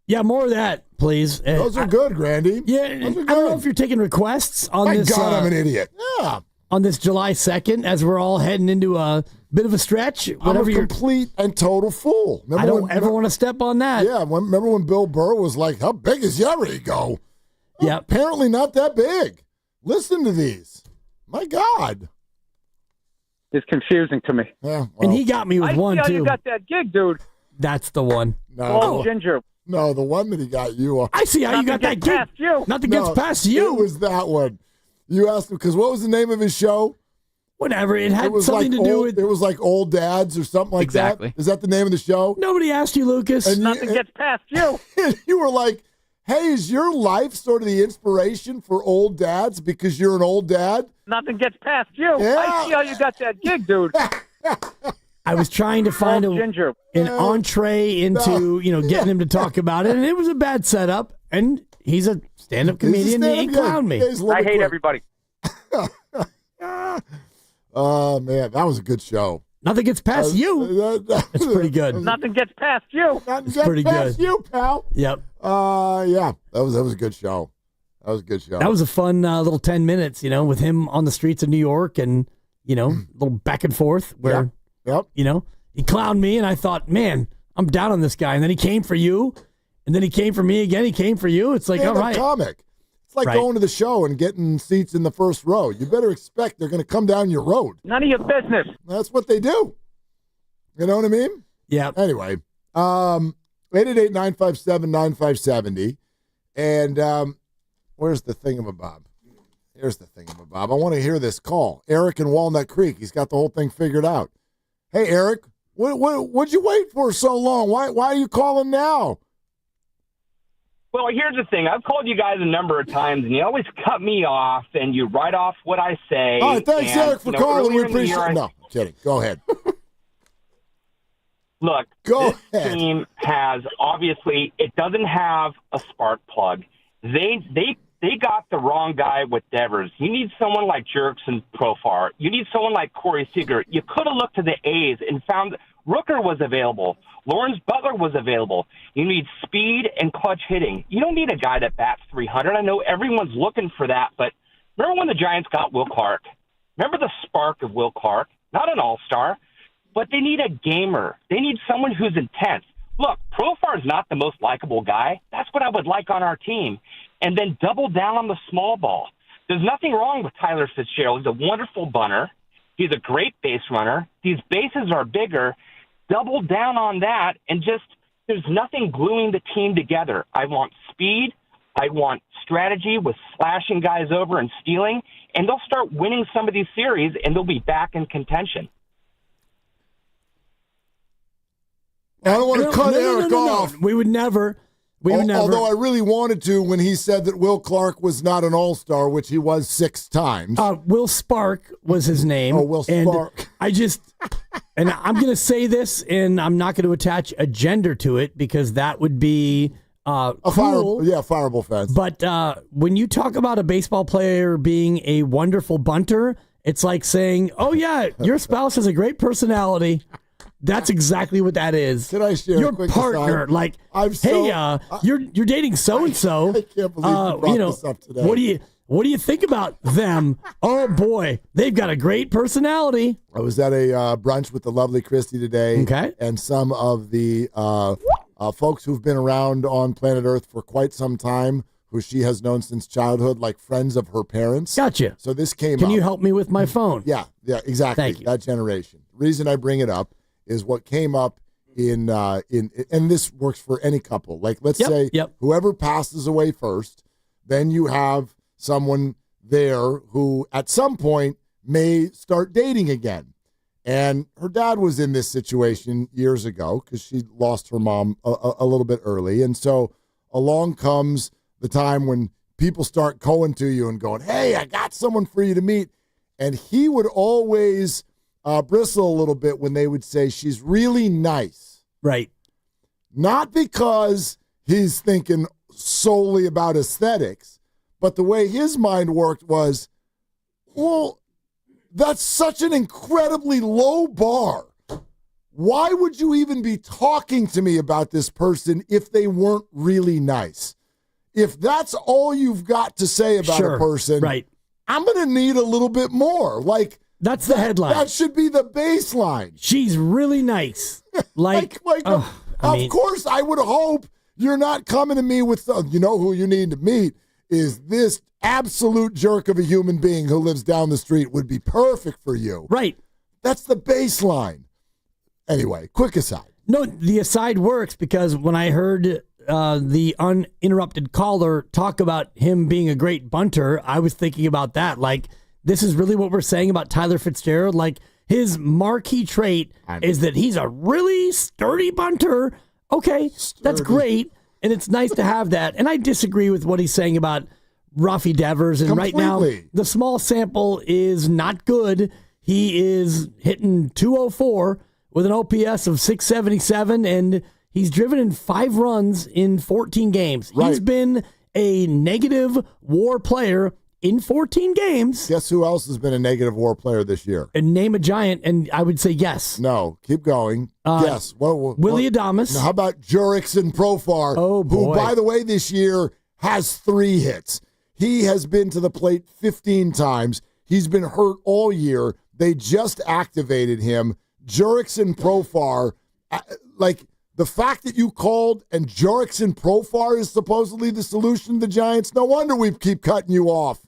Yeah, more of that, please. Those are good, Grandy. Yeah, I don't know if you're taking requests on My this. God, I'm an idiot. Yeah. On this July 2nd, as we're all heading into a bit of a stretch. I'm a complete and total fool. I don't ever want to step on that. Yeah, remember when Bill Burr was like, how big is your ego? Yeah. Apparently not that big. Listen to these. My God. It's confusing to me. Yeah, And he got me with one, I see how too. you got that gig, dude. That's the one. Oh, Ginger. No, the one that he got you on. I see how you got that gig. Nothing gets past you. It was that one. You asked him, because what was the name of his show? Whatever. It had something to do with... It was like Old Dads or something like that. Is that the name of the show? Nobody asked you, Lucas. And Nothing gets past you. And you were like, hey, is your life sort of the inspiration for old dads because you're an old dad? Nothing gets past you. Yeah. I see how you got that gig, dude. I was trying to find an entree into, getting him to talk about it, and it was a bad setup. And he's a stand-up comedian, and he clowned me. I hate everybody. Oh, man, that was a good show. Nothing gets past you. It's pretty good. Nothing gets past you. Nothing It's pretty gets past good. you, pal. Yep. Yeah, that was a good show. That was a good show. That was a fun little 10 minutes, with him on the streets of New York and, a little back and forth where, he clowned me and I thought, man, I'm down on this guy. And then he came for you. And then he came for me again. He came for you. It's like, all right. Comic. It's like going to the show and getting seats in the first row. You better expect they're going to come down your road. None of your business. That's what they do. You know what I mean? Yeah. Anyway, 888-957-9570. And where's the thingamabob? Here's the thingamabob. I want to hear this call. Eric in Walnut Creek. He's got the whole thing figured out. Hey, Eric, what'd you wait for so long? Why are you calling now? Well, here's the thing. I've called you guys a number of times, and you always cut me off, and you write off what I say. All right, thanks, Eric, for calling. We appreciate it. it. No, I'm kidding. Go ahead. Look, this team has, obviously, it doesn't have a spark plug. They got the wrong guy with Devers. You need someone like Jerkson Profar. You need someone like Corey Seager. You could have looked to the A's and found Rooker was available. Lawrence Butler was available. You need speed and clutch hitting. You don't need a guy that bats 300. I know everyone's looking for that, but remember when the Giants got Will Clark? Remember the spark of Will Clark? Not an all-star, but they need a gamer. They need someone who's intense. Look, Profar is not the most likable guy. That's what I would like on our team. And then double down on the small ball. There's nothing wrong with Tyler Fitzgerald. He's a wonderful bunter. He's a great base runner. These bases are bigger. Double down on that, and just there's nothing gluing the team together. I want speed. I want strategy with slashing guys over and stealing, and they'll start winning some of these series, and they'll be back in contention. I don't want to cut Eric off. We would never. Although I really wanted to when he said that Will Clark was not an all-star, which he was 6 times. Will Spark was his name. Oh, Will Spark. And I'm going to say this, and I'm not going to attach a gender to it because that would be cool. Fireable fence. But when you talk about a baseball player being a wonderful bunter, it's like saying, oh, yeah, your spouse has a great personality. That's exactly what that is. Can I share your a quick partner? aside? Like, you're dating so and so. I can't believe you brought this up today. What do you think about them? Oh boy, they've got a great personality. I was at a brunch with the lovely Christy today. Okay, and some of the folks who've been around on planet Earth for quite some time, who she has known since childhood, like friends of her parents. Gotcha. So this came up. Can you help me with my phone? Yeah, exactly. Thank you. That generation. The reason I bring it up is what came up in and this works for any couple. Like, let's say whoever passes away first, then you have someone there who at some point may start dating again. And her dad was in this situation years ago because she lost her mom a little bit early. And so along comes the time when people start calling to you and going, hey, I got someone for you to meet. And he would always bristle a little bit when they would say she's really nice. Right. Not because he's thinking solely about aesthetics, but the way his mind worked was, well, that's such an incredibly low bar. Why would you even be talking to me about this person if they weren't really nice? If that's all you've got to say about a person, right. I'm going to need a little bit more. Like, that's the headline. That should be the baseline. She's really nice. Of course, I would hope you're not coming to me with, you know who you need to meet is this absolute jerk of a human being who lives down the street would be perfect for you. Right. That's the baseline. Anyway, quick aside. No, the aside works because when I heard the uninterrupted caller talk about him being a great bunter, I was thinking about that. Like, this is really what we're saying about Tyler Fitzgerald. Like, his marquee trait is that he's a really sturdy bunter. Okay, that's great, and it's nice to have that. And I disagree with what he's saying about Rafi Devers. And right now, the small sample is not good. He is hitting 204 with an OPS of 677, and he's driven in 5 runs in 14 games. Right. He's been a negative WAR player in 14 games. Guess who else has been a negative WAR player this year? And name a Giant, and I would say yes. No, keep going. Yes. Willie Adames. Now, how about Jurickson Profar, who, by the way, this year has 3 hits. He has been to the plate 15 times. He's been hurt all year. They just activated him. Jurickson Profar, like the fact that you called and Jurickson Profar is supposedly the solution to the Giants, no wonder we keep cutting you off.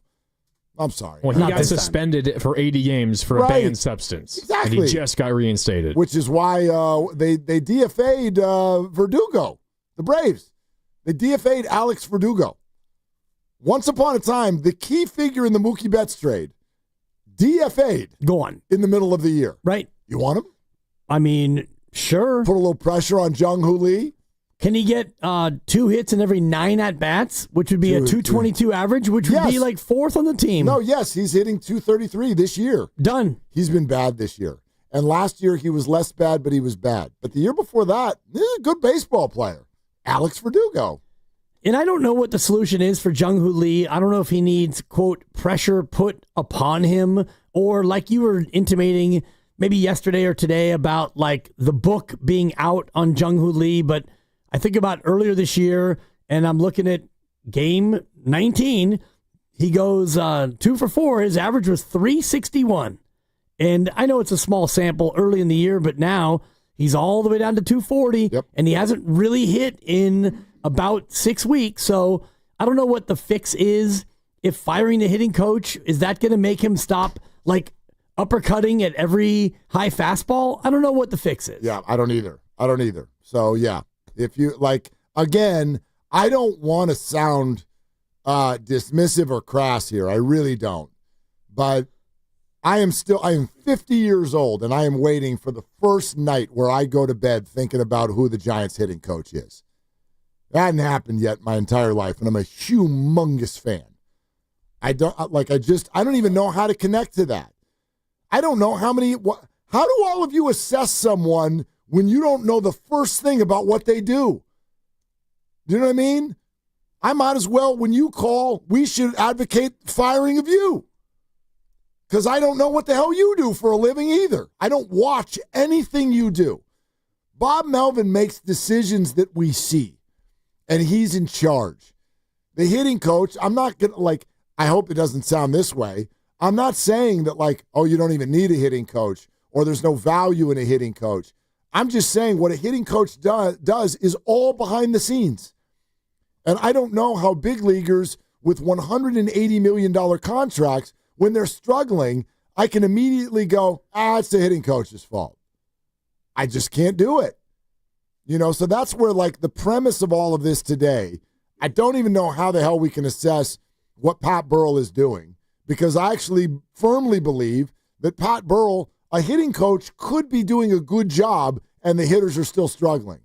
I'm sorry. Well, he got suspended for 80 games for a banned substance. Exactly. And he just got reinstated. Which is why they DFA'd Verdugo, the Braves. They DFA'd Alex Verdugo. Once upon a time, the key figure in the Mookie Betts trade, DFA'd. Go on. In the middle of the year. Right. You want him? I mean, sure. Put a little pressure on Jung-Hoo Lee. Can he get 2 hits in every 9 at-bats, which would be a 222 average, which would be like 4th on the team? No, yes, he's hitting 233 this year. Done. He's been bad this year. And last year he was less bad, but he was bad. But the year before that, he's a good baseball player. Alex Verdugo. And I don't know what the solution is for Jung-Hoo Lee. I don't know if he needs, quote, pressure put upon him, or like you were intimating maybe yesterday or today about like the book being out on Jung-Hoo Lee, but I think about earlier this year, and I'm looking at game 19. He goes 2 for 4. His average was 361. And I know it's a small sample early in the year, but now he's all the way down to 240, and he hasn't really hit in about 6 weeks. So I don't know what the fix is. If firing the hitting coach, is that going to make him stop like uppercutting at every high fastball? I don't know what the fix is. Yeah, I don't either. So, yeah. If you like, again, I don't want to sound dismissive or crass here. I really don't. But I am 50 years old, and I am waiting for the first night where I go to bed thinking about who the Giants hitting coach is. That hadn't happened yet my entire life, and I'm a humongous fan. I don't even know how to connect to that. I don't know how do all of you assess someone when you don't know the first thing about what they do? Do you know what I mean? I might as well, when you call, we should advocate firing of you. Because I don't know what the hell you do for a living either. I don't watch anything you do. Bob Melvin makes decisions that we see, and he's in charge. The hitting coach, I'm not going to, I hope it doesn't sound this way. I'm not saying that, you don't even need a hitting coach or there's no value in a hitting coach. I'm just saying what a hitting coach does is all behind the scenes. And I don't know how big leaguers with $180 million contracts, when they're struggling, I can immediately go, it's the hitting coach's fault. I just can't do it. So that's where, the premise of all of this today, I don't even know how the hell we can assess what Pat Burrell is doing, because I actually firmly believe that Pat Burrell, a hitting coach, could be doing a good job and the hitters are still struggling,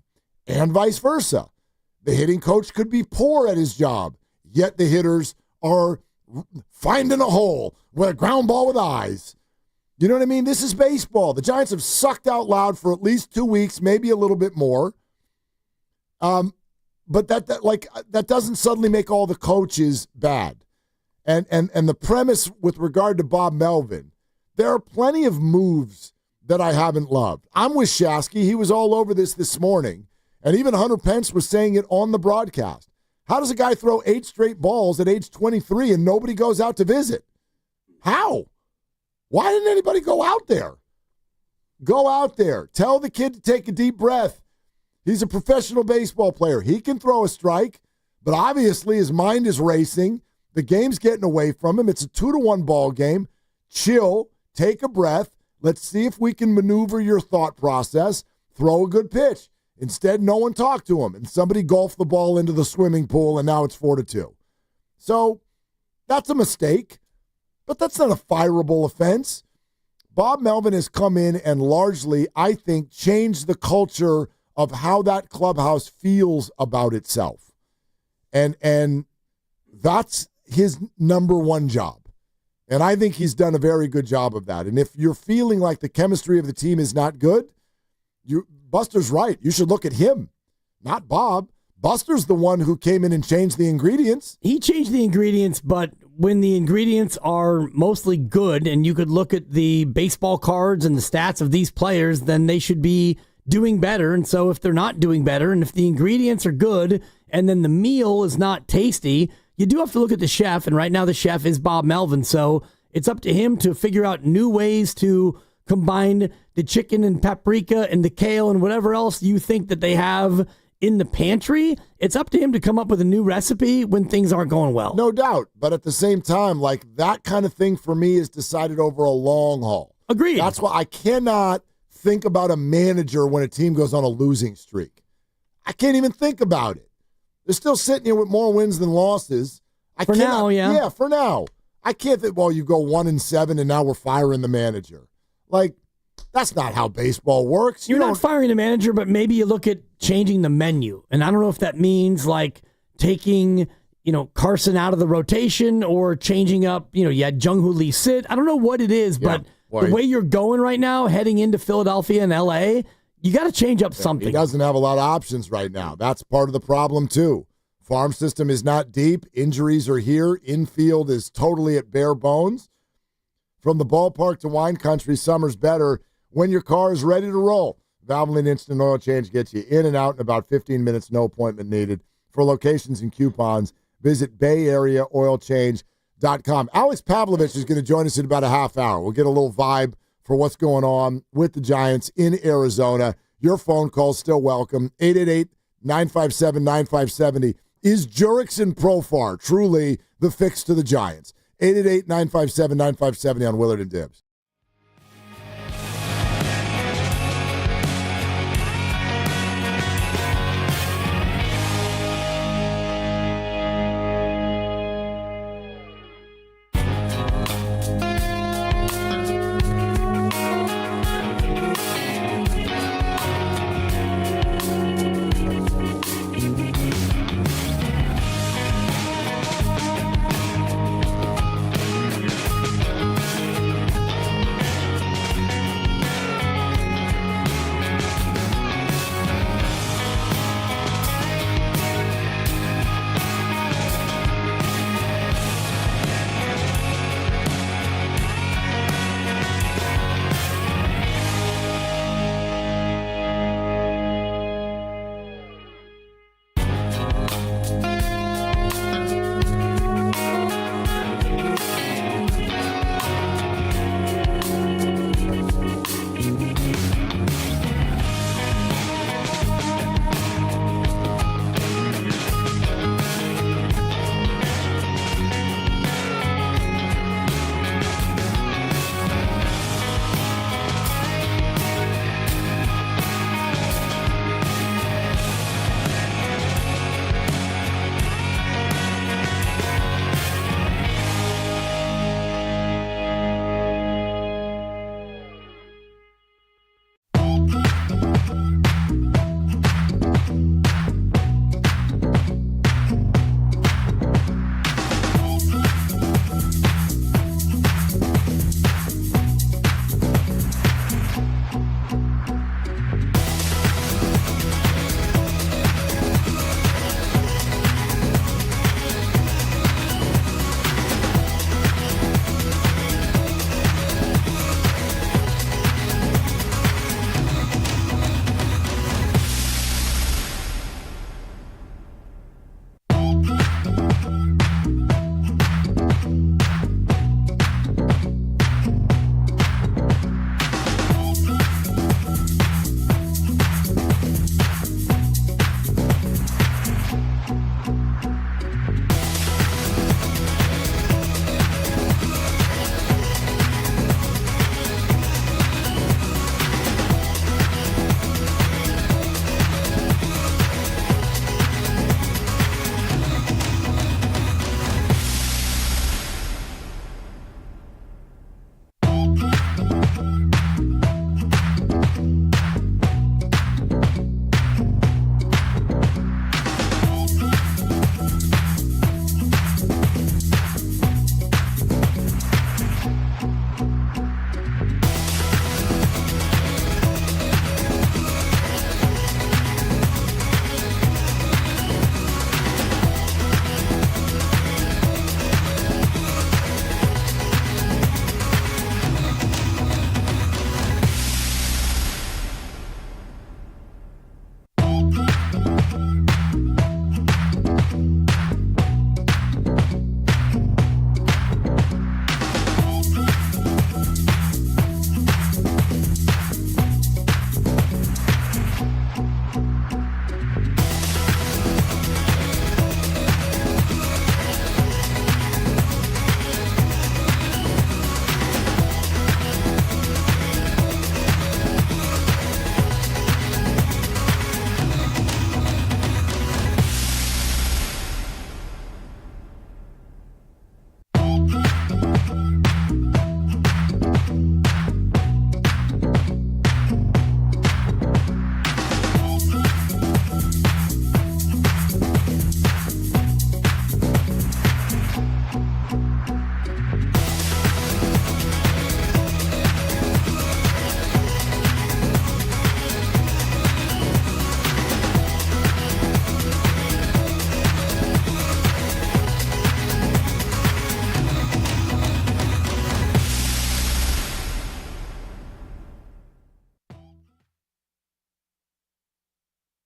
and vice versa. The hitting coach could be poor at his job, yet the hitters are finding a hole with a ground ball with eyes. You know what I mean? This is baseball. The Giants have sucked out loud for at least 2 weeks, maybe a little bit more. But but that doesn't suddenly make all the coaches bad. And the premise with regard to Bob Melvin, there are plenty of moves that I haven't loved. I'm with Shasky. He was all over this morning. And even Hunter Pence was saying it on the broadcast. How does a guy throw 8 straight balls at age 23 and nobody goes out to visit? How? Why didn't anybody go out there? Go out there. Tell the kid to take a deep breath. He's a professional baseball player. He can throw a strike, but obviously his mind is racing. The game's getting away from him. It's a 2-1 ball game. Chill. Take a breath. Let's see if we can maneuver your thought process. Throw a good pitch. Instead, no one talked to him, and somebody golfed the ball into the swimming pool, and now it's 4-2. So that's a mistake, but that's not a fireable offense. Bob Melvin has come in and largely, I think, changed the culture of how that clubhouse feels about itself. And that's his number one job. And I think he's done a very good job of that. And if you're feeling like the chemistry of the team is not good, Buster's right. You should look at him, not Bob. Buster's the one who came in and changed the ingredients. He changed the ingredients, but when the ingredients are mostly good and you could look at the baseball cards and the stats of these players, then they should be doing better. And so if they're not doing better and if the ingredients are good and then the meal is not tasty, you do have to look at the chef. And right now the chef is Bob Melvin. So it's up to him to figure out new ways to combine the chicken and paprika and the kale and whatever else you think that they have in the pantry. It's up to him to come up with a new recipe when things aren't going well. No doubt. But at the same time, like that kind of thing for me is decided over a long haul. Agreed. That's why I cannot think about a manager when a team goes on a losing streak. I can't even think about it. They're still sitting here with more wins than losses. For now, yeah. Yeah, for now. I can't think, well, you go 1-7 and now we're firing the manager. Like, that's not how baseball works. You're not firing the manager, but maybe you look at changing the menu. And I don't know if that means like taking, Carson out of the rotation or changing up, you had Jung-Hoo Lee sit. I don't know what it is, but the way you're going right now, heading into Philadelphia and L.A., you got to change up something. He doesn't have a lot of options right now. That's part of the problem, too. Farm system is not deep. Injuries are here. Infield is totally at bare bones. From the ballpark to wine country, summer's better when your car is ready to roll. Valvoline Instant Oil Change gets you in and out in about 15 minutes, no appointment needed. For locations and coupons, visit BayAreaOilChange.com. Alex Pavlovich is going to join us in about a half hour. We'll get a little vibe for what's going on with the Giants in Arizona. Your phone call's still welcome. 888-957-9570. Is Jurickson Profar truly the fix to the Giants? 888-957-9570 on Willard and Dibs.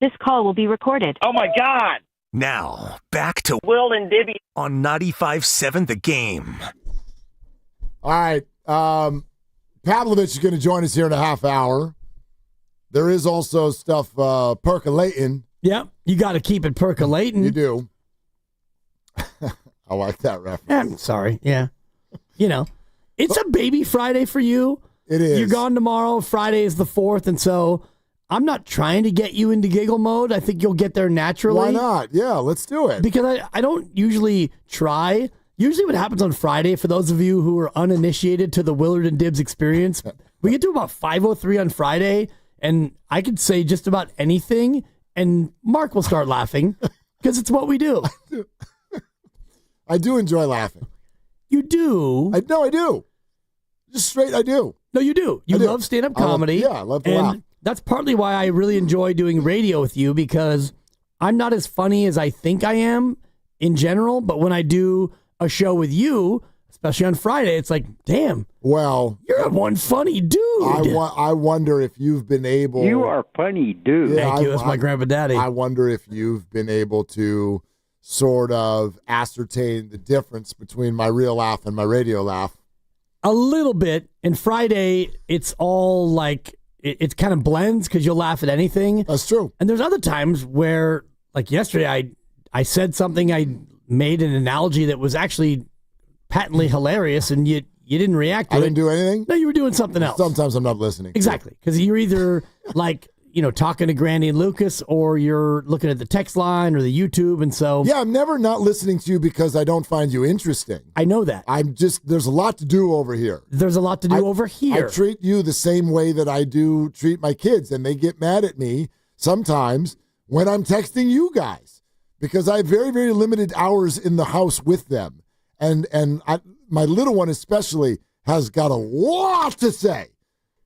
This call will be recorded. Oh, my God. Now, back to Will and Dibby. on 95.7 The Game. All right. Pavlovich is going to join us here in a half hour. There is also stuff percolating. Yeah, you got to keep it percolating. You do. I like that reference. I'm sorry. Yeah. You know, it's a baby Friday for you. It is. You're gone tomorrow. Friday is the 4th, and so I'm not trying to get you into giggle mode. I think you'll get there naturally. Why not? Yeah, let's do it. Because I don't usually try. Usually what happens on Friday, for those of you who are uninitiated to the Willard and Dibs experience, we get to about 5:03 on Friday, and I could say just about anything, and Mark will start laughing because it's what we do. I do enjoy laughing. You do? I do. Just straight, I do. No, you do. You love stand-up comedy. I love to laugh. That's partly why I really enjoy doing radio with you, because I'm not as funny as I think I am in general, but when I do a show with you, especially on Friday, it's like, damn. Well, you're one funny dude. I wonder if you've been able. You are funny, dude. Yeah, Thank you. That's my grandpa daddy. I wonder if you've been able to sort of ascertain the difference between my real laugh and my radio laugh. A little bit. And Friday, it's all like, it kind of blends because you'll laugh at anything. That's true. And there's other times where, like yesterday, I said something, I made an analogy that was actually patently hilarious, and you didn't react to it. I didn't do anything? No, you were doing something else. Sometimes I'm not listening. Exactly. Because you're either like, talking to Granny and Lucas, or you're looking at the text line or the YouTube. And so. Yeah, I'm never not listening to you because I don't find you interesting. I know that. There's a lot to do over here. There's a lot to do over here. I treat you the same way that I do treat my kids, and they get mad at me sometimes when I'm texting you guys because I have very, very limited hours in the house with them. And my little one especially has got a lot to say.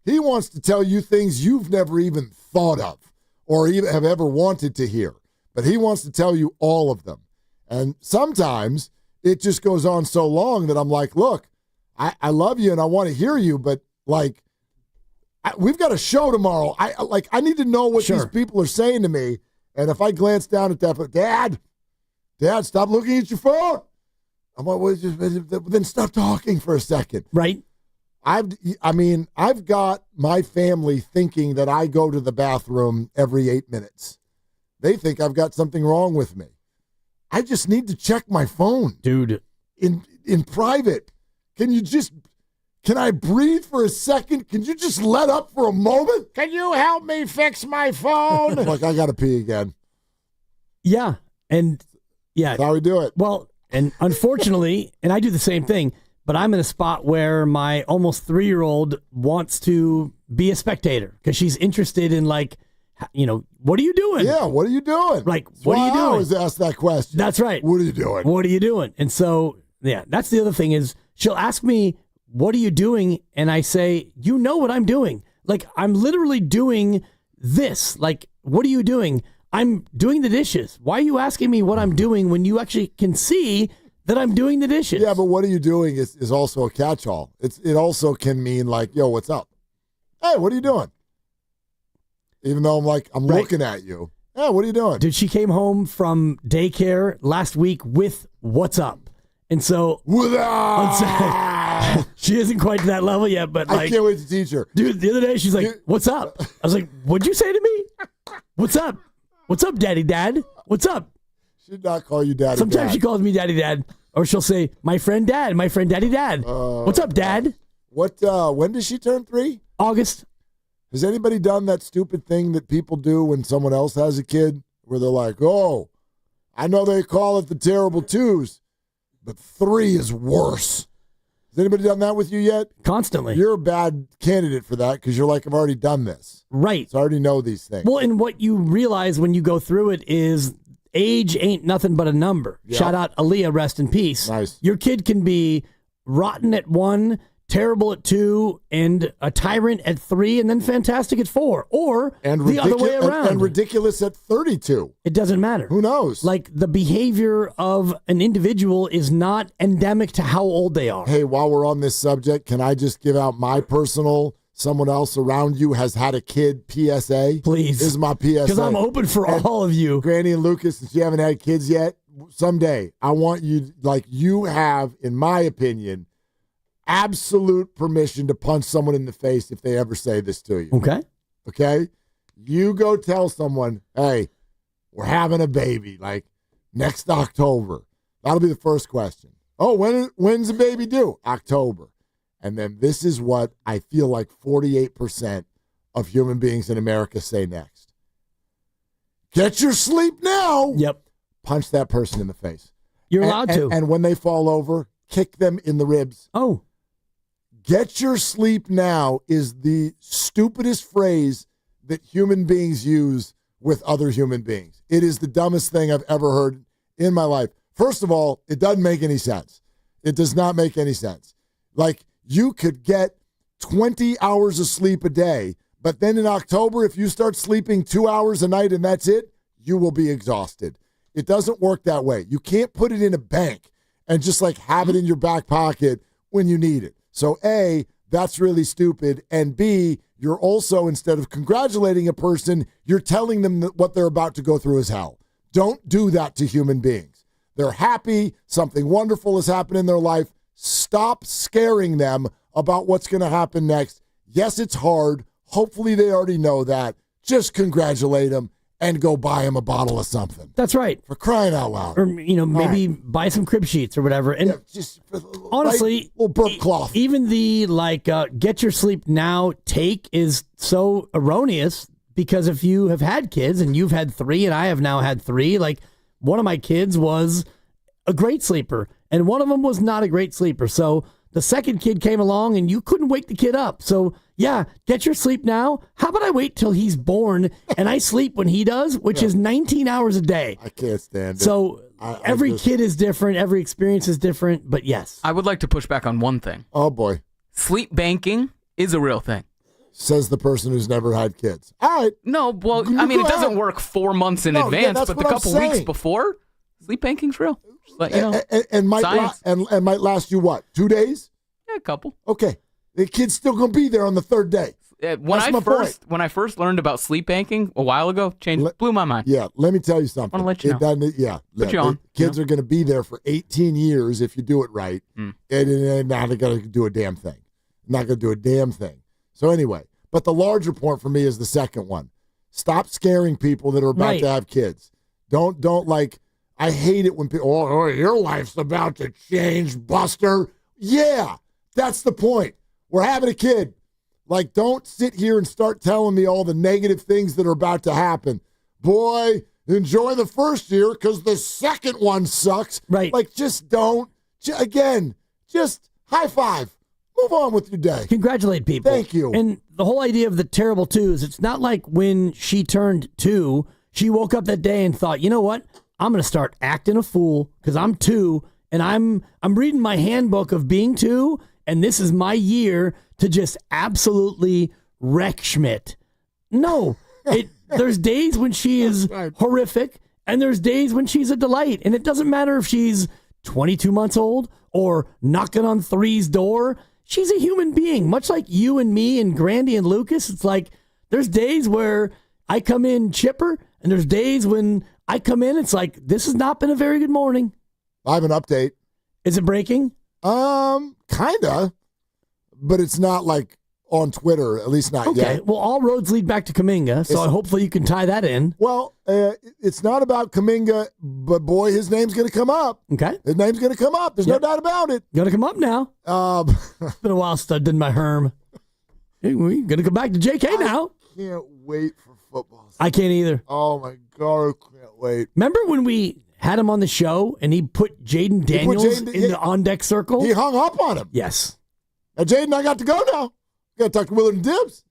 He wants to tell you things you've never even thought of or even have ever wanted to hear. But he wants to tell you all of them. And sometimes it just goes on so long that I'm like, look, I love you and I want to hear you, but like, we've got a show tomorrow. I need to know what these people are saying to me. And if I glance down at that, but Dad, stop looking at your phone. I'm like, well, then stop talking for a second. Right. I've got my family thinking that I go to the bathroom every 8 minutes. They think I've got something wrong with me. I just need to check my phone. Dude. In private. Can I breathe for a second? Can you just let up for a moment? Can you help me fix my phone? Like, I got to pee again. Yeah. And yeah. That's how we do it. Well, and unfortunately, and I do the same thing, but I'm in a spot where my almost 3-year-old wants to be a spectator because she's interested in, like, what are you doing? Yeah, what are you doing? Like, what are you doing? I always ask that question. That's right. What are you doing? What are you doing? And so, yeah, that's the other thing is she'll ask me, what are you doing? And I say, you know what I'm doing. Like, I'm literally doing this. Like, what are you doing? I'm doing the dishes. Why are you asking me what I'm doing when you actually can see that I'm doing the dishes? Yeah, but what are you doing is also a catch-all. It also can mean like, yo, what's up? Hey, what are you doing? Even though I'm looking at you. Hey, what are you doing? Dude, she came home from daycare last week with what's up. And so she isn't quite to that level yet, but I can't wait to teach her. Dude, the other day she's like, what's up? I was like, what'd you say to me? What's up? What's up, Daddy Dad? What's up? She'd not call you Daddy Sometimes Dad. she calls me Daddy Dad. Or she'll say, my friend Dad, my friend Daddy Dad. What's up, Dad? When does she turn 3? August. Has anybody done that stupid thing that people do when someone else has a kid? Where they're like, oh, I know they call it the terrible 2s, but 3 is worse. Has anybody done that with you yet? Constantly. You're a bad candidate for that because you're like, I've already done this. Right. So I already know these things. Well, and what you realize when you go through it is age ain't nothing but a number. Yep. Shout out Aaliyah, rest in peace. Nice. Your kid can be rotten at 1, terrible at 2, and a tyrant at 3, and then fantastic at 4. Or the other way around. And ridiculous at 32. It doesn't matter. Who knows? Like, the behavior of an individual is not endemic to how old they are. Hey, while we're on this subject, can I just give out my personal someone else around you has had a kid, PSA. Please. This is my PSA. Because I'm open for all of you. Granny and Lucas, since you haven't had kids yet, someday I want you, like you have, in my opinion, absolute permission to punch someone in the face if they ever say this to you. Okay. Okay? You go tell someone, hey, we're having a baby, like next October. That'll be the first question. Oh, when's the baby due? October. And then this is what I feel like 48% of human beings in America say next. Get your sleep now. Yep. Punch that person in the face. You're allowed to. And when they fall over, kick them in the ribs. Oh. Get your sleep now is the stupidest phrase that human beings use with other human beings. It is the dumbest thing I've ever heard in my life. First of all, it doesn't make any sense. It does not make any sense. Like, you could get 20 hours of sleep a day, but then in October, if you start sleeping 2 hours a night and that's it, you will be exhausted. It doesn't work that way. You can't put it in a bank and just like have it in your back pocket when you need it. So A, that's really stupid. And B, you're also, instead of congratulating a person, you're telling them that what they're about to go through is hell. Don't do that to human beings. They're happy. Something wonderful has happened in their life. Stop scaring them about what's going to happen next. Yes, it's hard. Hopefully they already know that. Just congratulate them and go buy them a bottle of something. That's right. For crying out loud. Or, maybe buy some crib sheets or whatever. And just honestly, little burp cloth. Even the get your sleep now take is so erroneous, because if you have had kids, and you've had 3 and I have now had 3, like one of my kids was a great sleeper and one of them was not a great sleeper. So the second kid came along and you couldn't wake the kid up. So yeah, get your sleep now. How about I wait till he's born and I sleep when he does, which is 19 hours a day. I can't stand it. So every kid is different. Every experience is different. But yes. I would like to push back on one thing. Oh, boy. Sleep banking is a real thing. Says the person who's never had kids. All right. No, well, I mean, it doesn't work 4 months in advance, but the couple weeks before, sleep banking's real. But, and might last you what? 2 days? Yeah, a couple. Okay. The kid's still going to be there on the third day. When I first learned about sleep banking a while ago, blew my mind. Yeah, let me tell you something. I want to let you know. Put you on. Kids are going to be there for 18 years if you do it right, and they're not going to do a damn thing. Not going to do a damn thing. So anyway, but the larger point for me is the second one. Stop scaring people that are about to have kids. Don't like. I hate it when people. Oh, your life's about to change, Buster. Yeah, that's the point. We're having a kid. Like, don't sit here and start telling me all the negative things that are about to happen. Boy, enjoy the first year because the second one sucks. Right. Like, just don't. Again, just high five. Move on with your day. Congratulate people. Thank you. And the whole idea of the terrible twos, it's not like when she turned 2, she woke up that day and thought, you know what? I'm going to start acting a fool because I'm 2 and I'm reading my handbook of being 2, and this is my year to just absolutely wreck Schmidt. No, there's days when she is horrific, and there's days when she's a delight. And it doesn't matter if she's 22 months old or knocking on 3's door. She's a human being, much like you and me and Grandy and Lucas. It's like there's days where I come in chipper, and there's days when I come in, it's like, this has not been a very good morning. I have an update. Is it breaking? Kinda. But it's not like on Twitter, at least not yet. Okay, well, all roads lead back to Kaminga, so hopefully you can tie that in. Well, it's not about Kaminga, but boy, his name's going to come up. Okay. His name's going to come up. There's no doubt about it. Going to come up now. It's been a while since I did my Herm. Hey, we're going to come back to JK now. I can't wait for football season. I can't either. Oh, my God, I can't wait. Remember when we had him on the show and he put Jaden Daniels in the on-deck circle? He hung up on him. Yes. Now, Jaden, I got to go now. Got to talk to Willard Dibs.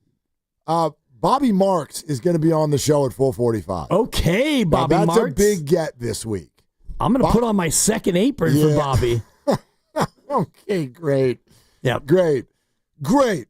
Bobby Marks is going to be on the show at 4:45. Okay, Bobby Marks. That's a big get this week. I'm going to put on my second apron for Bobby. Okay, great. Yeah, great.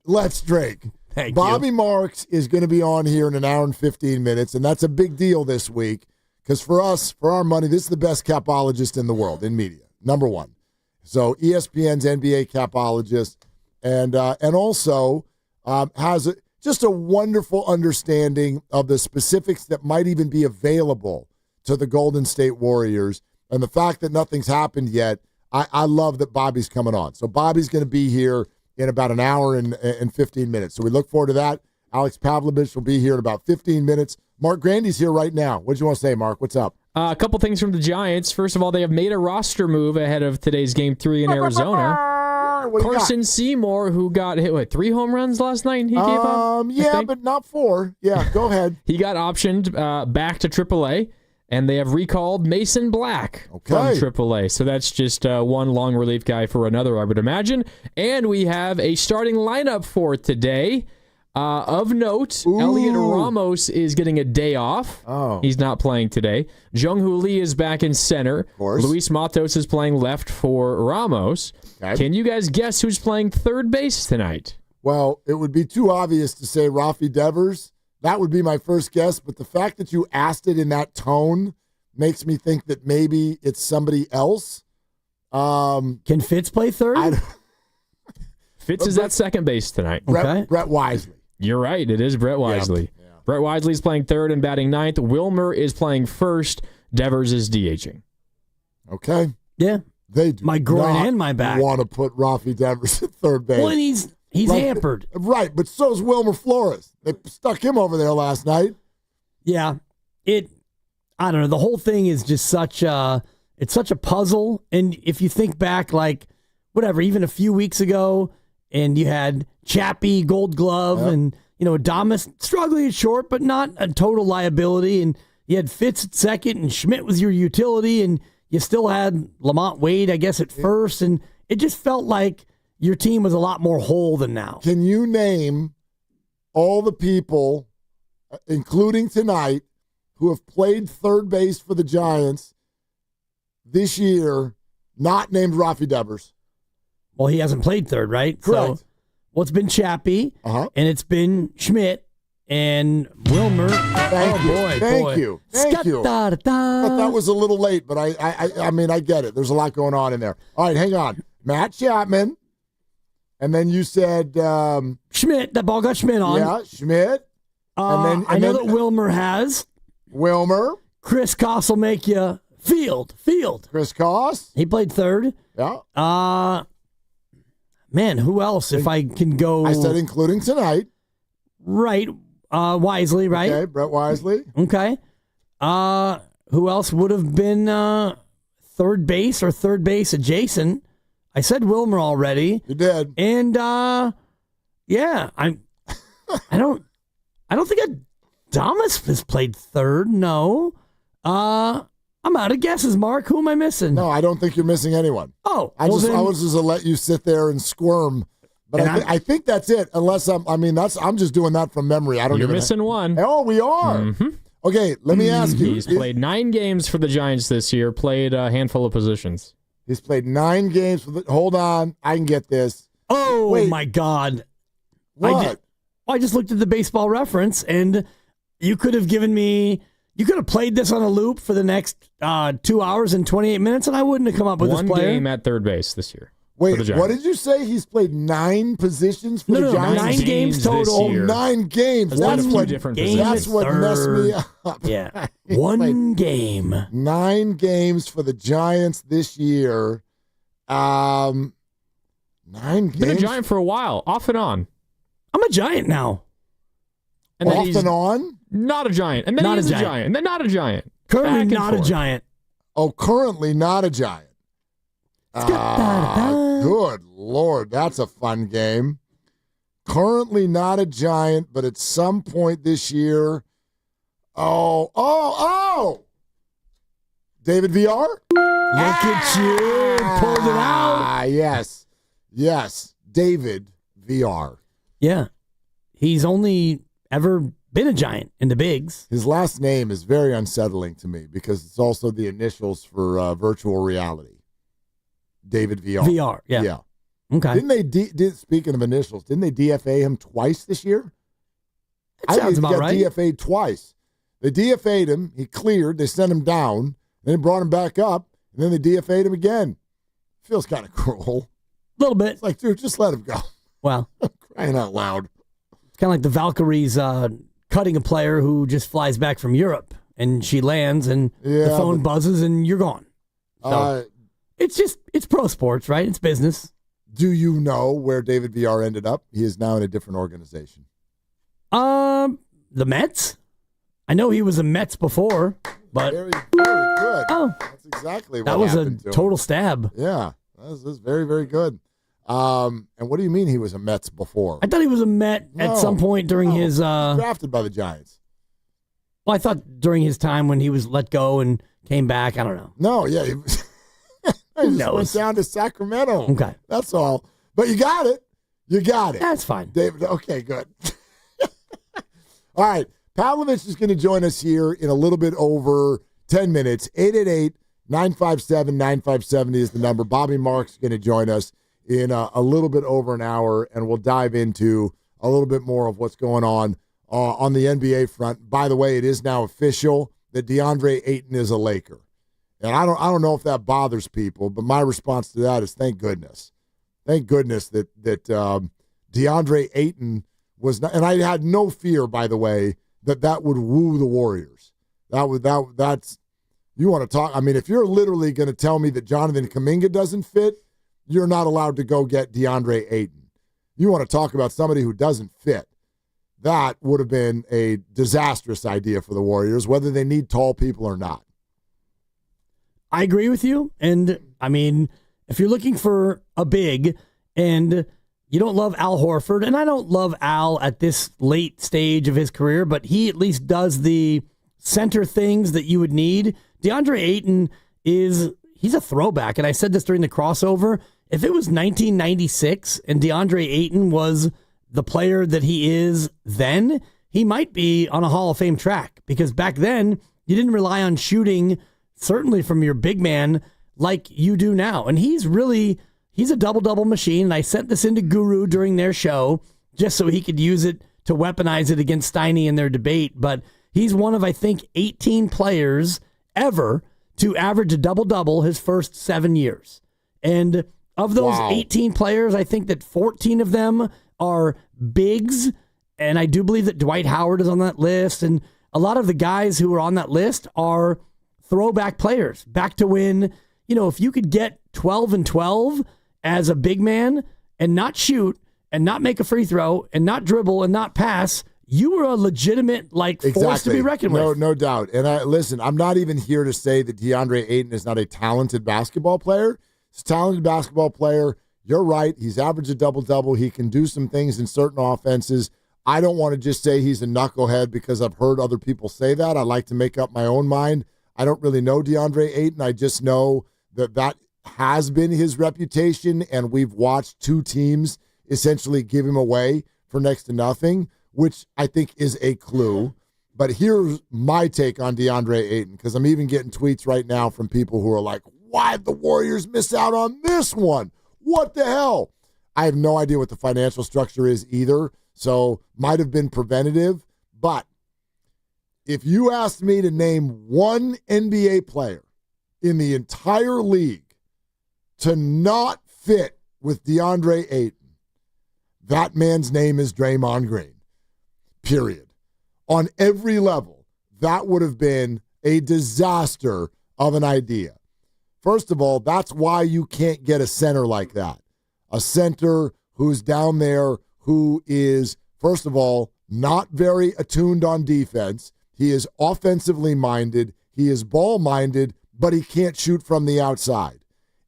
Let's drink. Thank Bobby you. Marks is going to be on here in an hour and 15 minutes, and that's a big deal this week because for us, for our money, this is the best capologist in the world in media, number one. So ESPN's NBA capologist. And also, has just a wonderful understanding of the specifics that might even be available to the Golden State Warriors. And the fact that nothing's happened yet, I love that Bobby's coming on. So Bobby's going to be here in about an hour and 15 minutes. So we look forward to that. Alex Pavlovich will be here in about 15 minutes. Mark Grandy's here right now. What do you want to say, Mark? What's up? A couple things from the Giants. First of all, they have made a roster move ahead of today's Game 3 in Arizona. Carson Seymour, who got hit, 3 home runs last night? He gave up? Yeah, but not 4. Yeah, go ahead. He got optioned back to AAA, and they have recalled Mason Black from AAA. So that's just one long relief guy for another, I would imagine. And we have a starting lineup for today. Of note, Elliot Ramos is getting a day off. He's not playing today. Jung-Hoo Lee is back in center. Of course. Luis Matos is playing left for Ramos. Okay. Can you guys guess who's playing third base tonight? Well, it would be too obvious to say Rafi Devers. That would be my first guess, but the fact that you asked it in that tone makes me think that maybe it's somebody else. Can Fitz play third? Fitz is at second base tonight. Brett Wisely. You're right. It is Brett Wisely. Yeah. Brett Wisely is playing third and batting ninth. Wilmer is playing first. Devers is DHing. Okay. Yeah. They do my groin and my back. Want to put Rafi Devers at third base. Well, and he's hampered. Right, but so is Wilmer Flores. They stuck him over there last night. Yeah. I don't know. The whole thing is just such a puzzle. And if you think back, like, whatever, even a few weeks ago, and you had Chappie, Gold Glove, and, Adames struggling at short, but not a total liability. And you had Fitz at second, and Schmidt was your utility, and you still had Lamont Wade, I guess, at first. And it just felt like your team was a lot more whole than now. Can you name all the people, including tonight, who have played third base for the Giants this year, not named Rafi Devers? Well, he hasn't played third, right? Correct. So, it's been Chappie, and it's been Schmidt and Wilmer. Thank you. Thank you. I thought that was a little late, but I mean, I get it. There's a lot going on in there. All right, hang on. Matt Chapman, and then you said Schmidt. That ball got Schmidt on. Yeah, Schmidt. And I know that Wilmer has. Wilmer. Chris Koss will make you field. Chris Koss. He played third. Yeah. Man, who else? If I can go. I said including tonight. Right. Wisely, right? Okay, Brett Wisely. Okay. Who else would have been third base or third base adjacent? I said Wilmer already. You did. And yeah, I don't think Adames has played third. No. I'm out of guesses, Mark. Who am I missing? No, I don't think you're missing anyone. Oh, I was just to let you sit there and squirm. But I think that's it. Unless I'm just doing that from memory. I don't. You're missing one. Oh, we are. Mm-hmm. Okay, let me ask you. He's played 9 games for the Giants this year. Played a handful of positions. He's played 9 games for the. Hold on, I can get this. Oh wait. My God! What? I just looked at the Baseball Reference, and you could have given me. You could have played this on a loop for the next 2 hours and 28 minutes, and I wouldn't have come up with this player. 1 game at third base this year. Wait, what did you say? He's played 9 positions for the Giants? 9 games total. 9 games. That's what messed me up. Yeah. 1 game. 9 games for the Giants this year. 9 games. Been a Giant for a while, off and on. I'm a Giant now. And off and on? Not a Giant. And then not he's a Giant. And then not a Giant. Currently not a Giant. Oh, currently not a Giant. Good Lord, that's a fun game. Currently not a Giant, but at some point this year. Oh. David VR? Look at you. Pulled it out. Yes. David VR. Yeah. He's only ever been a Giant in the bigs. His last name is very unsettling to me because it's also the initials for virtual reality. David VR. VR, yeah. Okay. Didn't they, speaking of initials, didn't they DFA him twice this year? That sounds about right. He got DFA'd twice. They DFA'd him. He cleared. They sent him down. Then they brought him back up. And then they DFA'd him again. Feels kind of cruel. A little bit. It's like, dude, just let him go. Well. Crying out loud. kind of like the Valkyries cutting a player who just flies back from Europe, and she lands, and the phone buzzes, and you're gone. So it's pro sports, right? It's business. Do you know where David Villar ended up? He is now in a different organization. The Mets? I know he was a Mets before, but very, very good. Oh, that's exactly what that was a happened to him. total stab. Yeah, that was very, very good. And what do you mean he was a Mets before? I thought he was a Met at some point during his drafted by the Giants. Well, I thought during his time when he was let go and came back. I don't know. No, yeah, he was. He just went down to Sacramento. Okay, that's all. But you got it. You got it. That's fine, David. Okay, good. All right. Pavlovich is going to join us here in a little bit over 10 minutes. 888-957-9570 is the number. Bobby Marks is going to join us in a little bit over an hour, and we'll dive into a little bit more of what's going on the NBA front. By the way, it is now official that DeAndre Ayton is a Laker. And I don't know if that bothers people, but my response to that is thank goodness. Thank goodness that DeAndre Ayton was not, and I had no fear, by the way, that would woo the Warriors. That's you want to talk. I mean, if you're literally going to tell me that Jonathan Kaminga doesn't fit, you're not allowed to go get DeAndre Ayton. You want to talk about somebody who doesn't fit. That would have been a disastrous idea for the Warriors, whether they need tall people or not. I agree with you. And, I mean, if you're looking for a big and you don't love Al Horford, and I don't love Al at this late stage of his career, but he at least does the center things that you would need. DeAndre Ayton he's a throwback. And I said this during the crossover. If it was 1996 and DeAndre Ayton was the player that he is then, he might be on a Hall of Fame track, because back then you didn't rely on shooting, certainly from your big man, like you do now. And he's a double-double machine. And I sent this into Guru during their show just so he could use it to weaponize it against Steiny in their debate. But he's one of, I think, 18 players ever to average a double-double his first 7 years. And of those 18 players, I think that 14 of them are bigs. And I do believe that Dwight Howard is on that list. And a lot of the guys who are on that list are throwback players. Back to when, if you could get 12 and 12 as a big man and not shoot and not make a free throw and not dribble and not pass, you were a legitimate force to be reckoned with. No doubt. And listen, I'm not even here to say that DeAndre Ayton is not a talented basketball player. He's a talented basketball player. You're right. He's averaged a double-double. He can do some things in certain offenses. I don't want to just say he's a knucklehead because I've heard other people say that. I like to make up my own mind. I don't really know DeAndre Ayton. I just know that has been his reputation, and we've watched two teams essentially give him away for next to nothing, which I think is a clue. But here's my take on DeAndre Ayton, because I'm even getting tweets right now from people who are like, why'd the Warriors miss out on this one? What the hell? I have no idea what the financial structure is either, so might have been preventative. But if you asked me to name one NBA player in the entire league to not fit with DeAndre Ayton, that man's name is Draymond Green. Period. On every level, that would have been a disaster of an idea. First of all, that's why you can't get a center like that. A center who's down there who is, first of all, not very attuned on defense. He is offensively minded. He is ball-minded, but he can't shoot from the outside.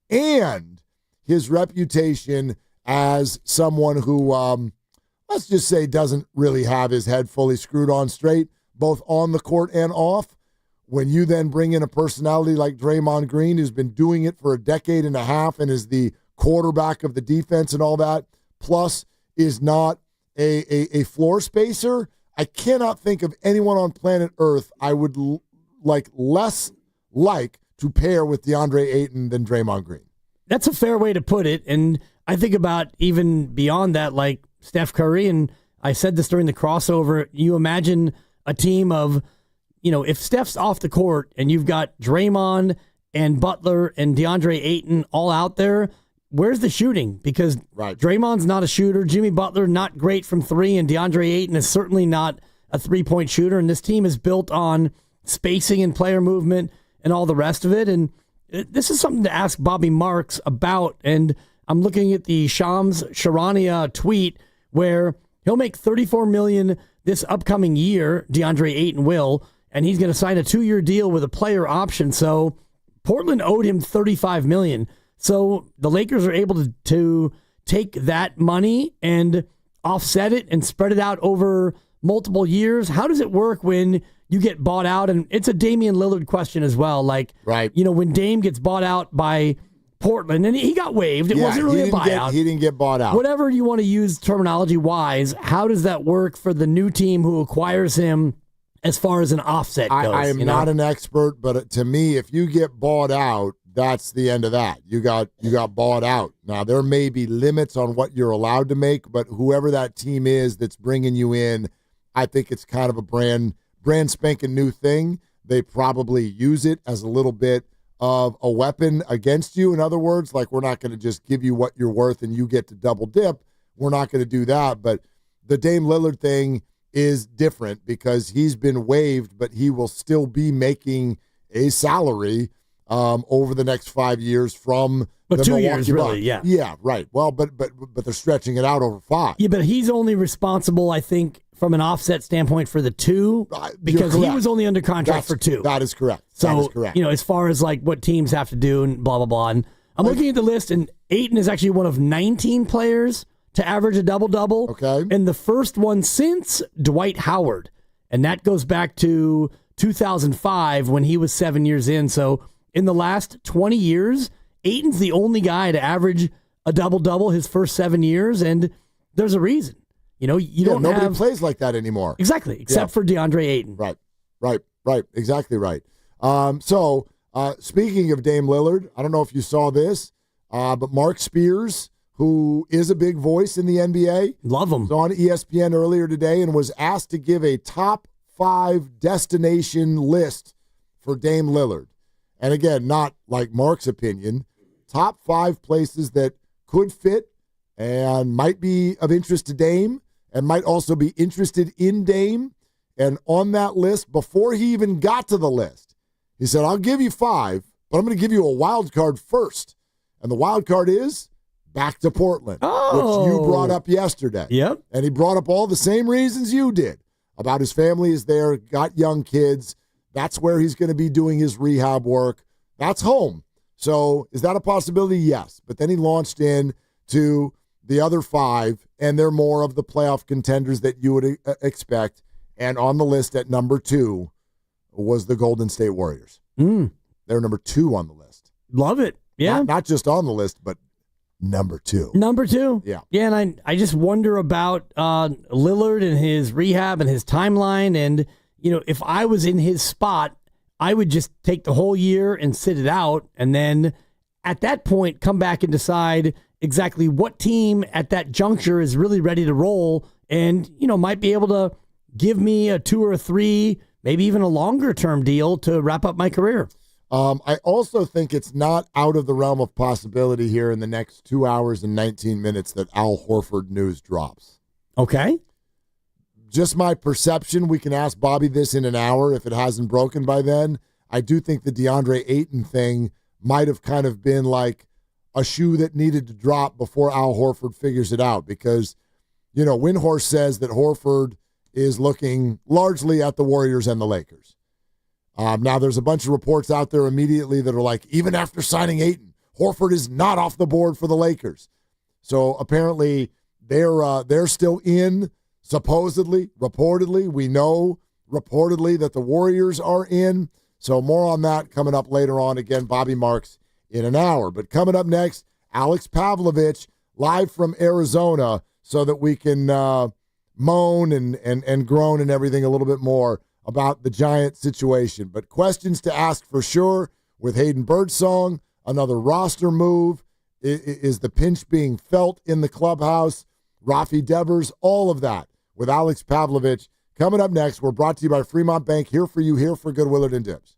And his reputation as someone who, let's just say, doesn't really have his head fully screwed on straight, both on the court and off. When you then bring in a personality like Draymond Green, who's been doing it for a decade and a half and is the quarterback of the defense and all that, plus is not a floor spacer, I cannot think of anyone on planet Earth I would less like to pair with DeAndre Ayton than Draymond Green. That's a fair way to put it. And I think about even beyond that, like Steph Curry, and I said this during the crossover, you imagine a team of, if Steph's off the court and you've got Draymond and Butler and DeAndre Ayton all out there, where's the shooting? Because Draymond's not a shooter. Jimmy Butler, not great from three. And DeAndre Ayton is certainly not a three-point shooter. And this team is built on spacing and player movement and all the rest of it. And this is something to ask Bobby Marks about. And I'm looking at the Shams Charania tweet where he'll make $34 million this upcoming year, DeAndre Ayton will, and he's going to sign a 2-year deal with a player option. So Portland owed him $35 million. So the Lakers are able to take that money and offset it and spread it out over multiple years. How does it work when you get bought out? And it's a Damian Lillard question as well. Like, when Dame gets bought out by Portland, and he got waived. It wasn't really a buyout. He didn't get bought out. Whatever you want to use terminology-wise, how does that work for the new team who acquires him as far as an offset goes? I am not an expert, but to me, if you get bought out, that's the end of that. You got bought out. Now, there may be limits on what you're allowed to make, but whoever that team is that's bringing you in, I think it's kind of a brand spanking new thing. They probably use it as a little bit of a weapon against you. In other words, like, we're not going to just give you what you're worth and you get to double dip. We're not going to do that. But the Dame Lillard thing is different because he's been waived, but he will still be making a salary over the next 5 years from the 2 Milwaukee years, really, Bucks. yeah. Yeah, right. Well, but they're stretching it out over 5. Yeah, but he's only responsible, I think, from an offset standpoint for the 2 because he was only under contract for 2. That is correct. So, that is correct. As far as like what teams have to do and blah, blah, blah. And I'm looking at the list, and Ayton is actually one of 19 players to average a double-double. Okay. And the first one since Dwight Howard. And that goes back to 2005 when he was 7 years in. So in the last 20 years, Ayton's the only guy to average a double-double his first 7 years, and there's a reason. Nobody plays like that anymore. Exactly, except for DeAndre Ayton. Right. Exactly right. So speaking of Dame Lillard, I don't know if you saw this, but Mark Spears, who is a big voice in the NBA. Love him. Was on ESPN earlier today and was asked to give a top 5 destination list for Dame Lillard. And again, not like Mark's opinion, top 5 places that could fit and might be of interest to Dame and might also be interested in Dame. And on that list, before he even got to the list, he said, I'll give you 5, but I'm going to give you a wild card first. And the wild card is back to Portland, which you brought up yesterday. Yep. And he brought up all the same reasons you did about his family is there, got young kids. That's where he's going to be doing his rehab work. That's home. So is that a possibility? Yes. But then he launched in to the other 5, and they're more of the playoff contenders that you would expect. And on the list at number 2 was the Golden State Warriors. They're number 2 on the list. Love it. Yeah. Not just on the list, but number 2. Number 2. Yeah. Yeah, and I just wonder about Lillard and his rehab and his timeline. And, if I was in his spot, I would just take the whole year and sit it out. And then at that point, come back and decide exactly what team at that juncture is really ready to roll and, might be able to give me a 2 or a 3, maybe even a longer term deal to wrap up my career. I also think it's not out of the realm of possibility here in the next 2 hours and 19 minutes that Al Horford news drops. Okay. Just my perception. We can ask Bobby this in an hour if it hasn't broken by then. I do think the DeAndre Ayton thing might have kind of been like a shoe that needed to drop before Al Horford figures it out because, Windhorst says that Horford is looking largely at the Warriors and the Lakers. Now, there's a bunch of reports out there immediately that are like, even after signing Ayton, Horford is not off the board for the Lakers. So apparently they're still in, supposedly, reportedly. We know reportedly that the Warriors are in. So more on that coming up later on. Again, Bobby Marks in an hour. But coming up next, Alex Pavlovich live from Arizona so that we can moan and groan and everything a little bit more about the Giant situation. But questions to ask for sure with Hayden Birdsong, another roster move. Is the pinch being felt in the clubhouse? Rafi Devers, all of that with Alex Pavlovich. Coming up next, we're brought to you by Fremont Bank, here for you, here for good Willard and Dibs.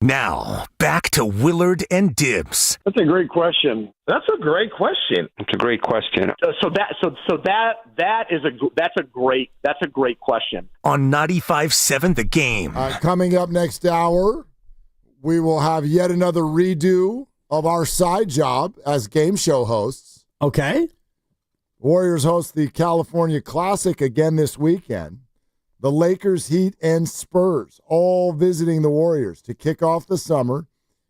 Now, back to Willard and Dibs. That's a great question. That's a great question. It's a great question. That's a great question. On 95.7 The Game. Coming up next hour, we will have yet another redo of our side job as game show hosts. Okay. Warriors host the California Classic again this weekend. The Lakers, Heat, and Spurs all visiting the Warriors to kick off the summer,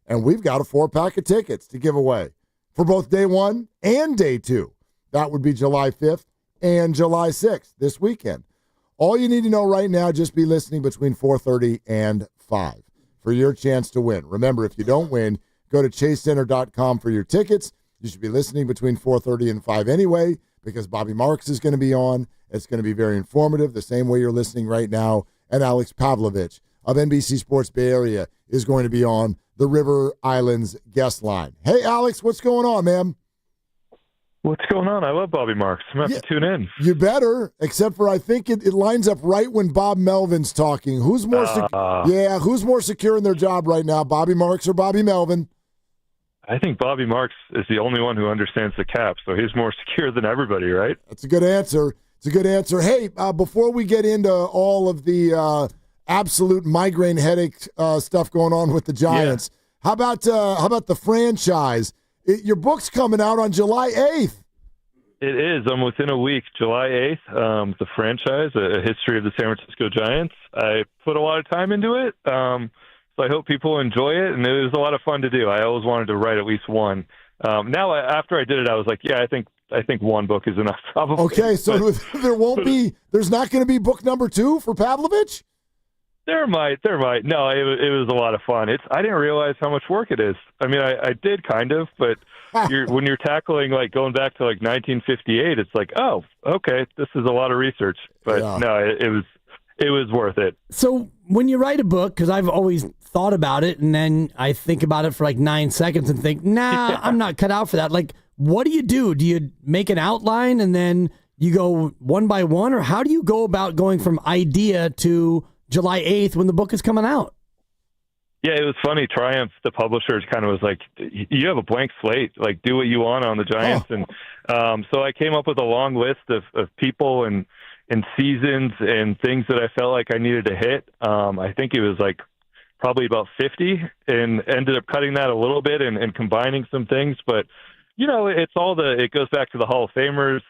and we've got a 4-pack of tickets to give away for both day 1 and day 2. That would be July 5th and July 6th this weekend. All you need to know right now, just be listening between 4:30 and 5 for your chance to win. Remember, if you don't win, go to chasecenter.com for your tickets. You should be listening between 4:30 and 5 anyway, because Bobby Marks is going to be on. It's going to be very informative, the same way you're listening right now. And Alex Pavlovich of NBC Sports Bay Area is going to be on the River Islands guest line. Hey, Alex, what's going on, man? What's going on? I love Bobby Marks. I'm going to have to tune in. You better, except for I think it lines up right when Bob Melvin's talking. Who's more secure in their job right now, Bobby Marks or Bobby Melvin? I think Bobby Marks is the only one who understands the cap, so he's more secure than everybody, right? That's a good answer. It's a good answer. Hey, before we get into all of the absolute migraine headache stuff going on with the Giants, how about the franchise? Your book's coming out on July 8th. It is. I'm within a week, July 8th. The franchise, a history of the San Francisco Giants. I put a lot of time into it, so I hope people enjoy it, and it was a lot of fun to do. I always wanted to write at least one. Now, after I did it, I was like, yeah, I think one book is enough, probably. Okay, so there's not going to be book number 2 for Pavlovich? There might. No, it was a lot of fun. I didn't realize how much work it is. I mean, I did kind of, but when you're tackling like going back to like 1958, it's like, oh, okay, this is a lot of research. But no, it was worth it. So when you write a book, because I've always thought about it, and then I think about it for like 9 seconds and think, nah, I'm not cut out for that. Like, what do? Do you make an outline and then you go one by one, or how do you go about going from idea to July 8th when the book is coming out? Yeah, it was funny. Triumph, the publisher, kind of was like, you have a blank slate. Like, do what you want on the Giants. And so I came up with a long list of people and seasons and things that I felt like I needed to hit. I think it was like probably about 50, and ended up cutting that a little bit and combining some things. But, you know, it goes back to the Hall of Famers,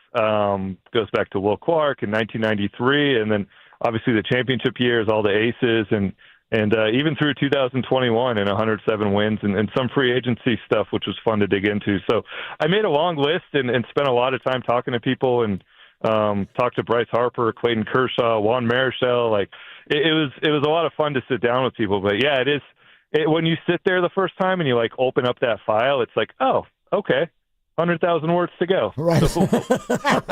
goes back to Will Clark in 1993, and then obviously the championship years, all the aces, and even through 2021 and 107 wins and some free agency stuff, which was fun to dig into. So I made a long list and spent a lot of time talking to people, and talked to Bryce Harper, Clayton Kershaw, Juan Marichal. Like it was a lot of fun to sit down with people. But yeah, it is. When you sit there the first time and you like open up that file, it's like, oh, okay, 100,000 words to go. Right. So,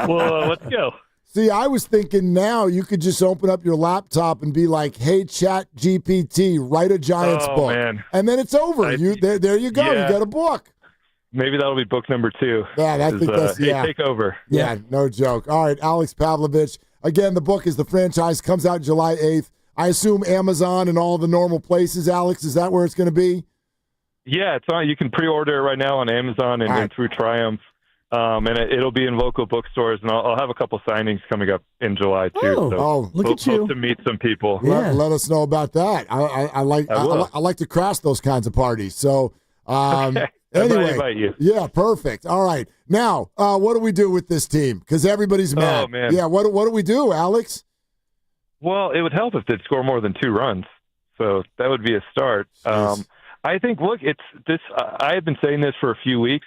well, let's go. See, I was thinking now you could just open up your laptop and be like, hey, Chat GPT, write a Giants book. Man. And then it's over. There you go. Yeah. You got a book. Maybe that'll be book number 2. Yeah, I think that's, take over. Yeah, no joke. All right, Alex Pavlovich. Again, the book is The Franchise, comes out July 8th. I assume Amazon and all the normal places, Alex. Is that where it's going to be? Yeah, it's on. You can pre-order it right now on Amazon and through Triumph. And it'll be in local bookstores, and I'll have a couple signings coming up in you too. So look at you! Hope to meet some people. Let us know about that. I like to crash those kinds of parties. So okay. anyway, invite you. Yeah, perfect. All right, now what do we do with this team? Because everybody's mad. Oh man, yeah. What do we do, Alex? Well, it would help if they'd score more than 2 runs. So that would be a start. I think. Look, it's this. I have been saying this for a few weeks.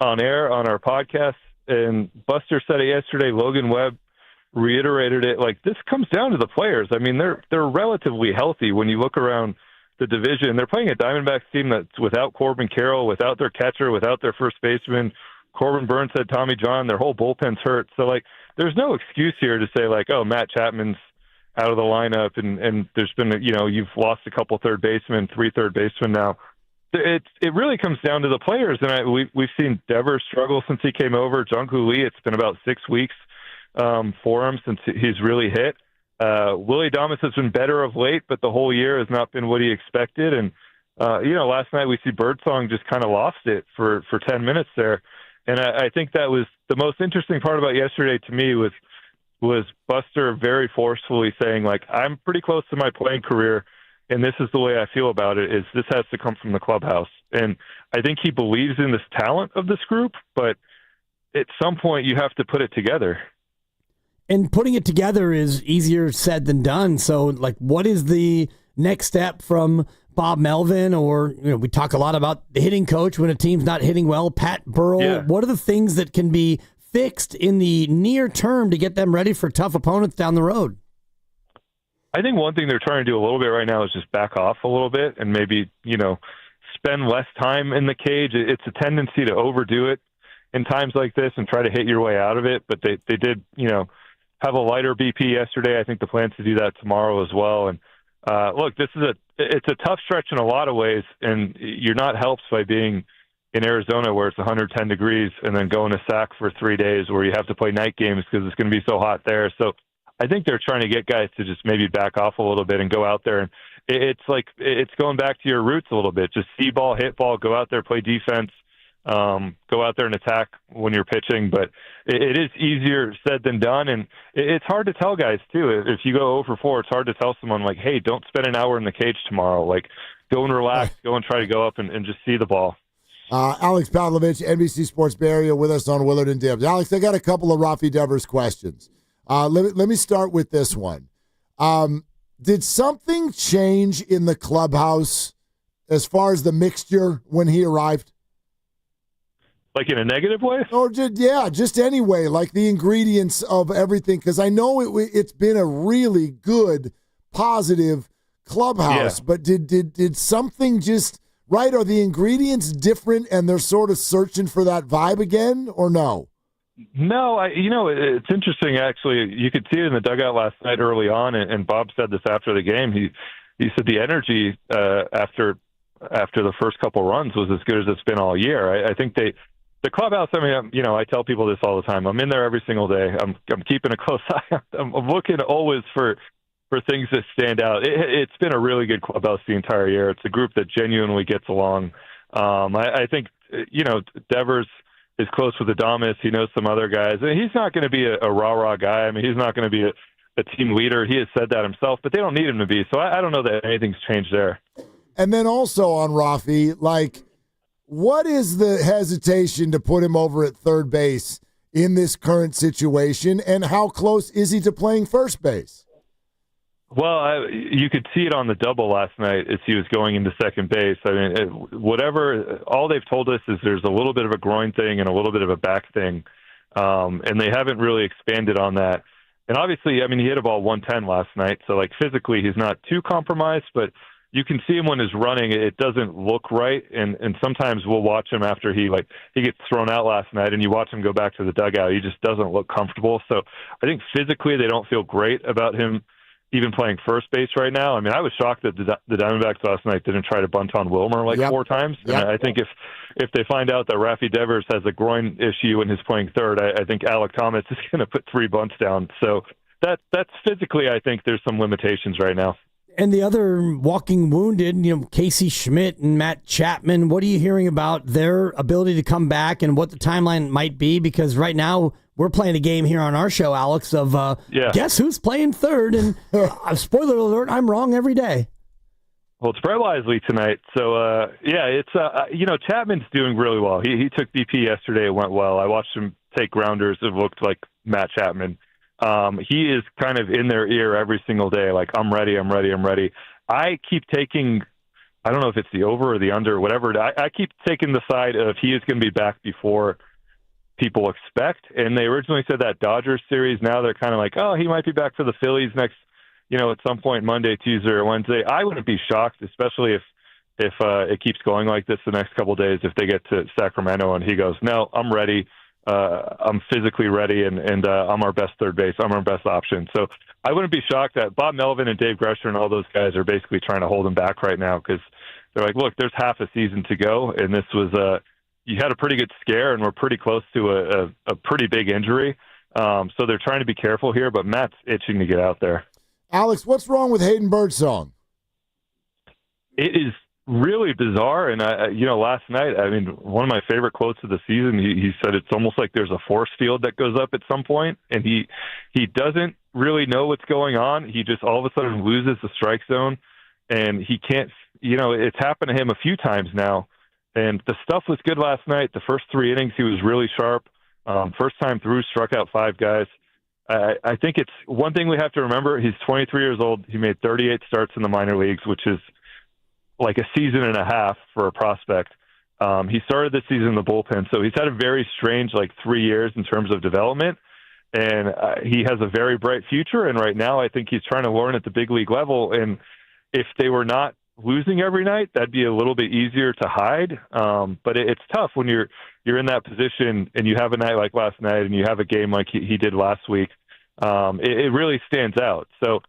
On air, on our podcast, and Buster said it yesterday. Logan Webb reiterated it. Like, this comes down to the players. I mean, they're relatively healthy when you look around the division. They're playing a Diamondbacks team that's without Corbin Carroll, without their catcher, without their first baseman. Corbin Burns had Tommy John. Their whole bullpen's hurt. So, like, there's no excuse here to say, like, oh, Matt Chapman's out of the lineup, and there's been, you've lost a couple 3 third basemen now. It really comes down to the players, and we've seen Devers struggle since he came over. Jung-Hoo Lee, it's been about 6 weeks for him since he's really hit. Willie Adames has been better of late, but the whole year has not been what he expected. And, last night we see Birdsong just kind of lost it for 10 minutes there. And I think that was the most interesting part about yesterday to me was Buster very forcefully saying, like, I'm pretty close to my playing career, and this is the way I feel about it, is this has to come from the clubhouse. And I think he believes in this talent of this group, but at some point you have to put it together. And putting it together is easier said than done. So, like, what is the next step from Bob Melvin? Or, we talk a lot about the hitting coach when a team's not hitting well, Pat Burrell. Yeah. What are the things that can be fixed in the near term to get them ready for tough opponents down the road? I think one thing they're trying to do a little bit right now is just back off a little bit and maybe, spend less time in the cage. It's a tendency to overdo it in times like this and try to hit your way out of it. But they did, have a lighter BP yesterday. I think the plan's to do that tomorrow as well. And look, it's a tough stretch in a lot of ways, and you're not helped by being in Arizona where it's 110 degrees and then going to SAC for 3 days where you have to play night games because it's going to be so hot there. So I think they're trying to get guys to just maybe back off a little bit and go out there. And it's going back to your roots a little bit. Just see ball, hit ball, go out there, play defense, go out there and attack when you're pitching. But it is easier said than done. And it's hard to tell guys too. If you go 0 for 4, it's hard to tell someone like, hey, don't spend an hour in the cage tomorrow. Like, go and relax, go and try to go up and just see the ball. Alex Pavlovich, NBC Sports Bay Area, with us on Willard and Dibs. Alex, I got a couple of Rafi Devers questions. Let me start with this one. Did something change in the clubhouse as far as the mixture when he arrived? Like in a negative way? Or just anyway, like the ingredients of everything. Because I know it's been a really good, positive clubhouse. Yeah. But did something just right? Are the ingredients different and they're sort of searching for that vibe again, or no? No, it's interesting, actually. You could see it in the dugout last night early on, and Bob said this after the game. He said the energy after the first couple runs was as good as it's been all year. I think the clubhouse, I tell people this all the time. I'm in there every single day. I'm keeping a close eye. I'm looking always for things that stand out. It's been a really good clubhouse the entire year. It's a group that genuinely gets along. I think, Devers is close with Adames. He knows some other guys. And he's not going to be a rah-rah guy. He's not going to be a team leader. He has said that himself, but they don't need him to be. So I don't know that anything's changed there. And then also on Rafi, what is the hesitation to put him over at third base in this current situation, and how close is he to playing first base? Well, you could see it on the double last night as he was going into second base. All they've told us is there's a little bit of a groin thing and a little bit of a back thing, and they haven't really expanded on that. And obviously, he hit a ball 110 last night, so physically he's not too compromised, but you can see him when he's running, it doesn't look right, and sometimes we'll watch him after he gets thrown out last night, and you watch him go back to the dugout. He just doesn't look comfortable. So I think physically they don't feel great about him even playing first base right now. I was shocked that the Diamondbacks last night didn't try to bunt on Wilmer 4 times. Yep. And I think if they find out that Rafi Devers has a groin issue and is playing third, I think Alec Thomas is going to put 3 bunts down. So that's physically, I think there's some limitations right now. And the other walking wounded, Casey Schmidt and Matt Chapman, what are you hearing about their ability to come back and what the timeline might be? Because right now we're playing a game here on our show, Alex, of guess who's playing third? And spoiler alert, I'm wrong every day. Well, it's Brett Wisely tonight. So, it's, Chapman's doing really well. He took BP yesterday. It went well. I watched him take grounders. It looked like Matt Chapman. He is kind of in their ear every single day. Like, I'm ready. I keep taking, I don't know if it's the over or the under, whatever. I keep taking the side of he is going to be back before people expect. And they originally said that Dodgers series. Now they're kind of like, oh, he might be back for the Phillies next, at some point Monday, Tuesday, or Wednesday. I wouldn't be shocked, especially if it keeps going like this the next couple of days, if they get to Sacramento and he goes, no, I'm ready. I'm physically ready, and I'm our best third base. I'm our best option. So I wouldn't be shocked that Bob Melvin and Dave Gresher and all those guys are basically trying to hold him back right now because they're like, look, there's half a season to go, and this was you had a pretty good scare, and we're pretty close to a pretty big injury. So they're trying to be careful here, but Matt's itching to get out there. Alex, what's wrong with Hayden Birdsong? It is really bizarre. And, last night, I mean, one of my favorite quotes of the season, he said it's almost like there's a force field that goes up at some point, and he doesn't really know what's going on. He just all of a sudden loses the strike zone, and he can't, it's happened to him a few times now. And the stuff was good last night. The first 3 innings, he was really sharp. First time through, struck out 5 guys. I think it's one thing we have to remember. He's 23 years old. He made 38 starts in the minor leagues, which is like a season and a half for a prospect. He started this season in the bullpen, so he's had a very strange 3 years in terms of development, and he has a very bright future. And right now, I think he's trying to learn at the big league level. And if they were not losing every night, that'd be a little bit easier to hide. But it's tough when you're in that position and you have a night like last night and you have a game like he did last week. It really stands out. So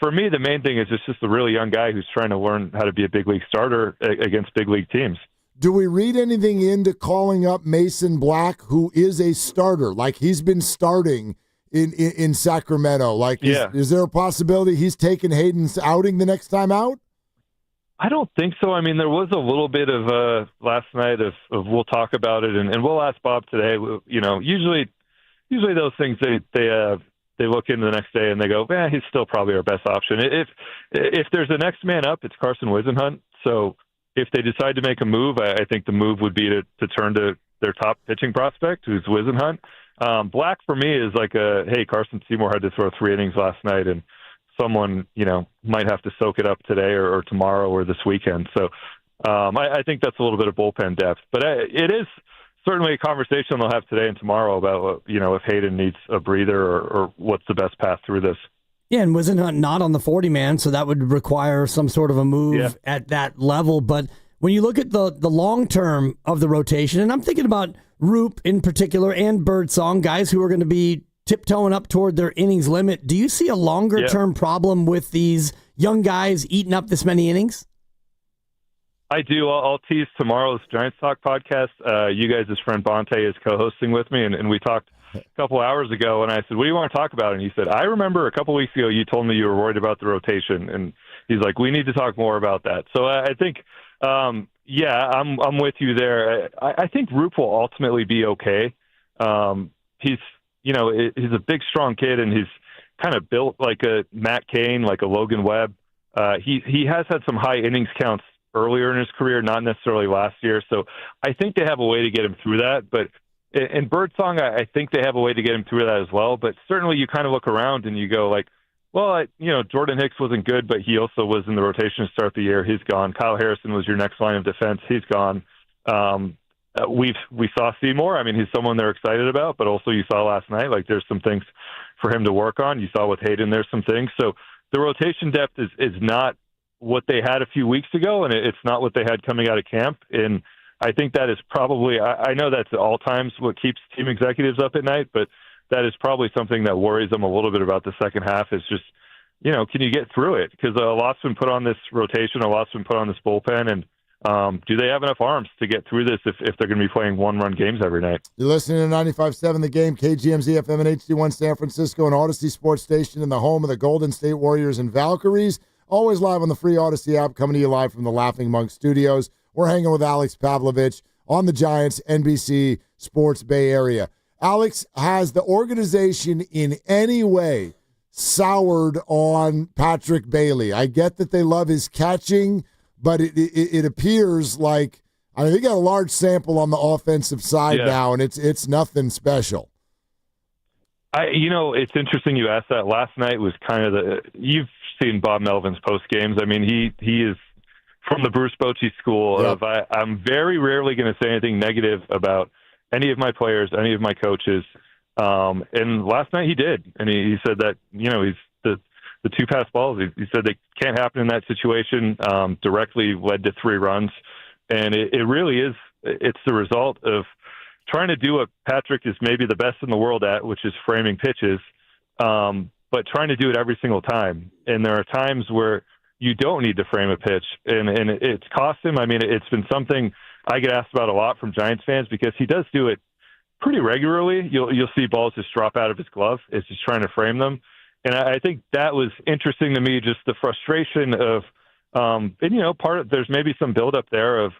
for me, the main thing is it's just a really young guy who's trying to learn how to be a big league starter against big league teams. Do we read anything into calling up Mason Black, who is a starter? Like, he's been starting in Sacramento. Is there a possibility he's taking Hayden's outing the next time out? I don't think so. I mean, there was a little bit of last night of we'll talk about it, and we'll ask Bob today. Usually those things they look into the next day and they go, he's still probably our best option. If there's a next man up, it's Carson Wisenhunt. So if they decide to make a move, I think the move would be to turn to their top pitching prospect, who's Wisenhunt. Black for me is like Carson Seymour had to throw 3 innings last night, and someone, might have to soak it up today or tomorrow or this weekend. So I think that's a little bit of bullpen depth. But it is certainly a conversation they'll have today and tomorrow about, if Hayden needs a breather or what's the best path through this. Yeah, and Wisenhunt not on the 40-man, so that would require some sort of a move at that level. But when you look at the long term of the rotation, and I'm thinking about Roop in particular and Birdsong, guys who are going to be tiptoeing up toward their innings limit, do you see a longer-term problem with these young guys eating up this many innings? I do. I'll tease tomorrow's Giants Talk podcast. You guys, his friend Bonte, is co-hosting with me, and we talked a couple hours ago, and I said, what do you want to talk about? And he said, I remember a couple weeks ago you told me you were worried about the rotation, and he's like, we need to talk more about that. So I think, I'm with you there. I think Roop will ultimately be okay. He's a big, strong kid, and he's kind of built like a Matt Cain, like a Logan Webb. He has had some high innings counts earlier in his career, not necessarily last year. So I think they have a way to get him through that. But in Birdsong, I think they have a way to get him through that as well. But certainly you kind of look around and you go Jordan Hicks wasn't good, but he also was in the rotation to start the year. He's gone. Kyle Harrison was your next line of defense. He's gone. We saw Seymour. I mean, he's someone they're excited about, but also you saw last night, there's some things for him to work on. You saw with Hayden, there's some things. So the rotation depth is not what they had a few weeks ago, and it's not what they had coming out of camp. And I think that is probably, I know that's at all times what keeps team executives up at night, but that is probably something that worries them a little bit about the second half is just, can you get through it? Because a lot's been put on this rotation, a lot's been put on this bullpen, and do they have enough arms to get through this if they're going to be playing one-run games every night? You're listening to 95.7 The Game, KGMZ FM and HD1 San Francisco, and Odyssey Sports Station in the home of the Golden State Warriors and Valkyries. Always live on the free Odyssey app, coming to you live from the Laughing Monk Studios. We're hanging with Alex Pavlovich on the Giants, NBC Sports Bay Area. Alex, has the organization in any way soured on Patrick Bailey? I get that they love his catching, but it appears like, they got a large sample on the offensive side now, and it's nothing special. It's interesting you asked that. Last night was kind of you've seen Bob Melvin's post games. I mean, he is from the Bruce Bochy school of I'm very rarely going to say anything negative about any of my players, any of my coaches. And last night he did, and he said that he's the 2 pass balls. He said they can't happen in that situation. Directly led to 3 runs, and it really is. It's the result of trying to do what Patrick is maybe the best in the world at, which is framing pitches, but trying to do it every single time. And there are times where you don't need to frame a pitch, and it's cost him. I mean, it's been something I get asked about a lot from Giants fans because he does do it pretty regularly. You'll see balls just drop out of his glove. It's just trying to frame them. And I think that was interesting to me, just the frustration of, there's maybe some buildup there of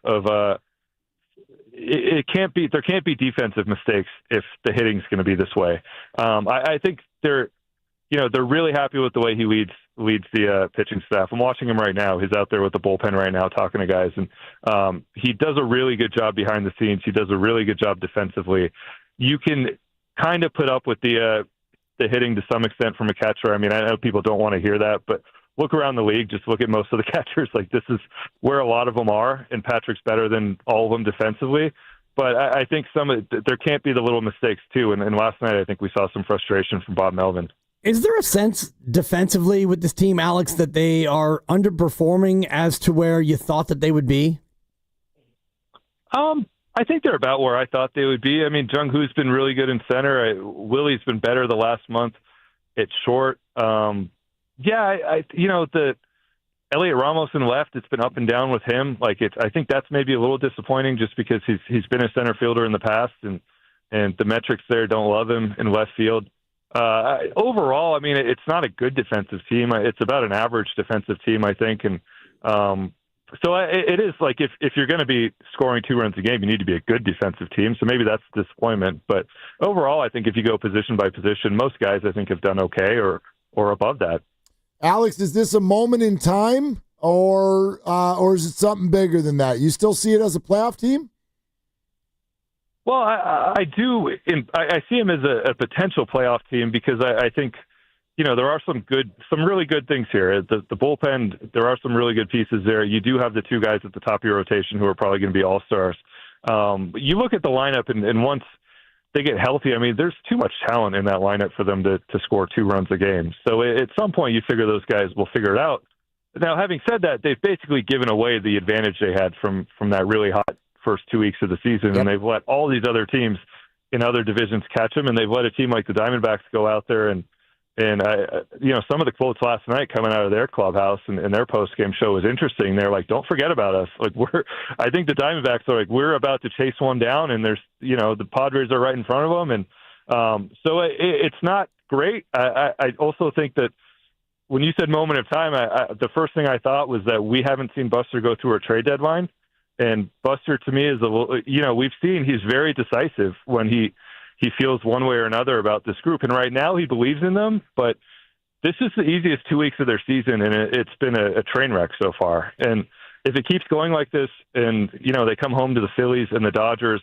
it can't be, there can't be defensive mistakes if the hitting's going to be this way. I think they're really happy with the way he leads the pitching staff. I'm watching him right now. He's out there with the bullpen right now talking to guys, and he does a really good job behind the scenes. He does a really good job defensively. You can kind of put up with the hitting to some extent from a catcher. I mean, I know people don't want to hear that, but look around the league. Just look at most of the catchers. Like, this is where a lot of them are, and Patrick's better than all of them defensively. But I think there can't be the little mistakes too. And last night, I think we saw some frustration from Bob Melvin. Is there a sense defensively with this team, Alex, that they are underperforming as to where you thought that they would be? I think they're about where I thought they would be. I mean, Jung-Hoo's been really good in center. Willie's been better the last month at short. The Elliot Ramos in left, it's been up and down with him. I think that's maybe a little disappointing just because he's been a center fielder in the past, and the metrics there don't love him in left field. Overall, I mean, it's not a good defensive team. It's about an average defensive team, I think. And so it is like if you're going to be scoring 2 runs a game, you need to be a good defensive team. So maybe that's disappointment. But overall, I think if you go position by position, most guys I think have done okay or above that. Alex, is this a moment in time or is it something bigger than that? You still see it as a playoff team? Well, I do. I see him as a potential playoff team because I think, there are some really good things here. The bullpen, there are some really good pieces there. You do have the 2 guys at the top of your rotation who are probably going to be all-stars. You look at the lineup, and once they get healthy, I mean, there's too much talent in that lineup for them to score 2 runs a game. So at some point, you figure those guys will figure it out. Now, having said that, they've basically given away the advantage they had from that really hot first 2 weeks of the season, and they've let all these other teams in other divisions catch them, and they've let a team like the Diamondbacks go out there and some of the quotes last night coming out of their clubhouse and their post-game show was interesting. They're like, don't forget about us. I think the Diamondbacks are like, we're about to chase one down, and there's, the Padres are right in front of them. And so it's not great. I also think that when you said moment of time, the first thing I thought was that we haven't seen Buster go through a trade deadline. And Buster, to me, is we've seen he's very decisive when he feels one way or another about this group. And right now he believes in them, but this is the easiest 2 weeks of their season, and it's been a train wreck so far. And if it keeps going like this and, they come home to the Phillies and the Dodgers,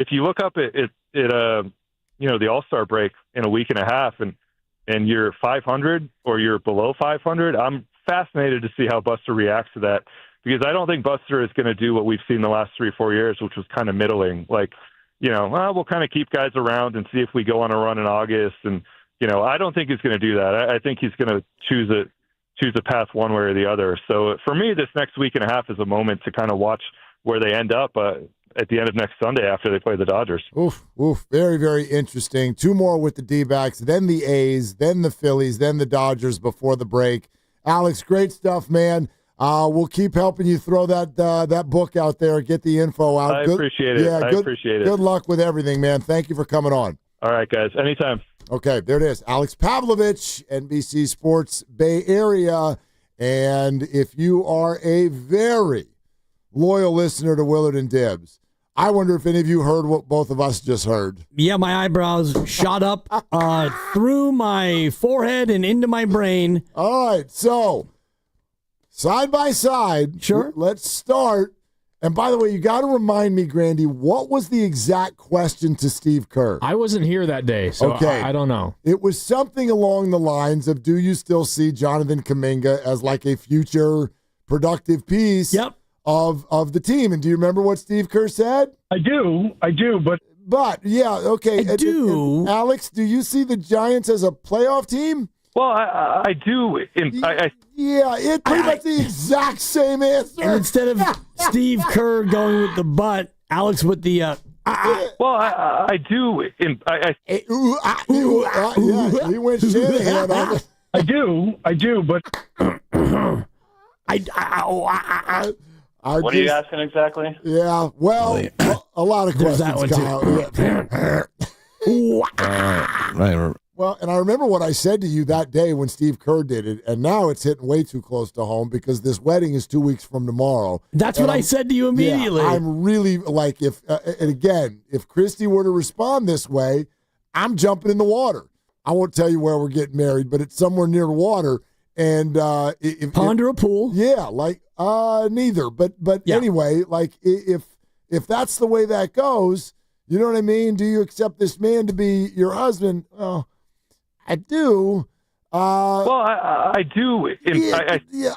if you look up at the All-Star break in a week and a half and you're 500 or you're below 500, I'm fascinated to see how Buster reacts to that, because I don't think Buster is going to do what we've seen the last 3 or 4 years, which was kind of middling. We'll kind of keep guys around and see if we go on a run in August. And, I don't think he's going to do that. I think he's going to choose a path one way or the other. So for me, this next week and a half is a moment to kind of watch where they end up at the end of next Sunday after they play the Dodgers. Oof. Very, very interesting. 2 more with the D-backs, then the A's, then the Phillies, then the Dodgers before the break. Alex, great stuff, man. We'll keep helping you throw that book out there, get the info out. I appreciate it. Yeah, I appreciate it. Good luck with everything, man. Thank you for coming on. All right, guys. Anytime. Okay, there it is. Alex Pavlovich, NBC Sports Bay Area. And if you are a very loyal listener to Willard and Dibs, I wonder if any of you heard what both of us just heard. Yeah, my eyebrows shot up through my forehead and into my brain. All right, so side by side, sure. Let's start. And by the way, you got to remind me, Grandy, what was the exact question to Steve Kerr? I wasn't here that day, so okay. I don't know. It was something along the lines of, do you still see Jonathan Kaminga as like a future productive piece of the team? And do you remember what Steve Kerr said? I do, But, yeah, okay. I do. And Alex, do you see the Giants as a playoff team? Well, I do. It's pretty much the exact same answer. And instead of Steve Kerr going with the butt, Alex with the Well, I do. Yeah, he went Shanahan on it. I do, but what are you asking exactly? Yeah, well, a lot of questions, Kyle. Right. Well, and I remember what I said to you that day when Steve Kerr did it, and now it's hitting way too close to home because this wedding is 2 weeks from tomorrow. That's what I said to you immediately. Yeah, I'm really like, if Christy were to respond this way, I'm jumping in the water. I won't tell you where we're getting married, but it's somewhere near the water. And pond or a pool? Yeah, like neither. But anyway, like if that's the way that goes, you know what I mean? Do you accept this man to be your husband? Oh, I do. I do.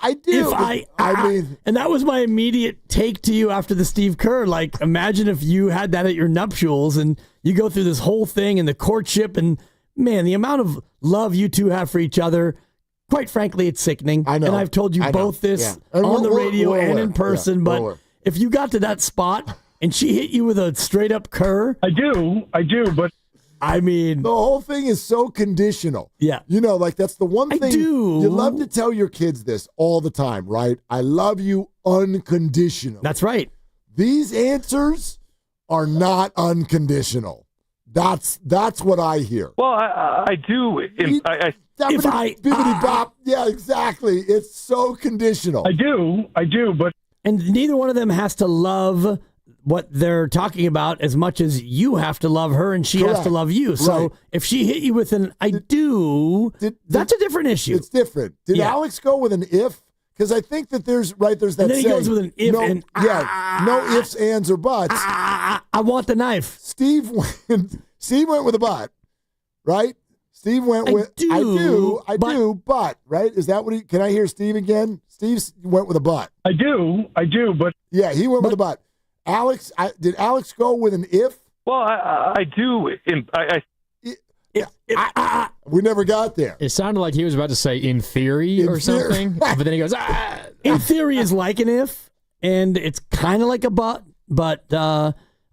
I do. I mean, and that was my immediate take to you after the Steve Kerr. Like, imagine if you had that at your nuptials and you go through this whole thing and the courtship, and man, the amount of love you two have for each other. Quite frankly, it's sickening. I know. And I've told you both this on the radio and in person. But if you got to that spot and she hit you with a straight up Kerr, I do. But I mean, the whole thing is so conditional. Yeah. You know, like that's the one thing I do. You love to tell your kids this all the time, right? I love you unconditionally. That's right. These answers are not unconditional. That's what I hear. Well, I do. Bibbidi bop. Yeah, exactly. It's so conditional. I do, but and neither one of them has to love what they're talking about as much as you have to love her and she has to love you. So if she hit you with an I do, that's a different issue. It's different. Did Alex go with an if? Because I think that there's that and then he goes with an if and no ifs, ands, or buts. I want the knife. Steve went with a but, right? Steve went with I do, but right? Is that what can I hear Steve again? Steve went with a but. I do, but yeah, he went with a but. Alex, did Alex go with an if? Well, I do. We never got there. It sounded like he was about to say in theory or something, but then he goes, In theory is like an if, and it's kind of like a but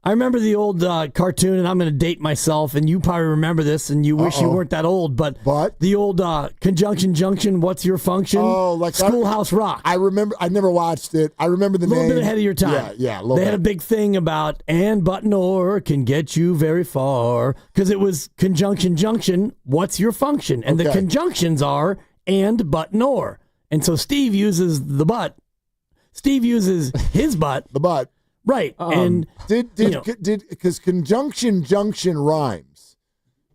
I remember the old cartoon, and I'm going to date myself, and you probably remember this, and you wish you weren't that old, but the old conjunction junction, what's your function? Oh, like Schoolhouse Rock. I remember. I never watched it. I remember the name. A little bit ahead of your time. Yeah, They had a big thing about and, but, nor can get you very far, because it was conjunction junction, what's your function? And the conjunctions are and, but, nor. And so Steve uses the but. Steve uses his but. The but. Right. And did because conjunction junction rhymes.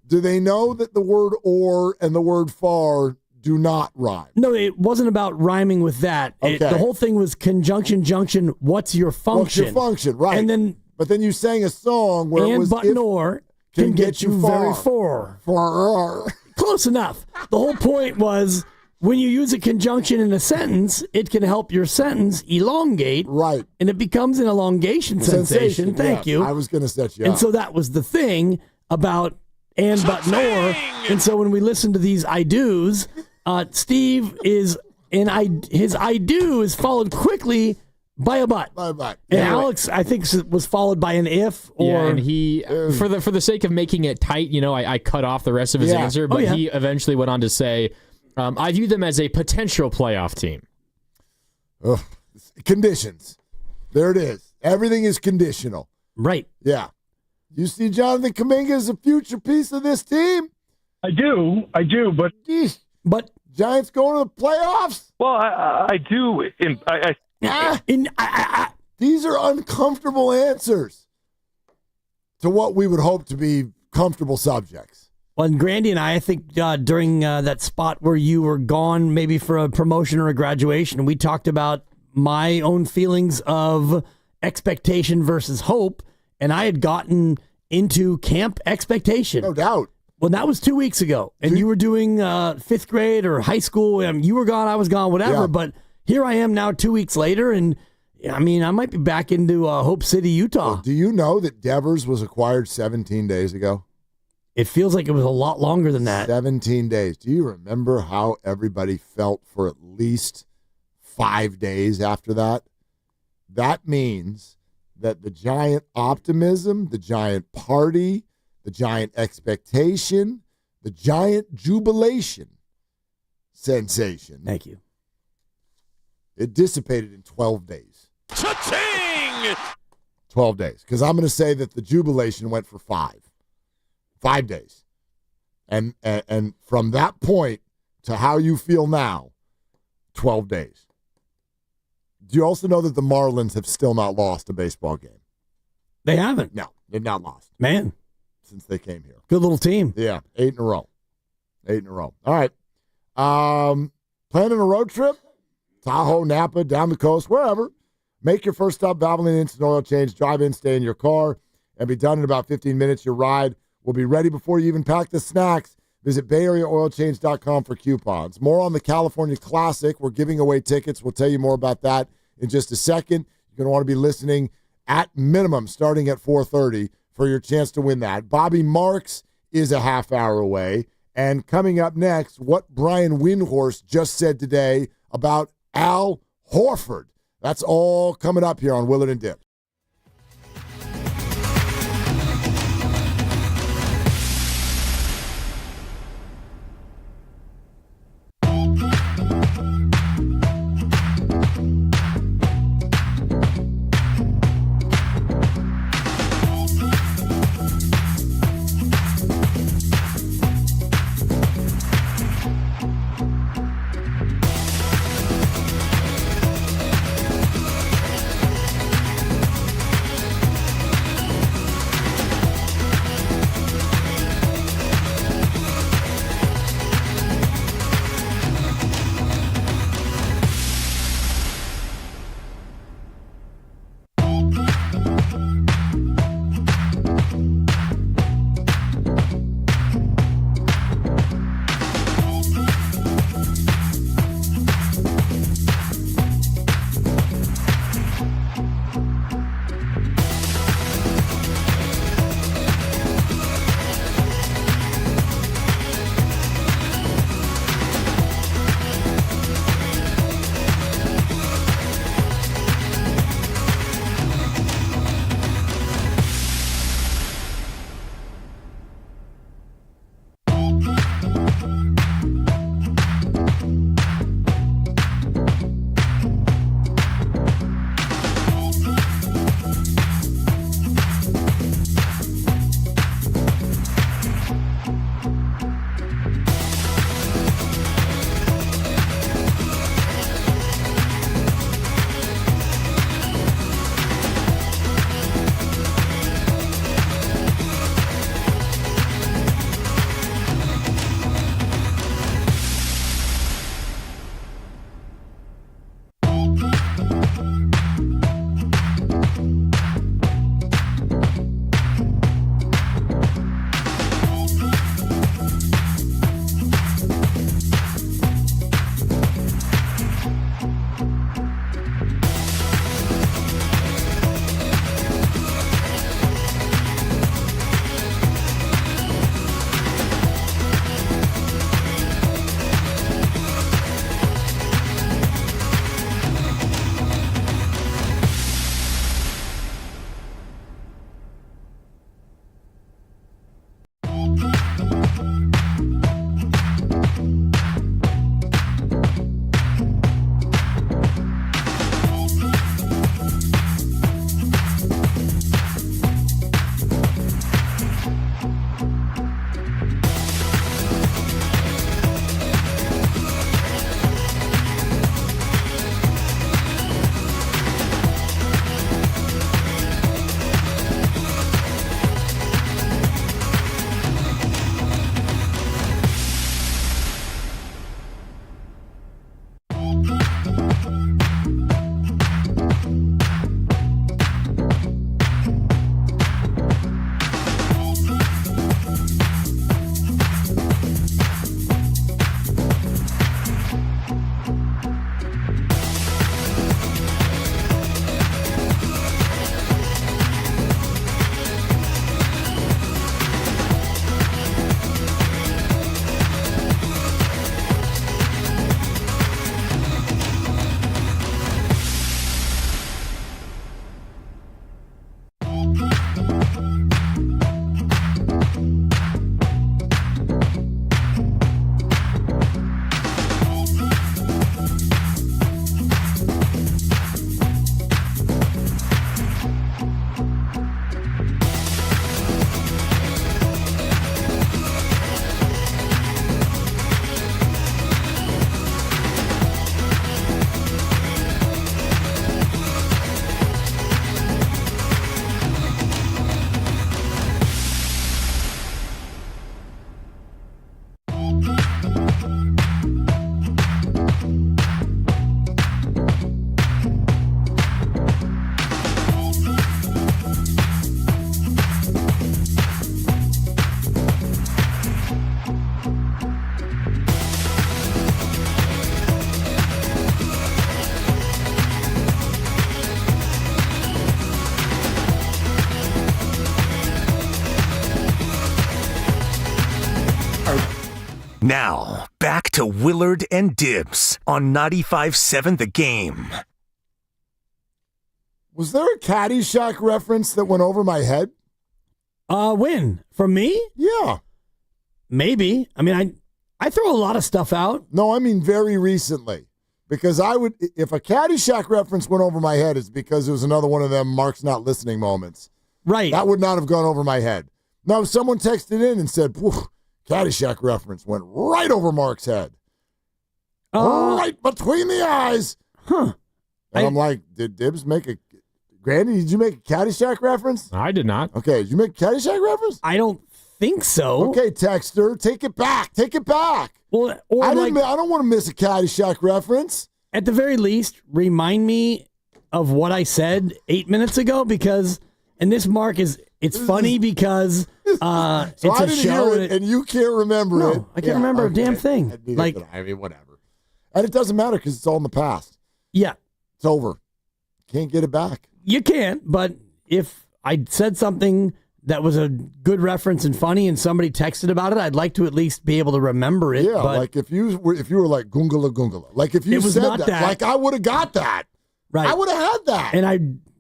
Do they know that the word or and the word far do not rhyme? No, it wasn't about rhyming with that. Okay. The whole thing was conjunction junction, what's your function? What's your function, right. And then but then you sang a song where and it was but nor can get you very far. Close enough. The whole point was when you use a conjunction in a sentence, it can help your sentence elongate. Right. And it becomes an elongation sensation. Thank you. I was going to set you up. And so that was the thing about and, but, nor. And so when we listen to these I do's, Steve his I do is followed quickly by a but. And Alex, I think, was followed by an if. Or and he, for the sake of making it tight, I cut off the rest of his answer, but he eventually went on to say, I view them as a potential playoff team. Conditions. There it is. Everything is conditional. Right. Yeah. You see Jonathan Kaminga as a future piece of this team? I do, but... Geez. But Giants going to the playoffs? Well, I do. These are uncomfortable answers to what we would hope to be comfortable subjects. Well, and Grandy and I think during that spot where you were gone, maybe for a promotion or a graduation, we talked about my own feelings of expectation versus hope, and I had gotten into camp expectation. No doubt. Well, that was 2 weeks ago, and you were doing fifth grade or high school. You were gone, I was gone, whatever, Yeah. But here I am now 2 weeks later, and I mean, I might be back into Hope City, Utah. Well, do you know that Devers was acquired 17 days ago? It feels like it was a lot longer than that. 17 days. Do you remember how everybody felt for at least 5 days after that? That means that the Giant optimism, the Giant party, the Giant expectation, the Giant jubilation sensation. Thank you. It dissipated in 12 days. Cha-ching! 12 days. Because I'm going to say that the jubilation went for 5 days. And from that point to how you feel now, 12 days. Do you also know that the Marlins have still not lost a baseball game? They haven't. No, they've not lost. Man. Since they came here. Good little team. Yeah, 8 in a row. 8 in a row. All right. Planning a road trip? Tahoe, Napa, down the coast, wherever. Make your first stop, Valvoline Instant Oil Change. Drive in, stay in your car, and be done in about 15 minutes. Your ride will be ready before you even pack the snacks. Visit BayAreaOilChange.com for coupons. More on the California Classic. We're giving away tickets. We'll tell you more about that in just a second. You're going to want to be listening at minimum starting at 4:30 for your chance to win that. Bobby Marks is a half hour away. And coming up next, what Brian Windhorst just said today about Al Horford. That's all coming up here on Willard and Dibs. Now, back to Willard and Dibs on 95.7 The Game. Was there a Caddyshack reference that went over my head? When? From me? Yeah. Maybe. I mean, I throw a lot of stuff out. No, I mean very recently. Because I would, if a Caddyshack reference went over my head, it's because it was another one of them Mark's not listening moments. Right. That would not have gone over my head. No, someone texted in and said, Caddyshack reference went right over Mark's head. Right between the eyes. Huh. And I'm like, did Dibs make a... Granny, did you make a Caddyshack reference? I did not. Okay, did you make a Caddyshack reference? I don't think so. Okay, Texter, take it back. Take it back. Well, or I don't want to miss a Caddyshack reference. At the very least, remind me of what I said 8 minutes ago because, and this, Mark, it's funny because it's I a didn't show. hear it, and you can't remember it. I can't remember a damn thing. I mean, whatever. And it doesn't matter because it's all in the past. Yeah. It's over. Can't get it back. You can't, but if I said something that was a good reference and funny and somebody texted about it, I'd like to at least be able to remember it. Yeah, but like if you were like Gungala Gungala. Like if you said that, like I would have got that. Right. I would have had that. And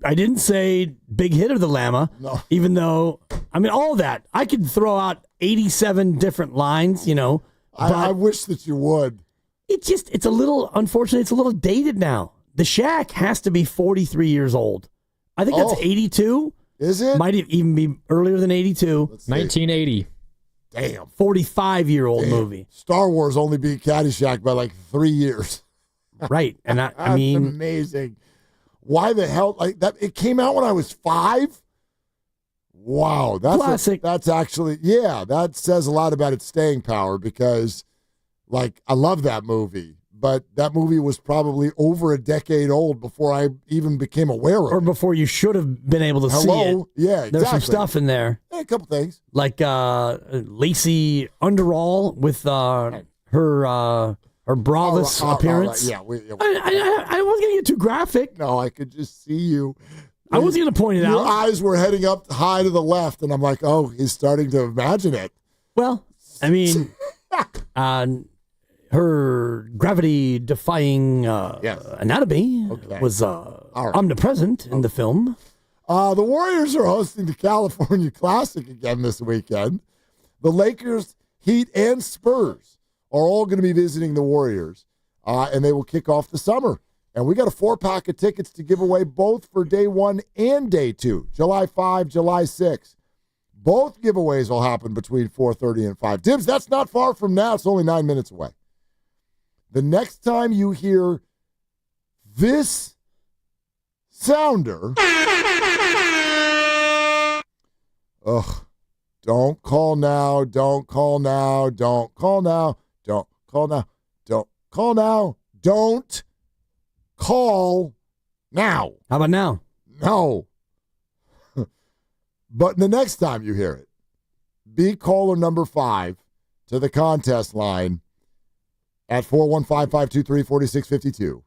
I didn't say big hit of the llama, even though, I mean, all that. I could throw out 87 different lines, you know. I wish that you would. It's a little, unfortunately, it's a little dated now. The Shack has to be 43 years old. I think that's 82. Is it? Might even be earlier than 82. 1980. Damn. 45-year-old movie. Star Wars only beat Caddyshack by like 3 years. Right. And I mean. Amazing. Why the hell? Like that? It came out when I was 5? Wow. That's classic. That's actually, yeah, that says a lot about its staying power because, like, I love that movie. But that movie was probably over a decade old before I even became aware of it. Or before you should have been able to see it. Yeah, exactly. There's some stuff in there. Yeah, a couple things. Like Lacey Underall with her braless appearance. Right. Yeah, I wasn't going to get too graphic. No, I could just see you. I wasn't going to point it out. Your eyes were heading up high to the left, and I'm like, oh, he's starting to imagine it. Well, I mean... her gravity-defying anatomy was omnipresent in the film. The Warriors are hosting the California Classic again this weekend. The Lakers, Heat, and Spurs are all going to be visiting the Warriors, and they will kick off the summer. And we got a 4-pack of tickets to give away both for day 1 and day 2, July 5, July 6. Both giveaways will happen between 4:30 and 5. Dibs, that's not far from now. It's only 9 minutes away. The next time you hear this sounder, don't call now, don't call now, don't call now, don't call now, don't call now, don't call now. How about now? No. But the next time you hear it, be caller number 5 to the contest line at 415-523-4652.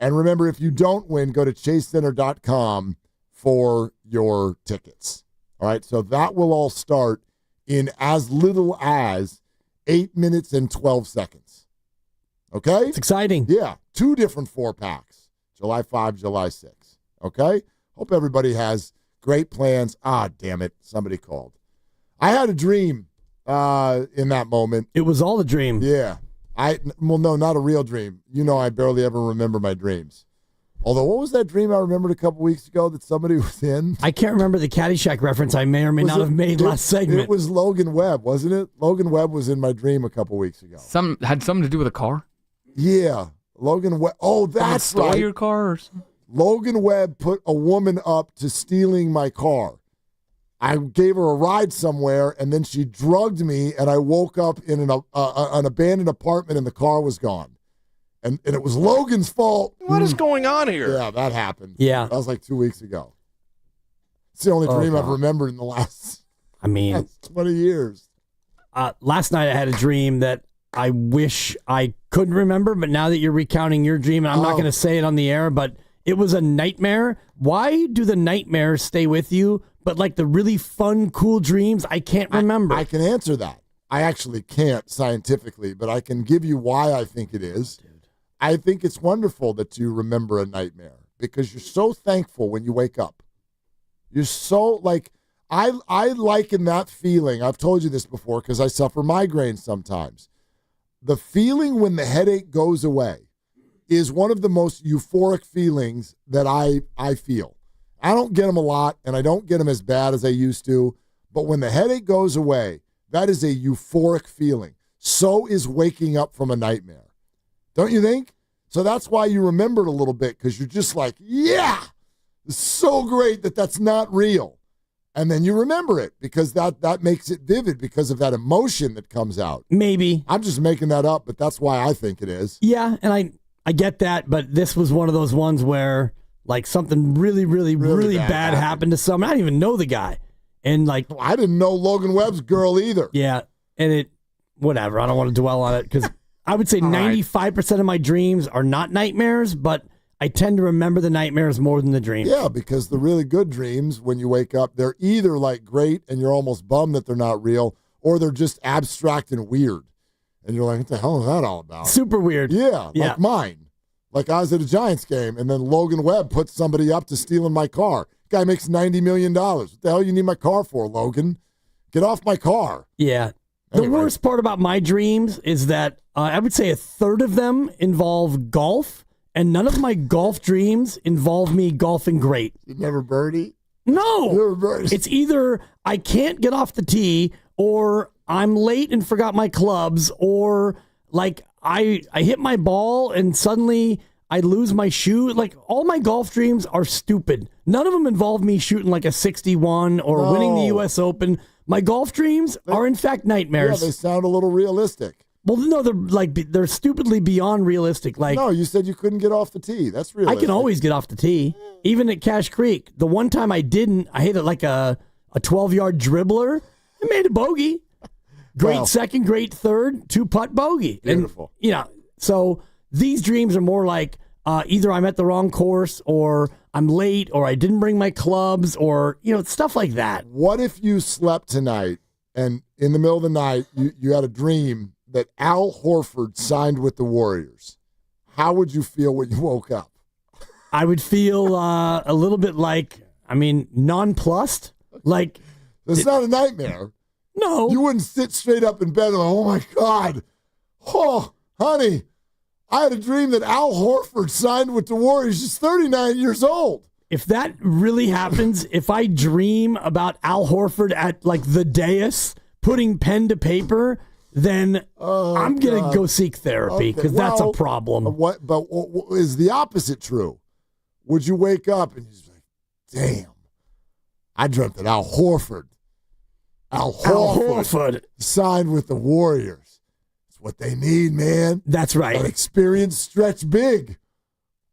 And remember, if you don't win, go to chasecenter.com for your tickets. All right, so that will all start in as little as 8 minutes and 12 seconds. Okay? It's exciting. Yeah, 2 different 4-packs, July 5, July 6. Okay? Hope everybody has great plans. Damn it, somebody called. I had a dream in that moment. It was all a dream. Yeah. Well, no, not a real dream. You know I barely ever remember my dreams. Although, what was that dream I remembered a couple weeks ago that somebody was in? I can't remember the Caddyshack reference I may or may not have made last segment. It was Logan Webb, wasn't it? Logan Webb was in my dream a couple weeks ago. Had something to do with a car? Yeah. Logan Webb. Oh, that's stole right. your car or something? Logan Webb put a woman up to stealing my car. I gave her a ride somewhere, and then she drugged me, and I woke up in an abandoned apartment, and the car was gone. And it was Logan's fault. What is going on here? Yeah, that happened. Yeah. That was like 2 weeks ago. It's the only dream I've remembered in the last 20 years. Last night I had a dream that I wish I couldn't remember, but now that you're recounting your dream, and I'm not going to say it on the air, but it was a nightmare. Why do the nightmares stay with you? But like the really fun, cool dreams, I can't remember. I can answer that. I actually can't scientifically, but I can give you why I think it is. Dude. I think it's wonderful that you remember a nightmare because you're so thankful when you wake up. You're so, like, I liken that feeling. I've told you this before because I suffer migraines sometimes. The feeling when the headache goes away is one of the most euphoric feelings that I feel. I don't get them a lot, and I don't get them as bad as I used to, but when the headache goes away, that is a euphoric feeling. So is waking up from a nightmare. Don't you think? So that's why you remember it a little bit, because you're just like, yeah, it's so great that that's not real. And then you remember it because that makes it vivid because of that emotion that comes out. Maybe. I'm just making that up, but that's why I think it is. Yeah, and I get that, but this was one of those ones where like something really bad happened to someone. I didn't even know the guy. And like I didn't know Logan Webb's girl either. Yeah, and whatever. I don't want to dwell on it because I would say 95% of my dreams are not nightmares, but I tend to remember the nightmares more than the dreams. Yeah, because the really good dreams, when you wake up, they're either like great and you're almost bummed that they're not real, or they're just abstract and weird. And you're like, what the hell is that all about? Super weird. Yeah, like mine. Like I was at a Giants game, and then Logan Webb put somebody up to stealing my car. Guy makes $90 million. What the hell you need my car for, Logan? Get off my car. Yeah. Anyway. The worst part about my dreams is that I would say a third of them involve golf, and none of my golf dreams involve me golfing great. You never birdie? No. Never birdie. It's either I can't get off the tee, or I'm late and forgot my clubs, or like I hit my ball and suddenly I lose my shoe. Like all my golf dreams are stupid. None of them involve me shooting like a 61 or winning the U.S. Open. My golf dreams are in fact nightmares. Yeah, they sound a little realistic. Well, no, they're stupidly beyond realistic. Like no, you said you couldn't get off the tee. That's realistic. I can always get off the tee, even at Cache Creek. The one time I didn't, I hit it like a 12-yard dribbler. I made a bogey. Great second, great third, 2-putt bogey. Beautiful. And, so these dreams are more like either I'm at the wrong course, or I'm late, or I didn't bring my clubs, or stuff like that. What if you slept tonight and in the middle of the night you had a dream that Al Horford signed with the Warriors? How would you feel when you woke up? I would feel a little bit like, nonplussed. Like it's not a nightmare. No. You wouldn't sit straight up in bed and oh my God. Oh, honey, I had a dream that Al Horford signed with the Warriors. He's 39 years old. If that really happens, if I dream about Al Horford at like the dais putting pen to paper, then I'm going to go seek therapy because that's a problem. But is the opposite true? Would you wake up and you're like, damn, I dreamt that Al Horford signed with the Warriors. It's what they need, man. That's right. That experience stretch big.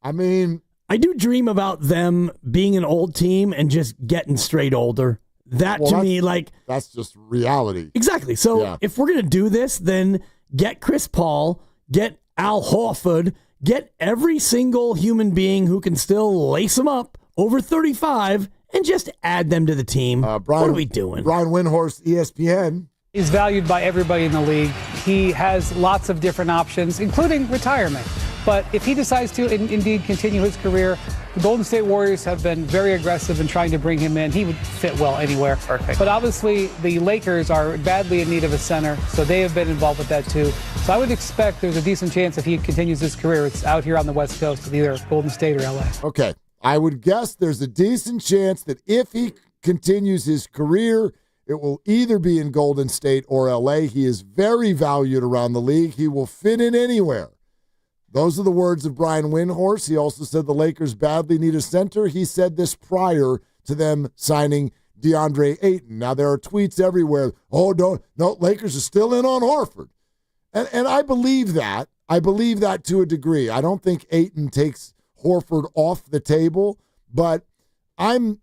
I do dream about them being an old team and just getting straight older. To me, that's just reality. Exactly. So if we're going to do this, then get Chris Paul, get Al Horford, get every single human being who can still lace them up over 35 and just add them to the team. What are we doing? Brian Windhorst, ESPN. He's valued by everybody in the league. He has lots of different options, including retirement. But if he decides to indeed continue his career, the Golden State Warriors have been very aggressive in trying to bring him in. He would fit well anywhere. Perfect. But obviously, the Lakers are badly in need of a center, so they have been involved with that too. So I would expect there's a decent chance if he continues his career, it's out here on the West Coast with either Golden State or LA. Okay. I would guess there's a decent chance that if he continues his career, it will either be in Golden State or LA. He is very valued around the league. He will fit in anywhere. Those are the words of Brian Windhorst. He also said the Lakers badly need a center. He said this prior to them signing DeAndre Ayton. Now, there are tweets everywhere. Oh, no, Lakers are still in on Horford. And I believe that. I believe that to a degree. I don't think Ayton takes Horford off the table, but I'm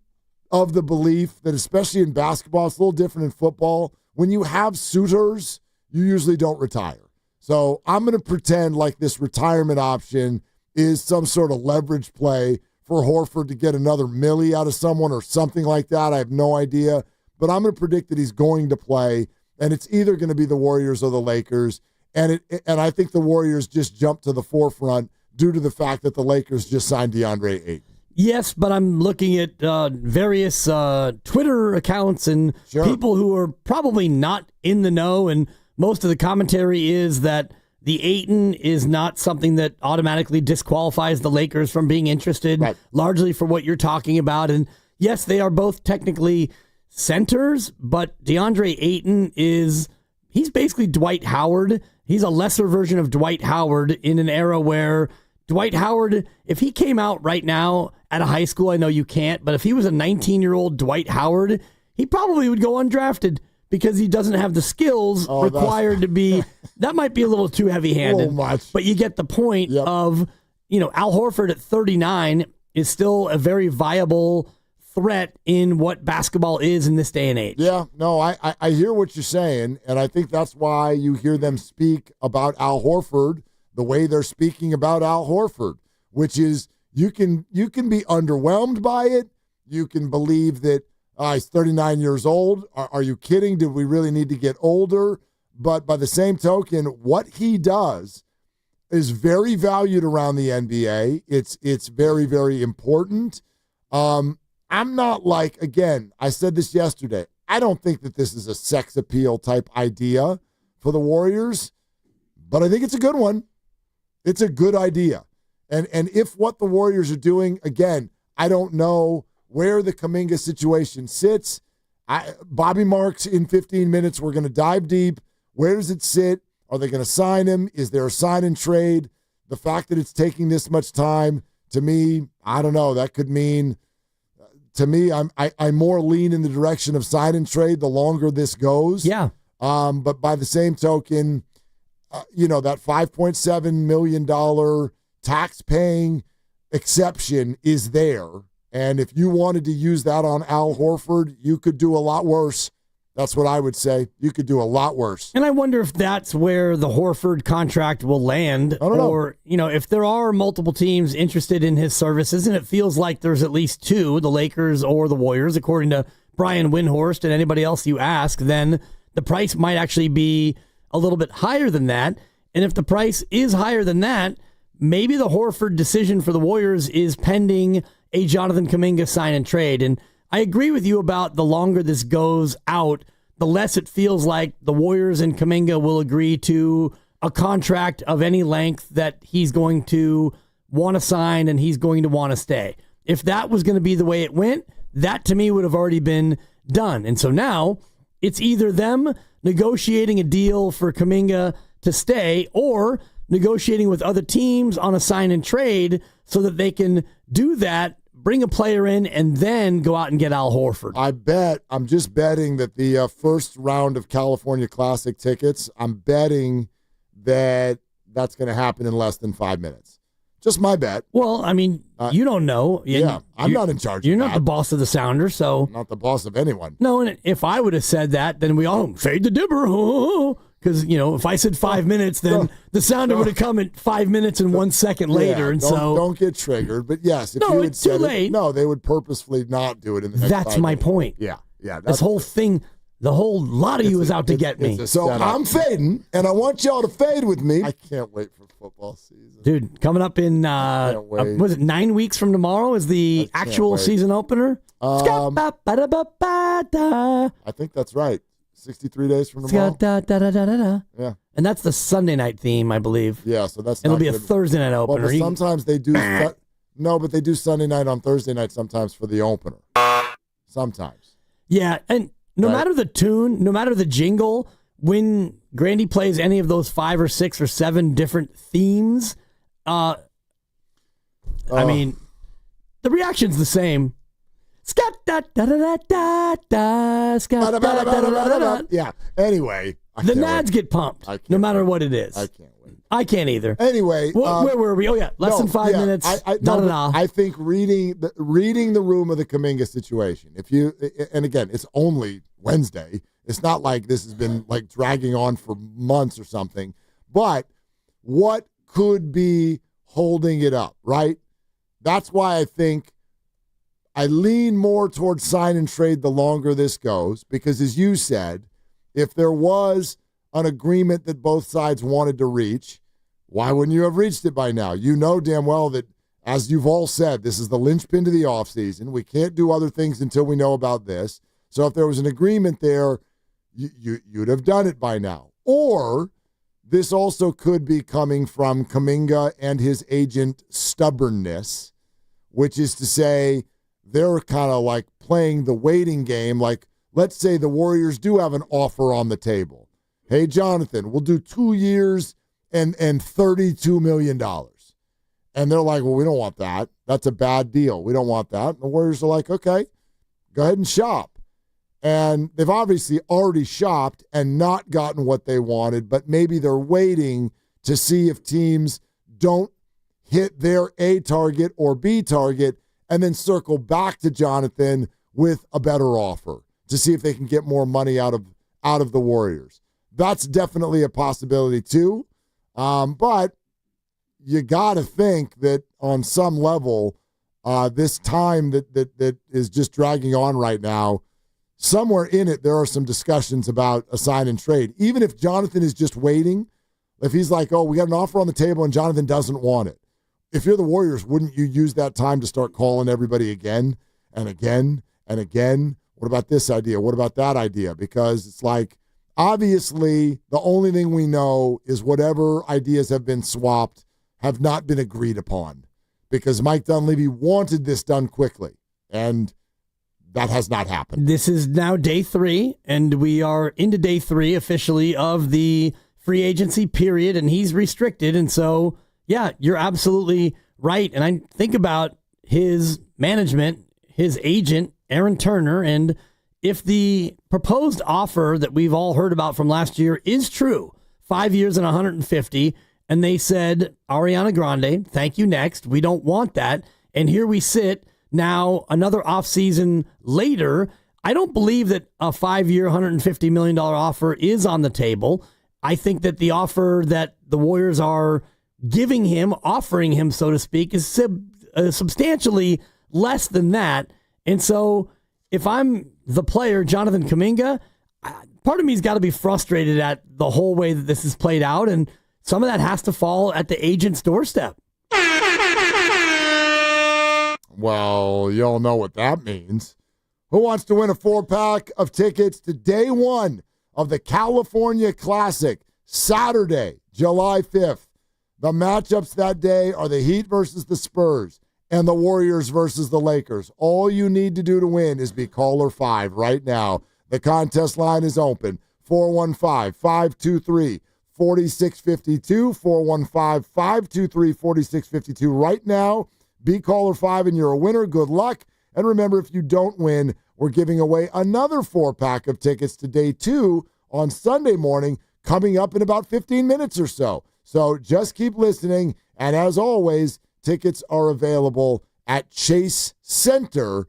of the belief that especially in basketball, it's a little different in football. When you have suitors, you usually don't retire. So I'm going to pretend like this retirement option is some sort of leverage play for Horford to get another milli out of someone or something like that. I have no idea. But I'm going to predict that he's going to play. and it's either going to be the Warriors or the Lakers. And I think the Warriors just jumped to the forefront due to the fact that the Lakers just signed DeAndre Ayton. Yes, but I'm looking at various Twitter accounts and people who are probably not in the know, and most of the commentary is that the Ayton is not something that automatically disqualifies the Lakers from being interested, largely for what you're talking about. And yes, they are both technically centers, but DeAndre Ayton he's basically Dwight Howard. He's a lesser version of Dwight Howard in an era where Dwight Howard, if he came out right now at a high school, I know you can't, but if he was a 19-year-old Dwight Howard, he probably would go undrafted because he doesn't have the skills required to be. That might be a little too heavy-handed, but you get the point of, Al Horford at 39 is still a very viable threat in what basketball is in this day and age. Yeah, no, I hear what you're saying, and I think that's why you hear them speak about Al Horford the way they're speaking about Al Horford, which is you can be underwhelmed by it. You can believe that he's 39 years old. Are you kidding? Did we really need to get older? But by the same token, what he does is very valued around the NBA. It's very, very important. I'm not like, again, I said this yesterday, I don't think that this is a sex appeal type idea for the Warriors, but I think it's a good one. It's a good idea. And if what the Warriors are doing, again, I don't know where the Kaminga situation sits. Bobby Marks in 15 minutes, we're going to dive deep. Where does it sit? Are they going to sign him? Is there a sign and trade? The fact that it's taking this much time, to me, I don't know. That could mean, to me, I more lean in the direction of sign and trade the longer this goes. Yeah. But by the same token, that $5.7 million tax-paying exception is there. And if you wanted to use that on Al Horford, you could do a lot worse. That's what I would say. You could do a lot worse. And I wonder if that's where the Horford contract will land. I don't know. Or, if there are multiple teams interested in his services, and it feels like there's at least two, the Lakers or the Warriors, according to Brian Windhorst and anybody else you ask, then the price might actually be a little bit higher than that. And if the price is higher than that, maybe the Horford decision for the Warriors is pending a Jonathan Kaminga sign and trade. And I agree with you about the longer this goes out, the less it feels like the Warriors and Kaminga will agree to a contract of any length that he's going to want to sign and he's going to want to stay. If that was going to be the way it went, that to me would have already been done. And so now it's either them negotiating a deal for Kaminga to stay or negotiating with other teams on a sign and trade so that they can do that, bring a player in, and then go out and get Al Horford. I'm just betting that the first round of California Classic tickets, I'm betting that that's going to happen in less than 5 minutes. Just my bet. Well, I mean, you don't know. Yeah, I'm not in charge. You're not the boss of the Sounders, so. I'm not the boss of anyone. No, and if I would have said that, then we all fade the dibber. Because, if I said 5 minutes, then the Sounder would have come at 5 minutes and 1 second later. And don't get triggered. But yes, if you had said it, they would purposefully not do it in the next 5 minutes. That's my point. Yeah. This whole thing, the whole lot of you is out to get me. So I'm fading, and I want y'all to fade with me. I can't wait for football season. Dude, coming up in, was it 9 weeks from tomorrow is the actual season opener? I think that's right. 63 days from tomorrow. Yeah. And that's the Sunday night theme, I believe. Yeah, so that's it'll be a Thursday night opener. Well, but sometimes they do but they do Sunday night on Thursday night sometimes for the opener. Sometimes. Yeah, and no matter the tune, no matter the jingle, when Grandy plays any of those 5 or 6 or 7 different themes, I mean, the reaction's the same. Yeah. Anyway, the nads get pumped no matter what it is. I can't wait. I can't either. Anyway, where were we? Oh yeah, less than 5 minutes. I think reading the room of the Kaminga situation. And again, it's only Wednesday. It's not like this has been like dragging on for months or something. But what could be holding it up, right? That's why I think I lean more towards sign and trade the longer this goes, because as you said, if there was an agreement that both sides wanted to reach, why wouldn't you have reached it by now? You know damn well that, as you've all said, this is the linchpin to the offseason. We can't do other things until we know about this. So if there was an agreement there, you'd have done it by now. Or this also could be coming from Kaminga and his agent stubbornness, which is to say they're kind of like playing the waiting game. Like, let's say the Warriors do have an offer on the table. Hey, Jonathan, we'll do 2 years and $32 million. And they're like, well, we don't want that. That's a bad deal. We don't want that. And the Warriors are like, okay, go ahead and shop. And they've obviously already shopped and not gotten what they wanted, but maybe they're waiting to see if teams don't hit their A target or B target and then circle back to Jonathan with a better offer to see if they can get more money out of the Warriors. That's definitely a possibility too. But you got to think that on some level, this time that is just dragging on right now, somewhere in it, there are some discussions about a sign and trade. Even if Jonathan is just waiting, if he's like, oh, we got an offer on the table and Jonathan doesn't want it. If you're the Warriors, wouldn't you use that time to start calling everybody again and again and again? What about this idea? What about that idea? Because it's like, obviously, the only thing we know is whatever ideas have been swapped have not been agreed upon, because Mike Dunleavy wanted this done quickly, and that has not happened. This is now day 3, and we are into day 3 officially of the free agency period, and he's restricted. And so, yeah, you're absolutely right. And I think about his management, his agent, Aaron Turner, and if the proposed offer that we've all heard about from last year is true, 5 years and 150, and they said, Ariana Grande, thank you, next. We don't want that. And here we sit now, another offseason later. I don't believe that a 5-year, $150 million offer is on the table. I think that the offer that the Warriors are giving him, offering him, so to speak, is substantially less than that. And so if I'm the player, Jonathan Kaminga, part of me's got to be frustrated at the whole way that this is played out, and some of that has to fall at the agent's doorstep. Well, you all know what that means. Who wants to win a 4-pack of tickets to day 1 of the California Classic, Saturday, July 5th? The matchups that day are the Heat versus the Spurs and the Warriors versus the Lakers. All you need to do to win is be caller 5 right now. The contest line is open, 415-523-4652, 415-523-4652 right now. Be caller 5 and you're a winner. Good luck. And remember, if you don't win, we're giving away another 4-pack of tickets to day 2 on Sunday morning, coming up in about 15 minutes or so. So just keep listening. And as always, tickets are available at chasecenter.com.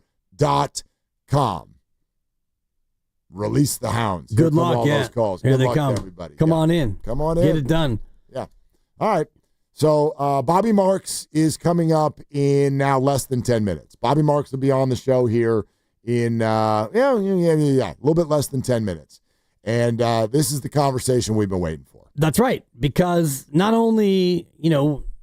Release the hounds. Good luck, all yeah. Those calls. Here Good they luck come. to everybody. Come Yeah. on in. Come on in. Get it done. Yeah. All right. So Bobby Marks is coming up in now less than 10 minutes. Bobby Marks will be on the show here in a little bit less than 10 minutes. And this is the conversation we've been waiting for. That's right, because not only,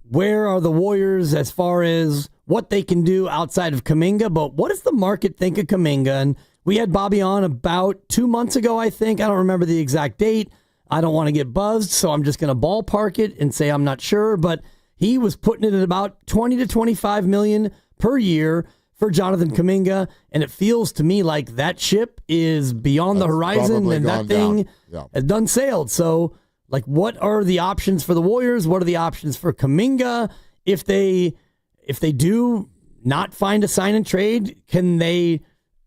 where are the Warriors as far as what they can do outside of Kaminga, but what does the market think of Kaminga? And we had Bobby on about 2 months ago, I think. I don't remember the exact date. I don't want to get buzzed, so I'm just going to ballpark it and say I'm not sure, but he was putting it at about 20 to 25 million per year for Jonathan Kaminga, and it feels to me like that ship is beyond the horizon, and that thing has done sailed. So, what are the options for the Warriors? What are the options for Kaminga? If they do not find a sign and trade, can they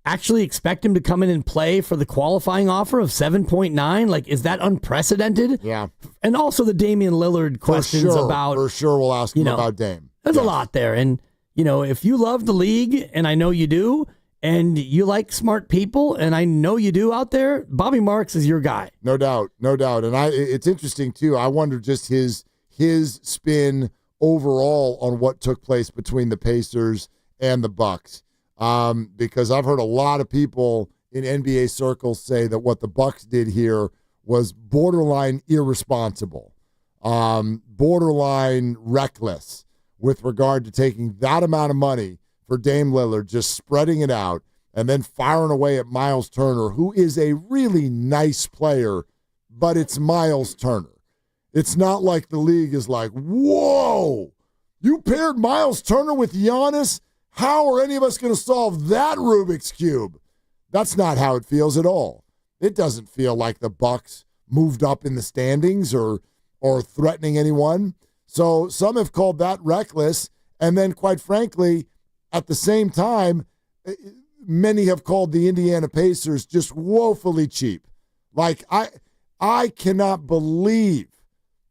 actually expect him to come in and play for the qualifying offer of 7.9? Is that unprecedented? Yeah. And also the Damian Lillard questions about... For sure we'll ask him about Dame. There's a lot there. And, if you love the league, and I know you do, and you like smart people, and I know you do out there, Bobby Marks is your guy. No doubt. And it's interesting, too. I wonder just his spin overall on what took place between the Pacers and the Bucks. Because I've heard a lot of people in NBA circles say that what the Bucks did here was borderline irresponsible, borderline reckless with regard to taking that amount of money for Dame Lillard, just spreading it out, and then firing away at Miles Turner, who is a really nice player, but it's Miles Turner. It's not like the league is like, whoa, you paired Miles Turner with Giannis? How are any of us going to solve that Rubik's Cube? That's not how it feels at all. It doesn't feel like the Bucks moved up in the standings or threatening anyone. So some have called that reckless, and then, quite frankly, at the same time, many have called the Indiana Pacers just woefully cheap. Like, I cannot believe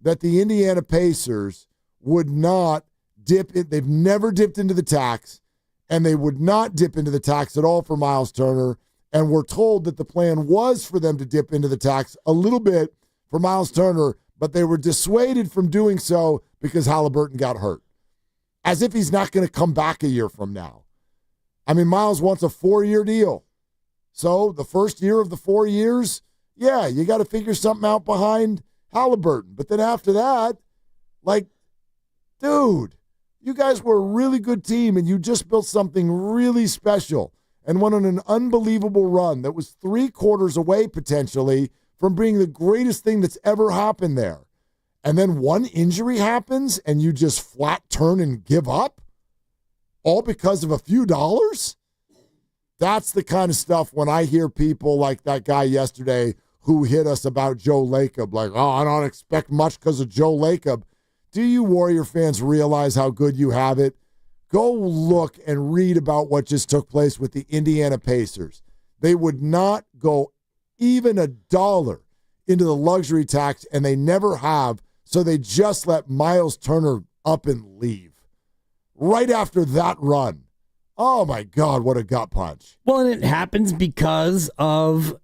that the Indiana Pacers would not dip it. They've never dipped into the tax, and they would not dip into the tax at all for Miles Turner. And we're told that the plan was for them to dip into the tax a little bit for Miles Turner, but they were dissuaded from doing so because Halliburton got hurt. As if he's not going to come back a year from now. I mean, Miles wants a 4-year deal. So the first year of the 4 years, yeah, you got to figure something out behind Halliburton. But then after that, like, dude, you guys were a really good team, and you just built something really special and went on an unbelievable run that was 3 quarters away, potentially, from being the greatest thing that's ever happened there. And then one injury happens, and you just flat turn and give up? All because of a few dollars? That's the kind of stuff when I hear people like that guy yesterday who hit us about Joe Lacob, like, oh, I don't expect much because of Joe Lacob. Do you Warrior fans realize how good you have it? Go look and read about what just took place with the Indiana Pacers. They would not go even $1 into the luxury tax, and they never have, so they just let Miles Turner up and leave. Right after that run. Oh, my God, what a gut punch. Well, and it happens because of,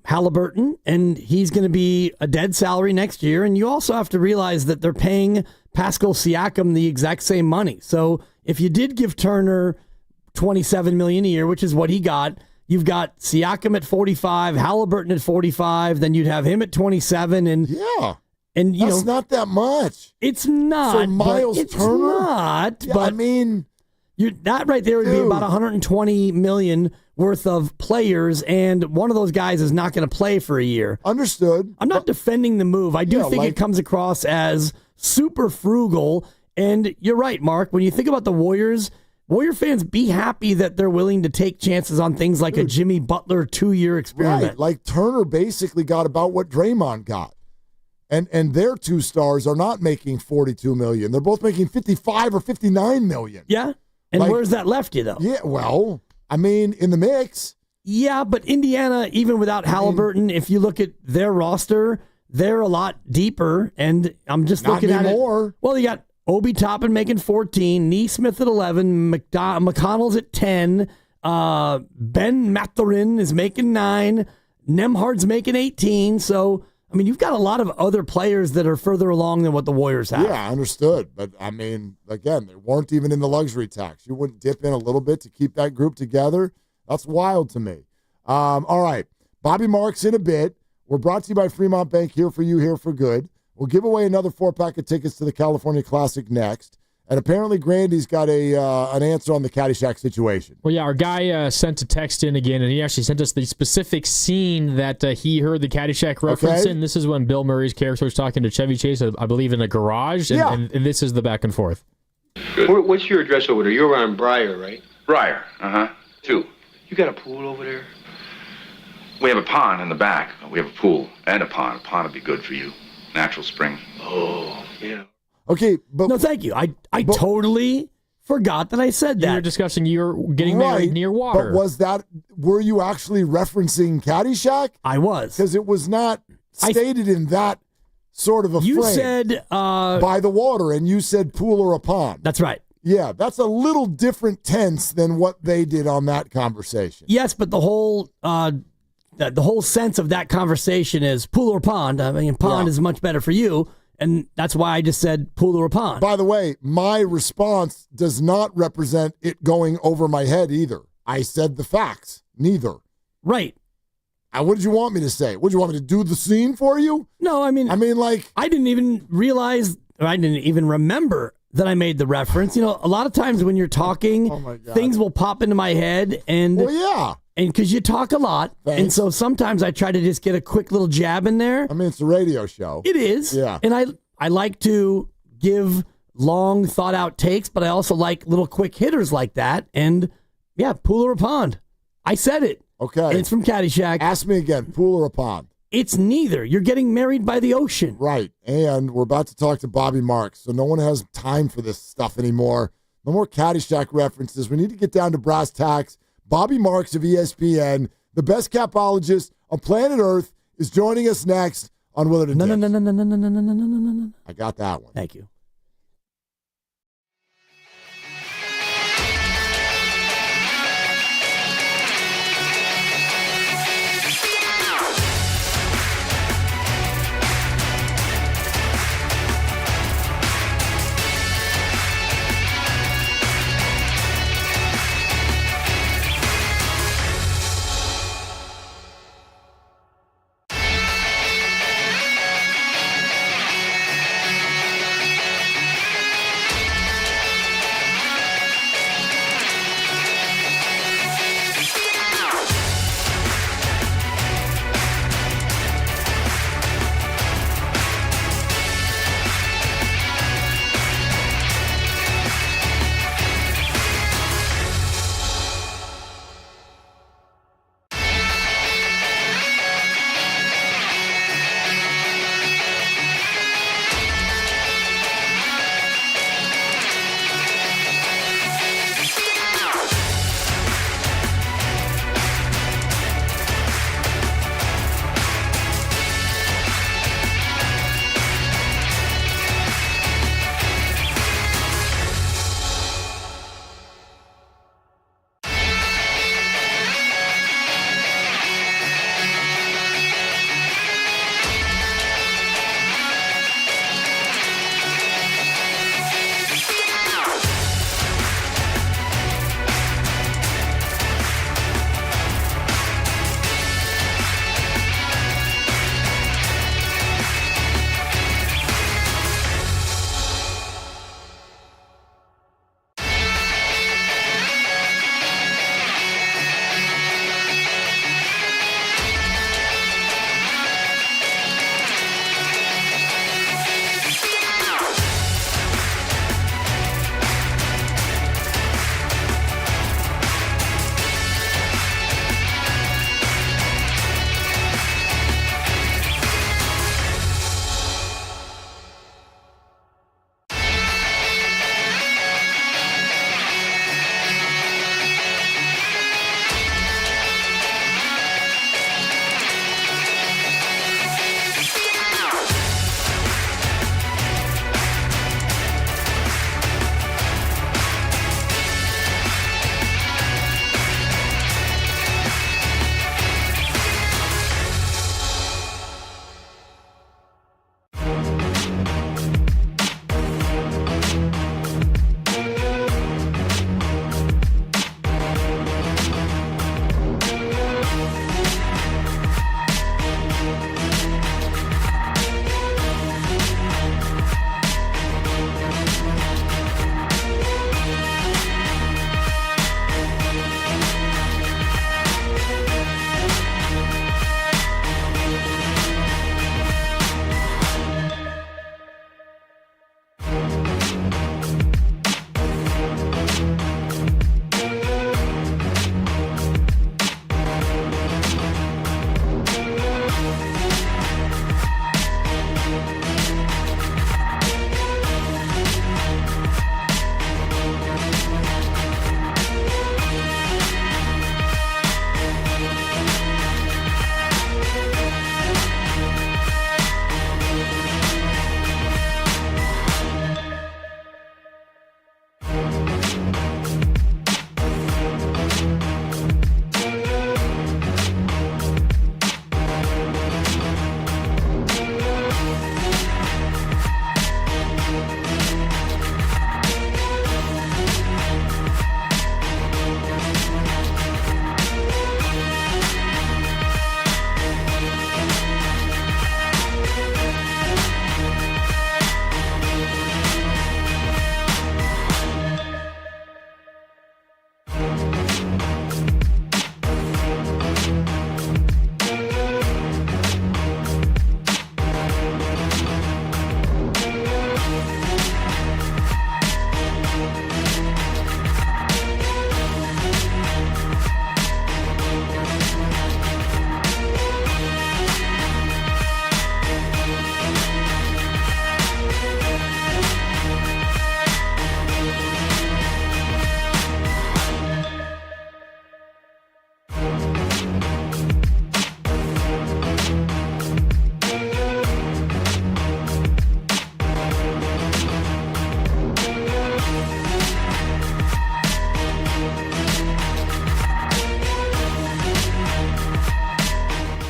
Halliburton, and he's going to be a dead salary next year. And you also have to realize that they're paying Pascal Siakam the exact same money. So if you did give Turner $27 million a year, which is what he got, you've got Siakam at 45, Halliburton at 45, then you'd have him at 27. And yeah. And that's not that much. It's not. For Miles Turner? Not. Yeah, but I mean, that right there would be about $120 million worth of players, and one of those guys is not going to play for a year. Understood. I'm not defending the move. I do think it comes across as super frugal. And you're right, Mark. When you think about the Warriors, Warrior fans, be happy that they're willing to take chances on things like a Jimmy Butler 2-year experiment. Right. Like Turner basically got about what Draymond got. And their 2 stars are not making $42 million. They're both making $55 or $59 million. Yeah. And where's that left you, though? Yeah, well, I mean, in the mix. Yeah, but Indiana, even without Halliburton, if you look at their roster, they're a lot deeper. And I'm just looking at it. Well, you got Obi Toppin making 14, Neesmith at 11, McConnell's at 10, Ben Mathurin is making 9, Nemhard's making 18. So, I mean, you've got a lot of other players that are further along than what the Warriors have. Yeah, understood. But, I mean, again, they weren't even in the luxury tax. You wouldn't dip in a little bit to keep that group together? That's wild to me. All right, Bobby Marks in a bit. We're brought to you by Fremont Bank, here for you, here for good. We'll give away another 4-pack of tickets to the California Classic next. And apparently Grandy's got an answer on the Caddyshack situation. Well, yeah, our guy sent a text in again, and he actually sent us the specific scene that he heard the Caddyshack reference in. This is when Bill Murray's character was talking to Chevy Chase, I believe, in a garage, and this is the back and forth. Good. What's your address over there? You're on Briar, right? Briar, 2. You got a pool over there? We have a pond in the back. We have a pool and a pond. A pond would be good for you. Natural spring. Oh, yeah. Okay, but no, thank you. I totally forgot that I said that. You were discussing you're getting married near water. But were you actually referencing Caddyshack? I was. Because it was not stated in that sort of a you frame. You said by the water, and you said pool or a pond. That's right. Yeah, that's a little different tense than what they did on that conversation. Yes, but the whole sense of that conversation is pool or pond. I mean, pond is much better for you. And that's why I just said pool or pond. By the way, my response does not represent it going over my head either. I said the facts. Neither. Right. What did you want me to say? What did you want me to do the scene for you? No, I mean, like I didn't even realize, or I didn't even remember that I made the reference. You know, a lot of times when you're talking, things will pop into my head, and and because you talk a lot, and so sometimes I try to just get a quick little jab in there. I mean, it's a radio show. It is, yeah, and I like to give long thought out takes, but I also like little quick hitters like that. And yeah, pool or a pond. I said it. Okay. And it's from Caddyshack. Ask me again, pool or a pond? It's neither. You're getting married by the ocean. Right. And we're about to talk to Bobby Marks, so no one has time for this stuff anymore. No more Caddyshack references. We need to get down to brass tacks. Bobby Marks of ESPN, the best capologist on planet Earth, is joining us next on Willard and Dibs. No. I got that one. Thank you.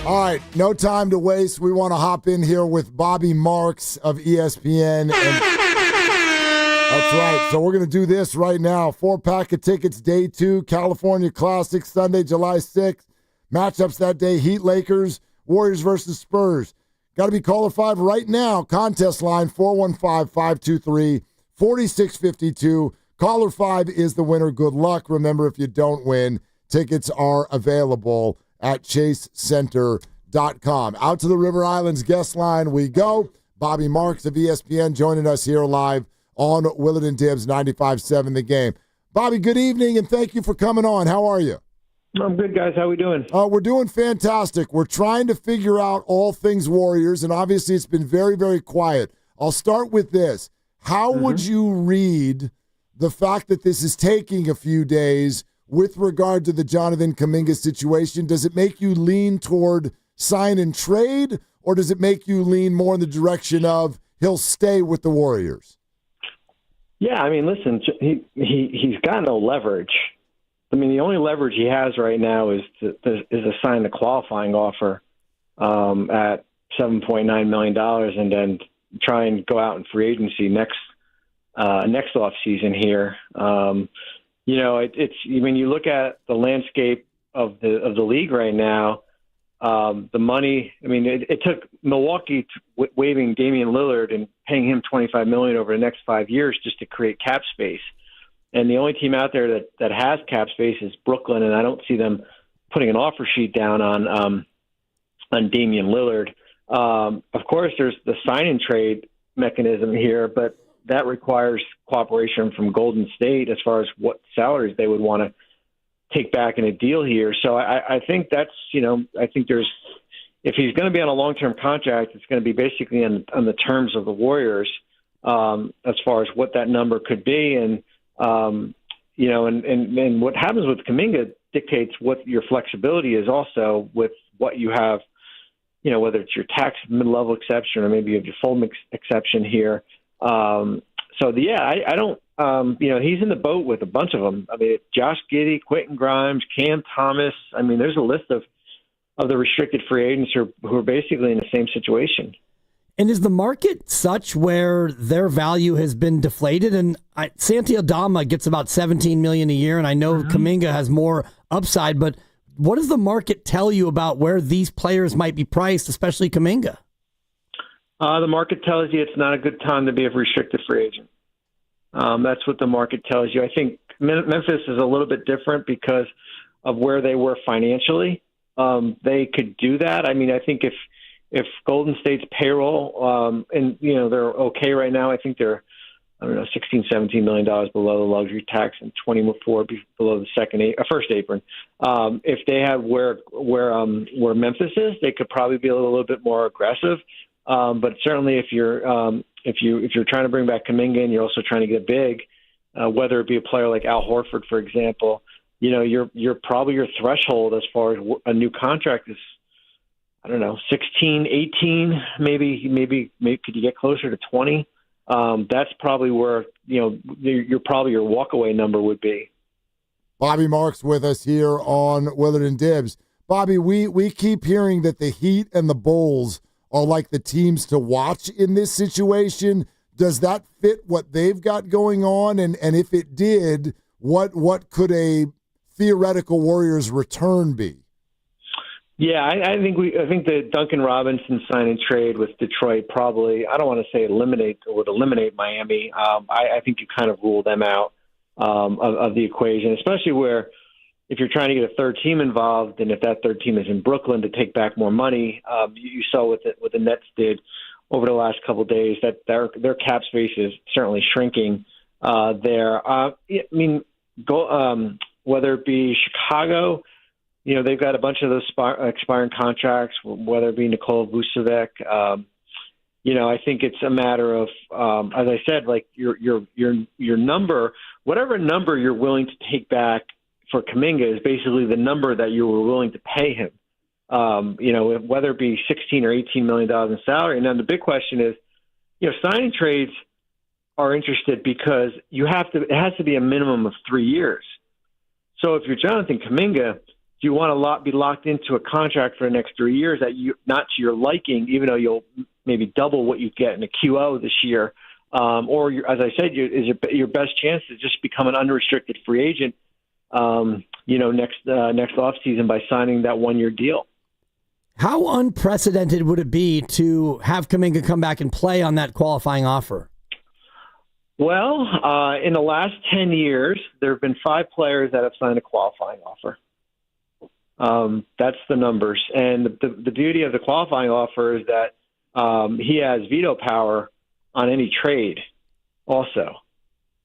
All right, no time to waste. We want to hop in here with Bobby Marks of ESPN. That's right. So we're going to do this right now. 4-pack of tickets, Day 2, California Classic, Sunday, July 6th. Matchups that day, Heat Lakers, Warriors versus Spurs. Got to be caller 5 right now. Contest line 415-523-4652. Caller 5 is the winner. Good luck. Remember, if you don't win, tickets are available at chasecenter.com. Out to the River Islands guest line we go. Bobby Marks of ESPN joining us here live on Willard and Dibs 95.7 The Game. Bobby, good evening, and thank you for coming on. How are you? I'm good, guys. How we doing? We're doing fantastic. We're trying to figure out all things Warriors, and obviously it's been very, very quiet. I'll start with this. How would you read the fact that this is taking a few days with regard to the Jonathan Kaminga situation? Does it make you lean toward sign and trade, or does it make you lean more in the direction of he'll stay with the Warriors? Yeah, I mean, listen, he's got no leverage. I mean, the only leverage he has right now is to sign the qualifying offer at $7.9 million and then try and go out in free agency next off season here. It's when you look at the landscape of the league right now, the money. I mean, it took Milwaukee waiving Damian Lillard and paying him $25 million over the next 5 years just to create cap space. And the only team out there that has cap space is Brooklyn, and I don't see them putting an offer sheet down on Damian Lillard. Of course, there's the sign and trade mechanism here, but that requires cooperation from Golden State as far as what salaries they would want to take back in a deal here. So I think that's, I think if he's going to be on a long-term contract, it's going to be basically on the terms of the Warriors as far as what that number could be. And, and what happens with Kaminga dictates what your flexibility is also with what you have, whether it's your tax mid-level exception or maybe you have your full exception here. I don't, he's in the boat with a bunch of them. I mean, Josh Giddey, Quentin Grimes, Cam Thomas. I mean, there's a list of the restricted free agents who are basically in the same situation. And is the market such where their value has been deflated? And Santi Aldama gets about $17 million a year, and I know Kaminga has more upside, but what does the market tell you about where these players might be priced, especially Kaminga? The market tells you it's not a good time to be a restricted free agent. That's what the market tells you. I think Memphis is a little bit different because of where they were financially. They could do that. I mean, I think if Golden State's payroll, and they're okay right now. I think they're, $16-17 million below the luxury tax and 24 below the first apron. If they have where Memphis is, they could probably be a little bit more aggressive. But certainly, if you're trying to bring back Kaminga and you're also trying to get big, whether it be a player like Al Horford, for example, you're probably your threshold as far as a new contract is. I don't know, 16, 18, maybe could you get closer to 20? That's probably where your walkaway number would be. Bobby Marks with us here on Willard and Dibs. Bobby, we keep hearing that the Heat and the Bulls are like the teams to watch in this situation. Does that fit what they've got going on? And if it did, what could a theoretical Warriors return be? Yeah, I think the Duncan Robinson sign and trade with Detroit probably, I don't want to say would eliminate Miami. I think you kind of rule them out of the equation, especially where if you're trying to get a third team involved, and if that third team is in Brooklyn to take back more money, you saw what the Nets did over the last couple of days, that their cap space is certainly shrinking there. Whether it be Chicago, they've got a bunch of those expiring contracts, whether it be Nikola Vucevic. I think it's a matter of, as I said, like your number, whatever number you're willing to take back for Kaminga is basically the number that you were willing to pay him. Whether it be $16 or $18 million in salary. And then the big question is, signing trades are interested because it has to be a minimum of 3 years. So if you're Jonathan Kaminga, Do you want to be locked into a contract for the next 3 years that you not to your liking, even though you'll maybe double what you get in a QO this year? Or, as I said, your best chance to just become an unrestricted free agent, next offseason by signing that 1-year deal. How unprecedented would it be to have Kaminga come back and play on that qualifying offer? Well, in the last 10 years, there have been 5 players that have signed a qualifying offer. That's the numbers. And the beauty of the qualifying offer is that he has veto power on any trade also.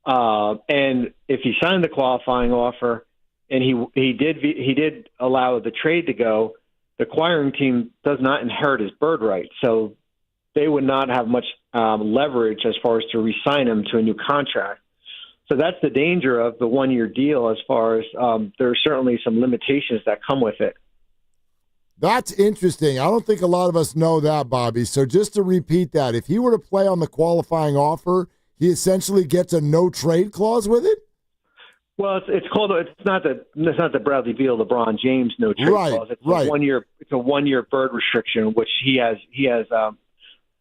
And if he signed the qualifying offer and he did allow the trade to go, the acquiring team does not inherit his bird right. So they would not have much leverage as far as to re-sign him to a new contract. So that's the danger of the 1-year deal as far as there are certainly some limitations that come with it. That's interesting. I don't think a lot of us know that, Bobby. So just to repeat that, if he were to play on the qualifying offer, he essentially gets a no-trade clause with it? Well, it's not the Bradley Beal, LeBron James no-trade clause. It's a 1-year bird restriction, which he has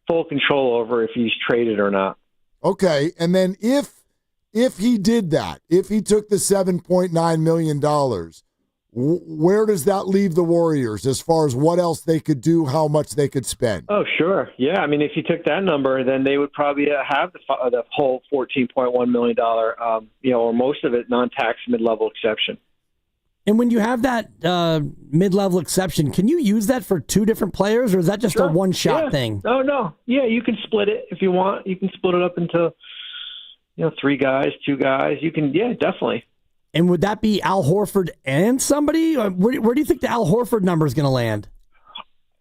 full control over if he's traded or not. Okay, and then if he did that, if he took the $7.9 million, where does that leave the Warriors as far as what else they could do, how much they could spend? Oh, sure. Yeah, I mean, if you took that number, then they would probably have the whole $14.1 million, or most of it non-tax mid-level exception. And when you have that mid-level exception, can you use that for 2 different players, or is that just a one-shot thing? No. Yeah, you can split it if you want. You can split it up into 3 guys, 2 guys. You can, definitely. And would that be Al Horford and somebody? Where do you think the Al Horford number is going to land?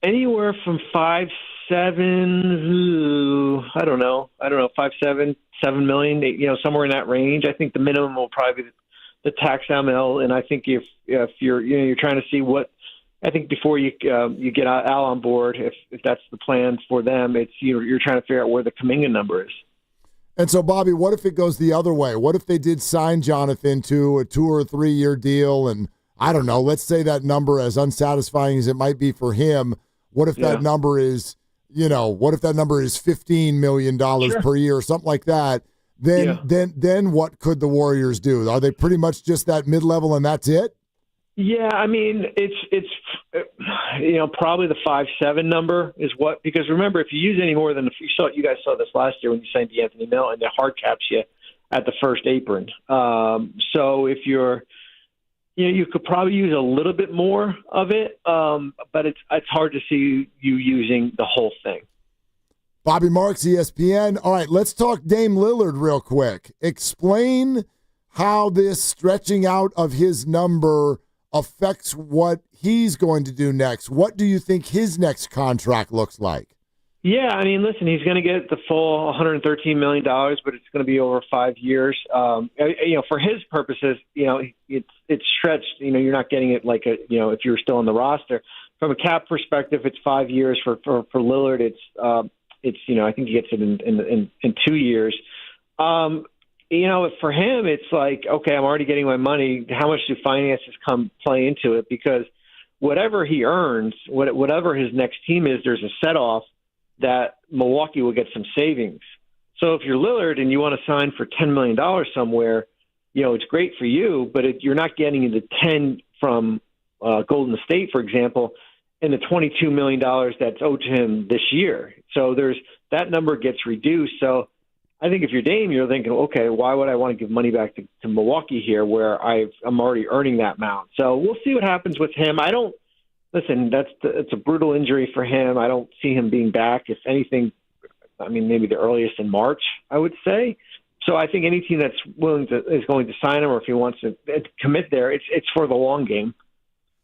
Anywhere from 5'7", I don't know, 5'7", $7 million, somewhere in that range. I think the minimum will probably be the tax ML. And I think if you're trying to see what, I think before you get Al on board, if that's the plan for them, it's you're trying to figure out where the Kaminga number is. And so, Bobby, what if it goes the other way? What if they did sign Jonathan to a 2 or 3 year deal? And I don't know, let's say that number, as unsatisfying as it might be for him, what if that number is, $15 million per year or something like that? Then what could the Warriors do? Are they pretty much just that mid-level and that's it? Yeah, I mean, it's probably the 5'7" number is what, because remember, if you use any more than, you guys saw this last year when you signed Anthony Melvin, they hard caps you at the first apron. So if you could probably use a little bit more of it, but it's hard to see you using the whole thing. Bobby Marks, ESPN. All right, let's talk Dame Lillard real quick. Explain how this stretching out of his number affects what he's going to do next. What do you think his next contract looks like? Yeah, I mean, listen, he's going to get the full $113 million, but it's going to be over 5 years. For his purposes, it's stretched. You're not getting it like if you were still on the roster. From a cap perspective, it's 5 years. For Lillard, it's I think he gets it in 2 years. For him, it's like, okay, I'm already getting my money. How much do finances play into it? Because whatever he earns, whatever his next team is, there's a set-off that Milwaukee will get some savings. So if you're Lillard and you want to sign for $10 million somewhere, it's great for you, but you're not getting the 10 from Golden State, for example, and the $22 million that's owed to him this year. So that number gets reduced. So I think if you're Dame, you're thinking, okay, why would I want to give money back to Milwaukee here where I'm already earning that amount? So we'll see what happens with him. It's a brutal injury for him. I don't see him being back. If anything, I mean, maybe the earliest in March, I would say. So I think any team that's is going to sign him, or if he wants to commit there, it's for the long game.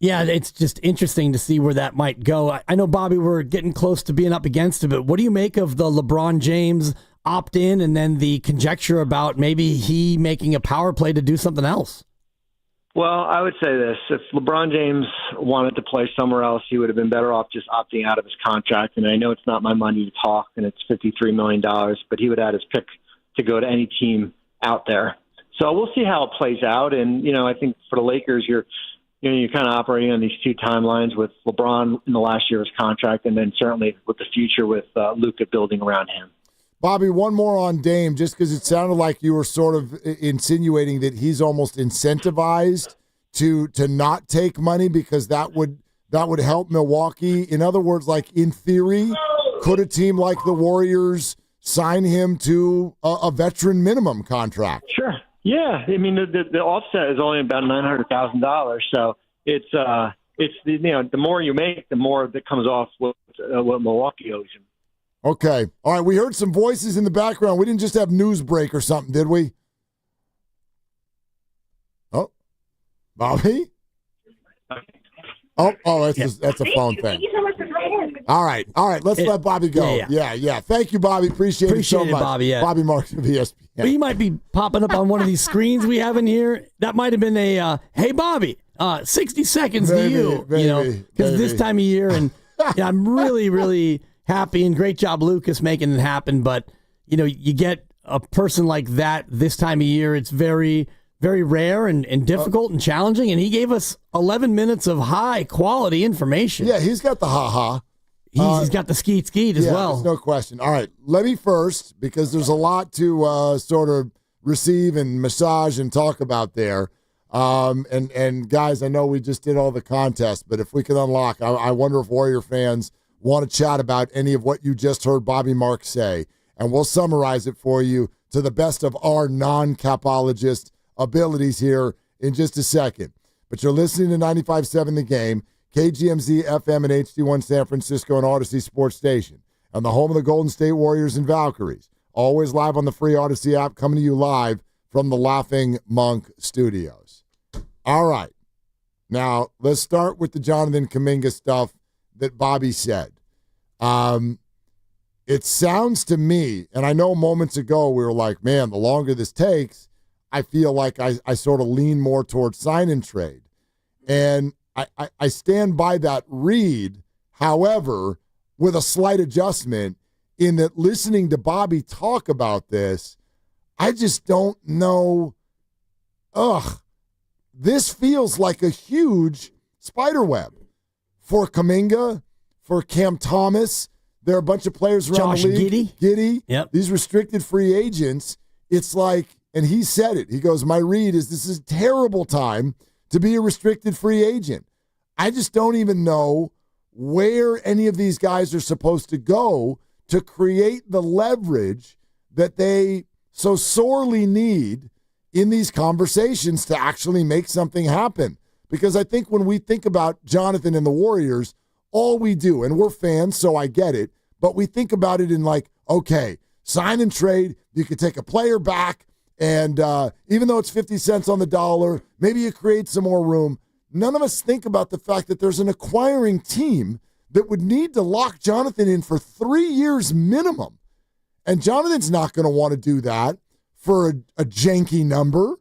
Yeah, it's just interesting to see where that might go. I know, Bobby, we're getting close to being up against it, but what do you make of the LeBron James opt-in and then the conjecture about maybe he making a power play to do something else? Well, I would say this. If LeBron James wanted to play somewhere else, he would have been better off just opting out of his contract. And I know it's not my money to talk, and it's $53 million, but he would add his pick to go to any team out there. So we'll see how it plays out. And, I think for the Lakers, you're kind of operating on these two timelines with LeBron in the last year of his contract, and then certainly with the future with Luka building around him. Bobby, one more on Dame, just because it sounded like you were sort of insinuating that he's almost incentivized to not take money because that would help Milwaukee. In other words, like in theory, could a team like the Warriors sign him to a veteran minimum contract? Sure. Yeah. I mean, the offset is only about $900,000, so it's the more you make, the more that comes off what Milwaukee owes him. Okay. All right. We heard some voices in the background. We didn't just have news break or something, did we? Oh, Bobby? Oh, that's a phone thing. All right. Let's let Bobby go. Yeah. Thank you, Bobby. Appreciate it so much. Bobby. Yeah. Bobby Marks of ESPN. Well, he might be popping up on one of these screens we have in here. That might have been a hey, Bobby, 60 seconds to you. Because this time of year, and I'm really, really happy, and great job, Lucas, making it happen. But you get a person like that this time of year. It's very, very rare and difficult and challenging. And he gave us 11 minutes of high quality information. Yeah, he's got the ha-ha. He's got the skeet as well. There's no question. All right, let me first, because there's a lot to sort of receive and massage and talk about there. And guys, I know we just did all the contests, but if we could unlock, I wonder if Warrior fans want to chat about any of what you just heard Bobby Marks say, and we'll summarize it for you to the best of our non-capologist abilities here in just a second. But you're listening to 95.7 The Game, KGMZ FM and HD1 San Francisco and Odyssey Sports Station, and the home of the Golden State Warriors and Valkyries. Always live on the free Odyssey app, coming to you live from the Laughing Monk Studios. All right. Now, let's start with the Jonathan Kaminga stuff that Bobby said. It sounds to me, and I know moments ago we were like, man, the longer this takes, I feel like I sort of lean more towards sign and trade. And I stand by that read, however, with a slight adjustment in that listening to Bobby talk about this, I just don't know. This feels like a huge spider web for Kaminga, for Cam Thomas. There are a bunch of players around the league. Giddy. Yep. These restricted free agents. It's like, and he said it. He goes, my read is this is a terrible time to be a restricted free agent. I just don't even know where any of these guys are supposed to go to create the leverage that they so sorely need in these conversations to actually make something happen. Because I think when we think about Jonathan and the Warriors, all we do, and we're fans, so I get it, but we think about it in like, okay, sign and trade, you could take a player back, and even though it's 50 cents on the dollar, maybe you create some more room. None of us think about the fact that there's an acquiring team that would need to lock Jonathan in for 3 years minimum. And Jonathan's not going to want to do that for a janky number.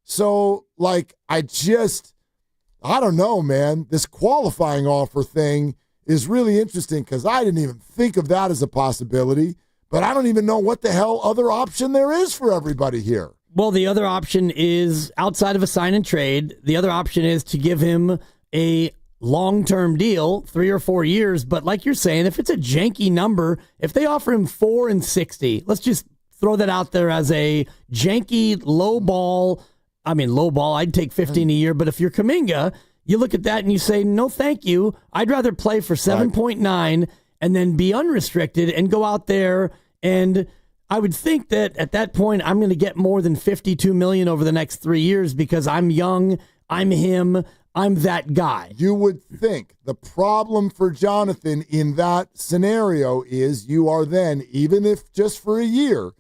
So, like, I don't know, man. This qualifying offer thing is really interesting because I didn't even think of that as a possibility, but I don't even know what the hell other option there is for everybody here. Well, the other option is outside of a sign and trade. The other option is to give him a long-term deal, 3 or 4 years. But like you're saying, if it's a janky number, if they offer him $4 and $60, let's just throw that out there as a janky low ball. I mean, low ball, I'd take 15 a year. But if you're Kaminga, you look at that and you say, no, thank you. I'd rather play for 7.9 and then be unrestricted and go out there. And I would think that at that point, I'm going to get more than $52 million over the next 3 years because I'm young, I'm him, I'm that guy. You would think the problem for Jonathan in that scenario is you are then, even if just for a year,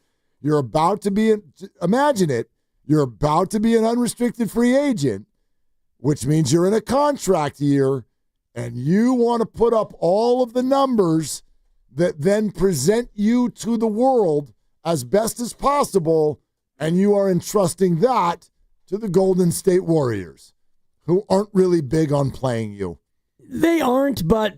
you're about to be, imagine it, you're about to be an unrestricted free agent, which means you're in a contract year, and you want to put up all of the numbers that then present you to the world as best as possible, and you are entrusting that to the Golden State Warriors, who aren't really big on playing you. They aren't, but,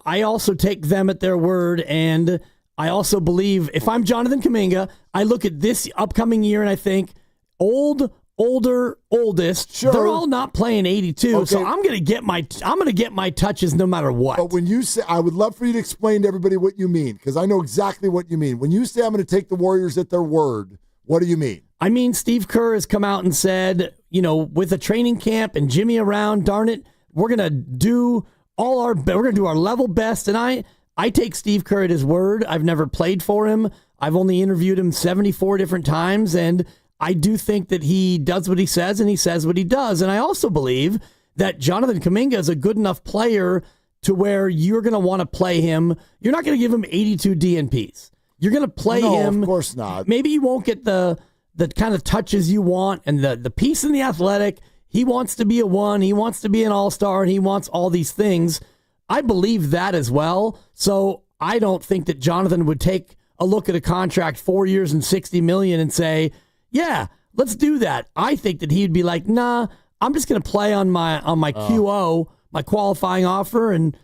I also take them at their word, and I also believe if I'm Jonathan Kaminga, I look at this upcoming year and I think, old oldest. Sure. They're all not playing 82, Okay. so I'm gonna get my touches no matter what. But when you say, I would love for you to explain to everybody what you mean, because I know exactly what you mean. When you say I'm going to take the Warriors at their word, what do you mean? I mean, Steve Kerr has come out and said, with a training camp and Jimmy around, darn it, we're gonna do our level best. And I take Steve Kerr at his word. I've never played for him. I've only interviewed him 74 different times, and I do think that he does what he says and he says what he does. And I also believe that Jonathan Kaminga is a good enough player to where you're going to want to play him. You're not going to give him 82 DNPs. You're going to play him. No, of course not. Maybe you won't get the kind of touches you want and the piece in the athletic. He wants to be a one. He wants to be an all-star, and he wants all these things. I believe that as well. So I don't think that Jonathan would take a look at a contract 4 years and $60 million and say, yeah, let's do that. I think that he'd be like, nah, I'm just going to play on my QO, my qualifying offer, and,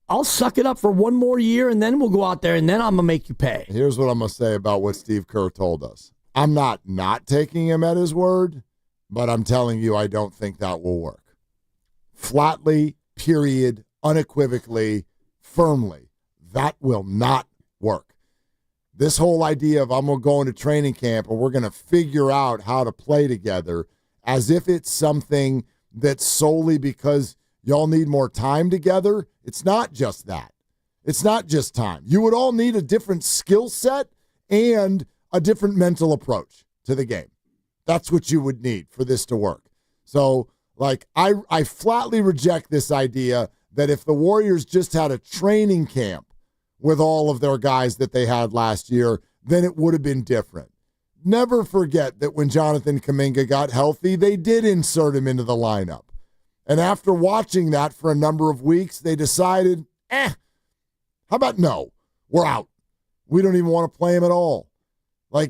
I'll suck it up for one more year, and then we'll go out there, and then I'm going to make you pay. Here's what I'm going to say about what Steve Kerr told us. I'm not taking him at his word, but I'm telling you I don't think that will work. Flatly, period, unequivocally, firmly, that will not work. This whole idea of I'm going to go into training camp and we're going to figure out how to play together as if it's something that's solely because y'all need more time together. It's not just that. It's not just time. You would all need a different skill set and a different mental approach to the game. That's what you would need for this to work. So, I flatly reject this idea that if the Warriors just had a training camp with all of their guys that they had last year, then it would have been different. Never forget that when Jonathan Kaminga got healthy, they did insert him into the lineup. And after watching that for a number of weeks, they decided, how about no? We're out. We don't even want to play him at all.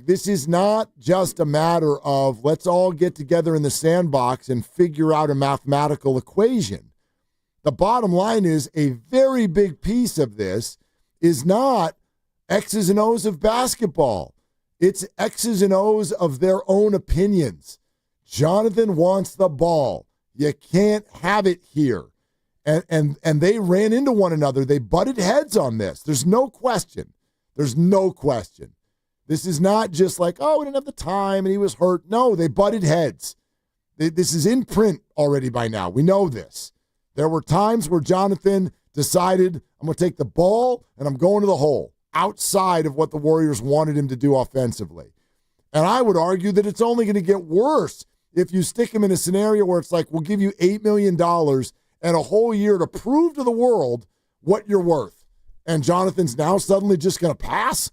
This is not just a matter of let's all get together in the sandbox and figure out a mathematical equation. The bottom line is a very big piece of this is not X's and O's of basketball. It's X's and O's of their own opinions. Jonathan wants the ball. You can't have it here. And they ran into one another. They butted heads on this. There's no question. There's no question. This is not just we didn't have the time and he was hurt. No, they butted heads. This is in print already by now. We know this. There were times where Jonathan decided, I'm going to take the ball and I'm going to the hole outside of what the Warriors wanted him to do offensively. And I would argue that it's only going to get worse if you stick him in a scenario where it's we'll give you $8 million and a whole year to prove to the world what you're worth. And Jonathan's now suddenly just going to pass?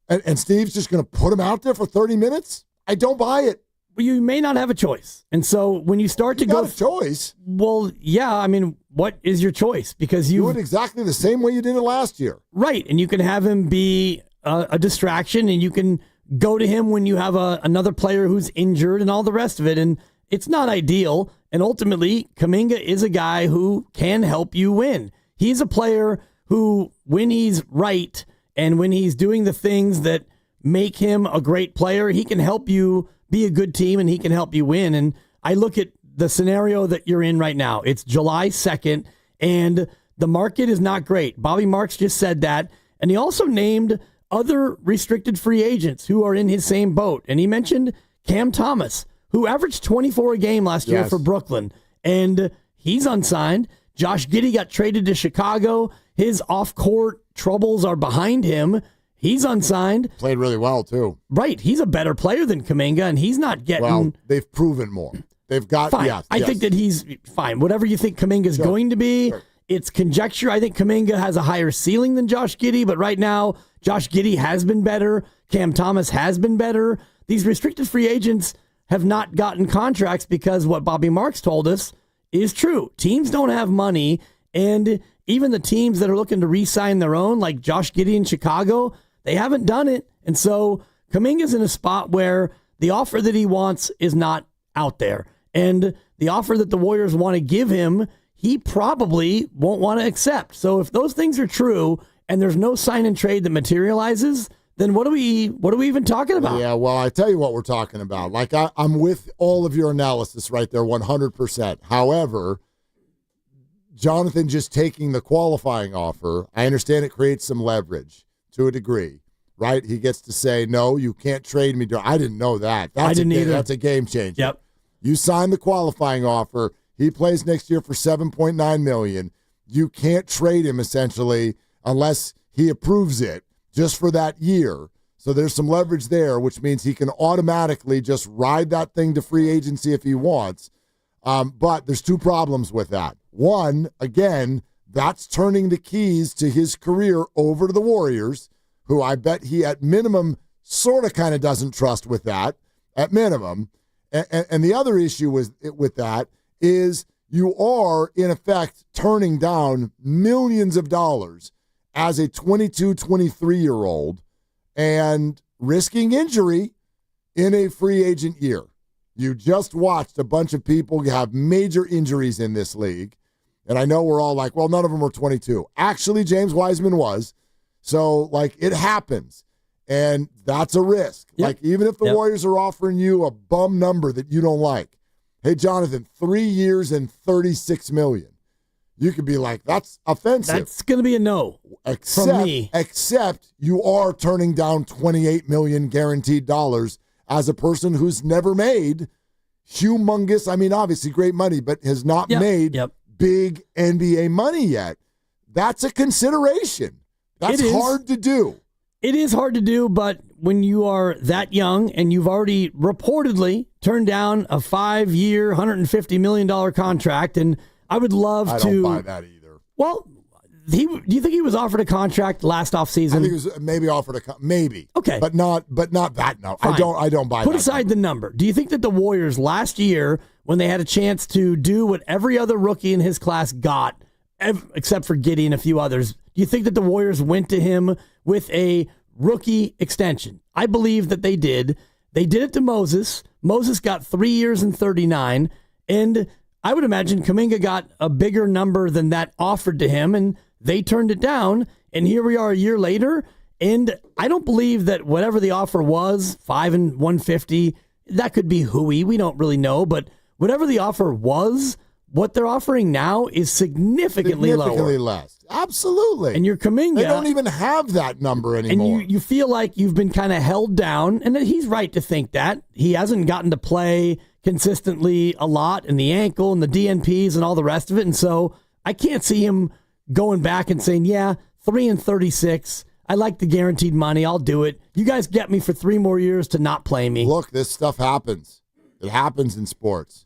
And Steve's just going to put him out there for 30 minutes? I don't buy it. Well, you may not have a choice. And so when you start to go... a choice. Well, yeah, I mean, what is your choice? Because you... Do it exactly the same way you did it last year. Right, and you can have him be a distraction, and you can go to him when you have another player who's injured and all the rest of it, and it's not ideal. And ultimately, Kaminga is a guy who can help you win. He's a player who, when he's right and when he's doing the things that make him a great player, he can help you be a good team and he can help you win. And I look at the scenario that you're in right now. It's July 2nd, and the market is not great. Bobby Marks just said that, and he also named other restricted free agents who are in his same boat. And he mentioned Cam Thomas, who averaged 24 a game last year for Brooklyn, and he's unsigned. Josh Giddey got traded to Chicago. His off-court troubles are behind him. He's unsigned. Played really well, too. Right. He's a better player than Kaminga, and he's not getting... Well, they've proven more. They've got... Fine. Yes, I think that he's fine. Whatever you think Kaminga's going to be, it's conjecture. I think Kaminga has a higher ceiling than Josh Giddey, but right now, Josh Giddey has been better. Cam Thomas has been better. These restricted free agents have not gotten contracts because what Bobby Marks told us is true. Teams don't have money, and even the teams that are looking to re-sign their own, like Josh Giddey in Chicago, they haven't done it. And so Kaminga's in a spot where the offer that he wants is not out there. And the offer that the Warriors want to give him, he probably won't want to accept. So if those things are true and there's no sign and trade that materializes, then what are we even talking about? Yeah, well, I tell you what we're talking about. Like, I'm with all of your analysis right there, 100%. However, Jonathan just taking the qualifying offer, I understand it creates some leverage to a degree, right? He gets to say, no, you can't trade me. I didn't know that. I didn't either. That's a game changer. Yep. You sign the qualifying offer. He plays next year for $7.9 million. You can't trade him, essentially, unless he approves it just for that year. So there's some leverage there, which means he can automatically just ride that thing to free agency if he wants. But there's two problems with that. One, again, that's turning the keys to his career over to the Warriors, who I bet he at minimum sort of kind of doesn't trust with that, at minimum. And the other issue with that is you are, in effect, turning down millions of dollars as a 22, 23-year-old and risking injury in a free agent year. You just watched a bunch of people have major injuries in this league. And I know we're all like, well, none of them were 22. Actually, James Wiseman was. So, like, it happens. And that's a risk. Yep. Like, even if the Warriors are offering you a bum number that you don't like, hey, Jonathan, 3 years and $36 million. You could be like, that's offensive. That's going to be a no from me. Except you are turning down $28 million guaranteed dollars as a person who's never made humongous, I mean, obviously great money, but has not made big NBA money yet. That's a consideration. That's hard to do. It is hard to do, but when you are that young and you've already reportedly turned down a 5-year, $150 million contract, and I would love to. I don't buy that either. Well, do you think he was offered a contract last offseason? I think he was maybe offered maybe. Okay. But not that no. Fine. I don't buy that. Put aside the number. Do you think that the Warriors last year, when they had a chance to do what every other rookie in his class got, except for Giddy and a few others, do you think that the Warriors went to him with a rookie extension? I believe that they did. They did it to Moses. Moses got 3 years and 39, and I would imagine Kaminga got a bigger number than that offered to him, and they turned it down, and here we are a year later, and I don't believe that whatever the offer was, 5 and 150, that could be hooey. We don't really know, but whatever the offer was, what they're offering now is significantly lower. Less. Absolutely. And your Kaminga, they don't even have that number anymore. And you feel like you've been kind of held down, and he's right to think that. He hasn't gotten to play consistently a lot, and the ankle and the DNPs and all the rest of it, and so I can't see him going back and saying, yeah, 3 and 36, I like the guaranteed money, I'll do it. You guys get me for 3 more years to not play me. Look, this stuff happens. It happens in sports.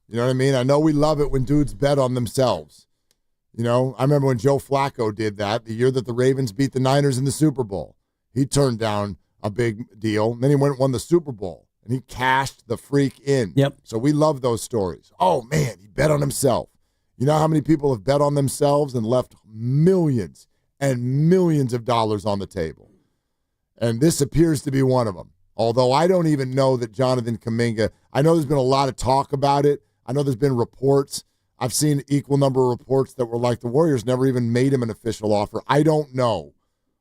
You know what I mean? I know we love it when dudes bet on themselves. You know, I remember when Joe Flacco did that the year that the Ravens beat the Niners in the Super Bowl. He turned down a big deal, and then he went and won the Super Bowl, and he cashed the freak in. Yep. So we love those stories. Oh, man, he bet on himself. You know how many people have bet on themselves and left millions and millions of dollars on the table? And this appears to be one of them. Although I don't even know that Jonathan Kaminga, I know there's been a lot of talk about it. I know there's been reports. I've seen equal number of reports that were like the Warriors never even made him an official offer. I don't know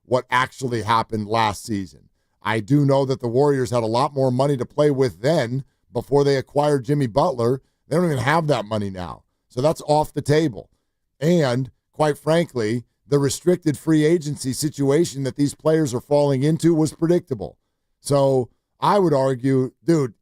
what actually happened last season. I do know that the Warriors had a lot more money to play with then before they acquired Jimmy Butler. They don't even have that money now. So that's off the table. And quite frankly, the restricted free agency situation that these players are falling into was predictable. So I would argue, dude,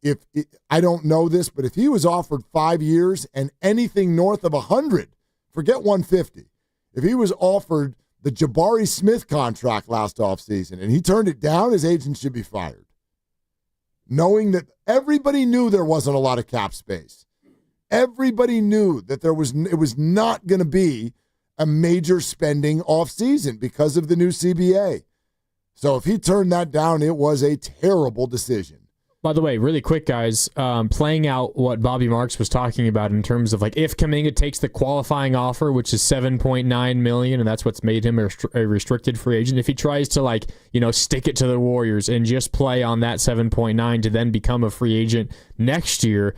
I don't know this, but if he was offered 5 years and anything north of 100, forget 150. If he was offered the Jabari Smith contract last offseason and he turned it down, his agent should be fired. Knowing that everybody knew there wasn't a lot of cap space. Everybody knew that it was not going to be a major spending offseason because of the new CBA. So if he turned that down, it was a terrible decision. By the way, really quick, guys, playing out what Bobby Marks was talking about in terms of like if Kaminga takes the qualifying offer, which is $7.9 million, and that's what's made him a restricted free agent. If he tries to stick it to the Warriors and just play on that 7.9 to then become a free agent next year,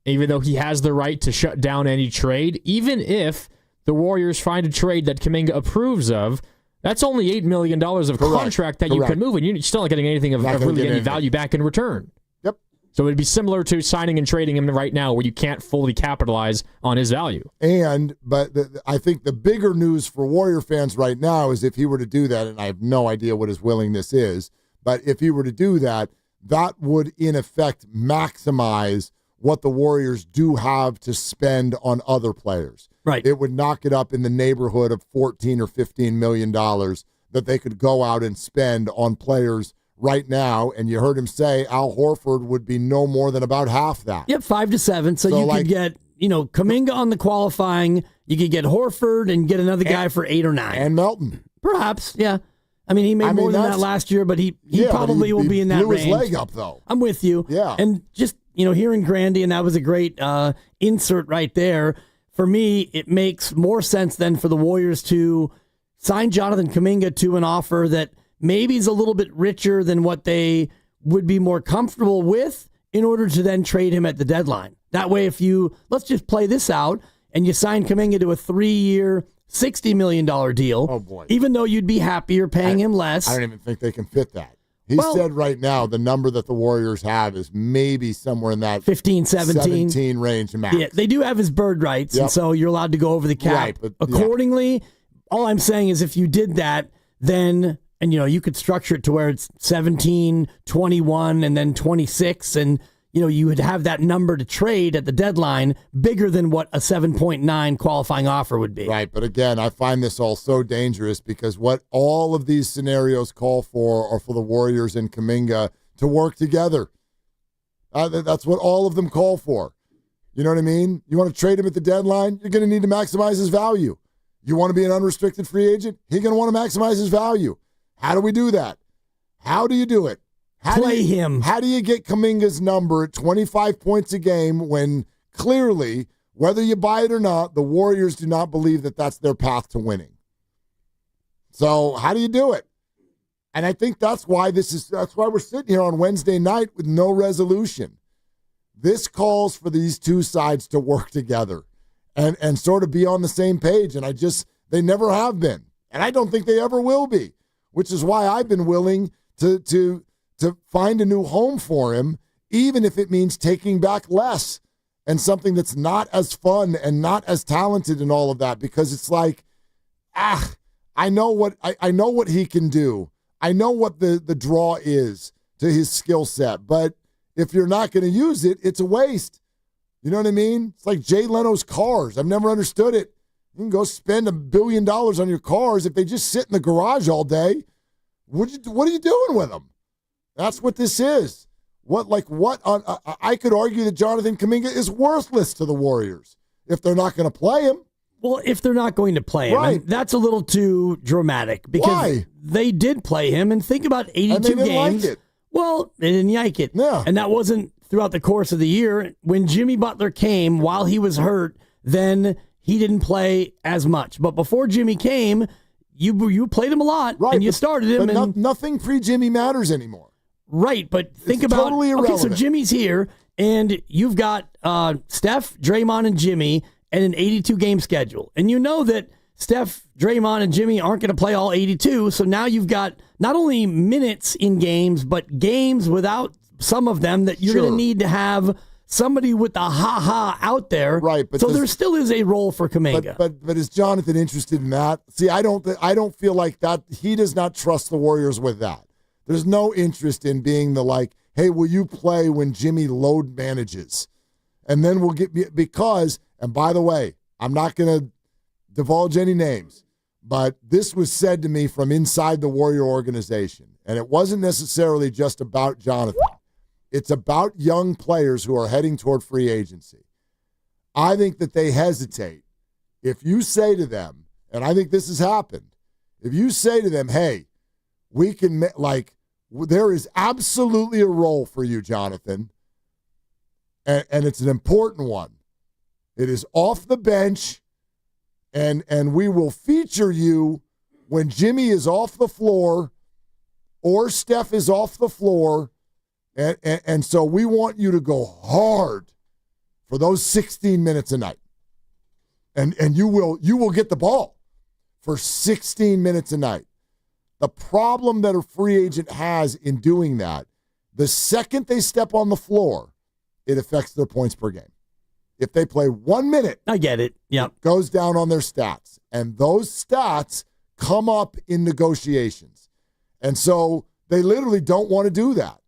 even though he has the right to shut down any trade, even if the Warriors find a trade that Kaminga approves of, That's only $8 million of contract that you can move, and you're still not getting anything of really any value back in return. Yep. So it'd be similar to signing and trading him right now, where you can't fully capitalize on his value. But I think the bigger news for Warrior fans right now is if he were to do that, and I have no idea what his willingness is, but if he were to do that, that would in effect maximize what the Warriors do have to spend on other players. Right. It would knock it up in the neighborhood of $14 or $15 million that they could go out and spend on players right now. And you heard him say Al Horford would be no more than about half that. Yep, 5 to 7. So you could get, Kaminga on the qualifying. You could get Horford and get another guy for 8 or 9. And Melton. Perhaps, yeah. I mean, he made more than that last year, but he probably will be in that range. Blew his leg up, though. I'm with you. Yeah. And just, hearing Grandy, and that was a great insert right there. For me, it makes more sense then for the Warriors to sign Jonathan Kaminga to an offer that maybe is a little bit richer than what they would be more comfortable with in order to then trade him at the deadline. That way, let's just play this out, and you sign Kaminga to a 3-year, $60 million deal. Oh, boy. Even though you'd be happier paying him less. I don't even think they can fit that. He said right now the number that the Warriors have is maybe somewhere in that 15, 17 range max. Yeah, they do have his bird rights, and so you're allowed to go over the cap. Right, but, accordingly, all I'm saying is if you did that, then, and you could structure it to where it's 17, 21, and then 26, and you would have that number to trade at the deadline bigger than what a 7.9 qualifying offer would be. Right, but again, I find this all so dangerous because what all of these scenarios call for are for the Warriors and Kaminga to work together. That's what all of them call for. You know what I mean? You want to trade him at the deadline? You're going to need to maximize his value. You want to be an unrestricted free agent? He's going to want to maximize his value. How do we do that? How do you do it? Play him. How do you get Kaminga's number at 25 points a game when clearly, whether you buy it or not, the Warriors do not believe that that's their path to winning? So how do you do it? And I think that's why we're sitting here on Wednesday night with no resolution. This calls for these two sides to work together and sort of be on the same page. And they never have been. And I don't think they ever will be, which is why I've been willing to find a new home for him, even if it means taking back less and something that's not as fun and not as talented and all of that, because it's like, I know what he can do. I know what the draw is to his skill set, but if you're not going to use it, it's a waste. You know what I mean? It's like Jay Leno's cars. I've never understood it. You can go spend $1 billion on your cars. If they just sit in the garage all day, what are you doing with them? That's what this is. I could argue that Jonathan Kaminga is worthless to the Warriors if they're not going to play him. Well, if they're not going to play him, right. That's a little too dramatic because they did play him, and think about 82 and they didn't games. Like it. Well, they didn't like it. Yeah. And that wasn't throughout the course of the year. When Jimmy Butler came while he was hurt, then he didn't play as much. But before Jimmy came, you played him a lot, right, and you started him. But nothing pre-Jimmy matters anymore. Right, but think it's about totally irrelevant. Okay, so Jimmy's here, and you've got Steph, Draymond, and Jimmy, and an 82-game schedule. And you know that Steph, Draymond, and Jimmy aren't going to play all 82, so now you've got not only minutes in games, but games without some of them that you're going to need to have somebody with the ha-ha out there. Right, but so there still is a role for Kaminga. But is Jonathan interested in that? See, I don't feel like that. He does not trust the Warriors with that. There's no interest in being hey, will you play when Jimmy load manages? And then we'll get, because, and by the way, I'm not going to divulge any names, but this was said to me from inside the Warrior organization. And it wasn't necessarily just about Jonathan. It's about young players who are heading toward free agency. I think that they hesitate. If you say to them, and I think this has happened, if you say to them, hey, we can, there is absolutely a role for you, Jonathan, and it's an important one. It is off the bench, and we will feature you when Jimmy is off the floor or Steph is off the floor, and so we want you to go hard for those 16 minutes a night, and you will get the ball for 16 minutes a night. The problem that a free agent has in doing that, the second they step on the floor, it affects their points per game. If they play 1 minute, I get it. Yeah, it goes down on their stats. And those stats come up in negotiations. And so they literally don't want to do that.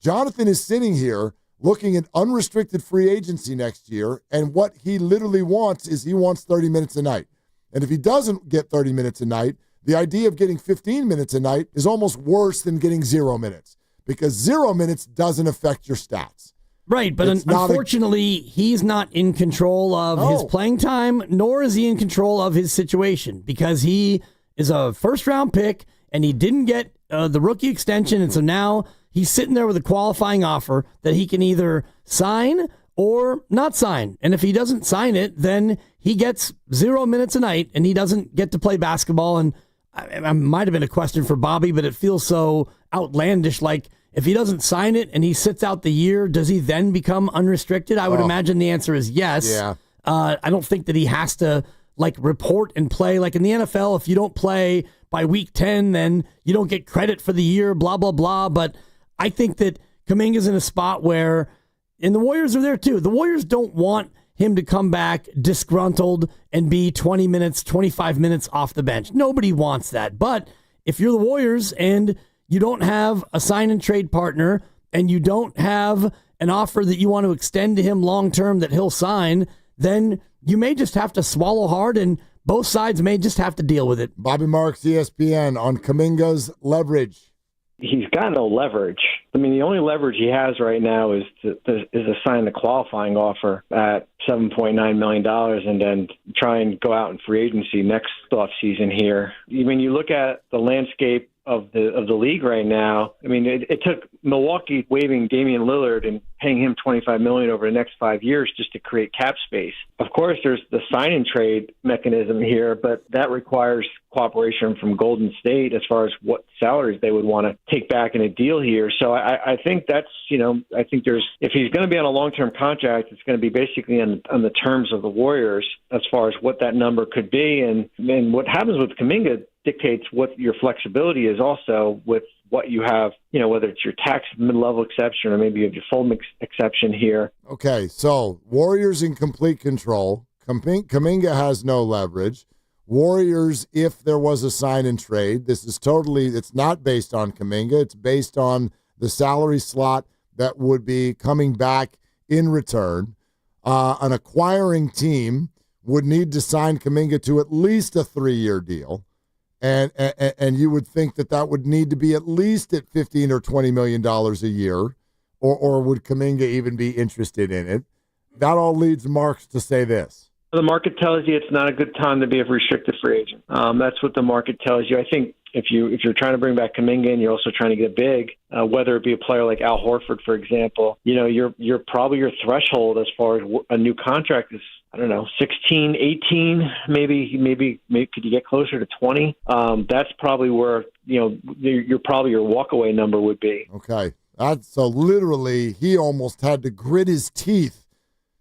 Jonathan is sitting here looking at unrestricted free agency next year, and what he literally wants is he wants 30 minutes a night. And if he doesn't get 30 minutes a night, the idea of getting 15 minutes a night is almost worse than getting 0 minutes, because 0 minutes doesn't affect your stats. Right, but unfortunately, he's not in control of his playing time, nor is he in control of his situation, because he is a first-round pick, and he didn't get the rookie extension, and so now he's sitting there with a qualifying offer that he can either sign or not sign. And if he doesn't sign it, then he gets 0 minutes a night, and he doesn't get to play basketball. And I might have been a question for Bobby, but it feels so outlandish, like, if he doesn't sign it and he sits out the year, does he then become unrestricted? I would imagine the answer is yes. Yeah. I don't think that he has to report and play. Like in the NFL, if you don't play by week 10, then you don't get credit for the year, blah, blah, blah. But I think that Kaminga's in a spot where, and the Warriors are there too. The Warriors don't want him to come back disgruntled and be 20 minutes, 25 minutes off the bench. Nobody wants that. But if you're the Warriors and you don't have a sign and trade partner, and you don't have an offer that you want to extend to him long-term that he'll sign, then you may just have to swallow hard, and both sides may just have to deal with it. Bobby Marks, ESPN, on Kaminga's leverage. He's got no leverage. I mean, the only leverage he has right now is to sign the qualifying offer at $7.9 million and then try and go out in free agency next offseason here. I mean, you look at the landscape of the league right now. I mean, it took Milwaukee waiving Damian Lillard and paying him $25 million over the next 5 years just to create cap space. Of course, there's the sign and trade mechanism here, but that requires cooperation from Golden State as far as what salaries they would want to take back in a deal here. So I think that's, I think if he's going to be on a long-term contract, it's going to be basically on the terms of the Warriors as far as what that number could be. And what happens with Kaminga dictates what your flexibility is also with what you have, whether it's your tax mid-level exception or maybe you have your full exception here. Okay, so Warriors in complete control. Kaminga has no leverage. Warriors, if there was a sign and trade, it's not based on Kaminga. It's based on the salary slot that would be coming back in return. An acquiring team would need to sign Kaminga to at least a 3-year deal. And you would think that would need to be at least at $15 or $20 million a year, or would Kaminga even be interested in it? That all leads Marks to say this. The market tells you it's not a good time to be a restricted free agent. That's what the market tells you. I think if you're trying to bring back Kaminga and you're also trying to get big, whether it be a player like Al Horford, for example, you're probably your threshold as far as a new contract is, I don't know, 16, 18, maybe could you get closer to 20? That's probably where, you're probably your walkaway number would be. Okay. So literally he almost had to grit his teeth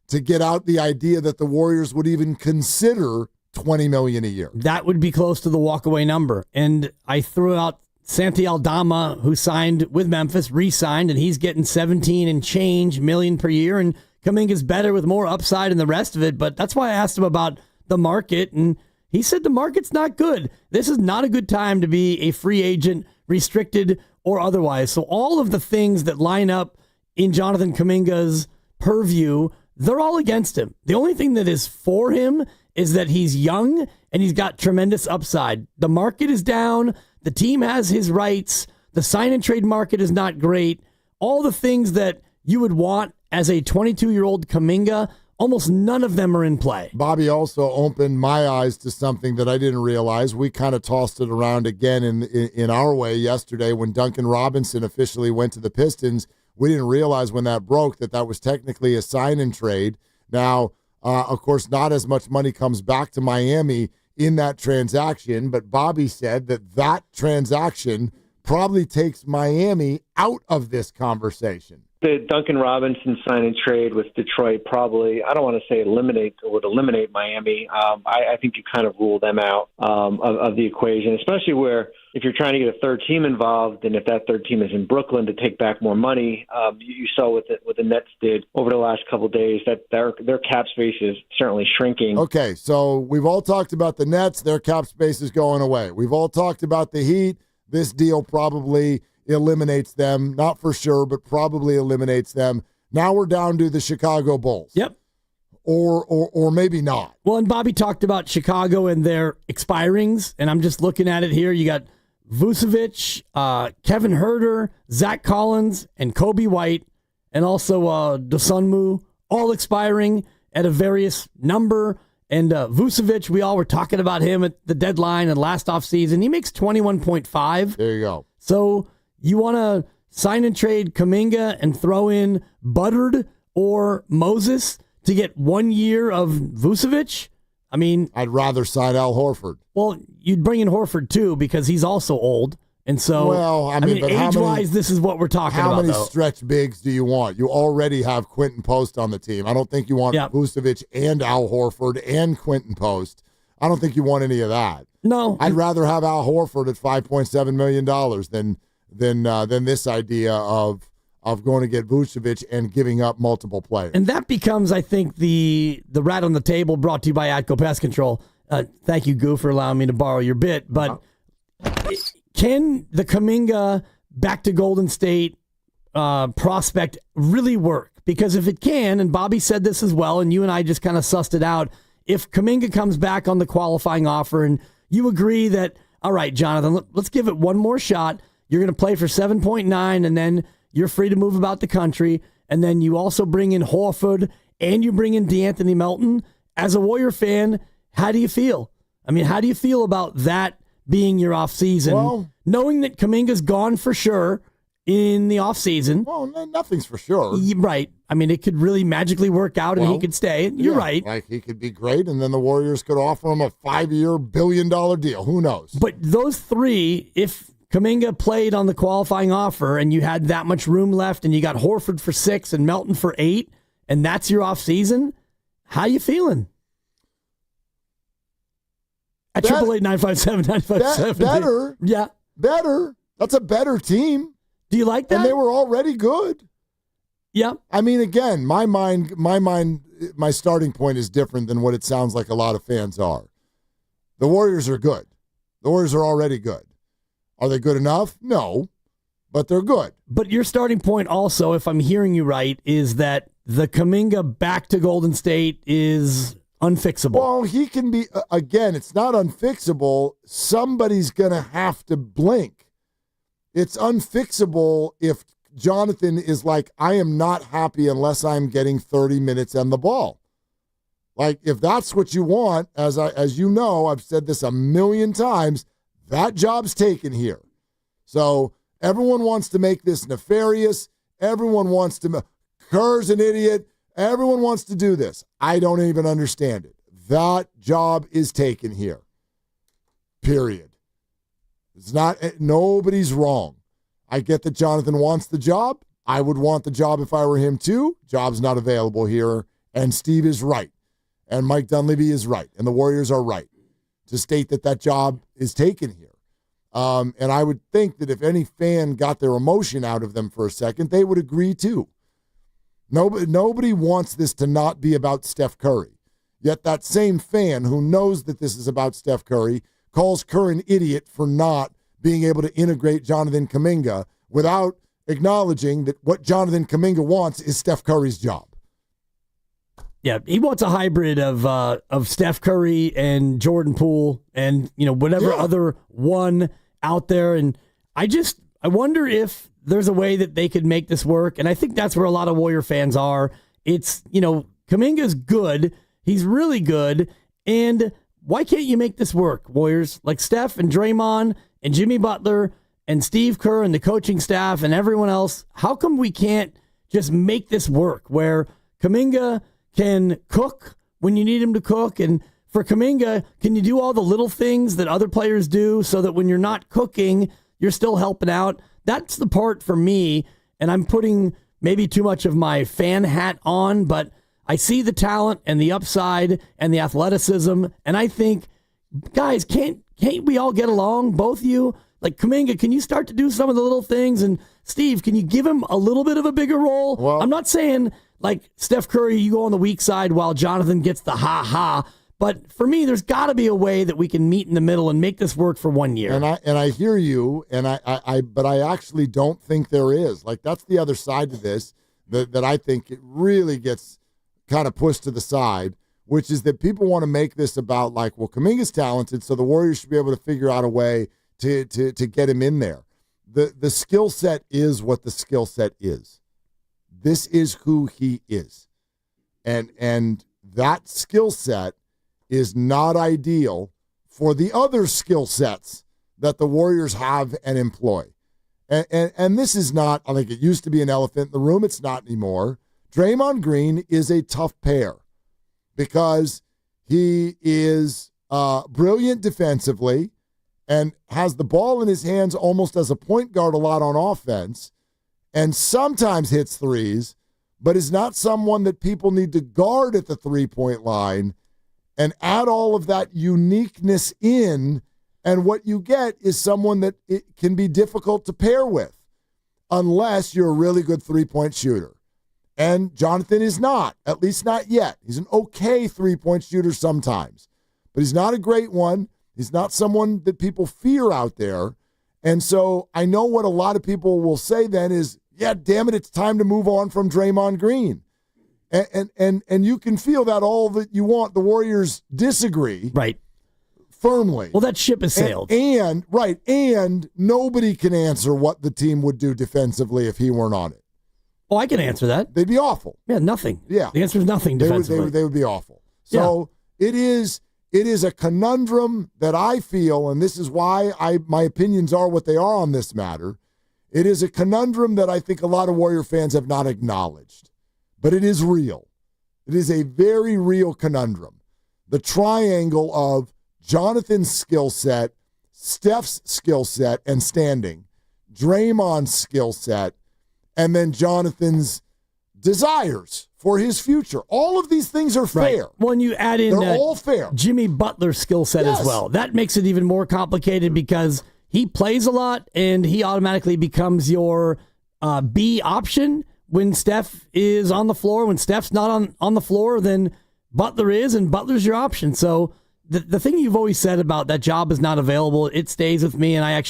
to get out the idea that the Warriors would even consider $20 million a year. That would be close to the walkaway number. And I threw out Santi Aldama, who signed with Memphis, re-signed, and he's getting 17 and change million per year. And Kaminga's better with more upside and the rest of it. But that's why I asked him about the market, and he said the market's not good. This is not a good time to be a free agent, restricted or otherwise. So all of the things that line up in Jonathan Kaminga's purview, they're all against him. The only thing that is for him is that he's young and he's got tremendous upside. The market is down. The team has his rights. The sign and trade market is not great. All the things that you would want as a 22-year-old Kaminga, almost none of them are in play. Bobby also opened my eyes to something that I didn't realize. We kind of tossed it around again in our way yesterday when Duncan Robinson officially went to the Pistons. We didn't realize when that broke that was technically a sign and trade. Now, of course, not as much money comes back to Miami in that transaction, but Bobby said that transaction probably takes Miami out of this conversation. the Duncan Robinson sign and trade with Detroit probably, I don't want to say would eliminate Miami. I think you kind of rule them out of the equation, especially where if you're trying to get a third team involved, and if that third team is in Brooklyn to take back more money, you saw what the Nets did over the last couple of days, that their cap space is certainly shrinking. Okay, so we've all talked about the Nets. Their cap space is going away. We've all talked about the Heat. This deal probably eliminates them. Not for sure, but probably eliminates them. Now we're down to the Chicago Bulls. Yep. Or maybe not. Well, and Bobby talked about Chicago and their expirings, and I'm just looking at it here. You got Vucevic, Kevin Huerter, Zach Collins, and Kobe White, and also Dosunmu, all expiring at a various number. And Vucevic, we all were talking about him at the deadline and last offseason. He makes $21.5. There you go. So you want to sign and trade Kaminga and throw in Buttard or Moses to get 1 year of Vucevic? I mean, I'd rather sign Al Horford. Well, you'd bring in Horford too because he's also old. And so, well, I mean age-wise, this is what we're talking about. How many though. stretch bigs do you want? You already have Quentin Post on the team. I don't think you want Vucevic and Al Horford and Quentin Post. I don't think you want any of that. No. I'd rather have Al Horford at $5.7 million than this idea of going to get Vucevic and giving up multiple players. And that becomes, I think, the rat on the table brought to you by Atco Pest Control. Thank you, Goo, for allowing me to borrow your bit. But can the Kaminga back to Golden State prospect really work? Because if it can, and Bobby said this as well, and you and I just kind of sussed it out, if Kaminga comes back on the qualifying offer and you agree that, all right, Jonathan, let's give it one more shot. You're going to play for 7.9, and then you're free to move about the country. And then you also bring in Horford and you bring in DeAnthony Melton. As a Warrior fan, how do you feel? I mean, how do you feel about that being your offseason? Well, knowing that Kaminga's gone for sure in the offseason. Well, nothing's for sure. Right. I mean, it could really magically work out and he could stay. You're right. Like he could be great, and then the Warriors could offer him a 5-year, billion-dollar deal. Who knows? But those three, if Kaminga played on the qualifying offer and you had that much room left and you got Horford for 6 and Melton for 8, and that's your offseason, how you feeling? At 888-957-957. Better. Yeah. Better. That's a better team. Do you like that? And they were already good. Yeah. I mean, again, my starting point is different than what it sounds like a lot of fans are. The Warriors are good. The Warriors are already good. Are they good enough? No, but they're good. But your starting point also, if I'm hearing you right, is that the Kaminga back to Golden State is unfixable. Well, he can be, again, it's not unfixable. Somebody's going to have to blink. It's unfixable if Jonathan is like, I am not happy unless I'm getting 30 minutes on the ball. Like, if that's what you want, as you know, I've said this a million times, that job's taken here. So everyone wants to make this nefarious. Everyone wants to, Kerr's an idiot. Everyone wants to do this. I don't even understand it. That job is taken here. Period. It's not, nobody's wrong. I get that Jonathan wants the job. I would want the job if I were him too. Job's not available here. And Steve is right. And Mike Dunleavy is right. And the Warriors are right to state that job is taken here. And I would think that if any fan got their emotion out of them for a second, they would agree too. Nobody wants this to not be about Steph Curry. Yet that same fan who knows that this is about Steph Curry calls Kerr an idiot for not being able to integrate Jonathan Kaminga without acknowledging that what Jonathan Kaminga wants is Steph Curry's job. Yeah, he wants a hybrid of Steph Curry and Jordan Poole and whatever other one out there. And I wonder if there's a way that they could make this work. And I think that's where a lot of Warrior fans are. It's, Kaminga's good. He's really good. And why can't you make this work, Warriors? Like Steph and Draymond and Jimmy Butler and Steve Kerr and the coaching staff and everyone else. How come we can't just make this work where Kaminga can cook when you need him to cook? And for Kaminga, can you do all the little things that other players do so that when you're not cooking, you're still helping out? That's the part for me, and I'm putting maybe too much of my fan hat on, but I see the talent and the upside and the athleticism, and I think, guys, can't we all get along, both of you? Like, Kaminga, can you start to do some of the little things? And Steve, can you give him a little bit of a bigger role? Well, I'm not saying, like, Steph Curry, you go on the weak side while Jonathan gets the ha-ha. But for me, there's got to be a way that we can meet in the middle and make this work for 1 year. And I hear you, but I actually don't think there is. Like, that's the other side to this that I think it really gets kind of pushed to the side, which is that people want to make this about, like, well, Kaminga's talented, so the Warriors should be able to figure out a way to get him in there. The skill set is what the skill set is. This is who he is. And that skill set is not ideal for the other skill sets that the Warriors have and employ. And this is not, I think it used to be an elephant in the room. It's not anymore. Draymond Green is a tough pair because he is brilliant defensively and has the ball in his hands almost as a point guard a lot on offense, and sometimes hits threes, but is not someone that people need to guard at the three-point line. And add all of that uniqueness in, and what you get is someone that it can be difficult to pair with unless you're a really good three-point shooter. And Jonathan is not, at least not yet. He's an okay three-point shooter sometimes, but he's not a great one. He's not someone that people fear out there. And so I know what a lot of people will say then is, yeah, damn it, it's time to move on from Draymond Green. And you can feel that all that you want. The Warriors disagree. Right. Firmly. Well, that ship has sailed. And nobody can answer what the team would do defensively if he weren't on it. Oh, I can answer that. They'd be awful. Yeah, nothing. Yeah. The answer is nothing defensively. They would be awful. So It is a conundrum that I feel, and this is why my opinions are what they are on this matter. It is a conundrum that I think a lot of Warrior fans have not acknowledged. But it is real. It is a very real conundrum. The triangle of Jonathan's skill set, Steph's skill set and standing, Draymond's skill set, and then Jonathan's desires for his future. All of these things are fair. Right. When you add in they're all fair. Jimmy Butler's skill set as well, that makes it even more complicated because he plays a lot and he automatically becomes your B option. When Steph is on the floor, when Steph's not on the floor, then Butler is, and Butler's your option. So the thing you've always said about that job is not available, it stays with me, and I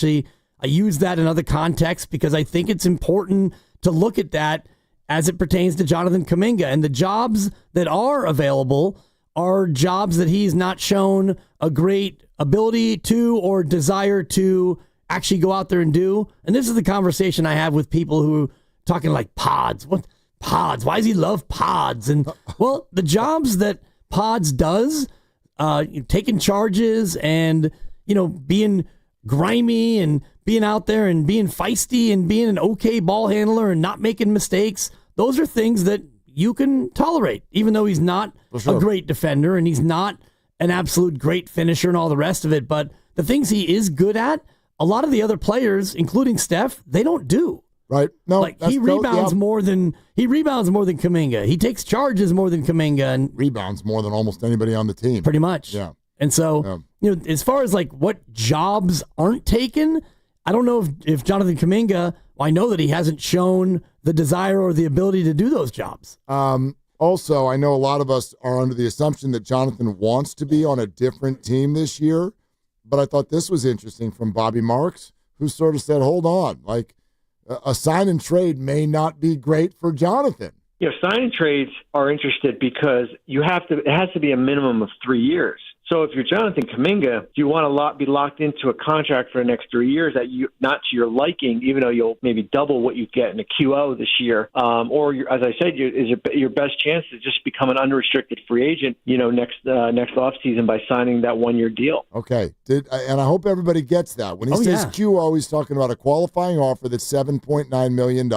use that in other contexts because I think it's important to look at that as it pertains to Jonathan Kaminga. And the jobs that are available are jobs that he's not shown a great ability to or desire to actually go out there and do. And this is the conversation I have with people who talking like pods. What pods? Why does he love pods? And well, the jobs that pods does, taking charges and being grimy and being out there and being feisty and being an okay ball handler and not making mistakes. Those are things that you can tolerate, even though he's not a great defender and he's not an absolute great finisher and all the rest of it. But the things he is good at, a lot of the other players, including Steph, they don't do. Right. No, like he rebounds more than Kaminga. He takes charges more than Kaminga and rebounds more than almost anybody on the team. Pretty much. Yeah. And so, as far as like what jobs aren't taken, I don't know if Jonathan Kaminga, I know that he hasn't shown the desire or the ability to do those jobs. Also, I know a lot of us are under the assumption that Jonathan wants to be on a different team this year, but I thought this was interesting from Bobby Marks, who sort of said, hold on, like, a sign and trade may not be great for Jonathan. Sign and trades are interested because it has to be a minimum of 3 years. So if you're Jonathan Kaminga, you want to be locked into a contract for the next 3 years that not to your liking, even though you'll maybe double what you get in a QO this year. Or as I said, your best chance to just become an unrestricted free agent, next offseason by signing that 1 year deal. Okay. And I hope everybody gets that. When he says QO, he's talking about a qualifying offer that's $7.9 million.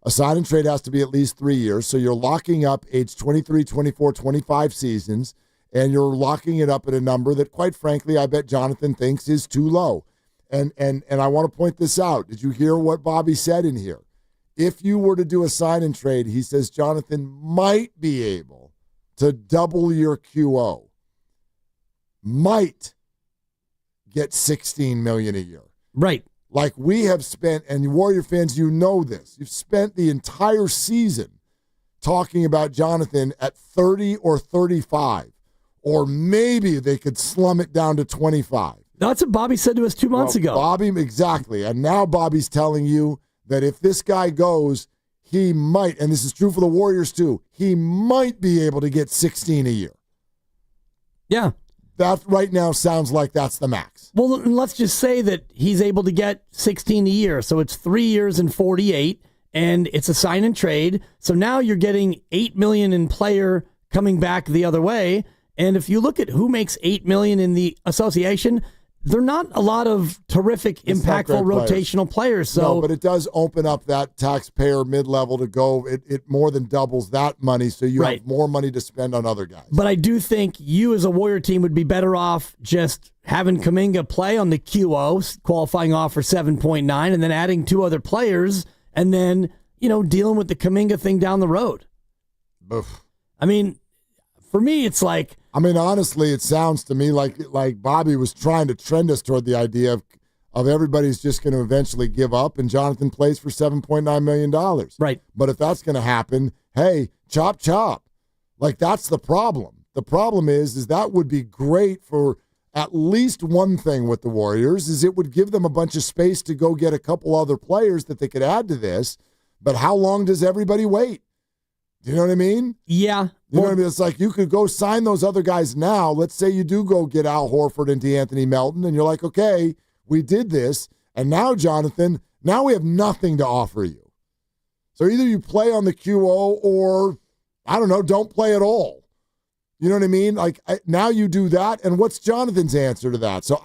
A sign and trade has to be at least 3 years. So you're locking up age 23, 24, 25 seasons. And you're locking it up at a number that, quite frankly, I bet Jonathan thinks is too low. And I want to point this out. Did you hear what Bobby said in here? if you were to do a sign and trade, he says Jonathan might be able to double your QO. Might get $16 million a year. Right. Like we have spent, and Warrior fans, you know this. You've spent the entire season talking about Jonathan at 30 or 35, or maybe they could slum it down to 25. That's what Bobby said to us 2 months ago. Bobby, exactly. And now Bobby's telling you that if this guy goes, he might, and this is true for the Warriors too, he might be able to get 16 a year. Yeah. That right now sounds like that's the max. Well, let's just say that he's able to get 16 a year. So it's 3 years and 48, and it's a sign and trade. So now you're getting $8 million in player coming back the other way. And if you look at who makes $8 million in the association, they're not a lot of terrific, impactful, rotational players. So, no, but it does open up that taxpayer mid-level to go. It more than doubles that money, so you have more money to spend on other guys. But I do think you as a Warrior team would be better off just having Kaminga play on the QO, qualifying offer 7.9, and then adding 2 other players, and then, dealing with the Kaminga thing down the road. Oof. I mean, for me, it's like... honestly, it sounds to me like Bobby was trying to trend us toward the idea of everybody's just going to eventually give up and Jonathan plays for $7.9 million. Right. But if that's going to happen, hey, chop, chop. Like, that's the problem. The problem is that would be great for at least one thing with the Warriors, is it would give them a bunch of space to go get a couple other players that they could add to this. But how long does everybody wait? Do you know what I mean? Yeah. You know what I mean? It's like you could go sign those other guys now. Let's say you do go get Al Horford and DeAnthony Melton, and you're like, okay, we did this, and now, Jonathan, now we have nothing to offer you. So either you play on the QO or, I don't know, don't play at all. You know what I mean? Like, now you do that, and what's Jonathan's answer to that? So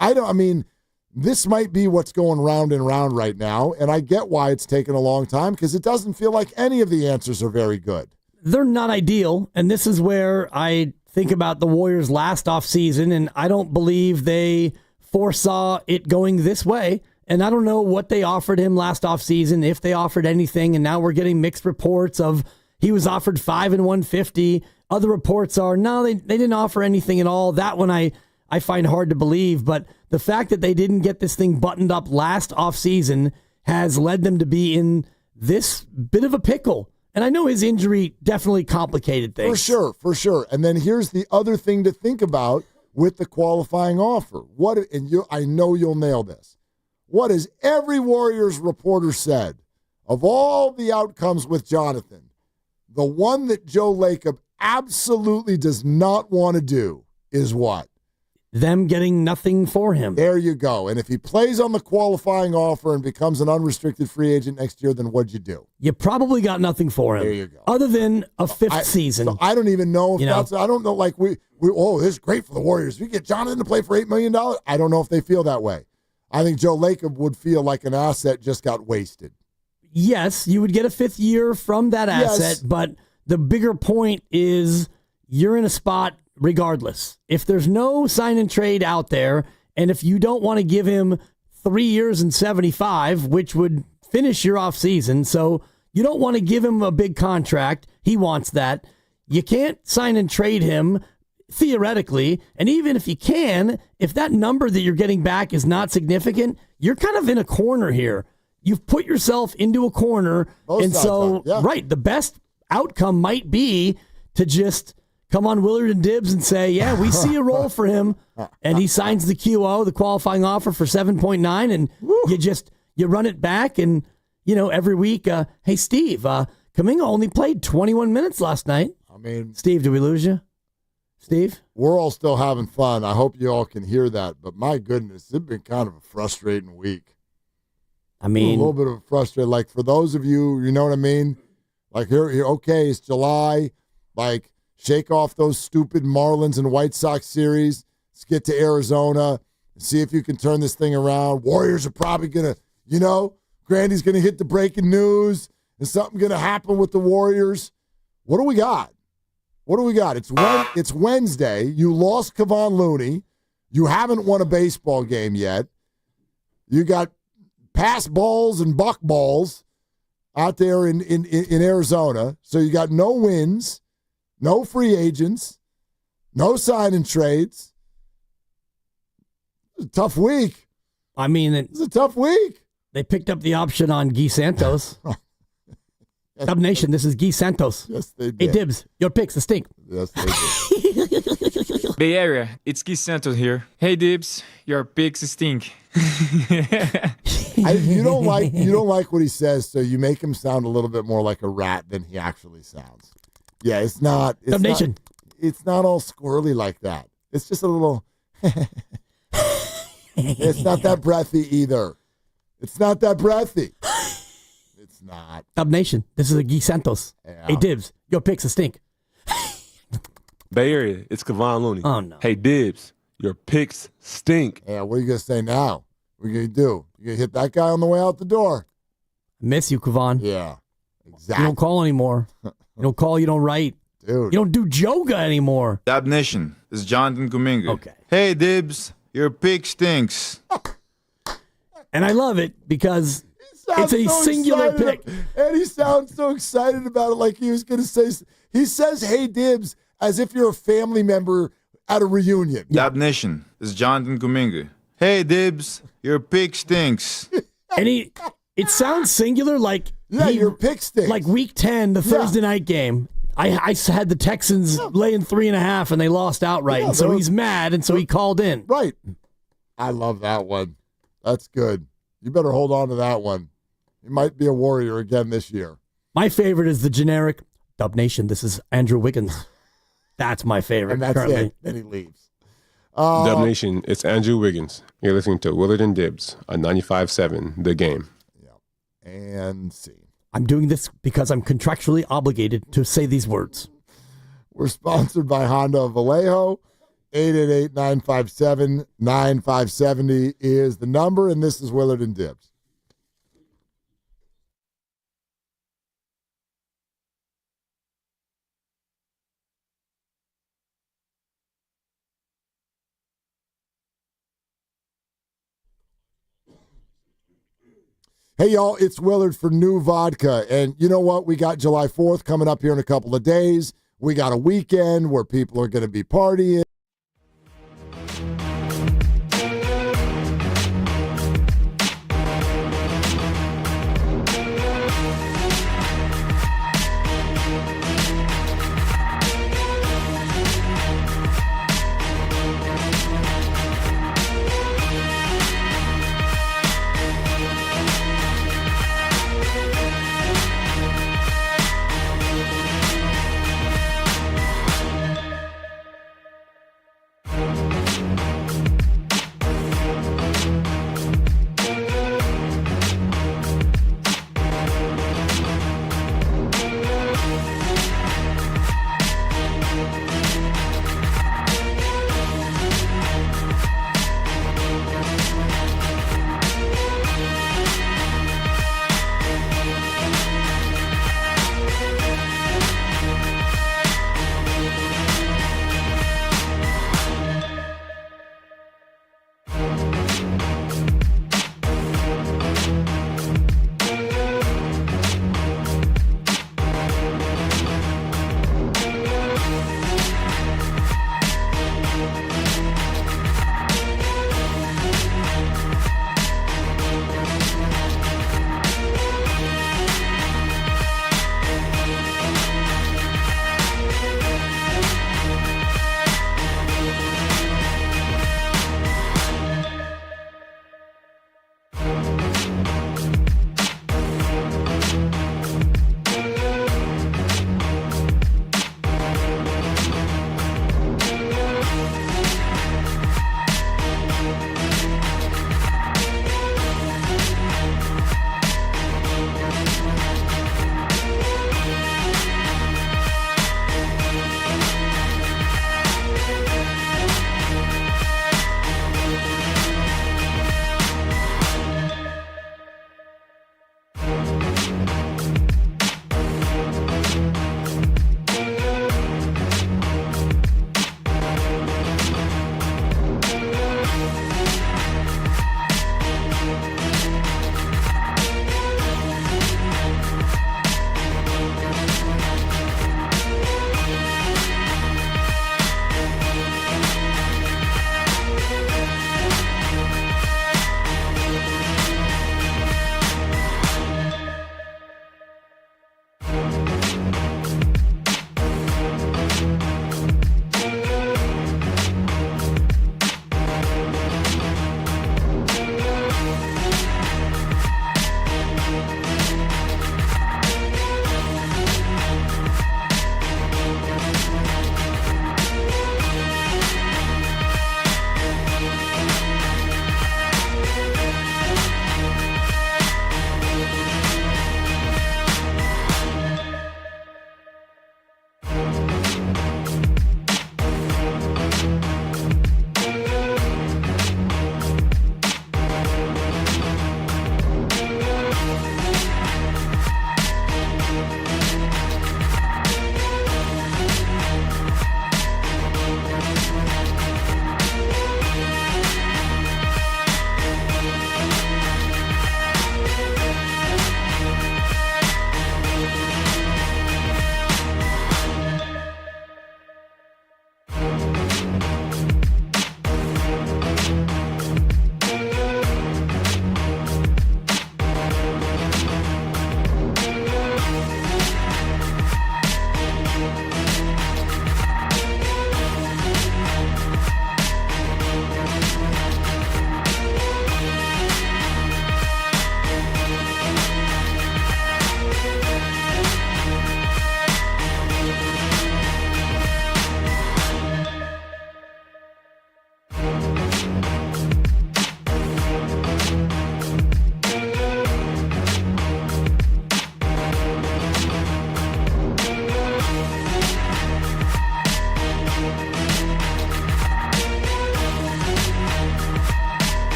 this might be what's going round and round right now, and I get why it's taken a long time, because it doesn't feel like any of the answers are very good. They're not ideal, and this is where I think about the Warriors last offseason, and I don't believe they foresaw it going this way, and I don't know what they offered him last offseason, if they offered anything, and now we're getting mixed reports of he was offered $5 and $150. Other reports are, no, they didn't offer anything at all. That one I find hard to believe, but the fact that they didn't get this thing buttoned up last offseason has led them to be in this bit of a pickle. And I know his injury definitely complicated things. For sure. And then here's the other thing to think about with the qualifying offer. I know you'll nail this. What has every Warriors reporter said of all the outcomes with Jonathan? The one that Joe Lacob absolutely does not want to do is what? Them getting nothing for him. There you go. And if he plays on the qualifying offer and becomes an unrestricted free agent next year, then what'd you do? You probably got nothing for him. There you go. Other than a fifth season. So I don't even know if that's, I don't know, like this is great for the Warriors. We get Jonathan to play for $8 million. I don't know if they feel that way. I think Joe Lacob would feel like an asset just got wasted. Yes, you would get a 5th year from that asset, but the bigger point is you're in a spot regardless. If there's no sign and trade out there, and if you don't want to give him 3 years and 75, which would finish your offseason, so you don't want to give him a big contract, he wants that, you can't sign and trade him theoretically, and even if you can, if that number that you're getting back is not significant, you're kind of in a corner here. You've put yourself into a corner, the best outcome might be to just come on Willard and Dibs and say, yeah, we see a role for him, and he signs the QO, the qualifying offer for 7.9, and you run it back, and every week, hey Steve, Kaminga only played 21 minutes last night. Steve, did we lose you? Steve? We're all still having fun. I hope you all can hear that, but my goodness, it's been kind of a frustrating week. I mean, a little bit of a frustrating, like for those of you, you know what I mean? Like here, okay, it's July, like shake off those stupid Marlins and White Sox series. Let's get to Arizona and see if you can turn this thing around. Warriors are probably going to, Grandy's going to hit the breaking news. Is something going to happen with the Warriors? What do we got? It's Wednesday. You lost Kevon Looney. You haven't won a baseball game yet. You got pass balls and buck balls. out there in Arizona. So you got no wins, no free agents, no signing trades. It's a tough week. I mean, it's a tough week. They picked up the option on Guy Santos. Dub Nation, this is Guy Santos. Yes, they did. Hey, Dibs, your picks, the stink. Yes, they did. Bay Area, it's Guy Santos here. Hey, Dibs, your picks stink. You don't like what he says, so you make him sound a little bit more like a rat than he actually sounds. Yeah, it's not. Dub Nation. It's not all squirrely like that. It's just a little. It's not that breathy either. It's not that breathy. It's not. Dub Nation, this is a Guy Santos. Yeah. Hey, Dibs, your picks a stink. Bay Area, it's Kevon Looney. Oh, no. Hey, Dibs, your picks stink. Yeah, what are you going to say now? What are you going to do? You going to hit that guy on the way out the door? Miss you, Kevon. Yeah, exactly. You don't call anymore. You don't call, you don't write. Dude. You don't do yoga anymore. Dab Nation, this is Jonathan Kaminga. Okay. Hey, Dibs, your pick stinks. And I love it because it's a singular pick. And he sounds so excited about it like he was going to say. He says, hey, Dibs, as if you're a family member at a reunion. Dab Nation, this is Jonathan Kaminga. Hey, Dibs, your pick stinks. And it sounds singular like your pick stinks. Like week 10, the Thursday night game. I had the Texans laying 3.5 and they lost outright. And so he's mad, and so he called in. Right. I love that one. That's good. You better hold on to that one. He might be a Warrior again this year. My favorite is the generic Dub Nation. This is Andrew Wiggins. That's my favorite. And that's currently. it. Then he leaves. Dub Nation, it's Andrew Wiggins. You're listening to Willard and Dibs on 95.7 The Game. Yeah. And see. I'm doing this because I'm contractually obligated to say these words. We're sponsored by Honda of Vallejo. 888-957-9570 is the number, and this is Willard and Dibs. Hey, y'all, it's Willard for New Vodka. And you know what? We got July 4th coming up here in a couple of days. We got a weekend where people are going to be partying.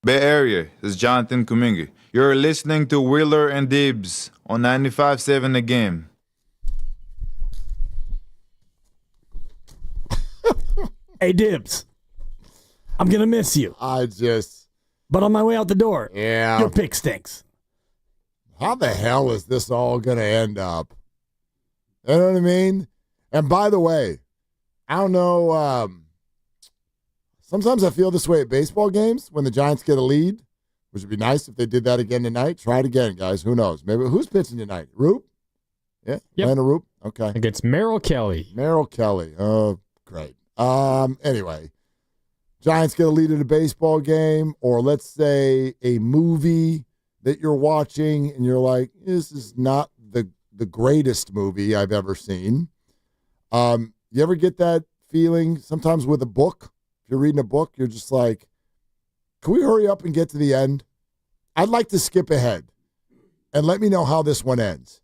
Bay Area, this is Jonathan Kaminga. You're listening to Willard and Dibs on 95.7 The Game. Hey, Dibs. I'm going to miss you. But on my way out the door, your pick stinks. How the hell is this all going to end up? You know what I mean? And by the way, I don't know. Sometimes I feel this way at baseball games when the Giants get a lead, which would be nice if they did that again tonight. Try it again, guys. Who knows? Maybe who's pitching tonight? Roop? Yeah, Atlanta Roop. Okay. Against Merrill Kelly. Merrill Kelly. Oh, great. Anyway, Giants get a lead at a baseball game, or let's say a movie that you're watching, and you're like, this is not the greatest movie I've ever seen. You ever get that feeling sometimes with a book? If you're reading a book, you're just like, can we hurry up and get to the end? I'd like to skip ahead and let me know how this one ends.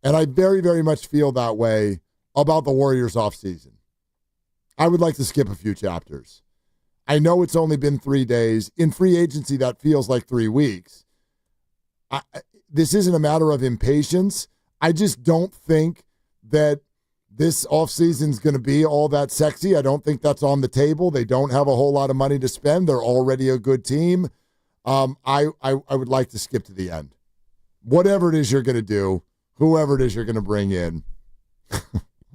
And I very, very much feel that way about the Warriors offseason. I would like to skip a few chapters. I know it's only been 3 days. In free agency, that feels like 3 weeks. This isn't a matter of impatience. I just don't think that this offseason is going to be all that sexy. I don't think that's on the table. They don't have a whole lot of money to spend. They're already a good team. I would like to skip to the end. Whatever it is you're going to do, whoever it is you're going to bring in,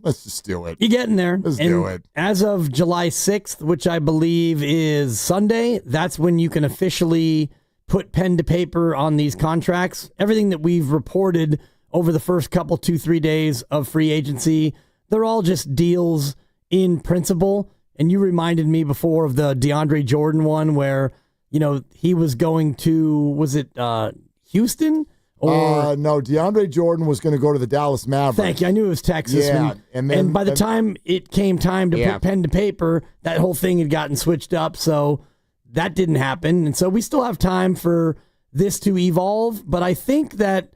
let's just do it. You're getting there. Let's do it. As of July 6th, which I believe is Sunday, that's when you can officially put pen to paper on these contracts. Everything that we've reported over the first couple, 2-3 days of free agency, they're all just deals in principle. And you reminded me before of the DeAndre Jordan one where, he was going to, was it Houston? Or no, DeAndre Jordan was going to go to the Dallas Mavericks. Thank you. I knew it was Texas. Yeah, and by the time it came time to put pen to paper, that whole thing had gotten switched up. So that didn't happen. And so we still have time for this to evolve. But I think that,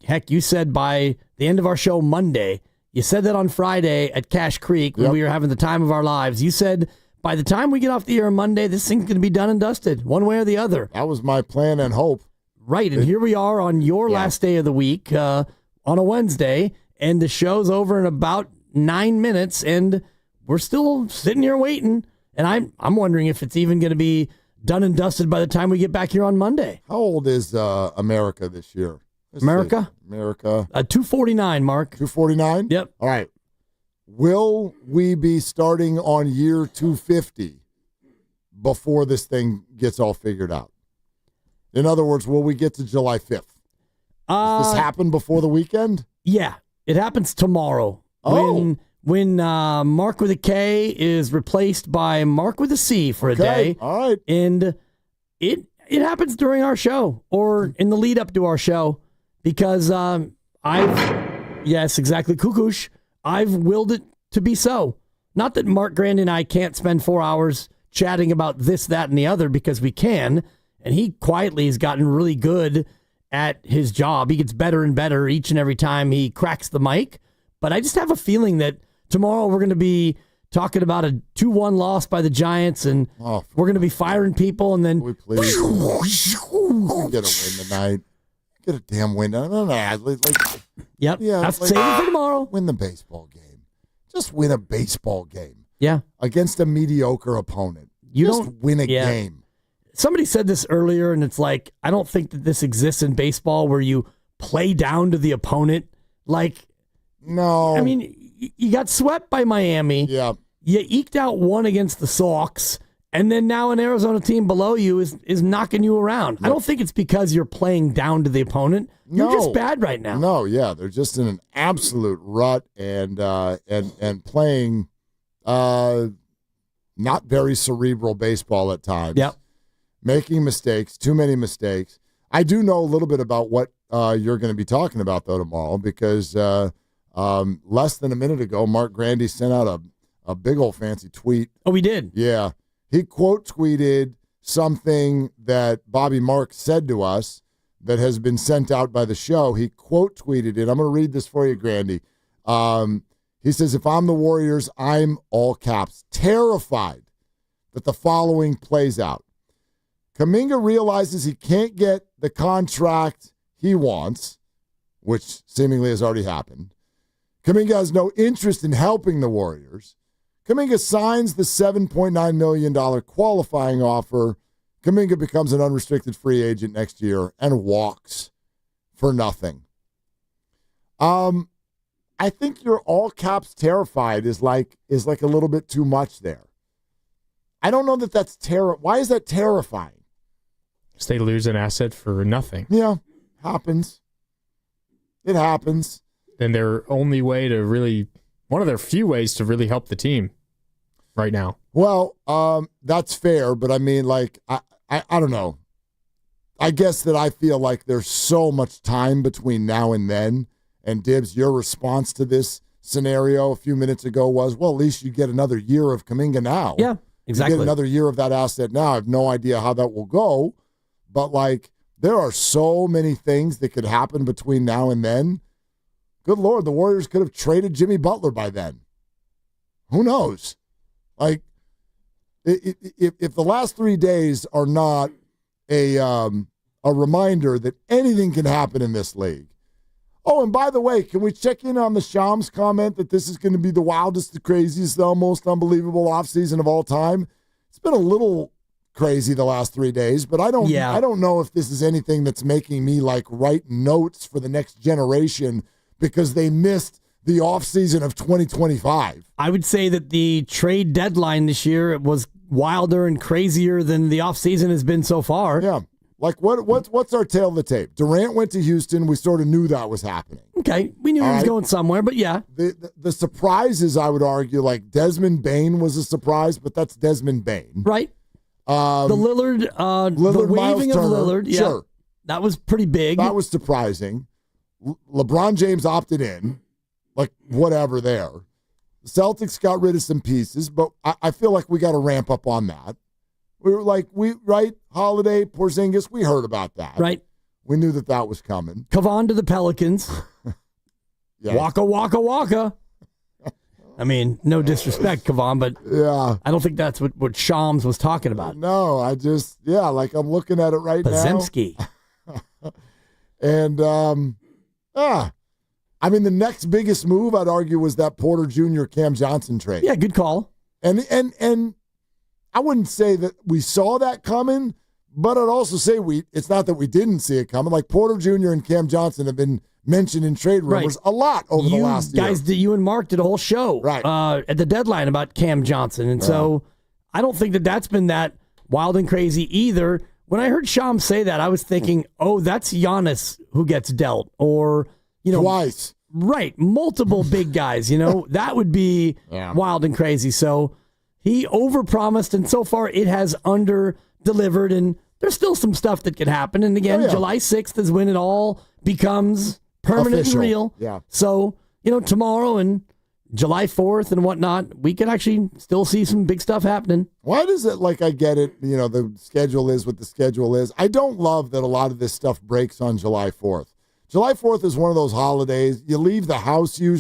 heck, you said by the end of our show Monday, you said that on Friday at Cache Creek when we were having the time of our lives. You said by the time we get off the air on Monday, this thing's going to be done and dusted one way or the other. That was my plan and hope. Right, and here we are on your last day of the week on a Wednesday, and the show's over in about 9 minutes, and we're still sitting here waiting. And I'm wondering if it's even going to be done and dusted by the time we get back here on Monday. How old is America this year? America? 249, Mark. 249? Yep. All right. Will we be starting on year 250 before this thing gets all figured out? In other words, will we get to July 5th? Does this happen before the weekend? Yeah, it happens tomorrow. Oh. When Mark with a K is replaced by Mark with a C for a day. All right. And it happens during our show or in the lead up to our show because yes, exactly, Kukush, I've willed it to be so. Not that Mark Grand and I can't spend 4 hours chatting about this, that, and the other because we can. And he quietly has gotten really good at his job. He gets better and better each and every time he cracks the mic. But I just have a feeling that tomorrow we're going to be talking about a 2-1 loss by the Giants, and we're going to be firing people, and then... Please. Get a win tonight. Get a damn win. No. Yep. Yeah, save it for tomorrow. Win the baseball game. Just win a baseball game. Yeah. Against a mediocre opponent. Just win a game. Somebody said this earlier, and it's like, I don't think that this exists in baseball where you play down to the opponent. Like, no. I mean, you got swept by Miami. Yeah. You eked out one against the Sox, and then now an Arizona team below you is knocking you around. I don't think it's because you're playing down to the opponent. You're just bad right now. No, yeah. They're just in an absolute rut and playing not very cerebral baseball at times. Yep. Making mistakes, too many mistakes. I do know a little bit about what you're going to be talking about, though, tomorrow, because less than a minute ago, Mark Grandy sent out a big old fancy tweet. Oh, we did? Yeah. He quote tweeted something that Bobby Marks said to us that has been sent out by the show. He quote tweeted it. I'm going to read this for you, Grandy. He says, if I'm the Warriors, I'm, all caps, terrified that the following plays out. Kaminga realizes he can't get the contract he wants, which seemingly has already happened. Kaminga has no interest in helping the Warriors. Kaminga signs the $7.9 million qualifying offer. Kaminga becomes an unrestricted free agent next year and walks for nothing. I think your all caps terrified is like a little bit too much there. I don't know that that's why is that terrifying? Because they lose an asset for nothing. Yeah, happens. It happens. And their only way to really, one of their few ways to really help the team right now. Well, that's fair, but I mean, like, I don't know. I guess that I feel like there's so much time between now and then. And Dibs, your response to this scenario a few minutes ago was, well, at least you get another year of Kaminga now. Yeah, exactly. You get another year of that asset now. I have no idea how that will go. But, like, there are so many things that could happen between now and then. Good Lord, the Warriors could have traded Jimmy Butler by then. Who knows? Like, if the last 3 days are not a reminder that anything can happen in this league. Oh, and by the way, can we check in on the Shams comment that this is going to be the wildest, the craziest, the most unbelievable offseason of all time? It's been a little crazy the last 3 days, but I don't know if this is anything that's making me like write notes for the next generation because they missed the offseason of 2025. I would say that the trade deadline this year was wilder and crazier than the offseason has been so far. Yeah. Like, what's our tail of the tape? Durant went to Houston. We sort of knew that was happening. Okay. We knew he was going somewhere, but yeah. The surprises, I would argue, like Desmond Bane was a surprise, but that's Desmond Bane. Right. The Lillard the waving of Lillard. Yeah, sure. That was pretty big. That was surprising. LeBron James opted in. Like, whatever there. The Celtics got rid of some pieces, but I feel like we got to ramp up on that. We were like, Holiday, Porzingis, we heard about that. Right. We knew that was coming. Kevon to the Pelicans. Yes. Waka, waka, waka. I mean, no disrespect, Kevon, but yeah, I don't think that's what Shams was talking about. No, I'm looking at it right Podziemski. now. And, I mean, the next biggest move, I'd argue, was that Porter Jr. Cam Johnson trade. Yeah, good call. And I wouldn't say that we saw that coming, but I'd also say it's not that we didn't see it coming. Like Porter Jr. and Cam Johnson have been mentioned in trade rumors a lot over the last year. You and Mark did a whole show at the deadline about Cam Johnson. And so I don't think that's been that wild and crazy either. When I heard Shams say that, I was thinking, oh, that's Giannis who gets dealt. Or, twice. Right. Multiple big guys, that would be wild and crazy. So he overpromised, and so far it has under-delivered, and there's still some stuff that could happen. And again, July 6th is when it all becomes permanent and real. Yeah. So, tomorrow and July 4th and whatnot, we could actually still see some big stuff happening. Why does it, I get it, the schedule is what the schedule is. I don't love that a lot of this stuff breaks on July 4th. July 4th is one of those holidays. You leave the house usually.